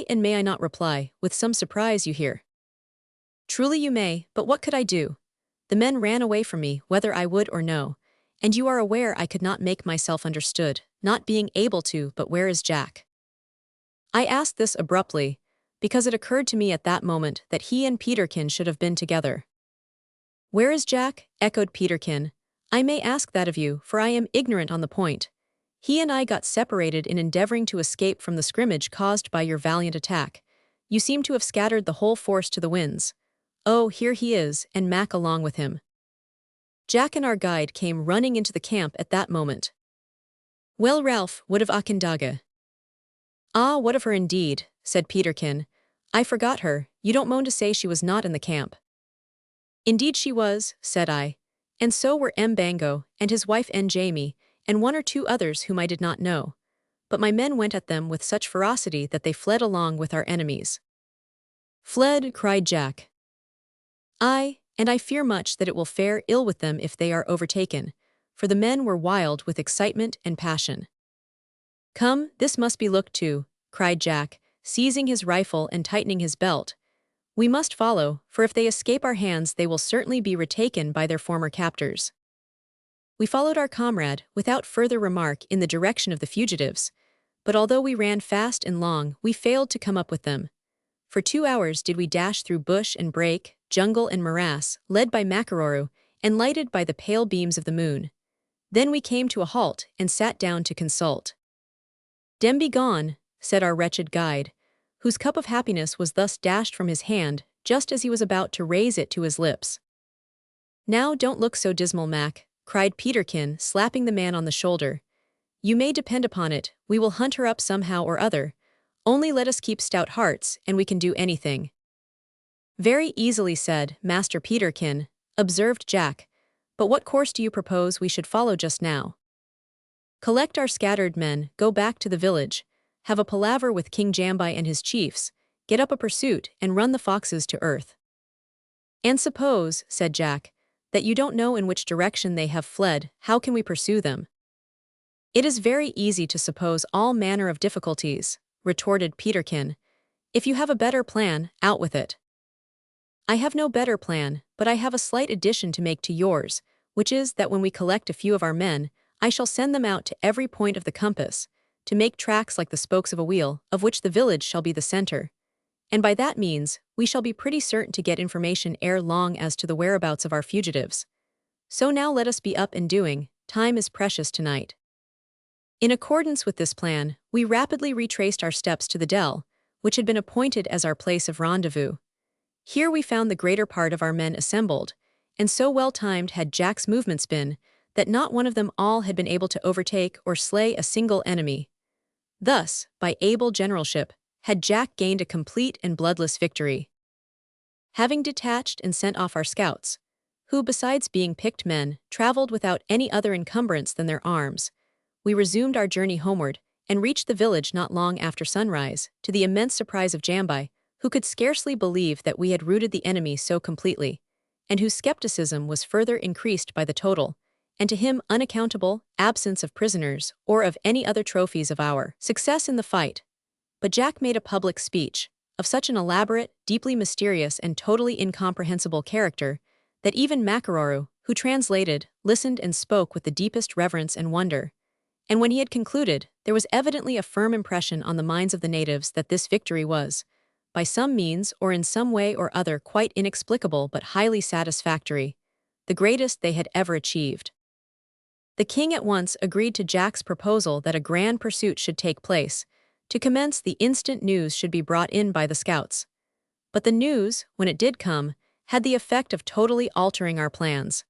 And may I not reply, with some surprise, "You here?" "Truly you may, but what could I do? The men ran away from me, whether I would or no, and you are aware I could not make myself understood, not being able to, but where is Jack?" I asked this abruptly, because it occurred to me at that moment that he and Peterkin should have been together. "Where is Jack?" echoed Peterkin. "I may ask that of you, for I am ignorant on the point. He and I got separated in endeavoring to escape from the scrimmage caused by your valiant attack, You seem to have scattered the whole force to the winds. Oh, here he is, and Mac along with him." Jack and our guide came running into the camp at that moment. "Well, Ralph, what of Akindaga?" "Ah, what of her indeed," said Peterkin. "I forgot her. You don't mean to say she was not in the camp?" "Indeed she was," said I. "And so were Mbango, and his wife Njamie, and one or two others whom I did not know. But my men went at them with such ferocity that they fled along with our enemies." "Fled," cried Jack. "Aye, and I fear much that it will fare ill with them if they are overtaken, for the men were wild with excitement and passion." "Come, this must be looked to," cried Jack, seizing his rifle and tightening his belt. "We must follow, for if they escape our hands they will certainly be retaken by their former captors." We followed our comrade, without further remark, in the direction of the fugitives, but although we ran fast and long, we failed to come up with them. For 2 hours did we dash through bush and brake, jungle and morass, led by Makaroro, and lighted by the pale beams of the moon. Then we came to a halt and sat down to consult. "Dem be gone," said our wretched guide, whose cup of happiness was thus dashed from his hand just as he was about to raise it to his lips. "Now don't look so dismal, Mac," cried Peterkin, slapping the man on the shoulder. "You may depend upon it, we will hunt her up somehow or other. Only let us keep stout hearts, and we can do anything." "Very easily said, Master Peterkin," observed Jack. "But what course do you propose we should follow just now?" "Collect our scattered men, go back to the village, have a palaver with King Jambai and his chiefs, get up a pursuit, and run the foxes to earth." "And suppose," said Jack, "that you don't know in which direction they have fled, how can we pursue them?" "It is very easy to suppose all manner of difficulties," retorted Peterkin. "If you have a better plan, out with it." "I have no better plan, but I have a slight addition to make to yours, which is that when we collect a few of our men, I shall send them out to every point of the compass, to make tracks like the spokes of a wheel, of which the village shall be the center. And by that means, we shall be pretty certain to get information ere long as to the whereabouts of our fugitives. So now let us be up and doing, time is precious tonight." In accordance with this plan, we rapidly retraced our steps to the dell, which had been appointed as our place of rendezvous. Here we found the greater part of our men assembled, and so well timed had Jack's movements been, that not one of them all had been able to overtake or slay a single enemy. Thus, by able generalship, had Jack gained a complete and bloodless victory. Having detached and sent off our scouts, who, besides being picked men, traveled without any other encumbrance than their arms, we resumed our journey homeward, and reached the village not long after sunrise, to the immense surprise of Jambai, who could scarcely believe that we had routed the enemy so completely, and whose skepticism was further increased by the total, and to him unaccountable, absence of prisoners or of any other trophies of our success in the fight. But Jack made a public speech, of such an elaborate, deeply mysterious and totally incomprehensible character, that even Makaroro, who translated, listened and spoke with the deepest reverence and wonder. And when he had concluded, there was evidently a firm impression on the minds of the natives that this victory was, by some means or in some way or other quite inexplicable but highly satisfactory, the greatest they had ever achieved. The king at once agreed to Jack's proposal that a grand pursuit should take place, to commence the instant news should be brought in by the scouts. But the news, when it did come, had the effect of totally altering our plans.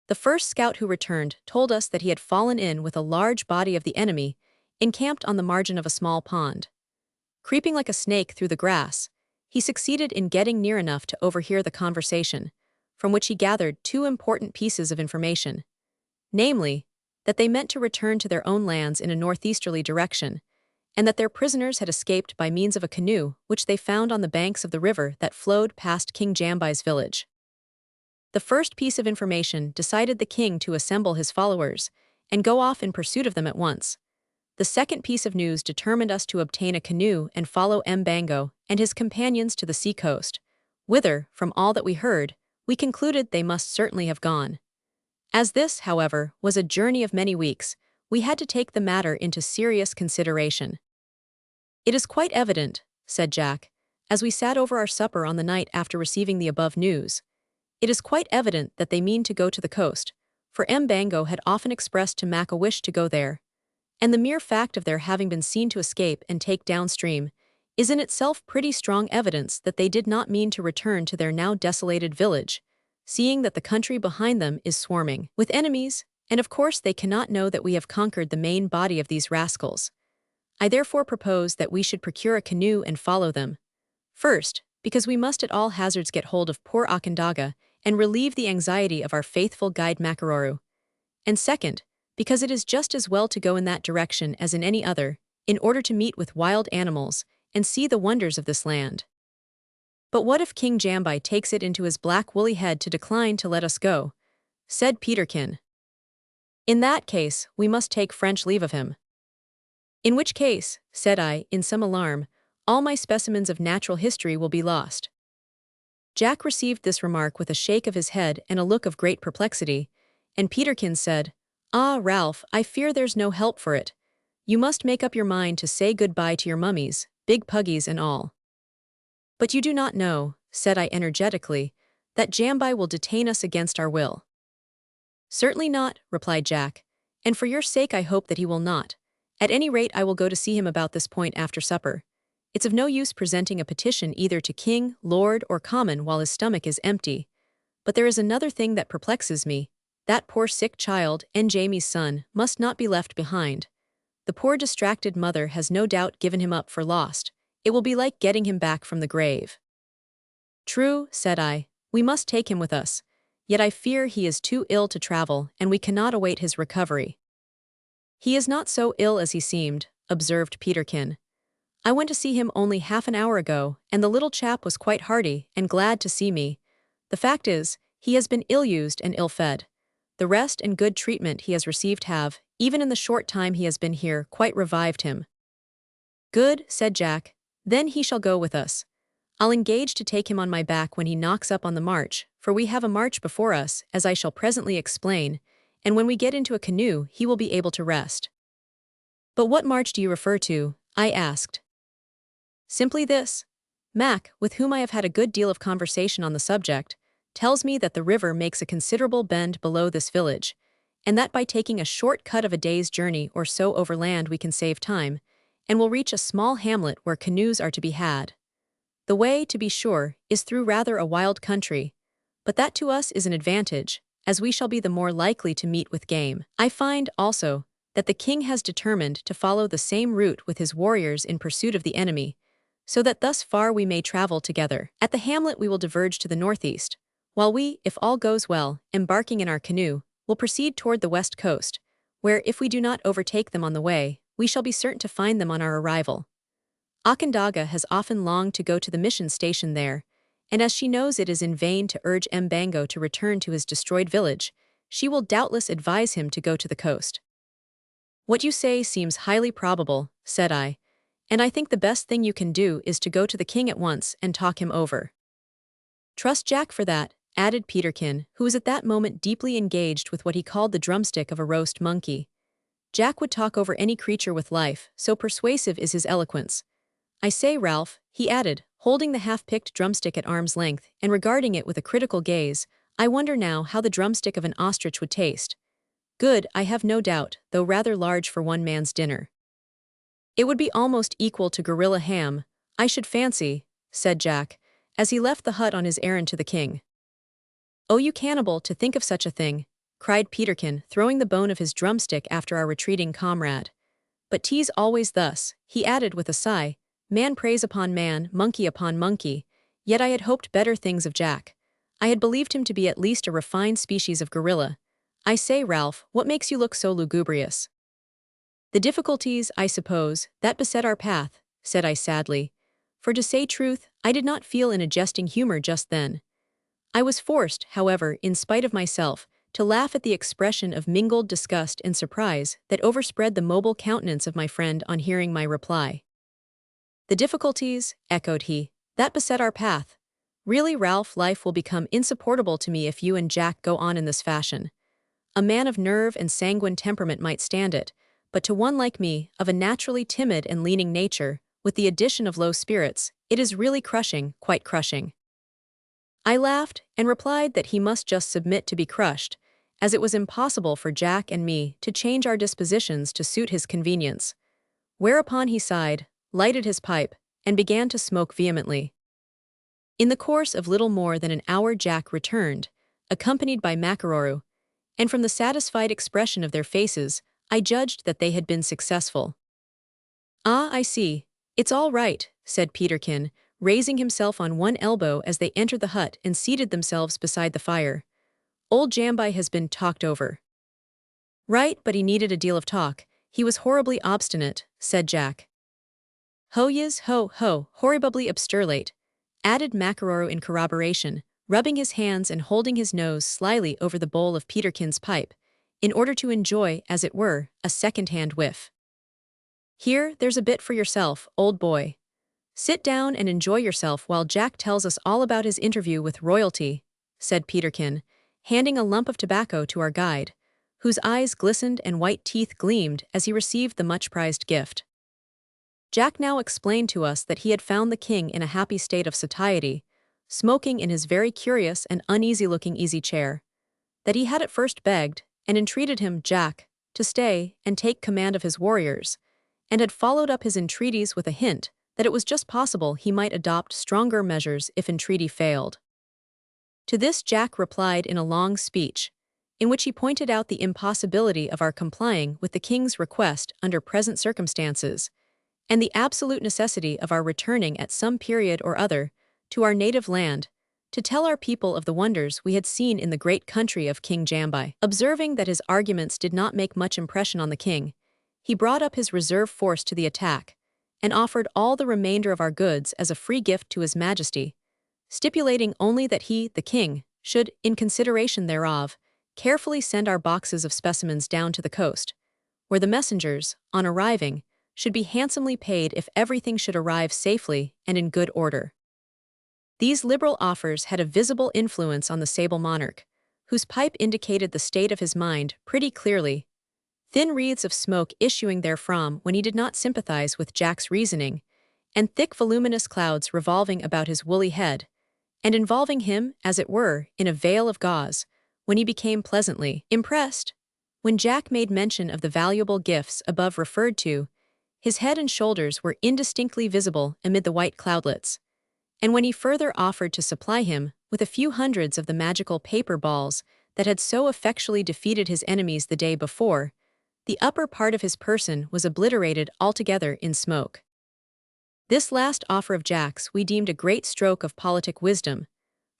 The first scout who returned told us that he had fallen in with a large body of the enemy, encamped on the margin of a small pond. Creeping like a snake through the grass, he succeeded in getting near enough to overhear the conversation, from which he gathered 2 important pieces of information. Namely, that they meant to return to their own lands in a northeasterly direction, and that their prisoners had escaped by means of a canoe which they found on the banks of the river that flowed past King Jambai's village. The first piece of information decided the king to assemble his followers and go off in pursuit of them at once. The second piece of news determined us to obtain a canoe and follow Mbango and his companions to the sea-coast, whither, from all that we heard, we concluded they must certainly have gone. As this, however, was a journey of many weeks, we had to take the matter into serious consideration. "It is quite evident," said Jack, as we sat over our supper on the night after receiving the above news, "it is quite evident that they mean to go to the coast, for Mbango had often expressed to Mac a wish to go there, and the mere fact of their having been seen to escape and take downstream is in itself pretty strong evidence that they did not mean to return to their now desolated village, seeing that the country behind them is swarming with enemies, and of course they cannot know that we have conquered the main body of these rascals. I therefore propose that we should procure a canoe and follow them. First, because we must at all hazards get hold of poor Akandaga and relieve the anxiety of our faithful guide Makaroru. And second, because it is just as well to go in that direction as in any other, in order to meet with wild animals and see the wonders of this land. But what if King Jambai takes it into his black woolly head to decline to let us go? Said Peterkin. In that case, we must take French leave of him. In which case, said I, in some alarm, all my specimens of natural history will be lost. Jack received this remark with a shake of his head and a look of great perplexity, and Peterkin said, "Ah, Ralph, I fear there's no help for it. You must make up your mind to say goodbye to your mummies, big puggies and all." "But you do not know," said I energetically, "that Jambai will detain us against our will." "Certainly not," replied Jack, "and for your sake I hope that he will not. At any rate I will go to see him about this point after supper. It's of no use presenting a petition either to king, lord, or common while his stomach is empty. But there is another thing that perplexes me. That poor sick child, and Jamie's son, must not be left behind. The poor distracted mother has no doubt given him up for lost. It will be like getting him back from the grave." "True," said I, "we must take him with us. Yet I fear he is too ill to travel, and we cannot await his recovery." "He is not so ill as he seemed," observed Peterkin. "I went to see him only half an hour ago, and the little chap was quite hearty and glad to see me. The fact is, he has been ill-used and ill-fed. The rest and good treatment he has received have, even in the short time he has been here, quite revived him." "Good," said Jack, "then he shall go with us. I'll engage to take him on my back when he knocks up on the march, for we have a march before us, as I shall presently explain, and when we get into a canoe he will be able to rest." "But what march do you refer to?" I asked. "Simply this. Mac, with whom I have had a good deal of conversation on the subject, tells me that the river makes a considerable bend below this village, and that by taking a short cut of a day's journey or so overland we can save time, and will reach a small hamlet where canoes are to be had. The way, to be sure, is through rather a wild country, but that to us is an advantage, as we shall be the more likely to meet with game. I find, also, that the king has determined to follow the same route with his warriors in pursuit of the enemy, so that thus far we may travel together. At the hamlet we will diverge to the northeast, while we, if all goes well, embarking in our canoe, will proceed toward the west coast, where, if we do not overtake them on the way, we shall be certain to find them on our arrival. Akandaga has often longed to go to the mission station there, and as she knows it is in vain to urge Mbango to return to his destroyed village, she will doubtless advise him to go to the coast." "What you say seems highly probable," said I, "and I think the best thing you can do is to go to the king at once and talk him over." "Trust Jack for that," added Peterkin, who was at that moment deeply engaged with what he called the drumstick of a roast monkey. "Jack would talk over any creature with life, so persuasive is his eloquence. I say, Ralph," he added, holding the half-picked drumstick at arm's length and regarding it with a critical gaze, "I wonder now how the drumstick of an ostrich would taste. Good, I have no doubt, though rather large for one man's dinner." "It would be almost equal to gorilla ham, I should fancy," said Jack, as he left the hut on his errand to the king. "Oh, you cannibal, to think of such a thing," cried Peterkin, throwing the bone of his drumstick after our retreating comrade. "But 'tis always thus," he added with a sigh, "man preys upon man, monkey upon monkey, yet I had hoped better things of Jack. I had believed him to be at least a refined species of gorilla. I say, Ralph, what makes you look so lugubrious?" "The difficulties, I suppose, that beset our path," said I sadly, for to say truth, I did not feel in a jesting humor just then. I was forced, however, in spite of myself, to laugh at the expression of mingled disgust and surprise that overspread the mobile countenance of my friend on hearing my reply. "The difficulties," echoed he, "that beset our path. Really, Ralph, life will become insupportable to me if you and Jack go on in this fashion. A man of nerve and sanguine temperament might stand it, but to one like me, of a naturally timid and leaning nature, with the addition of low spirits, it is really crushing, quite crushing." I laughed, and replied that he must just submit to be crushed, as it was impossible for Jack and me to change our dispositions to suit his convenience. Whereupon he sighed, lighted his pipe, and began to smoke vehemently. In the course of little more than an hour Jack returned, accompanied by Makaroro, and from the satisfied expression of their faces, I judged that they had been successful. "Ah, I see. It's all right," said Peterkin, raising himself on one elbow as they entered the hut and seated themselves beside the fire. "Old Jambai has been talked over." "Right, but he needed a deal of talk. He was horribly obstinate," said Jack. "Ho yis ho, horribly obstinate," added Makaroro in corroboration, rubbing his hands and holding his nose slyly over the bowl of Peterkin's pipe, in order to enjoy, as it were, a second-hand whiff. "Here, there's a bit for yourself, old boy. Sit down and enjoy yourself while Jack tells us all about his interview with royalty," said Peterkin, handing a lump of tobacco to our guide, whose eyes glistened and white teeth gleamed as he received the much-prized gift. Jack now explained to us that he had found the king in a happy state of satiety, smoking in his very curious and uneasy-looking easy chair, that he had at first begged and entreated him, Jack, to stay and take command of his warriors, and had followed up his entreaties with a hint that it was just possible he might adopt stronger measures if entreaty failed. To this Jack replied in a long speech, in which he pointed out the impossibility of our complying with the king's request under present circumstances, and the absolute necessity of our returning at some period or other to our native land, to tell our people of the wonders we had seen in the great country of King Jambai. Observing that his arguments did not make much impression on the king, he brought up his reserve force to the attack, and offered all the remainder of our goods as a free gift to his majesty, stipulating only that he, the king, should, in consideration thereof, carefully send our boxes of specimens down to the coast, where the messengers, on arriving, should be handsomely paid if everything should arrive safely and in good order. These liberal offers had a visible influence on the sable monarch, whose pipe indicated the state of his mind pretty clearly, thin wreaths of smoke issuing therefrom when he did not sympathize with Jack's reasoning, and thick voluminous clouds revolving about his woolly head, and involving him, as it were, in a veil of gauze, when he became pleasantly impressed. When Jack made mention of the valuable gifts above referred to, his head and shoulders were indistinctly visible amid the white cloudlets, and when he further offered to supply him with a few hundreds of the magical paper balls that had so effectually defeated his enemies the day before, the upper part of his person was obliterated altogether in smoke. This last offer of Jack's we deemed a great stroke of politic wisdom,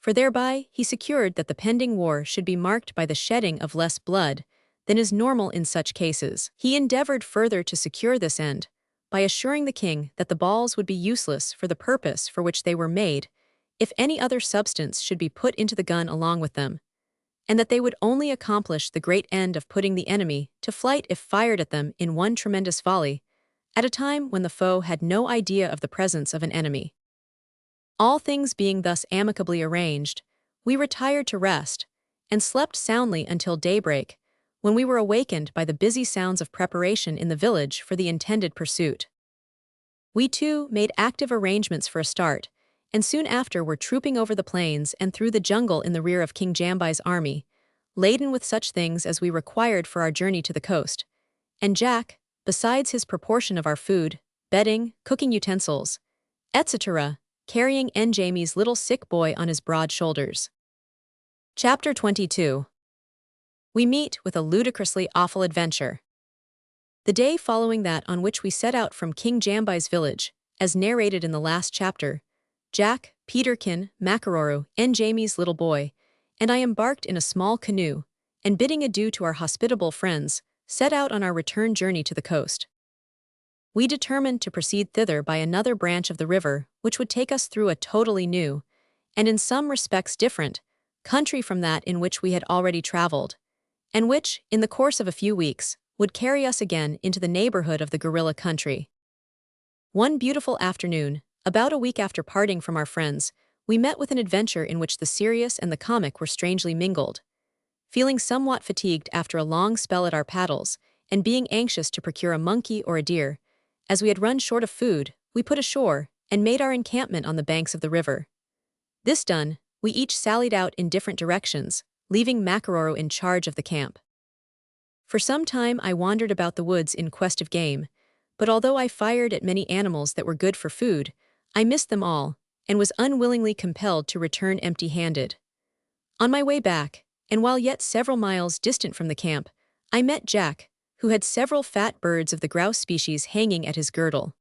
for thereby he secured that the pending war should be marked by the shedding of less blood than is normal in such cases. He endeavored further to secure this end, by assuring the king that the balls would be useless for the purpose for which they were made, if any other substance should be put into the gun along with them, and that they would only accomplish the great end of putting the enemy to flight if fired at them in one tremendous volley, at a time when the foe had no idea of the presence of an enemy. All things being thus amicably arranged, we retired to rest, and slept soundly until daybreak, when we were awakened by the busy sounds of preparation in the village for the intended pursuit. We, too, made active arrangements for a start, and soon after were trooping over the plains and through the jungle in the rear of King Jambai's army, laden with such things as we required for our journey to the coast, and Jack, besides his proportion of our food, bedding, cooking utensils, etc., carrying Njami's little sick boy on his broad shoulders. Chapter 22. We meet with a ludicrously awful adventure. The day following that on which we set out from King Jambai's village, as narrated in the last chapter, Jack, Peterkin, Makaroro, Njami's little boy, and I embarked in a small canoe, and bidding adieu to our hospitable friends, set out on our return journey to the coast. We determined to proceed thither by another branch of the river, which would take us through a totally new, and in some respects different, country from that in which we had already traveled, and which, in the course of a few weeks, would carry us again into the neighborhood of the gorilla country. One beautiful afternoon, about a week after parting from our friends, we met with an adventure in which the serious and the comic were strangely mingled. Feeling somewhat fatigued after a long spell at our paddles, and being anxious to procure a monkey or a deer, as we had run short of food, we put ashore and made our encampment on the banks of the river. This done, we each sallied out in different directions, leaving Makaroro in charge of the camp. For some time I wandered about the woods in quest of game, but although I fired at many animals that were good for food, I missed them all, and was unwillingly compelled to return empty-handed. On my way back, and while yet several miles distant from the camp, I met Jack, who had several fat birds of the grouse species hanging at his girdle.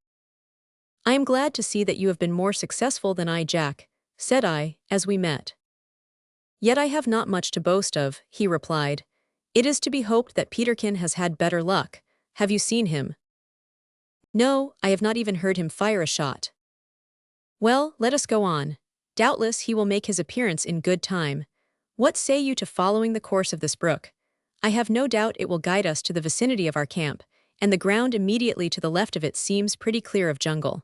"I am glad to see that you have been more successful than I, Jack," said I, as we met. "Yet I have not much to boast of," he replied. "It is to be hoped that Peterkin has had better luck. Have you seen him?" "No, I have not even heard him fire a shot." "Well, let us go on. Doubtless he will make his appearance in good time. What say you to following the course of this brook? I have no doubt it will guide us to the vicinity of our camp, and the ground immediately to the left of it seems pretty clear of jungle."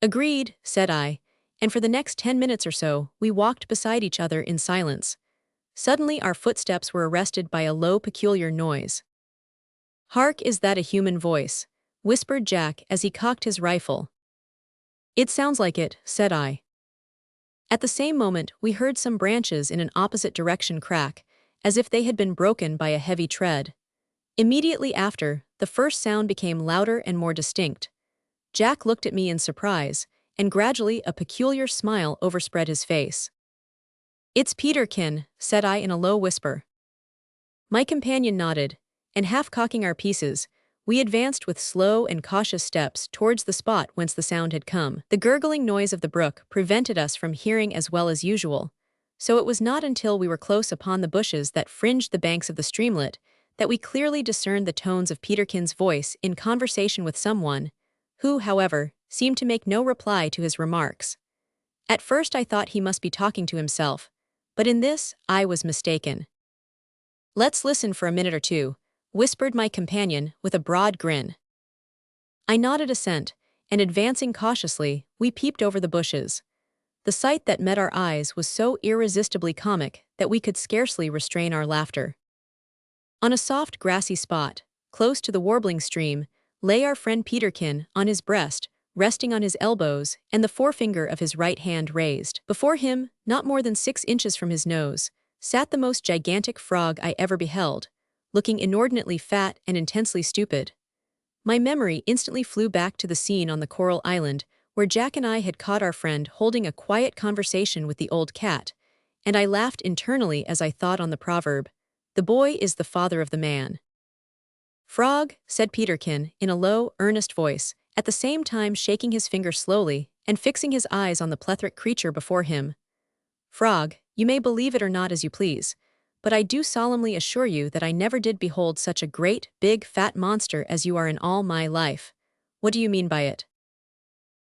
"Agreed," said I, and for the next 10 minutes or so, we walked beside each other in silence. Suddenly our footsteps were arrested by a low, peculiar noise. "Hark, is that a human voice?" whispered Jack as he cocked his rifle. "It sounds like it," said I. At the same moment, we heard some branches in an opposite direction crack, as if they had been broken by a heavy tread. Immediately after, the first sound became louder and more distinct. Jack looked at me in surprise, and gradually a peculiar smile overspread his face. "It's Peterkin," said I in a low whisper. My companion nodded, and half-cocking our pieces, we advanced with slow and cautious steps towards the spot whence the sound had come. The gurgling noise of the brook prevented us from hearing as well as usual, so it was not until we were close upon the bushes that fringed the banks of the streamlet that we clearly discerned the tones of Peterkin's voice in conversation with someone, who, however, seemed to make no reply to his remarks. At first I thought he must be talking to himself, but in this I was mistaken. "Let's listen for a minute or two," whispered my companion with a broad grin. I nodded assent, and advancing cautiously, we peeped over the bushes. The sight that met our eyes was so irresistibly comic that we could scarcely restrain our laughter. On a soft grassy spot, close to the warbling stream, lay our friend Peterkin on his breast, resting on his elbows and the forefinger of his right hand raised. Before him, not more than 6 inches from his nose, sat the most gigantic frog I ever beheld, looking inordinately fat and intensely stupid. My memory instantly flew back to the scene on the coral island, where Jack and I had caught our friend holding a quiet conversation with the old cat, and I laughed internally as I thought on the proverb, "The boy is the father of the man." "Frog," said Peterkin in a low, earnest voice, at the same time shaking his finger slowly and fixing his eyes on the plethoric creature before him. "Frog, you may believe it or not as you please, but I do solemnly assure you that I never did behold such a great, big, fat monster as you are in all my life. What do you mean by it?"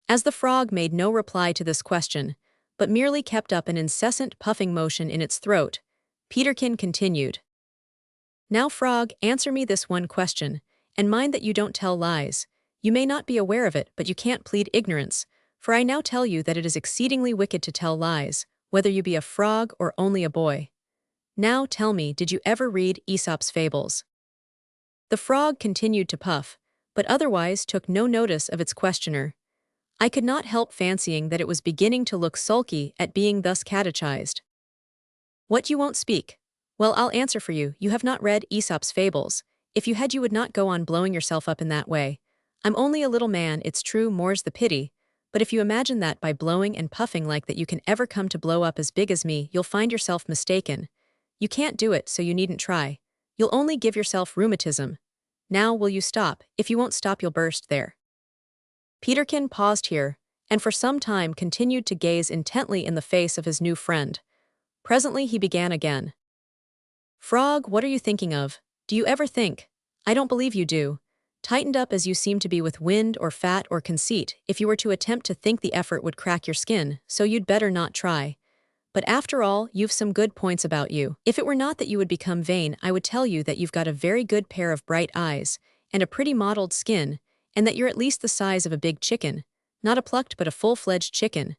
As the frog made no reply to this question, but merely kept up an incessant puffing motion in its throat, Peterkin continued. "Now, Frog, answer me this one question, and mind that you don't tell lies. You may not be aware of it, but you can't plead ignorance, for I now tell you that it is exceedingly wicked to tell lies, whether you be a frog or only a boy. Now tell me, did you ever read Aesop's fables?" The frog continued to puff, but otherwise took no notice of its questioner. I could not help fancying that it was beginning to look sulky at being thus catechized. "What, you won't speak? Well, I'll answer for you. You have not read Aesop's fables. If you had, you would not go on blowing yourself up in that way. I'm only a little man, it's true, more's the pity, but if you imagine that by blowing and puffing like that you can ever come to blow up as big as me, you'll find yourself mistaken. You can't do it, so you needn't try. You'll only give yourself rheumatism. Now, will you stop? If you won't stop, you'll burst there." Peterkin paused here, and for some time continued to gaze intently in the face of his new friend. Presently he began again. "Frog, what are you thinking of? Do you ever think? I don't believe you do. Tightened up as you seem to be with wind or fat or conceit, if you were to attempt to think the effort would crack your skin, so you'd better not try. But after all, you've some good points about you. If it were not that you would become vain, I would tell you that you've got a very good pair of bright eyes, and a pretty mottled skin, and that you're at least the size of a big chicken, not a plucked but a full-fledged chicken.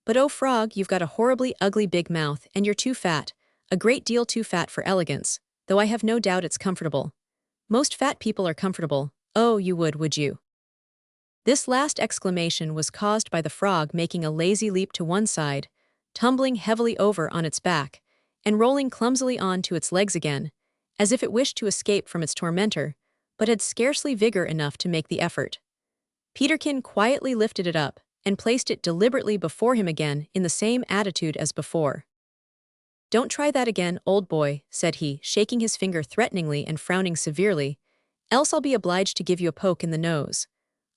But oh, Frog, you've got a horribly ugly big mouth, and you're too fat, a great deal too fat for elegance, though I have no doubt it's comfortable. Most fat people are comfortable. Oh, you would you?" This last exclamation was caused by the frog making a lazy leap to one side, tumbling heavily over on its back, and rolling clumsily on to its legs again, as if it wished to escape from its tormentor, but had scarcely vigor enough to make the effort. Peterkin quietly lifted it up, and placed it deliberately before him again in the same attitude as before. "Don't try that again, old boy," said he, shaking his finger threateningly and frowning severely, "else I'll be obliged to give you a poke in the nose.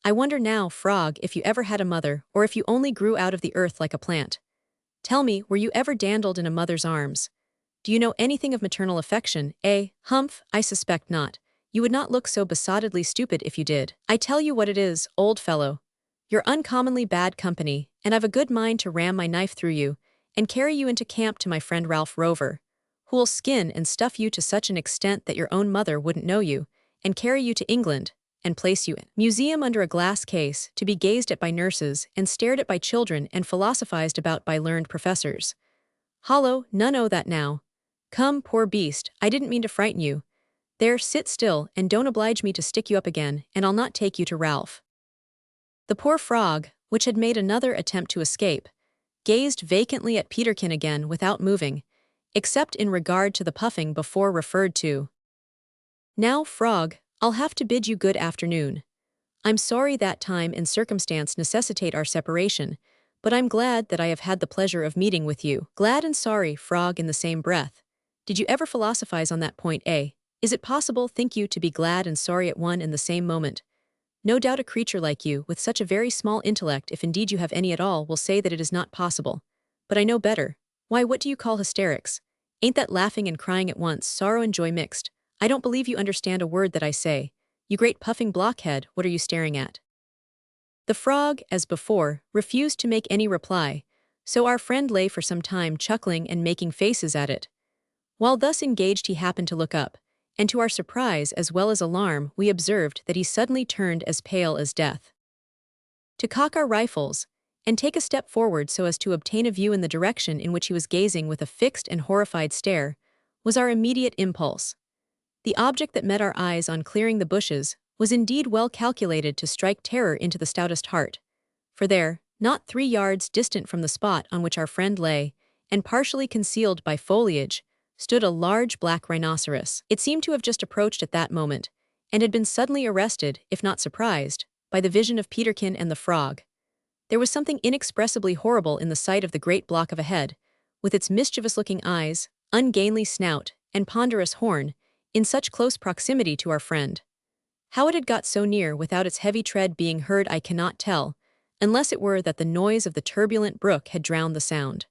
I wonder now, Frog, if you ever had a mother, or if you only grew out of the earth like a plant. Tell me, were you ever dandled in a mother's arms? Do you know anything of maternal affection, eh? Humph, I suspect not. You would not look so besottedly stupid if you did. I tell you what it is, old fellow. You're uncommonly bad company, and I've a good mind to ram my knife through you, and carry you into camp to my friend Ralph Rover, who'll skin and stuff you to such an extent that your own mother wouldn't know you, and carry you to England, and place you in museum under a glass case, to be gazed at by nurses, and stared at by children, and philosophized about by learned professors. Hollow, none o' that now. Come, poor beast, I didn't mean to frighten you. There, sit still, and don't oblige me to stick you up again, and I'll not take you to Ralph." The poor frog, which had made another attempt to escape, gazed vacantly at Peterkin again without moving, except in regard to the puffing before referred to. "Now, Frog, I'll have to bid you good afternoon. I'm sorry that time and circumstance necessitate our separation, but I'm glad that I have had the pleasure of meeting with you." Glad and sorry, Frog, in the same breath. Did you ever philosophize on that point, eh? Is it possible, think you, to be glad and sorry at one and the same moment? No doubt a creature like you, with such a very small intellect, if indeed you have any at all, will say that it is not possible. But I know better. Why, what do you call hysterics? Ain't that laughing and crying at once, sorrow and joy mixed? I don't believe you understand a word that I say. You great puffing blockhead, what are you staring at? The frog, as before, refused to make any reply, so our friend lay for some time chuckling and making faces at it. While thus engaged he happened to look up, and to our surprise as well as alarm we observed that he suddenly turned as pale as death. To cock our rifles, and take a step forward so as to obtain a view in the direction in which he was gazing with a fixed and horrified stare, was our immediate impulse. The object that met our eyes on clearing the bushes was indeed well calculated to strike terror into the stoutest heart, for there, not 3 yards distant from the spot on which our friend lay, and partially concealed by foliage, stood a large black rhinoceros. It seemed to have just approached at that moment, and had been suddenly arrested, if not surprised, by the vision of Peterkin and the frog. There was something inexpressibly horrible in the sight of the great block of a head, with its mischievous-looking eyes, ungainly snout, and ponderous horn, in such close proximity to our friend. How it had got so near without its heavy tread being heard I cannot tell, unless it were that the noise of the turbulent brook had drowned the sound.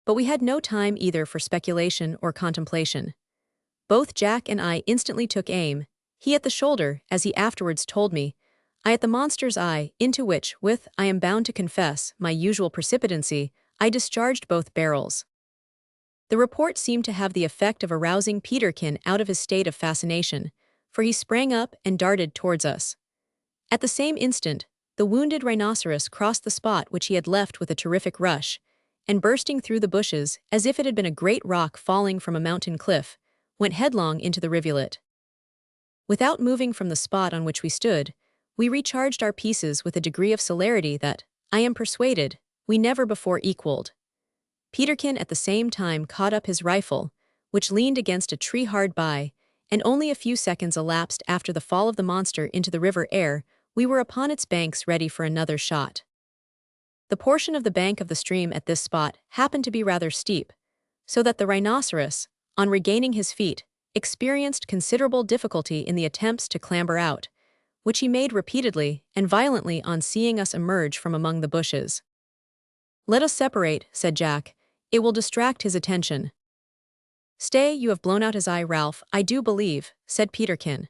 But we had no time either for speculation or contemplation. Both Jack and I instantly took aim, he at the shoulder, as he afterwards told me, I at the monster's eye, into which, with, I am bound to confess, my usual precipitancy, I discharged both barrels. The report seemed to have the effect of arousing Peterkin out of his state of fascination, for he sprang up and darted towards us. At the same instant, the wounded rhinoceros crossed the spot which he had left with a terrific rush, and bursting through the bushes, as if it had been a great rock falling from a mountain cliff, went headlong into the rivulet. Without moving from the spot on which we stood, we recharged our pieces with a degree of celerity that, I am persuaded, we never before equaled. Peterkin at the same time caught up his rifle, which leaned against a tree hard by, and only a few seconds elapsed after the fall of the monster into the river ere we were upon its banks ready for another shot. The portion of the bank of the stream at this spot happened to be rather steep, so that the rhinoceros, on regaining his feet, experienced considerable difficulty in the attempts to clamber out, which he made repeatedly and violently on seeing us emerge from among the bushes. "Let us separate," said Jack. "It will distract his attention." "Stay, you have blown out his eye, Ralph, I do believe," said Peterkin.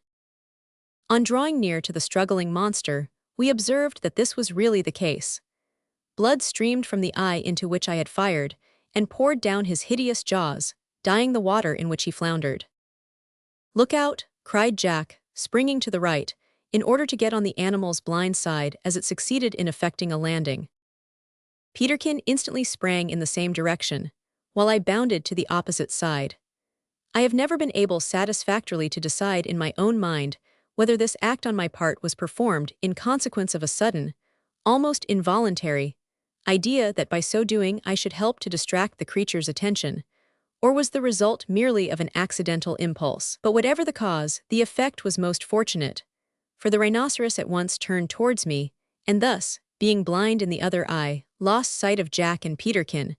On drawing near to the struggling monster, we observed that this was really the case. Blood streamed from the eye into which I had fired, and poured down his hideous jaws, dyeing the water in which he floundered. "Look out!" cried Jack, springing to the right, in order to get on the animal's blind side as it succeeded in effecting a landing. Peterkin instantly sprang in the same direction, while I bounded to the opposite side. I have never been able satisfactorily to decide in my own mind whether this act on my part was performed in consequence of a sudden, almost involuntary, idea that by so doing I should help to distract the creature's attention, or was the result merely of an accidental impulse. But whatever the cause, the effect was most fortunate, for the rhinoceros at once turned towards me, and thus, being blind in the other eye, lost sight of Jack and Peterkin,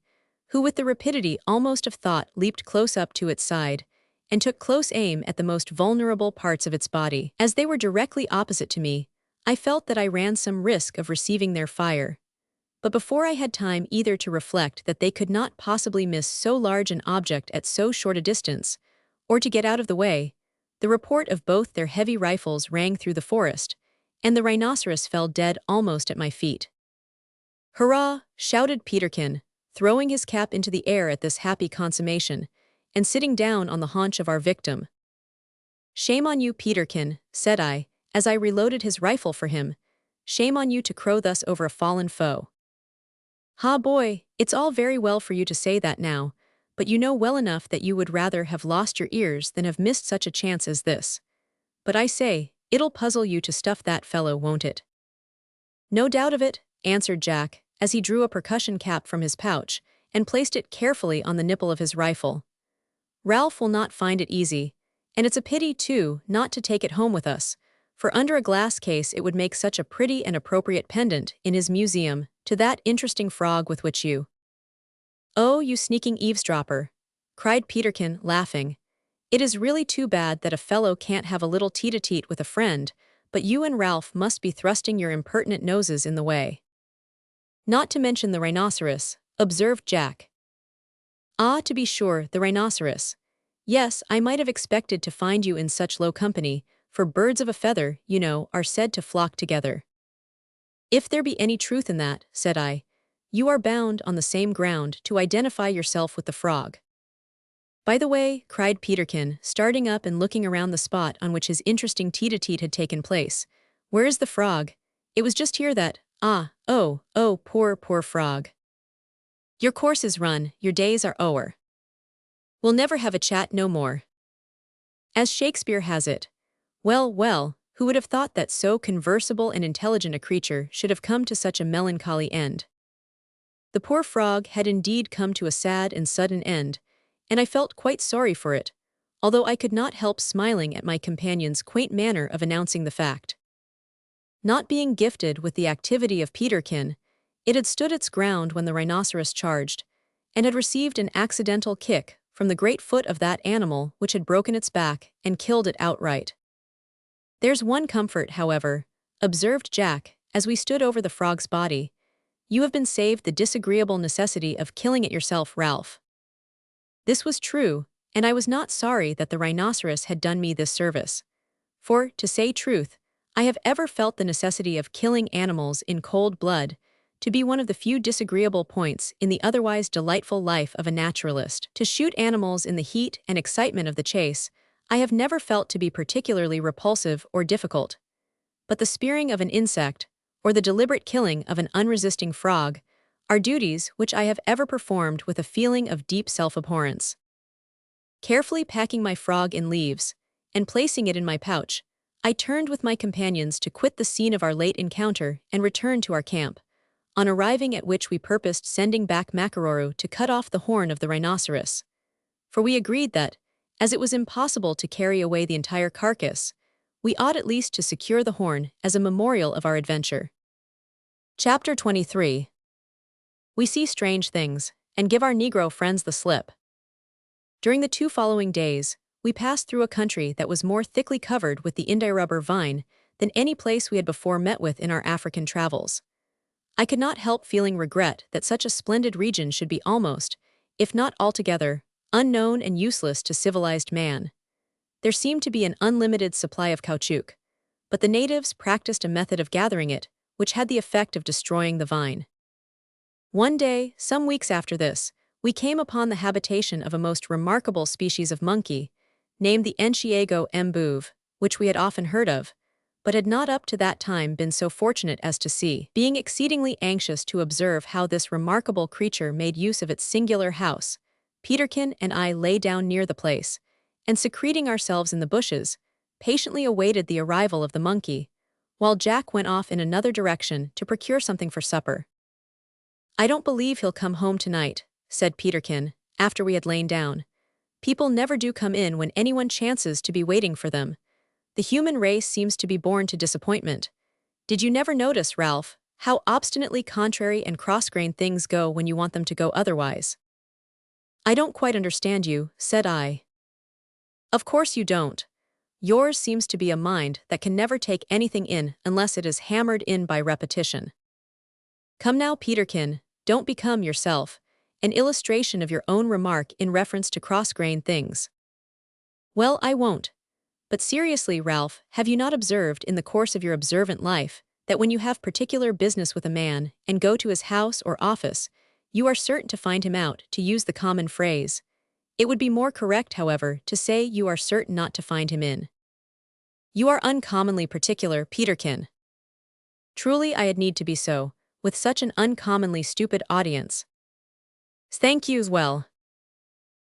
who with the rapidity almost of thought leaped close up to its side, and took close aim at the most vulnerable parts of its body. As they were directly opposite to me, I felt that I ran some risk of receiving their fire. But before I had time either to reflect that they could not possibly miss so large an object at so short a distance, or to get out of the way, the report of both their heavy rifles rang through the forest, and the rhinoceros fell dead almost at my feet. "Hurrah!" shouted Peterkin, throwing his cap into the air at this happy consummation, and sitting down on the haunch of our victim. "Shame on you, Peterkin," said I, as I reloaded his rifle for him. "Shame on you to crow thus over a fallen foe." "Ha, boy, it's all very well for you to say that now, but you know well enough that you would rather have lost your ears than have missed such a chance as this. But I say, it'll puzzle you to stuff that fellow, won't it?" "No doubt of it," answered Jack, as he drew a percussion cap from his pouch and placed it carefully on the nipple of his rifle. "Ralph will not find it easy, and it's a pity, too, not to take it home with us, for under a glass case it would make such a pretty and appropriate pendant in his museum to that interesting frog with which you—" "Oh, you sneaking eavesdropper," cried Peterkin, laughing. "It is really too bad that a fellow can't have a little tete-a-tete with a friend, but you and Ralph must be thrusting your impertinent noses in the way." "Not to mention the rhinoceros," observed Jack. "Ah, to be sure, the rhinoceros. Yes, I might have expected to find you in such low company, for birds of a feather, you know, are said to flock together." "If there be any truth in that," said I, "you are bound, on the same ground, to identify yourself with the frog." "By the way," cried Peterkin, starting up and looking around the spot on which his interesting tete-a-tete had taken place, "where is the frog? It was just here that— oh, poor, poor frog. Your course is run, your days are o'er. We'll never have a chat no more. As Shakespeare has it, well, well, who would have thought that so conversable and intelligent a creature should have come to such a melancholy end?" The poor frog had indeed come to a sad and sudden end, and I felt quite sorry for it, although I could not help smiling at my companion's quaint manner of announcing the fact. Not being gifted with the activity of Peterkin, it had stood its ground when the rhinoceros charged, and had received an accidental kick from the great foot of that animal which had broken its back and killed it outright. "There's one comfort, however," observed Jack, as we stood over the frog's body. "You have been saved the disagreeable necessity of killing it yourself, Ralph." This was true, and I was not sorry that the rhinoceros had done me this service. For, to say truth, I have ever felt the necessity of killing animals in cold blood to be one of the few disagreeable points in the otherwise delightful life of a naturalist. To shoot animals in the heat and excitement of the chase, I have never felt to be particularly repulsive or difficult. But the spearing of an insect, or the deliberate killing of an unresisting frog, are duties which I have ever performed with a feeling of deep self-abhorrence. Carefully packing my frog in leaves, and placing it in my pouch, I turned with my companions to quit the scene of our late encounter and return to our camp, on arriving at which we purposed sending back Makaroro to cut off the horn of the rhinoceros. For we agreed that, as it was impossible to carry away the entire carcass, we ought at least to secure the horn as a memorial of our adventure. Chapter 23. We see strange things, and give our Negro friends the slip. During the 2 following days, we passed through a country that was more thickly covered with the indiarubber vine than any place we had before met with in our African travels. I could not help feeling regret that such a splendid region should be almost, if not altogether, unknown and useless to civilized man. There seemed to be an unlimited supply of caoutchouc, but the natives practiced a method of gathering it, which had the effect of destroying the vine. One day, some weeks after this, we came upon the habitation of a most remarkable species of monkey, named the Enchiego mbouve, which we had often heard of, but had not up to that time been so fortunate as to see. Being exceedingly anxious to observe how this remarkable creature made use of its singular house, Peterkin and I lay down near the place, and secreting ourselves in the bushes, patiently awaited the arrival of the monkey, while Jack went off in another direction to procure something for supper. "I don't believe he'll come home tonight," said Peterkin, after we had lain down. "People never do come in when anyone chances to be waiting for them. The human race seems to be born to disappointment. Did you never notice, Ralph, How obstinately contrary and cross-grained things go when you want them to go otherwise. I don't quite understand you, said I. Of course you don't. Yours seems to be a mind that can never take anything in unless it is hammered in by repetition. Come now, Peterkin, don't become yourself an illustration of your own remark in reference to cross-grained things. Well, I won't. But seriously, Ralph, have you not observed in the course of your observant life that when you have particular business with a man and go to his house or office, you are certain to find him out, to use the common phrase? It would be more correct, however, to say you are certain not to find him in. You are uncommonly particular, Peterkin. Truly I had need to be so, with such an uncommonly stupid audience. Thank you as well.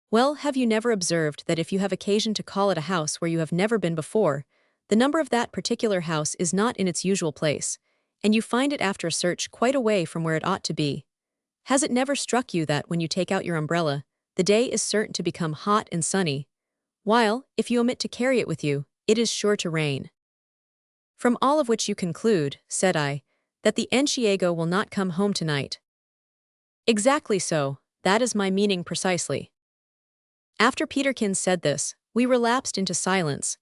Well, have you never observed that if you have occasion to call at a house where you have never been before, the number of that particular house is not in its usual place, and you find it after a search quite away from where it ought to be? Has it never struck you that when you take out your umbrella, the day is certain to become hot and sunny, while, if you omit to carry it with you, it is sure to rain? From all of which you conclude, said I, that the Enciego will not come home tonight. Exactly so, that is my meaning precisely. After Peterkin said this, we relapsed into silence,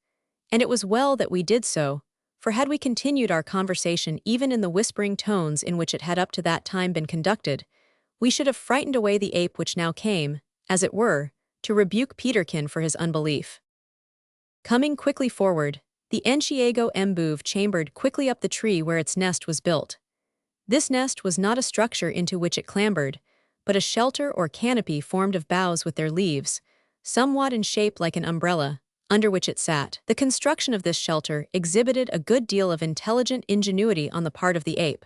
and it was well that we did so, for had we continued our conversation even in the whispering tones in which it had up to that time been conducted, we should have frightened away the ape which now came, as it were, to rebuke Peterkin for his unbelief. Coming quickly forward, the Enciego Mbuve chambered quickly up the tree where its nest was built. This nest was not a structure into which it clambered, but a shelter or canopy formed of boughs with their leaves, somewhat in shape like an umbrella, under which it sat. The construction of this shelter exhibited a good deal of intelligent ingenuity on the part of the ape,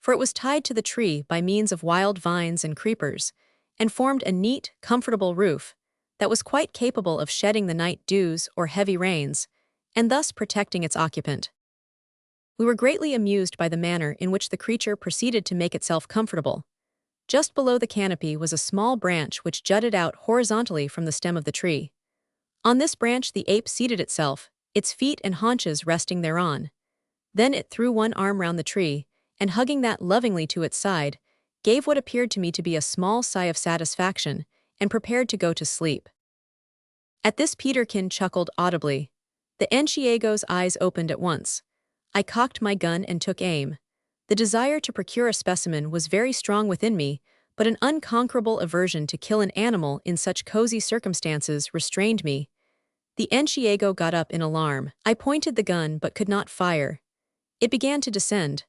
for it was tied to the tree by means of wild vines and creepers, and formed a neat, comfortable roof that was quite capable of shedding the night dews or heavy rains, and thus protecting its occupant. We were greatly amused by the manner in which the creature proceeded to make itself comfortable. Just below the canopy was a small branch which jutted out horizontally from the stem of the tree. On this branch the ape seated itself, its feet and haunches resting thereon. Then it threw one arm round the tree, and hugging that lovingly to its side, gave what appeared to me to be a small sigh of satisfaction, and prepared to go to sleep. At this Peterkin chuckled audibly. The Enciego's eyes opened at once. I cocked my gun and took aim. The desire to procure a specimen was very strong within me, but an unconquerable aversion to kill an animal in such cozy circumstances restrained me. The Enciego got up in alarm. I pointed the gun but could not fire. It began to descend.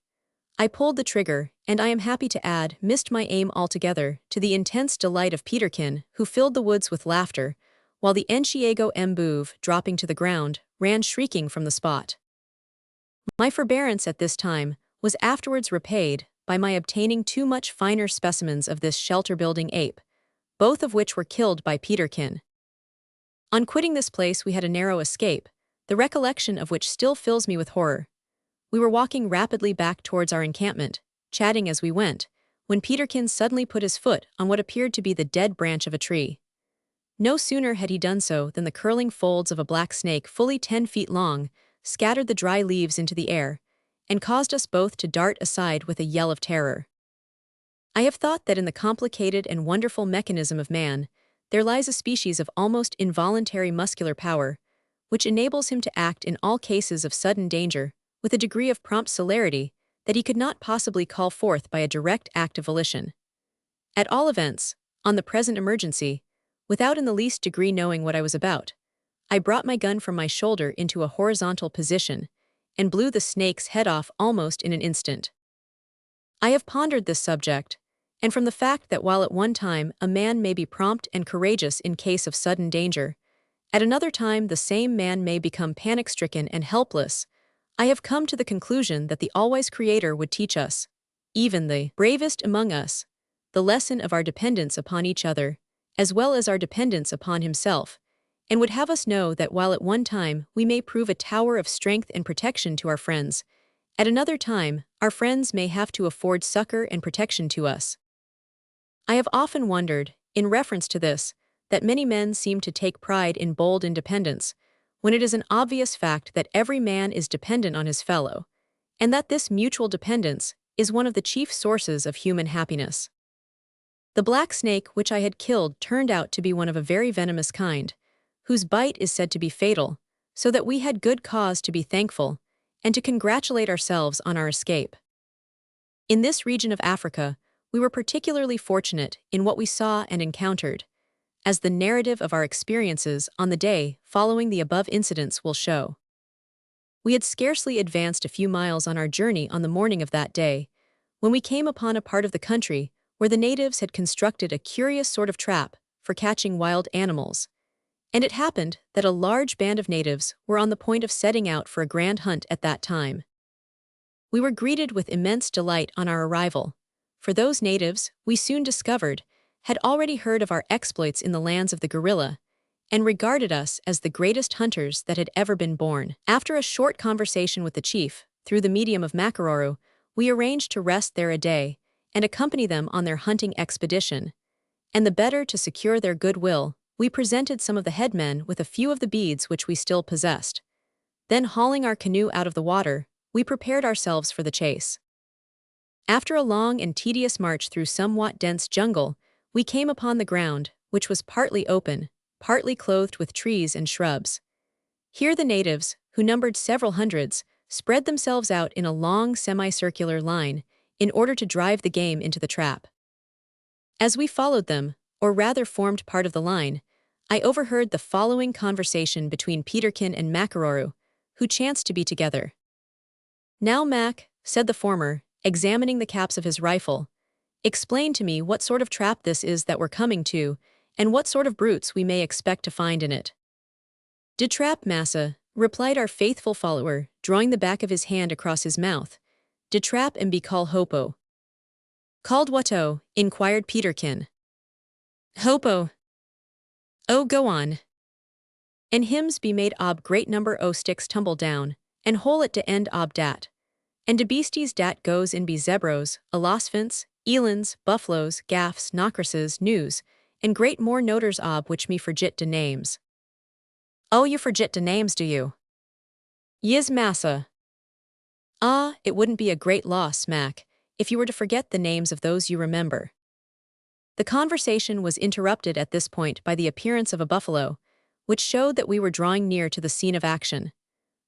I pulled the trigger, and I am happy to add, missed my aim altogether, to the intense delight of Peterkin, who filled the woods with laughter, while the Enciego Mbuve, dropping to the ground, ran shrieking from the spot. My forbearance at this time was afterwards repaid by my obtaining two much finer specimens of this shelter-building ape, both of which were killed by Peterkin. On quitting this place we had a narrow escape, the recollection of which still fills me with horror. We were walking rapidly back towards our encampment, chatting as we went, when Peterkin suddenly put his foot on what appeared to be the dead branch of a tree. No sooner had he done so than the curling folds of a black snake fully 10 feet long scattered the dry leaves into the air, and caused us both to dart aside with a yell of terror. I have thought that in the complicated and wonderful mechanism of man, there lies a species of almost involuntary muscular power, which enables him to act in all cases of sudden danger with a degree of prompt celerity that he could not possibly call forth by a direct act of volition. At all events, on the present emergency, without in the least degree knowing what I was about, I brought my gun from my shoulder into a horizontal position and blew the snake's head off almost in an instant. I have pondered this subject, and from the fact that while at one time a man may be prompt and courageous in case of sudden danger, at another time the same man may become panic-stricken and helpless, I have come to the conclusion that the all-wise Creator would teach us, even the bravest among us, the lesson of our dependence upon each other, as well as our dependence upon Himself, and would have us know that while at one time we may prove a tower of strength and protection to our friends, at another time our friends may have to afford succor and protection to us. I have often wondered, in reference to this, that many men seem to take pride in bold independence, when it is an obvious fact that every man is dependent on his fellow, and that this mutual dependence is one of the chief sources of human happiness. The black snake which I had killed turned out to be one of a very venomous kind, whose bite is said to be fatal, so that we had good cause to be thankful and to congratulate ourselves on our escape. In this region of Africa, we were particularly fortunate in what we saw and encountered, as the narrative of our experiences on the day following the above incidents will show. We had scarcely advanced a few miles on our journey on the morning of that day, when we came upon a part of the country where the natives had constructed a curious sort of trap for catching wild animals, and it happened that a large band of natives were on the point of setting out for a grand hunt at that time. We were greeted with immense delight on our arrival, for those natives, we soon discovered, had already heard of our exploits in the lands of the gorilla, and regarded us as the greatest hunters that had ever been born. After a short conversation with the chief, through the medium of Makaroro, we arranged to rest there a day and accompany them on their hunting expedition, and the better to secure their goodwill, we presented some of the headmen with a few of the beads which we still possessed. Then, hauling our canoe out of the water, we prepared ourselves for the chase. After a long and tedious march through somewhat dense jungle, we came upon the ground, which was partly open, partly clothed with trees and shrubs. Here the natives, who numbered several hundreds, spread themselves out in a long semicircular line in order to drive the game into the trap. As we followed them, or rather formed part of the line, I overheard the following conversation between Peterkin and Makaroro, who chanced to be together. "Now, Mac," said the former, examining the caps of his rifle, "explain to me what sort of trap this is that we're coming to, and what sort of brutes we may expect to find in it." "De trap, massa," replied our faithful follower, drawing the back of his hand across his mouth. "De trap and be call hopo." "Called what-o?" inquired Peterkin. "Hopo." "Oh, go on." "And hymns be made ob great number o sticks tumble down, and hole at de end ob dat. And de beasties dat goes in be zebros, elosphants, elands, buffaloes, gaffs, nocrases, news, and great more noters ob which me forgit de names." "Oh, you forget de names, do you?" "Yis, massa." "Ah, it wouldn't be a great loss, Mac, if you were to forget the names of those you remember." The conversation was interrupted at this point by the appearance of a buffalo, which showed that we were drawing near to the scene of action.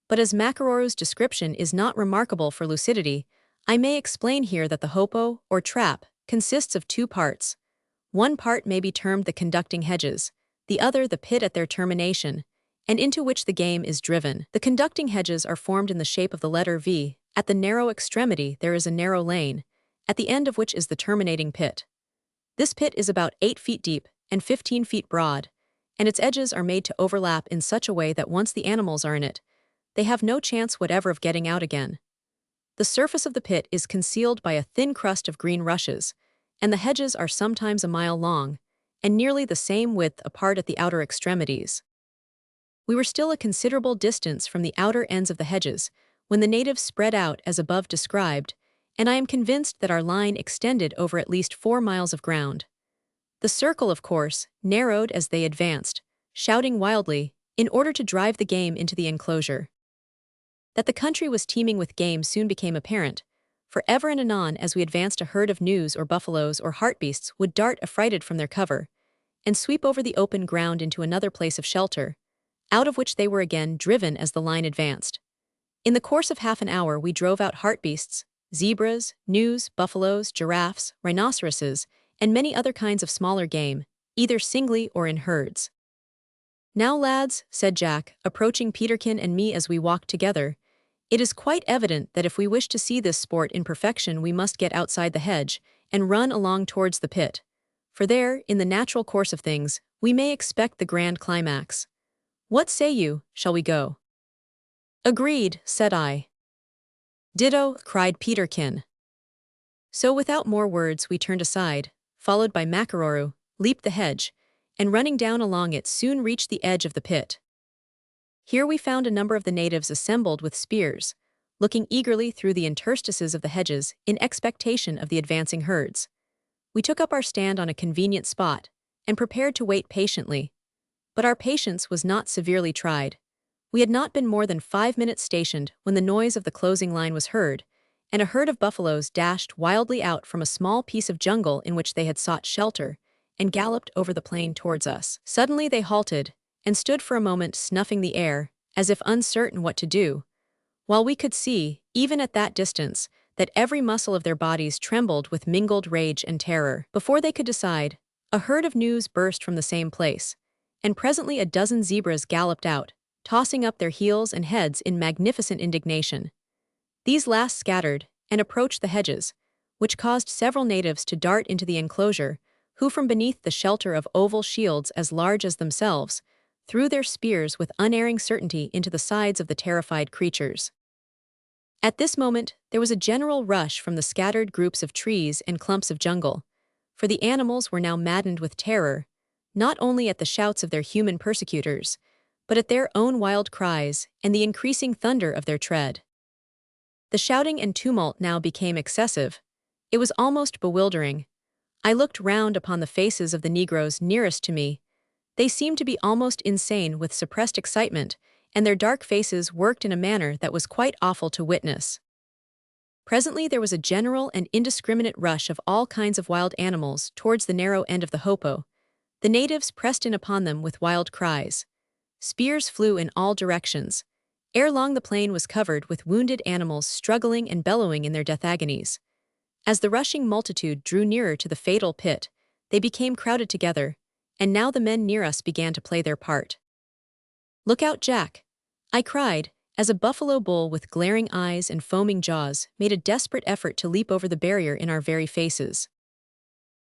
But as Makaroro's description is not remarkable for lucidity, I may explain here that the hopo, or trap, consists of two parts. One part may be termed the conducting hedges, the other the pit at their termination, and into which the game is driven. The conducting hedges are formed in the shape of the letter V. At the narrow extremity there is a narrow lane, at the end of which is the terminating pit. This pit is about 8 feet deep and 15 feet broad, and its edges are made to overlap in such a way that once the animals are in it, they have no chance whatever of getting out again. The surface of the pit is concealed by a thin crust of green rushes, and the hedges are sometimes a mile long, and nearly the same width apart at the outer extremities. We were still a considerable distance from the outer ends of the hedges, when the natives spread out as above described, and I am convinced that our line extended over at least 4 miles of ground. The circle, of course, narrowed as they advanced, shouting wildly, in order to drive the game into the enclosure. That the country was teeming with game soon became apparent, for ever and anon as we advanced a herd of gnus or buffaloes or hartebeests would dart affrighted from their cover, and sweep over the open ground into another place of shelter, out of which they were again driven as the line advanced. In the course of half an hour we drove out hartebeests, zebras, gnus, buffaloes, giraffes, rhinoceroses, and many other kinds of smaller game, either singly or in herds. "Now, lads," said Jack, approaching Peterkin and me as we walked together, "it is quite evident that if we wish to see this sport in perfection we must get outside the hedge and run along towards the pit, for there, in the natural course of things, we may expect the grand climax. What say you, shall we go?" "Agreed," said I. "Ditto," cried Peterkin. So without more words we turned aside, followed by Makaroro, leaped the hedge, and running down along it soon reached the edge of the pit. Here we found a number of the natives assembled with spears, looking eagerly through the interstices of the hedges in expectation of the advancing herds. We took up our stand on a convenient spot, and prepared to wait patiently. But our patience was not severely tried. We had not been more than 5 minutes stationed when the noise of the closing line was heard, and a herd of buffaloes dashed wildly out from a small piece of jungle in which they had sought shelter and galloped over the plain towards us. Suddenly they halted and stood for a moment snuffing the air, as if uncertain what to do, while we could see, even at that distance, that every muscle of their bodies trembled with mingled rage and terror. Before they could decide, a herd of gnus burst from the same place, and presently a dozen zebras galloped out, tossing up their heels and heads in magnificent indignation. These last scattered and approached the hedges, which caused several natives to dart into the enclosure, who from beneath the shelter of oval shields as large as themselves, threw their spears with unerring certainty into the sides of the terrified creatures. At this moment, there was a general rush from the scattered groups of trees and clumps of jungle, for the animals were now maddened with terror, not only at the shouts of their human persecutors, but at their own wild cries and the increasing thunder of their tread. The shouting and tumult now became excessive. It was almost bewildering. I looked round upon the faces of the Negroes nearest to me. They seemed to be almost insane with suppressed excitement, and their dark faces worked in a manner that was quite awful to witness. Presently there was a general and indiscriminate rush of all kinds of wild animals towards the narrow end of the hopo. The natives pressed in upon them with wild cries. Spears flew in all directions. Ere long the plain was covered with wounded animals struggling and bellowing in their death agonies. As the rushing multitude drew nearer to the fatal pit, they became crowded together, and now the men near us began to play their part. "Look out, Jack!" I cried, as a buffalo bull with glaring eyes and foaming jaws made a desperate effort to leap over the barrier in our very faces.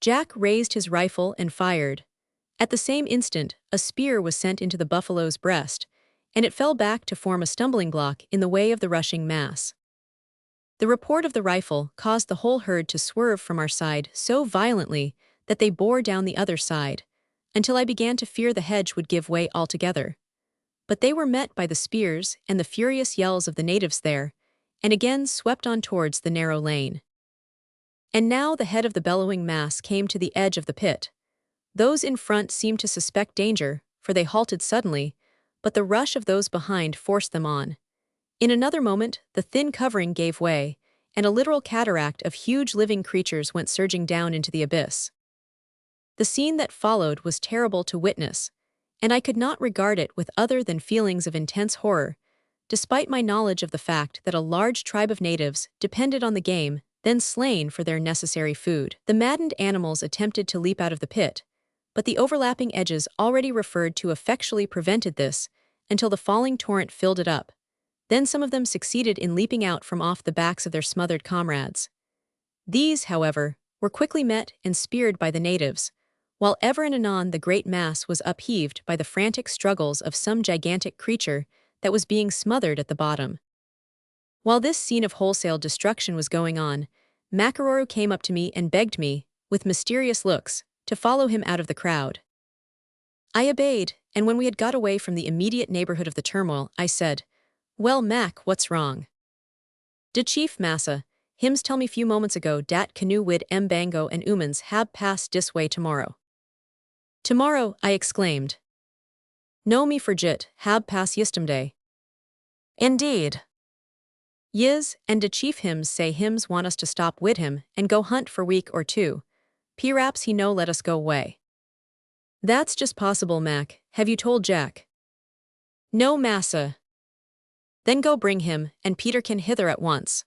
Jack raised his rifle and fired. At the same instant, a spear was sent into the buffalo's breast, and it fell back to form a stumbling block in the way of the rushing mass. The report of the rifle caused the whole herd to swerve from our side so violently that they bore down the other side, until I began to fear the hedge would give way altogether. But they were met by the spears and the furious yells of the natives there, and again swept on towards the narrow lane. And now the head of the bellowing mass came to the edge of the pit. Those in front seemed to suspect danger, for they halted suddenly, but the rush of those behind forced them on. In another moment, the thin covering gave way, and a literal cataract of huge living creatures went surging down into the abyss. The scene that followed was terrible to witness, and I could not regard it with other than feelings of intense horror, despite my knowledge of the fact that a large tribe of natives depended on the game then slain for their necessary food. The maddened animals attempted to leap out of the pit, but the overlapping edges already referred to effectually prevented this until the falling torrent filled it up. Then some of them succeeded in leaping out from off the backs of their smothered comrades. These, however, were quickly met and speared by the natives, while ever and anon the great mass was upheaved by the frantic struggles of some gigantic creature that was being smothered at the bottom. While this scene of wholesale destruction was going on, Makaroro came up to me and begged me, with mysterious looks, to follow him out of the crowd. I obeyed, and when we had got away from the immediate neighborhood of the turmoil, I said, "Well, Mac, what's wrong?" "De chief, massa, hims tell me few moments ago dat canoe wid Mbango and Umans hab pass dis way tomorrow." "Tomorrow," I exclaimed. "No, me forjit, hab pass yistumday." "Indeed." "Yis, and de chief hims say hims want us to stop wid him and go hunt for week or two. P'raps he no let us go way." "That's just possible, Mac. Have you told Jack?" "No, massa." "Then go bring him and Peterkin hither at once."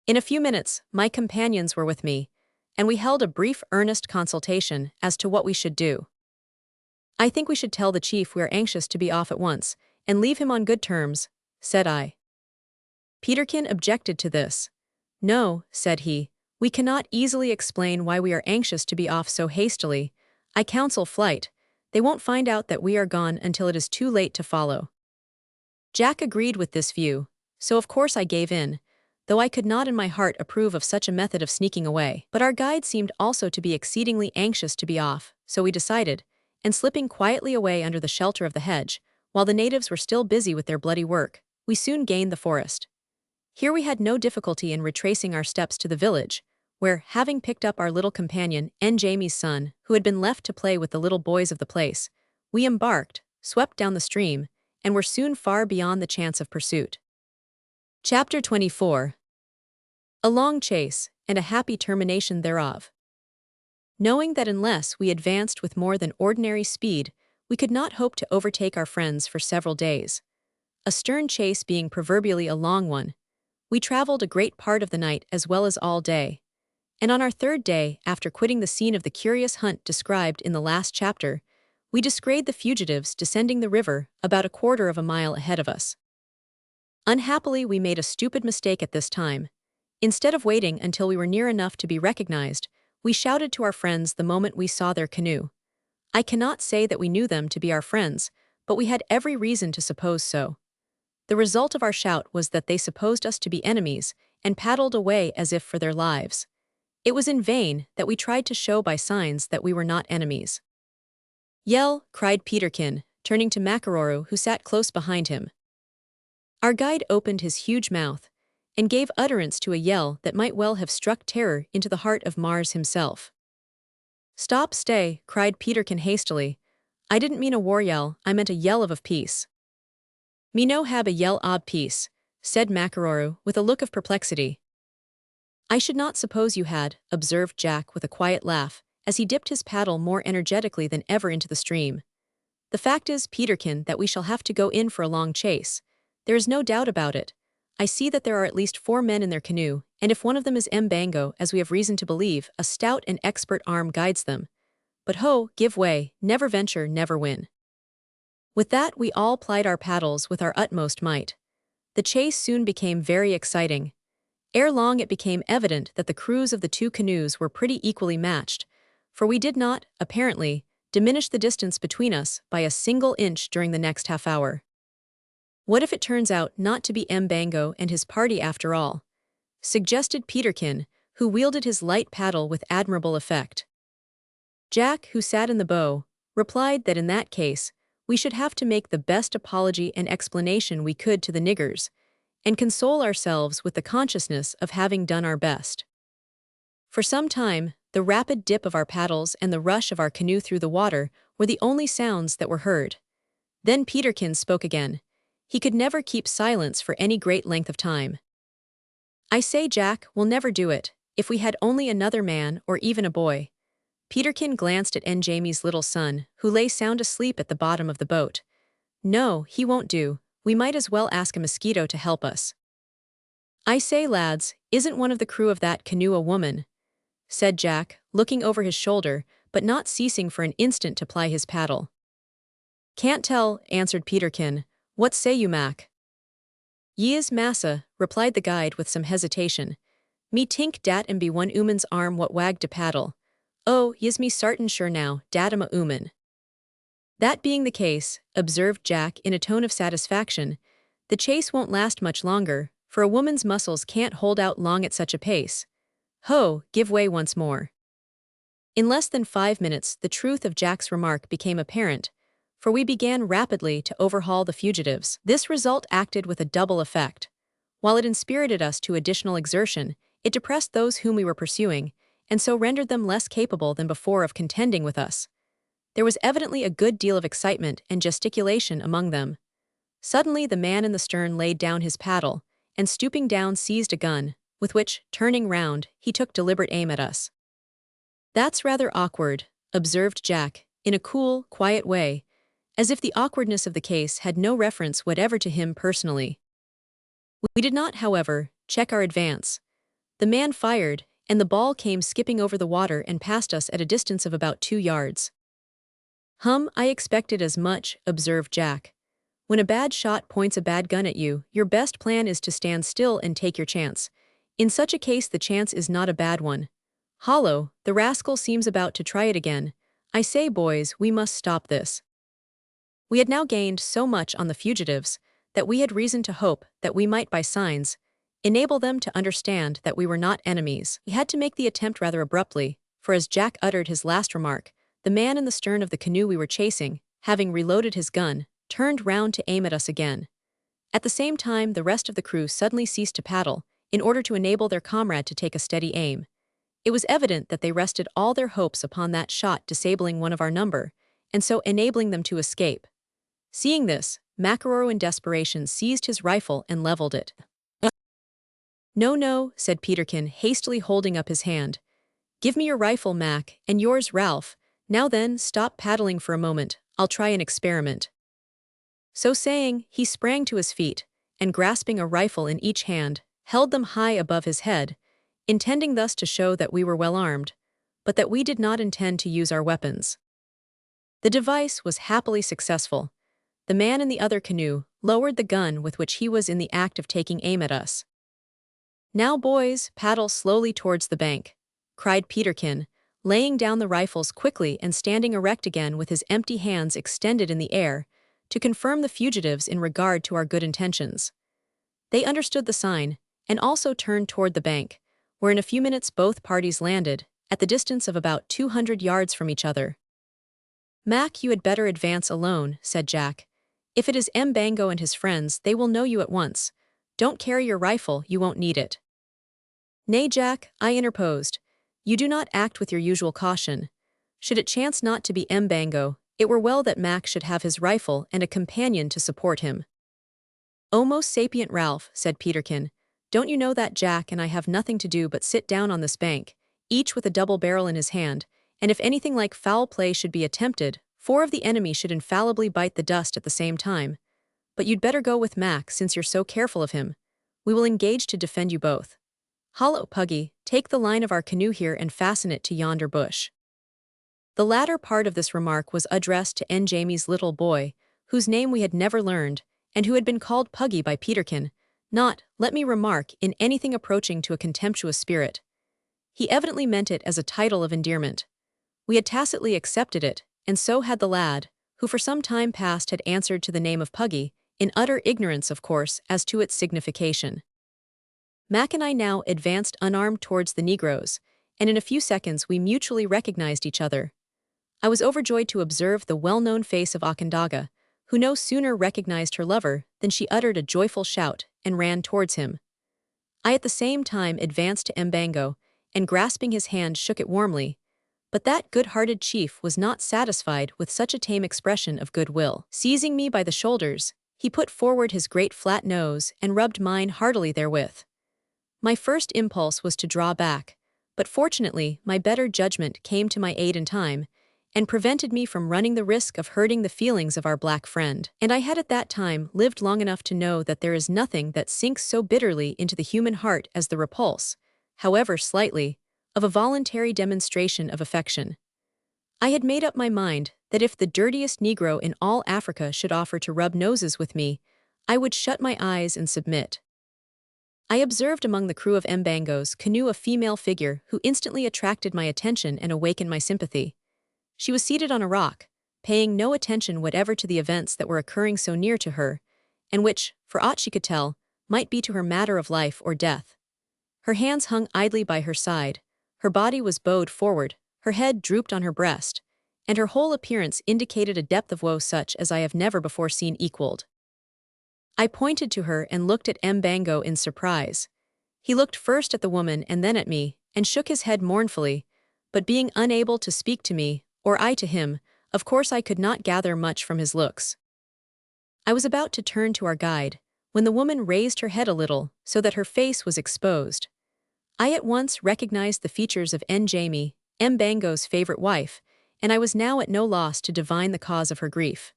In a few minutes, my companions were with me, and we held a brief earnest consultation as to what we should do. "I think we should tell the chief we are anxious to be off at once, and leave him on good terms," said I. Peterkin objected to this. "No," said he, "we cannot easily explain why we are anxious to be off so hastily. I counsel flight. They won't find out that we are gone until it is too late to follow." Jack agreed with this view, so of course I gave in, though I could not in my heart approve of such a method of sneaking away. But our guide seemed also to be exceedingly anxious to be off, so we decided, and slipping quietly away under the shelter of the hedge, while the natives were still busy with their bloody work, we soon gained the forest. Here we had no difficulty in retracing our steps to the village, where, having picked up our little companion, Jamie's son, who had been left to play with the little boys of the place, we embarked, swept down the stream, and were soon far beyond the chance of pursuit. Chapter 24. A long chase, and a happy termination thereof. Knowing that unless we advanced with more than ordinary speed, we could not hope to overtake our friends for several days. A stern chase being proverbially a long one, we traveled a great part of the night as well as all day. And on our third day, after quitting the scene of the curious hunt described in the last chapter, we descried the fugitives descending the river about a quarter of a mile ahead of us. Unhappily, we made a stupid mistake at this time. Instead of waiting until we were near enough to be recognized, we shouted to our friends the moment we saw their canoe. I cannot say that we knew them to be our friends, but we had every reason to suppose so. The result of our shout was that they supposed us to be enemies and paddled away as if for their lives. It was in vain that we tried to show by signs that we were not enemies. "Yell!" cried Peterkin, turning to Makaroro, who sat close behind him. Our guide opened his huge mouth and gave utterance to a yell that might well have struck terror into the heart of Mars himself. "Stay!" cried Peterkin hastily. "I didn't mean a war yell, I meant a yell of peace." "Me no have a yell of peace," said Makaroro with a look of perplexity. "I should not suppose you had," observed Jack with a quiet laugh, as he dipped his paddle more energetically than ever into the stream. "The fact is, Peterkin, that we shall have to go in for a long chase. There is no doubt about it. I see that there are at least 4 men in their canoe, and if one of them is Mbango, as we have reason to believe, a stout and expert arm guides them. But ho, give way, never venture, never win." With that, we all plied our paddles with our utmost might. The chase soon became very exciting. Ere long it became evident that the crews of the 2 canoes were pretty equally matched, for we did not, apparently, diminish the distance between us by a single inch during the next half hour. "What if it turns out not to be Mbango and his party after all?" suggested Peterkin, who wielded his light paddle with admirable effect. Jack, who sat in the bow, replied that in that case, we should have to make the best apology and explanation we could to the niggers, and console ourselves with the consciousness of having done our best. For some time, the rapid dip of our paddles and the rush of our canoe through the water were the only sounds that were heard. Then Peterkin spoke again. He could never keep silence for any great length of time. "I say, Jack, we'll never do it, if we had only another man or even a boy." Peterkin glanced at Njami's little son, who lay sound asleep at the bottom of the boat. "No, he won't do. We might as well ask a mosquito to help us." "I say, lads, isn't one of the crew of that canoe a woman?" said Jack, looking over his shoulder, but not ceasing for an instant to ply his paddle. "Can't tell," answered Peterkin. "What say you, Mac?" "Yes, massa," replied the guide with some hesitation. "Me tink dat be one ooman's arm what wagged de paddle. Oh, yes, me sartin sure now, dat am a ooman." "That being the case," observed Jack in a tone of satisfaction, "the chase won't last much longer, for a woman's muscles can't hold out long at such a pace. Ho, give way once more." In less than 5 minutes, the truth of Jack's remark became apparent, for we began rapidly to overhaul the fugitives. This result acted with a double effect. While it inspirited us to additional exertion, it depressed those whom we were pursuing, and so rendered them less capable than before of contending with us. There was evidently a good deal of excitement and gesticulation among them. Suddenly the man in the stern laid down his paddle, and stooping down seized a gun, with which, turning round, he took deliberate aim at us. "That's rather awkward," observed Jack, in a cool, quiet way, as if the awkwardness of the case had no reference whatever to him personally. We did not, however, check our advance. The man fired, and the ball came skipping over the water and past us at a distance of about 2 yards. I expected as much," observed Jack. "When a bad shot points a bad gun at you, your best plan is to stand still and take your chance. In such a case the chance is not a bad one. Hollow, the rascal seems about to try it again. I say, boys, we must stop this." We had now gained so much on the fugitives that we had reason to hope that we might by signs enable them to understand that we were not enemies. We had to make the attempt rather abruptly, for as Jack uttered his last remark, the man in the stern of the canoe we were chasing, having reloaded his gun, turned round to aim at us again. At the same time, the rest of the crew suddenly ceased to paddle, in order to enable their comrade to take a steady aim. It was evident that they rested all their hopes upon that shot disabling one of our number, and so enabling them to escape. Seeing this, Makaroro in desperation seized his rifle and leveled it. "No, no," said Peterkin, hastily holding up his hand. "Give me your rifle, Mac, and yours, Ralph. Now then, stop paddling for a moment. I'll try an experiment." So saying, he sprang to his feet, and grasping a rifle in each hand, held them high above his head, intending thus to show that we were well armed, but that we did not intend to use our weapons. The device was happily successful. The man in the other canoe lowered the gun with which he was in the act of taking aim at us. "Now, boys, paddle slowly towards the bank," cried Peterkin, laying down the rifles quickly and standing erect again with his empty hands extended in the air, to confirm the fugitives in regard to our good intentions. They understood the sign, and also turned toward the bank, where in a few minutes both parties landed, at the distance of about 200 yards from each other. "Mac, you had better advance alone," said Jack. "If it is Mbango and his friends, they will know you at once. Don't carry your rifle, you won't need it." "Nay, Jack," I interposed. "You do not act with your usual caution. Should it chance not to be Mbango, it were well that Mac should have his rifle and a companion to support him." "O most sapient Ralph," said Peterkin, "don't you know that Jack and I have nothing to do but sit down on this bank, each with a double barrel in his hand, and if anything like foul play should be attempted, 4 of the enemy should infallibly bite the dust at the same time. But you'd better go with Mac since you're so careful of him. We will engage to defend you both. Hollo, Puggy, take the line of our canoe here and fasten it to yonder bush." The latter part of this remark was addressed to Jamie's little boy, whose name we had never learned, and who had been called Puggy by Peterkin, not, let me remark, in anything approaching to a contemptuous spirit. He evidently meant it as a title of endearment. We had tacitly accepted it, and so had the lad, who for some time past had answered to the name of Puggy, in utter ignorance, of course, as to its signification. Mac and I now advanced unarmed towards the Negroes, and in a few seconds we mutually recognized each other. I was overjoyed to observe the well-known face of Okandaga, who no sooner recognized her lover than she uttered a joyful shout and ran towards him. I at the same time advanced to Mbango, and grasping his hand shook it warmly, but that good-hearted chief was not satisfied with such a tame expression of goodwill. Seizing me by the shoulders, he put forward his great flat nose and rubbed mine heartily therewith. My first impulse was to draw back, but fortunately my better judgment came to my aid in time, and prevented me from running the risk of hurting the feelings of our black friend. And I had at that time lived long enough to know that there is nothing that sinks so bitterly into the human heart as the repulse, however slightly, of a voluntary demonstration of affection. I had made up my mind that if the dirtiest Negro in all Africa should offer to rub noses with me, I would shut my eyes and submit. I observed among the crew of Mbango's canoe a female figure who instantly attracted my attention and awakened my sympathy. She was seated on a rock, paying no attention whatever to the events that were occurring so near to her, and which, for aught she could tell, might be to her matter of life or death. Her hands hung idly by her side, her body was bowed forward, her head drooped on her breast, and her whole appearance indicated a depth of woe such as I have never before seen equaled. I pointed to her and looked at Mbango in surprise. He looked first at the woman and then at me, and shook his head mournfully, but being unable to speak to me, or I to him, of course I could not gather much from his looks. I was about to turn to our guide, when the woman raised her head a little, so that her face was exposed. I at once recognized the features of Jamie, Mbango's favorite wife, and I was now at no loss to divine the cause of her grief.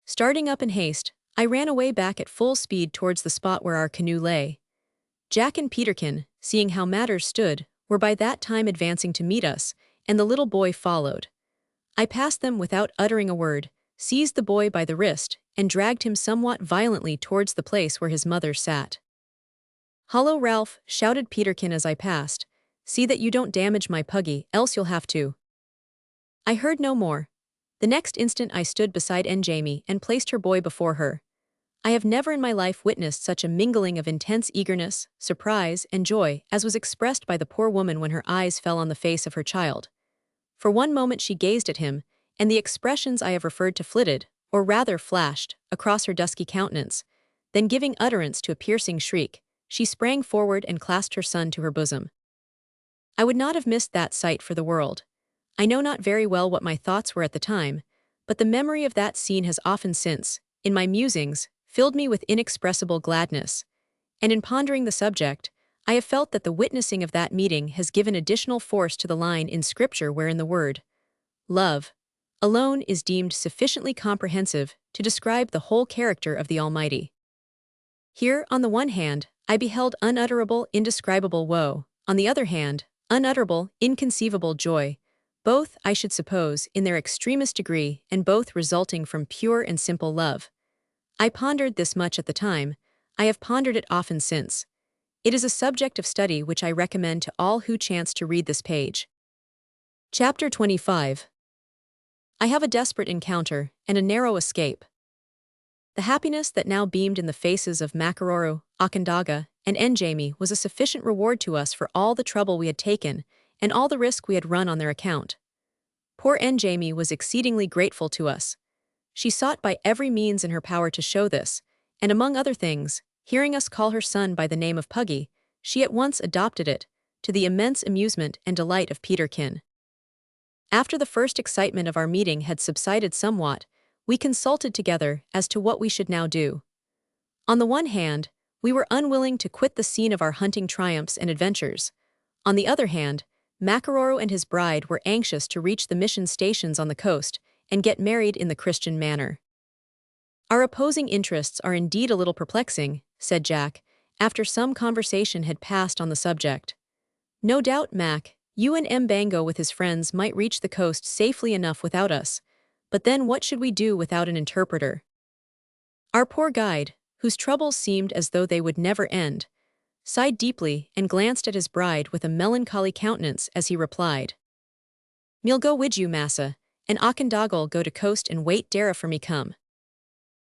Starting up in haste, I ran away back at full speed towards the spot where our canoe lay. Jack and Peterkin, seeing how matters stood, were by that time advancing to meet us, and the little boy followed. I passed them without uttering a word, seized the boy by the wrist, and dragged him somewhat violently towards the place where his mother sat. "Hollo, Ralph," shouted Peterkin as I passed. "See that you don't damage my Puggy, else you'll have to." I heard no more. The next instant I stood beside Jamie and placed her boy before her. I have never in my life witnessed such a mingling of intense eagerness, surprise, and joy as was expressed by the poor woman when her eyes fell on the face of her child. For one moment she gazed at him, and the expressions I have referred to flitted, or rather flashed, across her dusky countenance. Then giving utterance to a piercing shriek, she sprang forward and clasped her son to her bosom. I would not have missed that sight for the world. I know not very well what my thoughts were at the time, but the memory of that scene has often since, in my musings, filled me with inexpressible gladness, and in pondering the subject, I have felt that the witnessing of that meeting has given additional force to the line in Scripture wherein the word love alone is deemed sufficiently comprehensive to describe the whole character of the Almighty. Here, on the one hand, I beheld unutterable, indescribable woe, on the other hand, unutterable, inconceivable joy, both, I should suppose, in their extremest degree and both resulting from pure and simple love. I pondered this much at the time. I have pondered it often since. It is a subject of study which I recommend to all who chance to read this page. Chapter 25. I have a desperate encounter and a narrow escape. The happiness that now beamed in the faces of Makaroro, Akandaga, and Njami was a sufficient reward to us for all the trouble we had taken and all the risk we had run on their account. Poor Njami was exceedingly grateful to us. She sought by every means in her power to show this, and among other things, hearing us call her son by the name of Puggy, she at once adopted it, to the immense amusement and delight of Peterkin. After the first excitement of our meeting had subsided somewhat, we consulted together as to what we should now do. On the one hand, we were unwilling to quit the scene of our hunting triumphs and adventures. On the other hand, Makaroro and his bride were anxious to reach the mission stations on the coast and get married in the Christian manner. Our opposing interests are indeed a little perplexing, said Jack, after some conversation had passed on the subject. No doubt, Mac, you and Mbango with his friends might reach the coast safely enough without us, but then what should we do without an interpreter? Our poor guide, whose troubles seemed as though they would never end, sighed deeply and glanced at his bride with a melancholy countenance as he replied, "Me'll go wid you, massa, and Akandagal'll go to coast and wait dara for me come."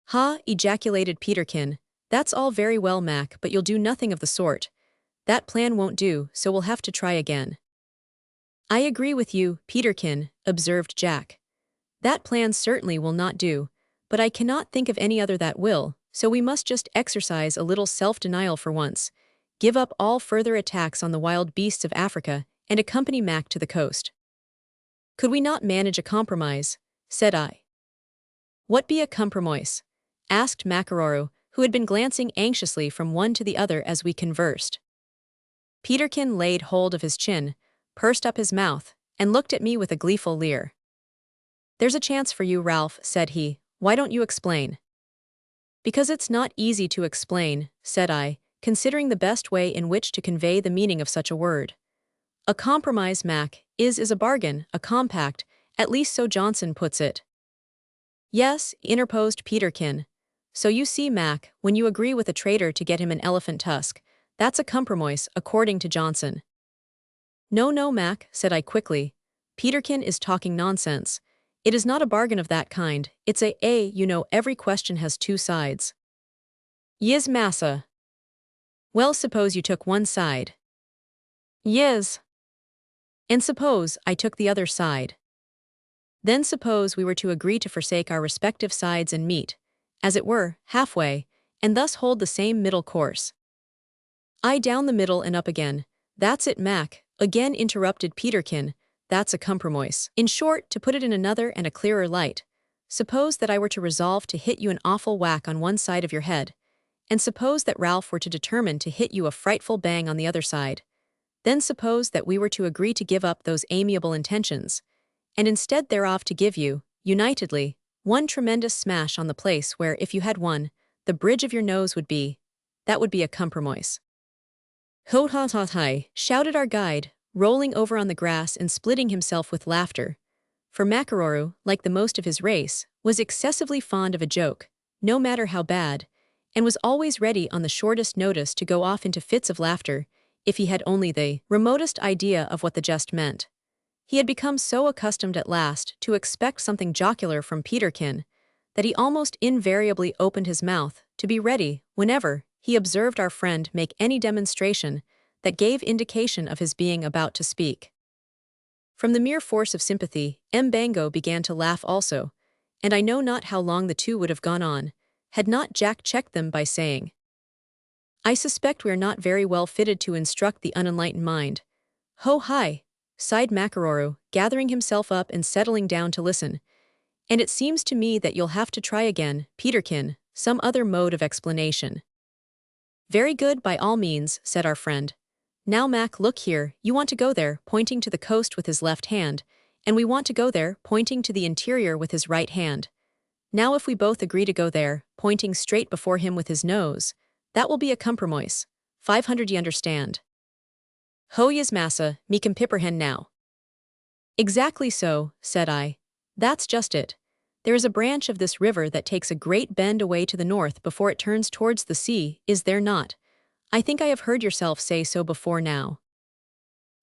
"Ha!" ejaculated Peterkin, "that's all very well, Mac, but you'll do nothing of the sort. That plan won't do, so we'll have to try again." "I agree with you, Peterkin," observed Jack. "That plan certainly will not do, but I cannot think of any other that will, so we must just exercise a little self-denial for once, give up all further attacks on the wild beasts of Africa, and accompany Mac to the coast." "Could we not manage a compromise?" said I. "What be a compromise?" asked Makaroro, who had been glancing anxiously from one to the other as we conversed. Peterkin laid hold of his chin, pursed up his mouth, and looked at me with a gleeful leer. "There's a chance for you, Ralph," said he. "Why don't you explain?" "Because it's not easy to explain," said I, considering the best way in which to convey the meaning of such a word. "A compromise, Mac, is a bargain, a compact, at least so Johnson puts it." "Yes," interposed Peterkin. "So you see, Mac, when you agree with a trader to get him an elephant tusk, that's a compromise, according to Johnson." "No, Mac," said I quickly. "Peterkin is talking nonsense. It is not a bargain of that kind, it's you know every question has two sides." "Yis, massa." "Well, suppose you took one side." "Yis." "And suppose I took the other side." "Then suppose we were to agree to forsake our respective sides and meet, as it were, halfway, and thus hold the same middle course." "I down the middle and up again, that's it, Mac," again interrupted Peterkin. "That's a compromise. In short, to put it in another and a clearer light, suppose that I were to resolve to hit you an awful whack on one side of your head, and suppose that Ralph were to determine to hit you a frightful bang on the other side. Then suppose that we were to agree to give up those amiable intentions, and instead thereof to give you, unitedly, one tremendous smash on the place where, if you had won, the bridge of your nose would be. That would be a compromise." "Ho ha ha hi," shouted our guide, rolling over on the grass and splitting himself with laughter. For Makaroro, like the most of his race, was excessively fond of a joke, no matter how bad, and was always ready on the shortest notice to go off into fits of laughter, if he had only the remotest idea of what the jest meant. He had become so accustomed at last to expect something jocular from Peterkin, that he almost invariably opened his mouth to be ready whenever he observed our friend make any demonstration that gave indication of his being about to speak. From the mere force of sympathy, Mbango began to laugh also, and I know not how long the two would have gone on, had not Jack checked them by saying, "I suspect we are not very well fitted to instruct the unenlightened mind." "Ho hi," sighed Makaroro, gathering himself up and settling down to listen. "And it seems to me that you'll have to try again, Peterkin, some other mode of explanation." "Very good, by all means," said our friend. Now Mac, look here, you want to go there, pointing to the coast with his left hand, and we want to go there, pointing to the interior with his right hand. Now if we both agree to go there, pointing straight before him with his nose, that will be a compromise. 500, you understand? Ho yas massa, me can pipperhen now. Exactly so, said I. That's just it. There is a branch of this river that takes a great bend away to the north before it turns towards the sea, is there not? I think I have heard yourself say so before now.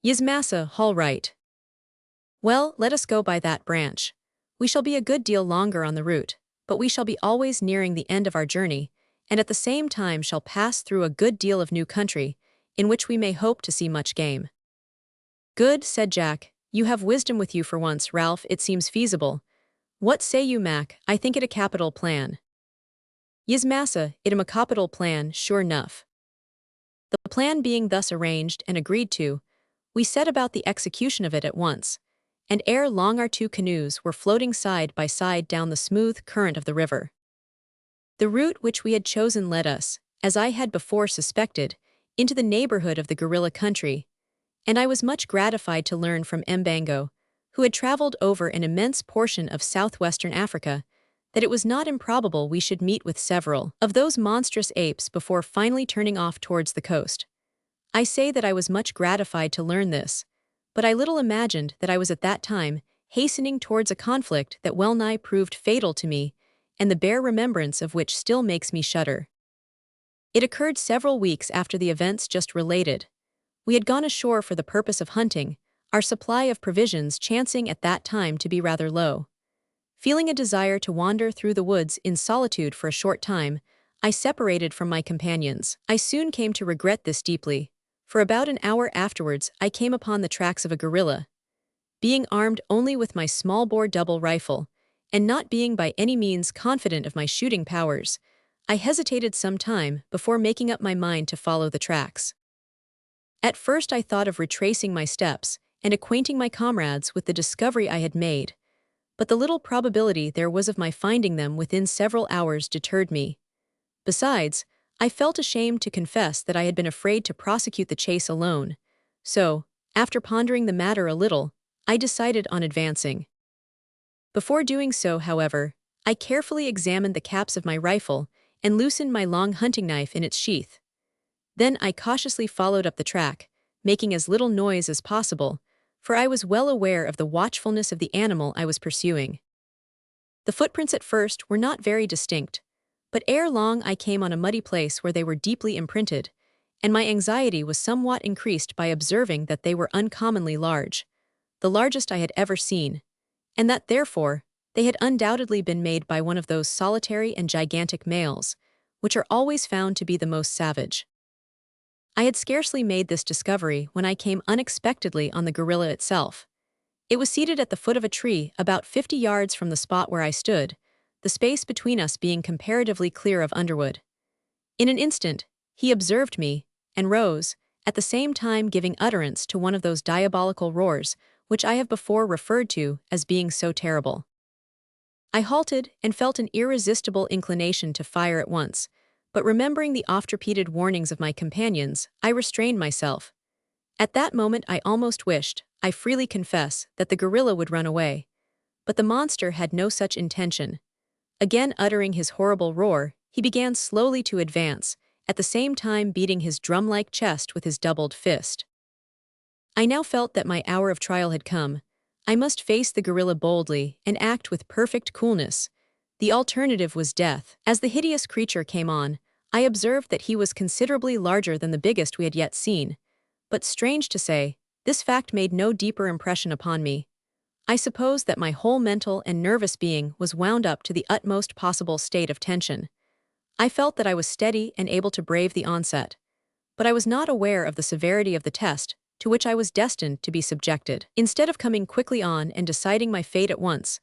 Yas massa, all right. Well, let us go by that branch. We shall be a good deal longer on the route, but we shall be always nearing the end of our journey, and at the same time shall pass through a good deal of new country, in which we may hope to see much game. Good, said Jack. You have wisdom with you for once, Ralph. It seems feasible. What say you, Mac? I think it a capital plan. Yas massa, it am a capital plan, sure enough. The plan being thus arranged and agreed to, we set about the execution of it at once, and ere long our two canoes were floating side by side down the smooth current of the river. The route which we had chosen led us, as I had before suspected, into the neighborhood of the gorilla country, and I was much gratified to learn from Mbango, who had traveled over an immense portion of southwestern Africa, that it was not improbable we should meet with several of those monstrous apes before finally turning off towards the coast. I say that I was much gratified to learn this, but I little imagined that I was at that time hastening towards a conflict that well-nigh proved fatal to me, and the bare remembrance of which still makes me shudder. It occurred several weeks after the events just related. We had gone ashore for the purpose of hunting, our supply of provisions chancing at that time to be rather low. Feeling a desire to wander through the woods in solitude for a short time, I separated from my companions. I soon came to regret this deeply, for about an hour afterwards I came upon the tracks of a gorilla. Being armed only with my small-bore double rifle, and not being by any means confident of my shooting powers, I hesitated some time before making up my mind to follow the tracks. At first I thought of retracing my steps and acquainting my comrades with the discovery I had made, but the little probability there was of my finding them within several hours deterred me. Besides, I felt ashamed to confess that I had been afraid to prosecute the chase alone, so, after pondering the matter a little, I decided on advancing. Before doing so, however, I carefully examined the caps of my rifle and loosened my long hunting knife in its sheath. Then I cautiously followed up the track, making as little noise as possible, for I was well aware of the watchfulness of the animal I was pursuing. The footprints at first were not very distinct, but ere long I came on a muddy place where they were deeply imprinted, and my anxiety was somewhat increased by observing that they were uncommonly large, the largest I had ever seen, and that, therefore, they had undoubtedly been made by one of those solitary and gigantic males, which are always found to be the most savage. I had scarcely made this discovery when I came unexpectedly on the gorilla itself. It was seated at the foot of a tree about 50 yards from the spot where I stood, the space between us being comparatively clear of underwood. In an instant, he observed me, and rose, at the same time giving utterance to one of those diabolical roars which I have before referred to as being so terrible. I halted and felt an irresistible inclination to fire at once, but remembering the oft-repeated warnings of my companions, I restrained myself. At that moment I almost wished, I freely confess, that the gorilla would run away. But the monster had no such intention. Again uttering his horrible roar, he began slowly to advance, at the same time beating his drum-like chest with his doubled fist. I now felt that my hour of trial had come. I must face the gorilla boldly and act with perfect coolness. The alternative was death. As the hideous creature came on, I observed that he was considerably larger than the biggest we had yet seen. But strange to say, this fact made no deeper impression upon me. I suppose that my whole mental and nervous being was wound up to the utmost possible state of tension. I felt that I was steady and able to brave the onset, but I was not aware of the severity of the test to which I was destined to be subjected. Instead of coming quickly on and deciding my fate at once,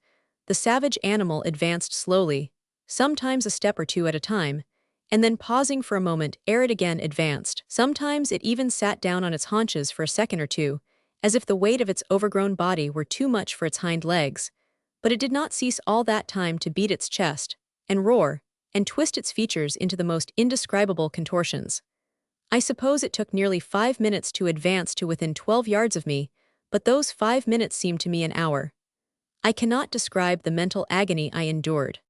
the savage animal advanced slowly, sometimes a step or two at a time, and then pausing for a moment ere it again advanced. Sometimes it even sat down on its haunches for a second or two, as if the weight of its overgrown body were too much for its hind legs, but it did not cease all that time to beat its chest, and roar, and twist its features into the most indescribable contortions. I suppose it took nearly 5 minutes to advance to within 12 yards of me, but those 5 minutes seemed to me an hour. I cannot describe the mental agony I endured.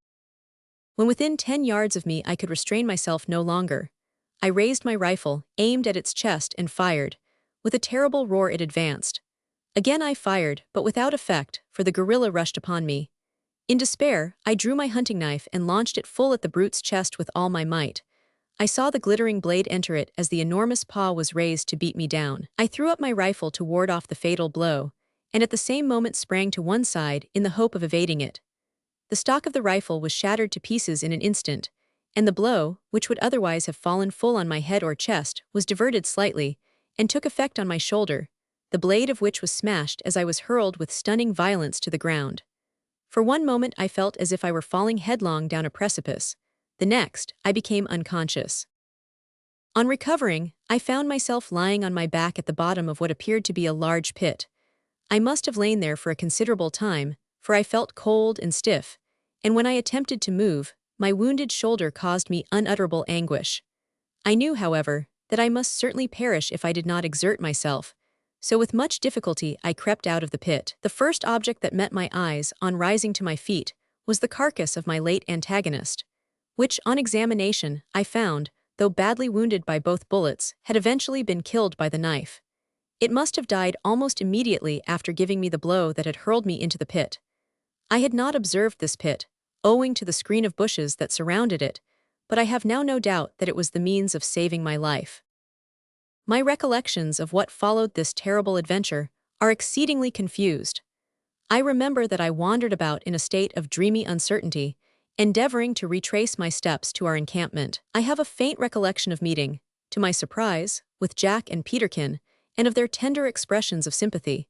When within 10 yards of me I could restrain myself no longer. I raised my rifle, aimed at its chest, and fired. With a terrible roar it advanced. Again I fired, but without effect, for the gorilla rushed upon me. In despair, I drew my hunting knife and launched it full at the brute's chest with all my might. I saw the glittering blade enter it as the enormous paw was raised to beat me down. I threw up my rifle to ward off the fatal blow, and at the same moment sprang to one side in the hope of evading it. The stock of the rifle was shattered to pieces in an instant, and the blow, which would otherwise have fallen full on my head or chest, was diverted slightly, and took effect on my shoulder, the blade of which was smashed as I was hurled with stunning violence to the ground. For one moment I felt as if I were falling headlong down a precipice. The next, I became unconscious. On recovering, I found myself lying on my back at the bottom of what appeared to be a large pit. I must have lain there for a considerable time, for I felt cold and stiff, and when I attempted to move, my wounded shoulder caused me unutterable anguish. I knew, however, that I must certainly perish if I did not exert myself, so with much difficulty I crept out of the pit. The first object that met my eyes on rising to my feet was the carcass of my late antagonist, which, on examination, I found, though badly wounded by both bullets, had eventually been killed by the knife. It must have died almost immediately after giving me the blow that had hurled me into the pit. I had not observed this pit, owing to the screen of bushes that surrounded it, but I have now no doubt that it was the means of saving my life. My recollections of what followed this terrible adventure are exceedingly confused. I remember that I wandered about in a state of dreamy uncertainty, endeavoring to retrace my steps to our encampment. I have a faint recollection of meeting, to my surprise, with Jack and Peterkin, and of their tender expressions of sympathy.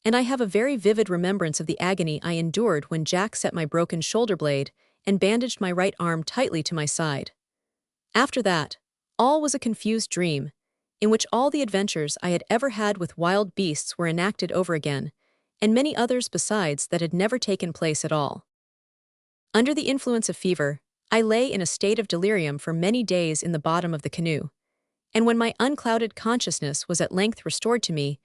And I have a very vivid remembrance of the agony I endured when Jack set my broken shoulder blade and bandaged my right arm tightly to my side. After that, all was a confused dream, in which all the adventures I had ever had with wild beasts were enacted over again, and many others besides that had never taken place at all. Under the influence of fever, I lay in a state of delirium for many days in the bottom of the canoe, and when my unclouded consciousness was at length restored to me,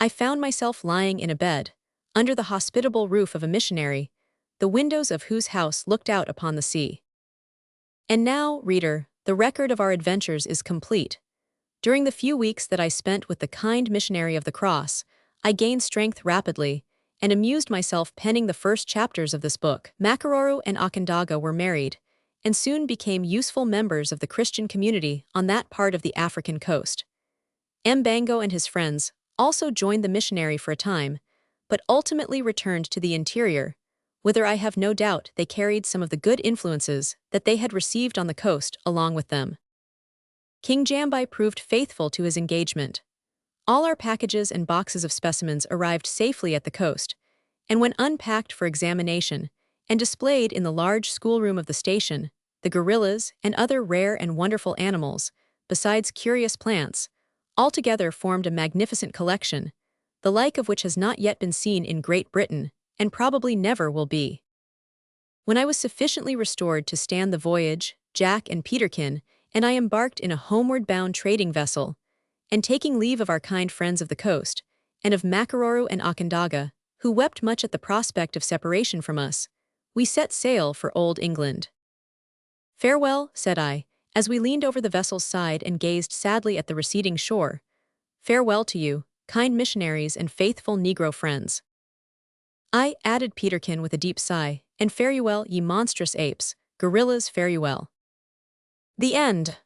I found myself lying in a bed, under the hospitable roof of a missionary, the windows of whose house looked out upon the sea. And now, reader, the record of our adventures is complete. During the few weeks that I spent with the kind missionary of the cross, I gained strength rapidly, and amused myself penning the first chapters of this book. Makaroro and Akandaga were married, and soon became useful members of the Christian community on that part of the African coast. Mbango and his friends also joined the missionary for a time, but ultimately returned to the interior, whither I have no doubt they carried some of the good influences that they had received on the coast along with them. King Jambai proved faithful to his engagement. All our packages and boxes of specimens arrived safely at the coast, and when unpacked for examination and displayed in the large schoolroom of the station, the gorillas and other rare and wonderful animals, besides curious plants, altogether formed a magnificent collection, the like of which has not yet been seen in Great Britain, and probably never will be. When I was sufficiently restored to stand the voyage, Jack and Peterkin and I embarked in a homeward-bound trading vessel, and taking leave of our kind friends of the coast, and of Makaroro and Akandaga, who wept much at the prospect of separation from us, we set sail for Old England. "Farewell," said I, as we leaned over the vessel's side and gazed sadly at the receding shore. "Farewell to you, kind missionaries and faithful Negro friends." "I," added Peterkin with a deep sigh, "and fare you well, ye monstrous apes, gorillas, fare you well." The end.